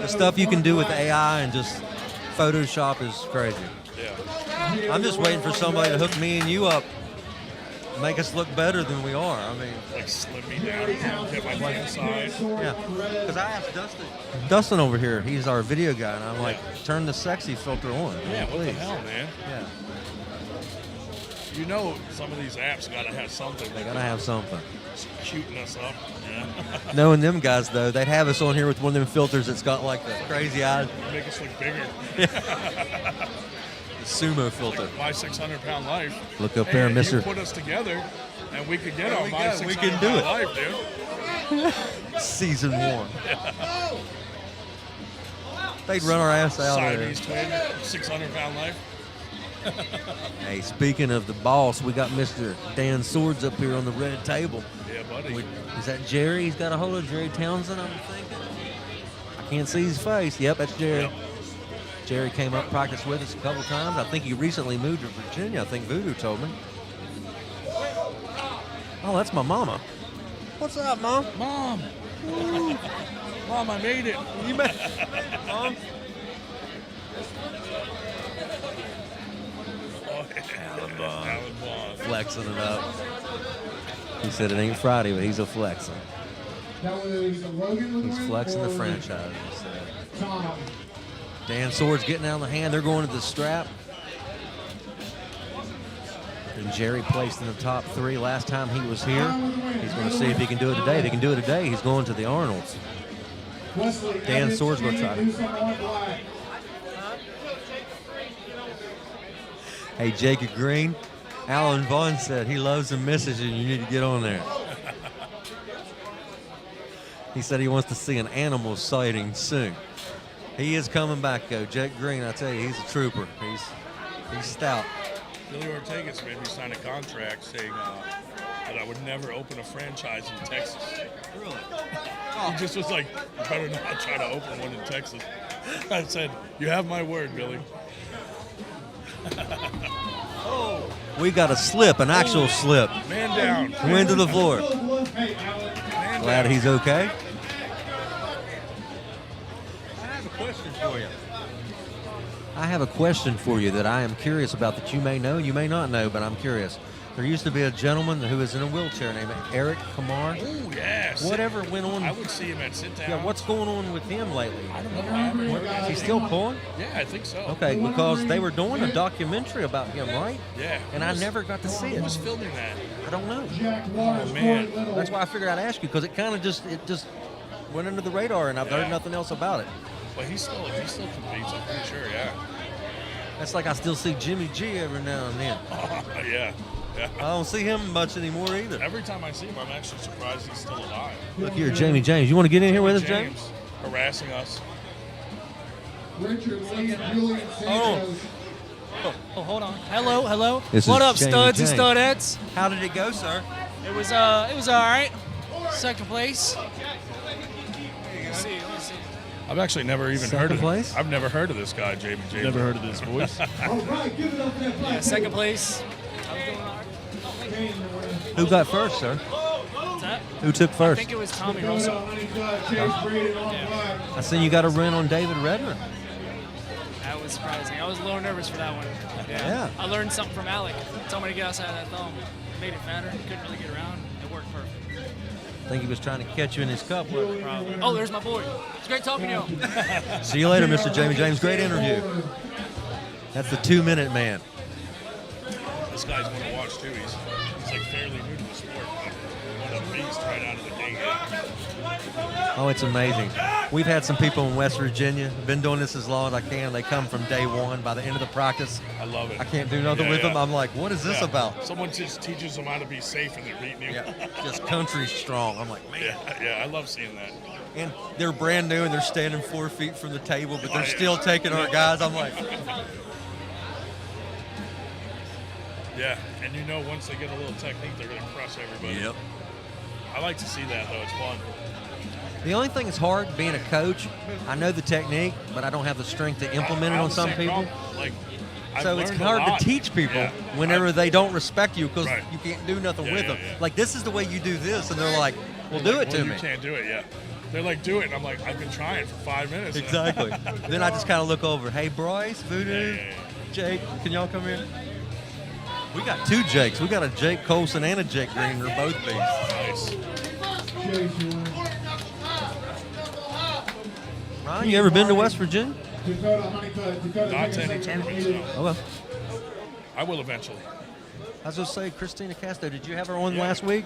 Speaker 1: The stuff you can do with AI and just Photoshop is crazy.
Speaker 14: Yeah.
Speaker 1: I'm just waiting for somebody to hook me and you up make us look better than we are. I mean,
Speaker 14: like slim me down and get my inside.
Speaker 1: yeah. Because I asked Dustin over here. He's our video guy, and I'm like, turn the sexy filter on.
Speaker 14: Yeah, what the
Speaker 1: please.
Speaker 14: hell, man?
Speaker 1: Yeah.
Speaker 14: You know, some of these apps gotta have something.
Speaker 1: They gotta have something.
Speaker 14: Cuting us up. Yeah.
Speaker 1: Knowing them guys, though, they'd have us on here with one of them filters that's got like the crazy eyes.
Speaker 14: Make us look bigger.
Speaker 1: The sumo filter.
Speaker 14: My 600-pound life.
Speaker 1: Look up
Speaker 14: Hey,
Speaker 1: there,
Speaker 14: if
Speaker 1: Mr.
Speaker 14: you put us together, and we could get on my 600-pound
Speaker 1: we can do it.
Speaker 14: life, dude.
Speaker 1: Season 1. They'd run our ass out of there.
Speaker 14: Siamese twin, 600-pound life.
Speaker 1: Hey, speaking of the boss, we got Mr. Dan Swords up here on the red table.
Speaker 14: Yeah, buddy.
Speaker 1: Is that Jerry? He's got a hold of Jerry Townsend, I'm thinking. I can't see his face. Yep, that's Jerry.
Speaker 14: Yep.
Speaker 1: Jerry came up, practiced with us a couple times. I think he recently moved to Virginia. I think Voodoo told me. Oh, that's my mama. What's up, Mom?
Speaker 14: Mom. Mom, I made it.
Speaker 1: You made it. Mom? Flexing it up. He said it ain't Friday, but he's a flexing. He's flexing the franchise. He said. Dan Swords getting out of the hand. They're going to the strap. And Jerry placed in the top 3 last time he was here. He's going to see if he can do it today. If he can do it today, he's going to the Arnolds. Dan Swords going to try to. Hey, Jacob Green. Alan Vaughn said he loves and misses you and you need to get on there. He said he wants to see an animal sighting soon. He is coming back, though. Jake Green, I tell you, he's a trooper. He's stout.
Speaker 14: Billy Ortegas made me sign a contract saying that I would never open a franchise in Texas.
Speaker 1: Really?
Speaker 14: He just was like, you better not try to open one in Texas. I said, you have my word, Billy.
Speaker 1: We got a slip, an actual slip.
Speaker 14: Man down.
Speaker 1: Went to the floor.
Speaker 14: Man
Speaker 1: Glad
Speaker 14: down.
Speaker 1: he's okay. I have a question for you. I have a question for you that I am curious about that you may know, you may not know, but I'm curious. There used to be a gentleman who was in a wheelchair named Eric Kamar.
Speaker 14: Oh, yeah.
Speaker 1: Whatever went on.
Speaker 14: I would see him at sit down.
Speaker 1: Yeah, what's going on with him lately?
Speaker 14: I don't know. I haven't heard
Speaker 1: Is he still pulling?
Speaker 14: Yeah, I think so.
Speaker 1: Okay, because they were doing a documentary about him, right?
Speaker 14: Yeah.
Speaker 1: And I never got to see it.
Speaker 14: Who was filming that?
Speaker 1: I don't know.
Speaker 14: Oh, man.
Speaker 1: That's why I figured I'd ask you, because it kind of just went under the radar, and I've heard nothing else about it.
Speaker 14: Well, he still competes, I'm pretty sure, yeah.
Speaker 1: That's like I still see Jimmy G every now and then.
Speaker 14: Oh, yeah. Yeah.
Speaker 1: I don't see him much anymore either.
Speaker 14: Every time I see him, I'm actually surprised he's still alive.
Speaker 1: Look here, Jamie James. You want to get in here with us, James?
Speaker 14: Harassing us.
Speaker 11: Richard Lee, Julian Santos.
Speaker 16: Oh, hold on. Hello.
Speaker 1: This
Speaker 16: What
Speaker 1: is
Speaker 16: up,
Speaker 1: Jamie
Speaker 16: studs
Speaker 1: James.
Speaker 16: and studettes?
Speaker 1: How did it go, sir?
Speaker 16: It was all right. Second place. Let's see.
Speaker 14: I've actually never even
Speaker 1: Second
Speaker 14: heard of
Speaker 1: place?
Speaker 14: I've never heard of this guy, Jamie James.
Speaker 5: Never heard of this voice.
Speaker 2: All right, give it up for that black
Speaker 16: Second place.
Speaker 1: Who got first, sir?
Speaker 16: What's that?
Speaker 1: Who took
Speaker 16: I
Speaker 1: first?
Speaker 16: think it was Tommy Russell.
Speaker 1: I seen you got a run on David Redmond.
Speaker 16: That was surprising. I was a little nervous for that one.
Speaker 1: Yeah.
Speaker 16: I learned something from Alec. Told me to get outside of that thumb. Made it fatter. Couldn't really get around. It worked perfect.
Speaker 1: I think he was trying to catch you in his cup. Wasn't
Speaker 16: Probably. Oh, there's my boy. It's great talking to you.
Speaker 1: See you later, Mr. Jamie James. Great interview. That's the 2-minute man.
Speaker 14: This guy's one to watch too. He's like fairly new to the sport, but what a beast right out of the gate.
Speaker 1: Oh, it's amazing. We've had some people in West Virginia. Been doing this as long as I can. They come from day one. By the end of the practice,
Speaker 14: I love it.
Speaker 1: I can't do nothing with them. I'm like, what is this about?
Speaker 14: Someone just teaches them how to be safe and they're beating you.
Speaker 1: Yeah, just country strong. I'm like, man.
Speaker 14: Yeah, I love seeing that.
Speaker 1: And they're brand new and they're standing 4 feet from the table, but they're still taking our guys. I'm like,
Speaker 14: yeah, and you know once they get a little technique, they're going to crush everybody.
Speaker 1: Yep.
Speaker 14: I like to see that, though. It's fun.
Speaker 1: the only thing that's hard being a coach, I know the technique, but I don't have the strength to implement it on some people.
Speaker 14: Like,
Speaker 1: So it's hard to teach people whenever they don't respect you because
Speaker 14: Right.
Speaker 1: you can't do nothing
Speaker 14: Yeah,
Speaker 1: with
Speaker 14: yeah,
Speaker 1: them.
Speaker 14: yeah.
Speaker 1: Like, this is the way you do this, and they're like, well, do it to me.
Speaker 14: You can't do it, yeah. They're like, do it. And I'm like, I've been trying for 5 minutes.
Speaker 1: Exactly. Then I just kind of look over. Hey, Bryce, Voodoo, Jake, can y'all come in? We got two Jakes. We got a Jake Colson and a Jake Green. They're both beasts.
Speaker 14: Nice.
Speaker 1: Ryan, you ever been to West Virginia?
Speaker 14: Not to any tournaments, no.
Speaker 1: Oh, well.
Speaker 14: I will eventually.
Speaker 1: I was going to say, Christina Castro, did you have her on last week?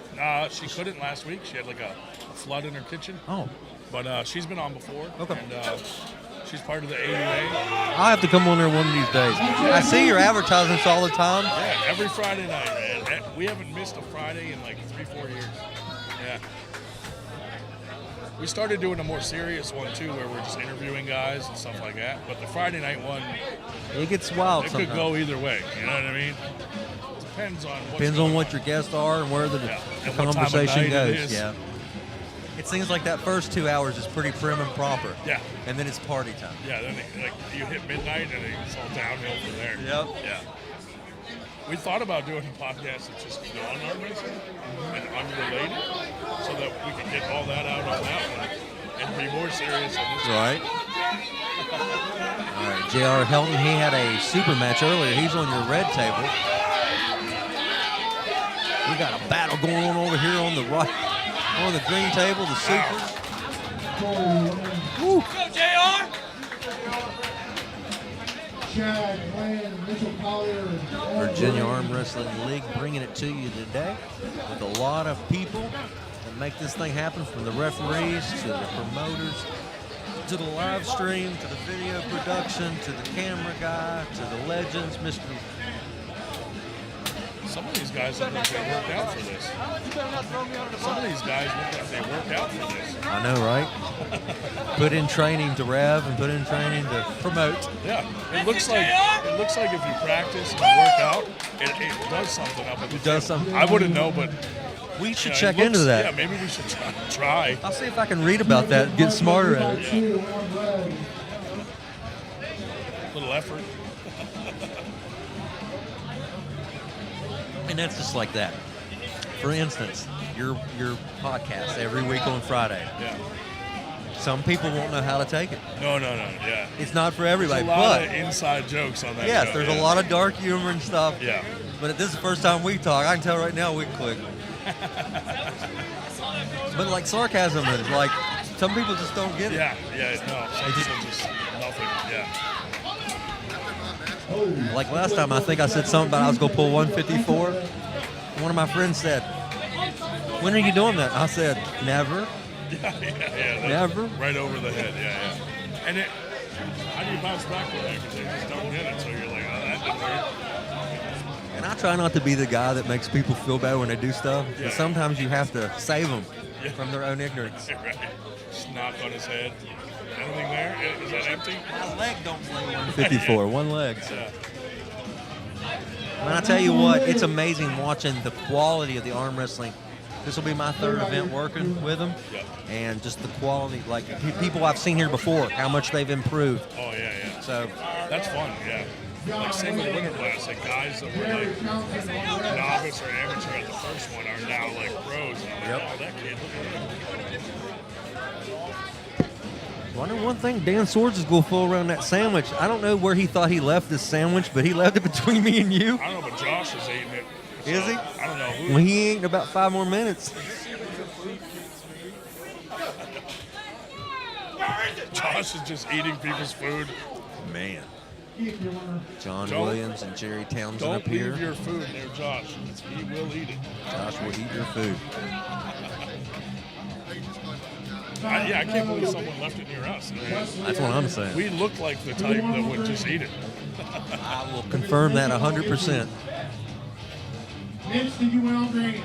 Speaker 14: She couldn't last week. She had like a flood in her kitchen.
Speaker 1: Oh.
Speaker 14: But she's been on before.
Speaker 1: Okay.
Speaker 14: And she's part of the AUA.
Speaker 1: I'll have to come on there one of these days. I see your advertisements all the time.
Speaker 14: Yeah, every Friday night, man. We haven't missed a Friday in like 3-4 years. Yeah. We started doing a more serious one too, where we're just interviewing guys and stuff like that. But the Friday night one,
Speaker 1: it gets wild.
Speaker 14: It could go either way. You know what I mean? Depends on
Speaker 1: what your guests are and where the conversation goes. Yeah. It seems like that first 2 hours is pretty prim and proper.
Speaker 14: Yeah.
Speaker 1: And then it's party time.
Speaker 14: Yeah. Then you hit midnight and it's all downhill from there.
Speaker 1: Yep.
Speaker 14: Yeah. We thought about doing a podcast that's just non-arm racing and unrelated, so that we can get all that out on that one and be more serious on this.
Speaker 1: Right. All right, J.R. Helton, he had a super match earlier. He's on your red table. We got a battle going on over here on the right, on the green table, the supers.
Speaker 8: Woo. Go, JR!
Speaker 1: Virginia Arm Wrestling League bringing it to you today with a lot of people that make this thing happen, from the referees to the promoters to the live stream to the video production to the camera guy to the legends, Mr.
Speaker 14: Some of these guys look like they worked out for this. Some of these guys look like they worked out for this.
Speaker 1: I know, right? Put in training to rev and put in training to promote.
Speaker 14: Yeah, it looks like if you practice and work out, it does something up at the
Speaker 1: It does something.
Speaker 14: I wouldn't know, but
Speaker 1: we should check into that.
Speaker 14: Yeah, maybe we should try.
Speaker 1: I'll see if I can read about that and get smarter at it.
Speaker 14: Yeah. Little effort.
Speaker 1: And that's just like that. For instance, your podcast every week on Friday.
Speaker 14: Yeah.
Speaker 1: Some people won't know how to take it.
Speaker 14: No, yeah.
Speaker 1: It's not for everybody.
Speaker 14: There's a lot
Speaker 1: but
Speaker 14: of inside jokes on that
Speaker 1: yes,
Speaker 14: show.
Speaker 1: there's a lot of dark humor and stuff.
Speaker 14: Yeah.
Speaker 1: But if this is the first time we talk, I can tell right now we click. But like sarcasm is like, some people just don't get it.
Speaker 14: Yeah, no. Some people just nothing. Yeah.
Speaker 1: Like last time, I think I said something about I was going to pull 154. One of my friends said, "When are you doing that?" I said, "Never."
Speaker 14: Yeah.
Speaker 1: Never.
Speaker 14: Right over the head. Yeah. And how do you bounce back from that? Because they just don't get it. So you're like, oh, that didn't work.
Speaker 1: And I try not to be the guy that makes people feel bad when they do stuff.
Speaker 14: Yeah.
Speaker 1: But sometimes you have to save them from their own ignorance.
Speaker 14: Right. Just knock on his head. Anything there? Is that empty?
Speaker 1: My leg don't play 154. One leg. So.
Speaker 14: Yeah.
Speaker 1: And I tell you what, it's amazing watching the quality of the arm wrestling. This will be my third event working with them.
Speaker 14: Yep.
Speaker 1: And just the quality, like people I've seen here before, how much they've improved.
Speaker 14: Oh, yeah.
Speaker 1: So
Speaker 14: that's fun, yeah. Like same with winter class, like guys that were like novice or amateur at the first one are now like pros. And I'm like, oh, that kid, look at him.
Speaker 1: Well, I know one thing, Dan Swords is going to fool around that sandwich. I don't know where he thought he left this sandwich, but he left it between me and you.
Speaker 14: I don't know, but Josh is eating it. So
Speaker 1: Is he?
Speaker 14: I don't know who.
Speaker 1: Well, he ain't in about 5 more minutes.
Speaker 14: Josh is just eating people's food.
Speaker 1: Man. John
Speaker 14: Don't-
Speaker 1: Williams and Jerry Townsend
Speaker 14: Don't
Speaker 1: up here.
Speaker 14: leave your food near Josh. He will eat it.
Speaker 1: Josh will eat your food.
Speaker 14: I can't believe someone left it near us. I mean,
Speaker 1: That's what I'm saying.
Speaker 14: We look like the type that would just eat it.
Speaker 1: I will confirm that 100%.
Speaker 11: Next to UL Green.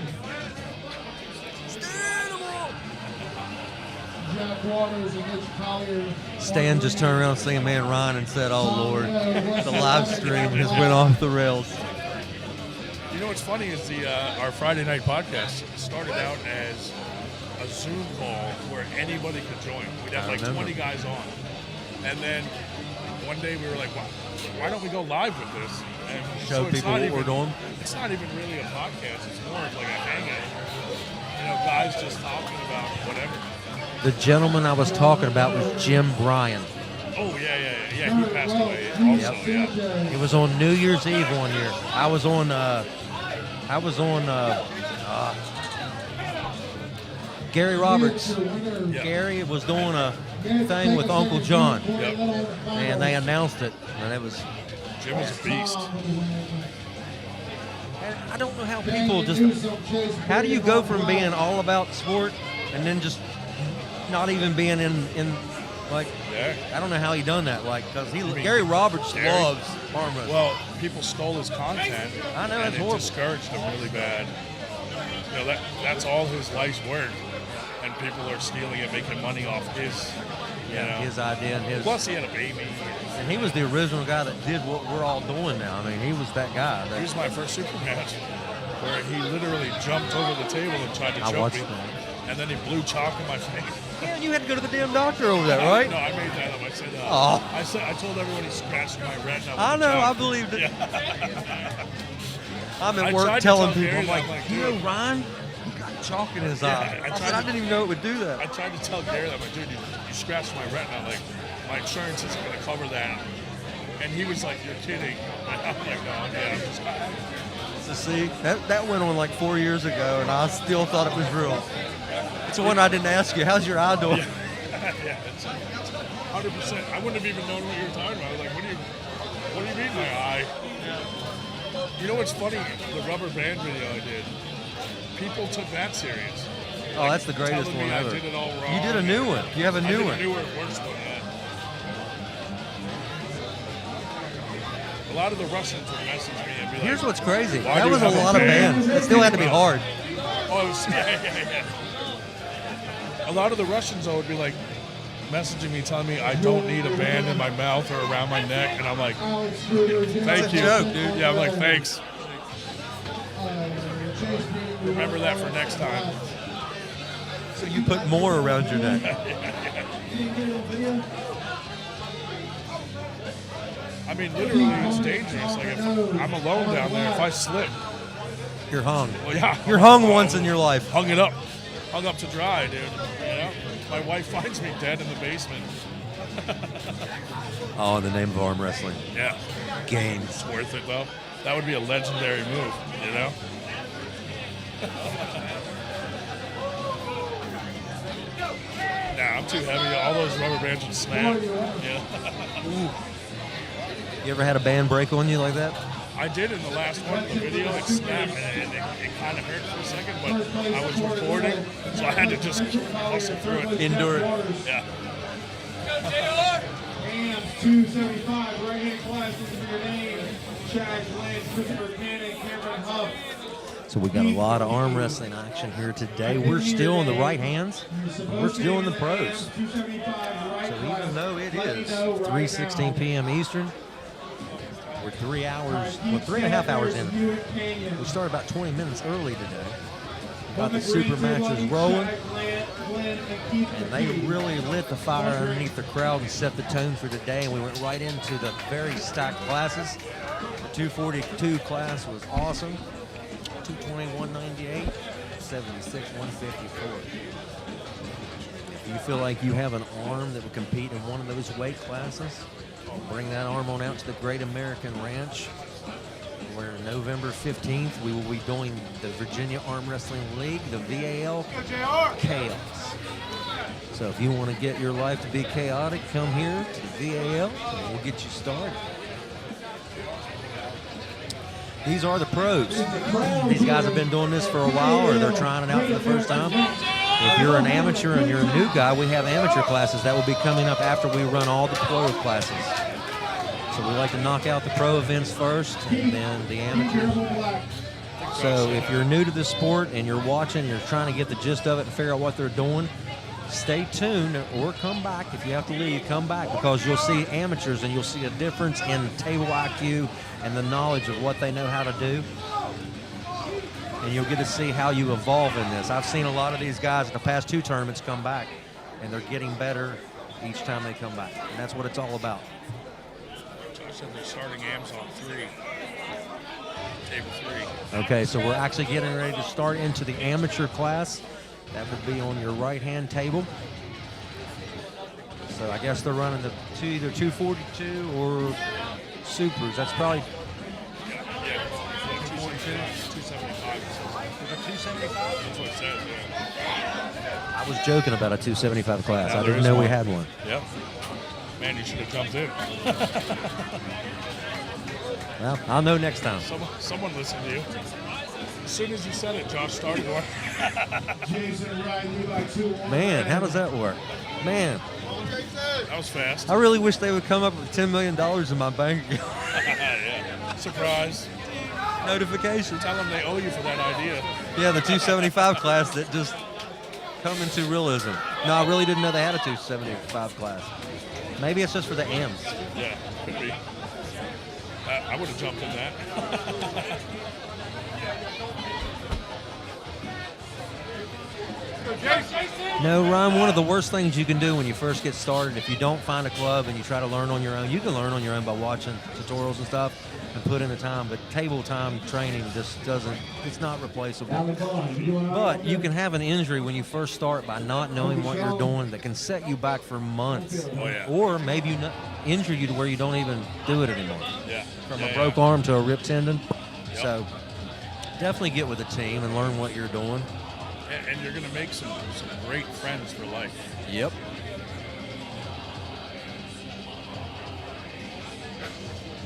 Speaker 11: Jack Waters and Mitch Collier.
Speaker 1: Stan just turned around seeing man Ryan and said, "Oh Lord, the live stream has went off the rails."
Speaker 14: You know what's funny is our Friday night podcast started out as a Zoom call where anybody could join. We'd have like 20 guys on. And then one day we were like, why don't we go live with this? And
Speaker 1: Show
Speaker 14: it's
Speaker 1: people
Speaker 14: not
Speaker 1: what
Speaker 14: even-
Speaker 1: we're doing.
Speaker 14: It's not even really a podcast. It's more of like a hangout. You know, guys just talking about whatever.
Speaker 1: The gentleman I was talking about was Jim Bryan.
Speaker 14: Oh, yeah. He passed away also, yeah.
Speaker 1: It was on New Year's Eve one year. I was on Gary Roberts. Gary was doing a thing with Uncle John. And they announced it, and it was...
Speaker 14: Jim was a beast.
Speaker 1: And I don't know how people just... How do you go from being all about sport and then just not even being in like... I don't know how he done that, like, because Gary Roberts loves arm wrestling.
Speaker 14: Well, people stole his content.
Speaker 1: I know,
Speaker 14: and
Speaker 1: it's
Speaker 14: it
Speaker 1: horrible.
Speaker 14: discouraged him really bad. You know, that's all his life's work, and people are stealing it, making money off his,
Speaker 1: his idea and his.
Speaker 14: Plus, he had a baby.
Speaker 1: And he was the original guy that did what we're all doing now. I mean, he was that guy.
Speaker 14: He was my first super match, where he literally jumped over the table and tried to choke me, and then he blew chalk in my face.
Speaker 1: Yeah, you had to go to the damn doctor over that, right?
Speaker 14: No, I made that up. I said, I told everyone he scratched my retina.
Speaker 1: I know, I believed it. I'm at work telling people, I'm like, you know, Ryan, he got chalk in his eye. I didn't even know it would do that.
Speaker 14: I tried to tell Gary that, but dude, you scratched my retina. Like, my insurance isn't going to cover that. And he was like, you're kidding. I'm like, no, I'm just kidding.
Speaker 1: So see, that went on like 4 years ago, and I still thought it was real. It's the one I didn't ask you. How's your eye doing?
Speaker 14: Yeah, it's 100%. I wouldn't have even known what you were talking about. I was like, what do you mean my eye? You know what's funny? The rubber band video I did, people took that serious.
Speaker 1: Oh, that's the greatest one ever.
Speaker 14: I did it all wrong.
Speaker 1: You did a new one. You have a new one.
Speaker 14: I did a newer, worse one, A lot of the Russians would message me and be like,
Speaker 1: here's what's crazy.
Speaker 14: Why
Speaker 1: That
Speaker 14: do
Speaker 1: was
Speaker 14: you
Speaker 1: a
Speaker 14: have
Speaker 1: lot of bands. It still had to be hard.
Speaker 14: Oh, it was, yeah. A lot of the Russians, though, would be like messaging me, telling me I don't need a band in my mouth or around my neck, and I'm like, thank you.
Speaker 1: Joke, dude.
Speaker 14: Yeah, I'm like, thanks. Remember that for next time.
Speaker 1: So you put more around your neck.
Speaker 14: I mean, literally, it's dangerous. Like, if I'm alone down there, if I slip,
Speaker 1: you're hung.
Speaker 14: Well, yeah,
Speaker 1: you're hung once in your life.
Speaker 14: Hung up to dry, dude. You know, my wife finds me dead in the basement.
Speaker 1: Oh, in the name of arm wrestling.
Speaker 14: Yeah.
Speaker 1: Game.
Speaker 14: It's worth it though. That would be a legendary move. You know. Nah, I'm too heavy. All those rubber bands would snap. Yeah.
Speaker 1: You ever had a band break on you like that?
Speaker 14: I did in the last one, the video. It snapped and it kind of hurt for a second, but I was recording, so I had to just muscle through it.
Speaker 1: Endure it.
Speaker 14: Yeah.
Speaker 8: And 275, right-hand class, listen for your name. Chad Lance, Christopher Cannon, Cameron Huff.
Speaker 1: So we got a lot of arm wrestling action here today. We're still in the right hands. We're still in the pros. So even though it is 3:16 p.m. Eastern, we're 3 hours, well, 3.5 hours in. We started about 20 minutes early today. Got the super matches rolling. And they really lit the fire underneath the crowd and set the tone for today. And we went right into the very stacked classes. The 242 class was awesome. 220, 198, 76, 154. If you feel like you have an arm that would compete in one of those weight classes, bring that arm on out to the Great American Ranch, where November 15th we will be doing the Virginia Arm Wrestling League, the VAL Chaos. So if you want to get your life to be chaotic, come here to the VAL and we'll get you started. These are the pros. These guys have been doing this for a while, or they're trying it out for the first time. If you're an amateur and you're a new guy, we have amateur classes that will be coming up after we run all the pro classes. So we like to knock out the pro events first and then the amateurs. So if you're new to the sport and you're watching, you're trying to get the gist of it and figure out what they're doing, stay tuned or come back. If you have to leave, come back, because you'll see amateurs and you'll see a difference in table IQ and the knowledge of what they know how to do. And you'll get to see how you evolve in this. I've seen a lot of these guys in the past 2 tournaments come back, and they're getting better each time they come back. And that's what it's all about.
Speaker 14: I said they're starting AMS on 3. Table 3.
Speaker 1: Okay, so we're actually getting ready to start into the amateur class. That will be on your right-hand table. So I guess they're running the either 242 or supers. That's probably
Speaker 14: 275.
Speaker 1: Is it 275?
Speaker 14: That's what it says, yeah.
Speaker 1: I was joking about a 275 class.
Speaker 14: Yeah,
Speaker 1: I
Speaker 14: there
Speaker 1: didn't
Speaker 14: is
Speaker 1: know we
Speaker 14: one.
Speaker 1: had one.
Speaker 14: Yep. Man, you should have jumped in.
Speaker 1: Well, I'll know next time.
Speaker 14: Someone listened to you. As soon as you said it, Josh started one.
Speaker 1: Man, how does that work? Man,
Speaker 14: That was fast.
Speaker 1: I really wish they would come up with $10 million in my bank account.
Speaker 14: Yeah. Surprise.
Speaker 1: Notification.
Speaker 14: Tell them they owe you for that idea.
Speaker 1: Yeah, the 275 class that just come into realism. No, I really didn't know they had a 275 class. Maybe it's just for the AMs.
Speaker 14: Yeah, could be. I would have jumped in that.
Speaker 1: No, Ron, one of the worst things you can do when you first get started, if you don't find a club and you try to learn on your own, you can learn on your own by watching tutorials and stuff and put in the time, but table time training just doesn't, it's not replaceable. But you can have an injury when you first start by not knowing what you're doing that can set you back for months.
Speaker 14: Oh, yeah.
Speaker 1: Or maybe injure you to where you don't even do it anymore.
Speaker 14: Yeah.
Speaker 1: From
Speaker 14: Yeah,
Speaker 1: a broke
Speaker 14: yeah.
Speaker 1: arm to a ripped tendon.
Speaker 14: Yep.
Speaker 1: So definitely get with a team and learn what you're doing.
Speaker 14: And you're going to make some great friends for life.
Speaker 1: Yep.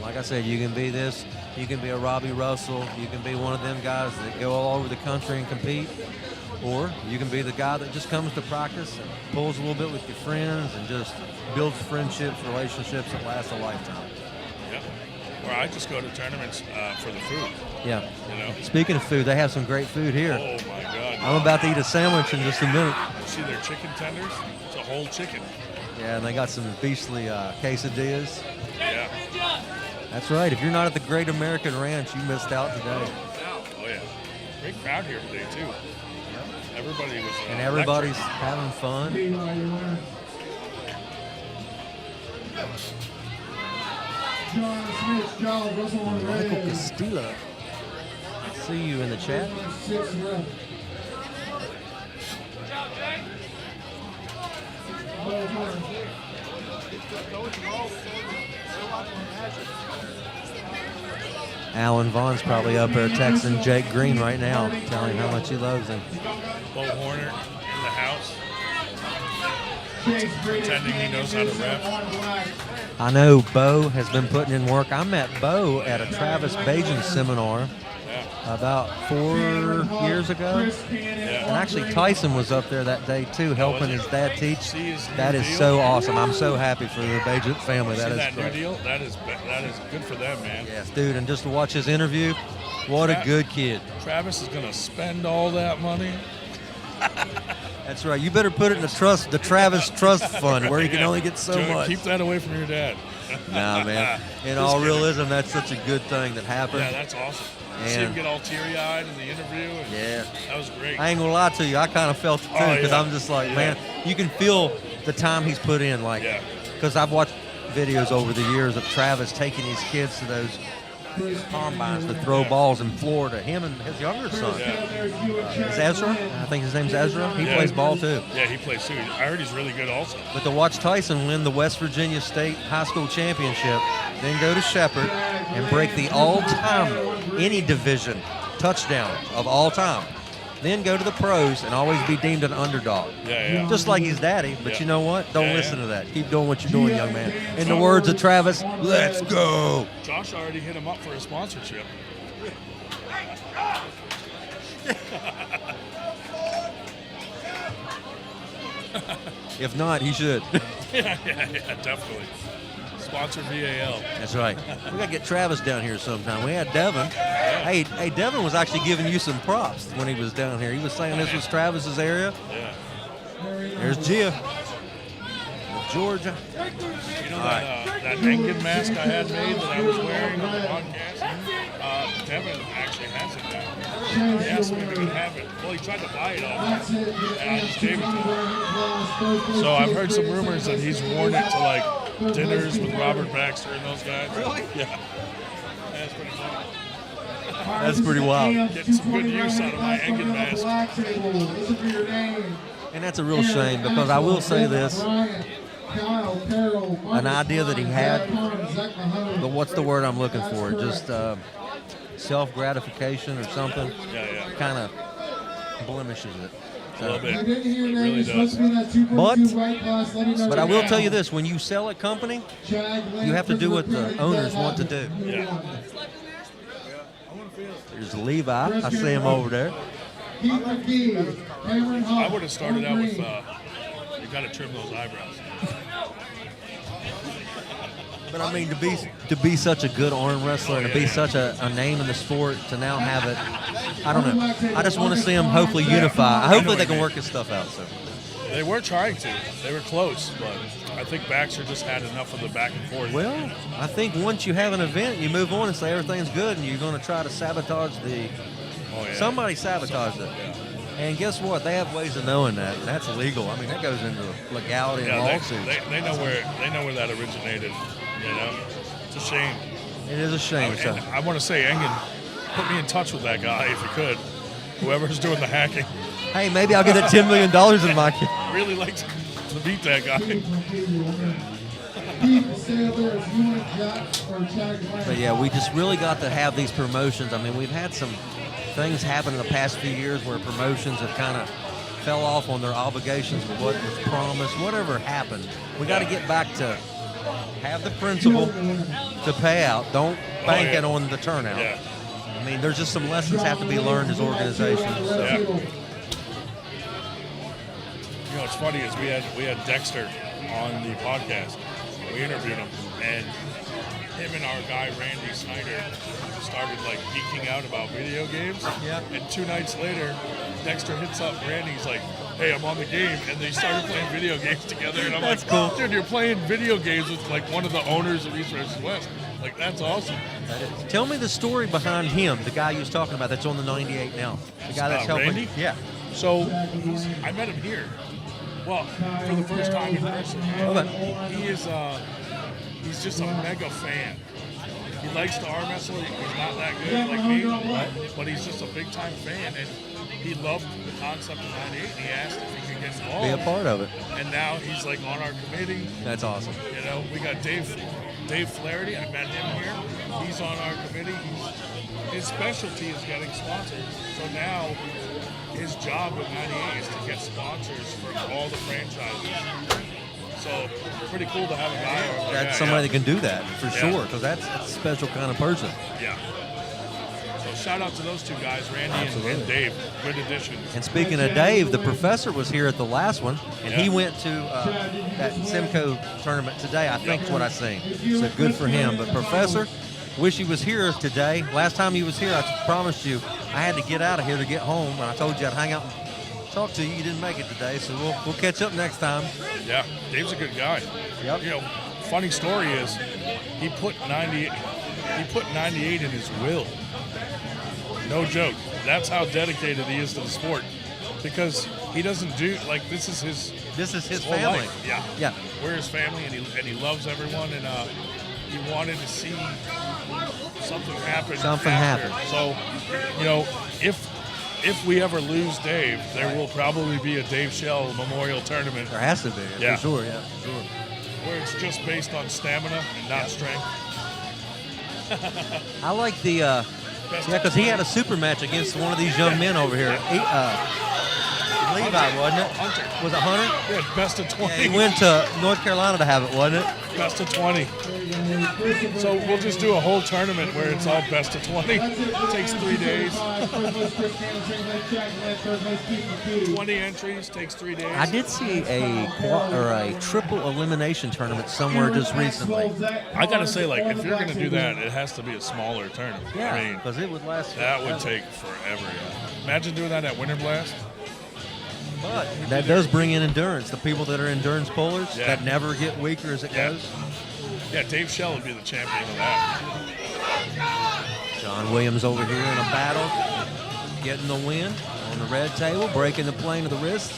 Speaker 1: Like I said, you can be this, you can be a Robbie Russell, you can be one of them guys that go all over the country and compete, or you can be the guy that just comes to practice and pulls a little bit with your friends and just builds friendships, relationships that last a lifetime.
Speaker 14: Yep. Or I just go to tournaments for the food.
Speaker 1: Yeah.
Speaker 14: You know?
Speaker 1: Speaking of food, they have some great food here.
Speaker 14: Oh, my God.
Speaker 1: I'm about to eat a sandwich in just a minute.
Speaker 14: You see their chicken tenders? It's a whole chicken.
Speaker 1: Yeah, and they got some beastly quesadillas.
Speaker 14: Yeah.
Speaker 1: That's right. If you're not at the Great American Ranch, you missed out today.
Speaker 14: Oh, yeah. Great crowd here today, too. Everybody was
Speaker 1: And everybody's
Speaker 14: lecturing.
Speaker 1: having fun.
Speaker 11: John Smith, John Russell on the
Speaker 1: Michael
Speaker 11: red.
Speaker 1: Castillo. See you in the chat.
Speaker 11: 6 left.
Speaker 1: Alan Vaughn's probably up there texting Jake Green right now, telling him how much he loves him.
Speaker 14: Bo Horner in the house. Pretending he knows how to rep.
Speaker 1: I know Bo has been putting in work. I met Bo at a Travis Bajan seminar about 4 years ago. And actually Tyson was up there that day too, helping his dad teach. That is so awesome. I'm so happy for the Bajan family. That
Speaker 14: See
Speaker 1: is
Speaker 14: that
Speaker 1: great.
Speaker 14: new deal? That is good for them, man.
Speaker 1: Yes, dude, and just to watch his interview, what a good kid.
Speaker 14: Travis is going to spend all that money.
Speaker 1: That's right. You better put it in the Travis Trust Fund where you can only get so
Speaker 14: Joe,
Speaker 1: much.
Speaker 14: Keep that away from your dad.
Speaker 1: Nah, man. In
Speaker 14: Just
Speaker 1: all
Speaker 14: kidding.
Speaker 1: realism, that's such a good thing that happened.
Speaker 14: Yeah, that's awesome. See him
Speaker 1: And
Speaker 14: get all teary-eyed in the interview. And
Speaker 1: yeah,
Speaker 14: that was great.
Speaker 1: I ain't gonna lie to you. I kind of felt it too
Speaker 14: Oh,
Speaker 1: because
Speaker 14: yeah.
Speaker 1: I'm just like,
Speaker 14: Yeah.
Speaker 1: man, you can feel the time he's put in. Like, because I've watched videos over the years of Travis taking his kids to those combines to throw balls in Florida. Him and his younger son, is Ezra. I think his name's Ezra. He
Speaker 14: Yeah.
Speaker 1: plays ball too.
Speaker 14: Yeah, he plays too. I heard he's really good also.
Speaker 1: But to watch Tyson win the West Virginia State High School Championship, then go to Shepherd and break the all-time any division touchdown of all time, then go to the pros and always be deemed an underdog.
Speaker 14: Yeah.
Speaker 1: Just like his daddy. But
Speaker 14: Yeah.
Speaker 1: you know what? Don't
Speaker 14: Yeah,
Speaker 1: listen
Speaker 14: yeah.
Speaker 1: to that. Keep doing what you're doing, young man. In the words of Travis, let's go.
Speaker 14: Josh already hit him up for a sponsorship.
Speaker 1: If not, he should.
Speaker 14: yeah, definitely. Sponsor VAL.
Speaker 1: That's right. We got to get Travis down here sometime. We had Devin. Hey, Devin was actually giving you some props when he was down here. He was saying this was Travis's area.
Speaker 14: Yeah.
Speaker 1: There's Gia. Georgia.
Speaker 14: You know that Engen mask I had made that I was wearing on the podcast? Devin actually has it now. He asked me if he could have it. Well, he tried to buy it off me, and I just gave it to him. So I've heard some rumors that he's worn it to like dinners with Robert Baxter and those guys.
Speaker 1: Really?
Speaker 14: Yeah. That's pretty funny.
Speaker 1: That's pretty wild.
Speaker 14: Getting some good use out of my Engen mask.
Speaker 1: And that's a real shame because I will say this.
Speaker 11: Kyle, Carroll,
Speaker 1: an idea that he had.
Speaker 11: Zach Mahon.
Speaker 1: But what's the word I'm looking for? Just self-gratification or something.
Speaker 14: Yeah.
Speaker 1: Kind of blemishes it.
Speaker 14: A little bit.
Speaker 11: I didn't hear your name.
Speaker 14: Really
Speaker 11: You're supposed to be in that
Speaker 1: But
Speaker 11: 242 right class. Let me know
Speaker 1: I
Speaker 11: your
Speaker 1: will
Speaker 11: name.
Speaker 1: tell you this: when you sell a company,
Speaker 11: Chang,
Speaker 1: you have to do what the
Speaker 11: Christopher
Speaker 1: owners
Speaker 11: Penny,
Speaker 1: want to do.
Speaker 14: Yeah.
Speaker 1: There's Levi. I see him over there.
Speaker 11: Keith McGee, Cameron Hunt.
Speaker 14: I would have started out with,
Speaker 11: Green.
Speaker 14: you got to trim those eyebrows.
Speaker 1: But I mean, to be such a good arm wrestler and to be such a name in the sport, to now have it, I don't know. I just want to see them hopefully unify. Hopefully they can work this stuff out. So
Speaker 14: They were trying to. They were close, but I think Baxter just had enough of the back and forth.
Speaker 1: well, I think once you have an event, you move on and say everything's good, and you're going to try to sabotage the.
Speaker 14: Oh, yeah.
Speaker 1: Somebody sabotaged it. And guess what? They have ways of knowing that, and that's illegal. I mean, that goes into legality and lawsuits.
Speaker 14: They know where that originated. You know, it's a shame.
Speaker 1: It is a shame. So.
Speaker 14: And I want to say, Engen, put me in touch with that guy if you could. Whoever's doing the hacking.
Speaker 1: Hey, maybe I'll get that $10 million in my account.
Speaker 14: Really like to beat that guy.
Speaker 1: But yeah, we just really got to have these promotions. I mean, we've had some things happen in the past few years where promotions have kind of fell off on their obligations with what was promised. Whatever happened, we got to get back to have the principle to pay out. Don't bank it on the turnout.
Speaker 14: Yeah.
Speaker 1: I mean, there's just some lessons have to be learned as organizations. So.
Speaker 14: Yeah. You know, what's funny is we had Dexter on the podcast. We interviewed him, and him and our guy Randy Snyder started like geeking out about video games.
Speaker 1: Yeah.
Speaker 14: And 2 nights later, Dexter hits up Randy. He's like, "Hey, I'm on the game," and they started playing video games together. And I'm
Speaker 1: That's
Speaker 14: like,
Speaker 1: cool.
Speaker 14: "Dude, you're playing video games with like one of the owners of East versus West. Like, that's awesome."
Speaker 1: Tell me the story behind him, the guy you was talking about that's on the 98 now. The guy that's helping.
Speaker 14: Randy?
Speaker 1: Yeah.
Speaker 14: So I met him here. Well, for the first time in person.
Speaker 1: Okay.
Speaker 14: He's just a mega fan. He likes to arm wrestle. He's not that good like me, but he's just a big time fan, and he loved the concept of 98. And he asked if he could get involved.
Speaker 1: Be a part of it.
Speaker 14: And now he's like on our committee.
Speaker 1: That's awesome.
Speaker 14: You know, we got Dave Flaherty. I met him here. He's on our committee. His specialty is getting sponsors. So now his job with 98 is to get sponsors for all the franchises. So pretty cool to have a guy.
Speaker 1: That's somebody that can do that for sure, because that's a special kind of person.
Speaker 14: Yeah. So shout out to those two guys, Randy and Dave. Good additions.
Speaker 1: And speaking of Dave, the professor was here at the last one, and he went to that Simcoe tournament today. I think is what I seen. So good for him. But Professor, wish he was here today. Last time he was here, I promised you I had to get out of here to get home, and I told you I'd hang out and talk to you. You didn't make it today, so we'll catch up next time.
Speaker 14: Yeah, Dave's a good guy.
Speaker 1: Yep.
Speaker 14: You know, funny story is he put 98 in his will. No joke. That's how dedicated he is to the sport. Because he doesn't do this is his whole
Speaker 1: family.
Speaker 14: life. Yeah.
Speaker 1: Yeah.
Speaker 14: We're his family, and he loves everyone, and he wanted to see something happen. after. So, you know, if we ever lose Dave, there will probably be a Dave Shell Memorial Tournament.
Speaker 1: There has to be,
Speaker 14: yeah.
Speaker 1: for sure,
Speaker 14: Where it's just based on stamina and not strength.
Speaker 1: I like the, because he had a super match against one of these young men over here. Levi, wasn't it?
Speaker 14: Hunter.
Speaker 1: Was it Hunter?
Speaker 14: Yeah, best of 20.
Speaker 1: Yeah, he went to North Carolina to have it, wasn't it?
Speaker 14: Best of 20. So we'll just do a whole tournament where it's all best of 20. It takes 3 days. 20 entries, takes 3 days.
Speaker 1: I did see a triple elimination tournament somewhere just recently.
Speaker 14: I gotta say, like, if you're gonna do that, it has to be a smaller tournament.
Speaker 1: Yeah,
Speaker 14: I mean,
Speaker 1: because it would last.
Speaker 14: that would take forever. Yeah. Imagine doing that at Winter Blast.
Speaker 1: But that does bring in endurance. The people that are endurance pullers that never get weaker as it goes.
Speaker 14: Yeah, Dave Shell would be the champion of that.
Speaker 1: John Williams over here in a battle, getting the win on the red table, breaking the plane of the wrist.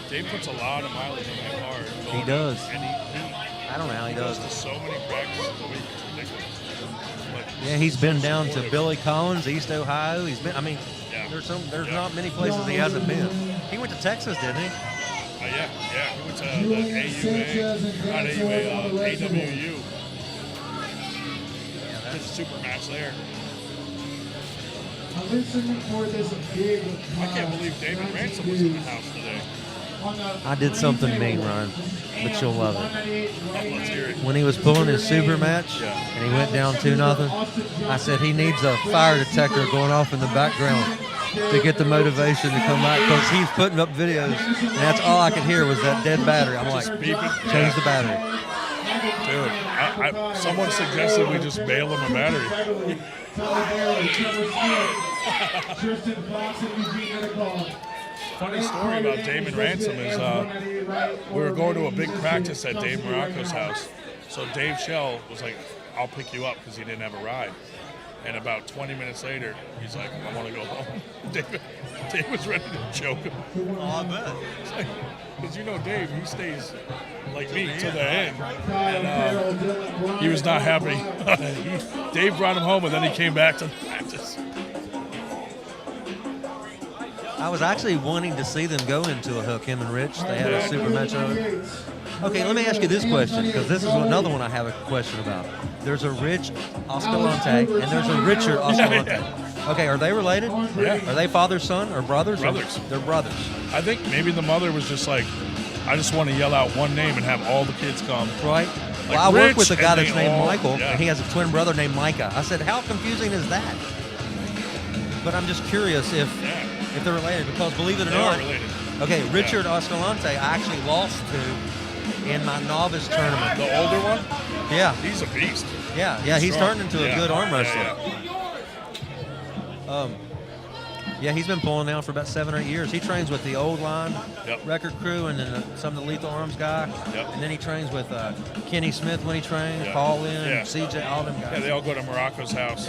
Speaker 14: Dave puts a lot of mileage on that car.
Speaker 1: He does.
Speaker 14: And
Speaker 1: I don't know how he does
Speaker 14: to so many practices a week. It's ridiculous.
Speaker 1: Yeah, he's been down to Billy Collins, East Ohio. He's been. I mean, there's not many places he hasn't been. He went to Texas, didn't he?
Speaker 14: Yeah. He went to the AUA, not AUA, AWU. Did a super match there.
Speaker 11: I'm listening for this big.
Speaker 14: I can't believe David Ransom was in the house today.
Speaker 1: I did something mean, Ryan, but you'll love it.
Speaker 14: Let's hear it.
Speaker 1: When he was pulling his super match and he went down 2-0, I said he needs a fire detector going off in the background to get the motivation to come back, because he's putting up videos and that's all I could hear was that dead battery. I'm like, change the battery.
Speaker 14: Dude, someone suggested we just bail him a battery. Funny story about Damon Ransom is we were going to a big practice at Dave Morocco's house. So Dave Shell was like, I'll pick you up because he didn't have a ride. And about 20 minutes later, he's like, I want to go home. Dave was ready to choke him.
Speaker 15: Oh, I bet.
Speaker 14: Because you know Dave, he stays like me to the end. And he was not happy. Dave brought him home, and then he came back to the practice.
Speaker 1: I was actually wanting to see them go into a hook, him and Rich. They had a super match over. Okay, let me ask you this question, because this is another one I have a question about. There's a Rich Oscalante, and there's a Richard Oscalante. Okay, are they related?
Speaker 14: Yeah.
Speaker 1: Are they father, son, or brothers?
Speaker 14: Brothers.
Speaker 1: They're brothers.
Speaker 14: I think maybe the mother was just like, I just want to yell out one name and have all the kids come.
Speaker 1: Right.
Speaker 14: Like
Speaker 1: Well, I work
Speaker 14: Rich,
Speaker 1: with a guy
Speaker 14: and
Speaker 1: that's
Speaker 14: they
Speaker 1: named
Speaker 14: all-
Speaker 1: Michael,
Speaker 14: yeah.
Speaker 1: and he has a twin brother named Micah. I said, how confusing is that? But I'm just curious if they're related, because believe it or
Speaker 14: They are
Speaker 1: not,
Speaker 14: related.
Speaker 1: okay, Richard Oscalante, I actually lost to in my novice tournament.
Speaker 14: The older one?
Speaker 1: Yeah.
Speaker 14: He's a beast.
Speaker 1: Yeah, he's
Speaker 14: Strong.
Speaker 1: turned into a
Speaker 14: Yeah.
Speaker 1: good arm
Speaker 14: Yeah,
Speaker 1: wrestler. Yeah, he's been pulling now for about 7 or 8 years. He trains with the old line record crew, and then some of the Lethal Arms guy. And then he trains with Kenny Smith when he trains,
Speaker 14: Yeah.
Speaker 1: Paul Lynn,
Speaker 14: Yeah.
Speaker 1: CJ, all them guys.
Speaker 14: Yeah, they all go to Morocco's house.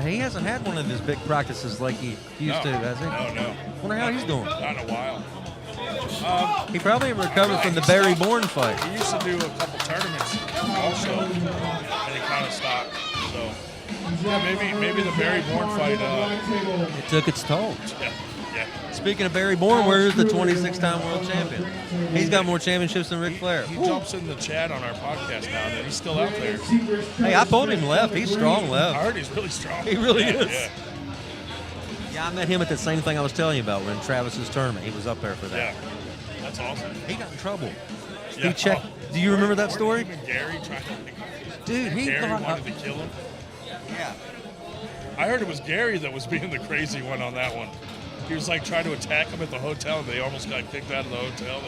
Speaker 1: He hasn't had one of his big practices like he used to, has he?
Speaker 14: No.
Speaker 1: Wonder how he's doing.
Speaker 14: Not in a while.
Speaker 1: He probably recovered from the Barry Bourne fight.
Speaker 14: He used to do a couple tournaments also, and he kind of stopped. So, yeah, maybe the Barry Bourne fight.
Speaker 1: It took its toll.
Speaker 14: Yeah.
Speaker 1: Speaking of Barry Bourne, where's the 26-time world champion? He's got more championships than Ric Flair.
Speaker 14: He jumps in the chat on our podcast now, and then he's still out there.
Speaker 1: Hey, I pulled him left. He's strong left.
Speaker 14: I heard he's really strong.
Speaker 1: He really
Speaker 14: Yeah,
Speaker 1: is.
Speaker 14: Yeah.
Speaker 1: Yeah, I met him at the same thing I was telling you about when Travis's tournament. He was up there for that.
Speaker 14: Yeah. That's awesome.
Speaker 1: He got in trouble.
Speaker 14: Yeah.
Speaker 1: He checked. Do you remember that story?
Speaker 14: Even Gary tried to.
Speaker 1: Dude, he
Speaker 14: Gary
Speaker 1: got
Speaker 14: wanted to kill him.
Speaker 1: Yeah.
Speaker 14: I heard it was Gary that was being the crazy one on that one. He was like trying to attack him at the hotel, and they almost got kicked out of the hotel.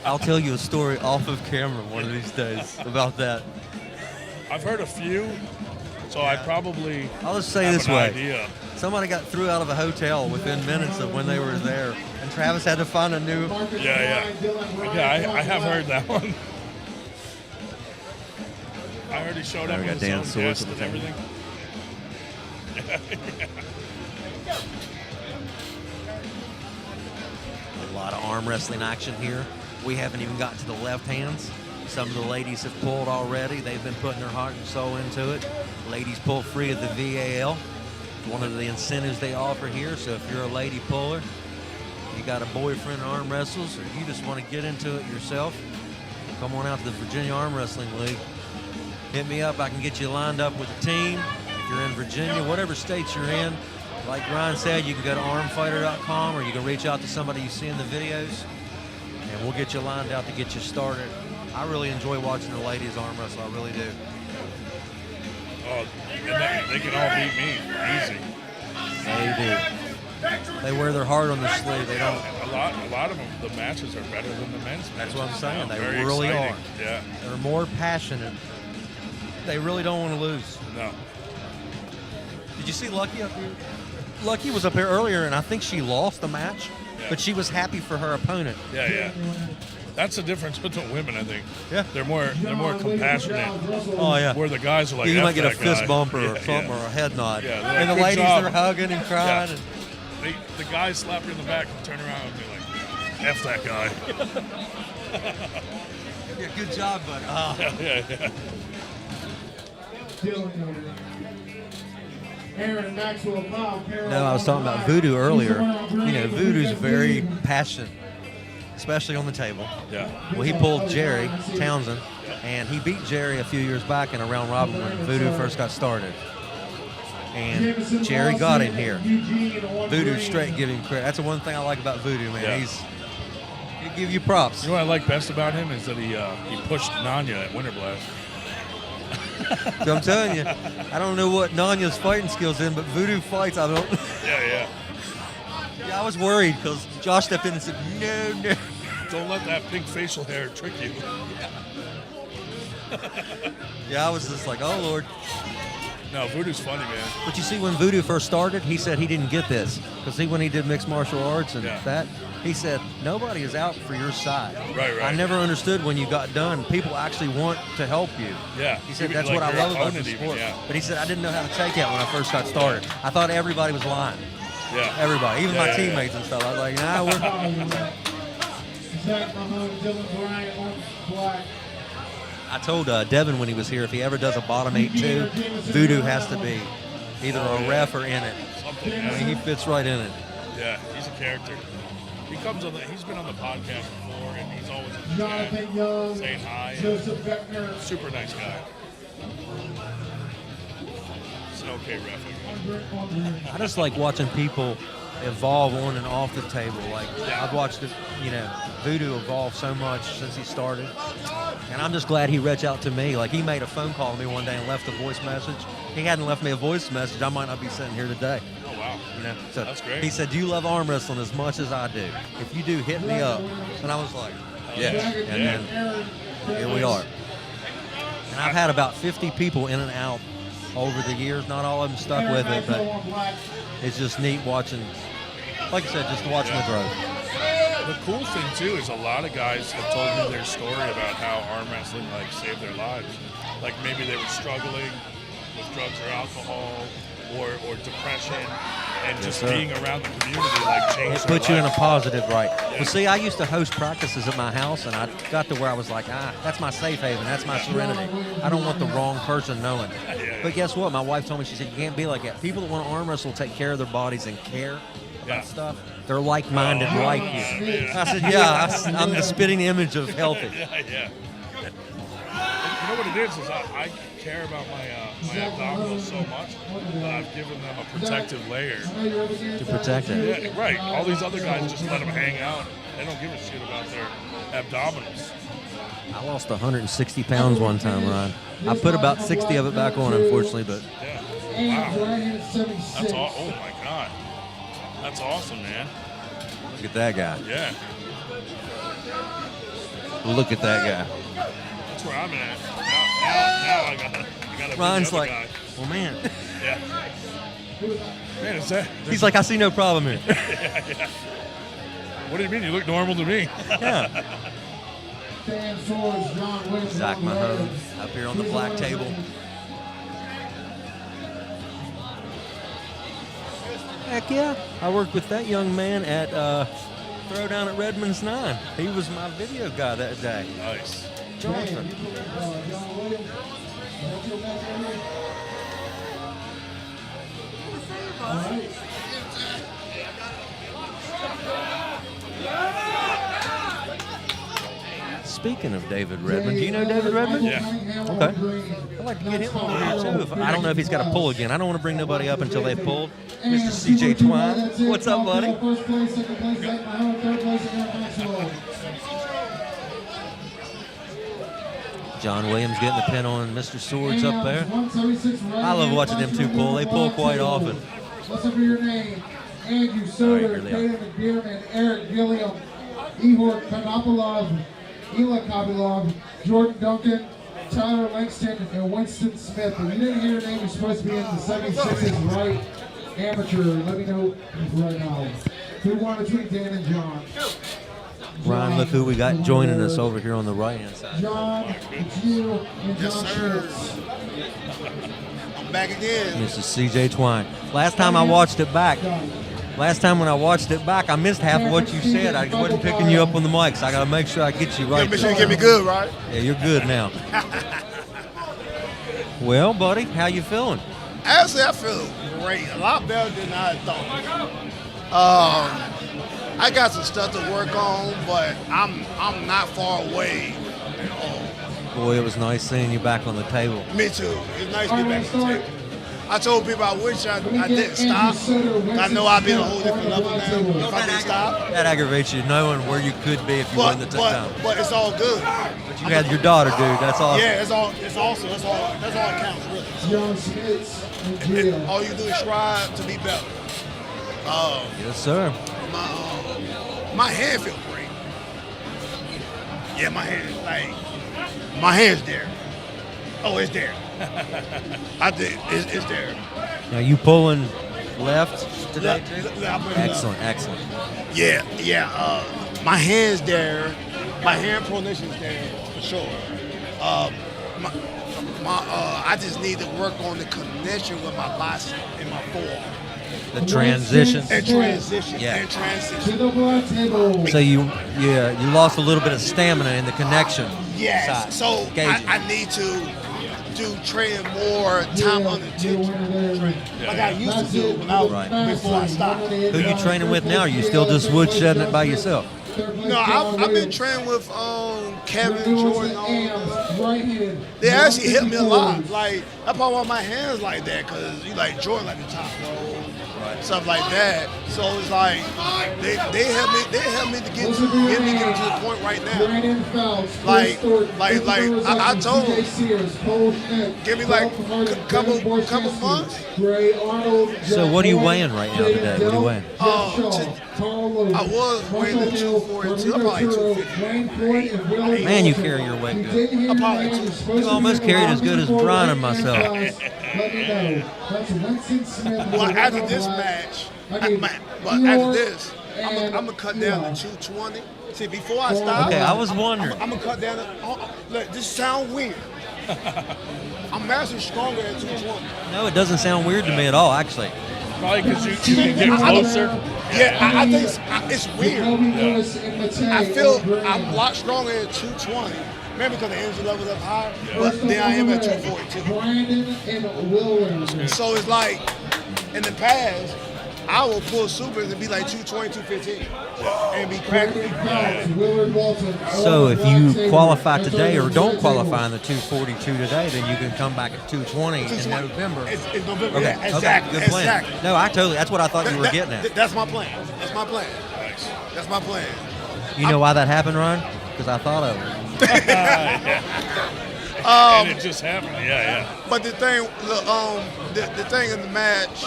Speaker 1: I'll tell you a story off of camera one of these days about that.
Speaker 14: I've heard a few, so I probably.
Speaker 1: I'll just say
Speaker 14: have
Speaker 1: this
Speaker 14: an
Speaker 1: way.
Speaker 14: Idea.
Speaker 1: Somebody got threw out of a hotel within minutes of when they were there, and Travis had to find a new.
Speaker 14: Yeah. I have heard that one. I heard he showed up
Speaker 1: we
Speaker 14: with
Speaker 1: got
Speaker 14: his
Speaker 1: Dan
Speaker 14: own
Speaker 1: Swords
Speaker 14: guest
Speaker 1: at the
Speaker 14: and
Speaker 1: table.
Speaker 14: everything.
Speaker 1: A lot of arm wrestling action here. We haven't even gotten to the left hands. Some of the ladies have pulled already. They've been putting their heart and soul into it. Ladies pull free of the VAL. One of the incentives they offer here. So if you're a lady puller, you got a boyfriend who arm wrestles, or you just want to get into it yourself, come on out to the Virginia Arm Wrestling League. Hit me up. I can get you lined up with a team. If you're in Virginia, whatever states you're in, like Ryan said, you can go to armfighter.com, or you can reach out to somebody you see in the videos, and we'll get you lined out to get you started. I really enjoy watching the ladies arm wrestle. I really do.
Speaker 14: Oh, and they can all beat me easy.
Speaker 1: They do. They wear their heart on their sleeve. They don't.
Speaker 14: A lot of them, the matches are better than the men's matches.
Speaker 1: That's what I'm saying.
Speaker 14: now.
Speaker 1: They
Speaker 14: Very
Speaker 1: really
Speaker 14: exciting.
Speaker 1: are.
Speaker 14: Yeah.
Speaker 1: They're more passionate. They really don't want to lose.
Speaker 14: No.
Speaker 1: Did you see Lucky up here? Lucky was up here earlier, and I think she lost the match, but she was happy for her opponent.
Speaker 14: Yeah. That's the difference between women, I think.
Speaker 1: Yeah.
Speaker 14: They're more compassionate.
Speaker 1: Oh, yeah.
Speaker 14: Where the guys are like,
Speaker 1: you
Speaker 14: F
Speaker 1: might get a
Speaker 14: that
Speaker 1: fist
Speaker 14: guy.
Speaker 1: bump or
Speaker 14: Yeah,
Speaker 1: something,
Speaker 14: yeah.
Speaker 1: or a head nod.
Speaker 14: Yeah, they're
Speaker 1: and
Speaker 14: like,
Speaker 1: the
Speaker 14: "Good
Speaker 1: ladies,
Speaker 14: job."
Speaker 1: they're hugging and crying.
Speaker 14: Yeah. The guys slap you in the back and turn around and be like, F that guy.
Speaker 1: Yeah, good job, bud.
Speaker 14: Yeah.
Speaker 8: Aaron and Maxwell Powell.
Speaker 1: No, I was talking about Voodoo earlier. You know, Voodoo's very passionate, especially on the table.
Speaker 14: Yeah.
Speaker 1: Well, he pulled Jerry Townsend, and he beat Jerry a few years back in a round robin when Voodoo first got started. And Jerry got him here. Voodoo straight give him credit. That's the one thing I like about Voodoo, man.
Speaker 14: Yeah.
Speaker 1: He'll give you props.
Speaker 14: You know what I like best about him is that he pushed Nanya at Winter Blast.
Speaker 1: So I'm telling you, I don't know what Nanya's fighting skills in, but Voodoo fights, I don't.
Speaker 14: Yeah.
Speaker 1: Yeah, I was worried because Josh stepped in and said, no.
Speaker 14: Don't let that pink facial hair trick you.
Speaker 1: Yeah, I was just like, oh, Lord.
Speaker 14: No, Voodoo's funny, man.
Speaker 1: But you see, when Voodoo first started, he said he didn't get this. Because when he did mixed martial arts and that, he said, nobody is out for your side.
Speaker 14: Right.
Speaker 1: I never understood when you got done, people actually want to help you.
Speaker 14: Yeah.
Speaker 1: He said,
Speaker 14: Even
Speaker 1: that's
Speaker 14: like
Speaker 1: what I
Speaker 14: your
Speaker 1: love about the
Speaker 14: opponent
Speaker 1: sport.
Speaker 14: even, yeah.
Speaker 1: But he said, I didn't know how to take it when I first got started. I thought everybody was lying.
Speaker 14: Yeah.
Speaker 1: Everybody, even my teammates and stuff. I was like, nah, we're...
Speaker 8: Zach Mahon, Dylan Bryant on black.
Speaker 1: I told Devin when he was here, if he ever does a bottom 8-2, Voodoo has to be either a ref or in it.
Speaker 14: Something,
Speaker 1: I mean, he fits right in it.
Speaker 14: Yeah, he's a character. He's been on the podcast before, and he's always in the
Speaker 8: Jonathan
Speaker 14: chat,
Speaker 8: Young,
Speaker 14: saying hi.
Speaker 8: Joseph Beckner.
Speaker 14: Super nice guy. It's an okay ref.
Speaker 1: I just like watching people evolve on and off the table. Like I've watched it, Voodoo evolve so much since he started, and I'm just glad he reached out to me. Like he made a phone call to me one day and left a voice message. He hadn't left me a voice message, I might not be sitting here today.
Speaker 14: Oh wow!
Speaker 1: So
Speaker 14: that's great.
Speaker 1: He said, "Do you love arm wrestling as much as I do? If you do, hit me up." And I was like, "Yes." And then here we are. And I've had about 50 people in and out over the years. Not all of them stuck with it, but it's just neat watching. Like I said, just watching the growth.
Speaker 14: The cool thing too is a lot of guys have told me their story about how arm wrestling saved their lives. Like maybe they were struggling with drugs or alcohol or depression, and just being around the community changed
Speaker 1: It
Speaker 14: their
Speaker 1: puts you in a
Speaker 14: life.
Speaker 1: positive right.
Speaker 14: Yeah.
Speaker 1: Well, see, I used to host practices at my house, and I got to where I was like, that's my safe haven. That's my serenity. I don't want the wrong person knowing. But guess what? My wife told me, she said, you can't be like that. People that want to arm wrestle take care of their bodies and care about stuff. They're like-minded like you. I said, I'm the spitting image of healthy.
Speaker 14: Yeah. You know what it is I care about my abdominals so much that I've given them a protective layer.
Speaker 1: To protect it.
Speaker 14: Yeah, right. All these other guys just let them hang out. They don't give a shit about their abdominals.
Speaker 1: I lost 160 pounds one time, Ryan. I put about 60 of it back on, unfortunately, but...
Speaker 14: Wow. That's all. Oh, my God. That's awesome, man.
Speaker 1: Look at that guy.
Speaker 14: Yeah.
Speaker 1: Look at that guy.
Speaker 14: That's where I'm at. Now I gotta be
Speaker 1: Ryan's
Speaker 14: the other
Speaker 1: like,
Speaker 14: guy.
Speaker 1: well, man.
Speaker 14: Yeah. Man, is that...
Speaker 1: He's like, I see no problem here.
Speaker 14: yeah. What do you mean? You look normal to me.
Speaker 1: Yeah. Zach Mahon up here on the black table. Heck yeah. I worked with that young man at Throwdown at Redmond's 9. He was my video guy that day.
Speaker 14: Nice.
Speaker 1: Jonathan. Speaking of David Redmond, do you know David Redmond?
Speaker 14: Yeah.
Speaker 1: Okay. I'd like to get him over here too. I don't know if he's got to pull again. I don't want to bring nobody up until they've pulled. Mr. CJ Twine, what's up, buddy? John Williams getting the pin on Mr. Swords up there. I love watching them two pull. They pull quite often.
Speaker 8: What's up for your name? Andrew Soder, Tatum McDearman, Eric Gilliam, Ihor Kanopolov, Ela Kopilov, Jordan Duncan, Tyler Langston, and Winston Smith. If you didn't hear your name, you're supposed to be in the 76s right amateur. Let me know right now. Who won between Dan and John?
Speaker 1: Ryan, look who we got joining us over here on the right-hand side.
Speaker 8: John, it's you and John Schultz.
Speaker 17: I'm back again.
Speaker 1: Mr. CJ Twine. Last time when I watched it back, I missed half of what you said. I wasn't picking you up on the mic, so I got to make sure I get you right.
Speaker 17: Make sure you get me good, right?
Speaker 1: Yeah, you're good now. Well, buddy, how you feeling?
Speaker 17: Actually, I feel great. A lot better than I thought. I got some stuff to work on, but I'm not far away at all.
Speaker 1: Boy, it was nice seeing you back on the table.
Speaker 17: Me too. It's nice to be back on the table. I told people I wish I didn't stop. I know I'd be at a whole different level now if I didn't stop.
Speaker 1: That aggravates you, knowing where you could be if you won the touchdown.
Speaker 17: But it's all good.
Speaker 1: But you had your daughter, dude. That's awesome.
Speaker 17: Yeah, it's awesome. That's all that counts, really. All you do is strive to be better.
Speaker 1: Yes, sir.
Speaker 17: My hand feels great. Yeah, my hand's there. Oh, it's there. I think it's there.
Speaker 1: Now you pulling left today too?
Speaker 17: Excellent. Yeah. My hand's there. My hand pronation's there for sure. I just need to work on the connection with my bicep and my forearm.
Speaker 1: The transition.
Speaker 17: And transition.
Speaker 1: Yeah.
Speaker 17: So
Speaker 1: you lost a little bit of stamina in the connection.
Speaker 17: Yes.
Speaker 1: side.
Speaker 17: So I need to do training more time under tension. Like I used to do when I was before I stopped.
Speaker 1: Who you training with now? Are you still just woodshedding it by yourself?
Speaker 17: No, I've been training with Kevin, Jordan, all they actually hit me a lot. Like, that's probably why my hands like that, because you like Jordan like the top roll, stuff like that. So it's like they help me to get to the point right now. Like I told them, give me like a couple months.
Speaker 1: So what are you weighing right now today? What are you weighing?
Speaker 17: I was weighing the 242. I'm probably 250.
Speaker 1: Man, you carry your weight good.
Speaker 17: I'm probably
Speaker 1: You almost carried as good as Brian and myself.
Speaker 17: Well, after this match, I'm gonna cut down to 220. See, before I stop,
Speaker 1: Okay, I was wondering.
Speaker 17: I'm gonna cut down. Look, this sounds weird. I'm actually stronger at 220.
Speaker 1: No, it doesn't sound weird to me at all, actually.
Speaker 14: Probably because you can get closer.
Speaker 17: Yeah, I think it's weird. I feel I'm a lot stronger at 220. Maybe because the energy level is up higher, but then I am at 242. So it's like, in the past, I will pull supers and be like 220, 215, and be cracking.
Speaker 1: So if you qualify today or don't qualify in the 242 today, then you can come back at 220 in November.
Speaker 17: It's November.
Speaker 1: Okay,
Speaker 17: Yeah, exactly.
Speaker 1: good plan.
Speaker 17: Exactly.
Speaker 1: No, that's what I thought you were getting at.
Speaker 17: That's my plan. That's my plan.
Speaker 1: You know why that happened, Ryan? Because I thought of it.
Speaker 14: And it just happened. Yeah.
Speaker 17: But the thing, the thing in the match,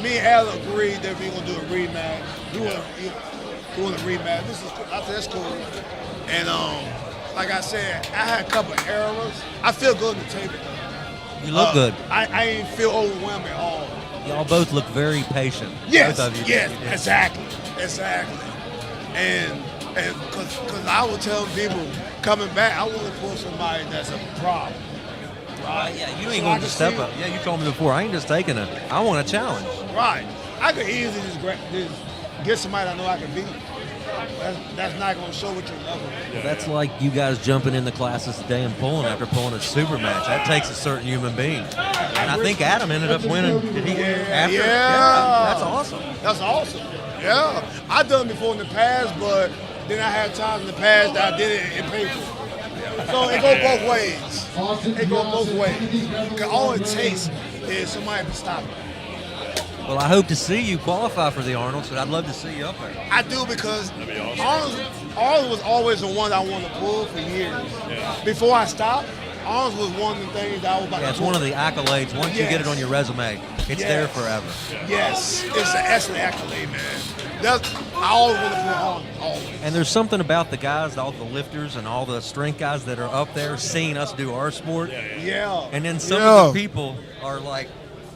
Speaker 17: me and Al agreed that we were gonna do a rematch. We want a rematch. I said that's cool. And like I said, I had a couple of errors. I feel good on the table.
Speaker 1: You look good.
Speaker 17: I ain't feel overwhelmed at all.
Speaker 1: Y'all both look very patient.
Speaker 17: Yes,
Speaker 1: both of you
Speaker 17: yes,
Speaker 1: did.
Speaker 17: exactly. And because I was telling people coming back, I want to pull somebody that's a problem. Right?
Speaker 1: Yeah, you ain't going to step up. Yeah, you told me before. I ain't just taking it. I want a challenge.
Speaker 17: Right. I could easily just get somebody I know I can beat. That's not going to show what your level is.
Speaker 1: Well, that's like you guys jumping in the classes today and pulling after pulling a super match. That takes a certain human being. And I think Adam ended up winning. Did he win after?
Speaker 17: Yeah.
Speaker 1: That's awesome.
Speaker 17: That's awesome. Yeah. I've done it before in the past, but then I had times in the past that I did it in paper. So it goes both ways. It goes both ways. Because all it takes is somebody to stop it.
Speaker 1: Well, I hope to see you qualify for the Arnold, so I'd love to see you up there.
Speaker 17: I do, because Arnold was always the one I wanted to pull for years.
Speaker 14: Yeah.
Speaker 17: Before I stopped, Arnold was one of the things that I was about to
Speaker 1: Yeah, it's
Speaker 17: pull.
Speaker 1: one of the accolades. Once you get it on your resume, it's there forever.
Speaker 17: Yes, it's an excellent accolade, man. I always want to pull Arnold, always.
Speaker 1: And there's something about the guys, all the lifters and all the strength guys that are up there seeing us do our sport.
Speaker 17: Yeah.
Speaker 1: And then some of the people are like,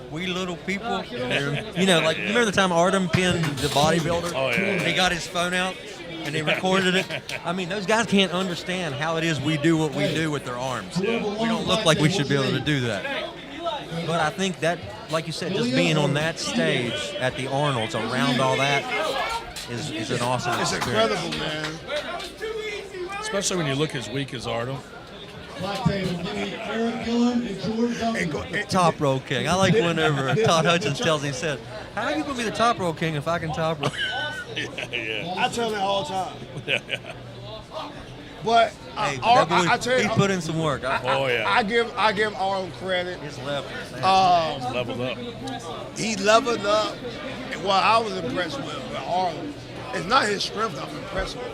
Speaker 1: we little people. Like, you remember the time Artem pinned the bodybuilder?
Speaker 14: Oh, yeah.
Speaker 1: He got his phone out and he recorded it. I mean, those guys can't understand how it is we do what we do with their arms. We don't look like we should be able to do that. But I think that, like you said, just being on that stage at the Arnold's around all that is an awesome
Speaker 17: It's
Speaker 1: experience.
Speaker 17: incredible, man.
Speaker 14: Especially when you look as weak as Arnold.
Speaker 8: Black table, give me Eric Gillen and Jordan Duncan.
Speaker 1: Top roll king. I like whenever Todd Hutchins tells me, he said, how are you going to be the top roll king if I can top roll?
Speaker 17: Yeah. I tell him all the time. But
Speaker 1: Hey, that boy,
Speaker 17: I tell you,
Speaker 1: he put in some work.
Speaker 17: I give Arnold credit.
Speaker 1: His left.
Speaker 14: He's leveled up.
Speaker 17: He leveled up. And what I was impressed with Arnold, it's not his strength I'm impressed with.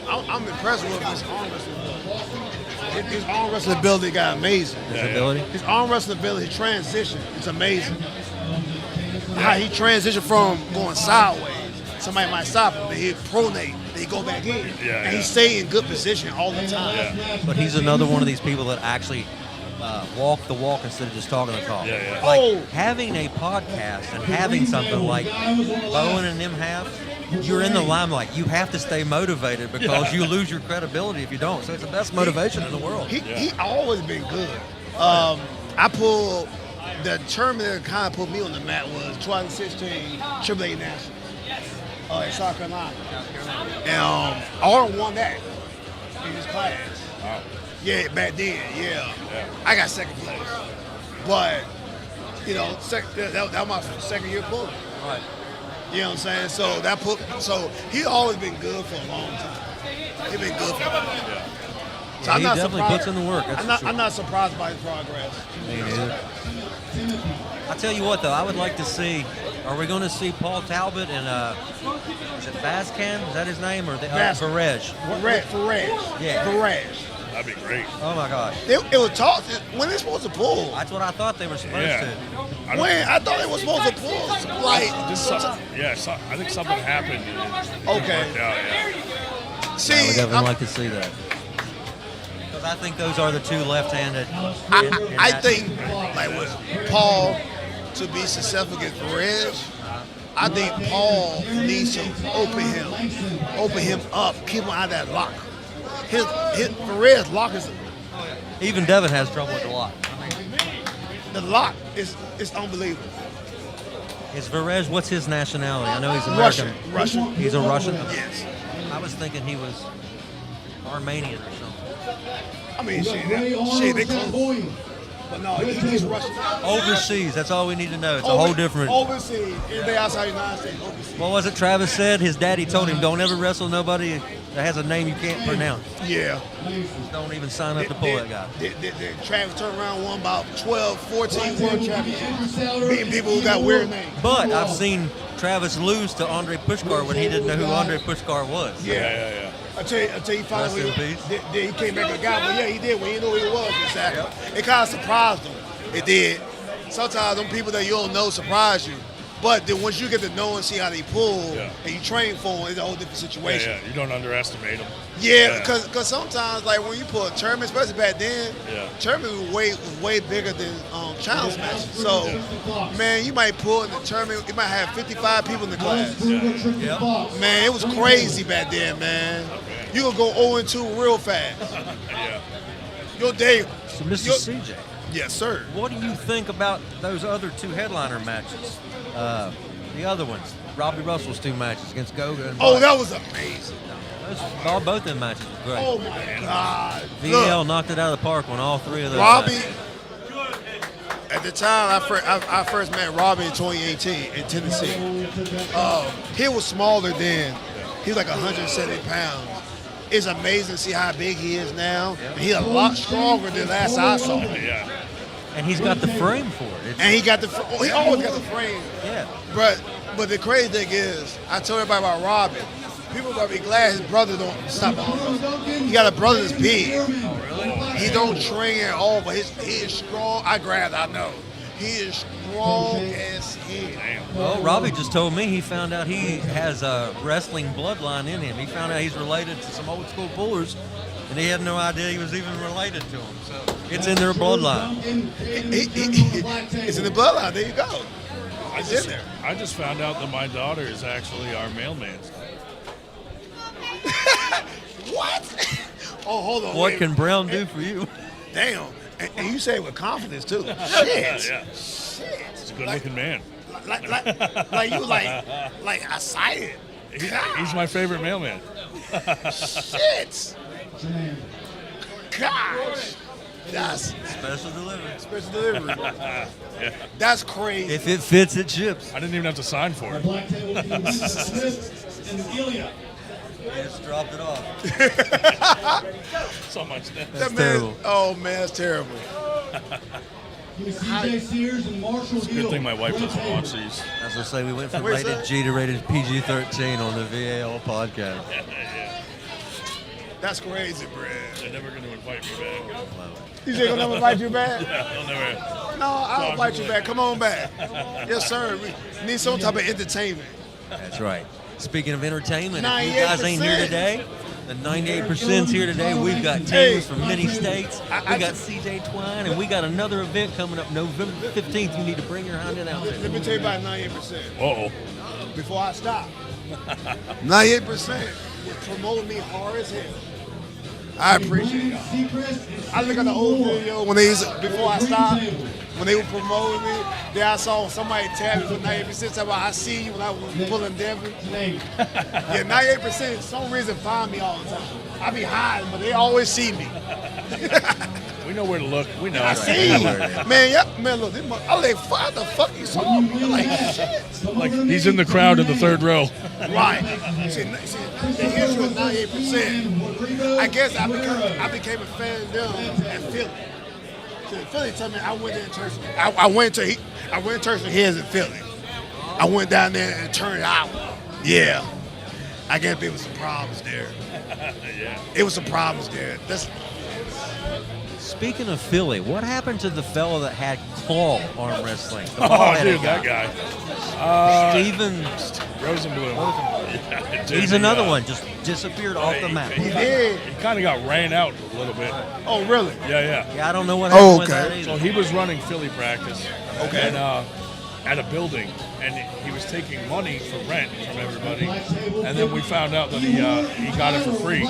Speaker 17: I'm impressed with his arm wrestling ability. His arm wrestling ability got amazing. His arm wrestling ability, his transition, is amazing. How he transitioned from going sideways. Somebody might stop him, then he'd pronate, then he'd go back in. And he stay in good position all the time.
Speaker 1: But he's another one of these people that actually walk the walk instead of just talking the talk.
Speaker 14: Yeah.
Speaker 1: Like having a podcast and having something like Bowen and them have, you're in the limelight. You have to stay motivated because you lose your credibility if you don't. So it's the best motivation in the world.
Speaker 17: He always been good. I pulled the tournament that kind of put me on the map was 2016 Triple A National in South Carolina. And Arnold won that in his class.
Speaker 14: Wow.
Speaker 17: Yeah, back then, yeah. I got second place. But, you know, that was my second year pulling.
Speaker 1: Right.
Speaker 17: You know what I'm saying? So he always been good for a long time. He been good for a long time. So
Speaker 1: Yeah, he definitely puts in the work.
Speaker 17: I'm not surprised by his progress.
Speaker 1: Me neither. I tell you what, though, I would like to see. Are we going to see Paul Talbot and is it Vazcan? Is that his name or Varej?
Speaker 17: Varej.
Speaker 1: Yeah.
Speaker 17: Varej.
Speaker 14: That'd be great.
Speaker 1: Oh my gosh.
Speaker 17: It was taught when they supposed to pull.
Speaker 1: That's what I thought they were supposed to.
Speaker 17: I thought they were supposed to pull. Like
Speaker 14: I think something happened.
Speaker 17: Okay.
Speaker 1: I
Speaker 17: See,
Speaker 1: would definitely like to see that. Because I think those are the two left-handed.
Speaker 17: I think like with Paul to be successful against Perez, I think Paul needs to open him up, keep him out of that lock. His Perez lock is
Speaker 1: Even Devin has trouble with the lock.
Speaker 17: the lock is unbelievable.
Speaker 1: Is Varej, what's his nationality? I know he's American.
Speaker 17: Russian.
Speaker 1: He's a Russian?
Speaker 17: Yes.
Speaker 1: I was thinking he was Armenian or something.
Speaker 17: I mean, shit, they close. But no, he's Russian.
Speaker 1: Overseas, that's all we need to know. It's a whole different.
Speaker 17: Overseas, anything outside the United States, overseas.
Speaker 1: What was it Travis said? His daddy told him, don't ever wrestle nobody that has a name you can't pronounce.
Speaker 17: Yeah.
Speaker 1: Don't even sign up to pull that guy.
Speaker 17: Travis turned around, won about 12, 14 world championships, beating people who got weird names.
Speaker 1: But I've seen Travis lose to Andre Pushkar when he didn't know who Andre Pushkar was.
Speaker 17: Yeah. I tell you finally he came back a guy, but yeah, he did when he knew who he was, exactly. Yep. It kind of surprised him. It did. Sometimes them people that you don't know surprise you. But then once you get to know and see how they pull and you train for them, it's a whole different situation.
Speaker 14: Yeah. You don't underestimate them.
Speaker 17: Yeah, because sometimes, like when you pull a tournament, especially back then, tournament was way bigger than challenge matches. So, man, you might pull in the tournament, you might have 55 people in the class. Man, it was crazy back then, man. You could go 0-2 real fast. Your day.
Speaker 1: So, Mr. CJ.
Speaker 17: Yes, sir.
Speaker 1: What do you think about those other two headliner matches? The other ones, Robbie Russell's two matches against Goga and Bryce.
Speaker 17: That was amazing.
Speaker 1: Both of them matches were great.
Speaker 17: Oh, my God.
Speaker 1: VL knocked it out of the park on all three of those
Speaker 17: Robbie,
Speaker 1: matches.
Speaker 17: at the time I first met Robbie in 2018 in Tennessee. He was smaller then. He was like 170 pounds. It's amazing to see how big he is now. He's a lot stronger than last I saw him.
Speaker 1: And he's got the frame for it.
Speaker 17: And he always got the frame.
Speaker 1: Yeah.
Speaker 17: But the crazy thing is, I told everybody about Robbie. People are gonna be glad his brother don't stop on him. He got a brother that's big. Oh, really? He don't train at all, but he is strong. I know. He is strong as hell.
Speaker 1: Well, Robbie just told me he found out he has a wrestling bloodline in him. He found out he's related to some old school pullers, and he had no idea he was even related to them. So it's in their bloodline.
Speaker 17: It's in the bloodline. There you go. It's in there.
Speaker 14: I just found out that my daughter is actually our mailman's daughter.
Speaker 17: What? Oh, hold on.
Speaker 1: What can Brown do for you?
Speaker 17: Damn. And you say it with confidence, too. Shit.
Speaker 14: Yeah.
Speaker 17: Shit.
Speaker 14: He's a good-looking man.
Speaker 17: Like you like excited.
Speaker 14: He's my favorite mailman.
Speaker 17: Shit. Gosh. That's
Speaker 1: special delivery.
Speaker 17: Special delivery.
Speaker 14: Yeah.
Speaker 17: That's crazy.
Speaker 1: If it fits, it ships.
Speaker 14: I didn't even have to sign for it.
Speaker 18: Black table Smith and Ilya.
Speaker 1: Just dropped it off.
Speaker 14: So much.
Speaker 17: That man, oh man, that's terrible.
Speaker 18: CJ Sears and Marshall
Speaker 14: It's a good thing my wife doesn't watch these.
Speaker 1: As I say, we went from
Speaker 17: Where's
Speaker 1: rated
Speaker 17: that?
Speaker 1: G to rated PG-13 on the VAL podcast.
Speaker 17: That's crazy, Brad.
Speaker 14: They're never going to invite me back.
Speaker 17: You think they'll never invite you back?
Speaker 14: Yeah, they'll never.
Speaker 17: No, I'll invite you back. Come on back. Yes, sir. We need some type of entertainment.
Speaker 1: That's right. Speaking of entertainment, if you guys ain't
Speaker 17: 98%.
Speaker 1: here today, the 98%'s here today. We've got teams from many states. We got CJ Twine, and we got another event coming up November 15th. You need to bring your Honda out there.
Speaker 17: Let me tell you about 98%.
Speaker 14: Uh-oh.
Speaker 17: Before I stop. 98% would promote me hard as hell. I appreciate y'all. I look at the old video when they before I stopped, when they were promoting me, then I saw somebody tell me for 98%, say, well, I see you when I was pulling Denver. Yeah, 98% for some reason find me all the time. I be hiding, but they always see me.
Speaker 14: We know where to look. We know.
Speaker 17: I see you. Man, yeah, man, look, I'm like, what the fuck you saw me? I'm like, shit.
Speaker 14: Like, he's in the crowd in the third row.
Speaker 17: Right. See, the issue with 98%, I guess I became a fan of them at Philly. So Philly told me I went there in church. I went to church with his in Philly. I went down there and turned it out. Yeah. I guess there was some problems there.
Speaker 14: Yeah.
Speaker 17: It was some problems there.
Speaker 1: Speaking of Philly, what happened to the fella that had claw arm wrestling? The
Speaker 14: Oh,
Speaker 1: bald-headed
Speaker 14: dude, that guy.
Speaker 1: Steven
Speaker 14: Rosenblum. Yeah,
Speaker 1: He's another one, just disappeared off the map.
Speaker 14: He did. He kind of got ran out a little bit.
Speaker 17: Oh, really?
Speaker 14: Yeah.
Speaker 1: Yeah, I don't know what happened with that either.
Speaker 14: So he was running Philly practice.
Speaker 17: Okay.
Speaker 14: And at a building, and he was taking money for rent from everybody. And then we found out that he got it for free.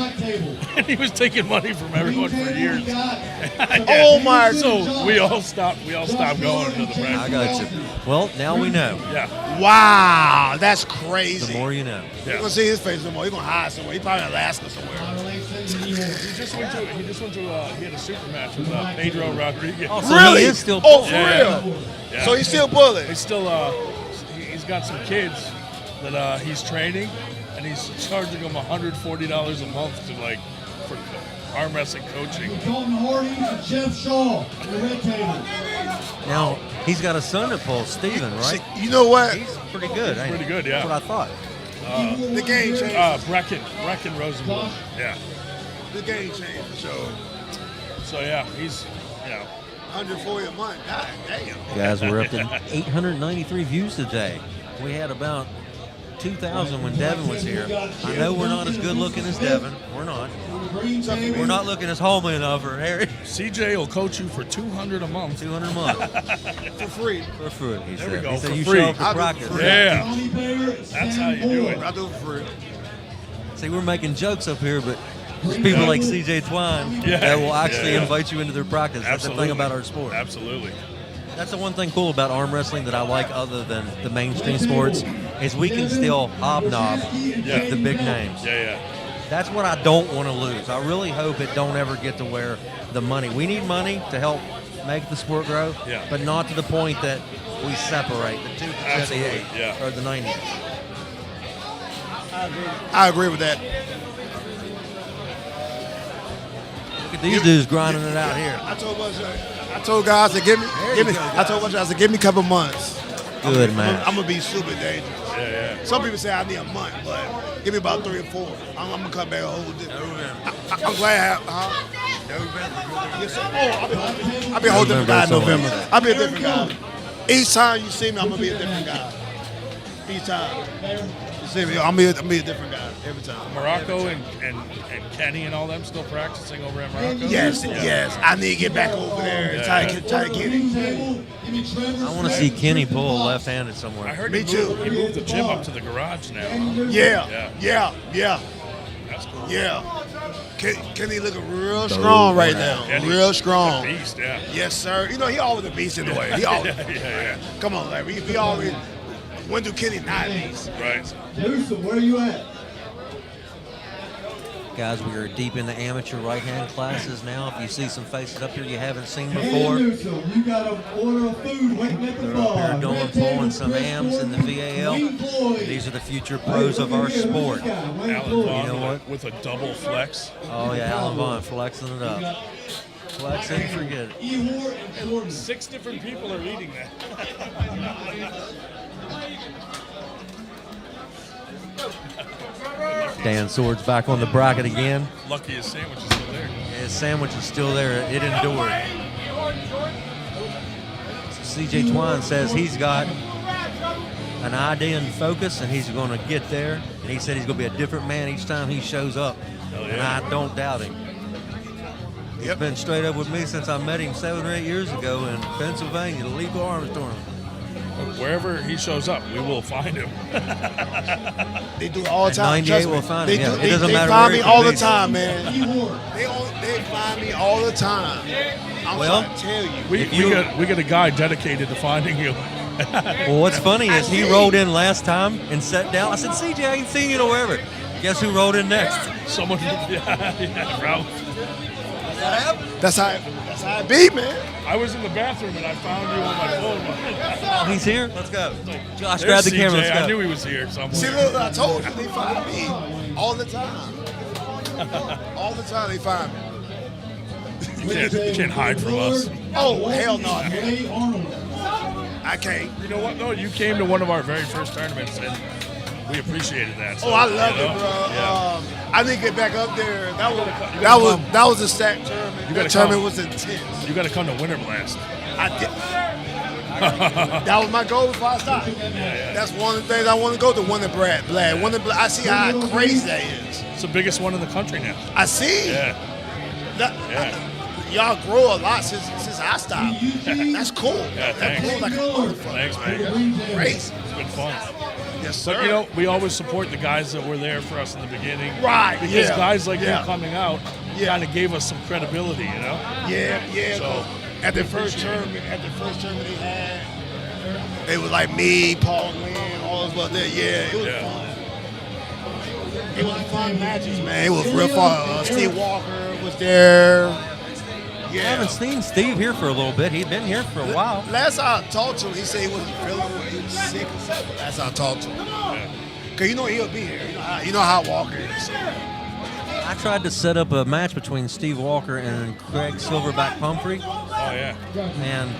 Speaker 14: And he was taking money from everyone for years.
Speaker 17: Oh my!
Speaker 14: So we all stopped going to the practice.
Speaker 1: I got you. Well, now we know.
Speaker 14: Yeah.
Speaker 17: Wow, that's crazy.
Speaker 1: The more you know.
Speaker 17: You're going to see his face no more. He's going to hide somewhere. He's probably in Alaska somewhere.
Speaker 14: He had a super match with Pedro Rodriguez.
Speaker 1: Oh, so
Speaker 17: Really?
Speaker 1: he is still
Speaker 17: Oh, for
Speaker 14: Yeah.
Speaker 17: real?
Speaker 14: Yeah.
Speaker 17: So he's still bullet.
Speaker 14: He's still he's got some kids that he's training, and he's charging them $140 a month to for arm wrestling coaching.
Speaker 18: Dalton Hardy and Jeff Shaw on the red table.
Speaker 1: Now, he's got a son that pulls Steven, right?
Speaker 17: You know what?
Speaker 1: He's pretty good. ain't
Speaker 14: Pretty
Speaker 1: he?
Speaker 14: good, yeah.
Speaker 1: That's what I thought.
Speaker 17: The game changed.
Speaker 14: Brecken Rosenblum. Yeah.
Speaker 17: The game changed for sure.
Speaker 14: So yeah, he's
Speaker 17: 140 a month. God damn.
Speaker 1: Guys, we're up to 893 views today. We had about 2,000 when Devin was here. I know we're not as good looking as Devin. We're not. We're not looking as homely enough for Harry.
Speaker 14: CJ will coach you for $200 a month.
Speaker 1: $200 a month.
Speaker 17: For free.
Speaker 1: For free, he
Speaker 14: There
Speaker 1: said.
Speaker 14: we go,
Speaker 1: He said
Speaker 14: for
Speaker 1: you
Speaker 14: free.
Speaker 1: show up for
Speaker 17: I'll do it
Speaker 1: practice.
Speaker 17: for free.
Speaker 14: Yeah. That's how you do it.
Speaker 17: I do it for free.
Speaker 1: See, we're making jokes up here, but there's people like CJ Twine that will actually invite you into their practice. That's the thing about our sport.
Speaker 14: Absolutely.
Speaker 1: That's the one thing cool about arm wrestling that I like other than the mainstream sports is we can still hobnob with the big names.
Speaker 14: Yeah.
Speaker 1: That's what I don't want to lose. I really hope it don't ever get to where the money. We need money to help make the sport grow, but not to the point that we separate the 278 or the 90.
Speaker 17: I agree with that.
Speaker 1: Look at these dudes grinding it out here.
Speaker 17: I told guys to give me. I told guys to give me a couple months.
Speaker 1: Good man.
Speaker 17: I'm gonna be super dangerous.
Speaker 14: Yeah.
Speaker 17: Some people say I need a month, but give me about 3 or 4. I'm gonna come back a whole different. I'm glad I have. Yes, sir. I'll be a whole different guy in November. I'll be a different guy. Each time you see me, I'm gonna be a different guy. Each time. You see me, I'm gonna be a different guy every time.
Speaker 14: Morocco and Kenny and all them still practicing over at Morocco?
Speaker 17: Yes. I need to get back over there and try to get it.
Speaker 1: I want to see Kenny pull left-handed somewhere.
Speaker 14: I heard
Speaker 17: Me too.
Speaker 14: He moved the gym up to the garage now.
Speaker 17: Yeah.
Speaker 14: That's cool.
Speaker 17: Yeah. Kenny looking real strong right now.
Speaker 14: Kenny,
Speaker 17: Real strong.
Speaker 14: a beast, yeah.
Speaker 17: Yes, sir. You know, he always a beast in the way. He always.
Speaker 14: Yeah.
Speaker 17: Come on, Larry. He always. When do Kenny not beast?
Speaker 14: Right.
Speaker 18: Newsom, where are you at?
Speaker 1: Guys, we are deep in the amateur right-hand classes now. If you see some faces up here you haven't seen before,
Speaker 18: You got to order of food waiting at the
Speaker 1: they're up
Speaker 18: bar.
Speaker 1: here doing pulling some AMs in the VAL. These are the future pros of our sport.
Speaker 14: Alan
Speaker 1: You
Speaker 14: Vaughn
Speaker 1: know what?
Speaker 14: with a double flex.
Speaker 1: Oh yeah, Alan Vaughn flexing it up. Flexing, forget it.
Speaker 14: And 6 different people are eating that.
Speaker 1: Dan Sword's back on the bracket again.
Speaker 14: Lucky his sandwich is still there.
Speaker 1: His sandwich is still there. It endured. So CJ Twine says he's got an idea and focus, and he's going to get there. And he said he's going to be a different man each time he shows up. And I don't doubt him. He's been straight up with me since I met him 7 or 8 years ago in Pennsylvania, the legal arms tournament.
Speaker 14: Wherever he shows up, we will find him.
Speaker 17: They do it all the time.
Speaker 1: 98 will find him. Yeah,
Speaker 17: They,
Speaker 1: it doesn't
Speaker 17: they
Speaker 1: matter
Speaker 17: find
Speaker 1: where
Speaker 17: me
Speaker 1: it
Speaker 17: all
Speaker 1: could
Speaker 17: the
Speaker 1: be.
Speaker 17: time, man. They find me all the time. I'm trying to tell you.
Speaker 14: We got a guy dedicated to finding you.
Speaker 1: Well, what's funny is he rolled in last time and sat down. I said, CJ, I ain't seen you nowhere ever. Guess who rolled in next?
Speaker 14: Someone, Ralph.
Speaker 17: That's how it be, man.
Speaker 14: I was in the bathroom and I found you on my phone.
Speaker 1: Oh, he's here? Let's go. Josh,
Speaker 14: There's
Speaker 1: grab the
Speaker 14: CJ.
Speaker 1: camera. Let's go.
Speaker 14: I knew he was here somewhere.
Speaker 17: See, look, I told you, they find me all the time. All the time they find me.
Speaker 14: You can't hide from us.
Speaker 17: Oh, hell no. I can't.
Speaker 14: You know what, though? You came to one of our very first tournaments, and we appreciated that. So,
Speaker 17: Oh, I love it, bro. I didn't get back up there. That was a stack tournament. That tournament was intense.
Speaker 14: You got to come to Winter Blast.
Speaker 17: I did. That was my goal before I stopped. That's one of the things I want to go to. Winter Blast. I see how crazy that is.
Speaker 14: It's the biggest one in the country now.
Speaker 17: I see.
Speaker 14: Yeah.
Speaker 17: Y'all grow a lot since I stopped. That's cool.
Speaker 14: Yeah,
Speaker 17: That
Speaker 14: thanks.
Speaker 17: grows like a motherfucker.
Speaker 14: Thanks, man.
Speaker 17: Crazy.
Speaker 14: It's been fun.
Speaker 17: Yes, sir.
Speaker 14: But, you know, we always support the guys that were there for us in the beginning.
Speaker 17: Right,
Speaker 14: Because
Speaker 17: yeah,
Speaker 14: guys like
Speaker 17: yeah.
Speaker 14: you coming out kind of gave us some credibility, you know?
Speaker 17: Yeah.
Speaker 14: So,
Speaker 17: at the first tournament they had, it was like me, Paul Lynn, all those there. Yeah, it was fun. It was fun matches, man. It was real fun. Steve Walker was there.
Speaker 1: I haven't seen Steve here for a little bit. He'd been here for a while.
Speaker 17: Last I talked to him, he said he wasn't feeling well. He was sick or something. Last I talked to him. Because you know he'll be here. You know how Walker is.
Speaker 1: I tried to set up a match between Steve Walker and Craig Silverback Pumphrey.
Speaker 14: Oh, yeah.
Speaker 1: And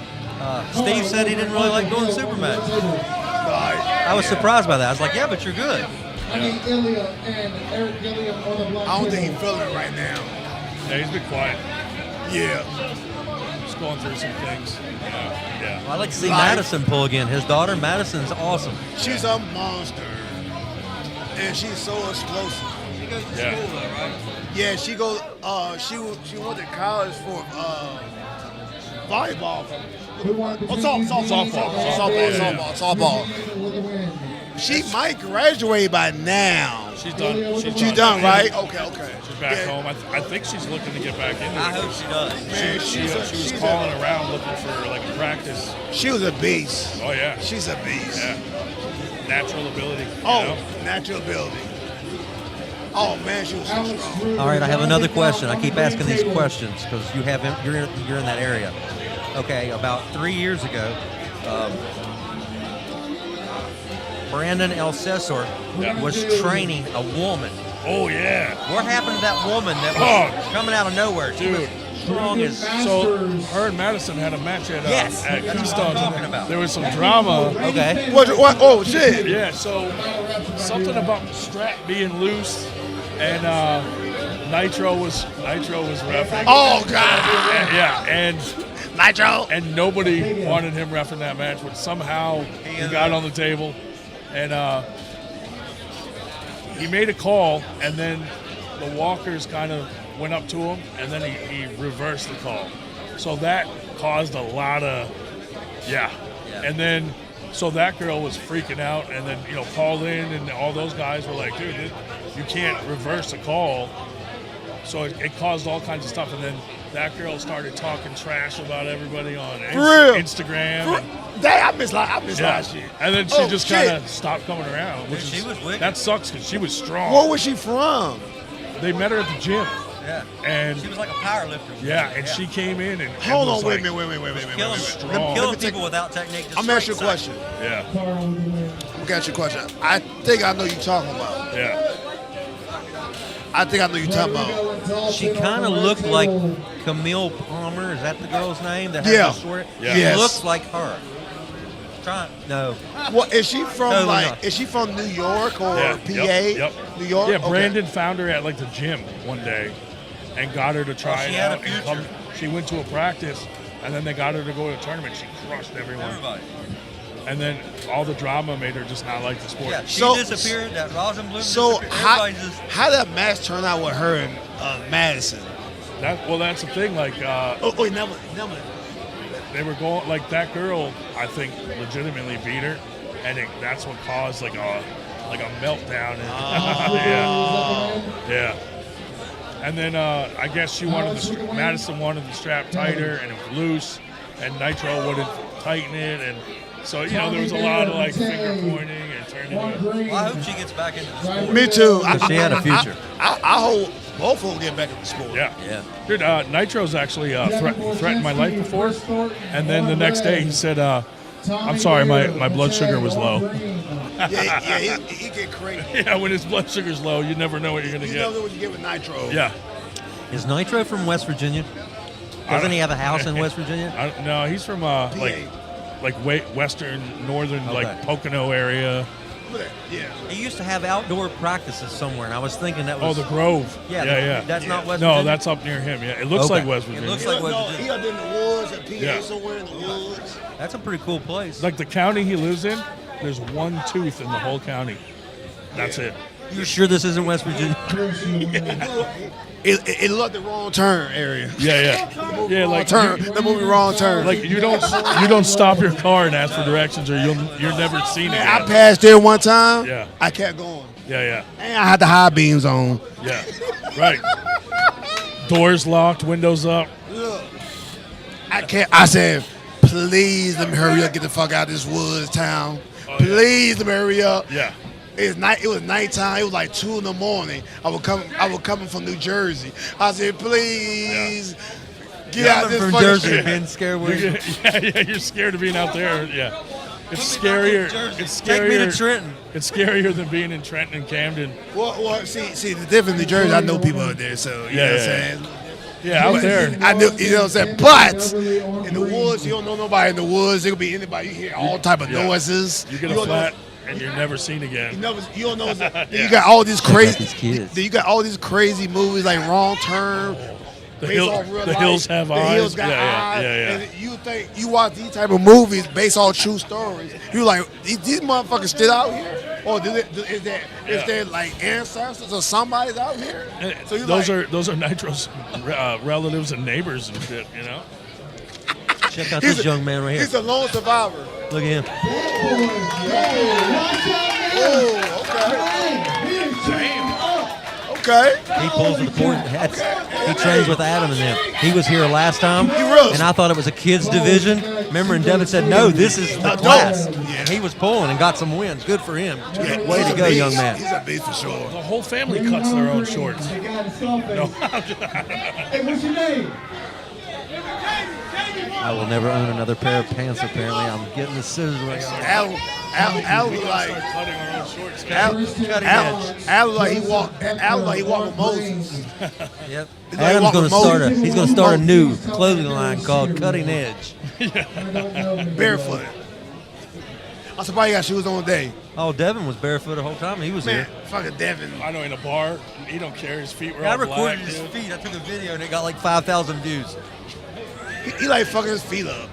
Speaker 1: Steve said he didn't really like doing super matches. I was surprised by that. I was like, yeah, but you're good.
Speaker 8: I need Ilya and Eric Gilliam on the block.
Speaker 17: I don't think he's feeling it right now.
Speaker 14: Yeah, he's been quiet.
Speaker 17: Yeah.
Speaker 14: Just going through some things. Yeah.
Speaker 1: Well, I'd like to see Madison pull again. His daughter, Madison's awesome.
Speaker 17: She's a monster. And she's so explosive.
Speaker 15: She goes to school though, right?
Speaker 17: Yeah, she goes. She went to college for volleyball. Softball. She might graduate by now.
Speaker 14: She's done.
Speaker 17: She's done, right? Okay.
Speaker 14: She's back home. I think she's looking to get back into it.
Speaker 1: I hope she does.
Speaker 17: Man,
Speaker 14: She was calling around looking for like a practice.
Speaker 17: She was a beast.
Speaker 14: Oh, yeah.
Speaker 17: She's a beast.
Speaker 14: Yeah. Natural ability.
Speaker 17: Natural ability. Oh man, she was so strong.
Speaker 1: All right, I have another question. I keep asking these questions because you're in that area. Okay, about 3 years ago, Brandon Elsessor was training a woman.
Speaker 14: Oh yeah.
Speaker 1: What happened to that woman that was coming out of nowhere? She was strong as.
Speaker 14: So her and Madison had a match at
Speaker 1: Yes,
Speaker 14: at
Speaker 1: that's what
Speaker 14: Keystone.
Speaker 1: I'm talking about.
Speaker 14: There was some drama.
Speaker 1: Okay.
Speaker 17: What? Oh shit.
Speaker 14: Yeah. So something about the strap being loose, and Nitro was reffing.
Speaker 17: Oh god.
Speaker 14: And
Speaker 17: Nitro.
Speaker 14: And nobody wanted him reffing that match, but somehow he got on the table, and he made a call, and then the Walkers kind of went up to him, and then he reversed the call. So that caused a lot of, And then, so that girl was freaking out, and then, Paul Lynn and all those guys were like, dude, you can't reverse a call. So it caused all kinds of stuff, and then that girl started talking trash about everybody on Instagram.
Speaker 17: I missed last year.
Speaker 14: And then she just kind of stopped coming around. That sucks because she was strong.
Speaker 17: Where was she from?
Speaker 14: they met her at the gym.
Speaker 1: Yeah.
Speaker 14: And
Speaker 1: she was like a power lifter.
Speaker 14: Yeah, and she came in and
Speaker 17: Hold
Speaker 14: was
Speaker 17: on, wait
Speaker 14: like,
Speaker 17: a minute.
Speaker 1: Killing people without technique.
Speaker 17: I'm gonna ask you a question.
Speaker 14: Yeah.
Speaker 17: I'm gonna ask you a question. I think I know you're talking about.
Speaker 14: Yeah.
Speaker 17: I think I know you're talking about.
Speaker 1: She kind of looked like Camille Palmer. Is that the girl's name? That has
Speaker 17: Yeah.
Speaker 1: the short.
Speaker 17: Yeah.
Speaker 1: She
Speaker 17: Yes.
Speaker 1: looks like her. No.
Speaker 17: Well, is she from
Speaker 1: Totally not.
Speaker 17: Is she from New York or
Speaker 14: Yeah,
Speaker 17: PA?
Speaker 14: Yep.
Speaker 17: New York.
Speaker 14: Yeah,
Speaker 17: Okay.
Speaker 14: Brandon found her at like the gym one day, and got her to try
Speaker 1: she
Speaker 14: it
Speaker 1: had a
Speaker 14: out. And come, she went to a practice, and then they got her to go to a tournament. She crushed everyone.
Speaker 1: Everybody.
Speaker 14: And then all the drama made her just not like the sport.
Speaker 1: Yeah, she
Speaker 17: So-
Speaker 1: disappeared. That Rosenblum
Speaker 17: So
Speaker 1: disappeared.
Speaker 17: how
Speaker 1: Everybody just.
Speaker 17: how that match turn out with her and Madison?
Speaker 14: That's the thing. Like,
Speaker 17: Never.
Speaker 14: they were going like that girl. I think legitimately beat her, and that's what caused like a meltdown. Yeah. And then I guess she wanted Madison wanted the strap tighter, and it was loose, and Nitro wouldn't tighten it, and so there was a lot of like finger pointing and turning.
Speaker 1: Well, I hope she gets back into the sport.
Speaker 17: Me too.
Speaker 1: She had a future.
Speaker 17: I hope both of them get back in the sport.
Speaker 14: Yeah. Dude, Nitro's actually threatened my life before, and then the next day he said, "I'm sorry, my blood sugar was low."
Speaker 17: Yeah, he get crazy.
Speaker 14: Yeah, when his blood sugar's low, you never know what you're gonna
Speaker 17: You
Speaker 14: get.
Speaker 17: never know what you get with Nitro.
Speaker 14: Yeah.
Speaker 1: Is Nitro from West Virginia? Doesn't he have a house in West Virginia?
Speaker 14: No, he's from like western, northern, like Pocono area.
Speaker 17: Yeah.
Speaker 1: He used to have outdoor practices somewhere, and I was thinking that was.
Speaker 14: Oh, the Grove.
Speaker 1: Yeah. That's not West
Speaker 14: No,
Speaker 1: Virginia?
Speaker 14: that's up near him. Yeah, it looks
Speaker 1: Okay.
Speaker 14: like West Virginia.
Speaker 1: It looks like West
Speaker 17: No,
Speaker 1: Virginia.
Speaker 17: he up in the woods at PA
Speaker 14: Yeah.
Speaker 17: somewhere in the woods.
Speaker 1: That's a pretty cool place.
Speaker 14: Like the county he lives in, there's one tooth in the whole county. That's it.
Speaker 1: You sure this isn't West Virginia?
Speaker 17: It looked the wrong turn area.
Speaker 14: Yeah. Yeah, like
Speaker 17: the movie Wrong Turn.
Speaker 14: Like you don't stop your car and ask for directions, or you're never seen it.
Speaker 17: I passed there one time.
Speaker 14: Yeah.
Speaker 17: I kept going.
Speaker 14: Yeah.
Speaker 17: And I had the high beams on.
Speaker 14: Yeah. Right. Doors locked, windows up.
Speaker 17: Look, I said, please let me hurry up, get the fuck out of this woods town. Please let me hurry up.
Speaker 14: Yeah.
Speaker 17: It was nighttime. It was like 2 in the morning. I was coming from New Jersey. I said, please get out of this
Speaker 1: from
Speaker 17: fucking
Speaker 1: Jersey,
Speaker 17: shit.
Speaker 1: being scared with.
Speaker 14: Yeah, you're scared of being out there. Yeah. It's scarier. It's scarier.
Speaker 1: Take me to Trenton.
Speaker 14: It's scarier than being in Trenton and Camden.
Speaker 17: Well, see, the difference in New Jersey, I know people out there, so you know what I'm saying?
Speaker 14: Yeah, out there.
Speaker 17: I know, you know what I'm saying? But in the woods, you don't know nobody in the woods. There could be anybody. You hear all type of noises.
Speaker 14: You get a
Speaker 17: don't know-
Speaker 14: flat, and you're never seen again.
Speaker 17: You don't know. You got all these crazy.
Speaker 1: These kids.
Speaker 17: You got all these crazy movies like Wrong Turn.
Speaker 14: The
Speaker 17: based
Speaker 14: hill-
Speaker 17: off real
Speaker 14: the
Speaker 17: life.
Speaker 14: hills have
Speaker 17: The
Speaker 14: eyes.
Speaker 17: hills got
Speaker 14: Yeah,
Speaker 17: eyes.
Speaker 14: yeah.
Speaker 17: And you think you watch these type of movies based on true stories. You like these motherfuckers still out here, or is there like ancestors or somebody's out here? So you
Speaker 14: those
Speaker 17: like,
Speaker 14: are Nitro's relatives and neighbors and shit. You know.
Speaker 1: Check out
Speaker 17: He's
Speaker 1: this young man right here.
Speaker 17: He's a lone survivor.
Speaker 1: Look at him.
Speaker 17: Okay.
Speaker 1: He pulls the port. He trains with Adam and them. He was here last time,
Speaker 17: was.
Speaker 1: and I thought it was a kids division. Remember, and Devin said, "No, this is the class." And he was pulling and got some wins. Good for him. Way to go, young man.
Speaker 17: He's a beast for sure.
Speaker 14: The whole family cuts their own shorts. No.
Speaker 18: Hey, what's your name?
Speaker 1: I will never own another pair of pants. Apparently, I'm getting the scissors right now.
Speaker 17: Al was like
Speaker 14: cutting our own shorts.
Speaker 17: Al was like he walked with Moses.
Speaker 1: Yep.
Speaker 17: He's like
Speaker 1: Adam's
Speaker 17: walking
Speaker 1: going to start
Speaker 17: Moses.
Speaker 1: he's going to start a new clothing line called Cutting Edge.
Speaker 17: Barefoot. I'm surprised he got shoes on today.
Speaker 1: Oh, Devin was barefoot the whole time he was
Speaker 17: Man,
Speaker 1: here.
Speaker 17: fucking Devin.
Speaker 14: I know in a bar, he don't care. His feet were
Speaker 1: Yeah, I
Speaker 14: all
Speaker 1: recorded
Speaker 14: black.
Speaker 1: his
Speaker 14: dude.
Speaker 1: feet. I took a video and it got like 5,000 views.
Speaker 17: He like fucking his feet up.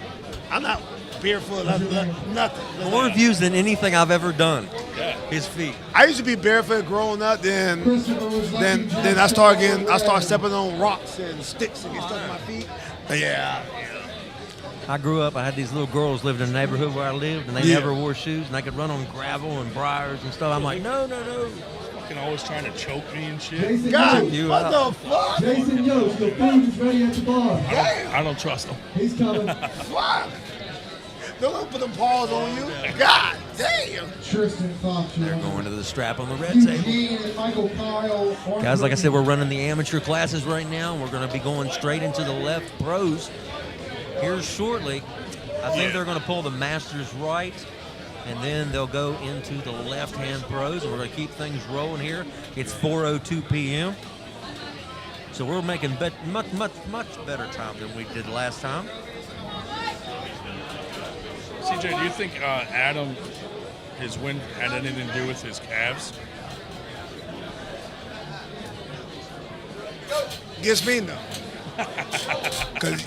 Speaker 17: I'm not barefoot, nothing.
Speaker 1: More views than anything I've ever done. His feet.
Speaker 17: I used to be barefoot growing up. Then I started stepping on rocks and sticks and get stuck in my feet. But yeah.
Speaker 1: I grew up, I had these little girls living in the neighborhood where I lived, and they
Speaker 17: Yeah.
Speaker 1: never wore shoes, and I could run on gravel and briars and stuff. I'm like, no.
Speaker 14: Fucking always trying to choke me and shit.
Speaker 18: Jason
Speaker 17: God,
Speaker 18: Yost.
Speaker 1: You
Speaker 17: what
Speaker 1: out.
Speaker 17: the fuck?
Speaker 18: Jason Yost, your food is ready at the bar.
Speaker 14: I don't trust him.
Speaker 18: He's coming.
Speaker 17: Fuck. Don't put them paws on you. God damn.
Speaker 11: Tristan Fox.
Speaker 1: They're going to the strap on the red table.
Speaker 11: Eugene and Michael Kyle.
Speaker 1: Guys, like I said, we're running the amateur classes right now, and we're going to be going straight into the left pros here shortly. I think they're going to pull the masters right, and then they'll go into the left-hand pros, and we're going to keep things rolling here. It's 4:02 p.m. So we're making much better time than we did last time.
Speaker 14: CJ, do you think Adam, his win had anything to do with his calves?
Speaker 17: Against me, no. Because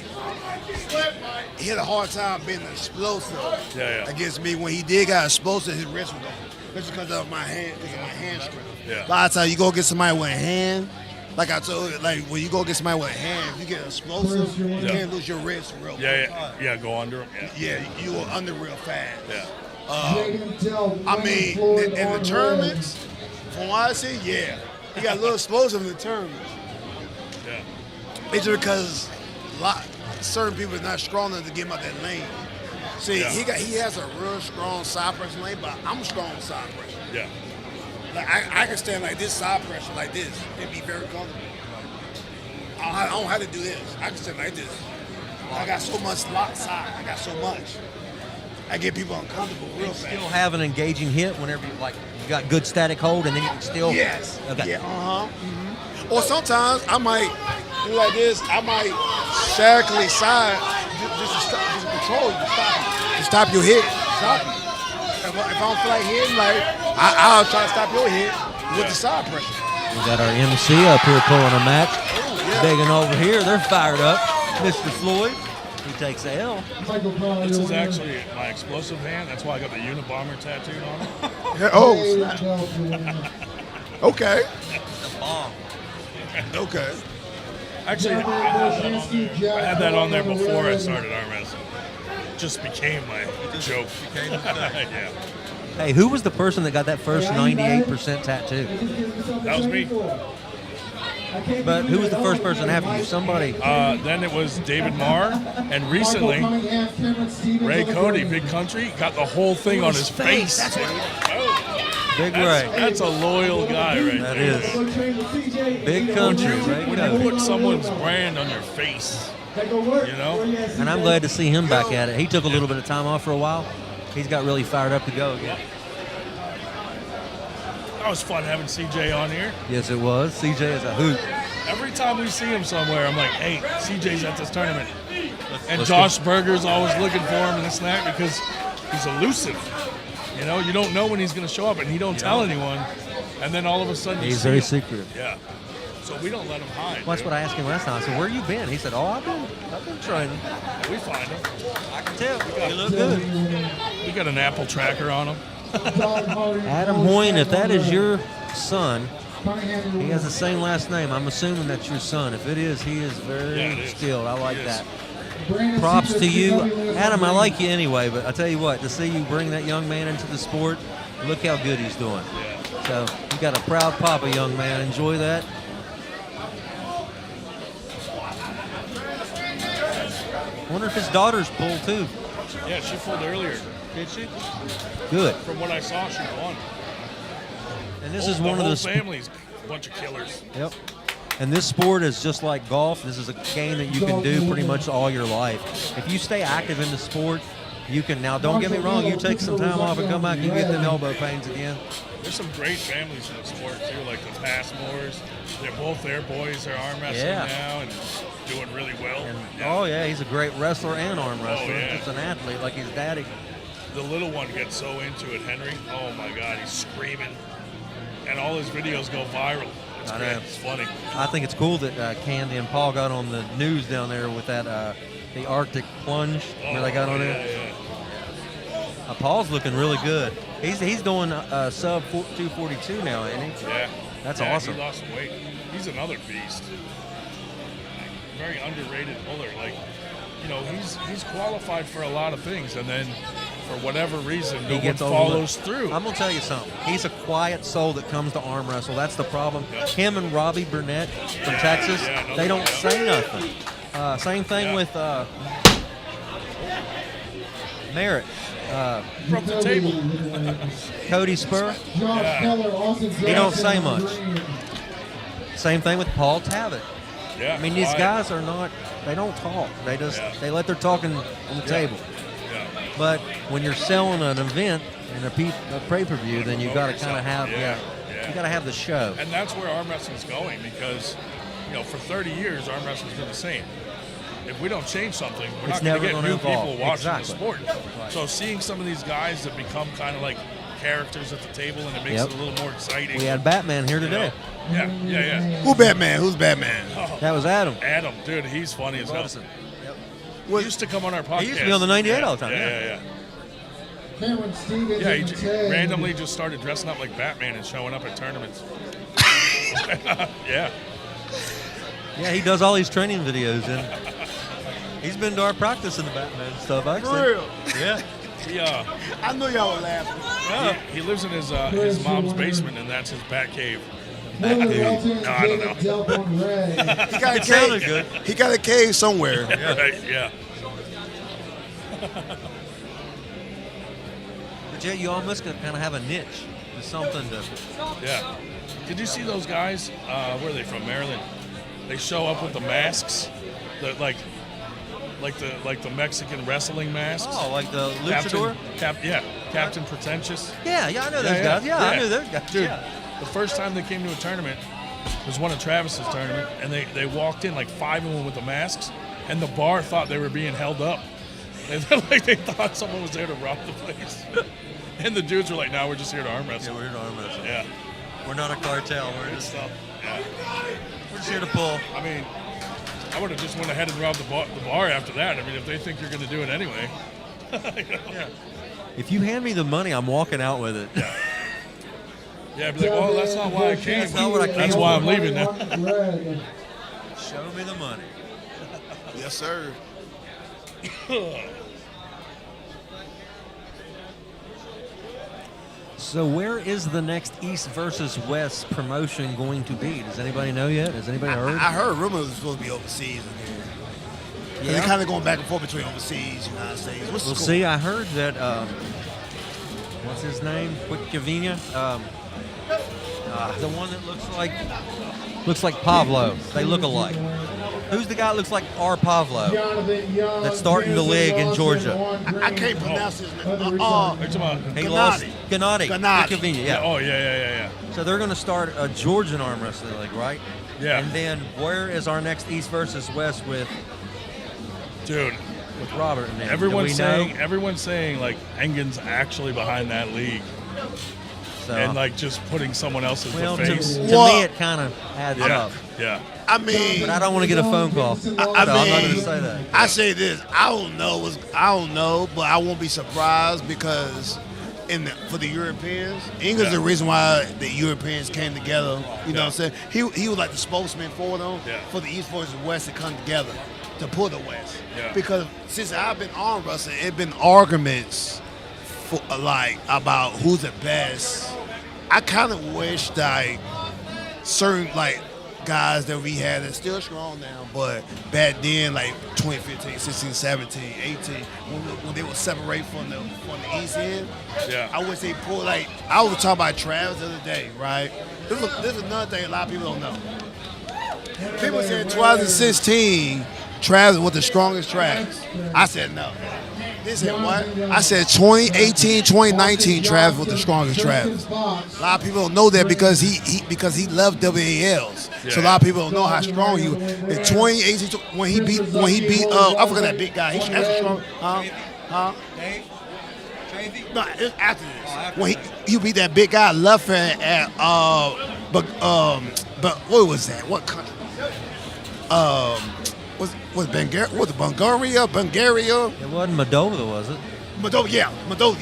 Speaker 17: he had a hard time being explosive against me. When he did got explosive, his wrist was off. Just because of my hand, strength.
Speaker 14: Yeah.
Speaker 17: A lot of times you go get somebody with a hand, like I told you, like when you go get somebody with a hand, if you get explosive, you can't lose your wrist real quick.
Speaker 14: Yeah, go under him.
Speaker 17: Yeah, you go under real fast.
Speaker 14: Yeah.
Speaker 17: I mean, in the tournaments, from what I see, he got a little explosive in the tournaments.
Speaker 14: Yeah.
Speaker 17: It's because certain people are not strong enough to get him out that lane. See, he has a real strong side pressure lane, but I'm strong with side pressure.
Speaker 14: Yeah.
Speaker 17: Like I can stand like this side pressure like this and be very comfortable. I don't have to do this. I can stand like this. I got so much lock side. I got so much. I get people uncomfortable real fast.
Speaker 1: Still have an engaging hit whenever you got good static hold, and then you can still.
Speaker 17: Yes.
Speaker 1: Okay.
Speaker 17: Yeah. Mm-hmm. Or sometimes I might do like this. I might statically side just to control you. To stop your hit. Stop you. If I don't feel like hitting, I'll try to stop your hit with the side pressure.
Speaker 1: We got our MC up here pulling a match. Digging over here, they're fired up. Mr. Floyd, he takes the L.
Speaker 14: This is actually my explosive hand. That's why I got the Unabomber tattooed on it.
Speaker 17: Okay.
Speaker 1: The bomb.
Speaker 17: Okay.
Speaker 14: Actually, I had that on there before I started arm wrestling. Just became my joke. Yeah.
Speaker 1: Hey, who was the person that got that first 98% tattoo?
Speaker 14: That was me.
Speaker 1: But who was the first person after you? Somebody.
Speaker 14: Then it was David Marr, and recently Ray Cody, Big Country, got the whole thing on his face.
Speaker 1: That's Big Ray.
Speaker 14: That's a loyal guy right
Speaker 1: that
Speaker 14: there.
Speaker 1: Is. Big Country, Ray
Speaker 14: When
Speaker 1: Cody.
Speaker 14: you put someone's brand on your face, you know?
Speaker 1: And I'm glad to see him back at it. He took a little bit of time off for a while. He's got really fired up to go again.
Speaker 14: That was fun having CJ on here.
Speaker 1: Yes, it was. CJ is a hoot.
Speaker 14: Every time we see him somewhere, I'm like, hey, CJ's at this tournament. And
Speaker 1: let's
Speaker 14: Josh Berger's always looking for him in this snack because he's elusive. You know, you don't know when he's going to show up, and he don't tell anyone. And then all of a sudden you
Speaker 1: He's
Speaker 14: see
Speaker 1: very
Speaker 14: him.
Speaker 1: secretive.
Speaker 14: Yeah. So we don't let him hide.
Speaker 1: Well, that's what I asked him last time. I said, where you been? He said, I've been training.
Speaker 14: We find him.
Speaker 1: I can tell. You look good.
Speaker 14: We got an Apple tracker on him.
Speaker 1: Adam Hoyne, if that is your son, he has the same last name. I'm assuming that's your son. If it is, he is very skilled. I like that. Props to you. Adam, I like you anyway, but I tell you what, to see you bring that young man into the sport, look how good he's doing. So you got a proud papa, young man. Enjoy that. Wonder if his daughter's pulled too.
Speaker 14: Yeah, she pulled earlier. Did she?
Speaker 1: Good.
Speaker 14: From what I saw, she won.
Speaker 1: And this is one of
Speaker 14: the
Speaker 1: the
Speaker 14: family's a bunch of killers.
Speaker 1: Yep. And this sport is just like golf. This is a game that you can do pretty much all your life. If you stay active in the sport, you can. Now, don't get me wrong. You take some time off and come back, you get them elbow pains again.
Speaker 14: There's some great families in the sport too, like the Passmores. They're both their boys. They're arm wrestling now and doing really well.
Speaker 1: Oh yeah, he's a great wrestler and arm wrestler.
Speaker 14: yeah.
Speaker 1: Just an athlete like his daddy.
Speaker 14: The little one gets so into it, Henry. Oh my God, he's screaming, and all his videos go viral. It's
Speaker 1: I
Speaker 14: great.
Speaker 1: know.
Speaker 14: It's funny.
Speaker 1: I think it's cool that Candy and Paul got on the news down there with that the Arctic plunge where they got on it. Paul's looking really good. He's doing sub 242 now, isn't he?
Speaker 14: Yeah.
Speaker 1: That's
Speaker 14: Yeah,
Speaker 1: awesome.
Speaker 14: He lost some weight. He's another beast. Very underrated puller. Like, you know, he's qualified for a lot of things, and then for whatever reason, no one follows through.
Speaker 1: I'm gonna tell you something. He's a quiet soul that comes to arm wrestle. That's the problem. Him and Robbie Burnett from Texas, they don't say nothing. Same thing with Merritt.
Speaker 14: From the table.
Speaker 1: Cody Spur.
Speaker 8: Josh Keller, Austin
Speaker 1: He don't
Speaker 8: Jackson,
Speaker 1: say much.
Speaker 8: green.
Speaker 1: Same thing with Paul Tavitt.
Speaker 14: Yeah.
Speaker 1: I mean, these
Speaker 14: quiet.
Speaker 1: guys are not. They don't talk. They just they let their talking on the table.
Speaker 14: Yeah.
Speaker 1: But when you're selling an event and a pay-per-view, then you got to kind of have you got to have the show.
Speaker 14: And that's where arm wrestling's going because, for 30 years, arm wrestling's been the same. If we don't change something, we're
Speaker 1: It's
Speaker 14: not going
Speaker 1: never
Speaker 14: to get
Speaker 1: gonna
Speaker 14: new
Speaker 1: evolve.
Speaker 14: people watching
Speaker 1: Exactly.
Speaker 14: the sport.
Speaker 1: Right.
Speaker 14: So seeing some of these guys that become kind of like characters at the table and it makes
Speaker 1: Yep.
Speaker 14: it a little more exciting.
Speaker 1: We had Batman here today.
Speaker 14: Yeah.
Speaker 17: Who Batman? Who's Batman?
Speaker 1: That was Adam.
Speaker 14: Adam, dude, he's funny as hell.
Speaker 1: Yep.
Speaker 14: He used to come on our podcast.
Speaker 1: He used to be on the 98 all the time.
Speaker 14: Yeah.
Speaker 8: Cameron Stevens.
Speaker 14: Yeah, he
Speaker 8: and Chang.
Speaker 14: randomly just started dressing up like Batman and showing up at tournaments. Yeah.
Speaker 1: Yeah, he does all these training videos, and he's been to our practice in the Batman stuff, actually.
Speaker 17: For real?
Speaker 1: Yeah.
Speaker 14: He,
Speaker 17: I know y'all were laughing.
Speaker 14: he lives in his mom's basement, and that's his bat cave.
Speaker 8: Miller
Speaker 14: Cave.
Speaker 8: Welton,
Speaker 14: No, I don't know.
Speaker 8: Jacob Delbon Ray.
Speaker 17: He got a
Speaker 1: It sounded
Speaker 17: cave.
Speaker 1: good.
Speaker 17: He got a cave somewhere.
Speaker 14: Right, yeah.
Speaker 1: But yeah, you almost could kind of have a niche. There's something to.
Speaker 14: Yeah. Did you see those guys? Where are they from? Maryland. They show up with the masks, like the Mexican wrestling masks.
Speaker 1: Oh, like the luchador?
Speaker 14: Captain Pretentious.
Speaker 1: Yeah, I know those guys. Yeah, I knew those guys.
Speaker 14: Dude,
Speaker 1: Yeah.
Speaker 14: the first time they came to a tournament was one of Travis's tournament, and they walked in like 5 of them with the masks, and the bar thought they were being held up. And they thought someone was there to rob the place. And the dudes were like, "No, we're just here to arm wrestle."
Speaker 1: Yeah, we're here to arm wrestle.
Speaker 14: Yeah.
Speaker 1: We're not a cartel. We're
Speaker 14: Good
Speaker 1: just
Speaker 14: stuff. Yeah.
Speaker 1: We're just here to pull.
Speaker 14: I mean, I would have just went ahead and robbed the bar after that. I mean, if they think you're going to do it anyway.
Speaker 1: Yeah. If you hand me the money, I'm walking out with it.
Speaker 14: Yeah, I'd be like, "Oh, that's not why I came.
Speaker 1: That's not what I came
Speaker 14: That's
Speaker 1: for.
Speaker 14: why I'm leaving now."
Speaker 1: Show me the money.
Speaker 17: Yes, sir.
Speaker 1: So where is the next East versus West promotion going to be? Does anybody know yet? Has anybody heard?
Speaker 17: I heard rumors it was supposed to be overseas again. Yeah. They're kind of going back and forth between overseas, United States. What's the
Speaker 1: We'll
Speaker 17: score?
Speaker 1: see. I heard that. What's his name? Quick Cavina. The one that looks like Pavlo. They look alike. Who's the guy that looks like R. Pavlo? That's starting the league in Georgia.
Speaker 17: I can't pronounce his name.
Speaker 14: He
Speaker 1: lost Gennady.
Speaker 17: Gennady.
Speaker 1: Cavina, yeah.
Speaker 14: Oh, yeah.
Speaker 1: So they're going to start a Georgian arm wrestling league, right?
Speaker 14: Yeah.
Speaker 1: And then where is our next East versus West with Robert and them?
Speaker 14: Everyone's
Speaker 1: Do we know?
Speaker 14: saying like Engen's actually behind that league.
Speaker 1: So,
Speaker 14: And like just putting someone else as
Speaker 1: well,
Speaker 14: the
Speaker 1: to
Speaker 14: face.
Speaker 1: me it kind of adds up.
Speaker 14: Yeah.
Speaker 17: I mean,
Speaker 1: But I don't want to get a phone call.
Speaker 17: I
Speaker 1: I'm not going
Speaker 17: mean,
Speaker 1: to say that.
Speaker 17: I say this. I don't know, but I won't be surprised because for the Europeans, Engen's the reason why the Europeans came together. You know what I'm saying? He was like the spokesman for them, for the East versus West to come together to pull the West.
Speaker 14: Yeah.
Speaker 17: Because since I've been arm wrestling, it's been arguments for about who's the best. I kind of wish that certain guys that we had that's still strong now, but back then, like 2015, 16, 17, 18, when they would separate from the East end, I wish they pulled, I was talking about Travis the other day, right? This is another thing a lot of people don't know. People said 2016, Travis was the strongest Travis. I said no. They said what? I said 2018, 2019, Travis was the strongest Travis. A lot of people don't know that because he loved WALs. So a lot of people don't know how strong he was. In 2018, when he beat I forgot that big guy. He's actually strong. No, it's after this. When he beat that big guy left at but what was that? What country? Was Bulgaria?
Speaker 1: It wasn't Moldova, was it?
Speaker 17: Meadows,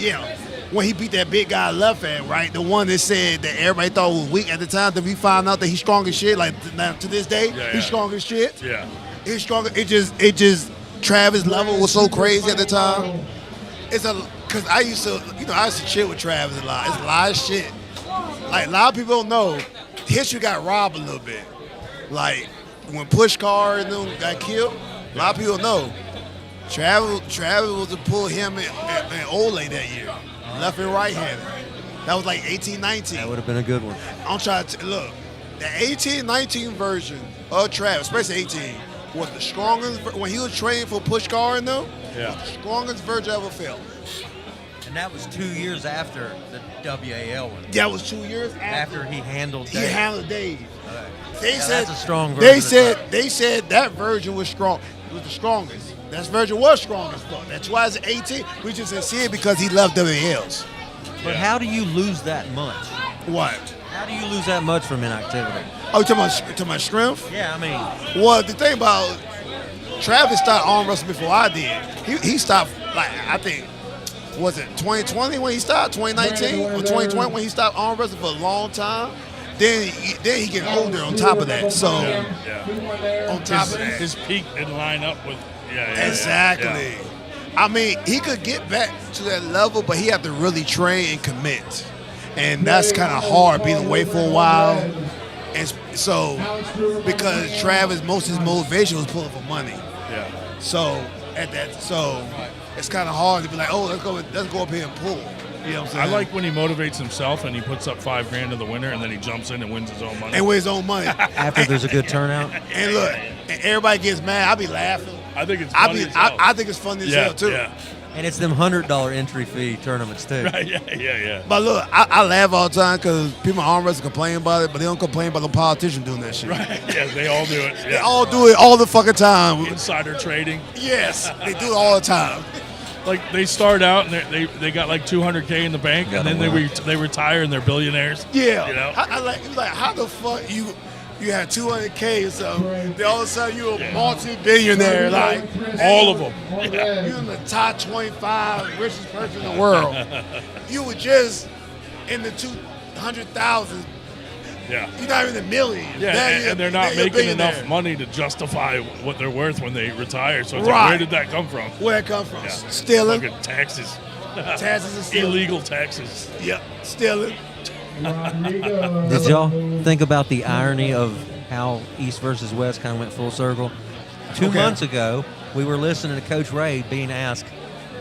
Speaker 17: yeah. When he beat that big guy left hand, right? The one that said that everybody thought was weak at the time, that we found out that he's strong as shit. Like now, to this day, he's strong as shit.
Speaker 14: Yeah.
Speaker 17: He's stronger. It just Travis' level was so crazy at the time. Cause I used to chill with Travis a lot. It's a lot of shit. Like a lot of people don't know. History got robbed a little bit. Like when Pushkar and them got killed, a lot of people know. Travis was to pull him and Ole that year, left and right-handed. That was like 18-19.
Speaker 1: That would have been a good one.
Speaker 17: I'm trying to look. The 18-19 version of Travis, especially 18, was the strongest. When he was training for push guard, though, was the strongest version I ever felt.
Speaker 1: And that was 2 years after the WAL one.
Speaker 17: That was 2 years
Speaker 1: after he handled Dave.
Speaker 17: He handled Dave. They
Speaker 1: Yeah,
Speaker 17: said
Speaker 1: that's a strong version.
Speaker 17: They said that version was strong. It was the strongest. That version was strongest. That's why it's 18. We just didn't see it because he left WALs.
Speaker 1: But how do you lose that much?
Speaker 17: What?
Speaker 1: How do you lose that much from inactivity?
Speaker 17: Oh, you talking about strength?
Speaker 1: Yeah, I mean.
Speaker 17: Well, the thing about Travis stopped arm wrestling before I did. He stopped, like, I think, was it 2020 when he stopped? 2019 or 2020 when he stopped arm wrestling for a long time? Then he get older on top of that. So, on top of that.
Speaker 14: His peak didn't line up with,
Speaker 17: Exactly.
Speaker 14: Yeah.
Speaker 17: I mean, he could get back to that level, but he had to really train and commit. And that's kind of hard being away for a while. And so, because Travis, most of his motivation was pulling for money.
Speaker 14: Yeah.
Speaker 17: So, it's kind of hard to be like, oh, let's go up here and pull. You know what I'm saying?
Speaker 14: I like when he motivates himself and he puts up $5,000 to the winner, and then he jumps in and wins his own money.
Speaker 17: And wins his own money.
Speaker 1: After there's a good turnout.
Speaker 17: And look, and everybody gets mad. I be laughing.
Speaker 14: I think it's funny as hell.
Speaker 17: I think it's funny as hell, too.
Speaker 14: Yeah.
Speaker 1: And it's them $100 entry fee tournaments, too.
Speaker 14: Right, yeah.
Speaker 17: But look, I laugh all the time because people arm wrestle complain about it, but they don't complain about the politicians doing that shit.
Speaker 14: Right, yeah, they all do it. Yeah.
Speaker 17: They all do it all the fucking time.
Speaker 14: Insider trading.
Speaker 17: Yes, they do it all the time.
Speaker 14: Like, they start out and they got like $200K in the bank, and then they retire and they're billionaires.
Speaker 17: Yeah.
Speaker 14: You know?
Speaker 17: I like how the fuck you had $200K or something, then all of a sudden you're a multi-billionaire, like
Speaker 14: all of them.
Speaker 17: Yeah. You're in the top 25 richest person in the world. You were just in the 200,000.
Speaker 14: Yeah.
Speaker 17: You're not even a million.
Speaker 14: Yeah, and they're not making enough money to justify what they're worth when they retire. So it's like, where did that come from?
Speaker 17: Where it come from?
Speaker 14: Yeah.
Speaker 17: Stealing.
Speaker 14: Fucking taxes.
Speaker 17: Taxes and stealing.
Speaker 14: Illegal taxes.
Speaker 17: Yep, stealing.
Speaker 1: Did y'all think about the irony of how East versus West kind of went full circle? 2 months ago, we were listening to Coach Ray being asked,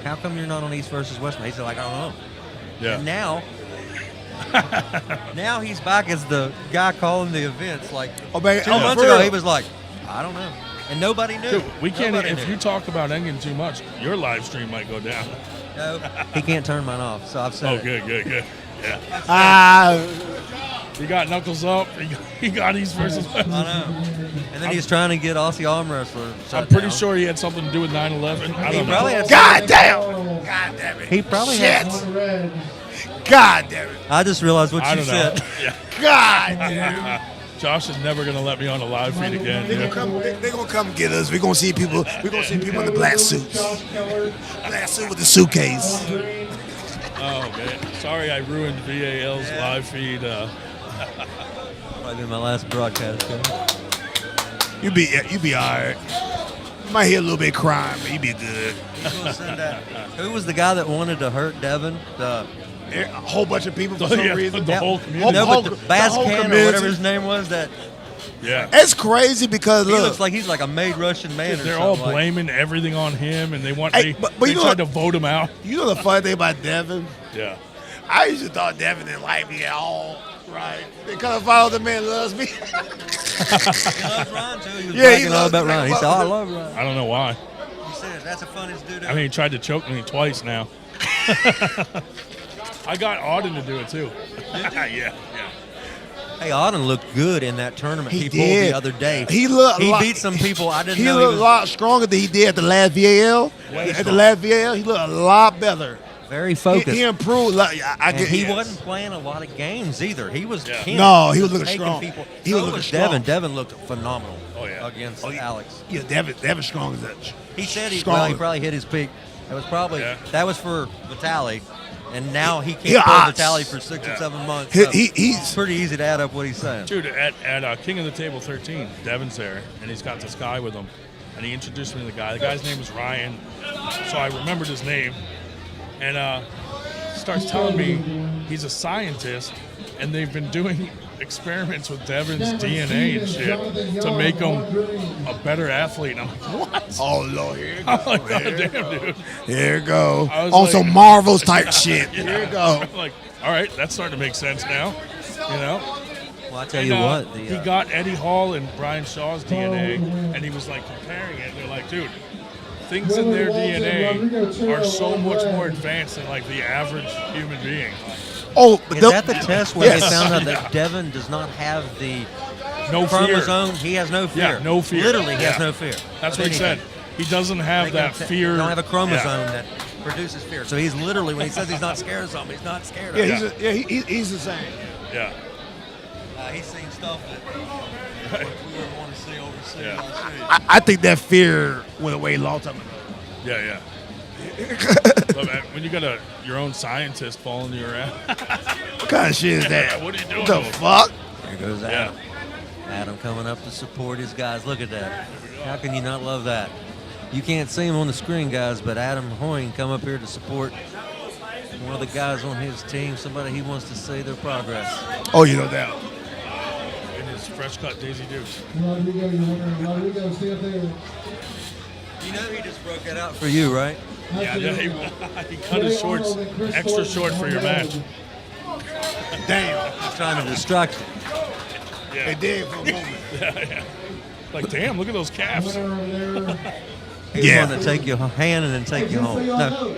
Speaker 1: how come you're not on East versus West? He said, like, I don't know.
Speaker 14: Yeah.
Speaker 1: And now he's back as the guy calling the events. Like 2 months ago, he was like, I don't know. And nobody knew.
Speaker 14: Dude, we can't.
Speaker 1: Nobody
Speaker 14: If
Speaker 1: knew.
Speaker 14: you talk about Engen too much, your live stream might go down.
Speaker 1: No, he can't turn mine off, so I've said it.
Speaker 14: Good. Yeah. He got knuckles up. He got East versus West.
Speaker 1: I know. And then he's trying to get Aussie arm wrestler.
Speaker 14: I'm pretty sure he had something to do with 9/11. I don't know.
Speaker 1: Probably had
Speaker 17: God damn! God damn it!
Speaker 1: He probably
Speaker 17: Shit.
Speaker 1: had.
Speaker 17: God damn it!
Speaker 1: I just realized what
Speaker 14: I
Speaker 1: you
Speaker 14: don't
Speaker 1: said.
Speaker 14: know. Yeah.
Speaker 17: God damn!
Speaker 14: Josh is never gonna let me on a live feed again.
Speaker 17: They're gonna come get us. We're gonna see people. We're gonna see people in the black suits. Black suit with the suitcase.
Speaker 14: Oh man, sorry I ruined VAL's live feed.
Speaker 1: Probably been my last broadcast.
Speaker 17: You be all right. You might hear a little bit of crime, but you be good.
Speaker 1: Who was the guy that wanted to hurt Devin?
Speaker 17: A whole bunch of people for some reason.
Speaker 14: The whole community.
Speaker 1: No, but the Bascan or whatever his name was, that
Speaker 14: Yeah.
Speaker 17: It's crazy because
Speaker 1: he
Speaker 17: look,
Speaker 1: looks like he's like a made Russian man.
Speaker 14: They're
Speaker 1: or
Speaker 14: all
Speaker 1: something.
Speaker 14: blaming everything on him, and they want
Speaker 17: Hey,
Speaker 14: they
Speaker 17: but
Speaker 14: they
Speaker 17: you know
Speaker 14: tried
Speaker 17: what-
Speaker 14: to vote him out.
Speaker 17: you know the funny thing about Devin?
Speaker 14: Yeah.
Speaker 17: I used to thought Devin didn't like me at all. Right? They kind of follow the man loves me.
Speaker 1: He loves Ron too. He was
Speaker 17: Yeah, he
Speaker 1: bragging all
Speaker 17: loves
Speaker 1: about
Speaker 17: me.
Speaker 1: Ron. He said, "Oh, I love Ron."
Speaker 14: I don't know why.
Speaker 1: He said, "That's the funniest dude
Speaker 14: I
Speaker 1: ever."
Speaker 14: mean, he tried to choke me twice now. I got Auden to do it too. Yeah.
Speaker 1: Hey, Auden looked good in that tournament he pulled
Speaker 17: did.
Speaker 1: the other day.
Speaker 17: He looked a
Speaker 1: He
Speaker 17: lot-
Speaker 1: beat some people I didn't
Speaker 17: He
Speaker 1: know.
Speaker 17: looked a lot stronger than he did at the last VAL. At the last VAL, he looked a lot better.
Speaker 1: Very focused.
Speaker 17: He improved. Like,
Speaker 1: And he wasn't playing a lot of games either. He was
Speaker 17: No, he was looking
Speaker 1: taking
Speaker 17: strong.
Speaker 1: People.
Speaker 17: He
Speaker 1: So
Speaker 17: was looking
Speaker 1: was
Speaker 17: strong.
Speaker 1: Devin. Devin looked phenomenal.
Speaker 14: Oh yeah.
Speaker 1: Against Alex.
Speaker 17: Yeah, Devin strong as that.
Speaker 1: He said he
Speaker 17: Strong.
Speaker 1: probably hit his peak. That was probably that was for Vitali, and now he can't
Speaker 17: Yeah,
Speaker 1: pull
Speaker 17: I-
Speaker 1: Vitali for 6 or 7 months.
Speaker 17: He-
Speaker 1: So
Speaker 17: he's-
Speaker 1: it's pretty easy to add up what he's saying.
Speaker 14: Dude, at King of the Table 13, Devin's there, and he's got this guy with him, and he introduced me to the guy. The guy's name was Ryan, so I remembered his name, and starts telling me he's a scientist, and they've been doing experiments with Devin's DNA and shit to make him a better athlete. And I'm like, what?
Speaker 17: Oh, Lord, here you go.
Speaker 14: I'm like, God damn, dude.
Speaker 17: Here you go.
Speaker 14: I was
Speaker 17: On
Speaker 14: like-
Speaker 17: some Marvels type shit.
Speaker 14: Yeah.
Speaker 17: Here you go.
Speaker 14: I'm like, all right, that's starting to make sense now. You know?
Speaker 1: Well, I tell you what,
Speaker 14: he got Eddie Hall and Brian Shaw's DNA, and he was like comparing it. And they're like, dude, things in their DNA are so much more advanced than like the average human being.
Speaker 17: Oh,
Speaker 1: is that the test where
Speaker 14: Yes.
Speaker 1: they found out that Devin does not have the
Speaker 14: No fear.
Speaker 1: chromosome? He has no fear.
Speaker 14: Yeah, no fear.
Speaker 1: Literally, he has
Speaker 14: Yeah.
Speaker 1: no fear.
Speaker 14: That's
Speaker 1: of
Speaker 14: what he said.
Speaker 1: anything.
Speaker 14: He doesn't have that fear.
Speaker 1: He don't have a chromosome
Speaker 14: Yeah.
Speaker 1: that produces fear. So he's literally, when he says he's not scared of something, he's not scared of
Speaker 17: Yeah,
Speaker 1: it.
Speaker 17: he's the same.
Speaker 14: Yeah.
Speaker 1: He's seen stuff that we wouldn't want to see overseas.
Speaker 17: I think that fear went away a long time ago.
Speaker 14: Yeah. But man, when you got your own scientist following you around.
Speaker 17: What kind of shit is that?
Speaker 14: What are you doing?
Speaker 17: What the
Speaker 14: to him?
Speaker 17: fuck?
Speaker 1: There goes Adam. Adam coming up to support his guys. Look at that. How can you not love that? You can't see him on the screen, guys, but Adam Hoying come up here to support one of the guys on his team, somebody he wants to see their progress.
Speaker 17: Oh, you know that.
Speaker 14: In his fresh cut Daisy Dukes.
Speaker 8: Rodrigo, stay up there.
Speaker 1: You know he just broke it out for you, right?
Speaker 14: Yeah, he cut his shorts extra short for your match.
Speaker 17: Damn.
Speaker 1: He's trying to distract you.
Speaker 14: Yeah.
Speaker 17: It did for a moment.
Speaker 14: Yeah. Like, damn, look at those calves.
Speaker 1: He's going to take your hand and then take you home. No.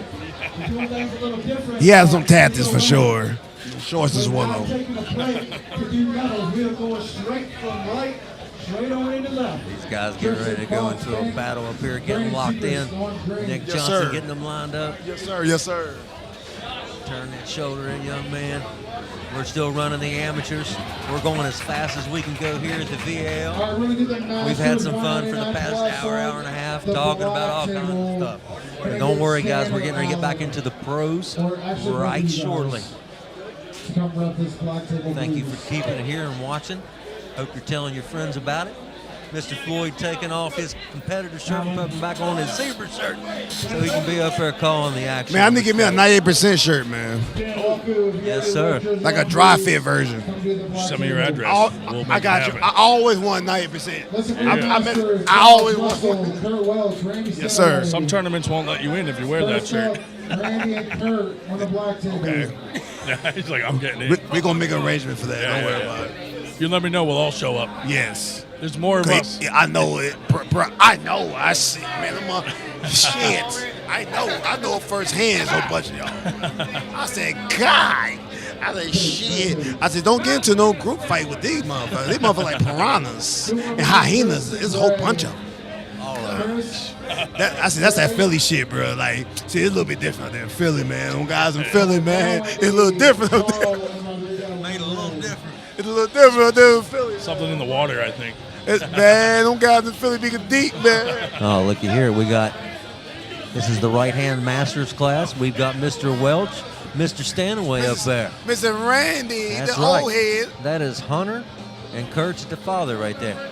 Speaker 17: He has some tactics for sure. Shorts is one of them.
Speaker 18: Taking a plate to do medals. We are going straight from right, straight on into left.
Speaker 1: These guys getting ready to go into a battle up here, getting locked in. Nick
Speaker 17: Yes,
Speaker 1: Johnson
Speaker 17: sir.
Speaker 1: getting them lined up.
Speaker 17: Yes, sir. Yes, sir.
Speaker 1: Turn that shoulder in, young man. We're still running the amateurs. We're going as fast as we can go here at the VAL. We've had some fun for the past hour and a half talking about all kinds of stuff. But don't worry, guys. We're getting ready to get back into the pros right shortly. Thank you for keeping it here and watching. Hope you're telling your friends about it. Mr. Floyd taking off his competitor shirt and putting back on his zebra shirt so he can be up there calling the action.
Speaker 17: Man, I need to get me a 98% shirt, man.
Speaker 1: Yes, sir.
Speaker 17: Like a dry fit version.
Speaker 14: Send me your address. We'll make
Speaker 17: I got
Speaker 14: it
Speaker 17: you.
Speaker 14: happen.
Speaker 17: I always want 90%. I always want. Yes, sir.
Speaker 14: Some tournaments won't let you in if you wear that shirt.
Speaker 8: Randy and Kurt on the black table.
Speaker 17: Okay.
Speaker 14: He's like, I'm getting in.
Speaker 17: We're going to make an arrangement for that. Don't worry about it.
Speaker 14: You let me know, we'll all show up.
Speaker 17: Yes.
Speaker 14: There's more of us.
Speaker 17: Yeah, I know it. I know. I see. Man, shit. I know firsthand so much of y'all. I said, God. I said, shit. I said, don't get into no group fight with these motherfuckers. These motherfuckers like piranhas and hyenas. There's a whole bunch of them. I said, that's that Philly shit, bro. Like, see, it's a little bit different out there in Philly, man. Them guys in Philly, man, it's a little different out there.
Speaker 1: Made a little different.
Speaker 17: It's a little different out there in Philly.
Speaker 14: Something in the water, I think.
Speaker 17: Man, them guys in Philly be deep, man.
Speaker 1: Oh, looky here. We got, this is the right-hand masters class. We've got Mr. Welch, Mr. Stanaway up there.
Speaker 17: Mr. Randy,
Speaker 1: That's
Speaker 17: the
Speaker 1: right.
Speaker 17: old head.
Speaker 1: That is Hunter and Kurt's the father right there.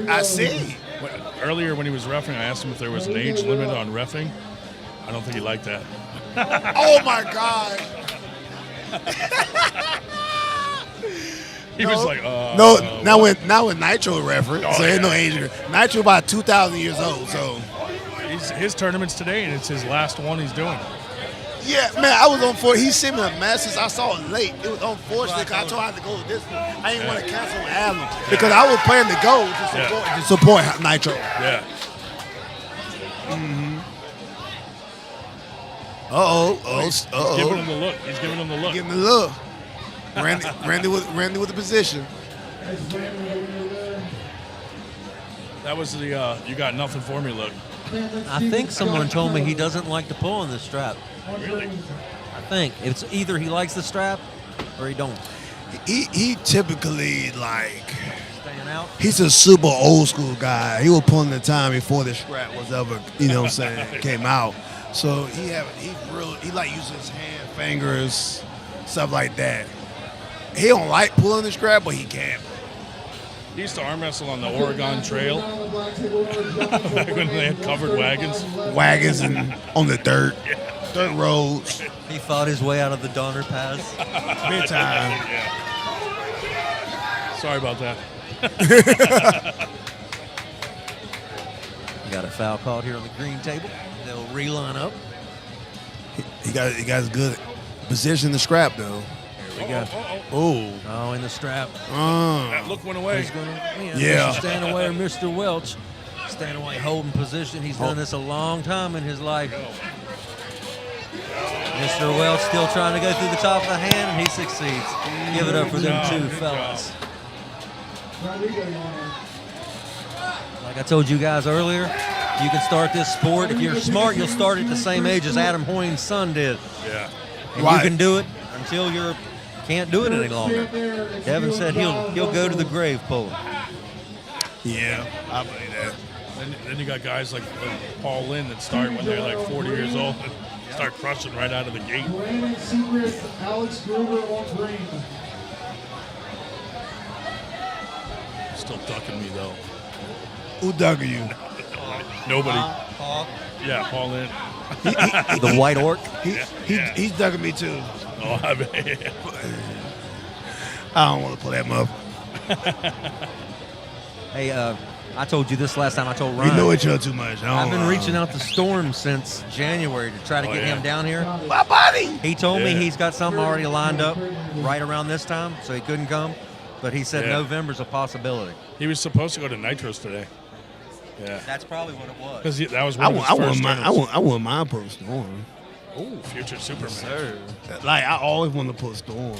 Speaker 17: I see.
Speaker 14: Earlier when he was reffing, I asked him if there was an age limit on reffing. I don't think he liked that.
Speaker 17: Oh, my God.
Speaker 14: He was like,
Speaker 17: no. Now with Nitro reference, so there's no age. Nitro about 2,000 years old, so
Speaker 14: his tournament's today, and it's his last one he's doing.
Speaker 17: yeah, man. I was on for. He sent me a message. I saw it late. It was unfortunate because I told him I had to go to this one. I didn't want to cancel and have him because I was planning to go to support Nitro.
Speaker 14: Yeah.
Speaker 17: Mm-hmm. Uh-oh.
Speaker 14: He's giving him the look. He's giving him the look.
Speaker 17: Give him the look. Randy with the position.
Speaker 14: That was the you got nothing for me look.
Speaker 1: I think someone told me he doesn't like to pull on the strap.
Speaker 14: Really?
Speaker 1: I think it's either he likes the strap or he don't.
Speaker 17: He typically like
Speaker 1: Staying out.
Speaker 17: he's a super old school guy. He was pulling the time before the strap was ever, you know what I'm saying, came out. So he like using his hand, fingers, stuff like that. He don't like pulling the strap, but he can.
Speaker 14: He used to arm wrestle on the Oregon Trail back when they had covered wagons.
Speaker 17: Wagons and on the dirt roads.
Speaker 1: He fought his way out of the Donner Pass.
Speaker 17: Big time.
Speaker 14: Sorry about that.
Speaker 1: Got a foul called here on the green table. They'll reline up.
Speaker 17: He got good position to scrap though.
Speaker 1: Here we go. Oh, in the strap.
Speaker 14: That look went away.
Speaker 1: He's gonna,
Speaker 17: Yeah.
Speaker 1: Mr. Stanaway or Mr. Welch. Stanaway holding position. He's done this a long time in his life. Mr. Welch still trying to go through the top of the hand, and he succeeds. Give it up for them two fellas. Like I told you guys earlier, you can start this sport. If you're smart, you'll start at the same age as Adam Hoyne's son did.
Speaker 14: Yeah.
Speaker 1: And you can do it until you can't do it any longer. Devin said he'll go to the grave pulling.
Speaker 17: Yeah, I believe that.
Speaker 14: Then you got guys like Paul Lynn that start when they're like 40 years old and start crushing right out of the gate.
Speaker 8: Brandon Secret, Alex Gruber on green.
Speaker 14: Still ducking me though.
Speaker 17: Who ducking you?
Speaker 14: Nobody.
Speaker 1: Paul.
Speaker 14: Yeah, Paul Lynn.
Speaker 1: The white orc.
Speaker 17: He's ducking me too.
Speaker 14: Oh, I mean.
Speaker 17: I don't want to pull that up.
Speaker 1: Hey, I told you this last time. I told Ryan.
Speaker 17: We know each other too much.
Speaker 1: I've been reaching out to Storm since January to try to get him down here.
Speaker 17: My buddy.
Speaker 1: He told me he's got something already lined up right around this time, so he couldn't come. But he said November's a possibility.
Speaker 14: He was supposed to go to Nitros today. Yeah.
Speaker 1: That's probably what it was.
Speaker 14: Because that was one of his first
Speaker 17: I wouldn't mind putting Storm.
Speaker 14: Oh, future Superman.
Speaker 1: Sir.
Speaker 17: Like, I always want to put Storm.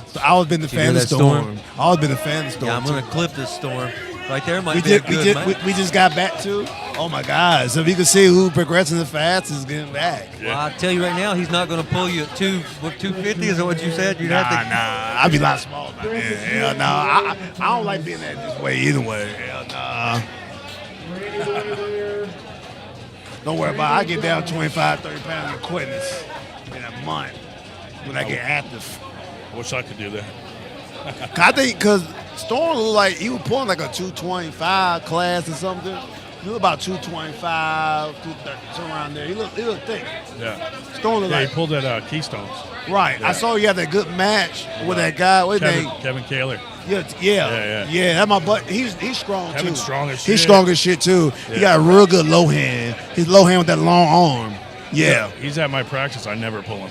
Speaker 17: So I always been the fan of Storm. I always been a fan of Storm.
Speaker 1: Yeah, I'm going to clip this Storm. Right there might be a good match.
Speaker 17: We just got back to. Oh my God! So if you can see who progressing the fastest, getting back.
Speaker 1: Well, I tell you right now, he's not going to pull you at 250. Is that what you said? You'd have to.
Speaker 17: I'd be a lot smaller back then. Hell no, I don't like being that this way either way. Hell nah. Don't worry about it. I get down 25, 30 pounds of quickness in a month when I get active.
Speaker 14: I wish I could do that.
Speaker 17: I think because Storm looked like he was pulling like a 225 class or something. He looked about 225, 230, somewhere around there. He looked thick.
Speaker 14: Yeah.
Speaker 17: Storm looked like
Speaker 14: he pulled that Keystones.
Speaker 17: Right.
Speaker 14: Yeah.
Speaker 17: I saw you had that good match with that guy. What's his name?
Speaker 14: Kevin Kaler.
Speaker 17: Yeah. That's my butt. He's strong too.
Speaker 14: Kevin's strong as shit.
Speaker 17: He's strong as shit too.
Speaker 14: Yeah.
Speaker 17: He got a real good low hand. His low hand with that long arm. Yeah.
Speaker 14: He's at my practice. I never pull him.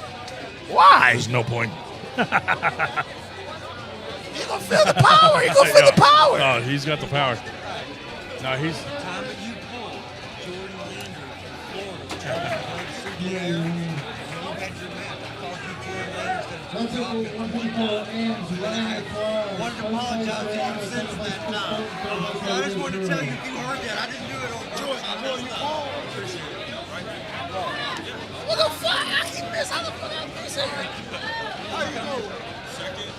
Speaker 17: Why?
Speaker 14: There's no point.
Speaker 17: He's gonna feel the power. He's gonna feel the power.
Speaker 14: Oh, he's got the power. No, he's.
Speaker 8: Let's go 154 M's running across.
Speaker 4: Wanted to apologize to you since that time. I just wanted to tell you if you heard that. I didn't do it on purpose.
Speaker 17: What the fuck? I keep missing. How the fuck I miss it?
Speaker 4: How you doing? Second.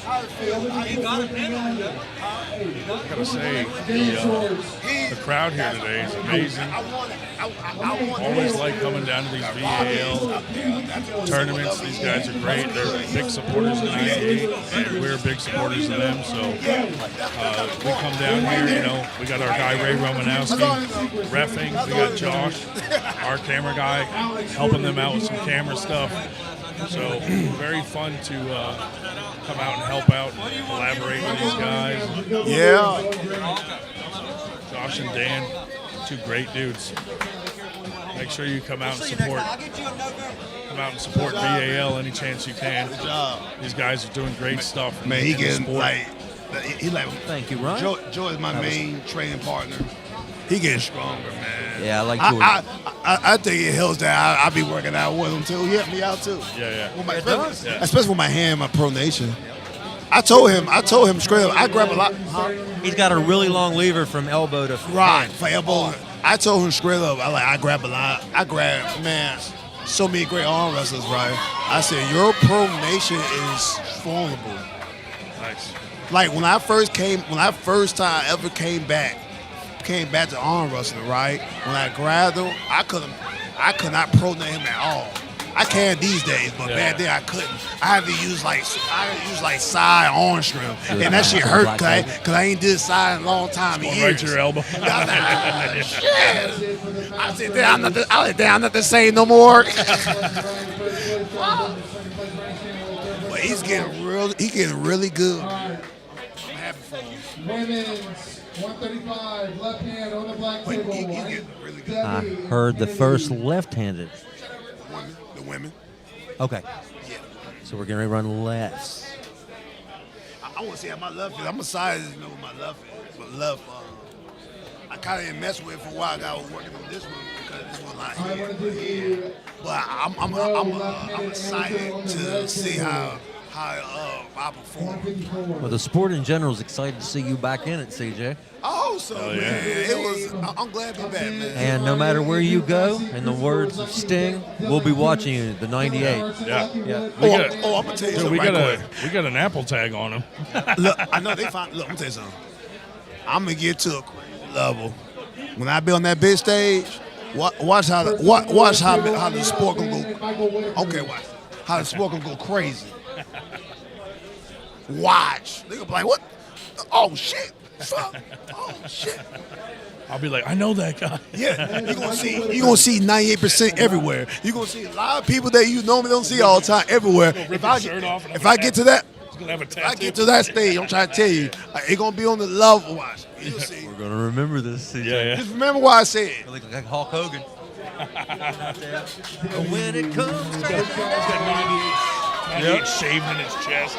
Speaker 14: I gotta say, the crowd here today is amazing. Always like coming down to these VAL tournaments. These guys are great. They're big supporters of 98. We're big supporters of them. So we come down here, you know, we got our guy Ray Romanowski reffing. We got Josh, our camera guy, helping them out with some camera stuff. So very fun to come out and help out and collaborate with these guys.
Speaker 17: Yeah.
Speaker 14: Josh and Dan, two great dudes. Make sure you come out and support. Come out and support VAL any chance you can.
Speaker 17: Good job.
Speaker 14: These guys are doing great stuff.
Speaker 17: Man, he getting like,
Speaker 1: Thank you, Ryan.
Speaker 17: Joe is my main training partner. He getting stronger, man.
Speaker 1: Yeah, I like
Speaker 17: Joey.
Speaker 1: Joey.
Speaker 17: I think it helps that I be working out with him too. He helped me out too.
Speaker 14: Yeah.
Speaker 17: Especially with my hand, my pronation. I told him straight up, I grab a lot.
Speaker 1: He's got a really long lever from elbow to
Speaker 17: Right, for elbow. I told him straight up, I grab a lot. I grab, man, so many great arm wrestlers, right? I said, your pronation is formidable.
Speaker 14: Nice.
Speaker 17: Like when I first time I ever came back to arm wrestling, right? When I grabbed him, I could not pronate him at all. I can these days, but back then I couldn't. I had to use like side arm strength, and that shit hurt because I ain't did side in a long time.
Speaker 14: Going right to your elbow.
Speaker 17: Shit. I said, damn, I'm not the same no more. But he's getting really good.
Speaker 11: Right.
Speaker 17: I'm happy for him.
Speaker 11: Women's 135, left hand on the black table.
Speaker 17: He's getting really good.
Speaker 1: I heard the first left-handed.
Speaker 17: The women.
Speaker 1: Okay.
Speaker 17: Yeah.
Speaker 1: So we're going to run lefts.
Speaker 17: I want to see how my left is. I'm a size, what my left is. My left, I kind of didn't mess with it for a while. I was working on this one because this one not here. But I'm excited to see how I perform.
Speaker 1: Well, the sport in general is excited to see you back in it, CJ.
Speaker 17: I hope so, man. It was. I'm glad to be back, man.
Speaker 1: And no matter where you go, in the words of Sting, we'll be watching you. The '98.
Speaker 14: Yeah.
Speaker 17: I'm gonna tell you something.
Speaker 14: We got an Apple tag on him.
Speaker 17: Look, I know they find. Look, I'm gonna tell you something. I'm gonna get to a crazy level when I be on that big stage. Watch how the sport gonna go. Okay, watch how the sport gonna go crazy. Watch. They gonna be like, what? Oh shit! Fuck! Oh shit!
Speaker 14: I'll be like, I know that guy.
Speaker 17: Yeah, you're gonna see 98% everywhere. You're gonna see a lot of people that you normally don't see all the time everywhere. If I get to that stage, I'm trying to tell you, it's gonna be on the level. Watch. You'll see.
Speaker 1: We're gonna remember this, CJ.
Speaker 14: Yeah.
Speaker 17: Just remember what I said.
Speaker 1: You look like Hulk Hogan. When it comes to
Speaker 14: 98 shaved in his chest.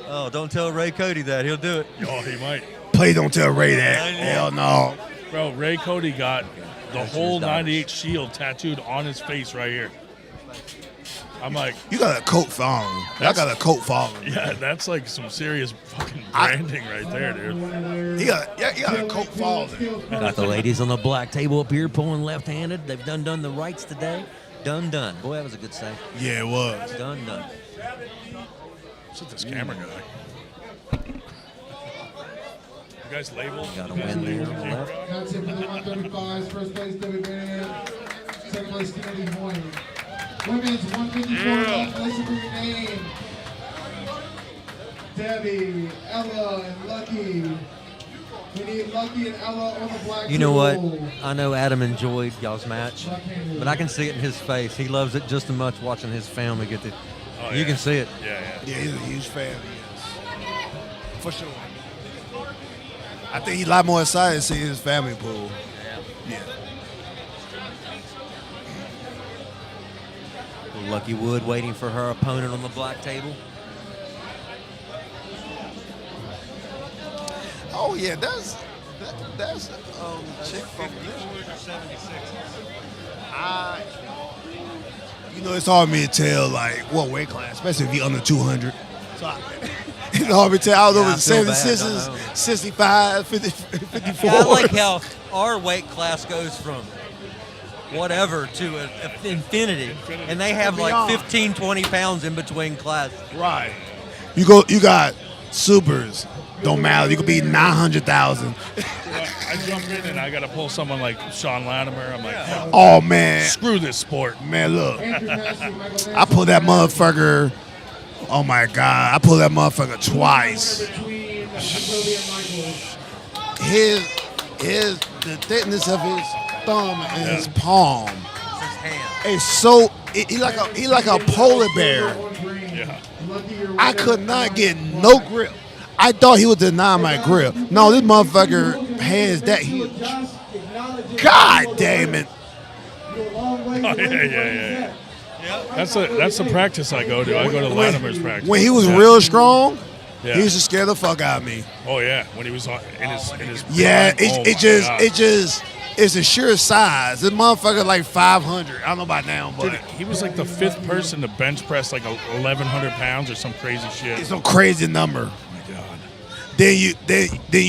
Speaker 1: Oh, don't tell Ray Cody that. He'll do it.
Speaker 14: Oh, he might.
Speaker 17: Please don't tell Ray that. Hell no.
Speaker 14: Bro, Ray Cody got the whole 98 shield tattooed on his face right here. I'm like,
Speaker 17: you got a cult following. I got a cult following.
Speaker 14: Yeah, that's like some serious fucking branding right there, dude.
Speaker 17: He got a cult following.
Speaker 1: Got the ladies on the black table up here pulling left-handed. They've done the rights today. Done. Boy, that was a good save.
Speaker 17: Yeah, it was.
Speaker 1: Done.
Speaker 14: What's with this camera guy? You guys label?
Speaker 1: Got a win there on the left.
Speaker 11: That's it for the 135s. First place, Debbie Van. Second place, Kennedy Twine. Women's 154, left place for your name. Debbie, Ella, and Lucky. We need Lucky and Ella on the black
Speaker 1: You know what?
Speaker 11: table.
Speaker 1: I know Adam enjoyed y'all's match, but I can see it in his face. He loves it just as much watching his family get the.
Speaker 14: Oh,
Speaker 1: you can see it.
Speaker 14: Yeah.
Speaker 17: Yeah, he's a huge fan. For sure. I think he's a lot more excited to see his family pull. Yeah.
Speaker 1: Lucky Wood waiting for her opponent on the black table.
Speaker 17: Oh yeah, that's chick from you know, it's hard for me to tell like what weight class, especially if you're under 200. So it's hard for me to tell. I was over 76s, 65, 50, 54.
Speaker 1: Yeah, I like how our weight class goes from whatever to infinity, and they have like 15, 20 pounds in between classes.
Speaker 17: Right. You got supers. Don't matter. You could be 900,000.
Speaker 14: I jump in and I got to pull someone like Sean Latimer. I'm like,
Speaker 17: oh man,
Speaker 14: screw this sport.
Speaker 17: Man, look, I pulled that motherfucker. Oh my God, I pulled that motherfucker twice. The thickness of his thumb and his palm. It's so he like a polar bear.
Speaker 14: Yeah.
Speaker 17: I could not get no grip. I thought he would deny my grip. No, this motherfucker hands that huge. God damn it.
Speaker 14: Oh, yeah. That's the practice I go to. I go to Latimer's practice.
Speaker 17: When he was real strong, he used to scare the fuck out of me.
Speaker 14: Oh yeah, when he was in his
Speaker 17: yeah,
Speaker 14: prime.
Speaker 17: it's a sure size. This motherfucker like 500. I don't know about now, but
Speaker 14: dude, he was like the 5th person to bench press like 1,100 pounds or some crazy shit.
Speaker 17: It's some crazy number.
Speaker 14: Oh my God.
Speaker 17: Then you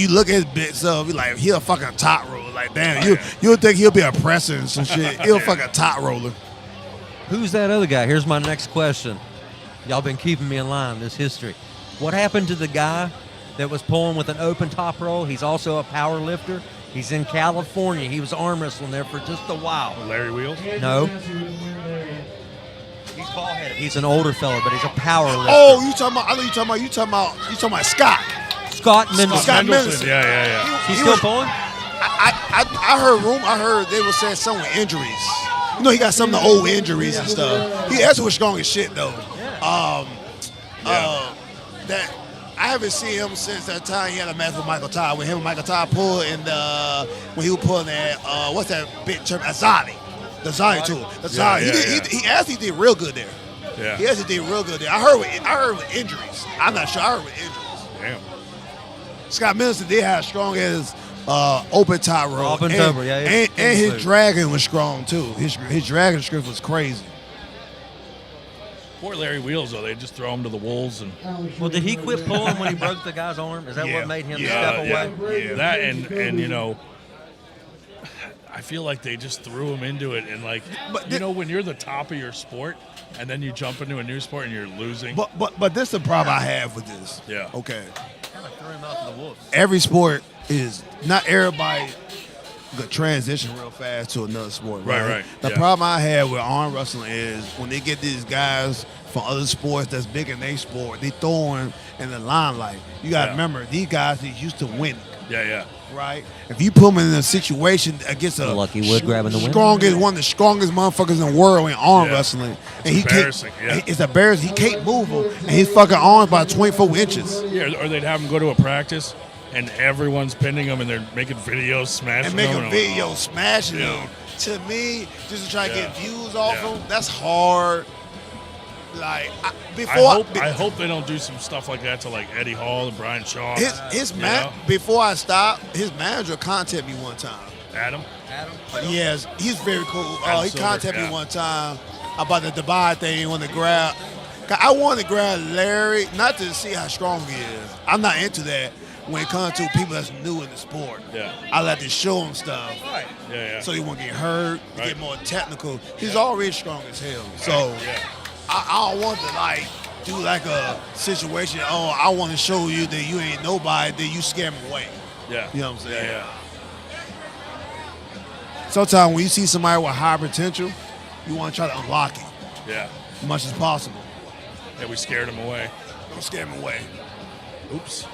Speaker 17: look at his bit stuff, you're like, he a fucking top roller. Like, damn, you'll think he'll be a presser and some shit. He'll fucking top roller.
Speaker 1: Who's that other guy? Here's my next question. Y'all been keeping me in line, this history. What happened to the guy that was pulling with an open top roll? He's also a power lifter. He's in California. He was arm wrestling there for just a while.
Speaker 14: Larry Wheels?
Speaker 1: No. He's ball-headed. He's an older fella, but he's a power lifter.
Speaker 17: Oh, you talking about? I know you talking about Scott.
Speaker 1: Scott Mendelson.
Speaker 17: Scott Mendelson.
Speaker 14: Yeah.
Speaker 1: He's still pulling?
Speaker 17: I heard they were saying some with injuries. You know, he got some of the old injuries and stuff. He actually was strong as shit though. That I haven't seen him since that time he had a match with Michael Todd. When him and Michael Todd pulled in when he was pulling that what's that big term? Azadi. The Azadi tool. He actually did real good there.
Speaker 14: Yeah.
Speaker 17: He actually did real good there. I heard with injuries. I'm not sure. I heard with injuries.
Speaker 14: Damn.
Speaker 17: Scott Mendelson did have strong as open top rope.
Speaker 1: Open top, yeah.
Speaker 17: And his dragon was strong too. His dragon script was crazy.
Speaker 14: Poor Larry Wheels though, they just throw him to the wolves and.
Speaker 1: Well, did he quit pulling when he broke the guy's arm? Is that what made him step away?
Speaker 14: Yeah, that and you know, I feel like they just threw him into it and like, you know, when you're the top of your sport and then you jump into a new sport and you're losing.
Speaker 17: But this is the problem I have with this.
Speaker 14: Yeah.
Speaker 17: Okay.
Speaker 1: Kind of threw him out to the wolves.
Speaker 17: Every sport is not everybody could transition real fast to another sport. Right. The problem I have with arm wrestling is when they get these guys from other sports that's big in their sport, they throw them in the limelight. You got to remember, these guys are used to winning.
Speaker 14: Yeah.
Speaker 17: Right? If you put them in a situation against a
Speaker 1: Lucky Wood grabbing the win.
Speaker 17: one of the strongest motherfuckers in the world in arm wrestling, and he
Speaker 14: embarrassing.
Speaker 17: can't, it's embarrassing. He can't move him, and his fucking arms by 24 inches.
Speaker 14: Yeah, or they'd have him go to a practice and everyone's pinning him and they're making videos smashing
Speaker 17: and
Speaker 14: him.
Speaker 17: making videos smashing him. To me, just to try to get views off him, that's hard. Like
Speaker 14: I hope they don't do some stuff like that to like Eddie Hall and Brian Shaw.
Speaker 17: Before I stop, his manager contacted me one time.
Speaker 14: Adam.
Speaker 17: Yes, he's very cool. He contacted me one time about the Dubai thing. He wanted to grab. I wanted to grab Larry, not to see how strong he is. I'm not into that when it comes to people that's new in the sport.
Speaker 14: Yeah.
Speaker 17: I like to show him stuff.
Speaker 14: Right. Yeah.
Speaker 17: So he won't get hurt, get more technical. He's already strong as hell. So I don't want to like do like a situation, I want to show you that you ain't nobody, then you scare him away.
Speaker 14: Yeah.
Speaker 17: You know what I'm saying?
Speaker 14: Yeah.
Speaker 17: Sometimes when you see somebody with high potential, you want to try to unlock it.
Speaker 14: Yeah.
Speaker 17: As much as possible.
Speaker 14: Yeah, we scared him away.
Speaker 17: Don't scare him away.
Speaker 14: Oops.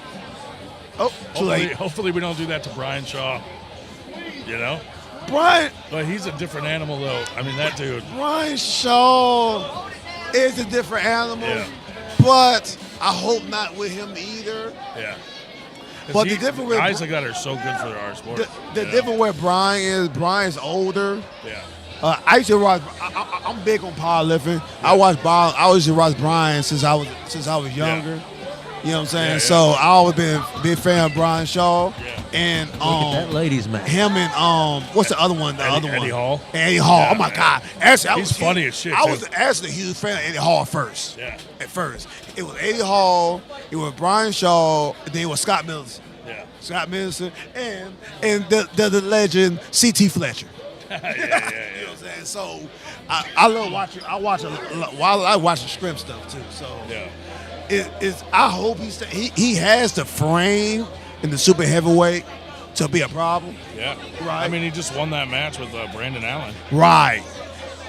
Speaker 17: Oh, too late.
Speaker 14: Hopefully we don't do that to Brian Shaw. You know?
Speaker 17: Brian.
Speaker 14: But he's a different animal, though. I mean, that dude.
Speaker 17: Brian Shaw is a different animal, but I hope not with him either.
Speaker 14: Yeah.
Speaker 17: But the difference with
Speaker 14: guys like that are so good for our sport.
Speaker 17: The difference where Brian's older.
Speaker 14: Yeah.
Speaker 17: I used to watch. I'm big on powerlifting. Yeah. I used to watch Brian since I was younger. Yeah. You know what I'm saying? So I always been a big fan of Brian Shaw.
Speaker 14: Yeah.
Speaker 17: And
Speaker 1: Look at that ladies match.
Speaker 17: him and what's the other one?
Speaker 14: Eddie Hall.
Speaker 17: Eddie Hall.
Speaker 14: Yeah,
Speaker 17: oh my God. Actually,
Speaker 14: he's funny as shit.
Speaker 17: I was actually a huge fan of Eddie Hall first.
Speaker 14: Yeah.
Speaker 17: At first, it was Eddie Hall. It was Brian Shaw. And then it was Scott Mendelson.
Speaker 14: Yeah.
Speaker 17: Scott Mendelson and the legend C.T. Fletcher.
Speaker 14: Yeah.
Speaker 17: You know what I'm saying? So I love watching. I like watching scrim stuff too. So I hope he has the frame in the super heavyweight to be a problem.
Speaker 14: Yeah.
Speaker 17: Right.
Speaker 14: I mean, he just won that match with Brandon Allen.
Speaker 17: Right.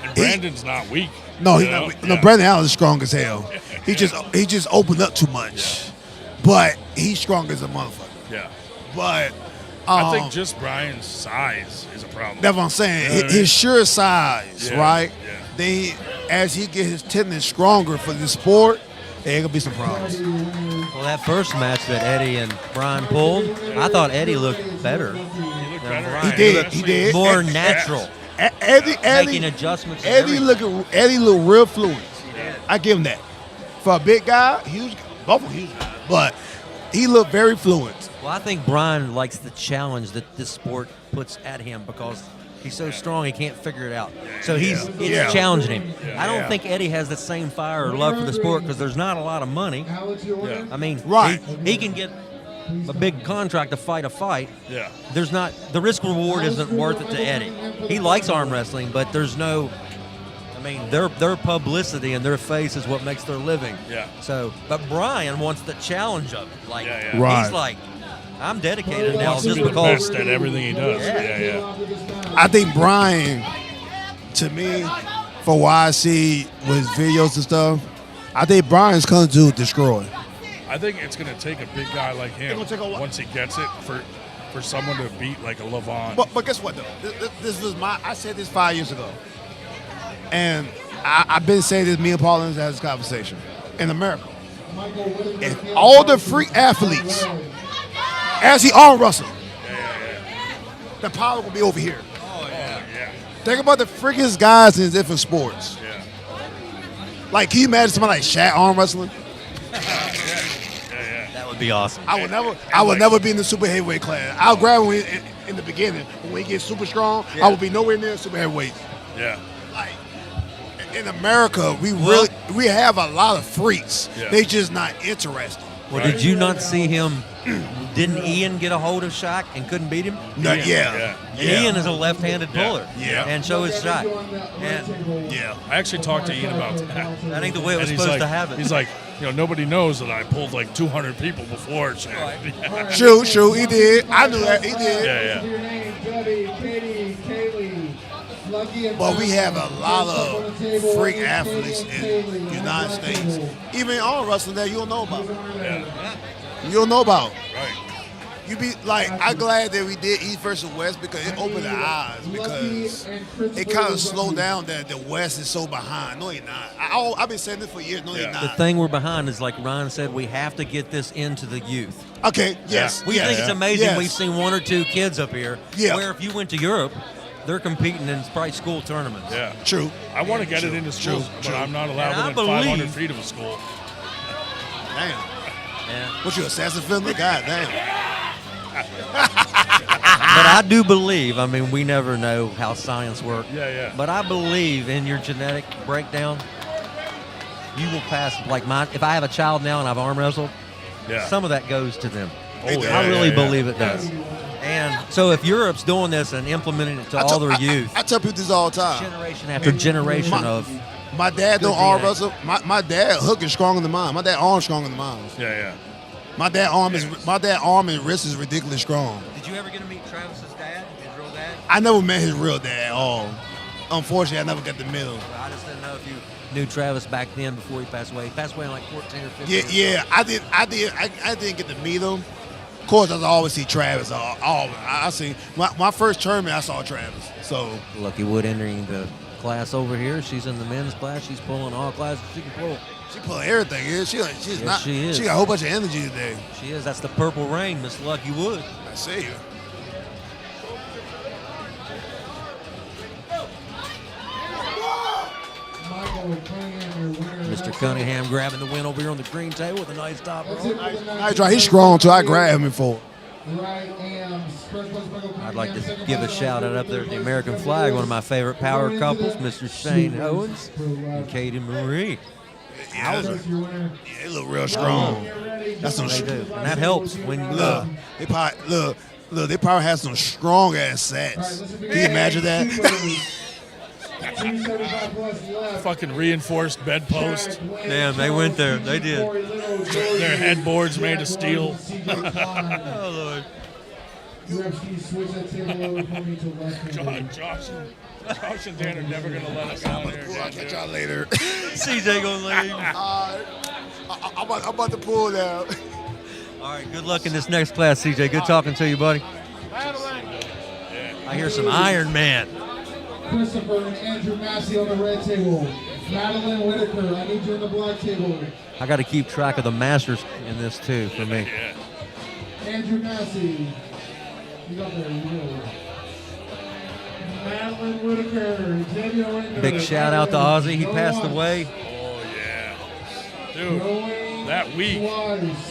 Speaker 14: And Brandon's not weak.
Speaker 17: No, he's not weak. No, Brandon Allen is strong as hell. He just opened up too much.
Speaker 14: Yeah.
Speaker 17: But he's strong as a motherfucker.
Speaker 14: Yeah.
Speaker 17: But
Speaker 14: I think just Brian's size is a problem.
Speaker 17: That's what I'm saying.
Speaker 14: You know what I mean?
Speaker 17: His sheer size, right?
Speaker 14: Yeah.
Speaker 17: Then as he get his tendons stronger for the sport, there gonna be some problems.
Speaker 1: Well, that first match that Eddie and Brian pulled, I thought Eddie looked better.
Speaker 17: He did.
Speaker 1: More natural.
Speaker 17: Eddie
Speaker 1: making adjustments.
Speaker 17: Eddie looked real fluid. I give him that. For a big guy, both of them huge guys, but he looked very fluid.
Speaker 1: Well, I think Brian likes the challenge that this sport puts at him because he's so strong he can't figure it out. So it's challenging him. I don't think Eddie has the same fire or love for the sport because there's not a lot of money. I mean, he can get a big contract to fight a fight.
Speaker 14: Yeah.
Speaker 1: There's not the risk reward isn't worth it to Eddie. He likes arm wrestling, but there's no. I mean, their publicity and their face is what makes their living.
Speaker 14: Yeah.
Speaker 1: So, but Brian wants the challenge of it. Like
Speaker 17: Right.
Speaker 1: he's like, I'm dedicated now
Speaker 14: Wants to
Speaker 1: just
Speaker 14: be the
Speaker 1: because.
Speaker 14: best at everything he does. Yeah.
Speaker 17: I think Brian, to me, for what I see with videos and stuff, I think Brian's coming to destroy.
Speaker 14: I think it's going to take a big guy like him
Speaker 17: It's gonna take a
Speaker 14: once he gets it for someone to beat like a Levant.
Speaker 17: But guess what though? This was I said this 5 years ago, and I've been saying this. Me and Paulins had this conversation in America. If all the freak athletes, as he arm wrestle, the power will be over here.
Speaker 14: Oh yeah.
Speaker 17: Think about the freakiest guys in different sports.
Speaker 14: Yeah.
Speaker 17: Like, can you imagine somebody like Shaq arm wrestling?
Speaker 1: That would be awesome.
Speaker 17: I would never be in the super heavyweight class. I'll grab him in the beginning, but when he gets super strong, I will be nowhere near super heavyweight.
Speaker 14: Yeah.
Speaker 17: Like, in America, we have a lot of freaks.
Speaker 14: Yeah.
Speaker 17: They just not interested.
Speaker 1: Well, did you not see him? Didn't Ian get a hold of Shaq and couldn't beat him?
Speaker 17: No, yeah.
Speaker 1: And Ian is a left-handed puller.
Speaker 14: Yeah.
Speaker 1: And so is Shaq.
Speaker 14: Yeah. I actually talked to Ian about that.
Speaker 1: That ain't the way it was
Speaker 14: And he's
Speaker 1: supposed
Speaker 14: like-
Speaker 1: to happen.
Speaker 14: He's like, nobody knows that I pulled like 200 people before. Shaq.
Speaker 17: True, he did. I knew that, he did. But we have a lot of freak athletes in the United States. Even arm wrestling that you don't know about. You don't know about.
Speaker 14: Right.
Speaker 17: You be like, I'm glad that we did East versus West because it opened the eyes, because it kind of slowed down that the West is so behind. No, you're not. I've been saying this for years. No, you're
Speaker 1: The
Speaker 17: not.
Speaker 1: thing we're behind is, like Ryan said, we have to get this into the youth.
Speaker 17: Okay, yes.
Speaker 1: We
Speaker 17: yes,
Speaker 1: think it's amazing
Speaker 17: yes.
Speaker 1: we've seen one or two kids up here.
Speaker 17: Yeah.
Speaker 1: Where if you went to Europe, they're competing in probably school tournaments.
Speaker 14: Yeah.
Speaker 17: True.
Speaker 14: I want to get it into schools, but I'm not allowed
Speaker 1: And I
Speaker 14: within 500
Speaker 1: believe-
Speaker 14: feet of a school.
Speaker 17: Damn.
Speaker 1: Yeah.
Speaker 17: What, you assassin fiddler? God damn.
Speaker 1: But I do believe, I mean, we never know how science works.
Speaker 14: Yeah.
Speaker 1: But I believe in your genetic breakdown, you will pass, like mine. If I have a child now and I've arm wrestled, some of that goes to them.
Speaker 14: Oh, yeah,
Speaker 1: I really
Speaker 14: yeah.
Speaker 1: believe it does. And so if Europe's doing this and implementing it to all their youth,
Speaker 17: I tell people this all the time.
Speaker 1: generation after generation of
Speaker 17: My dad don't
Speaker 1: good
Speaker 17: arm
Speaker 1: DNA.
Speaker 17: wrestle. My dad hook is stronger than mine. My dad arm stronger than mine.
Speaker 14: Yeah.
Speaker 17: My dad arm and wrist is ridiculously strong.
Speaker 1: Did you ever get to meet Travis's dad, his real dad?
Speaker 17: I never met his real dad at all. Unfortunately, I never got to meet him.
Speaker 1: I just didn't know if you knew Travis back then before he passed away. He passed away in like 14 or 15.
Speaker 17: Yeah, I didn't get to meet him. Of course, I always see Travis. I see my first tournament. I saw Travis. So
Speaker 1: Lucky Wood entering the class over here. She's in the men's class. She's pulling all classes she can pull.
Speaker 17: she pulling everything. Yeah, she's
Speaker 1: Yes,
Speaker 17: not.
Speaker 1: she is.
Speaker 17: She got a whole bunch of energy today.
Speaker 1: She is. That's the Purple Rain, Miss Lucky Wood.
Speaker 17: I see you.
Speaker 1: Mr. Cunningham grabbing the win over here on the green table with a nice top roll.
Speaker 17: Nice try. He's strong too. I grabbed him for.
Speaker 1: I'd like to give a shout out up there at the American flag, one of my favorite power couples, Mr. Shane Owens and Katie Marie.
Speaker 17: Yeah, they look real strong. That's some.
Speaker 1: They do, and that helps when you
Speaker 17: Look, they probably have some strong ass sets. Can you imagine that?
Speaker 14: Fucking reinforced bedpost.
Speaker 1: Damn, they went there. They did.
Speaker 14: Their headboards made of steel.
Speaker 1: Oh, Lord.
Speaker 14: Josh and Dan are never going to let us out here.
Speaker 17: I'll catch y'all later.
Speaker 1: CJ gonna leave.
Speaker 17: I'm about to pull now.
Speaker 1: All right, good luck in this next class, CJ. Good talking to you, buddy. I hear some Iron Man.
Speaker 8: Christopher and Andrew Massie on the red table. Madeline Whitaker, I need you on the black table.
Speaker 1: I got to keep track of the masters in this too for me.
Speaker 8: Andrew Massie. You got there, you go. Madeline Whitaker. Daniel Whitaker.
Speaker 1: Big shout out to Ozzy. He passed away.
Speaker 14: Oh, yeah. Dude, that week,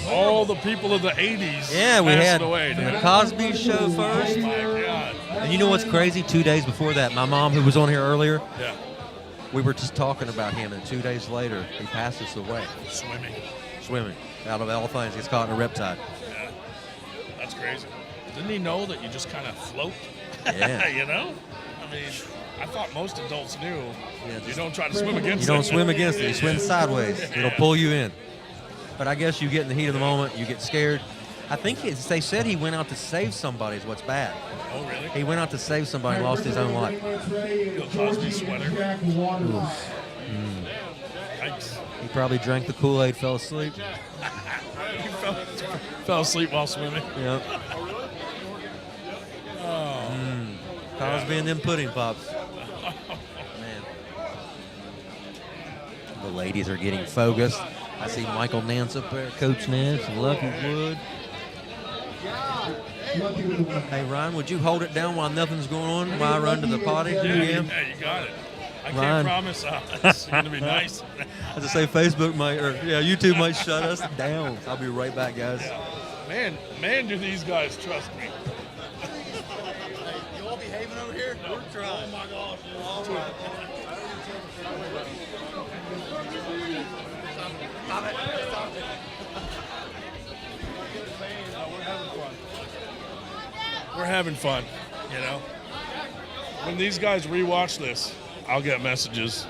Speaker 14: all the people of the 80s
Speaker 1: Yeah, we
Speaker 14: passed
Speaker 1: had
Speaker 14: away.
Speaker 1: the
Speaker 14: dude.
Speaker 1: Cosby Show first.
Speaker 14: Oh, my God.
Speaker 1: And you know what's crazy? 2 days before that, my mom, who was on here earlier,
Speaker 14: Yeah.
Speaker 1: we were just talking about him, and 2 days later, he passed us away. Swimming. Out of all things, gets caught in a riptide.
Speaker 14: Yeah. That's crazy. Didn't he know that you just kind of float?
Speaker 1: Yeah.
Speaker 14: You know? I mean, I thought most adults knew.
Speaker 1: Yeah,
Speaker 14: You don't try to swim against
Speaker 1: You
Speaker 14: it.
Speaker 1: don't swim against it. You swim sideways. It'll pull you in. But I guess you get in the heat of the moment. You get scared. I think they said he went out to save somebody is what's bad.
Speaker 14: Oh, really?
Speaker 1: He went out to save somebody and lost his own life.
Speaker 14: Bill Cosby sweater. Yikes.
Speaker 1: He probably drank the Kool-Aid, fell asleep.
Speaker 14: He fell asleep while swimming.
Speaker 1: Yep.
Speaker 14: Oh.
Speaker 1: Cosby and them pudding pops. Man. The ladies are getting focused. I see Michael Nance up there, Coach Nance, and Lucky Wood. Hey, Ryan, would you hold it down while nothing's going on while I run to the potty?
Speaker 14: Yeah, you got it. I can't promise it's going to be nice.
Speaker 1: As I say, Facebook YouTube might shut us down. I'll be right back, guys.
Speaker 14: Yeah. Man, do these guys trust me.
Speaker 13: You all behaving over here? We're trying. Oh, my gosh. All right. Stop it. Stop it.
Speaker 14: We're having fun, you know. When these guys rewatch this, I'll get messages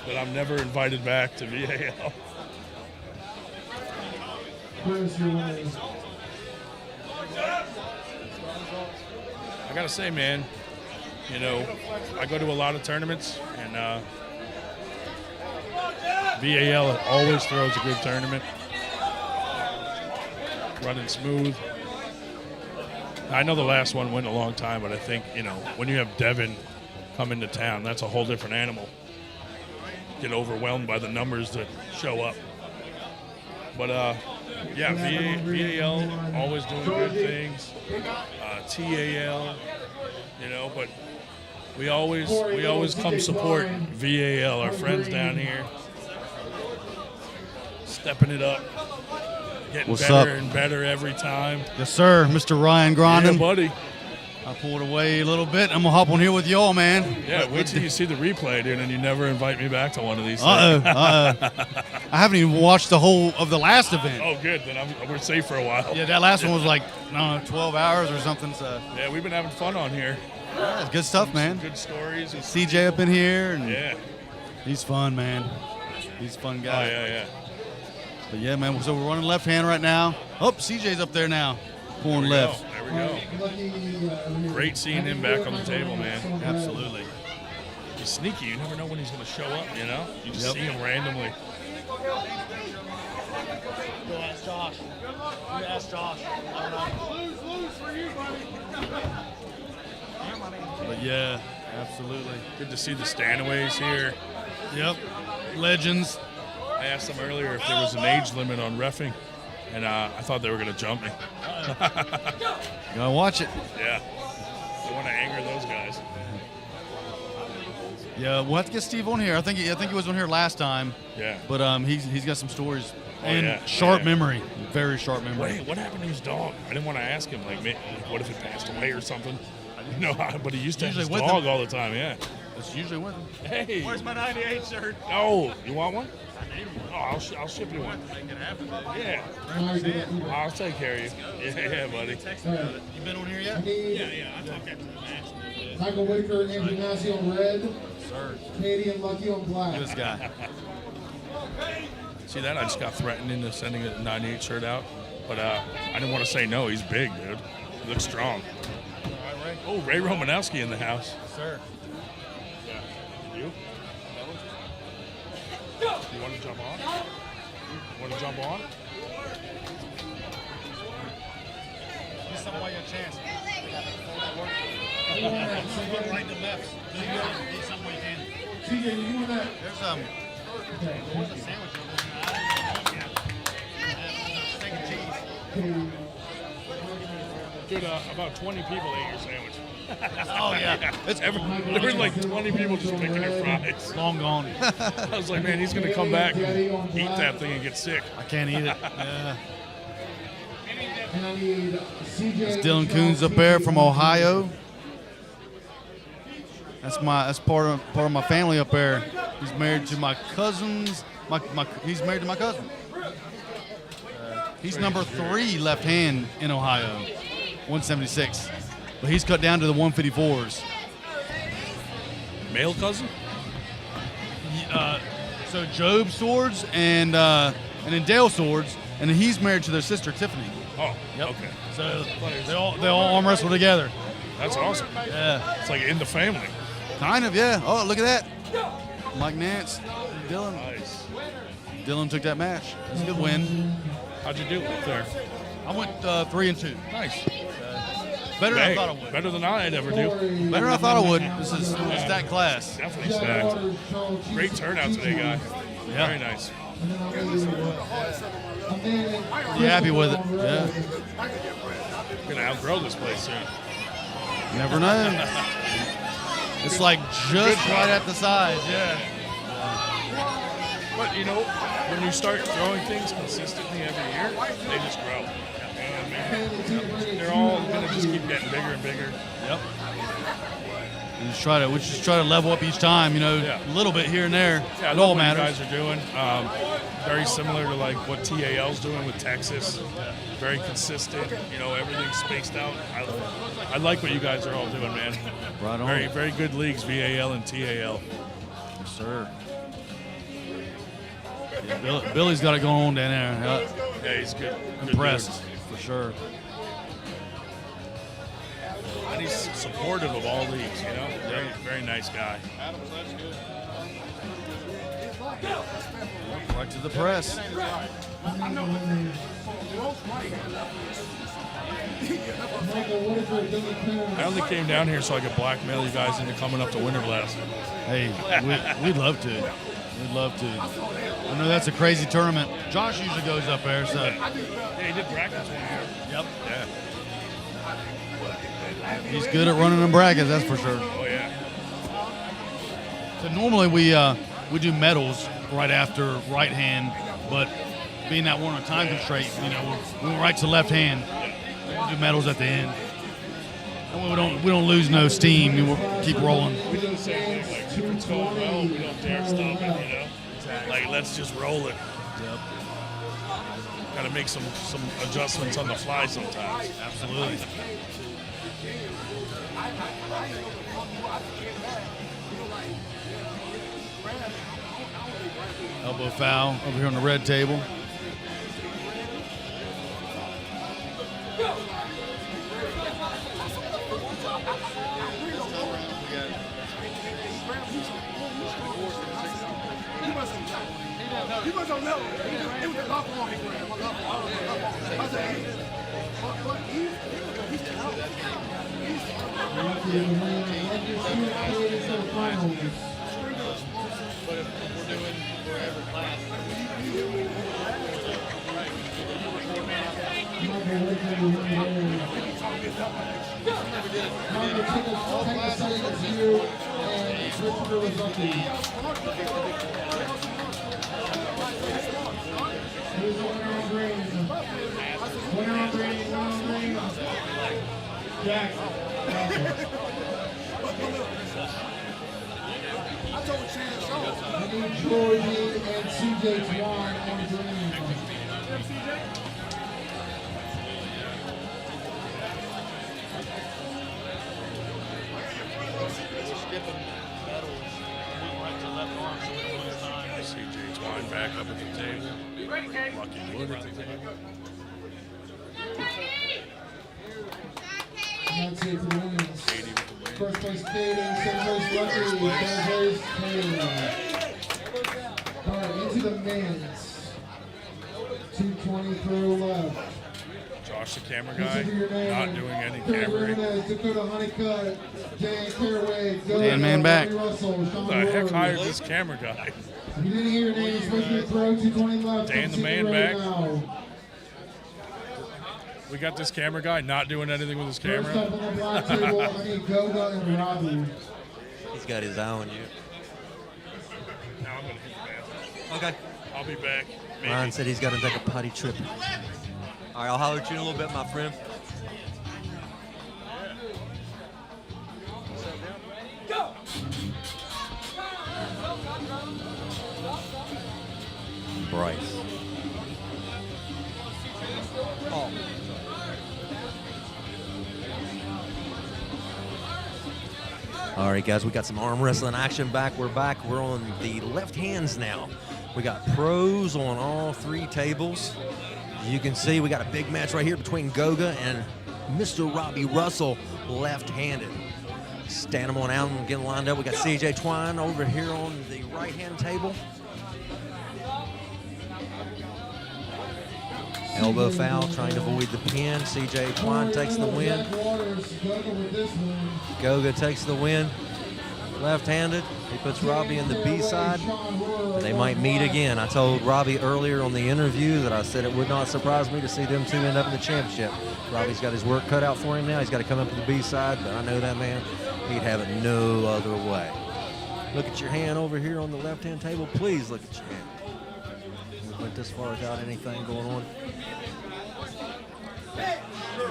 Speaker 14: that I'm never invited back to VAL. I gotta say, man, you know, I go to a lot of tournaments, and VAL always throws a good tournament, running smooth. I know the last one went a long time, but I think, you know, when you have Devin come into town, that's a whole different animal. Get overwhelmed by the numbers that show up. But, yeah, VAL always doing good things. TAL, you know, but we always come support VAL, our friends down here. Stepping it up. Getting
Speaker 5: What's
Speaker 14: better
Speaker 5: up?
Speaker 14: And better every time.
Speaker 5: Yes, sir. Mr. Ryan Grondin.
Speaker 14: Yeah, buddy.
Speaker 5: I pulled away a little bit. I'm going to hop on here with y'all, man.
Speaker 14: Yeah, wait till you see the replay, dude, and you never invite me back to one of these
Speaker 5: Uh-oh.
Speaker 14: things.
Speaker 5: I haven't even watched the whole of the last event.
Speaker 14: Oh, good. Then we're safe for a while.
Speaker 5: Yeah, that last one was like, I don't know, 12 hours or something. So.
Speaker 14: Yeah, we've been having fun on here.
Speaker 5: Yeah, it's good stuff, man.
Speaker 14: Good stories.
Speaker 5: CJ up in here. And
Speaker 14: Yeah.
Speaker 5: He's fun, man. He's a fun guy.
Speaker 14: Oh, yeah.
Speaker 5: But yeah, man, so we're running left hand right now. Oh, CJ's up there now. Pulling left.
Speaker 14: There we go. Great seeing him back on the table, man.
Speaker 5: Absolutely.
Speaker 14: He's sneaky. You never know when he's going to show up, you know? You just see him randomly.
Speaker 13: Go ask Josh. You ask Josh. Lose for you, buddy.
Speaker 5: But yeah, absolutely.
Speaker 14: Good to see the Stanaways here.
Speaker 5: Yep. Legends.
Speaker 14: I asked them earlier if there was an age limit on reffing, and I thought they were going to jump me.
Speaker 5: Gotta watch it.
Speaker 14: Yeah. I want to anger those guys.
Speaker 5: Yeah, we'll have to get Steve on here. I think he was on here last time.
Speaker 14: Yeah.
Speaker 5: But he's got some stories.
Speaker 14: Oh,
Speaker 5: and
Speaker 14: yeah.
Speaker 5: sharp memory. Very sharp memory.
Speaker 14: Wait, what happened to his dog? I didn't want to ask him, like, what if it passed away or something? No, but he used to have his
Speaker 5: Usually with
Speaker 14: dog
Speaker 5: him.
Speaker 14: all the time, yeah.
Speaker 5: It's usually with him.
Speaker 14: Hey.
Speaker 13: Where's my 98 shirt?
Speaker 14: Oh, you want one? Oh, I'll ship you one. Yeah. I'll take care of you. Yeah, buddy.
Speaker 5: You been on here yet?
Speaker 13: Yeah. I talked after the match.
Speaker 11: Michael Whitaker and Andrew Massie on red.
Speaker 5: Sir.
Speaker 11: Katie and Lucky on black.
Speaker 5: This guy.
Speaker 14: See that? I just got threatened into sending a 98 shirt out, but I didn't want to say no. He's big, dude. He looks strong. Oh, Ray Romanowski in the house.
Speaker 5: Sir.
Speaker 14: Yeah. You? You want to jump on? Want to jump on?
Speaker 13: Give somebody a chance. Right to left. Get somewhere you can.
Speaker 11: TJ, you want that?
Speaker 5: There's
Speaker 13: Where's the sandwich over there? Steak and cheese.
Speaker 14: Dude, about 20 people ate your sandwich.
Speaker 5: Oh, yeah.
Speaker 14: There were like 20 people just picking your fries.
Speaker 5: Long gone.
Speaker 14: I was like, man, he's going to come back and eat that thing and get sick.
Speaker 5: I can't eat it. Yeah.
Speaker 11: And I need CJ.
Speaker 5: It's Dylan Coons up there from Ohio. That's part of my family up there. He's married to my cousins. He's married to my cousin. He's number 3 left hand in Ohio, 176. But he's cut down to the 154s.
Speaker 14: Male cousin?
Speaker 5: So Job Swords and then Dale Swords, and then he's married to their sister Tiffany.
Speaker 14: Oh,
Speaker 5: Yep.
Speaker 14: okay.
Speaker 5: So they all arm wrestle together.
Speaker 14: That's awesome.
Speaker 5: Yeah.
Speaker 14: It's like in the family.
Speaker 5: Kind of, yeah. Oh, look at that. Mike Nance, Dylan.
Speaker 14: Nice.
Speaker 5: Dylan took that match. That's a good win.
Speaker 14: How'd you do up there?
Speaker 5: I went 3-2.
Speaker 14: Nice.
Speaker 5: Better than I thought I would.
Speaker 14: Better than I'd ever do.
Speaker 5: Better than I thought I would. This is stacked class.
Speaker 14: Definitely stacked. Great turnout today, guy.
Speaker 5: Yeah.
Speaker 14: Very nice.
Speaker 5: Pretty happy with it. Yeah.
Speaker 14: We're gonna outgrow this place soon.
Speaker 5: Never know. It's like just right at the size. Yeah.
Speaker 14: But you know, when you start throwing things consistently every year, they just grow. You know what I mean? They're all gonna just keep getting bigger and bigger.
Speaker 5: Yep. We just try to level up each time, you know, a little bit here and there.
Speaker 14: Yeah,
Speaker 5: it all
Speaker 14: what
Speaker 5: matters.
Speaker 14: you guys are doing. Very similar to like what TAL's doing with Texas. Very consistent. You know, everything's spaced out. I like what you guys are all doing, man.
Speaker 5: Right on.
Speaker 14: Very, very good leagues, VAL and TAL.
Speaker 5: Yes, sir. Yeah, Billy's got it going on down there.
Speaker 14: Yeah, he's good.
Speaker 5: Impressed, for sure.
Speaker 14: And he's supportive of all leagues, you know? Very, very nice guy.
Speaker 5: Right to the press.
Speaker 14: I only came down here so I could blackmail you guys into coming up to Winter Blast.
Speaker 5: Hey, we'd love to. We'd love to. I know that's a crazy tournament. Josh usually goes up there, so.
Speaker 14: Yeah, he did brackets one year.
Speaker 5: Yep.
Speaker 14: Yeah.
Speaker 5: He's good at running them brackets, that's for sure.
Speaker 14: Oh, yeah.
Speaker 5: So normally we do medals right after right hand, but being that we're on a time constraint, you know, we went right to left hand. We do medals at the end. And we don't lose no steam. We'll keep rolling.
Speaker 14: We do the same thing. Like, if it's going well, we don't dare stop it, you know? Like, let's just roll it.
Speaker 5: Yep.
Speaker 14: Got to make some adjustments on the fly sometimes.
Speaker 5: Absolutely. Elbow foul over here on the red table.
Speaker 3: You must have known. It was a lot more. I said,
Speaker 13: But if we're doing wherever class.
Speaker 18: Jack. I need Jordy and CJ Twine on the green.
Speaker 14: CJ Twine back up at the table. Lucky Wood at the table.
Speaker 18: That's it for the women's. First place Katie, second place Lucky, third place Taylor. All right, into the men's. 220 through left.
Speaker 14: Josh, the camera guy, not doing any camera.
Speaker 18: Dakota Honeycutt, Dan Caraway,
Speaker 5: Dan man back.
Speaker 18: Robbie Russell,
Speaker 14: Who the heck hired this camera guy?
Speaker 18: If you didn't hear your name, you're supposed to throw 220 left.
Speaker 14: Dan the man
Speaker 18: right
Speaker 14: back.
Speaker 18: now.
Speaker 14: We got this camera guy not doing anything with his camera.
Speaker 18: First up on the black table, I need Goga and Robbie.
Speaker 1: He's got his eye on you.
Speaker 14: Now I'm going to hit the bathroom.
Speaker 1: Okay.
Speaker 14: I'll be back. Maybe.
Speaker 1: Ryan said he's got to take a potty trip. All right, I'll holler at you in a little bit, my friend.
Speaker 3: Go!
Speaker 1: Bryce. Oh. All right, guys, we got some arm wrestling action back. We're back. We're on the left hands now. We got pros on all three tables. You can see we got a big match right here between Goga and Mr. Robbie Russell, left-handed. Stand them on out and get lined up. We got CJ Twine over here on the right-hand table. Elbow foul, trying to avoid the pin. CJ Twine takes the win. Goga takes the win. Left-handed. He puts Robbie in the B side. They might meet again. I told Robbie earlier on the interview that I said it would not surprise me to see them two end up in the championship. Robbie's got his work cut out for him now. He's got to come up to the B side, but I know that man, he'd have it no other way. Look at your hand over here on the left-hand table. Please look at your hand. We went this far without anything going on.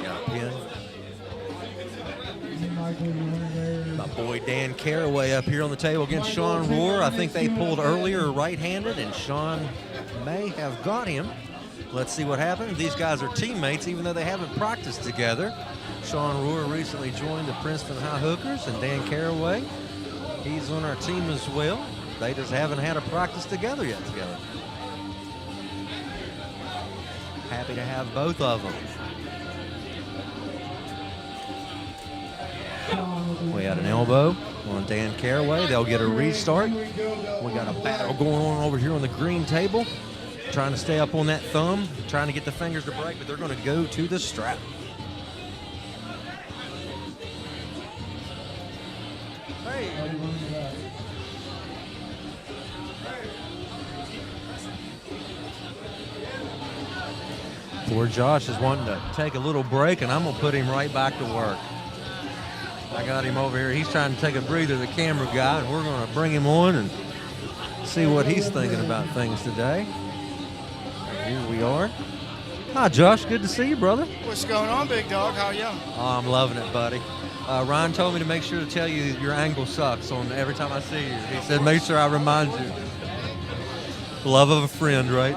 Speaker 1: Got a pin. My boy Dan Caraway up here on the table against Sean Rohr. I think they pulled earlier right-handed, and Sean may have got him. Let's see what happens. These guys are teammates, even though they haven't practiced together. Sean Rohr recently joined the Princeton High Hookers, and Dan Caraway, he's on our team as well. They just haven't had a practice together yet together. Happy to have both of them. We had an elbow on Dan Caraway. They'll get a restart. We got a battle going on over here on the green table. Trying to stay up on that thumb, trying to get the fingers to break, but they're going to go to the strap. Hey. Poor Josh is wanting to take a little break, and I'm going to put him right back to work. I got him over here. He's trying to take a breather, the camera guy, and we're going to bring him on and see what he's thinking about things today. Here we are. Hi, Josh. Good to see you, brother.
Speaker 19: What's going on, big dog? How are you?
Speaker 1: Oh, I'm loving it, buddy. Ryan told me to make sure to tell you your angle sucks on every time I see you. He said, make sure I remind you. Love of a friend, right?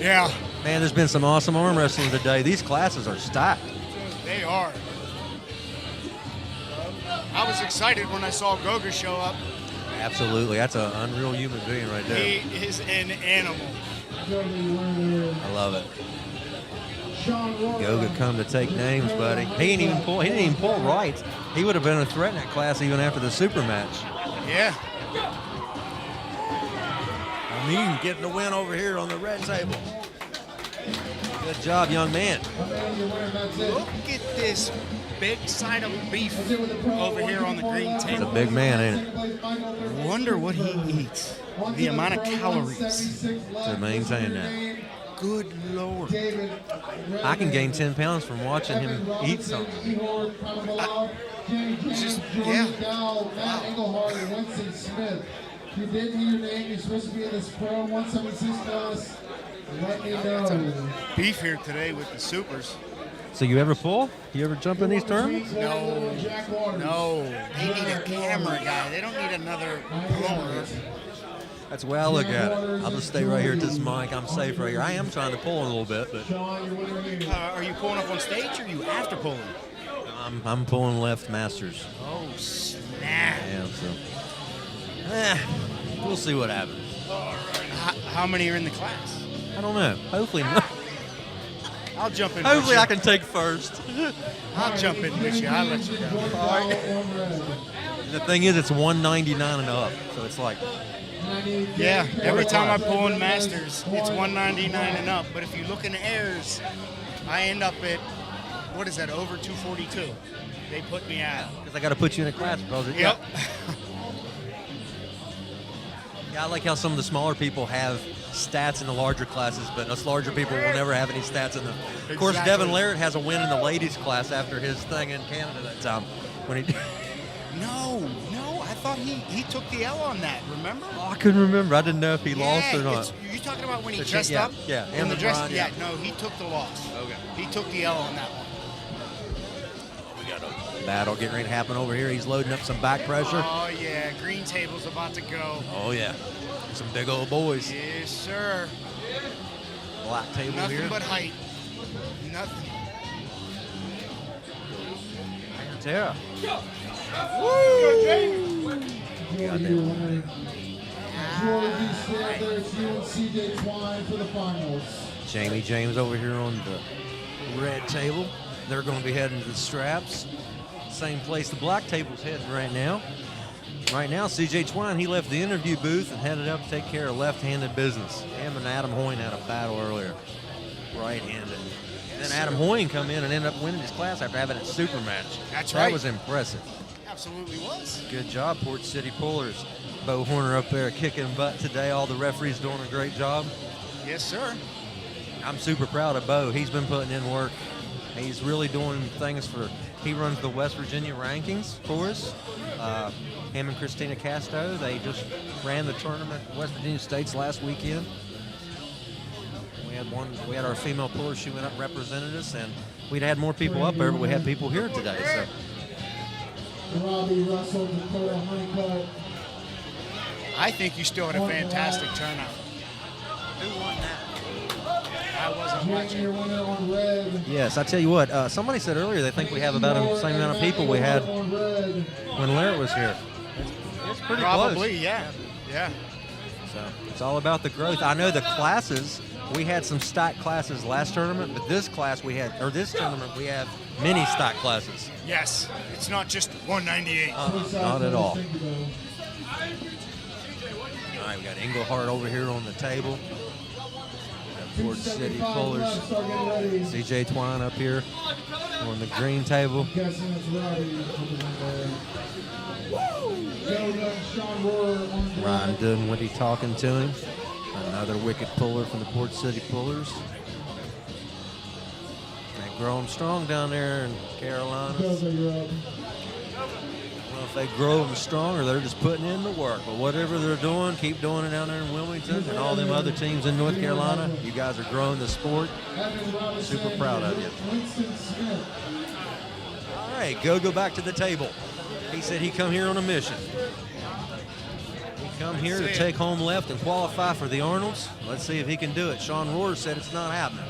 Speaker 19: Yeah.
Speaker 1: Man, there's been some awesome arm wrestling today. These classes are stacked.
Speaker 19: They are. I was excited when I saw Goga show up.
Speaker 1: Absolutely. That's an unreal human being right there.
Speaker 19: He is an animal.
Speaker 1: I love it. Goga come to take names, buddy. He didn't even pull right. He would have been a threat in that class even after the super match.
Speaker 19: Yeah.
Speaker 1: I mean, getting the win over here on the red table. Good job, young man.
Speaker 19: Look at this big side of beef over here on the green table.
Speaker 1: He's a big man, ain't it?
Speaker 19: Wonder what he eats. The amount of calories
Speaker 1: to maintain that.
Speaker 19: Good Lord.
Speaker 1: I can gain 10 pounds from watching him eat something.
Speaker 19: Just, yeah.
Speaker 8: If you didn't hear your name, you're supposed to be in this Pro 176 class. Let me know.
Speaker 19: Beef here today with the supers.
Speaker 1: So you ever pull? You ever jump in these tournaments?
Speaker 19: No. No. They need a camera guy. They don't need another puller.
Speaker 1: That's the way I look at it. I'll just stay right here at this mic. I'm safe right here. I am trying to pull a little bit, but
Speaker 19: Are you pulling up on stage or are you after pulling?
Speaker 1: I'm pulling left masters.
Speaker 19: Oh, snap.
Speaker 1: Yeah, so we'll see what happens.
Speaker 19: How many are in the class?
Speaker 1: I don't know. Hopefully not.
Speaker 19: I'll jump in.
Speaker 1: Hopefully I can take first.
Speaker 19: I'll jump in with you. I'll let you go.
Speaker 1: All right. The thing is, it's 199 and up, so it's like.
Speaker 19: Yeah, every time I pull in Masters, it's 199 and up. But if you look in airs, I end up at, what is that, over 242. They put me at.
Speaker 1: Because I got to put you in a class, brother.
Speaker 19: Yep.
Speaker 1: Yeah, I like how some of the smaller people have stats in the larger classes, but us larger people will never have any stats in them. Of course, Devin Laird has a win in the ladies class after his thing in Canada that time. When he
Speaker 19: No, I thought he took the L on that, remember?
Speaker 1: Oh, I couldn't remember. I didn't know if he lost or not.
Speaker 19: You're talking about when he
Speaker 1: The
Speaker 19: dressed
Speaker 1: yeah,
Speaker 19: up?
Speaker 1: Yeah,
Speaker 19: In the dress?
Speaker 1: LeBron,
Speaker 19: Yeah, no, he took the loss.
Speaker 1: Okay.
Speaker 19: He took the L on that one.
Speaker 1: We got a battle getting ready to happen over here. He's loading up some back pressure.
Speaker 19: Oh, yeah, green table's about to go.
Speaker 1: Oh, yeah. Some big old boys.
Speaker 19: Yes, sir.
Speaker 1: Black table
Speaker 19: Nothing
Speaker 1: here.
Speaker 19: but height. Nothing.
Speaker 1: Tara.
Speaker 8: Georgie, stay out there. It's you and CJ Twine for the finals.
Speaker 1: Jamie James over here on the red table. They're going to be heading to the straps. Same place the black table's heading right now. Right now, CJ Twine, he left the interview booth and headed up to take care of left-handed business. Him and Adam Hoyne had a battle earlier, right-handed. And then Adam Hoyne come in and ended up winning his class after having a super match.
Speaker 19: That's right.
Speaker 1: That was impressive.
Speaker 19: Absolutely was.
Speaker 1: Good job, Port City Pullers. Bo Horner up there kicking butt today. All the referees doing a great job.
Speaker 19: Yes, sir.
Speaker 1: I'm super proud of Bo. He's been putting in work. He's really doing things for, he runs the West Virginia rankings for us. Him and Christina Casto, they just ran the tournament at West Virginia States last weekend. We had our female puller, she went up and represented us, and we'd had more people up there, but we had people here today. So
Speaker 8: Robbie Russell, Dakota Honeycutt.
Speaker 19: I think you still had a fantastic turnout.
Speaker 1: Who won that?
Speaker 19: I wasn't watching.
Speaker 8: Your winner on red.
Speaker 1: Yes, I tell you what, somebody said earlier they think we have about the same amount of people we had when Larry was here. It's pretty
Speaker 19: Probably,
Speaker 1: close.
Speaker 19: yeah. Yeah.
Speaker 1: So it's all about the growth. I know the classes, we had some stock classes last tournament, but this tournament we have many stock classes.
Speaker 19: Yes. It's not just 198.
Speaker 1: Not at all. All right, we got Englehart over here on the table. Port City Pullers. CJ Twine up here on the green table. Ryan Dunwoody talking to him. Another wicked puller from the Port City Pullers. They grow them strong down there in Carolina. Well, if they grow them strong or they're just putting in the work. But whatever they're doing, keep doing it down there in Wilmington and all them other teams in North Carolina. You guys are growing the sport. Super proud of you. All right, go back to the table. He said he come here on a mission. He come here to take home left and qualify for the Arnolds. Let's see if he can do it. Sean Rohr said it's not happening.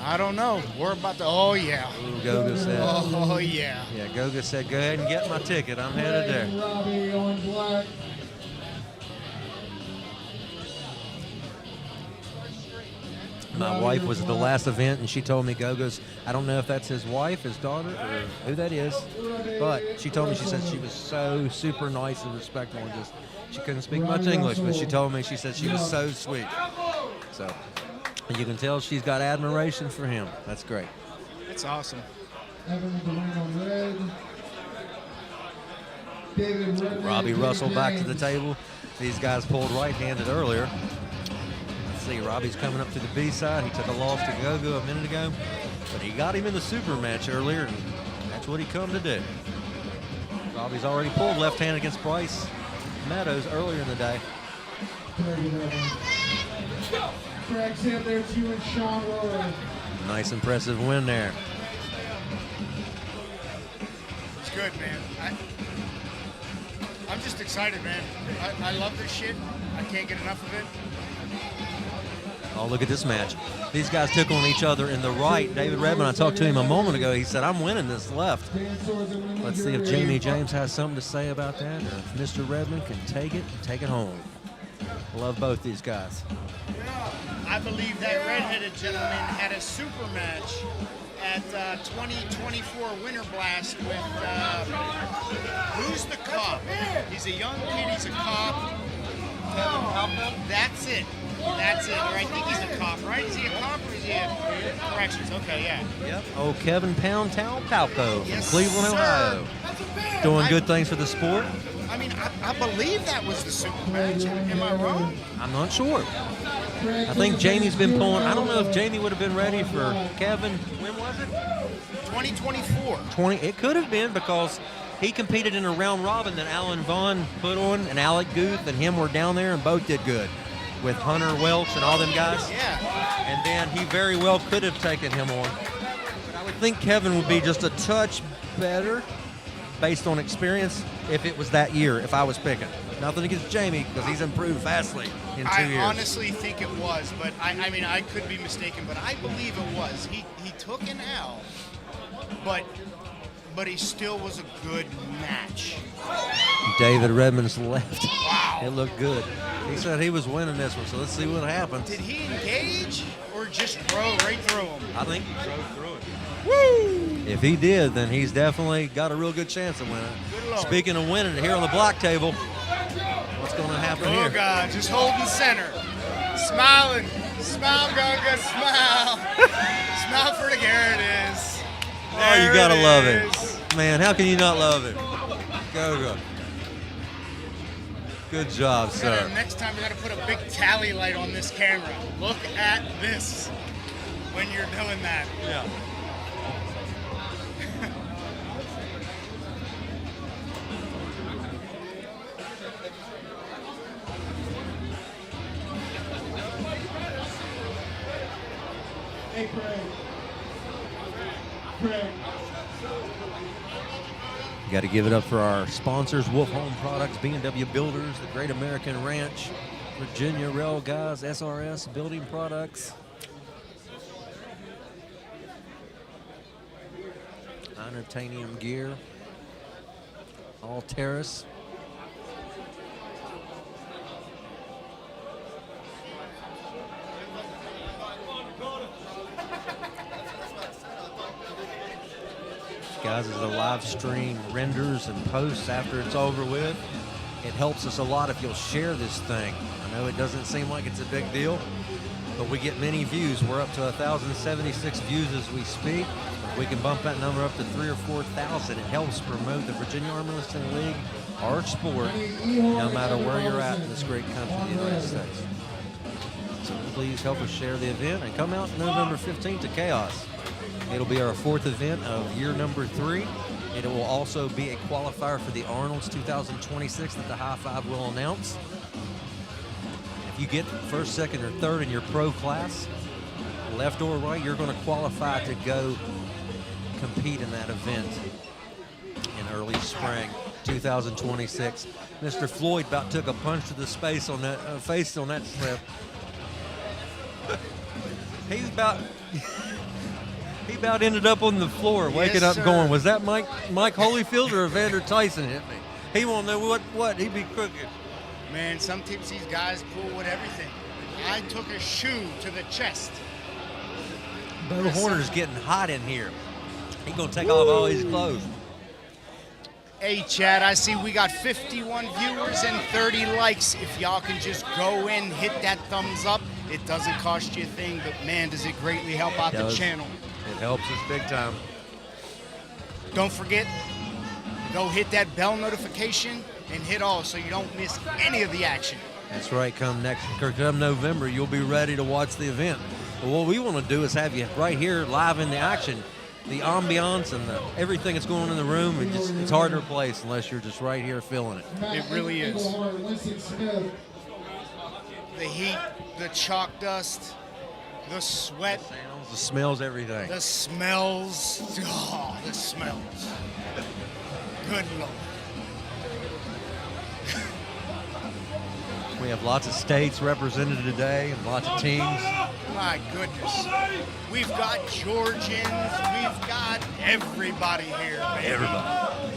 Speaker 19: I don't know. We're about to, oh, yeah.
Speaker 1: Ooh, Goga said.
Speaker 19: Oh, yeah.
Speaker 1: Yeah, Goga said, go ahead and get my ticket. I'm headed there.
Speaker 8: Robbie on black.
Speaker 1: My wife was at the last event, and she told me Goga's, I don't know if that's his wife, his daughter, or who that is, but she told me, she said she was so super nice and respectful, and just, she couldn't speak much English, but she told me, she said she was so sweet. So, and you can tell she's got admiration for him. That's great.
Speaker 19: That's awesome.
Speaker 8: Evan with the ring on red. David Redman,
Speaker 1: Robbie Russell back to the table. These guys pulled right-handed earlier. Let's see, Robbie's coming up to the B side. He took a loss to Gogo a minute ago, but he got him in the super match earlier, and that's what he come to do. Robbie's already pulled left-hand against Bryce Meadows earlier in the day.
Speaker 8: Craig's him there to you and Sean Rohr.
Speaker 1: Nice, impressive win there.
Speaker 19: It's good, man. I'm just excited, man. I love this shit. I can't get enough of it.
Speaker 1: Oh, look at this match. These guys took on each other in the right. David Redmond, I talked to him a moment ago. He said, I'm winning this left. Let's see if Jamie James has something to say about that, or if Mr. Redmond can take it home. Love both these guys.
Speaker 19: I believe that redheaded gentleman had a super match at 2024 Winter Blast with, who's the cop? He's a young kid, he's a cop. That's it. That's it. Or I think he's a cop, right? Is he a cop or is he a corrections? Okay, yeah.
Speaker 1: Yep. Oh, Kevin Poundtown Palco from
Speaker 19: Yes,
Speaker 1: Cleveland,
Speaker 19: sir.
Speaker 1: Ohio. Doing good things for the sport.
Speaker 19: I mean, I believe that was the super match. Am I wrong?
Speaker 1: I'm not sure. I think Jamie's been pulling. I don't know if Jamie would have been ready for Kevin. When was it?
Speaker 19: 2024.
Speaker 1: It could have been, because he competed in a round robin that Alan Vaughn put on, and Alec Guth and him were down there, and both did good with Hunter Welch and all them guys.
Speaker 19: Yeah.
Speaker 1: And then he very well could have taken him on. But I would think Kevin would be just a touch better based on experience if it was that year, if I was picking. Nothing against Jamie, because he's improved vastly in 2 years.
Speaker 19: I honestly think it was, but I mean, I could be mistaken, but I believe it was. He took an L, but but he still was a good match.
Speaker 1: David Redmond's left. Wow. It looked good. He said he was winning this one, so let's see what happens.
Speaker 19: Did he engage or just throw right through him?
Speaker 1: I think he drove through it. Woo! If he did, then he's definitely got a real good chance of winning. Speaking of winning, here on the block table, what's going to happen here?
Speaker 19: Oh, God, just holding center. Smiling. Smile, Gunga, smile. Smile for the Eddins.
Speaker 1: Oh, you got to love it. Man, how can you not love it? Go. Good job, sir.
Speaker 19: Next time we got to put a big tally light on this camera. Look at this when you're doing that.
Speaker 1: Yeah.
Speaker 8: Hey, Craig.
Speaker 1: Got to give it up for our sponsors, Wolf Home Products, B&W Builders, the Great American Ranch, Virginia Rail Guys, SRS Building Products, Titanium Gear, All Terrace. Guys, as the live stream renders and posts after it's over with, it helps us a lot if you'll share this thing. I know it doesn't seem like it's a big deal, but we get many views. We're up to 1,076 views as we speak. If we can bump that number up to 3,000 or 4,000, it helps promote the Virginia Arm Wrestling League, our sport, no matter where you're at in this great country, the United States. So please help us share the event and come out November 15th to Chaos. It'll be our 4th event of year number 3. It will also be a qualifier for the Arnold's 2026 that the High Five will announce. If you get first, second, or third in your pro class, left or right, you're going to qualify to go compete in that event in early spring 2026. Mr. Floyd about took a punch to the face on that slip. He about ended up on the floor, waking up going, was that Mike Holyfield or Evander Tyson hit me? He won't know what. He'd be crooked.
Speaker 19: Man, some tips these guys pull with everything. I took a shoe to the chest.
Speaker 1: Bo Horner's getting hot in here. He's going to take off all his clothes.
Speaker 19: Hey, Chad, I see we got 51 viewers and 30 likes. If y'all can just go in, hit that thumbs up. It doesn't cost you a thing, but, man, does it greatly help out the channel.
Speaker 1: It helps us big time.
Speaker 19: Don't forget, go hit that bell notification and hit all so you don't miss any of the action.
Speaker 1: That's right. Come November, you'll be ready to watch the event. But what we want to do is have you right here live in the action. The ambiance and everything that's going on in the room, it's hard to replace unless you're just right here feeling it.
Speaker 19: It really is. The heat, the chalk dust, the sweat.
Speaker 1: The smells, everything.
Speaker 19: The smells. Oh, the smells. Good Lord.
Speaker 1: We have lots of states represented today and lots of teams.
Speaker 19: My goodness. We've got Georgians. We've got everybody here. Baby.
Speaker 1: Everybody.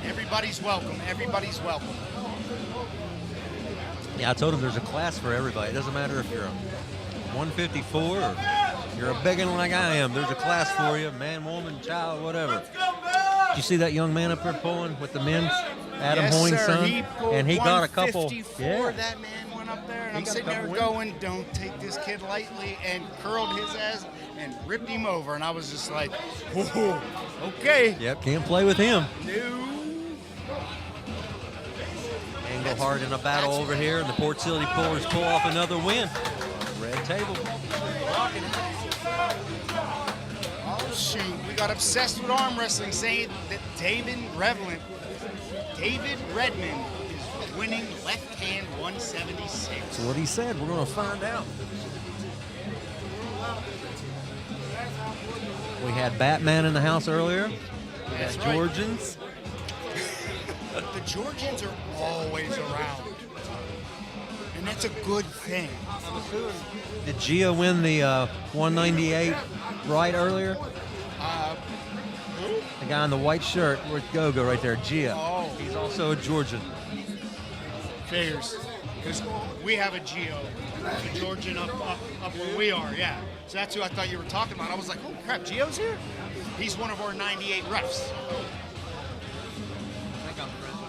Speaker 19: Everybody's welcome. Everybody's welcome.
Speaker 1: Yeah, I told him there's a class for everybody. It doesn't matter if you're a 154 or you're a big one like I am. There's a class for you, man, woman, child, whatever. Did you see that young man up there pulling with the men's? Adam Hoyne's son.
Speaker 19: He
Speaker 1: got a couple.
Speaker 19: Yeah. That man went up there, and I'm sitting there going, don't take this kid lightly, and curled his ass and ripped him over. And I was just like, whoa, okay.
Speaker 1: Yep, can't play with him.
Speaker 19: No.
Speaker 1: Engelhardt in a battle over here, and the Port City Pullers pull off another win. Red table.
Speaker 19: Oh, shoot. We got obsessed with arm wrestling, saying that David Redmond is winning left hand 176.
Speaker 1: That's what he said. We're going to find out. We had Batman in the house earlier. We had Georgians.
Speaker 19: The Georgians are always around, and that's a good thing.
Speaker 1: Did Gia win the 198 right earlier? The guy in the white shirt, where's Gogo right there, Gia.
Speaker 19: Oh.
Speaker 1: He's also a Georgian.
Speaker 19: Figures. Because we have a Geo, a Georgian up where we are, yeah. So that's who I thought you were talking about. I was like, oh crap, Geo's here? He's one of our 98 refs.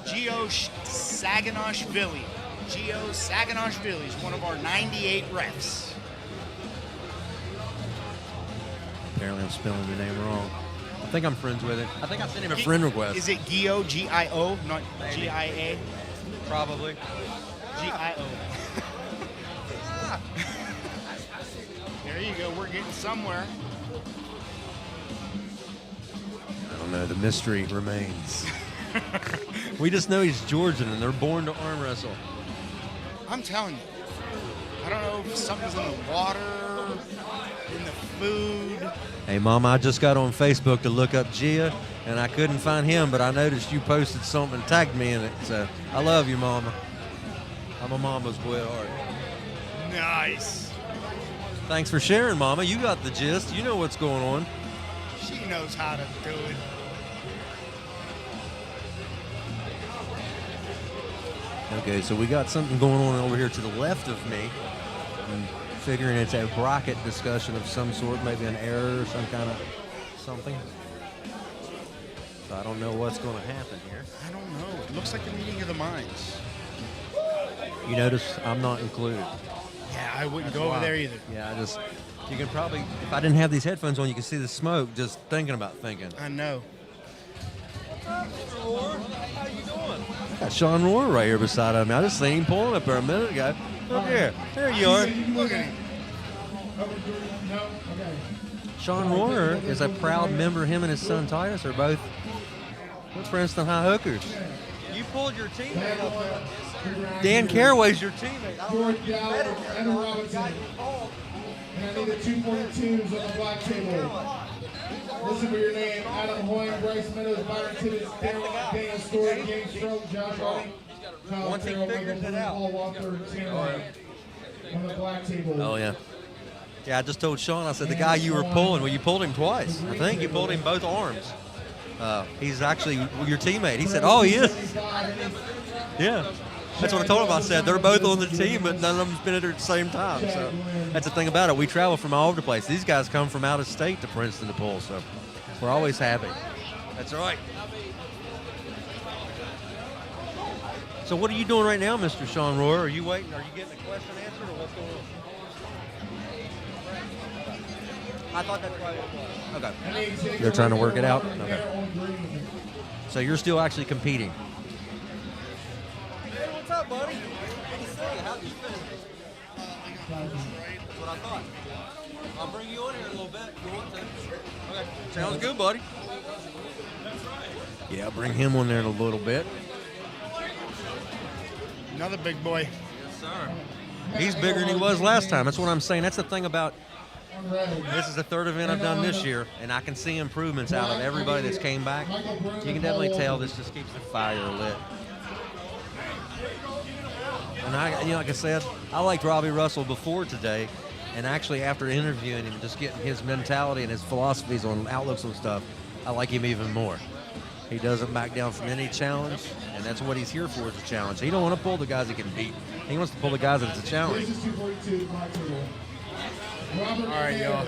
Speaker 19: Geo Saganashvili. Geo Saganashvili is one of our 98 refs.
Speaker 1: Apparently I'm spelling your name wrong. I think I'm friends with it. I think I sent him a friend request.
Speaker 19: Is it Gio, G-I-O, not
Speaker 1: Maybe.
Speaker 19: G-I-A?
Speaker 1: Probably.
Speaker 19: G-I-O. There you go. We're getting somewhere.
Speaker 1: I don't know. The mystery remains. We just know he's Georgian, and they're born to arm wrestle.
Speaker 19: I'm telling you. I don't know if something's in the water, in the food.
Speaker 1: Hey, Mama, I just got on Facebook to look up Gia, and I couldn't find him, but I noticed you posted something and tagged me in it. So I love you, Mama. I'm a mama's boy at heart.
Speaker 19: Nice.
Speaker 1: Thanks for sharing, Mama. You got the gist. You know what's going on.
Speaker 19: She knows how to do it.
Speaker 1: Okay, so we got something going on over here to the left of me. I'm figuring it's a bracket discussion of some sort, maybe an error or some kind of something. So I don't know what's going to happen here.
Speaker 19: I don't know. It looks like a meeting of the minds.
Speaker 1: You notice I'm not included.
Speaker 19: Yeah, I wouldn't
Speaker 1: That's
Speaker 19: go over
Speaker 1: why.
Speaker 19: there either.
Speaker 1: Yeah, you can probably, if I didn't have these headphones on, you can see the smoke just thinking about thinking.
Speaker 19: I know.
Speaker 1: How you doing? Got Sean Rohr right here beside of me. I just seen him pulling up there a minute ago. Look here. There you are.
Speaker 19: Look at him.
Speaker 1: Sean Rohr is a proud member. Him and his son Titus are both Princeton High hookers. You pulled your teammate up there. Dan Caraway's your teammate.
Speaker 8: George Gallo, Anna Robinson. And I need the 242s on the black table. Listen for your name: Adam Hoyne, Bryce Meadows, Byron Tibbetts, Daniel Story, James Stroke, Josh Hardy, Kyle Terrell, Michael Bloom, Paul Walker, Tim Wright on the black table.
Speaker 1: Oh, yeah. Yeah, I just told Sean, I said, the guy you were pulling, well, you pulled him twice. I think you pulled him both arms. He's actually your teammate. He said, oh, he is. Yeah. That's what I told him. I said, they're both on the team, but none of them's been at the same time. So that's the thing about it. We travel from all over the place. These guys come from out of state to Princeton to pull, so we're always happy. That's right. So what are you doing right now, Mr. Sean Rohr? Are you waiting? Are you getting a question answered, or what's going on? I thought that's right. Okay. They're trying to work it out? Okay. So you're still actually competing? Hey, what's up, buddy? Good to see you. How'd you feel? That's what I thought. I'll bring you in here in a little bit if you want to. Okay. Sounds good, buddy. Yeah, I'll bring him on there in a little bit.
Speaker 19: Another big boy.
Speaker 1: Yes, sir. He's bigger than he was last time. That's what I'm saying. That's the thing about this is the third event I've done this year, and I can see improvements out of everybody that's came back. You can definitely tell this just keeps the fire lit. And like I said, I liked Robbie Russell before today, and actually after interviewing him, just getting his mentality and his philosophies on outlooks on stuff, I like him even more. He doesn't back down from any challenge, and that's what he's here for, is a challenge. He don't want to pull the guys he can beat. He wants to pull the guys that it's a challenge.
Speaker 19: All right, y'all.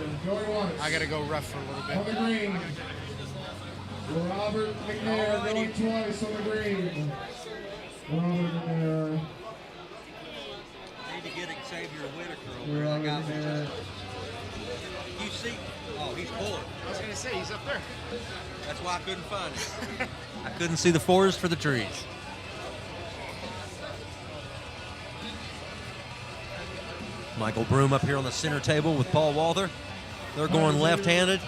Speaker 19: I got to go rough for a little bit.
Speaker 8: On the green, Robert McNair going twice on the green. Robert McNair.
Speaker 1: Need to get Xavier Whitaker over there. You see? Oh, he's pulling.
Speaker 19: I was going to say, he's up there.
Speaker 1: That's why I couldn't find him. I couldn't see the forest for the trees. Michael Broom up here on the center table with Paul Walther. They're going left-handed.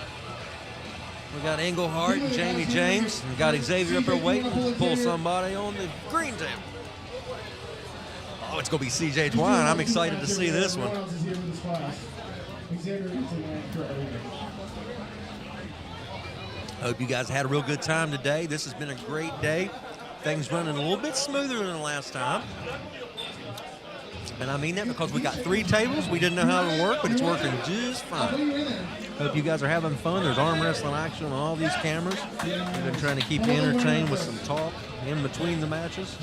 Speaker 1: We got Englehart and Jamie James. And we got Xavier up there waiting to pull somebody on the green table. Oh, it's going to be CJ Twine. I'm excited to see this one. Hope you guys had a real good time today. This has been a great day. Things running a little bit smoother than the last time. And I mean that because we got 3 tables. We didn't know how it would work, but it's working just fine. Hope you guys are having fun. There's arm wrestling action on all these cameras. We've been trying to keep you entertained with some talk in between the matches.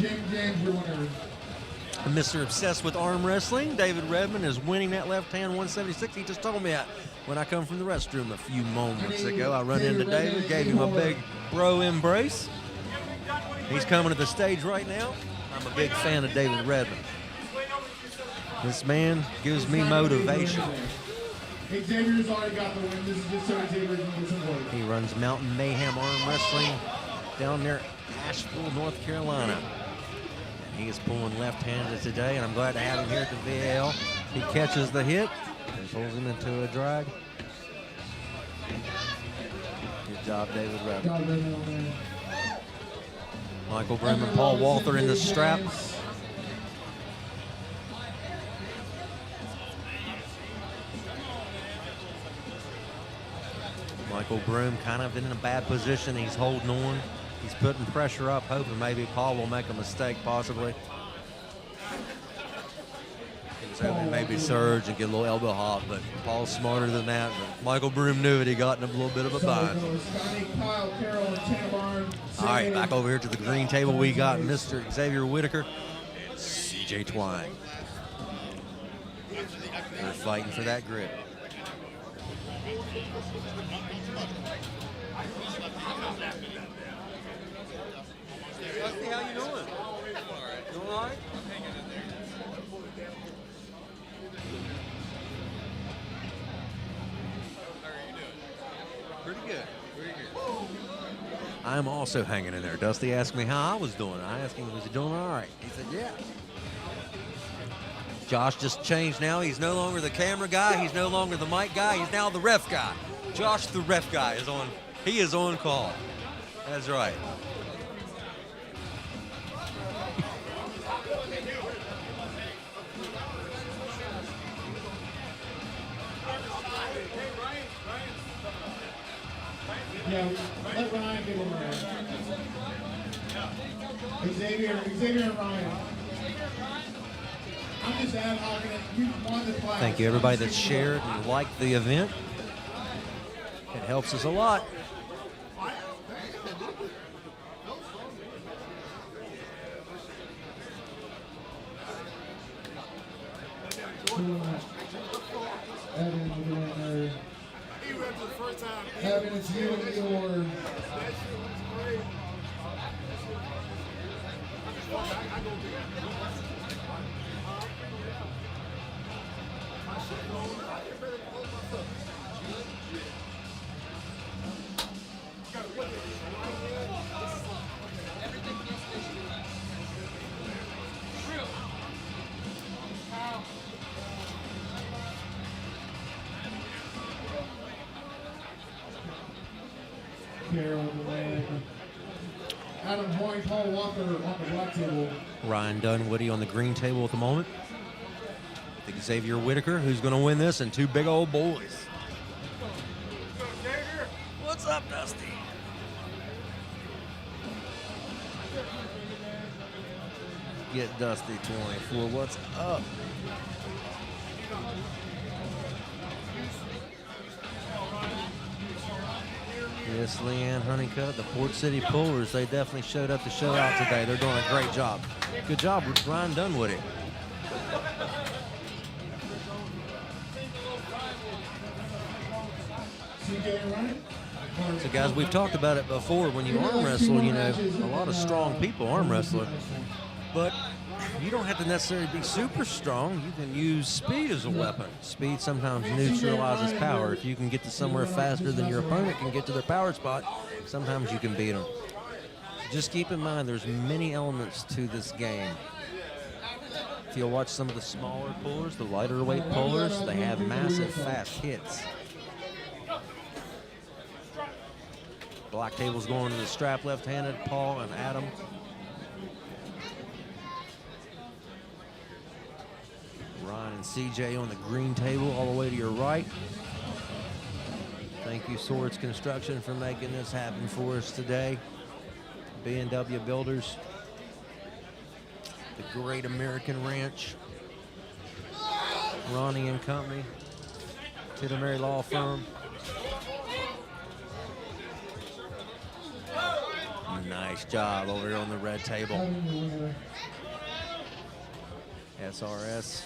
Speaker 1: Mr. Obsessed with Arm Wrestling, David Redmond, is winning that left hand 176. He just told me that when I come from the restroom a few moments ago. I run into David, gave him a big bro embrace. He's coming to the stage right now. I'm a big fan of David Redmond. This man gives me motivation.
Speaker 8: Xavier's already got the win. This is just so Xavier can get some work.
Speaker 1: He runs Mountain Mayhem Arm Wrestling down there, Asheville, North Carolina. And he is pulling left-handed today, and I'm glad to have him here at the VAL. He catches the hit and pulls him into a drag. Good job, David Redmond. Michael Broom and Paul Walther in the strap. Michael Broom kind of in a bad position. He's holding on. He's putting pressure up, hoping maybe Paul will make a mistake, possibly. He was hoping maybe surge and get a little elbow hop, but Paul's smarter than that. But Michael Broom knew it. He got in a little bit of a bind. All right, back over here to the green table. We got Mr. Xavier Whitaker, CJ Twine. They're fighting for that grip. Dusty, how you doing? You all right? Pretty good. Pretty good. I'm also hanging in there. Dusty asked me how I was doing. I asked him, was he doing all right? He said, yeah. Josh just changed now. He's no longer the camera guy. He's no longer the mic guy. He's now the ref guy. Josh, the ref guy, is on. He is on call. That's right.
Speaker 8: Yeah, let Ryan get in there. Xavier and Ryan. I'm just ad hocing it. You won the class.
Speaker 1: Thank you, everybody that shared and liked the event. It helps us a lot.
Speaker 8: Evan, it's you and your. Adam Hoy, Paul Walker on the black table.
Speaker 1: Ryan Dunwoody on the green table at the moment. I think Xavier Whitaker, who's going to win this, and 2 big old boys. What's up, Dusty? Get Dusty 24. What's up? Yes, Leanne Honeycutt, the Port City Pullers, they definitely showed up to show out today. They're doing a great job. Good job, Ryan Dunwoody. So, guys, we've talked about it before. When you arm wrestle, you know, a lot of strong people arm wrestling. But you don't have to necessarily be super strong. You can use speed as a weapon. Speed sometimes neutralizes power. If you can get to somewhere faster than your opponent can get to their power spot, sometimes you can beat them. Just keep in mind there's many elements to this game. If you'll watch some of the smaller pullers, the lighter weight pullers, they have massive fast hits. Black table's going to the strap left-handed, Paul and Adam. Ryan and CJ on the green table all the way to your right. Thank you, Swords Construction, for making this happen for us today. B&W Builders, the Great American Ranch. Ronnie and Company, Tittermary Law Firm. Nice job over here on the red table. SRS.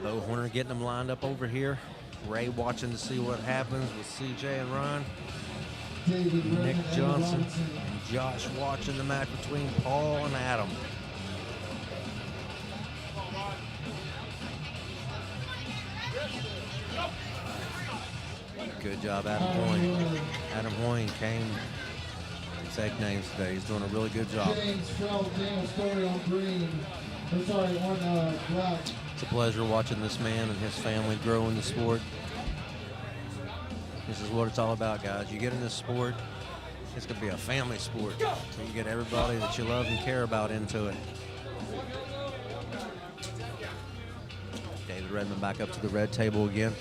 Speaker 1: Bo Horner getting them lined up over here. Ray watching to see what happens with CJ and Ron. Nick Johnson and Josh watching the match between Paul and Adam. Good job, Adam Hoyne. Adam Hoyne came to take names today. He's doing a really good job.
Speaker 8: James Feld, Daniel Story on green. I'm sorry, on black.
Speaker 1: It's a pleasure watching this man and his family grow in the sport. This is what it's all about, guys. You get in this sport, it's going to be a family sport. So you get everybody that you love and care about into it. David Redmond back up to the red table again.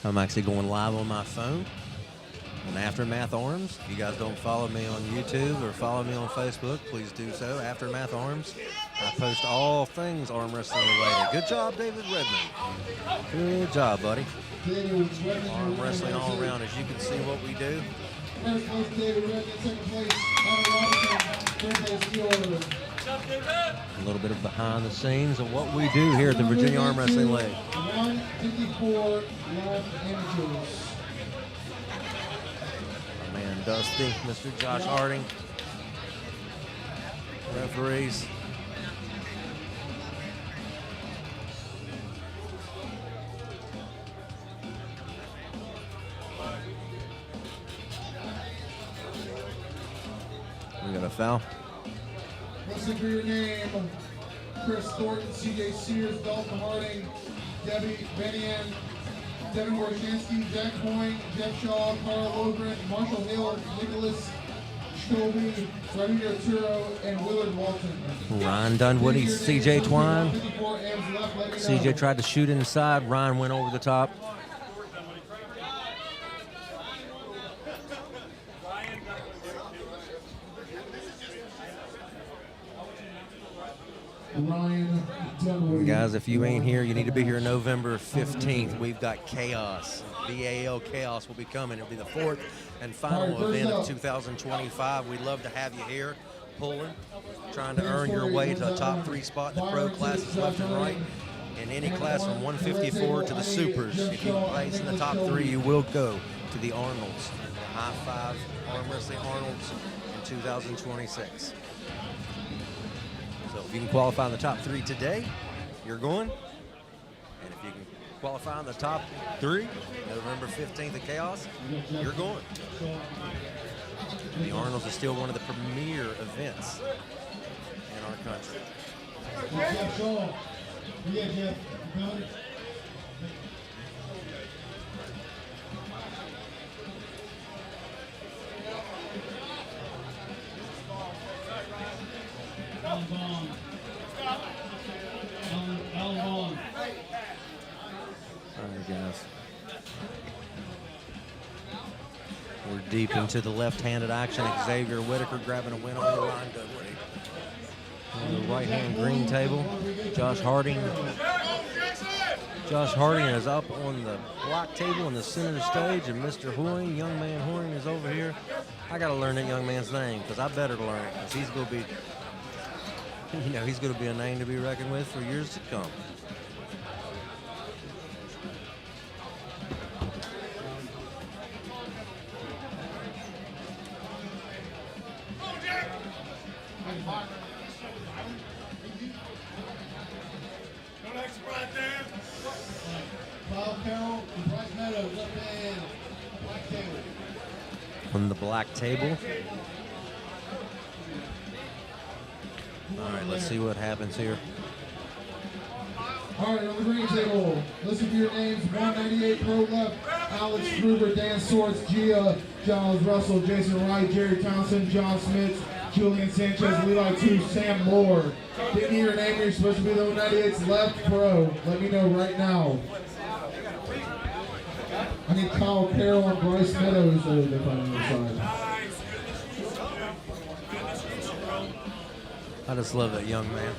Speaker 1: I'm actually going live on my phone on Aftermath Arms. If you guys don't follow me on YouTube or follow me on Facebook, please do so. Aftermath Arms. I post all things arm wrestling related. Good job, David Redmond. Good job, buddy. Arm wrestling all around. As you can see what we do.
Speaker 8: First place, David Redmond. Second place, Arnold. Third place,
Speaker 1: A little bit of behind the scenes of what we do here at the Virginia Arm Wrestling League.
Speaker 8: 154 live amateurs.
Speaker 1: My man Dusty, Mr. Josh Harding. Referees. We got a foul.
Speaker 8: Listen for your name. Chris Thornton, CJ Sears, Dalton Harding, Debbie Benian, Devin Worshansky, Jack Coyne, Jeff Shaw, Carl Logren, Marshall Hill, Nicholas Scobie, Rodrigo Turo, and Willard Walton.
Speaker 1: Ryan Dunwoody, CJ Twine. CJ tried to shoot inside. Ryan went over the top.
Speaker 8: Ryan Dunwoody.
Speaker 1: Guys, if you ain't here, you need to be here November 15th. We've got Chaos. VAL Chaos will be coming. It'll be the fourth and final event of 2025. We'd love to have you here, pulling, trying to earn your way to a top 3 spot in the pro classes left and right. In any class from 154 to the supers. If you place in the top 3, you will go to the Arnolds. The High Five Arm Wrestling Arnolds in 2026. So if you can qualify in the top 3 today, you're going. And if you can qualify in the top 3, November 15th at Chaos, you're going. The Arnolds is still one of the premier events in our country.
Speaker 8: Jeff Shaw. Yeah, Jeff. Coming.
Speaker 1: All right, guys. We're deep into the left-handed action. Xavier Whitaker grabbing a win over Ryan Dunwoody. On the right-hand green table, Josh Harding. Josh Harding is up on the black table in the center stage, and Mr. Hoyne, young man Hoyne, is over here. I got to learn that young man's name because I better learn it because he's going to be, he's going to be a name to be reckoned with for years to come.
Speaker 8: Kyle Carroll and Bryce Meadows up in black table.
Speaker 1: on the black table. All right, let's see what happens here.
Speaker 8: All right, on the green table, listen to your names. 198 pro left, Alex Gruber, Dan Swords, Gia, Giles Russell, Jason Wright, Jerry Townsend, John Smith, Julian Sanchez, Levi 2, Sam Moore. Didn't hear your name, you're supposed to be the 198's left pro. Let me know right now. I need Kyle Carroll and Bryce Meadows over there on the other side.
Speaker 1: I just love that young man.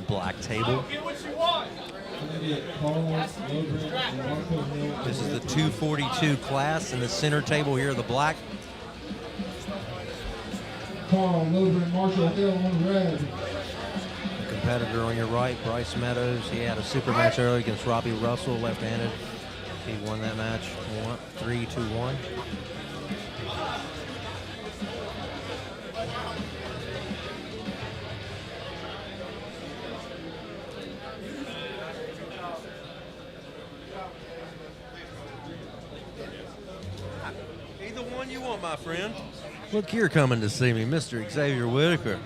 Speaker 1: Black table. This is the 242 class, and the center table here, the black.
Speaker 8: Carl Lover and Marshall Hill on red.
Speaker 1: The competitor on your right, Bryce Meadows. He had a super match earlier against Robbie Russell, left-handed. He won that match 3-1. Either one you want, my friend. Look here coming to see me, Mr. Xavier Whitaker.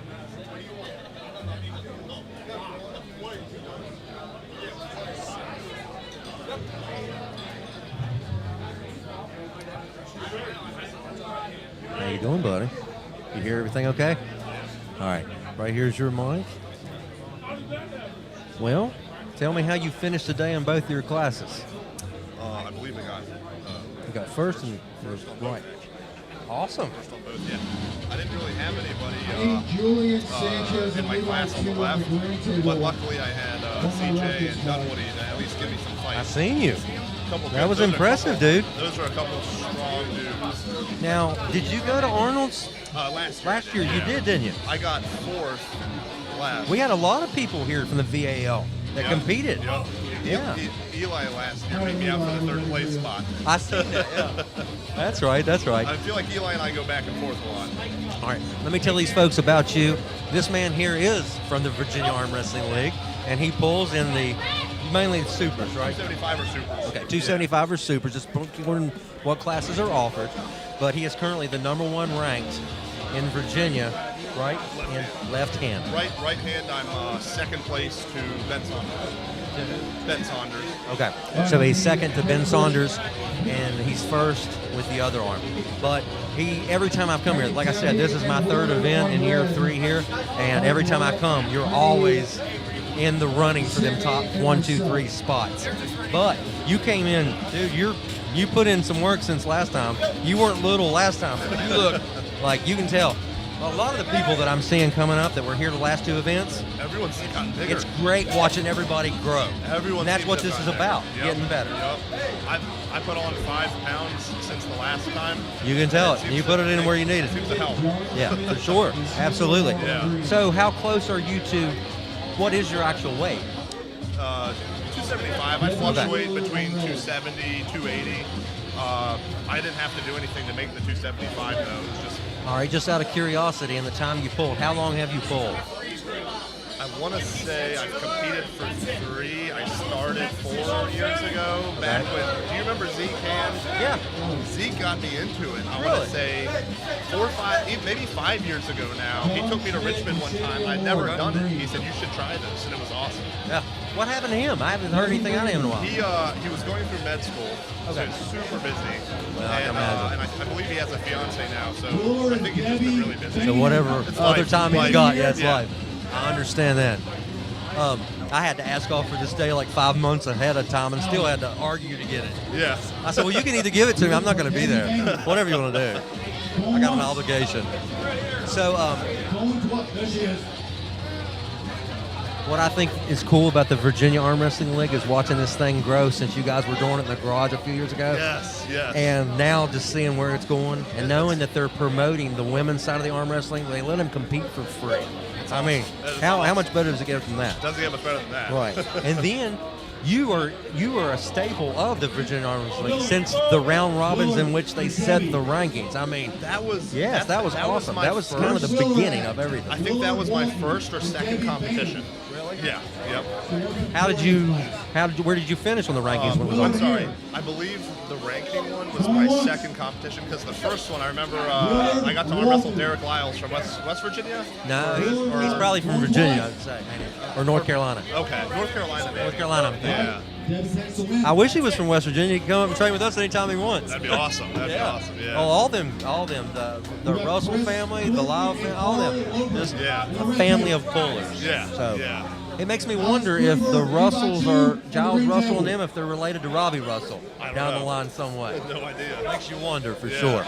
Speaker 1: How you doing, buddy? You hear everything okay? All right, right here's your mic. Well, tell me how you finished today in both your classes.
Speaker 20: I believe I got.
Speaker 1: You got first and right. Awesome.
Speaker 20: First on both, yeah. I didn't really have anybody
Speaker 8: Julian Sanchez
Speaker 20: in my class on the left, but luckily I had CJ and Dunwoody to at least give me some fights.
Speaker 1: I seen you.
Speaker 20: Couple
Speaker 1: That was
Speaker 20: those are a
Speaker 1: impressive,
Speaker 20: couple-
Speaker 1: dude.
Speaker 20: Those are a couple strong dudes.
Speaker 1: Now, did you go to Arnold's?
Speaker 20: Last
Speaker 1: year you did, didn't you?
Speaker 20: I got fourth last.
Speaker 1: We had a lot of people here from the VAL that
Speaker 20: Yep.
Speaker 1: competed.
Speaker 20: Yep.
Speaker 1: Yeah.
Speaker 20: Eli last year beat me out for the third place spot.
Speaker 1: I seen that, yeah. That's right, that's right.
Speaker 20: I feel like Eli and I go back and forth a lot.
Speaker 1: All right, let me tell these folks about you. This man here is from the Virginia Arm Wrestling League, and he pulls in the mainly the supers, right?
Speaker 20: 275 or supers.
Speaker 1: Okay, 275 or supers, just learn what classes are offered. But he is currently the #1 ranked in Virginia, right? In left hand.
Speaker 20: Right hand, I'm second place to Ben Saunders. Ben Saunders.
Speaker 1: Okay, so he's second to Ben Saunders, and he's first with the other arm. But every time I've come here, like I said, this is my third event in year 3 here, and every time I come, you're always in the running for them top 1, 2, 3 spots. But you came in, dude, you put in some work since last time. You weren't little last time, but you look like you can tell. A lot of the people that I'm seeing coming up that were here the last 2 events,
Speaker 20: everyone's gotten bigger.
Speaker 1: It's great watching everybody grow.
Speaker 20: Everyone.
Speaker 1: And that's
Speaker 20: seems
Speaker 1: what
Speaker 20: to
Speaker 1: this
Speaker 20: have
Speaker 1: is
Speaker 20: gotten
Speaker 1: about,
Speaker 20: bigger.
Speaker 1: getting better.
Speaker 20: Yep. I put on 5 pounds since the last time.
Speaker 1: You can tell it.
Speaker 20: seems
Speaker 1: You
Speaker 20: to-
Speaker 1: put it in where you need it.
Speaker 20: Seems to help.
Speaker 1: Yeah, for sure. Absolutely.
Speaker 20: Yeah.
Speaker 1: So how close are you to, what is your actual weight?
Speaker 20: 275. I fluctuate between 270, 280. I didn't have to do anything to make the 275 though. It was just.
Speaker 1: All right, just out of curiosity, and the time you pulled, how long have you pulled?
Speaker 20: I want to say I've competed for 3. I started 4 years ago. Back when, do you remember Zeke Hand?
Speaker 1: Yeah.
Speaker 20: Zeke got me into it. I
Speaker 1: Really?
Speaker 20: want to say 4 or 5, maybe 5 years ago now. He took me to Richmond one time. I'd never done it. He said, you should try this, and it was awesome.
Speaker 1: Yeah. What happened to him? I haven't heard anything out of him in a while.
Speaker 20: He was going through med school, so he's super busy.
Speaker 1: Well, I can imagine.
Speaker 20: And I believe he has a fiance now, so I think he's just been really busy.
Speaker 1: So whatever
Speaker 20: It's
Speaker 1: other
Speaker 20: life.
Speaker 1: time he's
Speaker 20: Life.
Speaker 1: got, yeah, it's
Speaker 20: Yeah.
Speaker 1: life. I understand that. I had to ask off for this day like 5 months ahead of time and still had to argue to get it.
Speaker 20: Yeah.
Speaker 1: I said, well, you can either give it to me. I'm not going to be there. Whatever you want to do. I got an obligation. So what I think is cool about the Virginia Arm Wrestling League is watching this thing grow since you guys were doing it in the garage a few years ago.
Speaker 20: Yes, yes.
Speaker 1: And now just seeing where it's going and knowing that they're promoting the women's side of the arm wrestling, they let them compete for free. I mean, how much better does it get from that?
Speaker 20: Doesn't get much better than that.
Speaker 1: Right. And then you are a staple of the Virginia Arm Wrestling League since the round robins in which they set the rankings. I mean,
Speaker 20: that was
Speaker 1: that was awesome. That was kind of the beginning of everything.
Speaker 20: I think that was my first or second competition.
Speaker 1: Really?
Speaker 20: Yeah. Yep.
Speaker 1: Where did you finish on the rankings?
Speaker 20: I'm sorry. I believe the ranking one was my second competition because the first one I remember I got to arm wrestle Derek Lyles from West Virginia.
Speaker 1: No, he's probably from Virginia, I'd say, or North Carolina.
Speaker 20: Okay, North Carolina. Maybe.
Speaker 1: North Carolina.
Speaker 20: Yeah.
Speaker 1: I wish he was from West Virginia. He could come up and train with us anytime he wants.
Speaker 20: That'd be awesome. That'd be awesome. Yeah.
Speaker 1: Oh, all them. The Russell family, the Lyle family, all them. Just a family of pullers.
Speaker 20: Yeah.
Speaker 1: So it makes me wonder if the Russells are Giles Russell and them, if they're related to Robbie Russell down the line some way.
Speaker 20: No idea.
Speaker 1: Makes you wonder for sure.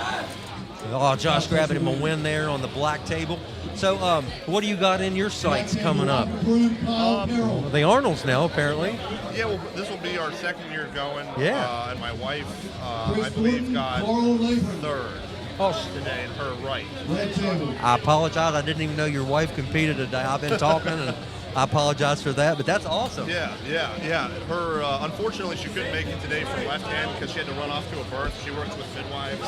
Speaker 1: Oh, Josh grabbing him a win there on the black table. So, what do you got in your sights coming up? The Arnolds now, apparently.
Speaker 20: Yeah, well, this will be our second year going.
Speaker 1: Yeah.
Speaker 20: And my wife, I believe, got third today in her right.
Speaker 1: I apologize. I didn't even know your wife competed today. I've been talking, and I apologize for that, but that's awesome.
Speaker 20: Yeah. Her, unfortunately, she couldn't make it today for left hand because she had to run off to a birth. She works with midwives,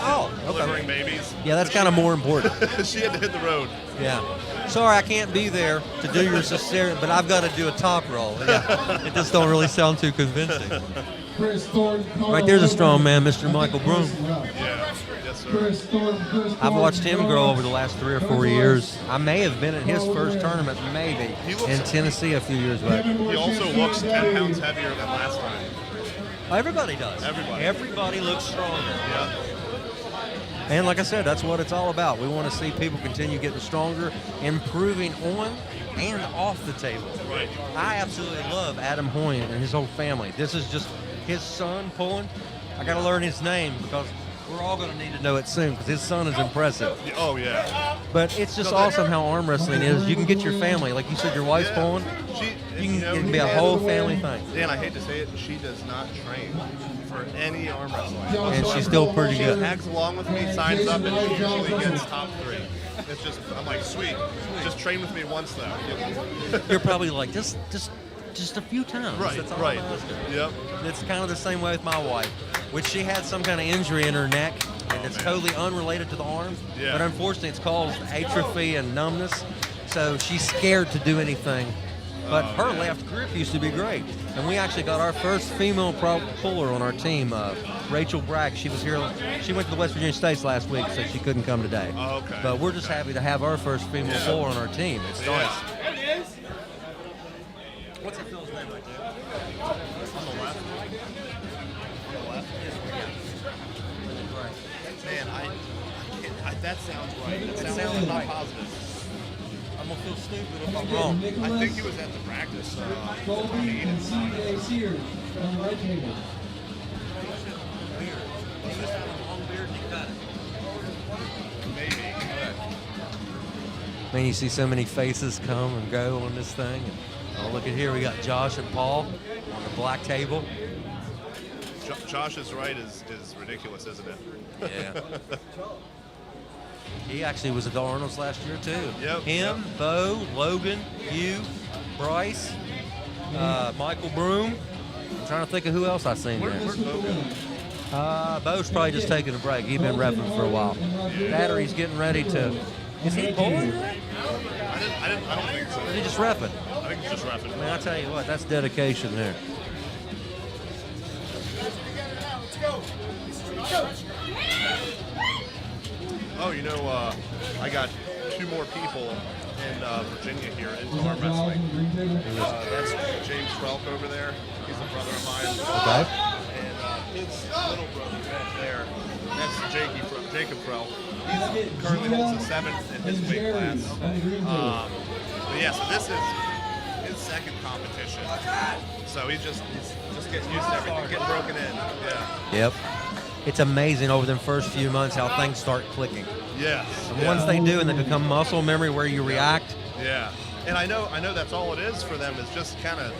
Speaker 20: delivering babies.
Speaker 1: Yeah, that's kind of more important.
Speaker 20: She had to hit the road.
Speaker 1: Yeah. Sorry, I can't be there to do your cesarean, but I've got to do a top roll. Yeah. It just don't really sound too convincing. Right there's a strong man, Mr. Michael Broom.
Speaker 20: Yeah. Yes, sir.
Speaker 1: I've watched him grow over the last 3 or 4 years. I may have been at his first tournament, maybe, in Tennessee a few years back.
Speaker 20: He also looks 10 pounds heavier than last time.
Speaker 1: Everybody does. Everybody looks stronger. Yeah. And like I said, that's what it's all about. We want to see people continue getting stronger, improving on and off the table.
Speaker 20: Right.
Speaker 1: I absolutely love Adam Hoyt and his whole family. This is just his son pulling. I got to learn his name because we're all going to need to know it soon because his son is impressive.
Speaker 20: Oh, yeah.
Speaker 1: But it's just awesome how arm wrestling is. You can get your family, like you said, your wife's pulling. It can be a whole family thing.
Speaker 20: Dan, I hate to say it, she does not train for any arm wrestling.
Speaker 1: And she's still pretty good.
Speaker 20: She tags along with me, signs up, and she usually gets top 3. It's just, I'm like, sweet. Just train with me once, though.
Speaker 1: You're probably like, just a few times.
Speaker 20: Right,
Speaker 1: That's all
Speaker 20: right.
Speaker 1: I'm asking.
Speaker 20: Yep.
Speaker 1: It's kind of the same way with my wife, which she had some kind of injury in her neck, and it's totally unrelated to the arm.
Speaker 20: Yeah.
Speaker 1: But unfortunately, it's caused atrophy and numbness, so she's scared to do anything. But her left grip used to be great, and we actually got our first female puller on our team, Rachel Bragg. She was here. She went to the West Virginia States last week, so she couldn't come today.
Speaker 20: Oh, okay.
Speaker 1: But we're just happy to have our first female puller on our team. It's nice.
Speaker 3: There it is.
Speaker 1: What's that fellow's name right there? On the left. On the left? Yes,
Speaker 20: Man, that sounds right.
Speaker 1: It
Speaker 20: That
Speaker 1: sounds
Speaker 20: not
Speaker 1: right.
Speaker 20: positive.
Speaker 1: I'm going to feel stupid if I'm wrong.
Speaker 20: I think he was at the practice.
Speaker 2: Colby and C.J. Sears on the right table.
Speaker 20: Maybe.
Speaker 1: Man, you see so many faces come and go on this thing. Oh, look at here. We got Josh and Paul on the black table.
Speaker 20: Josh's right is ridiculous, isn't it?
Speaker 1: Yeah. He actually was at the Arnold's last year, too.
Speaker 20: Yep.
Speaker 1: Him, Bo, Logan, you, Bryce, Michael Broom. I'm trying to think of who else I've seen there.
Speaker 20: Where's Bo?
Speaker 1: Bo's probably just taking a break. He's been repping for a while. Battery's getting ready to... Is he pulling?
Speaker 20: I don't think so.
Speaker 1: Or is he just repping?
Speaker 20: I think he's just repping.
Speaker 1: Man, I tell you what, that's dedication there.
Speaker 20: Oh, you know, I got 2 more people in Virginia here into arm wrestling. That's James Frelk over there. He's a brother of mine.
Speaker 1: Okay.
Speaker 20: And his little brother right there, that's Jacob Frelk. He currently holds the 7th in his weight class. But yeah, so this is his second competition. So he's just getting used to everything, getting broken in. Yeah.
Speaker 1: Yep. It's amazing over the first few months how things start clicking.
Speaker 20: Yes.
Speaker 1: And once they do and they become muscle memory where you react.
Speaker 20: Yeah. And I know that's all it is for them is just kind of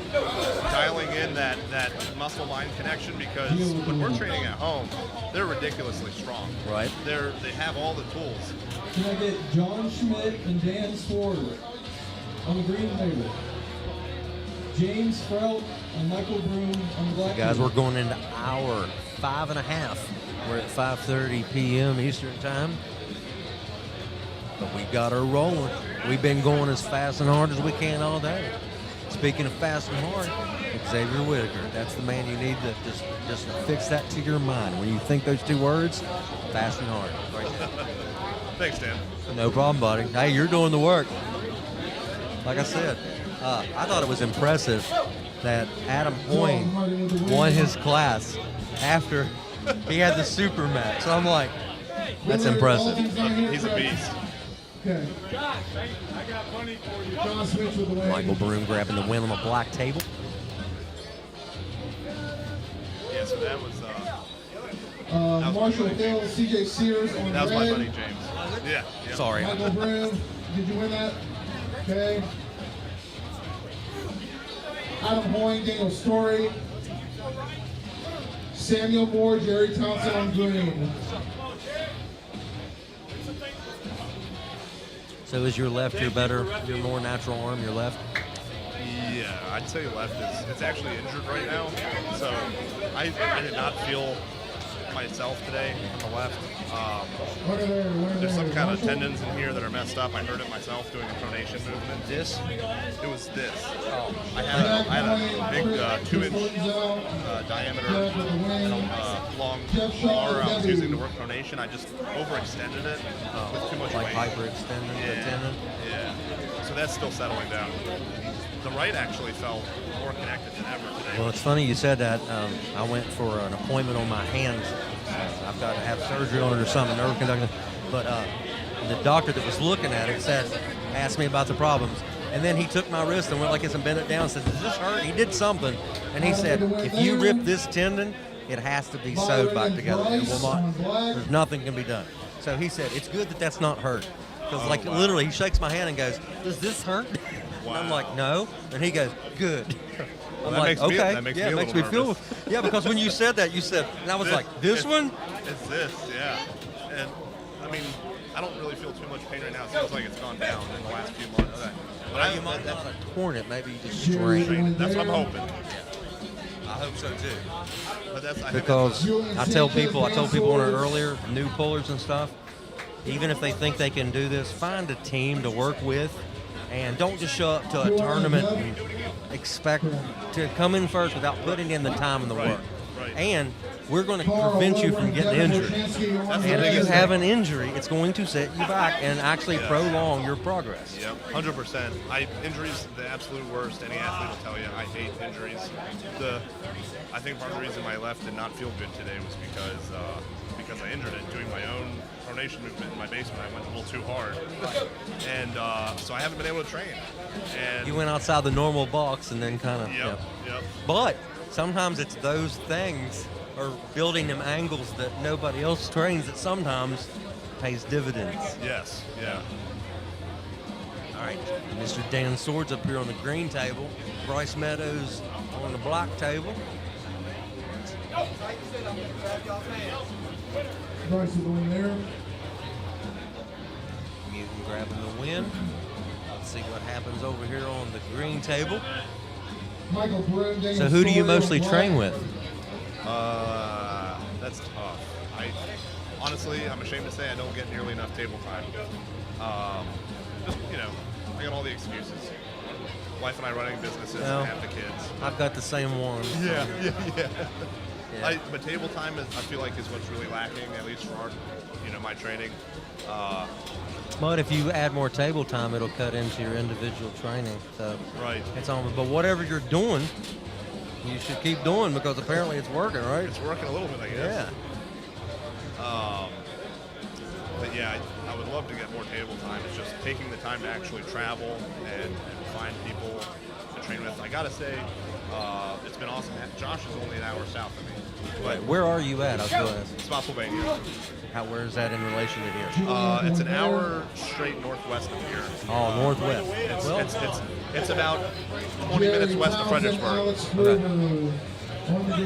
Speaker 20: dialing in that muscle line connection because when we're training at home, they're ridiculously strong.
Speaker 1: Right.
Speaker 20: They have all the tools.
Speaker 2: Can I get John Schmidt and Dan Swarter on the green table? James Frelt and Michael Broom on the black
Speaker 1: Guys,
Speaker 2: table.
Speaker 1: we're going into hour 5.5. We're at 5:30 p.m. Eastern time. But we got her rolling. We've been going as fast and hard as we can all day. Speaking of fast and hard, Xavier Whitaker. That's the man you need to just fix that to your mind. When you think those two words, fast and hard. Right there.
Speaker 20: Thanks, Dan.
Speaker 1: No problem, buddy. Hey, you're doing the work. Like I said, I thought it was impressive that Adam Hoyne won his class after he had the super match. So I'm like, that's impressive.
Speaker 20: He's a beast.
Speaker 8: Okay.
Speaker 1: Michael Broom grabbing the win on the black table.
Speaker 20: Yeah, so that was
Speaker 8: Marshall Hill, CJ Sears on
Speaker 20: that was
Speaker 8: red.
Speaker 20: my buddy James. Yeah.
Speaker 1: Sorry.
Speaker 8: Michael Broom, did you win that? Okay. Adam Hoyne, Daniel Story. Samuel Moore, Jerry Thompson on green.
Speaker 1: So is your left your better, your more natural arm, your left?
Speaker 20: Yeah, I'd say left is it's actually injured right now. So I did not feel myself today on the left. There's some kind of tendons in here that are messed up. I hurt it myself doing a pronation movement.
Speaker 1: This?
Speaker 20: It was this. I had a big 2-inch diameter long bar I was using to work pronation. I just overextended it with too much
Speaker 1: like
Speaker 20: weight.
Speaker 1: hyperextended the tendon?
Speaker 20: Yeah. So that's still settling down. The right actually felt more connected than ever today.
Speaker 1: Well, it's funny you said that. I went for an appointment on my hands. I've got to have surgery on it or something, nerve conduction. But the doctor that was looking at it asked me about the problems. And then he took my wrist and went like this and bent it down and said, does this hurt? He did something. And he said, if you rip this tendon, it has to be sewed back together. It will not, there's nothing can be done. So he said, it's good that that's not hurt. Because literally he shakes my hand and goes, does this hurt?
Speaker 20: Wow.
Speaker 1: And I'm like, no. And he goes, good.
Speaker 20: Well,
Speaker 1: I'm
Speaker 20: that
Speaker 1: like,
Speaker 20: makes me,
Speaker 1: okay.
Speaker 20: that makes
Speaker 1: yeah,
Speaker 20: me
Speaker 1: it
Speaker 20: a
Speaker 1: makes me
Speaker 20: little
Speaker 1: feel.
Speaker 20: nervous.
Speaker 1: Yeah, because when you said that, you said, and I was like, this one?
Speaker 20: It's this, yeah. And I mean, I don't really feel too much pain right now. It seems like it's gone down in the last few months. But
Speaker 1: You might not have torn it, maybe you just strained.
Speaker 20: That's what I'm hoping.
Speaker 1: I hope so too.
Speaker 20: But that's
Speaker 1: Because I told people on it earlier, new pullers and stuff, even if they think they can do this, find a team to work with, and don't just show up to a tournament and expect to come in first without putting in the time and the work.
Speaker 20: Right.
Speaker 1: And we're going to prevent you from getting injured. And if you have an injury, it's going to set you back and actually prolong your progress.
Speaker 20: Yep, 100%. Injuries, the absolute worst. Any athlete will tell you. I hate injuries. I think part of the reason my left did not feel good today was because I injured it doing my own pronation movement in my basement. I went a little too hard, and so I haven't been able to train. And
Speaker 1: You went outside the normal box and then kind of.
Speaker 20: Yep.
Speaker 1: But sometimes it's those things, or building them angles that nobody else trains, that sometimes pays dividends.
Speaker 20: Yes. Yeah.
Speaker 1: All right, Mr. Dan Swords up here on the green table, Bryce Meadows on the black table.
Speaker 8: Bryce is going there.
Speaker 1: Mutant grabbing the win. Let's see what happens over here on the green table.
Speaker 8: Michael Broom, Daniel
Speaker 1: So who do you
Speaker 8: Story
Speaker 1: mostly
Speaker 8: on
Speaker 1: train
Speaker 8: black.
Speaker 1: with?
Speaker 20: That's tough. Honestly, I'm ashamed to say I don't get nearly enough table time. I got all the excuses. Wife and I running businesses
Speaker 1: Well,
Speaker 20: and have the kids.
Speaker 1: I've got the same one.
Speaker 20: Yeah. But table time I feel like is what's really lacking, at least for my training.
Speaker 1: But if you add more table time, it'll cut into your individual training. So
Speaker 20: right.
Speaker 1: It's almost. But whatever you're doing, you should keep doing because apparently it's working, right?
Speaker 20: It's working a little bit, I guess.
Speaker 1: Yeah.
Speaker 20: But yeah, I would love to get more table time. It's just taking the time to actually travel and find people to train with. I gotta say, it's been awesome. Josh is only an hour south of me. But
Speaker 1: Where are you at? I was going to ask.
Speaker 20: Spotsylvania.
Speaker 1: Where is that in relation to here?
Speaker 20: It's an hour straight northwest of here.
Speaker 1: Oh, northwest.
Speaker 20: It's about 20 minutes west of Fredericksburg.
Speaker 1: Okay.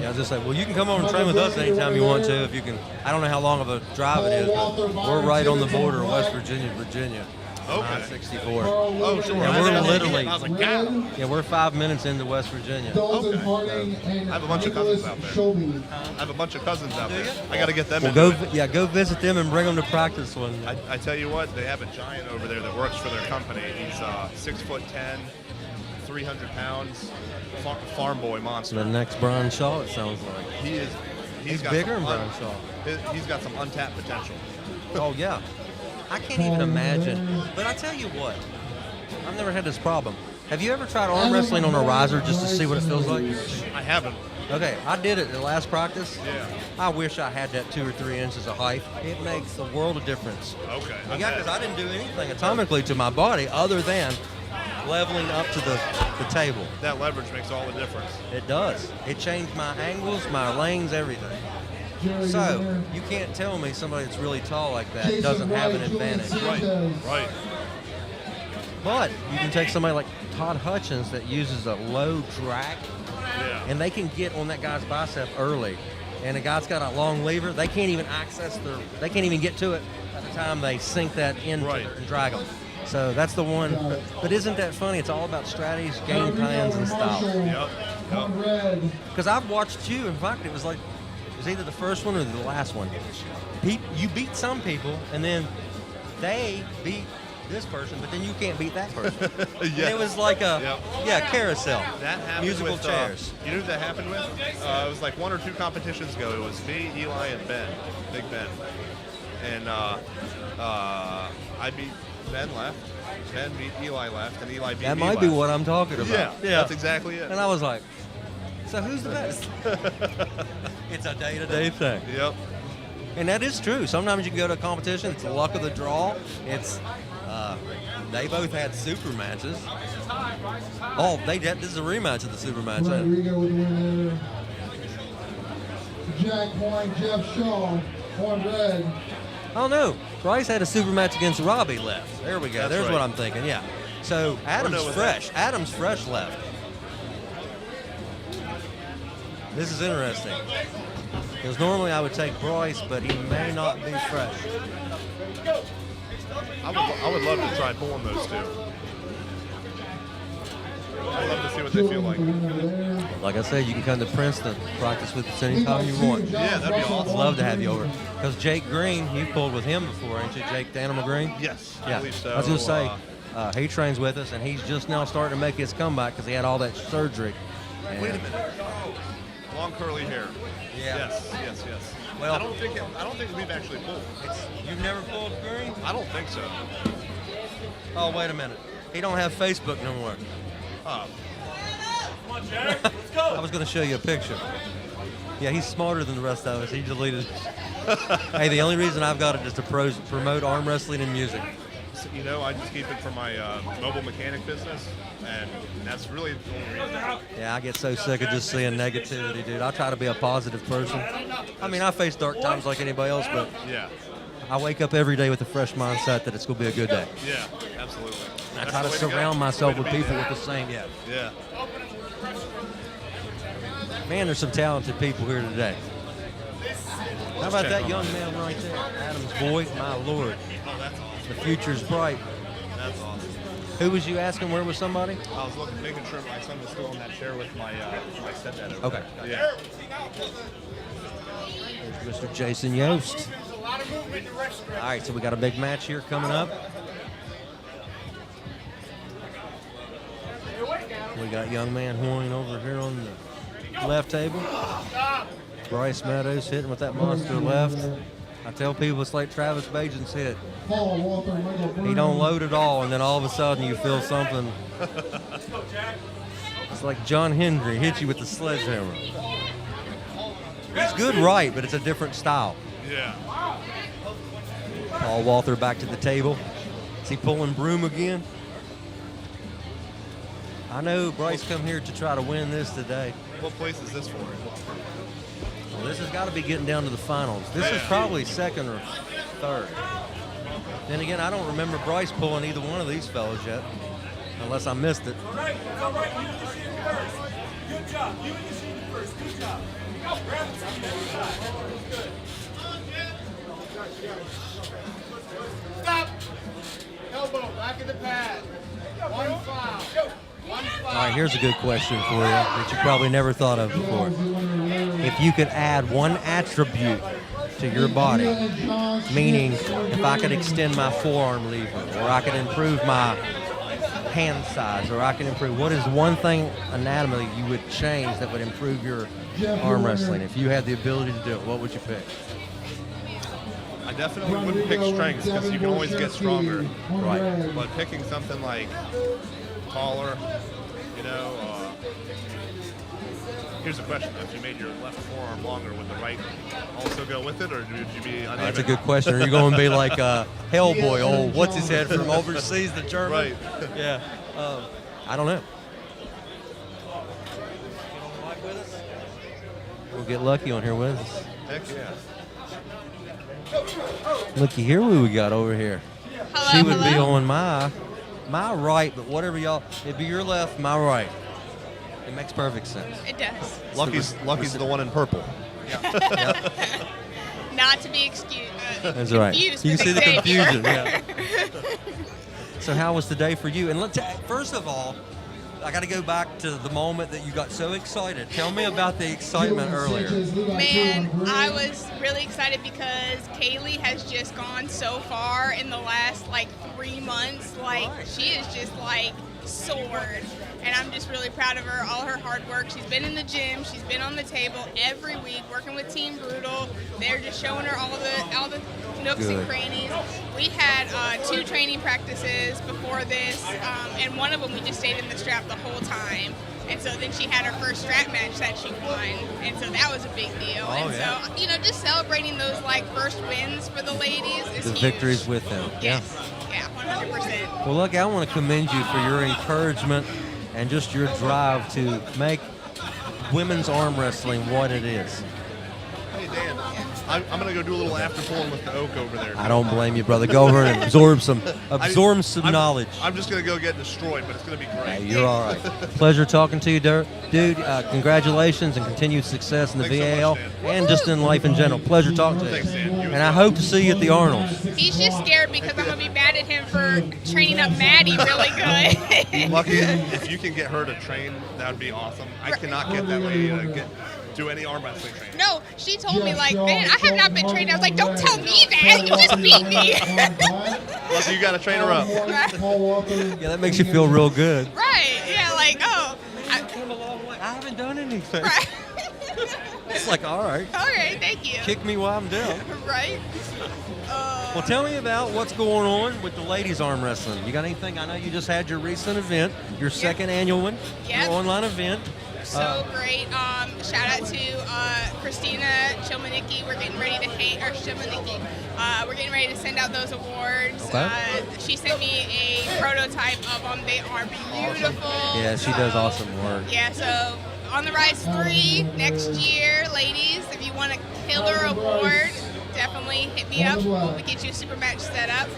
Speaker 1: Yeah, I was just like, well, you can come over and train with us anytime you want to. If you can, I don't know how long of a drive it is, but we're right on the border of West Virginia,
Speaker 20: Okay.
Speaker 1: 64.
Speaker 20: Oh, sure.
Speaker 1: Yeah, we're literally.
Speaker 20: I was like, God.
Speaker 1: Yeah, we're 5 minutes into West Virginia.
Speaker 20: Okay. I have a bunch of cousins out there. I got to get them in.
Speaker 1: Go visit them and bring them to practice one.
Speaker 20: I tell you what, they have a giant over there that works for their company. He's 6'10", 300 pounds, farm boy monster.
Speaker 1: The next Brian Shaw, it sounds like.
Speaker 20: He's got
Speaker 1: bigger
Speaker 20: some
Speaker 1: than Brian Shaw.
Speaker 20: He's got some untapped potential.
Speaker 1: Oh, yeah. I can't even imagine. But I tell you what, I've never had this problem. Have you ever tried arm wrestling on a riser just to see what it feels like?
Speaker 20: I haven't.
Speaker 1: Okay, I did it the last practice.
Speaker 20: Yeah.
Speaker 1: I wish I had that 2 or 3 inches of height. It makes a world of difference.
Speaker 20: Okay.
Speaker 1: Yeah, because I didn't do anything atomically to my body other than leveling up to the table.
Speaker 20: That leverage makes all the difference.
Speaker 1: It does. It changed my angles, my lanes, everything. So, you can't tell me somebody that's really tall like that doesn't have an advantage.
Speaker 20: Right.
Speaker 1: But you can take somebody like Todd Hutchins that uses a low drag, and they can get on that guy's bicep early. And the guy's got a long lever, they can't even they can't even get to it by the time they sink that in and drag them. So that's the one. But isn't that funny? It's all about strategies, game plans, and style.
Speaker 20: Yep.
Speaker 1: Because I've watched you. In fact, it was either the first one or the last one. You beat some people, and then they beat this person, but then you can't beat that person. And it was like a carousel.
Speaker 20: That happened
Speaker 1: musical
Speaker 20: with,
Speaker 1: chairs.
Speaker 20: You know who that happened with? It was like 1 or 2 competitions ago. It was me, Eli, and Ben, Big Ben. And I beat Ben left, Ben beat Eli left, and Eli beat me
Speaker 1: That might
Speaker 20: left.
Speaker 1: be what I'm talking about.
Speaker 20: Yeah, that's exactly it.
Speaker 1: And I was like, so who's the best? It's a day-to-day thing.
Speaker 20: Yep.
Speaker 1: And that is true. Sometimes you can go to a competition, it's the luck of the draw. It's they both had super matches. Oh, this is a rematch of the super match.
Speaker 8: Rodrigo with the winner. Jack Twine, Jeff Shaw, on red.
Speaker 1: Oh no, Bryce had a super match against Robbie left. There we go.
Speaker 20: That's
Speaker 1: There's
Speaker 20: right.
Speaker 1: what I'm thinking. Yeah. So Adam's
Speaker 20: was
Speaker 1: fresh. Adam's fresh left. This is interesting. Because normally I would take Bryce, but he may not be fresh.
Speaker 20: I would love to try pulling those two. I'd love to see what they feel like.
Speaker 1: Like I said, you can come to Princeton, practice with us anytime you want.
Speaker 20: Yeah, that'd be awesome.
Speaker 1: I'd love to have you over. Because Jake Green, you pulled with him before, ain't you, Jake the Animal Green?
Speaker 20: Yes, I
Speaker 1: Yeah.
Speaker 20: believe so.
Speaker 1: I was going to say, he trains with us, and he's just now starting to make his comeback because he had all that surgery.
Speaker 20: Wait a minute. Long curly hair.
Speaker 1: Yeah.
Speaker 20: Yes.
Speaker 1: Well,
Speaker 20: I don't think we've actually pulled.
Speaker 1: You've never pulled Green?
Speaker 20: I don't think so.
Speaker 1: Oh, wait a minute. He don't have Facebook no more.
Speaker 20: Oh.
Speaker 1: Come on, Jack. Let's go. I was going to show you a picture. Yeah, he's smarter than the rest of us. He deleted it. Hey, the only reason I've got it is to promote arm wrestling and music.
Speaker 20: So, I just keep it for my mobile mechanic business, and that's really the only reason.
Speaker 1: Yeah, I get so sick of just seeing negativity, dude. I try to be a positive person. I mean, I face dark times like anybody else, but
Speaker 20: Yeah.
Speaker 1: I wake up every day with a fresh mindset that it's going to be a good day.
Speaker 20: Yeah, absolutely.
Speaker 1: And I try to surround myself with people with the same,
Speaker 20: Yeah.
Speaker 1: Man, there's some talented people here today. How about that young man right there? Adam's boy, my Lord.
Speaker 20: Oh, that's awesome.
Speaker 1: The future's bright.
Speaker 20: That's awesome.
Speaker 1: Who was you asking? Where was somebody?
Speaker 20: I was making sure my son was still in that chair with my stepdad over
Speaker 1: Okay.
Speaker 20: there. Yeah.
Speaker 1: There's Mr. Jason Yost. All right, so we got a big match here coming up. We got young man Horn over here on the left table. Bryce Meadows hitting with that monster left. I tell people it's like Travis Bajan's hit. He don't load at all, and then all of a sudden you feel something. It's like John Hendry hit you with the sledgehammer. He's good right, but it's a different style.
Speaker 20: Yeah.
Speaker 1: Paul Walther back to the table. Is he pulling broom again? I know Bryce come here to try to win this today.
Speaker 20: What place is this for?
Speaker 1: Well, this has got to be getting down to the finals. This is probably second or third. Then again, I don't remember Bryce pulling either one of these fellas yet, unless I missed it.
Speaker 3: All right, it's all right. You initiated first. Good job. You initiated first. Good job. Grab the good. Stop. Elbow back in the pad. One foul.
Speaker 1: All right, here's a good question for you that you probably never thought of before. If you could add one attribute to your body, meaning if I could extend my forearm lever, or I could improve my hand size, or I can improve. What is one thing anatomically you would change that would improve your arm wrestling? If you had the ability to do it, what would you pick?
Speaker 20: I definitely wouldn't pick strength because you can always get stronger.
Speaker 1: Right.
Speaker 20: But picking something like taller, here's a question. If you made your left forearm longer, would the right also go with it, or would you be uneven?
Speaker 1: That's a good question. Are you going to be like Hellboy, old what's-his-head from overseas, the German?
Speaker 20: Right.
Speaker 1: Yeah. I don't know. We'll get lucky on here with us.
Speaker 20: Heck yeah.
Speaker 1: Looky here who we got over here.
Speaker 21: Hello,
Speaker 1: she would be
Speaker 21: hello.
Speaker 1: on my right, but whatever y'all, it'd be your left, my right. It makes perfect sense.
Speaker 21: It does.
Speaker 20: Lucky's the one in purple.
Speaker 21: Not to be excused.
Speaker 1: That's right. You
Speaker 21: confused
Speaker 1: can
Speaker 21: with
Speaker 1: see the
Speaker 21: Xavier.
Speaker 1: confusion. Yeah. So how was the day for you? And first of all, I got to go back to the moment that you got so excited. Tell me about the excitement earlier.
Speaker 21: Man, I was really excited because Kaylee has just gone so far in the last 3 months. She is just soared. And I'm just really proud of her, all her hard work. She's been in the gym, she's been on the table every week, working with Team Brutal. They're just showing her all the nooks and crannies. We had 2 training practices before this, and one of them we just stayed in the strap the whole time. And so then she had her first strap match that she won, and so that was a big deal. So, just celebrating those first wins for the ladies is
Speaker 1: The
Speaker 21: huge.
Speaker 1: victories with them.
Speaker 21: Yes. Yeah, 100%.
Speaker 1: Well, look, I want to commend you for your encouragement and just your drive to make women's arm wrestling what it is.
Speaker 20: Hey, Dan, I'm going to go do a little after pulling with the oak over there.
Speaker 1: I don't blame you, brother. Go over and absorb some knowledge.
Speaker 20: I'm just going to go get destroyed, but it's going to be great.
Speaker 1: Hey, you're all right. Pleasure talking to you, dude. Congratulations and continued success in the VAL and just in life in general. Pleasure talking to you.
Speaker 20: Thanks, Dan.
Speaker 1: And I hope to see you at the Arnold's.
Speaker 21: He's just scared because I'm going to be mad at him for training up Maddie really good.
Speaker 20: Lucky, if you can get her to train, that would be awesome. I cannot get that lady to do any arm wrestling training.
Speaker 21: No, she told me, man, I have not been trained. I was like, don't tell me that. You just beat me.
Speaker 20: Lucky, you got to train her up.
Speaker 1: Yeah, that makes you feel real good.
Speaker 21: Right. Yeah,
Speaker 1: I haven't done anything.
Speaker 21: Right.
Speaker 1: It's all right.
Speaker 21: All right, thank you.
Speaker 1: Kick me while I'm down.
Speaker 21: Right.
Speaker 1: Well, tell me about what's going on with the ladies arm wrestling. You got anything? I know you just had your recent event, your second annual one, your online event.
Speaker 21: So great. Shout out to Christina Chilmanicki. We're getting ready to we're getting ready to send out those awards.
Speaker 1: Okay.
Speaker 21: She sent me a prototype of them. They are beautiful.
Speaker 1: Yeah, she does awesome work.
Speaker 21: Yeah, so On the Rise 3 next year, ladies. If you want a killer award, definitely hit me up. We'll get you a super match set up.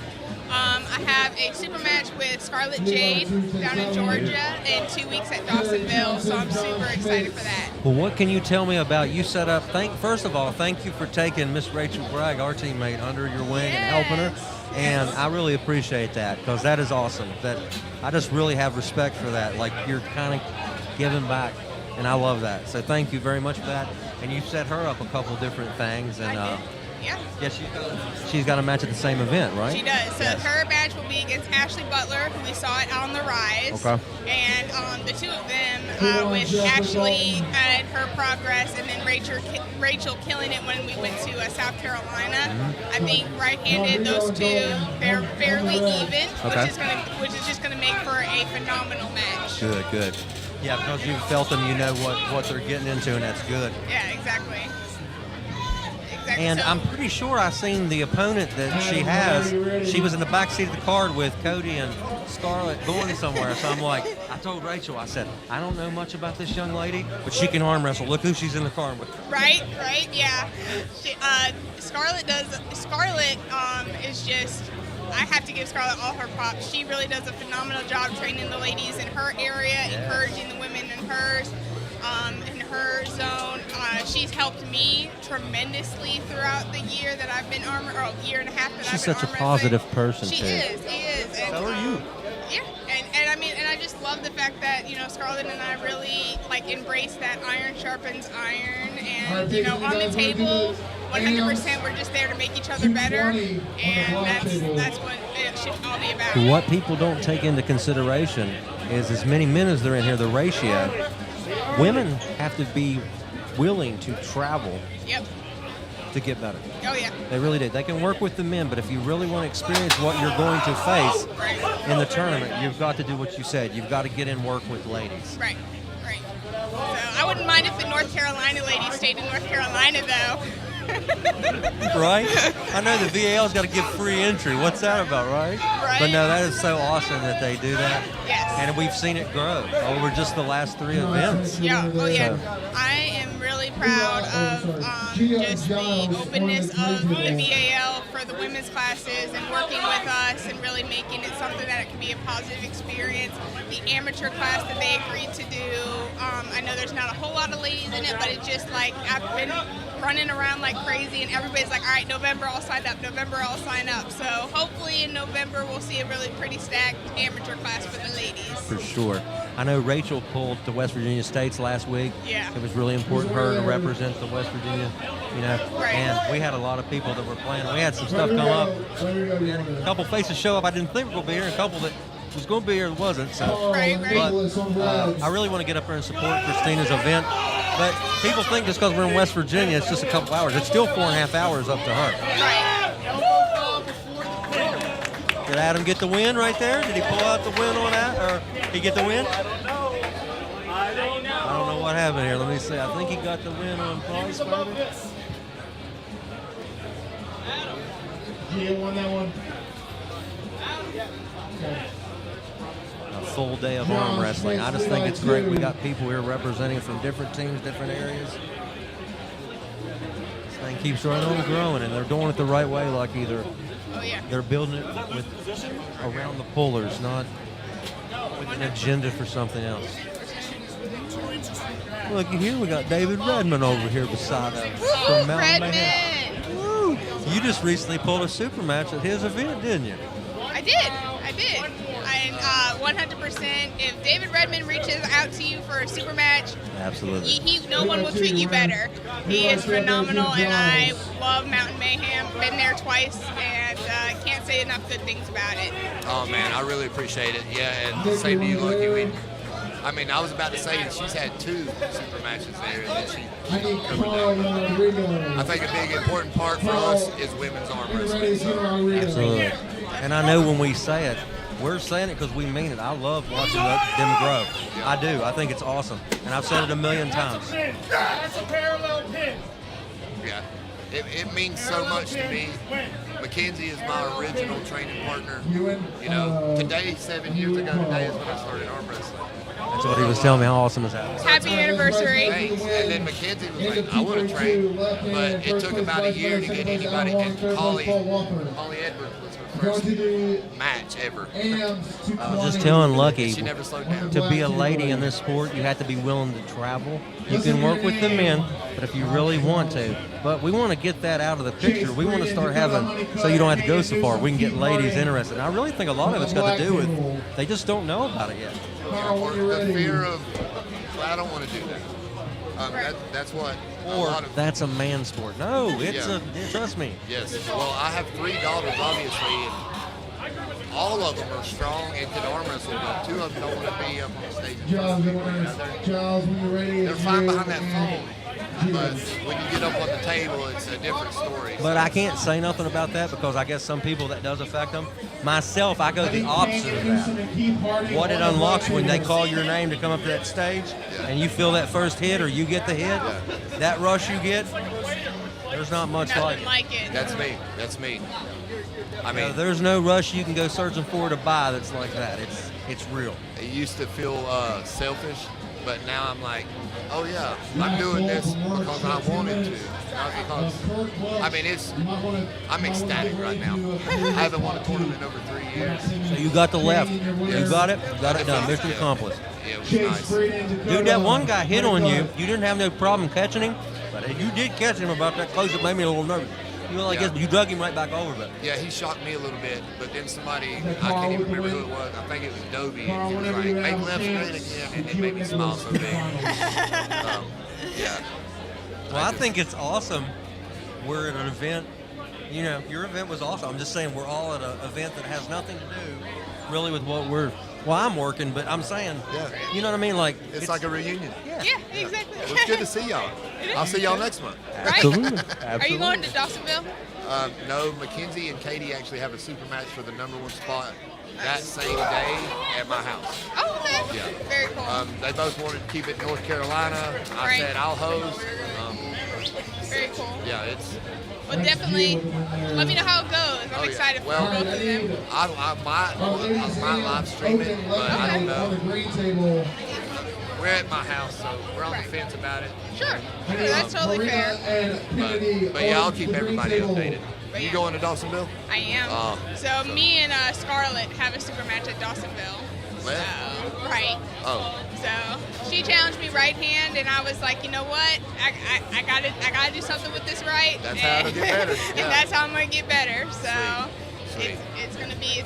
Speaker 21: I have a super match with Scarlett Jade down in Georgia in 2 weeks at Dawsonville, so I'm super excited for that.
Speaker 1: Well, what can you tell me about you set up? First of all, thank you for taking Miss Rachel Bragg, our teammate, under your wing and helping her. And I really appreciate that because that is awesome. That I just really have respect for that. You're kind of giving back, and I love that. So thank you very much for that. And you set her up a couple different things, and
Speaker 21: yeah,
Speaker 1: she's got a match at the same event, right?
Speaker 21: She does. So her match will be against Ashley Butler, who we saw at On the Rise.
Speaker 1: Okay.
Speaker 21: And the two of them, with Ashley and her progress, and then Rachel killing it when we went to South Carolina. I think right-handed, those two, they're fairly even, which is just gonna make for a phenomenal match.
Speaker 1: Good. Yeah, because you've felt them, you know what they're getting into, and that's good.
Speaker 21: Yeah, exactly.
Speaker 1: And I'm pretty sure I seen the opponent that she has. She was in the back seat of the card with Cody and Scarlett going somewhere. So I told Rachel, I said, I don't know much about this young lady, but she can arm wrestle. Look who she's in the car with.
Speaker 21: Right, yeah. Scarlett is just, I have to give Scarlett all her props. She really does a phenomenal job training the ladies in her area, encouraging the women in hers. In her zone. She's helped me tremendously throughout the year that I've been year and a half that
Speaker 1: She's
Speaker 21: I've been
Speaker 1: such a positive person,
Speaker 21: She
Speaker 1: too.
Speaker 21: is. And,
Speaker 1: so are you.
Speaker 21: Yeah, and I just love the fact that, Scarlett and I really, embrace that iron sharpens iron, and, on the table, 100% we're just there to make each other better, and that's what it should all be about.
Speaker 1: What people don't take into consideration is as many men as there are in here, the ratio, women have to be willing to travel
Speaker 21: Yep.
Speaker 1: to get better.
Speaker 21: Oh, yeah.
Speaker 1: They really do. They can work with the men, but if you really want to experience what you're going to face in the tournament, you've got to do what you said. You've got to get in work with ladies.
Speaker 21: Right. So I wouldn't mind if the North Carolina ladies stayed in North Carolina, though.
Speaker 1: Right? I know the VAL's got to give free entry. What's that about, right?
Speaker 21: Right.
Speaker 1: But no, that is so awesome that they do that.
Speaker 21: Yes.
Speaker 1: And we've seen it grow over just the last 3 events.
Speaker 21: Yeah. Oh, yeah.
Speaker 1: So,
Speaker 21: I am really proud of just the openness of the VAL for the women's classes and working with us and really making it something that it can be a positive experience. The amateur class that they agreed to do, I know there's not a whole lot of ladies in it, but it's just like I've been running around like crazy and everybody's like, all right, November I'll sign up, November I'll sign up. So hopefully in November we'll see a really pretty stacked amateur class for the ladies.
Speaker 1: for sure. I know Rachel pulled to West Virginia States last week.
Speaker 21: Yeah.
Speaker 1: It was really important for her to represent the West Virginia, and we had a lot of people that were playing. We had some stuff come up. We had a couple faces show up I didn't think were going to be here, and a couple that was going to be here wasn't. So, but I really want to get up there and support Christina's event. But people think just because we're in West Virginia, it's just a couple hours. It's still 4.5 hours up to her. Did Adam get the win right there? Did he pull out the win on that? Or did he get the win? I don't know what happened here. Let me see. I think he got the win on Bryce.
Speaker 11: Gia won that one.
Speaker 1: A full day of arm wrestling. I just think it's great. We got people here representing from different teams, different areas. This thing keeps right on growing, and they're doing it the right way, like either they're building it with around the pullers, not with an agenda for something else. Look here, we got David Redmond over here beside us from Mountain Mayhem. Woo! You just recently pulled a super match at his event, didn't you?
Speaker 21: I did. And 100%, if David Redmond reaches out to you for a super match,
Speaker 1: absolutely,
Speaker 21: no one will treat you better. He is phenomenal, and I love Mountain Mayhem. Been there twice, and can't say enough good things about it.
Speaker 6: Oh man, I really appreciate it. Yeah, and same to you, Lucky. I was about to say she's had 2 super matches there, and then she. I think a big important part for us is women's arm wrestling.
Speaker 1: Absolutely. And I know when we say it, we're saying it because we mean it. I love watching them grow. I do. I think it's awesome. And I've said it a million times.
Speaker 3: That's a parallel pin.
Speaker 6: Yeah. It means so much to me. Mackenzie is my original training partner. Today, 7 years ago today is when I started arm wrestling.
Speaker 1: That's what he was telling me. How awesome is that?
Speaker 21: Happy anniversary.
Speaker 6: Thanks. And then Mackenzie was like, I want to train. But it took about a year to get anybody. And Holly Edwards was her first match ever.
Speaker 1: I was just telling Lucky,
Speaker 6: she never slowed down.
Speaker 1: To be a lady in this sport, you have to be willing to travel. You can work with the men, but if you really want to. But we want to get that out of the picture. We want to start having, so you don't have to go so far. We can get ladies interested. And I really think a lot of it's got to do with, they just don't know about it yet.
Speaker 6: Or the fear of, I don't want to do that. That's what a lot of.
Speaker 1: That's a man sport. No, trust me.
Speaker 6: Yes. Well, I have 3 daughters, obviously, and all of them are strong and can arm wrestle, but 2 of them don't want to be up on the stage.
Speaker 11: Giles, when you're ready.
Speaker 6: They're fine behind that phone. But when you get up on the table, it's a different story.
Speaker 1: But I can't say nothing about that because I guess some people that does affect them. Myself, I go the opposite of that. What it unlocks when they call your name to come up to that stage and you feel that first hit or you get the hit, that rush you get, there's not much like
Speaker 21: it.
Speaker 6: That's me.
Speaker 1: There's no rush you can go searching for to buy that's like that. It's real.
Speaker 6: It used to feel selfish, but now I'm like, oh yeah, I'm doing this because I wanted to. Not because, I'm ecstatic right now. I haven't won a tournament in over 3 years.
Speaker 1: So you got the left. You got it? You got it done. Mission accomplished.
Speaker 6: Yeah, it was nice.
Speaker 1: Dude, that one guy hit on you. You didn't have no problem catching him, but you did catch him about that close. It made me a little nervous. You drug him right back over, but.
Speaker 6: Yeah, he shocked me a little bit, but then somebody, I can't even remember who it was. I think it was Dobie. He was like, make left straight again, and it made me smile so big.
Speaker 1: Well, I think it's awesome we're at an event. You know, your event was awesome. I'm just saying we're all at an event that has nothing to do really with what I'm working, but I'm saying, you know what I mean? Like
Speaker 9: it's like a reunion.
Speaker 21: Yeah, exactly.
Speaker 9: Well, it's good to see y'all. I'll see y'all next month.
Speaker 1: Absolutely.
Speaker 21: Are you going to Dawsonville?
Speaker 9: No, Mackenzie and Katie actually have a super match for the #1 spot that same day at my house.
Speaker 21: Oh, okay.
Speaker 9: Yeah.
Speaker 21: Very cool.
Speaker 9: They both wanted to keep it North Carolina. I said I'll host.
Speaker 21: Very cool.
Speaker 9: Yeah, it's.
Speaker 21: Well, definitely let me know how it goes. I'm excited for both of them.
Speaker 9: I might live stream it, but I don't know. We're at my house, so we're on the fence about it.
Speaker 21: Sure, that's totally fair.
Speaker 9: But yeah, I'll keep everybody updated. You going to Dawsonville?
Speaker 21: I am. So me and Scarlett have a super match at Dawsonville. Right.
Speaker 9: Oh.
Speaker 21: So she challenged me right hand, and I was like, you know what? I gotta do something with this right.
Speaker 9: That's how it'll get better.
Speaker 21: And that's how I'm gonna get better. So it's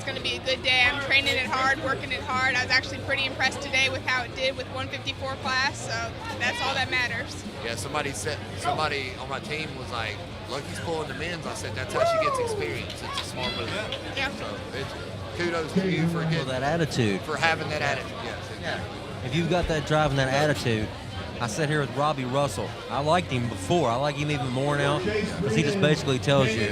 Speaker 21: gonna be a good day. I'm training it hard, working it hard. I was actually pretty impressed today with how it did with 154 class. So that's all that matters.
Speaker 9: Yeah. Somebody on my team was like, "Look, he's pulling the men's." I said, "That's how she gets experience. It's a smart move."
Speaker 21: Yeah.
Speaker 9: So kudos to you for getting
Speaker 1: that attitude.
Speaker 9: For having that attitude. Yes.
Speaker 1: Yeah. If you've got that drive and that attitude, I sat here with Robbie Russell. I liked him before. I like him even more now because he just basically tells you,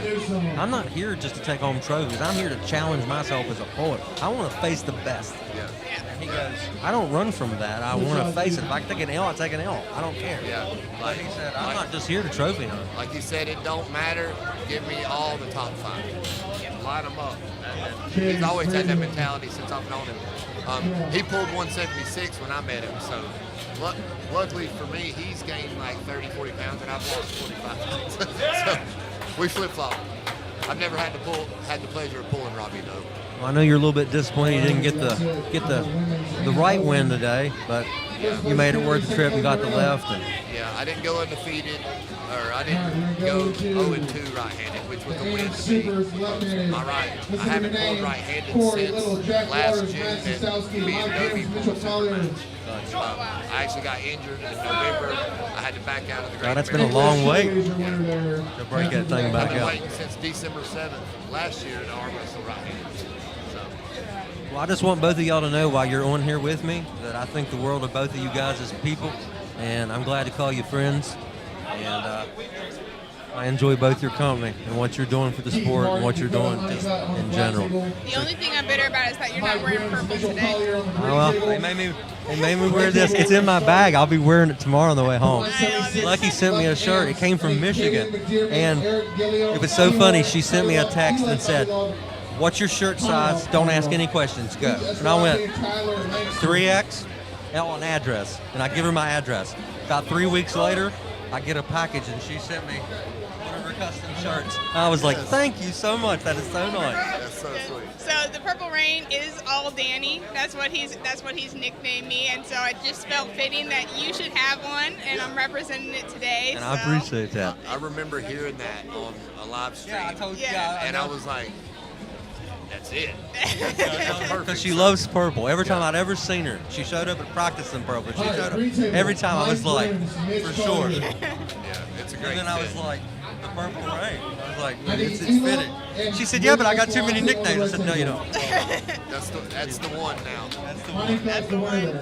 Speaker 1: I'm not here just to take home trophies. I'm here to challenge myself as a poet. I want to face the best.
Speaker 9: Yeah.
Speaker 1: And he goes, I don't run from that. I want to face it. If I can take an L, I take an L. I don't care.
Speaker 9: Yeah.
Speaker 1: Like he said, I'm not just here to trophy hunt.
Speaker 9: Like you said, it don't matter. Give me all the top 5. Line them up. He's always had that mentality since I've known him. He pulled 176 when I met him, so luckily for me, he's gained like 30, 40 pounds, and I've lost 25 pounds. So we flip-flop. I've never had the pleasure of pulling Robbie, though.
Speaker 1: Well, I know you're a little bit disappointed you didn't get the right win today, but you made it worth the trip and got the left. And
Speaker 9: yeah, I didn't go undefeated, or I didn't go 0-2 right-handed, which was a win to me. My right, I haven't pulled right-handed since last June at BMW. I actually got injured in November. I had to back out of the Great
Speaker 1: that's been a long wait
Speaker 9: to
Speaker 1: break that thing back
Speaker 9: I've been
Speaker 1: out.
Speaker 9: waiting since December 7th last year to arm wrestle right-handed. So.
Speaker 1: Well, I just want both of y'all to know while you're on here with me that I think the world of both of you guys as people, and I'm glad to call you friends. And I enjoy both your company and what you're doing for the sport and what you're doing just in general.
Speaker 21: The only thing I'm bitter about is that you're not wearing purple today.
Speaker 1: Oh, well, they made me wear this. It's in my bag. I'll be wearing it tomorrow on the way home. Lucky sent me a shirt. It came from Michigan. And it was so funny. She sent me a text and said, what's your shirt size? Don't ask any questions. Go. And I went, 3X, L an address. And I give her my address. About 3 weeks later, I get a package and she sent me one of her custom shirts. I was like, thank you so much. That is so nice.
Speaker 9: That's so sweet.
Speaker 21: So the Purple Rain is all Danny. That's what he's nicknamed me, and so it just felt fitting that you should have one, and I'm representing it today.
Speaker 1: And I appreciate that.
Speaker 9: I remember hearing that on a live stream.
Speaker 21: Yeah, I told you.
Speaker 9: And I was like, that's it.
Speaker 1: Because she loves purple. Every time I'd ever seen her, she showed up at practice in purple. She showed up. Every time I was like, for sure.
Speaker 9: Yeah, it's a great
Speaker 1: And then I was
Speaker 9: fit.
Speaker 1: like, the Purple Rain. I was like, it's fitting. She said, yeah, but I got too many nicknames. I said, no, you don't.
Speaker 9: That's the one now.
Speaker 21: That's the one.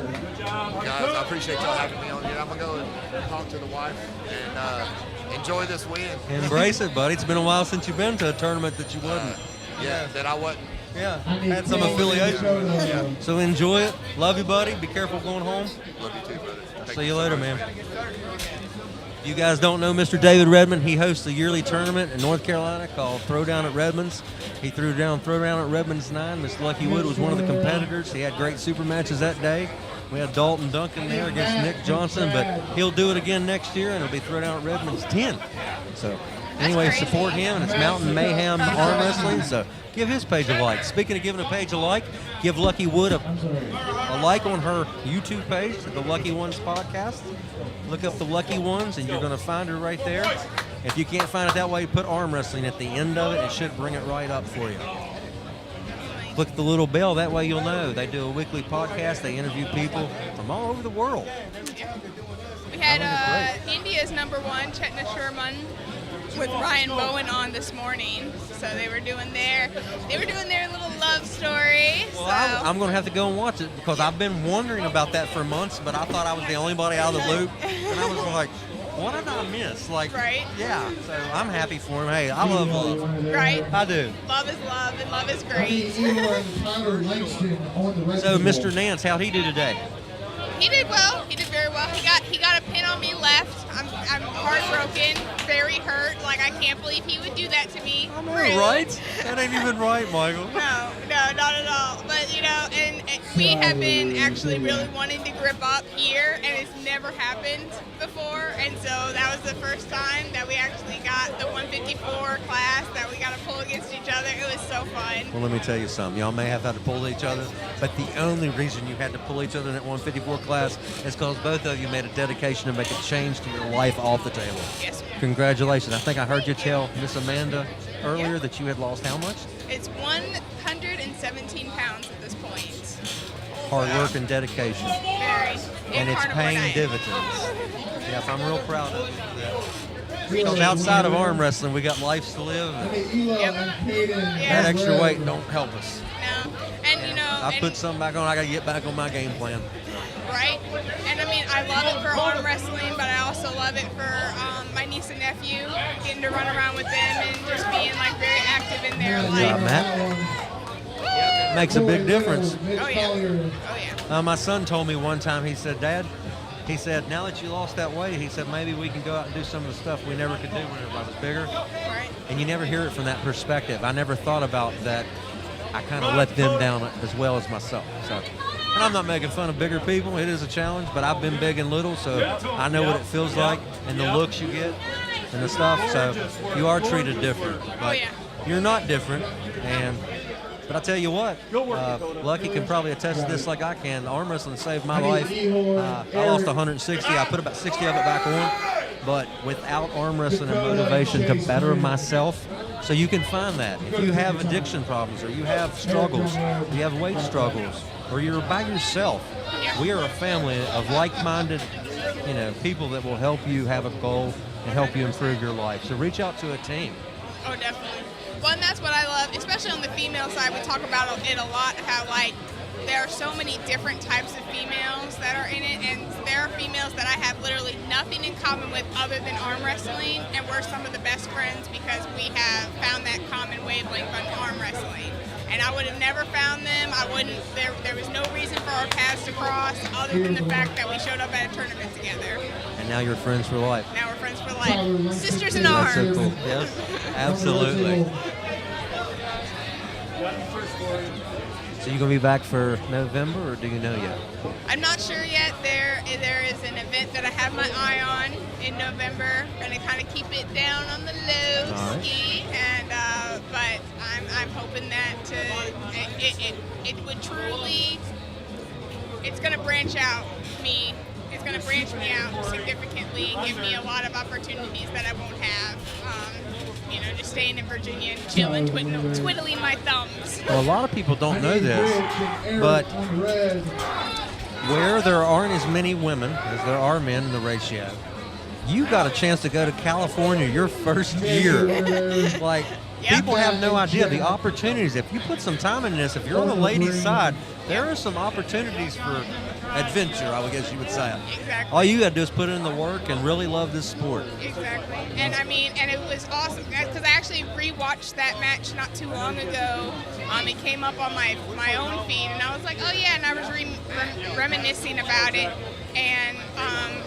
Speaker 9: Guys, I appreciate y'all having me on here. I'm going to go and talk to the wife and enjoy this win.
Speaker 1: Embrace it, buddy. It's been a while since you've been to a tournament that you wasn't.
Speaker 9: That I wasn't.
Speaker 1: Yeah, had some affiliation. Yeah. So enjoy it. Love you, buddy. Be careful going home.
Speaker 9: Love you too, brother.
Speaker 1: I'll see you later, man. If you guys don't know Mr. David Redmond, he hosts a yearly tournament in North Carolina called Throwdown at Redmond's. He threw down Throwdown at Redmond's 9. Mr. Lucky Wood was one of the competitors. He had great super matches that day. We had Dalton Duncan there against Nick Johnson, but he'll do it again next year, and it'll be Throwdown at Redmond's 10. So anyway, support him, and it's Mountain Mayhem Arm Wrestling, so give his page a like. Speaking of giving a page a like, give Lucky Wood a like on her YouTube page, the Lucky Ones podcast. Look up the Lucky Ones, and you're going to find her right there. If you can't find it that way, put arm wrestling at the end of it. It should bring it right up for you. Click the little bell. That way you'll know. They do a weekly podcast. They interview people from all over the world.
Speaker 21: We had India's #1, Chetna Sherman, with Ryan Bowen on this morning. So they were doing their little love story.
Speaker 1: Well,
Speaker 21: so.
Speaker 1: I'm going to have to go and watch it because I've been wondering about that for months, but I thought I was the only body out of the loop. And I was like, what did I miss? Like,
Speaker 21: right?
Speaker 1: Yeah, so I'm happy for him. Hey, I love love.
Speaker 21: Right?
Speaker 1: I do.
Speaker 21: Love is love, and love is great.
Speaker 1: So, Mr. Nance, how'd he do today?
Speaker 21: He did well. He did very well. He got a pin on me left. I'm heartbroken, very hurt. Like, I can't believe he would do that to me.
Speaker 1: I know,
Speaker 21: Really.
Speaker 1: right? That ain't even right, Michael.
Speaker 21: No, not at all. But, you know, and we have been actually really wanting to grip up here, and it's never happened before. And so that was the first time that we actually got the 154 class that we got to pull against each other. It was so fun.
Speaker 1: Well, let me tell you something. Y'all may have had to pull each other, but the only reason you had to pull each other in that 154 class is because both of you made a dedication to make a change to your life off the table.
Speaker 21: Yes, sir.
Speaker 1: Congratulations. I think I heard you tell Miss Amanda earlier that you had lost how much?
Speaker 21: It's 117 pounds at this point.
Speaker 1: Hard work and dedication.
Speaker 21: Very.
Speaker 1: And it's paying dividends. Yes, I'm real proud of you. Because outside of arm wrestling, we got lives to live. And that extra weight don't help us.
Speaker 21: No. And, you know.
Speaker 1: I put something back on, I got to get back on my game plan.
Speaker 21: Right? And I mean, I love it for arm wrestling, but I also love it for my niece and nephew, getting to run around with them and just being like very active in their life.
Speaker 1: Matt. Makes a big difference.
Speaker 21: Oh yeah. Oh yeah.
Speaker 1: My son told me one time, he said, Dad, he said, now that you lost that weight, he said, maybe we can go out and do some of the stuff we never could do when everybody was bigger.
Speaker 21: Right.
Speaker 1: And you never hear it from that perspective. I never thought about that. I kind of let them down as well as myself. So. And I'm not making fun of bigger people. It is a challenge, but I've been big and little, so I know what it feels like and the looks you get and the stuff. So you are treated different. But you're not different. But I tell you what, Lucky can probably attest to this like I can. Arm wrestling saved my life. I lost 160. I put about 60 of it back on. But without arm wrestling and motivation to better myself, so you can find that. If you have addiction problems or you have struggles, you have weight struggles, or you're by yourself, we are a family of like-minded, people that will help you have a goal and help you improve your life. So reach out to a team.
Speaker 21: Oh, definitely. Well, and that's what I love, especially on the female side. We talk about it a lot, how like there are so many different types of females that are in it, and there are females that I have literally nothing in common with other than arm wrestling, and we're some of the best friends because we have found that common wavelength on arm wrestling. And I would have never found them. There was no reason for our paths to cross other than the fact that we showed up at a tournament together.
Speaker 1: And now you're friends for life.
Speaker 21: Now we're friends for life. Sisters in arms.
Speaker 1: That's so cool. Yes, absolutely. So you gonna be back for November, or do you know yet?
Speaker 21: I'm not sure yet. There is an event that I have my eye on in November. Gonna kind of keep it down on the low ski, and but I'm hoping that it would truly. It's gonna branch out me. It's gonna branch me out significantly, and give me a lot of opportunities that I won't have. Just staying in Virginia and chilling, twiddling my thumbs.
Speaker 1: Well, a lot of people don't know this, but where there aren't as many women as there are men in the ratio, you got a chance to go to California your first year. Like, people have no idea the opportunities. If you put some time in this, if you're on the ladies' side, there are some opportunities for adventure, I guess you would say.
Speaker 21: Exactly.
Speaker 1: All you got to do is put in the work and really love this sport.
Speaker 21: Exactly. And and it was awesome because I actually rewatched that match not too long ago. It came up on my own feed, and I was like, oh yeah, and I was reminiscing about it. And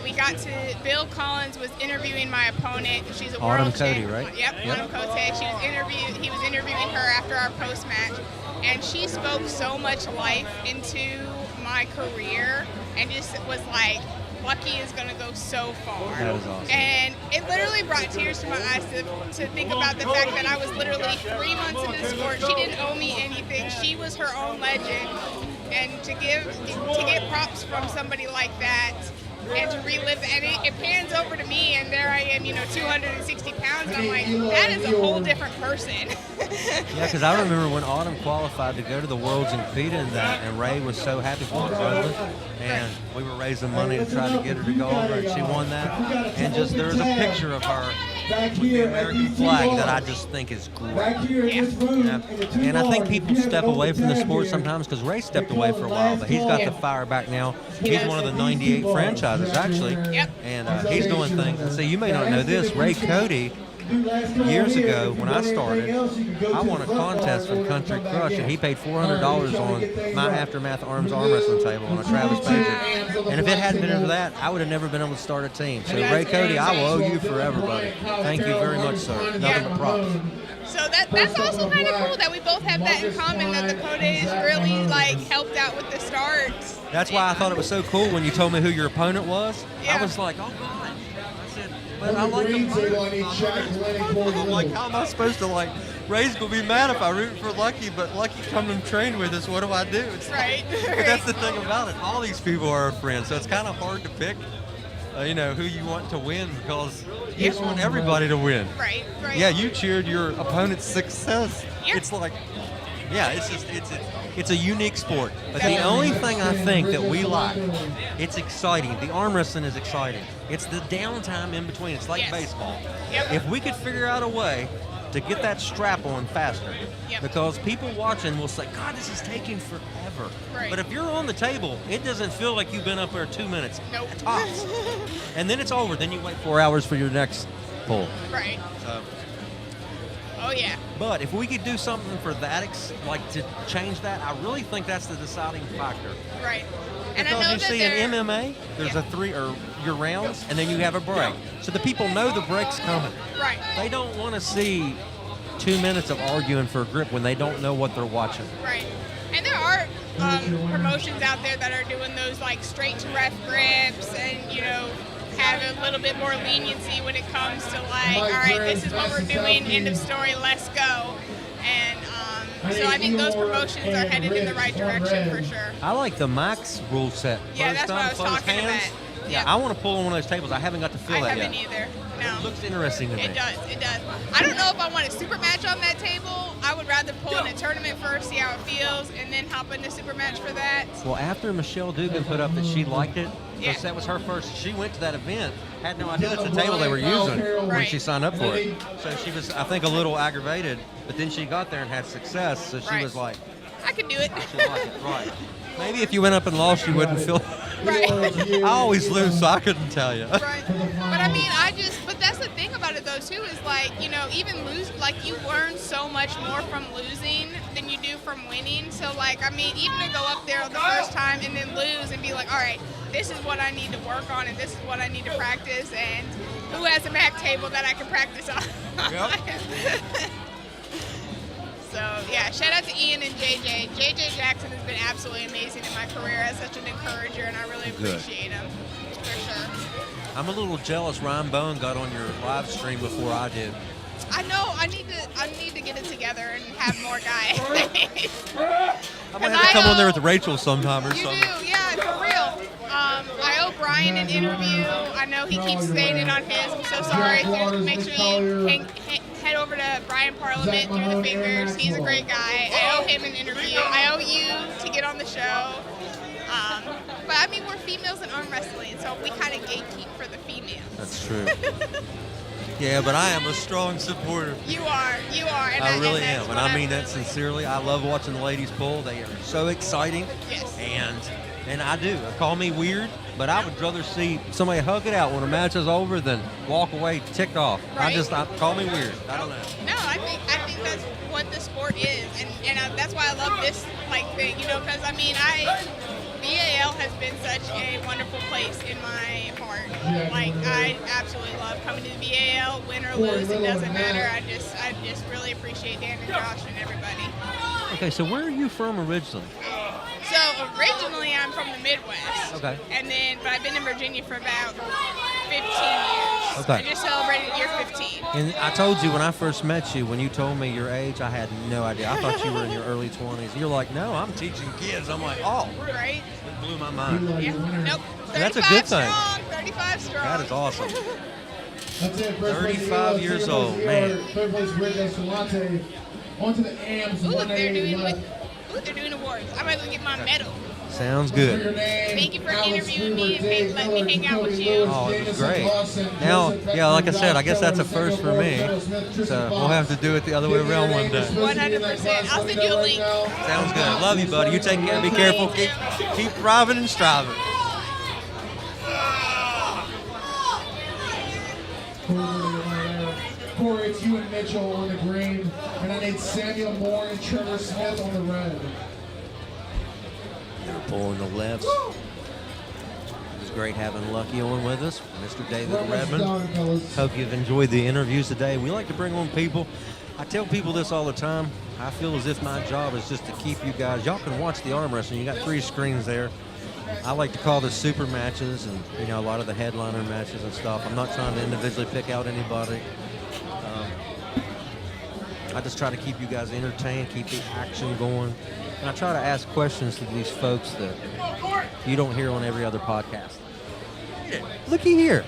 Speaker 21: we got to, Bill Collins was interviewing my opponent. She's a world
Speaker 1: Cody, right?
Speaker 21: Yep, Autumn Cote. He was interviewing her after our post match, and she spoke so much life into my career, and just was like, Lucky is going to go so far.
Speaker 1: That is awesome.
Speaker 21: And it literally brought tears to my eyes to think about the fact that I was literally 3 months into the sport. She didn't owe me anything. She was her own legend. And to get props from somebody like that, and to relive, and it pans over to me, and there I am, 260 pounds, and I'm like, that is a whole different person.
Speaker 1: Yeah, because I remember when Autumn qualified to go to the Worlds and compete in that, and Ray was so happy for her husband, and we were raising money to try to get her to go over, and she won that. And just there was a picture of her
Speaker 2: back
Speaker 1: with the
Speaker 2: here at
Speaker 1: American
Speaker 2: these two
Speaker 1: flag that I
Speaker 2: bars.
Speaker 1: just think is great.
Speaker 2: Back here in this room,
Speaker 1: Yeah.
Speaker 2: in the two
Speaker 1: And I think
Speaker 2: bars,
Speaker 1: people
Speaker 2: if you
Speaker 1: step
Speaker 2: have an
Speaker 1: away
Speaker 2: open
Speaker 1: from the
Speaker 2: tab
Speaker 1: sport
Speaker 2: here,
Speaker 1: sometimes because Ray stepped
Speaker 2: they
Speaker 1: away
Speaker 2: call
Speaker 1: for a
Speaker 2: the
Speaker 1: while,
Speaker 2: last
Speaker 1: but he's got the
Speaker 2: call.
Speaker 1: fire back now. He's
Speaker 2: Yes.
Speaker 1: one of the
Speaker 2: At these
Speaker 1: 98
Speaker 2: two bars.
Speaker 1: franchises, actually. And he's doing things. See, you may not know this. Ray Cody, years ago when I started, I won a contest from Country Crush, and he paid $400 on my Aftermath Arms arm wrestling table on a Travis Pager. And if it hadn't been for that, I would have never been able to start a team. So Ray Cody, I will owe you forever, buddy. Thank you very much, sir. Nothing but props.
Speaker 21: So that's also kind of cool that we both have that in common, that the Codes really like helped out with the starts.
Speaker 1: That's why I thought it was so cool when you told me who your opponent was.
Speaker 21: Yeah.
Speaker 1: I was like, oh God. I said, but I like him. I'm like, how am I supposed to like? Ray's gonna be mad if I root for Lucky, but Lucky come and train with us. What do I do? It's
Speaker 21: right.
Speaker 1: But that's the thing about it. All these people are our friends, so it's kind of hard to pick. You know who you want to win because you just want everybody to win.
Speaker 21: Right.
Speaker 1: Yeah, you cheered your opponent's success.
Speaker 21: Yeah.
Speaker 1: It's like, yeah, it's just it's a unique sport. But the only thing I think that we like, it's exciting. The arm wrestling is exciting. It's the downtime in between. It's like baseball.
Speaker 21: Yep.
Speaker 1: If we could figure out a way to get that strap on faster, because people watching will say, God, this is taking forever.
Speaker 21: Right.
Speaker 1: But if you're on the table, it doesn't feel like you've been up there 2 minutes.
Speaker 21: Nope.
Speaker 1: Tops. And then it's over. Then you wait 4 hours for your next pull.
Speaker 21: Right.
Speaker 1: So.
Speaker 21: Oh yeah.
Speaker 1: But if we could do something for that, like to change that, I really think that's the deciding factor.
Speaker 21: Right. And I
Speaker 1: Because
Speaker 21: know
Speaker 1: you
Speaker 21: that
Speaker 1: see in MMA, there's a three or your rounds, and then you have a break. So the people know the break's coming.
Speaker 21: Right.
Speaker 1: They don't want to see 2 minutes of arguing for a grip when they don't know what they're watching.
Speaker 21: Right. And there are promotions out there that are doing those like straight to ref grips and, you know, have a little bit more leniency when it comes to like, all right, this is what we're doing, end of story, let's go. And so I think those promotions are headed in the right direction for sure.
Speaker 1: I like the max rule set.
Speaker 21: Yeah,
Speaker 1: First
Speaker 21: that's what I was
Speaker 1: time, closed
Speaker 21: talking
Speaker 1: hands.
Speaker 21: about.
Speaker 1: Yeah, I want to pull on one of those tables. I haven't got to feel
Speaker 21: I
Speaker 1: that
Speaker 21: haven't
Speaker 1: yet.
Speaker 21: either. No.
Speaker 1: It looks interesting to me.
Speaker 21: It does. It does. I don't know if I want a super match on that table. I would rather pull in a tournament first, see how it feels, and then hop in the super match for that.
Speaker 1: Well, after Michelle Dugan put up that she liked it,
Speaker 21: Yeah.
Speaker 1: because that was her first, she went to that event, had no idea that's the table they were using when she signed up for it. So she was, I think, a little aggravated, but then she got there and had success, so she was like,
Speaker 21: I can do it.
Speaker 1: she liked it, right. Maybe if you went up and lost, you wouldn't feel. I always lose, so I couldn't tell you.
Speaker 21: Right. But I mean, but that's the thing about it though too, is like, you know, even like you learn so much more from losing than you do from winning. So like, I mean, even to go up there the first time and then lose and be like, all right, this is what I need to work on and this is what I need to practice, and who has a Mac table that I can practice on? So yeah, shout out to Ian and JJ. JJ Jackson has been absolutely amazing in my career as such an encourager, and I really appreciate him for sure.
Speaker 1: I'm a little jealous Ryan Bowen got on your live stream before I did.
Speaker 21: I know. I need to get it together and have more guys.
Speaker 1: I'm gonna have to come on there with Rachel sometime or
Speaker 21: You
Speaker 1: something.
Speaker 21: do, yeah, for real. I owe Brian an interview. I know he keeps saying it on his. I'm so sorry. Make sure you head over to Brian Parliament through the fingers. He's a great guy. I owe him an interview. I owe you to get on the show. But I mean, we're females in arm wrestling, so we kind of gatekeep for the females.
Speaker 1: That's true. Yeah, but I am a strong supporter.
Speaker 21: You are. And
Speaker 1: I really
Speaker 21: and
Speaker 1: am, and I mean that sincerely. I love watching the ladies pull. They are so exciting.
Speaker 21: Yes.
Speaker 1: And I do. Call me weird, but I would rather see somebody hug it out when a match is over than walk away ticked off.
Speaker 21: Right.
Speaker 1: Call me weird. I don't know.
Speaker 21: No, I think that's what the sport is, and that's why I love this thing, you know, because I mean, BAL has been such a wonderful place in my heart. Like, I absolutely love coming to the BAL, win or lose, it doesn't matter. I just really appreciate Dan and Josh and everybody.
Speaker 1: Okay, so where are you from originally?
Speaker 21: So originally I'm from the Midwest.
Speaker 1: Okay.
Speaker 21: But I've been in Virginia for about 15 years.
Speaker 1: Okay.
Speaker 21: I just celebrated year 15.
Speaker 1: And I told you when I first met you, when you told me your age, I had no idea. I thought you were in your early 20s. You're like, no, I'm teaching kids. I'm like, oh.
Speaker 21: Right.
Speaker 1: It blew my mind.
Speaker 21: Yeah. Nope.
Speaker 1: That's a good thing.
Speaker 21: Strong, 35 strong.
Speaker 1: That is awesome.
Speaker 11: That's it.
Speaker 1: 35 years old, man.
Speaker 11: Third place, Rick Escalante. On to the AMs.
Speaker 21: Ooh, they're doing awards. I might as well get my medal.
Speaker 1: Sounds good.
Speaker 21: Thank you for interviewing me and letting me hang out with you.
Speaker 1: Oh, it was great. Now, yeah, like I said, I guess that's a first for me. So we'll have to do it the other way around one day.
Speaker 21: 100%. I'll send you a link.
Speaker 1: Sounds good. Love you, buddy. You take care. Be careful. Keep driving and striving.
Speaker 8: Corey, it's you and Mitchell on the green, and I need Samuel Moore and Trevor Smith on the red.
Speaker 1: They're pulling the lefts. It was great having Lucky on with us, Mr. David Redmond. Hope you've enjoyed the interviews today. We like to bring on people. I tell people this all the time. I feel as if my job is just to keep you guys. Y'all can watch the arm wrestling. You got 3 screens there. I like to call this super matches and, you know, a lot of the headliner matches and stuff. I'm not trying to individually pick out anybody. I just try to keep you guys entertained, keep the action going. And I try to ask questions to these folks that you don't hear on every other podcast. Looky here.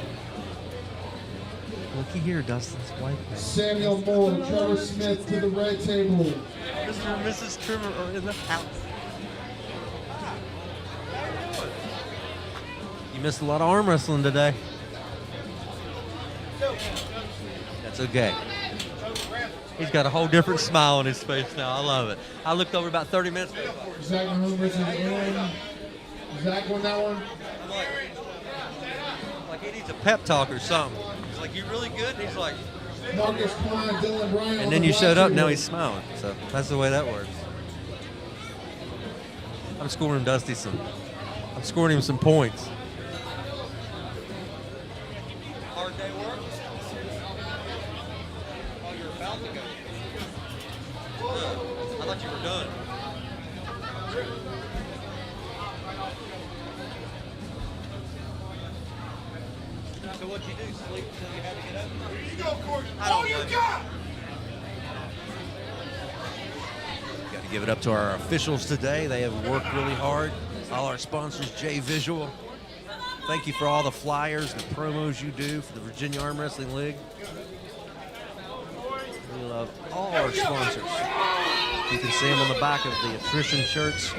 Speaker 1: Looky here, Dustin's wife.
Speaker 8: Samuel Moore, Trevor Smith to the red table.
Speaker 1: Mr. and Mrs. Trimmer are in the house. You missed a lot of arm wrestling today. That's okay. He's got a whole different smile on his face now. I love it. I looked over about 30 minutes ago.
Speaker 8: Zach Mahon versus Aaron. Zach won that one.
Speaker 1: Like he needs a pep talk or something. He's like, "You really good?" And he's like,
Speaker 8: Marcus Twine, Dylan Bryant.
Speaker 1: and then you showed up, now he's smiling. So that's the way that works. I'm scoring Dusty I'm scoring him some points. Hard day work? Oh, you're about to go. I thought you were done. So what'd you do? Sleep until you had to get up? Here you go, Courtney. All you got! Got to give it up to our officials today. They have worked really hard. All our sponsors, J Visual. Thank you for all the flyers, the promos you do for the Virginia Arm Wrestling League. We love all our sponsors. You can see them on the back of the Attrition shirts.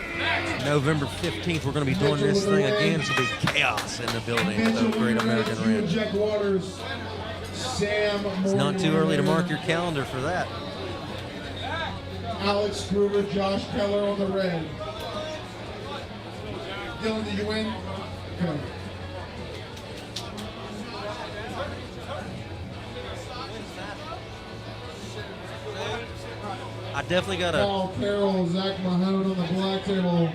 Speaker 1: November 15th, we're going to be doing this thing again. It's going to be chaos in the building at the Great American Ranch. It's not too early to mark your calendar for that.
Speaker 8: Alex Gruber, Josh Keller on the red. Dylan, did you win? Okay.
Speaker 1: I definitely got
Speaker 8: Paul Carroll, Zach Mahon on the black table.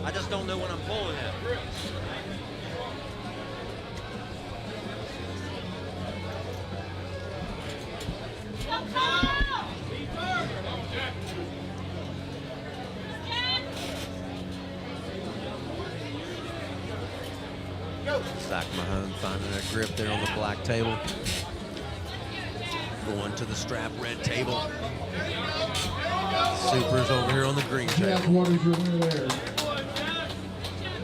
Speaker 1: I just don't know when I'm pulling it. Zach Mahon finding a grip there on the black table. Going to the strap red table. Supers over here on the green table.
Speaker 8: Jack Waters, your winner there.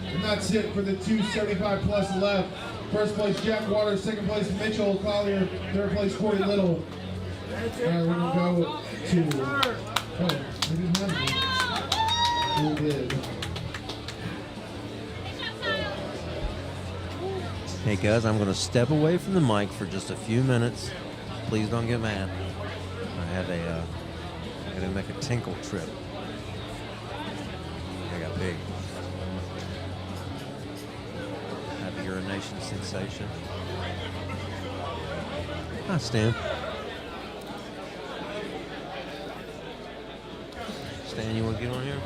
Speaker 8: And that's it for the 275 plus left. First place, Jack Waters. Second place, Mitchell Collier. Third place, Corey Little. All right, we're going to go to... Oh, we didn't have it. We did.
Speaker 1: Hey guys, I'm going to step away from the mic for just a few minutes. Please don't get mad. I got to make a tinkle trip. I got pig. Have a urination sensation. Hi, Stan. Stan, you want to get on here?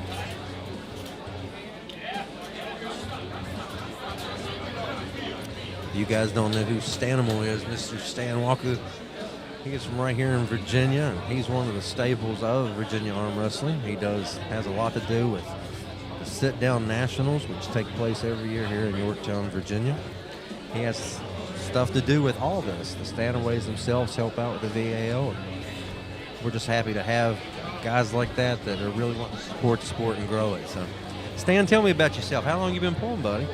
Speaker 1: You guys don't know who Stanimal is, Mr. Stan Walker. He is from right here in Virginia, and he's one of the staples of Virginia Arm Wrestling. He has a lot to do with the sit-down nationals, which take place every year here in Yorktown, Virginia. He has stuff to do with all this. The Stanaways themselves help out with the VAO, and we're just happy to have guys like that are really wanting to support the sport and grow it. So Stan, tell me about yourself. How long you been pulling, buddy?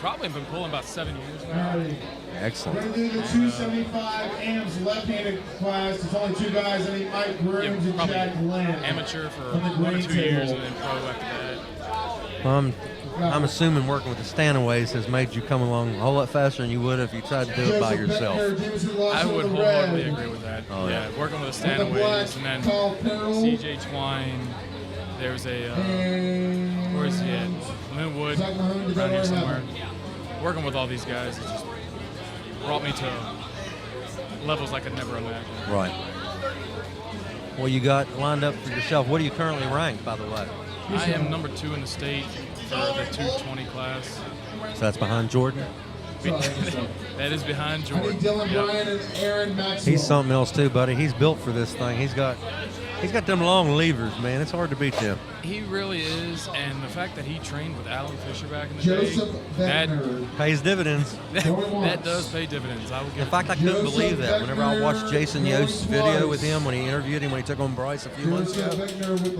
Speaker 12: Probably been pulling about 7 years
Speaker 11: All
Speaker 12: now.
Speaker 11: right.
Speaker 1: Excellent.
Speaker 11: We're going to do the 275 AMS left-handed class. There's only 2 guys. I need Mike Grooms and
Speaker 12: probably
Speaker 11: Jack Glenn.
Speaker 12: amateur for
Speaker 11: on the
Speaker 12: 1 or
Speaker 11: green
Speaker 12: 2 years
Speaker 11: table.
Speaker 12: and then pro after that.
Speaker 1: I'm assuming working with the Stanaways has made you come along a whole lot faster than you would if you tried to do it by yourself.
Speaker 12: I would wholeheartedly agree with that.
Speaker 1: Oh,
Speaker 12: yeah,
Speaker 1: yeah.
Speaker 12: working with the
Speaker 11: On the black,
Speaker 12: Stanaways and then
Speaker 11: Carl Carroll.
Speaker 12: CJ Twine. There's a where is he at? Linwood,
Speaker 11: Zach Mahon, does that
Speaker 12: around here
Speaker 11: work?
Speaker 12: somewhere. Working with all these guys, it just brought me to levels I could never imagine.
Speaker 1: Right. Well, you got lined up for yourself. What are you currently ranked, by the way?
Speaker 12: I am number 2 in the state for the 220 class.
Speaker 1: So that's behind Jordan?
Speaker 12: That is behind
Speaker 11: I
Speaker 12: Jordan.
Speaker 11: need Dylan
Speaker 12: Yep.
Speaker 11: Bryan and Aaron Maxwell.
Speaker 1: He's something else too, buddy. He's built for this thing. He's got them long levers, man. It's hard to beat them.
Speaker 12: He really is, and the fact that he trained with Alan Fisher back in the
Speaker 11: Joseph
Speaker 12: day,
Speaker 11: Beckner.
Speaker 1: Pays dividends.
Speaker 12: that does pay dividends. I will give
Speaker 1: In fact, I couldn't believe that. Whenever I watched Jason Yost's video with him when he interviewed him, when he took on Bryce a few months ago,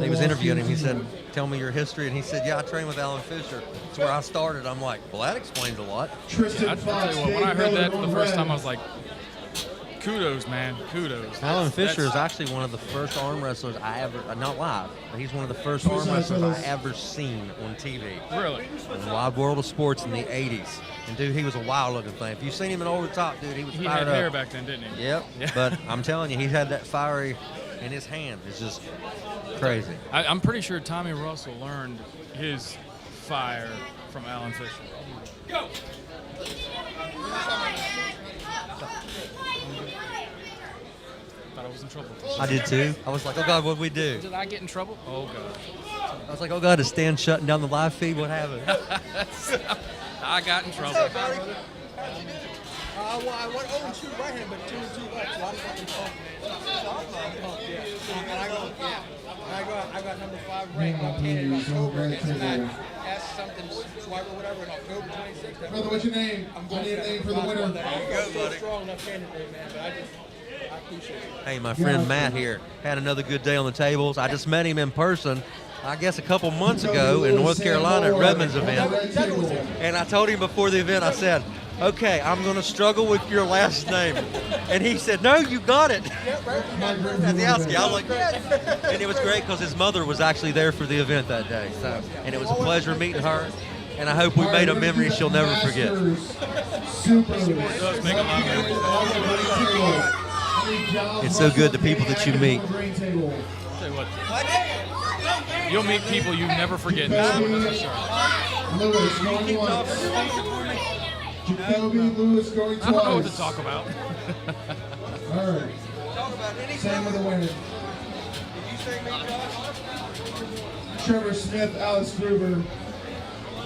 Speaker 1: he was interviewing him. He said, "Tell me your history," and he said, "Yeah, I trained with Alan Fisher. That's where I started." I'm like, "Well, that explains a lot."
Speaker 12: Yeah, I'll tell you what, when I heard that for the first time, I was like, kudos, man, kudos.
Speaker 1: Alan Fisher is
Speaker 12: That's-
Speaker 1: actually one of the first arm wrestlers I ever, not live, but he's one of the first arm wrestlers I ever seen on TV.
Speaker 12: Really?
Speaker 1: In the Wide World of Sports in the 80s. And dude, he was a wild looking thing. If you've seen him in Over the Top, dude, he was
Speaker 12: He
Speaker 1: fired
Speaker 12: had hair
Speaker 1: up.
Speaker 12: back then, didn't he?
Speaker 1: Yep.
Speaker 12: Yeah.
Speaker 1: But I'm telling you, he had that fiery in his hand. It's just crazy.
Speaker 12: I'm pretty sure Tommy Russell learned his fire from Alan Fisher. Go! Thought I was in trouble.
Speaker 1: I did too. I was like, oh God, what'd we do?
Speaker 12: Did I get in trouble? Oh God.
Speaker 1: I was like, oh God, is Stan shutting down the live feed? What happened?
Speaker 12: I got in trouble.
Speaker 22: Well, I went 0-2 right hand, but 2-2 left, so I'm fucking pumped. And I got number 5 ranked on Canada in October against Matt. Ask something, swipe or whatever, in October 26th.
Speaker 11: Brother, what's your name? I need a name for the winner.
Speaker 22: There you go, buddy. Strong enough candidate, man, but I appreciate it.
Speaker 1: Hey, my friend Matt here had another good day on the tables. I just met him in person, I guess a couple months ago in North Carolina at Redmond's event. And I told him before the event, I said, okay, I'm going to struggle with your last name. And he said, no, you got it. Zaziowski. I was like, yes. And it was great because his mother was actually there for the event that day. So, and it was a pleasure meeting her. And I hope we made a memory she'll never forget. It's so good, the people that you meet.
Speaker 12: Tell you what, you'll meet people you never forget. That's for sure.
Speaker 11: Lewis going once. Jacoby Lewis going twice.
Speaker 12: I don't know what to talk about.
Speaker 11: All right. Same with the winner. Trevor Smith, Alex Gruber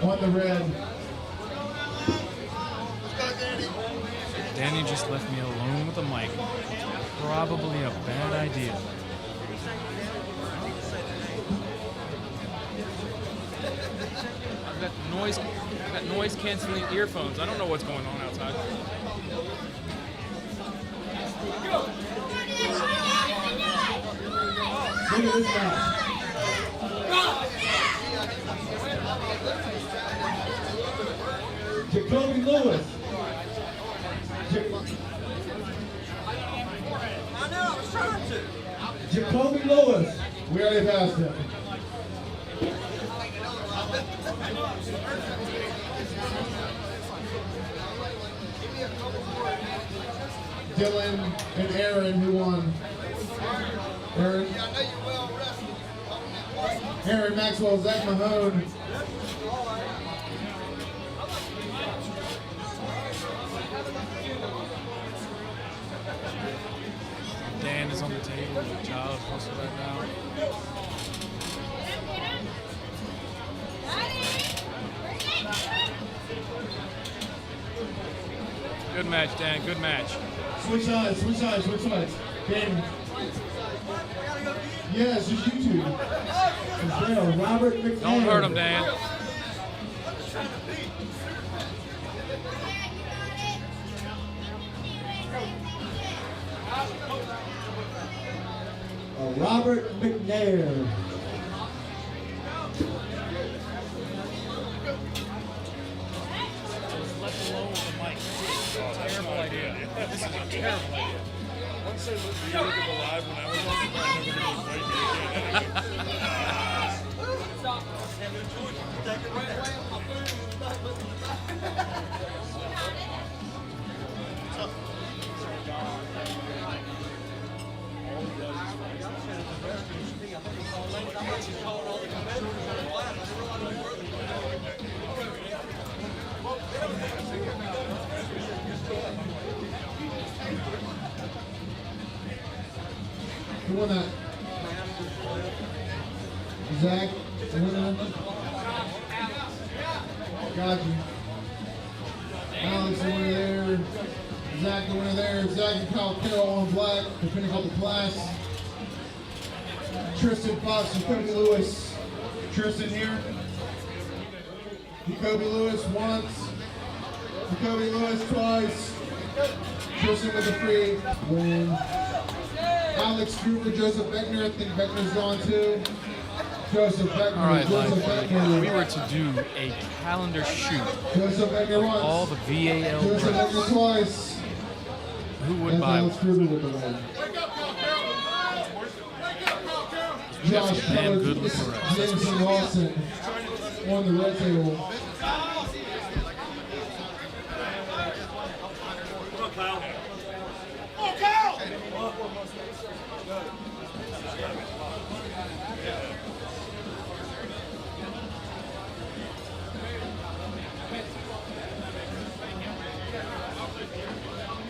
Speaker 11: on the red.
Speaker 12: Danny just left me alone with the mic. Probably a bad idea. I've got noise canceling earphones. I don't know what's going on outside.
Speaker 11: Look at this match. Jacoby Lewis.
Speaker 22: I know, I was trying to.
Speaker 11: Jacoby Lewis. We already passed him. Dylan and Aaron, who won? Aaron? Aaron Maxwell, Zach Mahon.
Speaker 12: Dan is on the table with Giles Russell right now. Good match, Dan. Good match.
Speaker 11: Switch sides, switch sides, switch sides. Dan. Yes, just you two. There, Robert McNair.
Speaker 12: Don't hurt him, Dan.
Speaker 2: Robert McNair.
Speaker 14: This is a terrible idea. Once they look at the live when I was on, they probably never going to fight me again.
Speaker 8: Who won that? Zach, who won that? Got you. Alex, the winner there. Zach, the winner there. Zach and Kyle Carroll on black, depending on the class. Tristan Fox and Kobe Lewis. Tristan here. Kobe Lewis once. Kobe Lewis twice. Tristan with a free win. Alex Gruber, Joseph Beckner. I think Beckner's gone too. Joseph Beckner.
Speaker 12: All right,
Speaker 8: Joseph Beckner.
Speaker 12: if we were to do a calendar shoot
Speaker 8: Joseph Beckner
Speaker 12: of
Speaker 8: once.
Speaker 12: all the VAL
Speaker 8: Joseph Beckner
Speaker 12: refs,
Speaker 8: twice.
Speaker 12: who would
Speaker 8: That's
Speaker 12: buy
Speaker 8: Alex
Speaker 12: one?
Speaker 8: Gruber with the win. Josh
Speaker 12: Damn
Speaker 8: Keller,
Speaker 12: good with the refs.
Speaker 8: Jameson Lawson on the red table.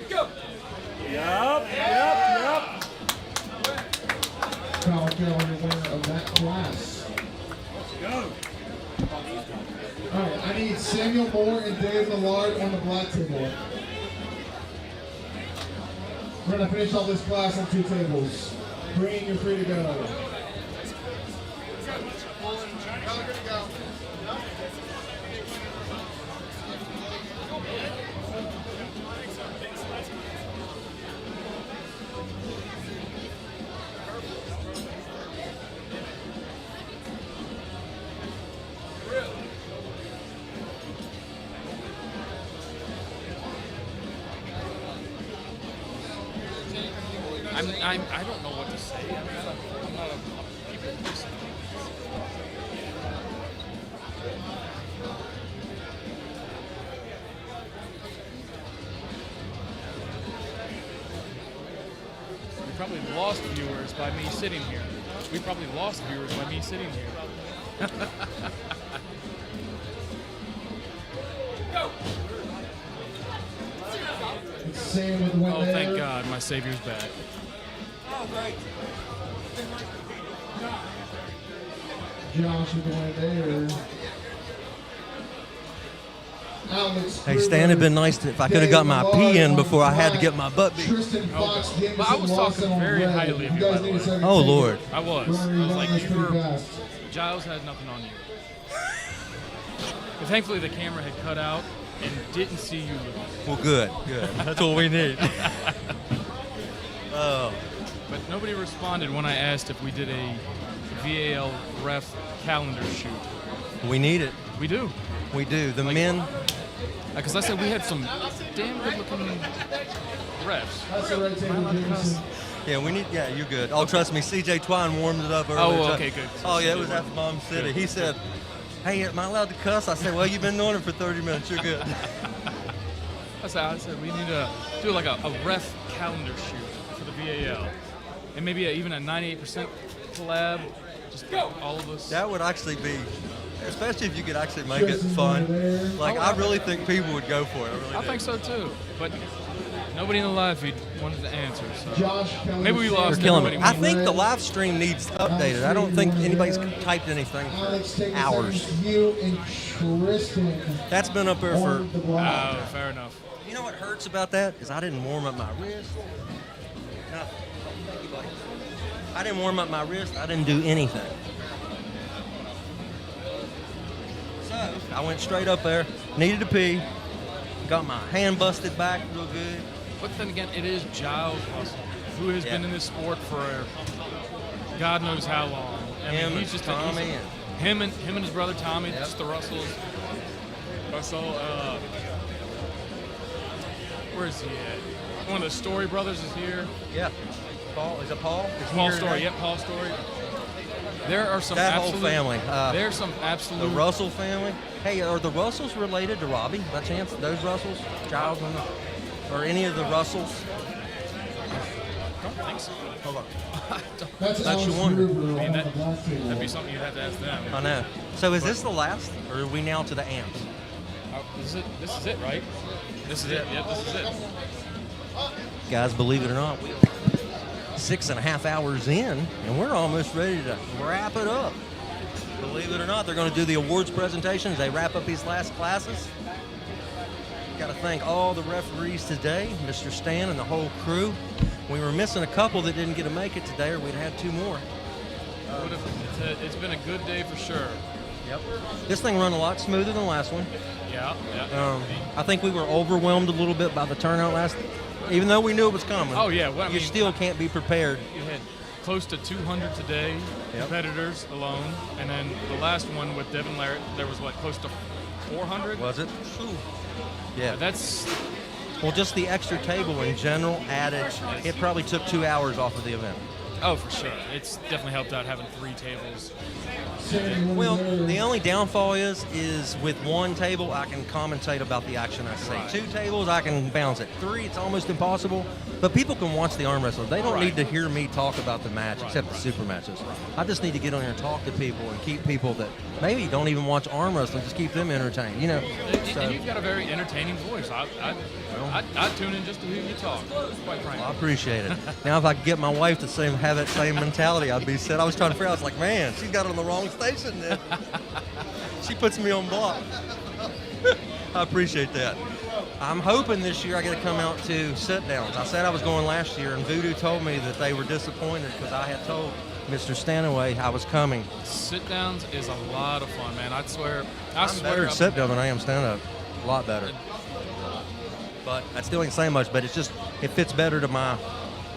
Speaker 3: Yep.
Speaker 8: Kyle Carroll, the winner of that class.
Speaker 3: Let's go.
Speaker 8: All right, I need Samuel Moore and Dave Millard on the black table. We're gonna finish off this class on 2 tables. Green, you're free to go.
Speaker 12: I don't know what to say. I'm not a people person. We probably lost viewers by me sitting here. We probably lost viewers by me sitting here.
Speaker 8: Sam with the win
Speaker 12: Oh,
Speaker 8: there.
Speaker 12: thank God, my savior's back.
Speaker 8: Josh with the win there. Alex
Speaker 1: Hey, Stan, it'd been nice if I could have got my pee in before I had to get my butt beat.
Speaker 8: Tristan Fox, Jameson
Speaker 12: But I was talking
Speaker 8: Lawson on
Speaker 12: very
Speaker 8: red.
Speaker 12: highly of you,
Speaker 8: guys
Speaker 12: by the
Speaker 8: need
Speaker 12: way.
Speaker 8: a second
Speaker 1: Oh,
Speaker 8: take it.
Speaker 1: Lord.
Speaker 12: I was.
Speaker 8: We're
Speaker 12: I
Speaker 8: gonna
Speaker 12: was
Speaker 8: run
Speaker 12: like,
Speaker 8: this
Speaker 12: you
Speaker 8: pretty
Speaker 12: were.
Speaker 8: fast.
Speaker 12: Giles had nothing on you. But thankfully, the camera had cut out and didn't see you lose.
Speaker 1: Well, good. That's what we need. Oh.
Speaker 12: But nobody responded when I asked if we did a VAL ref calendar shoot.
Speaker 1: We need it.
Speaker 12: We do.
Speaker 1: We do. The men.
Speaker 12: Because I said we had some damn good-looking refs.
Speaker 8: That's the red table, Jameson.
Speaker 1: Yeah, we need. Yeah, you're good. Oh, trust me. CJ Twine warmed it up earlier.
Speaker 12: Oh, okay, good.
Speaker 1: Oh, yeah, it was after Bomb City. He said, "Hey, am I allowed to cuss?" I said, "Well, you've been doing it for 30 minutes. You're good."
Speaker 12: I said we need to do like a ref calendar shoot for the VAL, and maybe even a 98% collab. Just all of us.
Speaker 1: That would actually be, especially if you could actually make it fun. Like, I really think people would go for it. I really
Speaker 12: I
Speaker 1: do.
Speaker 12: think so too. But nobody in the live feed wanted to answer. So
Speaker 8: Josh,
Speaker 12: maybe we lost.
Speaker 1: They're killing me.
Speaker 12: everybody.
Speaker 1: I think the live stream needs updated. I don't think anybody's typed anything
Speaker 8: Alex
Speaker 1: for
Speaker 8: taking
Speaker 1: hours.
Speaker 8: second to you and Tristan.
Speaker 1: That's been up there for.
Speaker 8: on the block.
Speaker 12: Oh, fair enough.
Speaker 1: You know what hurts about that is I didn't warm up my wrist. No, thank you, buddy. I didn't warm up my wrist. I didn't do anything. So I went straight up there, needed to pee, got my hand busted back real good.
Speaker 12: But then again, it is Giles Russell, who has been in this sport for God knows how long. I mean,
Speaker 1: Him
Speaker 12: he's
Speaker 1: and
Speaker 12: just
Speaker 1: Tommy
Speaker 12: him and his brother Tommy, just the Russells. Russell, where is he at? one of the Story brothers is here.
Speaker 1: Yeah. Paul, is it Paul? Is he
Speaker 12: Paul
Speaker 1: here
Speaker 12: Story,
Speaker 1: today?
Speaker 12: yep, Paul Story. There are some
Speaker 1: that
Speaker 12: absolute,
Speaker 1: whole family.
Speaker 12: There's some absolute.
Speaker 1: The Russell family. Hey, are the Russells related to Robbie by chance? Those Russells? Giles or any of the Russells?
Speaker 12: I don't think so.
Speaker 1: Hold on.
Speaker 8: That's
Speaker 1: you wonder.
Speaker 12: I mean, that'd be something you'd have to ask them.
Speaker 1: I know. So is this the last, or are we now to the amps?
Speaker 12: This is it, right? This is it. Yep, this is it.
Speaker 1: Guys, believe it or not, we're 6.5 hours in, and we're almost ready to wrap it up. Believe it or not, they're going to do the awards presentations. They wrap up these last classes. Got to thank all the referees today, Mr. Stan and the whole crew. We were missing a couple that didn't get to make it today, or we'd had 2 more.
Speaker 12: It's been a good day for sure.
Speaker 1: Yep. This thing run a lot smoother than the last one.
Speaker 12: Yeah.
Speaker 1: I think we were overwhelmed a little bit by the turnout last, even though we knew it was coming.
Speaker 12: Oh yeah, well,
Speaker 1: you still can't be prepared.
Speaker 12: You had close to 200 today, competitors alone, and then the last one with Devin Larrett, there was close to 400.
Speaker 1: Was it? Yeah.
Speaker 12: That's.
Speaker 1: Well, just the extra table in general added. It probably took 2 hours off of the event.
Speaker 12: Oh, for sure. It's definitely helped out having 3 tables.
Speaker 1: Well, the only downfall is with 1 table, I can commentate about the action I see.
Speaker 12: Right.
Speaker 1: 2 tables, I can bounce it. 3, it's almost impossible. But people can watch the arm wrestle. They don't need to hear me talk about the match, except the super matches. I just need to get on here and talk to people and keep people that maybe don't even watch arm wrestling, just keep them entertained.
Speaker 12: And you've got a very entertaining voice. I'd tune in just to hear you talk, quite frankly.
Speaker 1: Well, I appreciate it. Now, if I could get my wife to have that same mentality, I'd be set. I was trying to figure out, I was like, man, she's got it on the wrong station then. She puts me on block. I appreciate that. I'm hoping this year I get to come out to sit-downs. I said I was going last year, and Voodoo told me that they were disappointed because I had told Mr. Stanaway I was coming.
Speaker 12: Sit-downs is a lot of fun, man. I swear.
Speaker 1: I'm better at sit-down than I am stand-up. A lot better. But I still ain't saying much, but it fits better to my...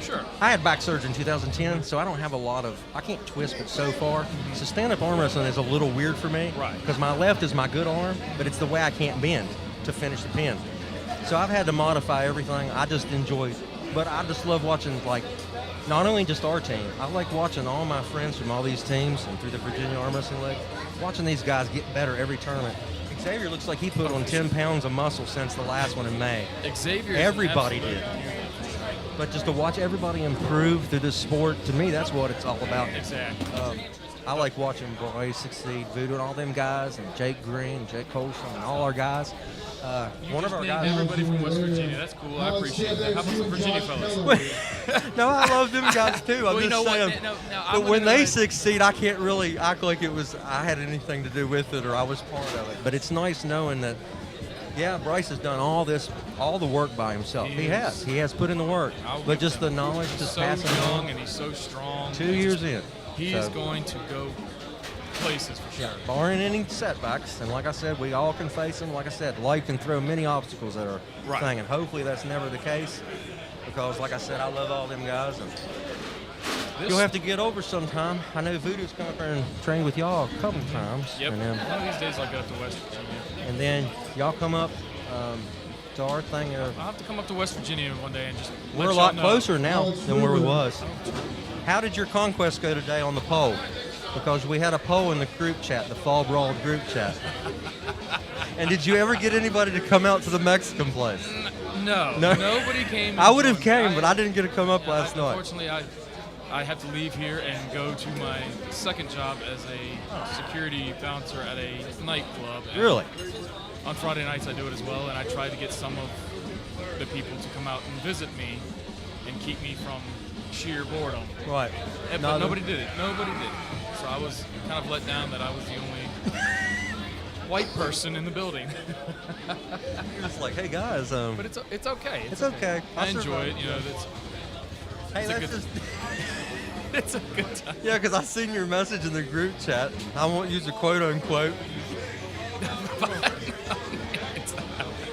Speaker 12: Sure.
Speaker 1: I had back surgery in 2010, so I don't have a lot of... I can't twist it so far. So stand-up arm wrestling is a little weird for me.
Speaker 12: Right.
Speaker 1: Because my left is my good arm, but it's the way I can't bend to finish the pin. So I've had to modify everything. I just enjoy it. But I just love watching, not only just our team, I like watching all my friends from all these teams and through the Virginia Arm Wrestling League, watching these guys get better every tournament. Xavier looks like he put on 10 pounds of muscle since the last one in May.
Speaker 12: Xavier.
Speaker 1: Everybody did. But just to watch everybody improve through this sport, to me, that's what it's all about.
Speaker 12: Exactly.
Speaker 1: I like watching Bryce succeed, Voodoo and all them guys, and Jake Green, Jake Colson, and all our guys. One of our guys.
Speaker 12: Everybody from West Virginia. That's cool. I appreciate that. How about some Virginia fellas?
Speaker 1: No, I love them guys too. I'm just saying. But when they succeed, I can't really act like I had anything to do with it or I was part of it. But it's nice knowing that, yeah, Bryce has done all the work by himself. He has put in the work. But just the knowledge, just passing
Speaker 12: so young
Speaker 1: on.
Speaker 12: and he's so strong.
Speaker 1: 2 years in.
Speaker 12: He is going to go places for sure.
Speaker 1: Barring any setbacks, and like I said, we all can face them. Like I said, life can throw many obstacles at our thing, and hopefully that's never the case. Because, like I said, I love all them guys, and you'll have to get over sometime. I know Voodoo's come up there and trained with y'all a couple times.
Speaker 12: Yep.
Speaker 1: And then,
Speaker 12: one of these days I'll get up to West Virginia.
Speaker 1: And then y'all come up to our thing.
Speaker 12: I'll have to come up to West Virginia one day and just.
Speaker 1: We're a lot closer now than where we was. How did your conquest go today on the poll? Because we had a poll in the group chat, the Fall Brawl group chat. And did you ever get anybody to come out to the Mexican place?
Speaker 12: No. Nobody came.
Speaker 1: I would have came, but I didn't get to come up last night.
Speaker 12: Unfortunately, I have to leave here and go to my second job as a security bouncer at a nightclub. And
Speaker 1: really?
Speaker 12: On Friday nights I do it as well, and I try to get some of the people to come out and visit me and keep me from sheer boredom.
Speaker 1: Right.
Speaker 12: But nobody did it. Nobody did it. So I was kind of let down that I was the only white person in the building.
Speaker 1: You're just like, hey guys.
Speaker 12: But it's okay.
Speaker 1: It's okay.
Speaker 12: I enjoy it. You know, it's a good time.
Speaker 1: Yeah, because I seen your message in the group chat. I won't use a quote unquote.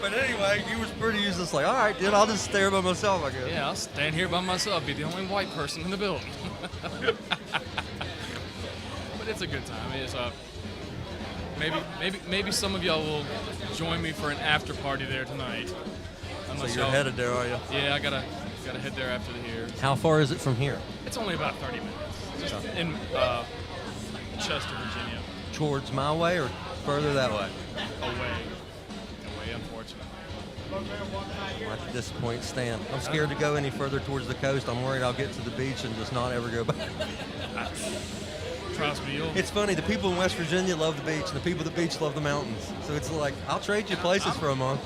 Speaker 1: But anyway, you was pretty useless. Like, all right, dude, I'll just stare by myself, I guess.
Speaker 12: Yeah, I'll stand here by myself, be the only white person in the building. But it's a good time. It's maybe some of y'all will join me for an after party there tonight. unless
Speaker 1: you're
Speaker 12: y'all-
Speaker 1: headed there, are you?
Speaker 12: Yeah, I gotta head there after the here.
Speaker 1: How far is it from here?
Speaker 12: It's only about 30 minutes. Just in Chester, Virginia.
Speaker 1: Towards my way or further that way?
Speaker 12: Away, unfortunately.
Speaker 1: Well, at this point, Stan, I'm scared to go any further towards the coast. I'm worried I'll get to the beach and just not ever go back.
Speaker 12: Trust me,
Speaker 1: It's funny. The people in West Virginia love the beach, and the people at the beach love the mountains. So it's like, I'll trade you places for a month.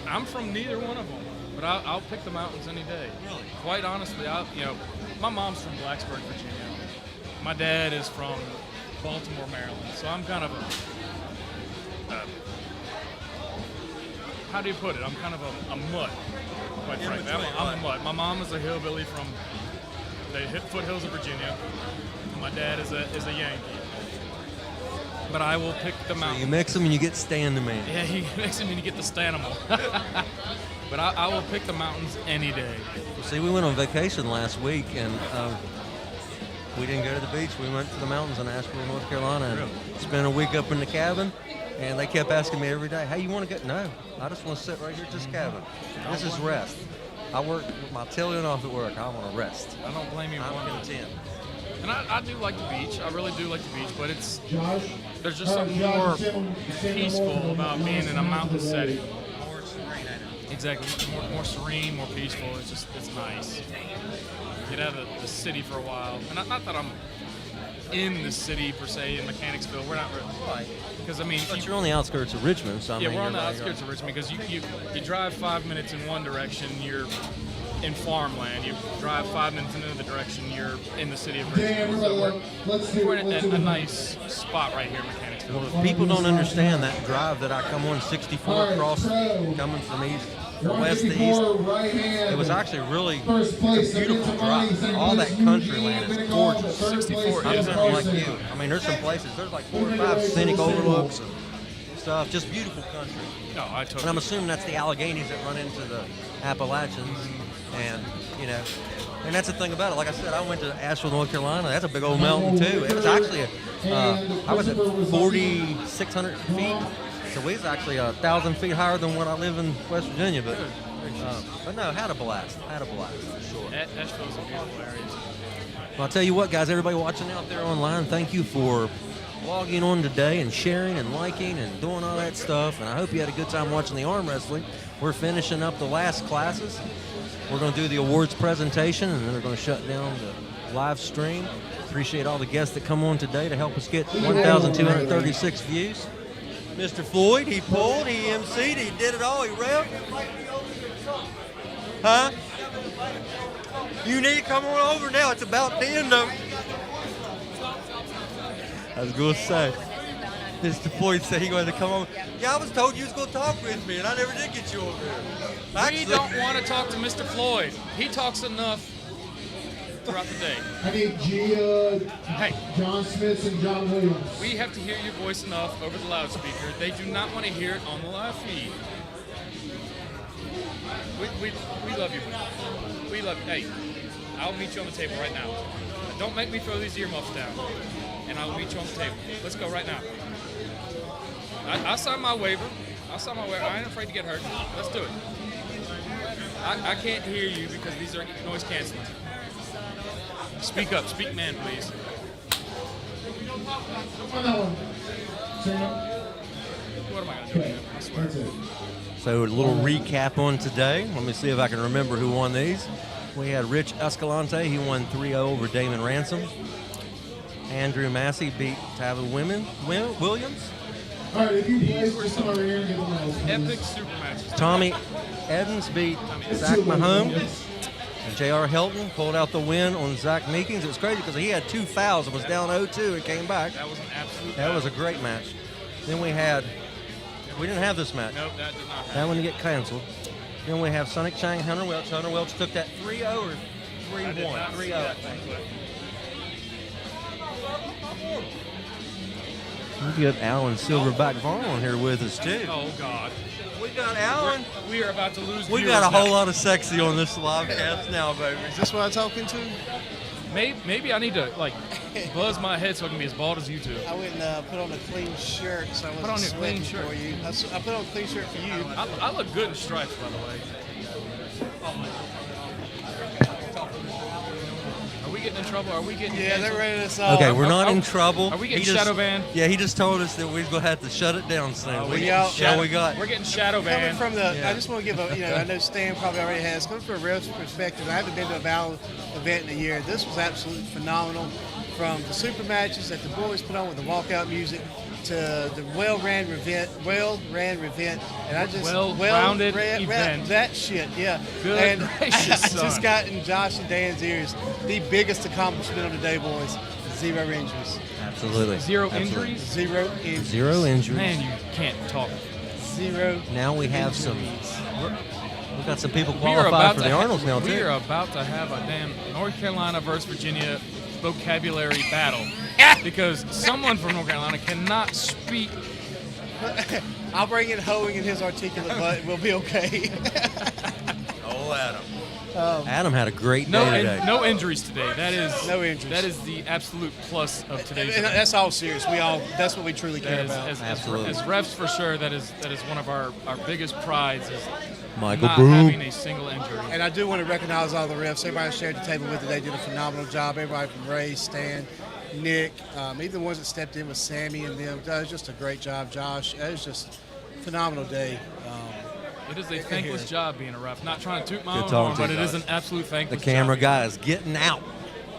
Speaker 12: I'm from neither one of them, but I'll pick the mountains any day. Really? Quite honestly, my mom's from Blacksburg, Virginia. My dad is from Baltimore, Maryland. So I'm kind of how do you put it? I'm kind of a mutt, quite frankly. I'm a mutt. My mom is a hillbilly from the foothills of Virginia. And my dad is a Yankee. But I will pick the mountains.
Speaker 1: So you mix them and you get Stand-A-Man.
Speaker 12: Yeah, you mix them and you get the Stanimal. But I will pick the mountains any day.
Speaker 1: See, we went on vacation last week, and we didn't go to the beach. We went to the mountains in Asheville, North Carolina, and spent a week up in the cabin. And they kept asking me every day, hey, you want to go? No, I just want to sit right here at this cabin. This is rest. I work with my tail end off at work. I want to rest.
Speaker 12: I don't blame you.
Speaker 1: I'm content.
Speaker 12: And I do like the beach. I really do like the beach, but there's just something more peaceful about being in a mountain setting.
Speaker 15: More serene, I know.
Speaker 12: Exactly. More serene, more peaceful. It's nice. Get out of the city for a while. And not that I'm in the city per se in Mechanicsville. We're not really. Because
Speaker 1: But you're on the outskirts of Richmond, so
Speaker 12: we're on the outskirts of Richmond because you drive 5 minutes in one direction, you're in farmland. You drive 5 minutes in another direction, you're in the city of Richmond. So we're in a nice spot right here in Mechanicsville.
Speaker 1: Well, people don't understand that drive that I come on 64 across, coming from east from west to east. It was actually really it's a beautiful drive. All that country land is gorgeous.
Speaker 12: 64
Speaker 1: I'm
Speaker 12: is
Speaker 1: something like you. I mean, there's some places, there's like 4 or 5 scenic overlooks and stuff, just beautiful country.
Speaker 12: No, I totally.
Speaker 1: And I'm assuming that's the Alleghenies that run into the Appalachians, and and that's the thing about it. Like I said, I went to Asheville, North Carolina. That's a big old mountain too. It was actually I was at 4,600 feet. So we was actually 1,000 feet higher than what I live in West Virginia, but no, had a blast for sure.
Speaker 12: Asheville's a beautiful area.
Speaker 1: Well, I'll tell you what, guys, everybody watching out there online, thank you for logging on today and sharing and liking and doing all that stuff. And I hope you had a good time watching the arm wrestling. We're finishing up the last classes. We're going to do the awards presentation, and then we're going to shut down the live stream. Appreciate all the guests that come on today to help us get 1,236 views. Mr. Floyd, he pulled, he emceed, he did it all, he revved. Huh? You need to come on over now. It's about the end of it. I was going to say, Mr. Floyd said he wanted to come over. Yeah, I was told you was going to talk with me, and I never did get you over there.
Speaker 12: We don't want to talk to Mr. Floyd. He talks enough throughout the day.
Speaker 8: I need Gia, John Smith, and John Williams.
Speaker 12: We have to hear your voice enough over the loudspeaker. They do not want to hear it on the live feed. We love you. We love you. Hey, I'll meet you on the table right now. Don't make me throw these earmuffs down. And I'll meet you on the table. Let's go right now. I signed my waiver. I ain't afraid to get hurt. Let's do it. I can't hear you because these are noise canceling. Speak up. Speak man, please.
Speaker 8: On that one.
Speaker 12: What am I going to do with him? I swear.
Speaker 8: That's it.
Speaker 1: So a little recap on today. Let me see if I can remember who won these. We had Rich Escalante. He won 3-0 over Damon Ransom. Andrew Massie beat Taavi Williams.
Speaker 8: All right, if you play, just come over here and get the medals, please.
Speaker 12: Epic super matches.
Speaker 1: Tommy Eddins beat Zach Mahon. And J.R. Helton pulled out the win on Zach Meekings. It was crazy because he had 2 fouls and was down 0-2 and came back.
Speaker 12: That was an absolute
Speaker 1: That was a great match. Then we didn't have this match.
Speaker 12: Nope, that did not happen.
Speaker 1: That one to get canceled. Then we have Sonic Chang, Hunter Welch. Hunter Welch took that 3-0 or 3-1. 3-0, I think. We got Alan Silverback Vaughn on here with us, too.
Speaker 12: Oh, God.
Speaker 1: We got Alan.
Speaker 12: We are about to lose
Speaker 1: We
Speaker 12: viewers
Speaker 1: got a whole
Speaker 12: now.
Speaker 1: lot of sexy on this live cast now, baby.
Speaker 7: Is this what I'm talking to?
Speaker 12: Maybe I need to, Buzz my head so I can be as bald as you two.
Speaker 22: I went and put on a clean shirt, so I wasn't
Speaker 12: Put on your
Speaker 22: sweating
Speaker 12: clean shirt.
Speaker 22: for you. I put on a clean shirt for you.
Speaker 12: I look good in stripes, by the way. Are we getting in trouble? Are we getting?
Speaker 22: Yeah, they're ready to solve.
Speaker 1: Okay, we're not in trouble.
Speaker 12: Are we getting
Speaker 1: He just-
Speaker 12: shadow banned?
Speaker 1: Yeah, he just told us that we're going to have to shut it down soon.
Speaker 22: we
Speaker 1: Yeah,
Speaker 22: out.
Speaker 1: we got.
Speaker 12: We're getting shadow
Speaker 22: Coming
Speaker 12: banned.
Speaker 22: from the,
Speaker 1: Yeah.
Speaker 22: I just want to give a, I know Stan probably already has. Coming from a ref's perspective, I haven't been to a Val event in a year. This was absolutely phenomenal. From the super matches that the boys put on with the walkout music to the well-ran event, and I just
Speaker 12: Well-rounded event.
Speaker 22: That shit, yeah.
Speaker 12: Good
Speaker 22: and
Speaker 12: gracious,
Speaker 22: I
Speaker 12: son.
Speaker 22: just got in Josh and Dan's ears the biggest accomplishment of the day, boys. 0 injuries.
Speaker 1: Absolutely.
Speaker 12: Zero
Speaker 1: Absolutely.
Speaker 12: injuries?
Speaker 22: 0 injuries.
Speaker 1: 0 injuries.
Speaker 12: Man, you can't talk.
Speaker 22: 0.
Speaker 1: Now we have some. We've got some people
Speaker 12: We are
Speaker 1: qualified
Speaker 12: about
Speaker 1: for
Speaker 12: to
Speaker 1: the Arnolds now
Speaker 12: We
Speaker 1: too.
Speaker 12: are about to have a damn North Carolina versus Virginia vocabulary battle because someone from North Carolina cannot speak.
Speaker 22: I'll bring in hoeing in his articulate, but we'll be okay.
Speaker 1: Oh, Adam. Adam had a great
Speaker 12: No,
Speaker 1: day today.
Speaker 12: no injuries today. That is
Speaker 22: No injuries.
Speaker 12: That is the absolute plus of today's
Speaker 22: And
Speaker 12: event.
Speaker 22: that's all serious. That's what we truly care
Speaker 12: That is-
Speaker 22: about.
Speaker 1: Absolutely.
Speaker 12: As refs, for sure, that is one of our biggest prides is
Speaker 1: Michael
Speaker 12: not
Speaker 1: Boone.
Speaker 12: having a single injury.
Speaker 22: And I do want to recognize all the refs. Everybody shared the table with today did a phenomenal job. Everybody from Ray, Stan, Nick, even the ones that stepped in with Sammy and them. That was just a great job, Josh. It was just a phenomenal day.
Speaker 12: It is a thankless job being a ref. Not trying to toot my
Speaker 1: Good
Speaker 12: own
Speaker 1: talking
Speaker 12: horn,
Speaker 1: to
Speaker 12: but
Speaker 1: you
Speaker 12: it is
Speaker 1: guys.
Speaker 12: an absolute
Speaker 1: The
Speaker 12: thankless
Speaker 1: camera
Speaker 12: job.
Speaker 1: guy is getting out.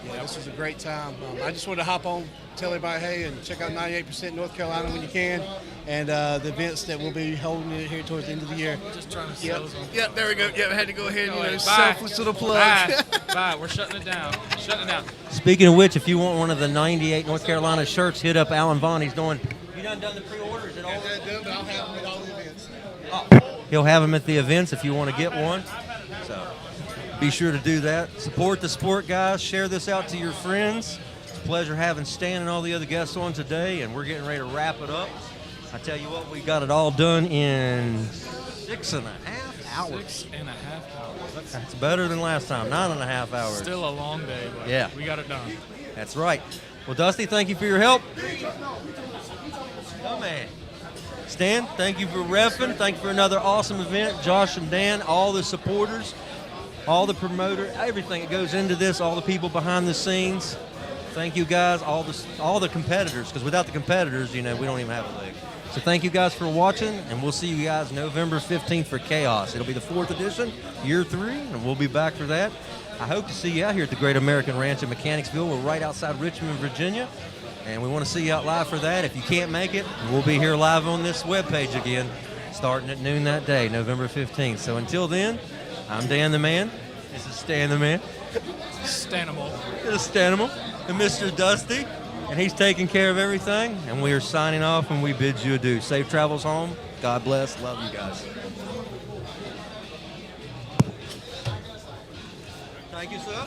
Speaker 22: Yeah, this was a great time. I just wanted to hop on, tell everybody, hey, and check out 98% North Carolina when you can, and the events that we'll be holding here towards the end of the year.
Speaker 12: Just trying to
Speaker 22: Yep.
Speaker 12: sell some.
Speaker 22: Yep, there we go. Yep, I had to go ahead and
Speaker 12: Bye.
Speaker 22: selfless little plug.
Speaker 12: Bye. Bye. We're shutting it down. Shutting it down.
Speaker 1: Speaking of which, if you want one of the 98 North Carolina shirts, hit up Alan Vaughn. He's doing. You done the pre-orders at all?
Speaker 22: But I'll have them at all the events.
Speaker 1: He'll have them at the events if you want to get one. So be sure to do that. Support the sport, guys. Share this out to your friends. It's a pleasure having Stan and all the other guests on today, and we're getting ready to wrap it up. I tell you what, we got it all done in 6.5 hours.
Speaker 12: 6.5 hours.
Speaker 1: That's better than last time, 9.5 hours.
Speaker 12: Still a long day, but
Speaker 1: Yeah.
Speaker 12: we got it done.
Speaker 1: That's right. Well, Dusty, thank you for your help. Oh, man. Stan, thank you for reffing. Thank you for another awesome event. Josh and Dan, all the supporters, all the promoters, everything that goes into this, all the people behind the scenes. Thank you guys, all the competitors, because without the competitors, we don't even have a league. So thank you guys for watching, and we'll see you guys November 15th for Chaos. It'll be the 4th edition, year 3, and we'll be back for that. I hope to see you out here at the Great American Ranch in Mechanicsville. We're right outside Richmond, Virginia, and we want to see you out live for that. If you can't make it, we'll be here live on this webpage again, starting at noon that day, November 15th. So until then, I'm Dan the Man. This is Stan the Man.
Speaker 12: Stanimal.
Speaker 1: This is Stanimal and Mr. Dusty, and he's taking care of everything, and we are signing off, and we bid you adieu. Safe travels home. God bless. Love you guys. Thank you, sir.